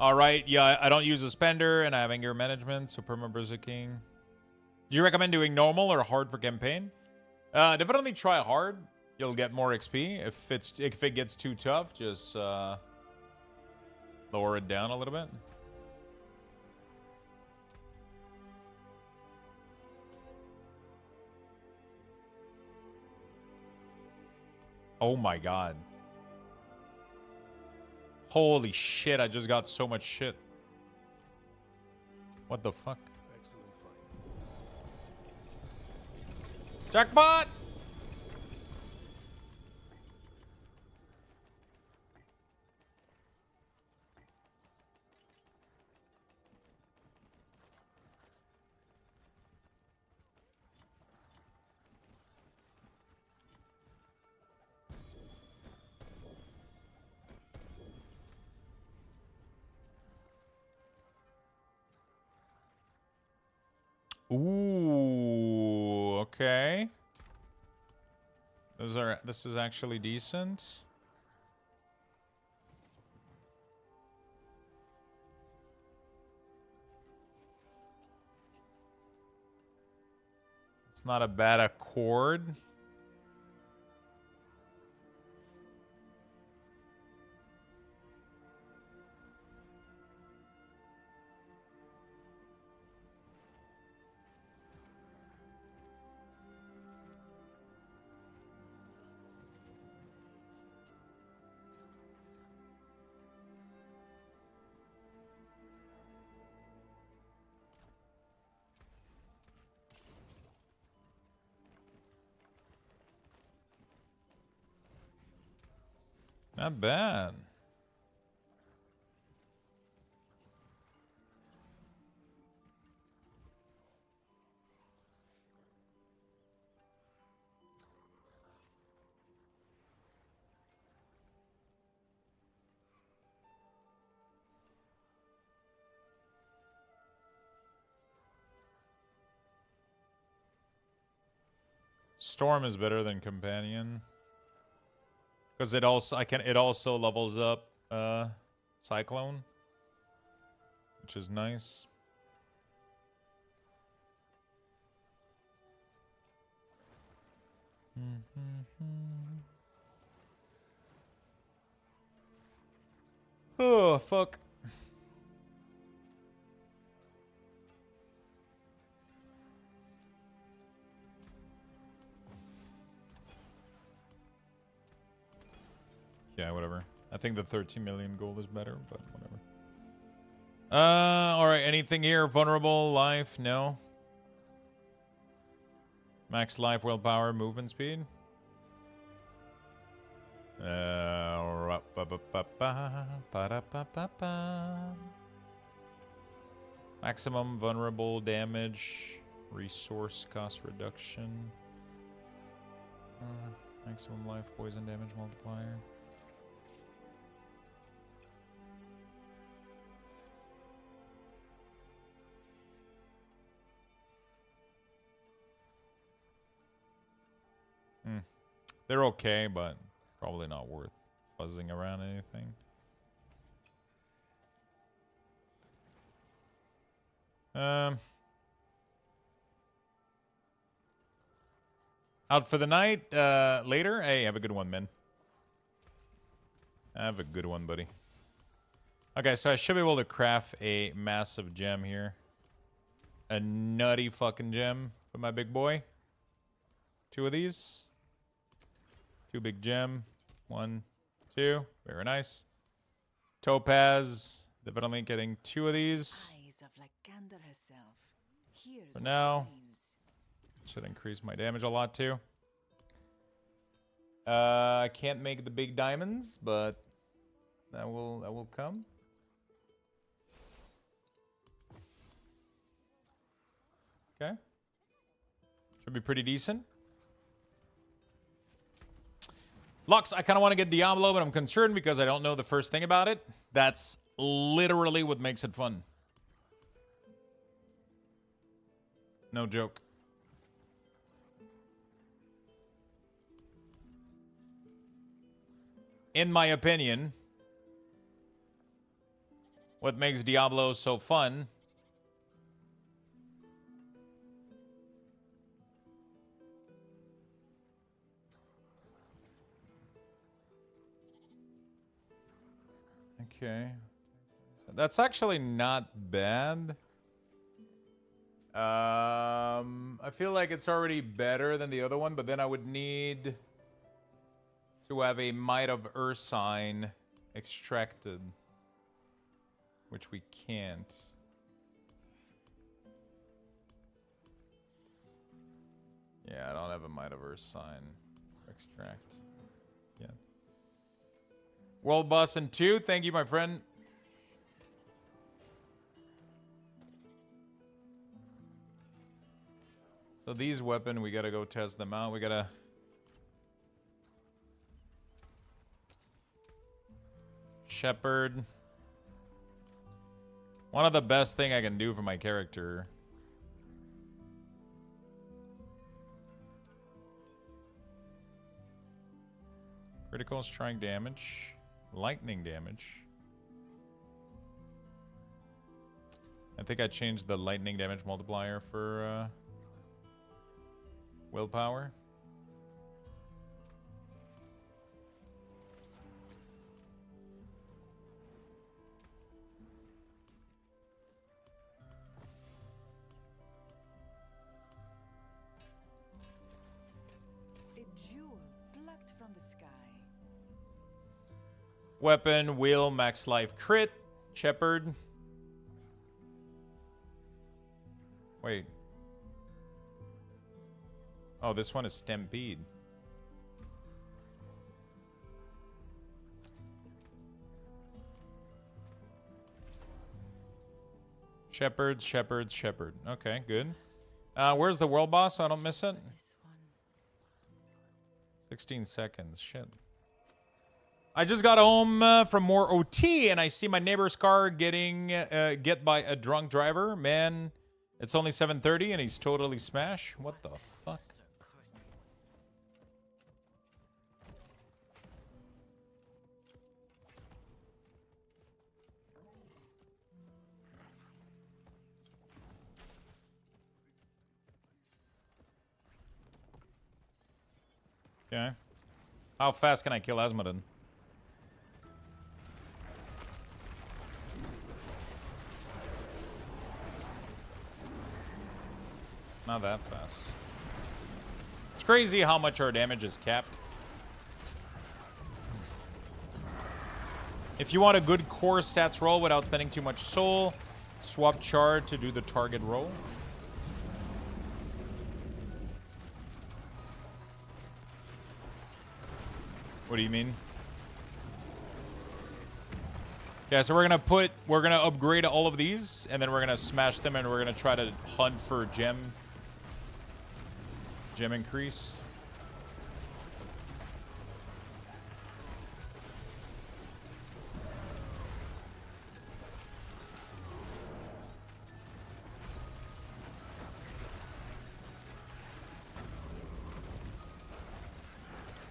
All right, yeah, I don't use a spender, and I have anger management, so perma berserking. Do you recommend doing normal or hard for campaign? Definitely try hard. You'll get more XP. If it gets too tough, just lower it down a little bit. Oh my god. Holy shit, I just got so much shit. What the fuck? Excellent fight. Jackpot! Ooh, okay. This is actually decent. It's not a bad accord. Not bad. Storm is better than Companion. Because it also levels up Cyclone, which is nice. Oh fuck. Yeah, whatever. I think the 13 million gold is better, but whatever. Alright, anything here? Vulnerable, life? No. Max life, willpower, movement speed. Maximum vulnerable damage, resource cost reduction. Maximum life, poison damage multiplier. They're okay, but probably not worth fuzzing around anything. Out for the night, later? Hey, have a good one, man. Have a good one, buddy. Okay, so I should be able to craft a massive gem here. A nutty fucking gem for my big boy. 2 of these. 2 big gem. 1, 2. Very nice. Topaz. Definitely getting 2 of these. For now. Should increase my damage a lot too. I can't make the big diamonds, but that will come. Okay. Should be pretty decent. Lux, I kind of want to get Diablo, but I'm concerned because I don't know the first thing about it. That's literally what makes it fun. No joke. In my opinion, what makes Diablo so fun okay. That's actually not bad. I feel like it's already better than the other one, but then I would need to have a Might of Ursine extracted, which we can't. Yeah, I don't have a Might of Ursine extract. Yeah. World Boss in 2, thank you, my friend. So these weapons, we gotta go test them out. We gotta... Shepherd. One of the best thing I can do for my character. Critical strike damage. Lightning damage. I think I changed the lightning damage multiplier for willpower. Weapon, wheel, max life, crit, shepherd. Wait. Oh, this one is stampede. Shepherd, shepherd, shepherd. Okay, good. Where's the world boss so I don't miss it? 16 seconds. Shit. I just got home from more OT, and I see my neighbor's car getting get by a drunk driver. Man, it's only 7:30, and he's totally smashed. What the fuck? Okay. How fast can I kill Asmodon? Not that fast. It's crazy how much our damage is capped. If you want a good core stats roll without spending too much soul, swap char to do the target roll. What do you mean? Yeah, so we're gonna upgrade all of these, and then we're gonna smash them, and we're gonna try to hunt for gem increase.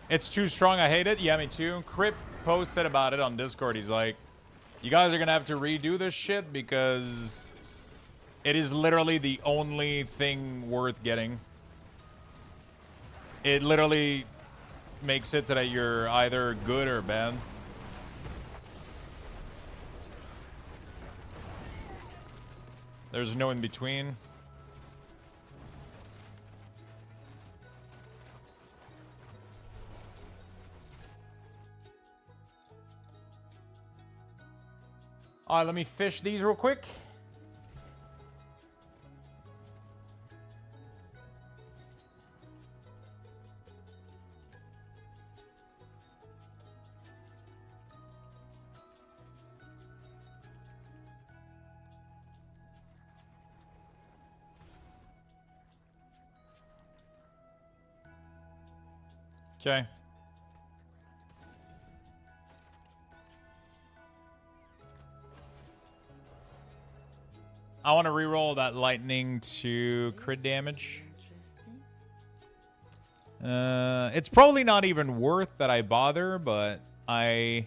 It's too strong. I hate it. Yeah, me too. Crip posted about it on Discord. He's like, you guys are gonna have to redo this shit because it is literally the only thing worth getting. It literally makes it so that you're either good or bad. There's no in between. All right, let me fish these real quick. Okay. I want to reroll that lightning to crit damage. It's probably not even worth that I bother, but 22%.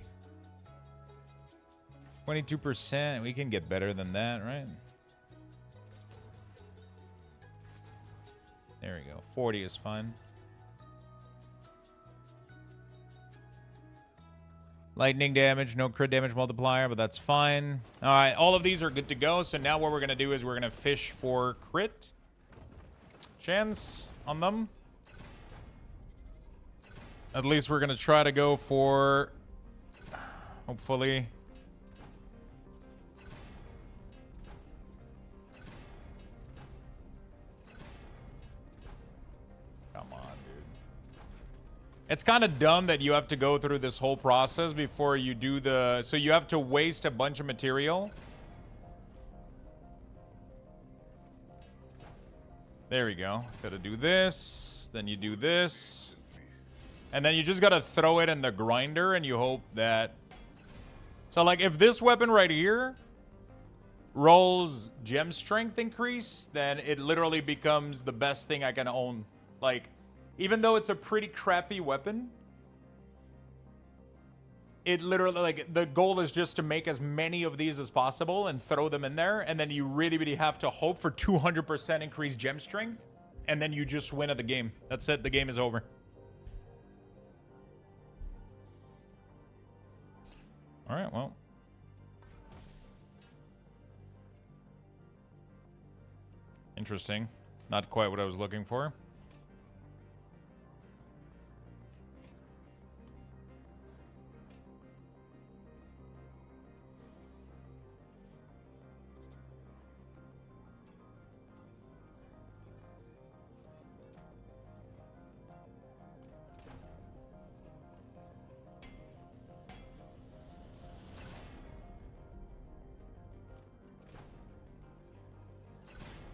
We can get better than that, right? There we go. 40 is fine. Lightning damage, no crit damage multiplier, but that's fine. All right, all of these are good to go. So now what we're going to do is we're going to fish for crit chance on them. At least we're going to try to go for, hopefully, come on, dude. It's kind of dumb that you have to go through this whole process before you do the... So you have to waste a bunch of material. There we go. Gotta do this. Then you do this. And then you just gotta throw it in the grinder and you hope that... So, like, if this weapon right here rolls gem strength increase, then it literally becomes the best thing I can own. Like, even though it's a pretty crappy weapon, it literally, like, the goal is just to make as many of these as possible and throw them in there. And then you really, really have to hope for 200% increased gem strength. And then you just win at the game. That's it. The game is over. All right, well. Interesting. Not quite what I was looking for.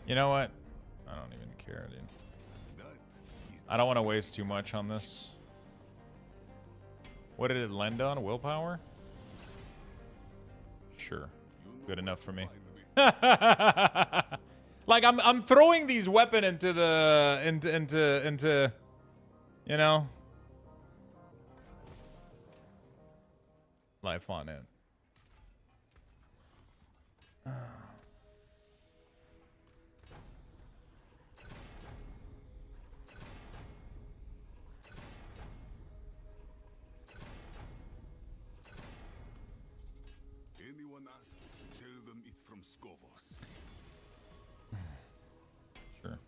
You know what? I don't even care, dude. I don't want to waste too much on this. What did it lend on? Willpower? Sure. Good enough for me. Like, I'm throwing these weapons into the into you know, life on it. Anyone asks, tell them it's from Skovos. Sure.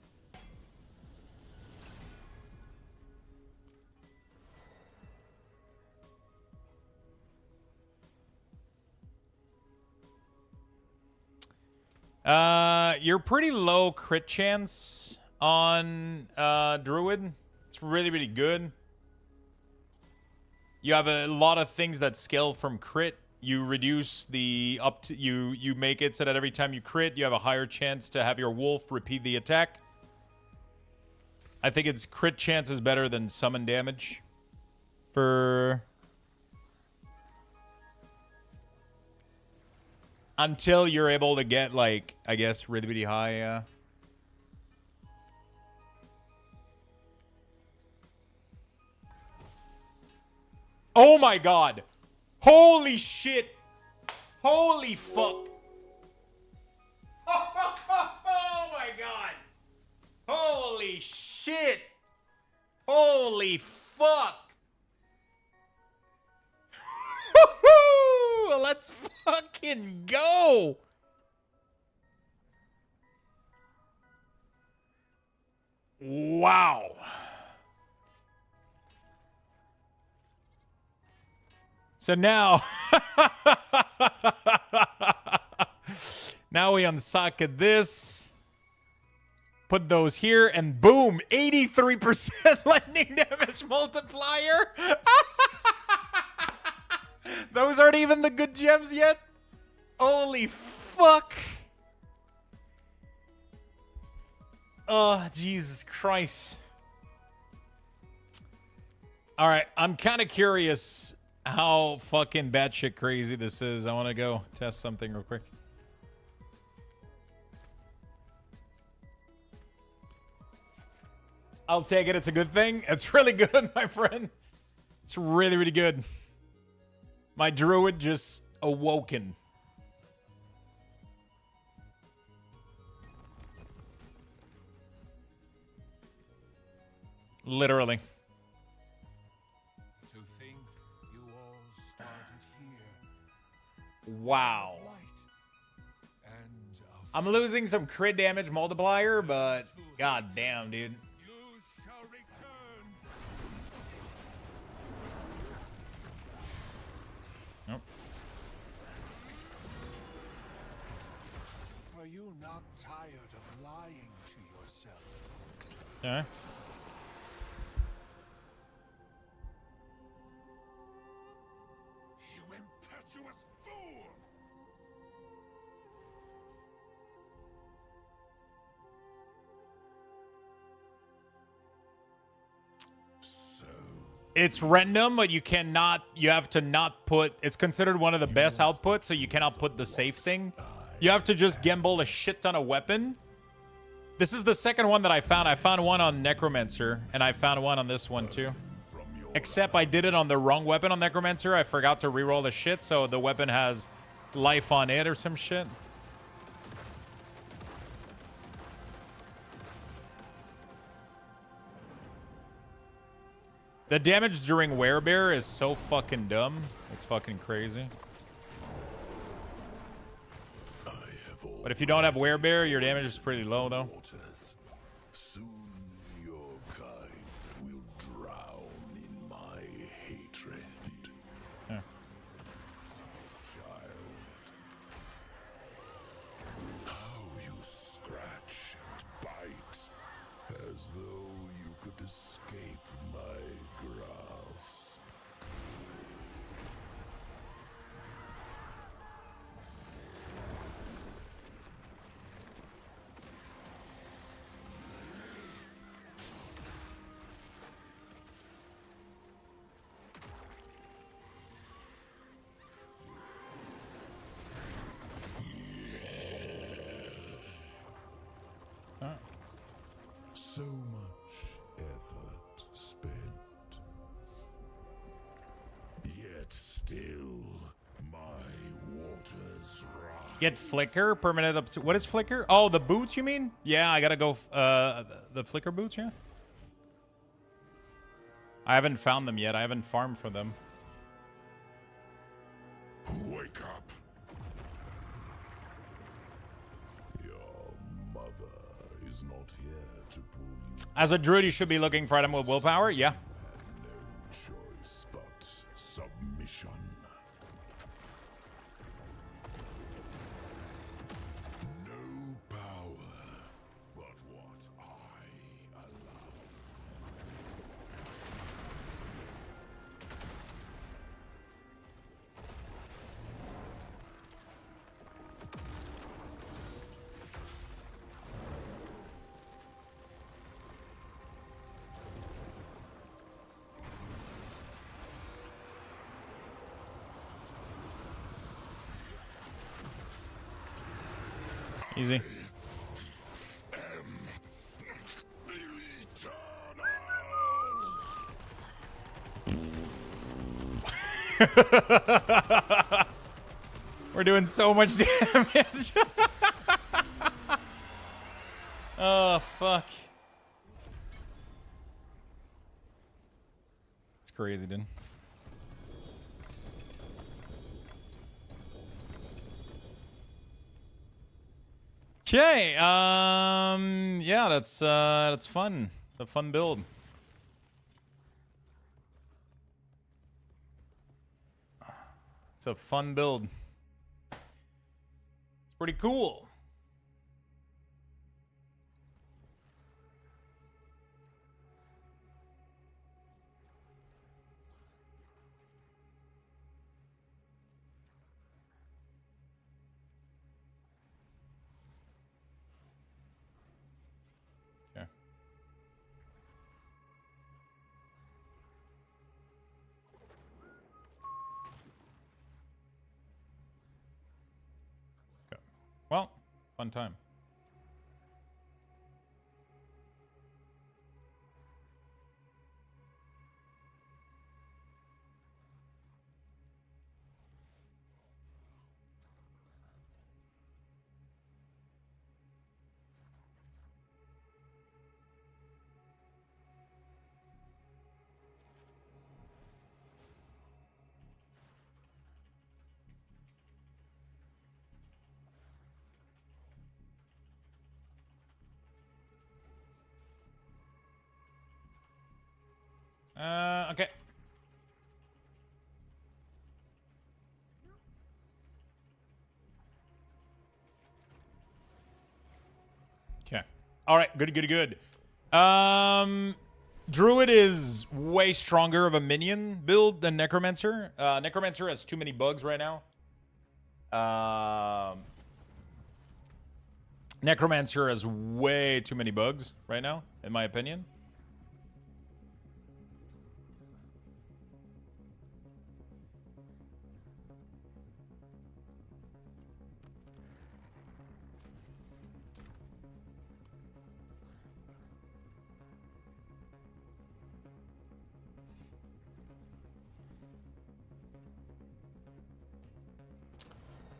You're pretty low crit chance on Druid. It's really, really good. You have a lot of things that scale from crit. You reduce the up to you make it so that every time you crit, you have a higher chance to have your wolf repeat the attack. I think its crit chance is better than summon damage for until you're able to get, like, I guess really, really high Oh my god. Holy shit. Holy fuck. Oh my god. Holy shit. Holy fuck. Let's fucking go. Wow. So now, now we unsocket this, put those here, and boom, 83% lightning damage multiplier. Those aren't even the good gems yet. Holy fuck. Oh, Jesus Christ. All right, I'm kind of curious how fucking batshit crazy this is. I want to go test something real quick. I'll take it. It's a good thing. It's really good, my friend. It's really, really good. My druid just awoken. Literally. To think you all started here. Wow. And I'm losing some crit damage multiplier, but god damn, dude. you shall return. Nope. Are you not tired of lying to yourself? Yeah. You impetuous fool! It's random, but you cannot, you have to not put, it's considered one of the best outputs, so you cannot put the safe thing. You have to just gamble a shit ton of weapon. This is the second one that I found. I found one on Necromancer, and I found one on this one too. Except I did it on the wrong weapon on Necromancer. I forgot to reroll the shit, so the weapon has life on it or some shit. The damage during Werebear is so fucking dumb. It's fucking crazy. But if you don't have Werebear, your damage is pretty low, though. Soon your kind will drown in my hatred. Yeah. Child, how you scratch and bite, as though you could escape my grasp. So much effort spent. Yet still, my waters rise. Get Flicker, permanent up to... What is Flicker? Oh, the boots, you mean? Yeah, I gotta go... the Flicker boots, yeah? I haven't found them yet. I haven't farmed for them. Wake up! Your mother is not here to pull you. As a druid, you should be looking for item with willpower. Yeah. No choice but submission. No power but what I allow. Easy. We're doing so much damage. Oh, fuck. It's crazy, dude. Okay, yeah, that's fun. It's a fun build. It's a fun build. It's pretty cool. Well, fun time. Okay. Okay. All right. Good. Druid is way stronger of a minion build than Necromancer. Necromancer has too many bugs right now. Necromancer has way too many bugs right now, in my opinion.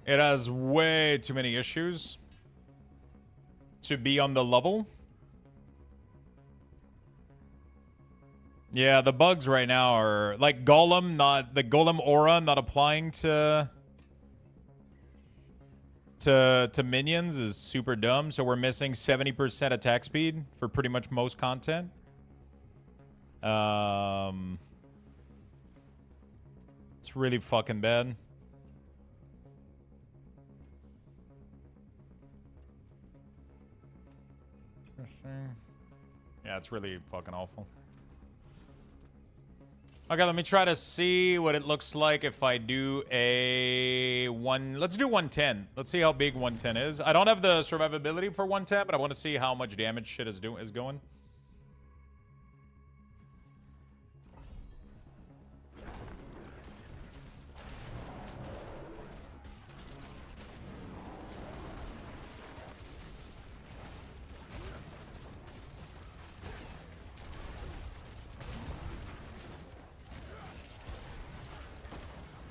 It has way too many issues to be on the level. Yeah, the bugs right now are like Golem, not the Golem aura not applying to minions is super dumb. So we're missing 70% attack speed for pretty much most content. It's really fucking bad. Yeah, it's really fucking awful. Okay, let me try to see what it looks like if I do a one. Let's do 110. Let's see how big 110 is. I don't have the survivability for 110, but I want to see how much damage shit is going.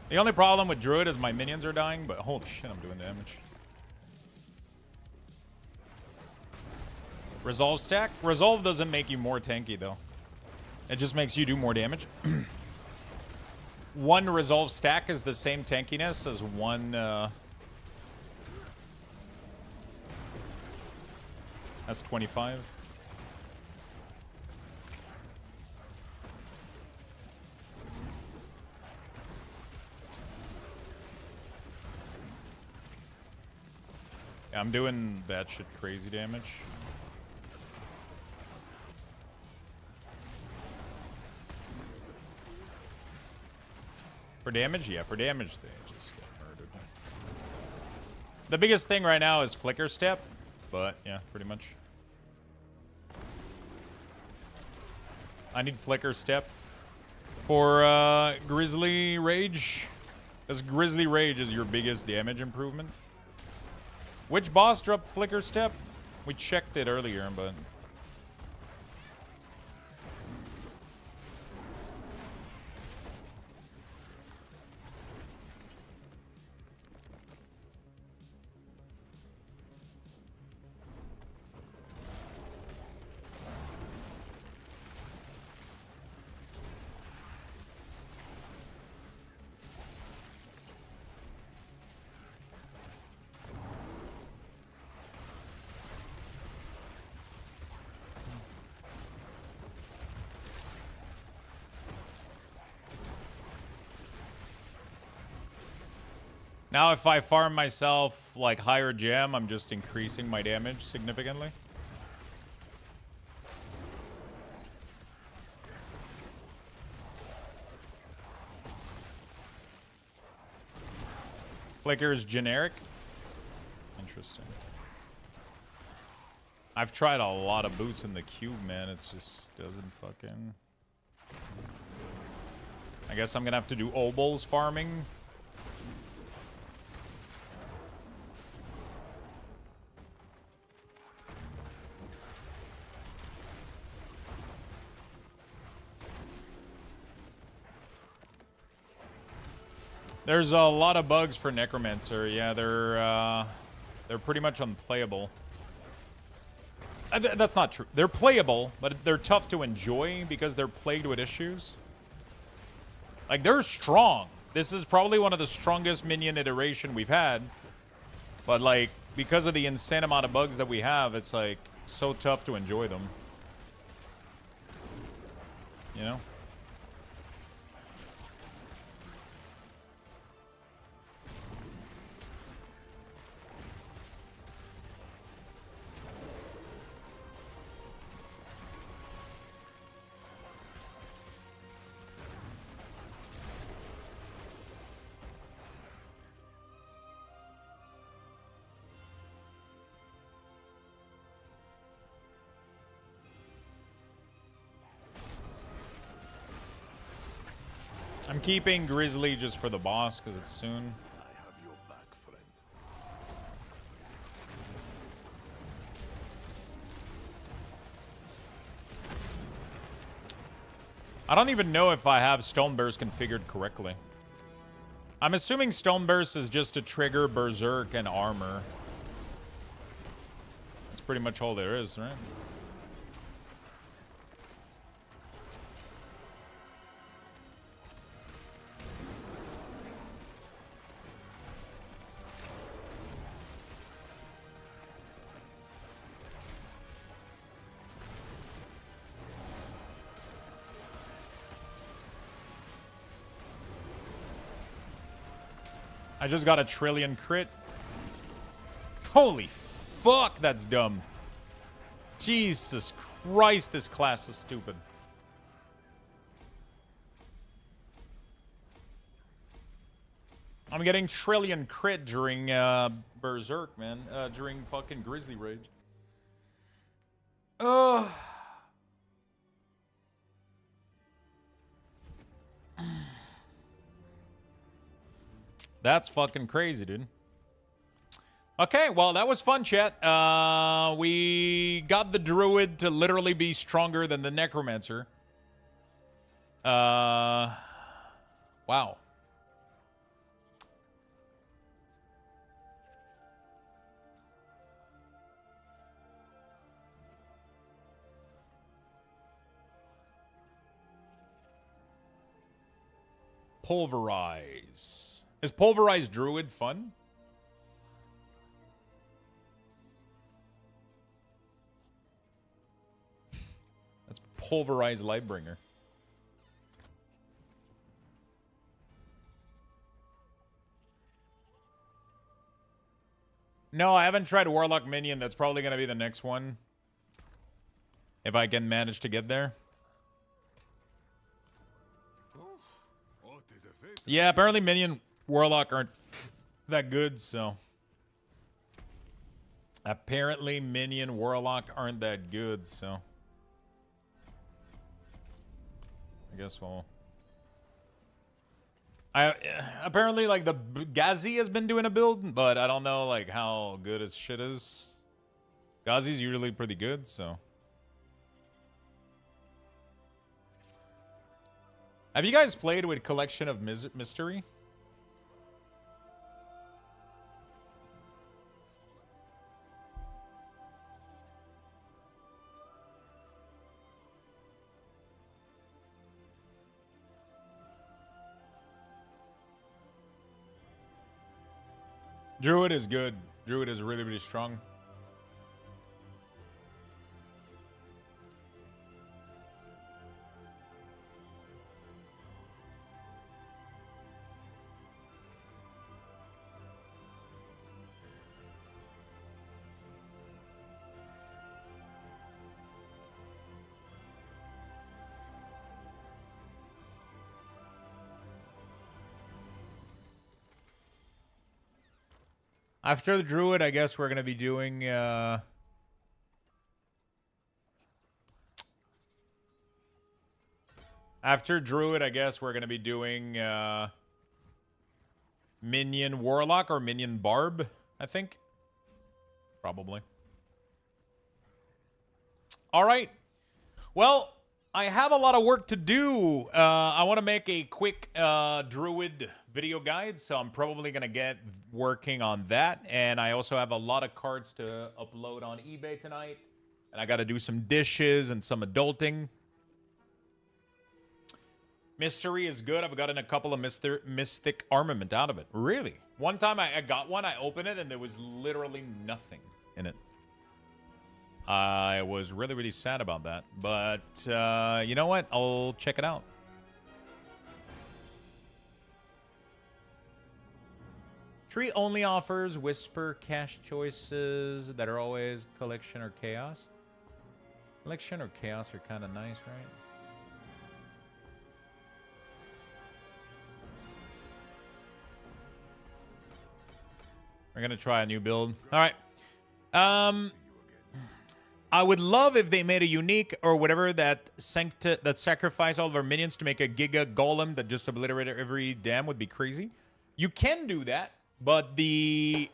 The only problem with Druid is my minions are dying, but holy shit, I'm doing damage. Resolve stack? Resolve doesn't make you more tanky, though. It just makes you do more damage. One resolve stack is the same tankiness as one... That's 25. I'm doing batshit crazy damage. For damage? Yeah, for damage, they just get murdered. The biggest thing right now is Flicker Step, but yeah, pretty much. I need Flicker Step for Grizzly Rage. Because Grizzly Rage is your biggest damage improvement. Which boss dropped Flicker Step? We checked it earlier, but... Now if I farm myself like higher gem, I'm just increasing my damage significantly. Flicker is generic. Interesting. I've tried a lot of boots in the cube, man. It just doesn't fucking... I guess I'm gonna have to do obols farming. There's a lot of bugs for Necromancer. Yeah, they're pretty much unplayable. That's not true. They're playable, but they're tough to enjoy because they're plagued with issues. Like, they're strong. This is probably one of the strongest minion iteration we've had. But, like, because of the insane amount of bugs that we have, it's, like, so tough to enjoy them. You know? I'm keeping Grizzly just for the boss because it's soon. I have your back, friend. I don't even know if I have Stone Burst configured correctly. I'm assuming Stone Burst is just to trigger Berserk and armor. That's pretty much all there is, right? I just got a trillion crit. Holy fuck, that's dumb. Jesus Christ, this class is stupid. I'm getting trillion crit during Berserk, man. During fucking Grizzly Rage. Ugh. That's fucking crazy, dude. Okay, well, that was fun, chat. We got the Druid to literally be stronger than the Necromancer. Wow. Pulverize. Is Pulverized Druid fun? That's Pulverized Lightbringer. No, I haven't tried Warlock Minion. That's probably going to be the next one. If I can manage to get there. Yeah, apparently Minion Warlock aren't that good, so. Apparently Minion Warlock aren't that good, so. I guess we'll. Apparently, like, the Ghazi has been doing a build, but I don't know, like, how good his shit is. Ghazi's usually pretty good, so. Have you guys played with Collection of Mystery? Druid is good. Druid is really, really strong. After the Druid, I guess we're going to be doing... After Druid, I guess we're going to be doing Minion Warlock or Minion Barb, I think. Probably. All right. Well, I have a lot of work to do. I want to make a quick Druid video guide, so I'm probably going to get working on that. And I also have a lot of cards to upload on eBay tonight. And I got to do some dishes and some adulting. Mystery is good. I've gotten a couple of mystic armament out of it. Really? One time I got one, I opened it, and there was literally nothing in it. I was really, really sad about that. But you know what? I'll check it out. Tree only offers Whisper cash choices that are always Collection or Chaos. Collection or Chaos are kind of nice, right? We're going to try a new build. All right. I would love if they made a unique or whatever that sacrifice all of our minions to make a Giga Golem that just obliterated every dam would be crazy. You can do that, but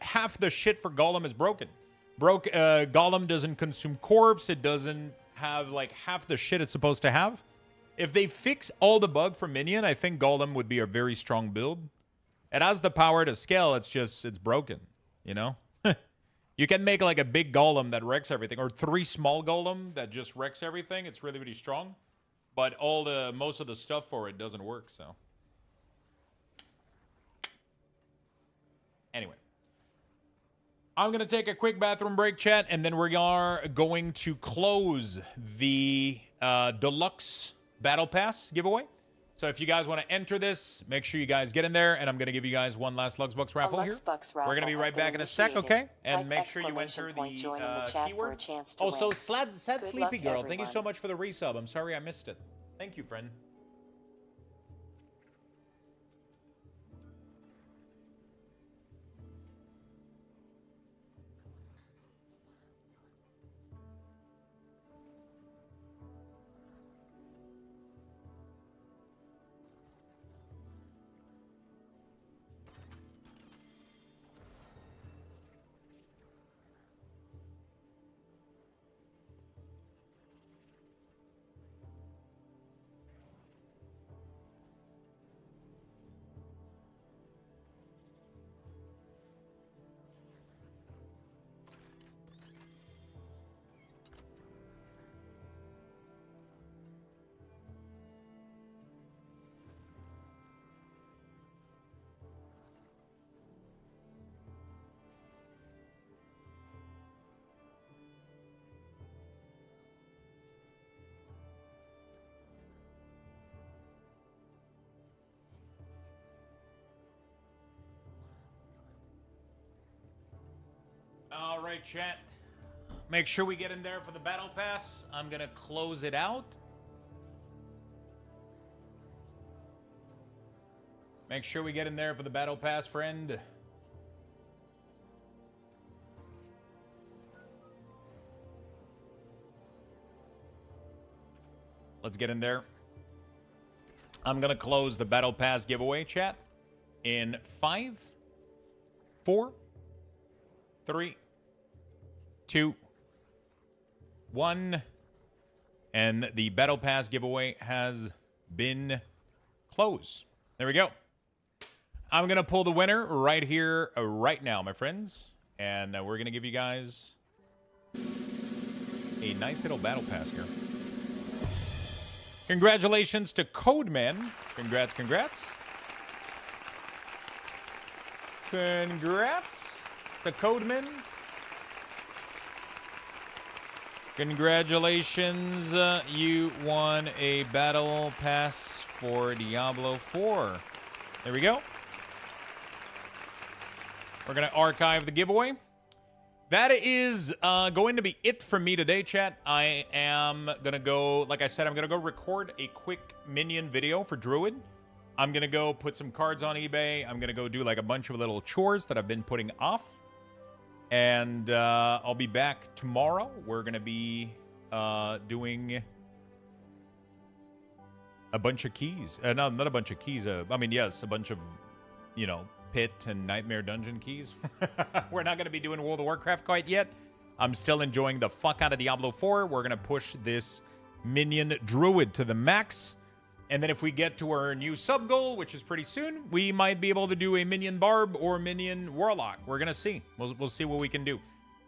half the shit for Golem is broken. Golem doesn't consume corpse. It doesn't have like half the shit it's supposed to have. If they fix all the bug for minion, I think Golem would be a very strong build. It has the power to scale. It's broken, you know? You can make like a big golem that wrecks everything, or 3 small golem that just wrecks everything. It's really, really strong. But most of the stuff for it doesn't work, so. Anyway. I'm going to take a quick bathroom break, chat, and then we are going to close the Deluxe Battle Pass giveaway. So if you guys want to enter this, make sure you guys get in there, and I'm going to give you guys one last Luxbox raffle here. We're going to be right back in a sec, okay? And make sure you enter the keyword. Also, Sad Sleepy Girl, thank you so much for the resub. I'm sorry I missed it. Thank you, friend. All right, chat. Make sure we get in there for the Battle Pass. I'm going to close it out. Make sure we get in there for the Battle Pass, friend. Let's get in there. I'm going to close the Battle Pass giveaway, chat, in 5, 4, 3, 2, 1. And the Battle Pass giveaway has been closed. There we go. I'm going to pull the winner right here, right now, my friends. And we're going to give you guys a nice little Battle Pass here. Congratulations to Codeman. Congrats, congrats. Congrats to Codeman. Congratulations, you won a Battle Pass for Diablo 4. There we go. We're going to archive the giveaway. That is going to be it for me today, chat. I am going to go, like I said, I'm going to go record a quick Minion video for Druid. I'm going to go put some cards on eBay. I'm going to go do like a bunch of little chores that I've been putting off. And I'll be back tomorrow. We're going to be doing a bunch of keys. No, not a bunch of keys. I mean, yes, a bunch of, you know, Pit and Nightmare Dungeon keys. We're not going to be doing World of Warcraft quite yet. I'm still enjoying the fuck out of Diablo 4. We're going to push this Minion Druid to the max. And then if we get to our new sub goal, which is pretty soon, we might be able to do a Minion Barb or Minion Warlock. We're going to see. We'll see what we can do.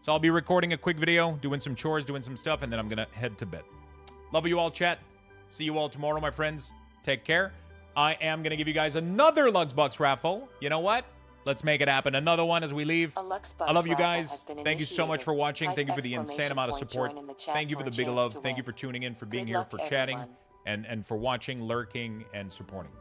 So I'll be recording a quick video, doing some chores, doing some stuff, and then I'm going to head to bed. Love you all, chat. See you all tomorrow, my friends. Take care. I am going to give you guys another Luxbox raffle. You know what? Let's make it happen. Another one as we leave. I love you guys. Thank you so much for watching. Thank you for the insane amount of support. Thank you for the big love. Thank you for tuning in, for being here, for chatting, and for watching, lurking, and supporting.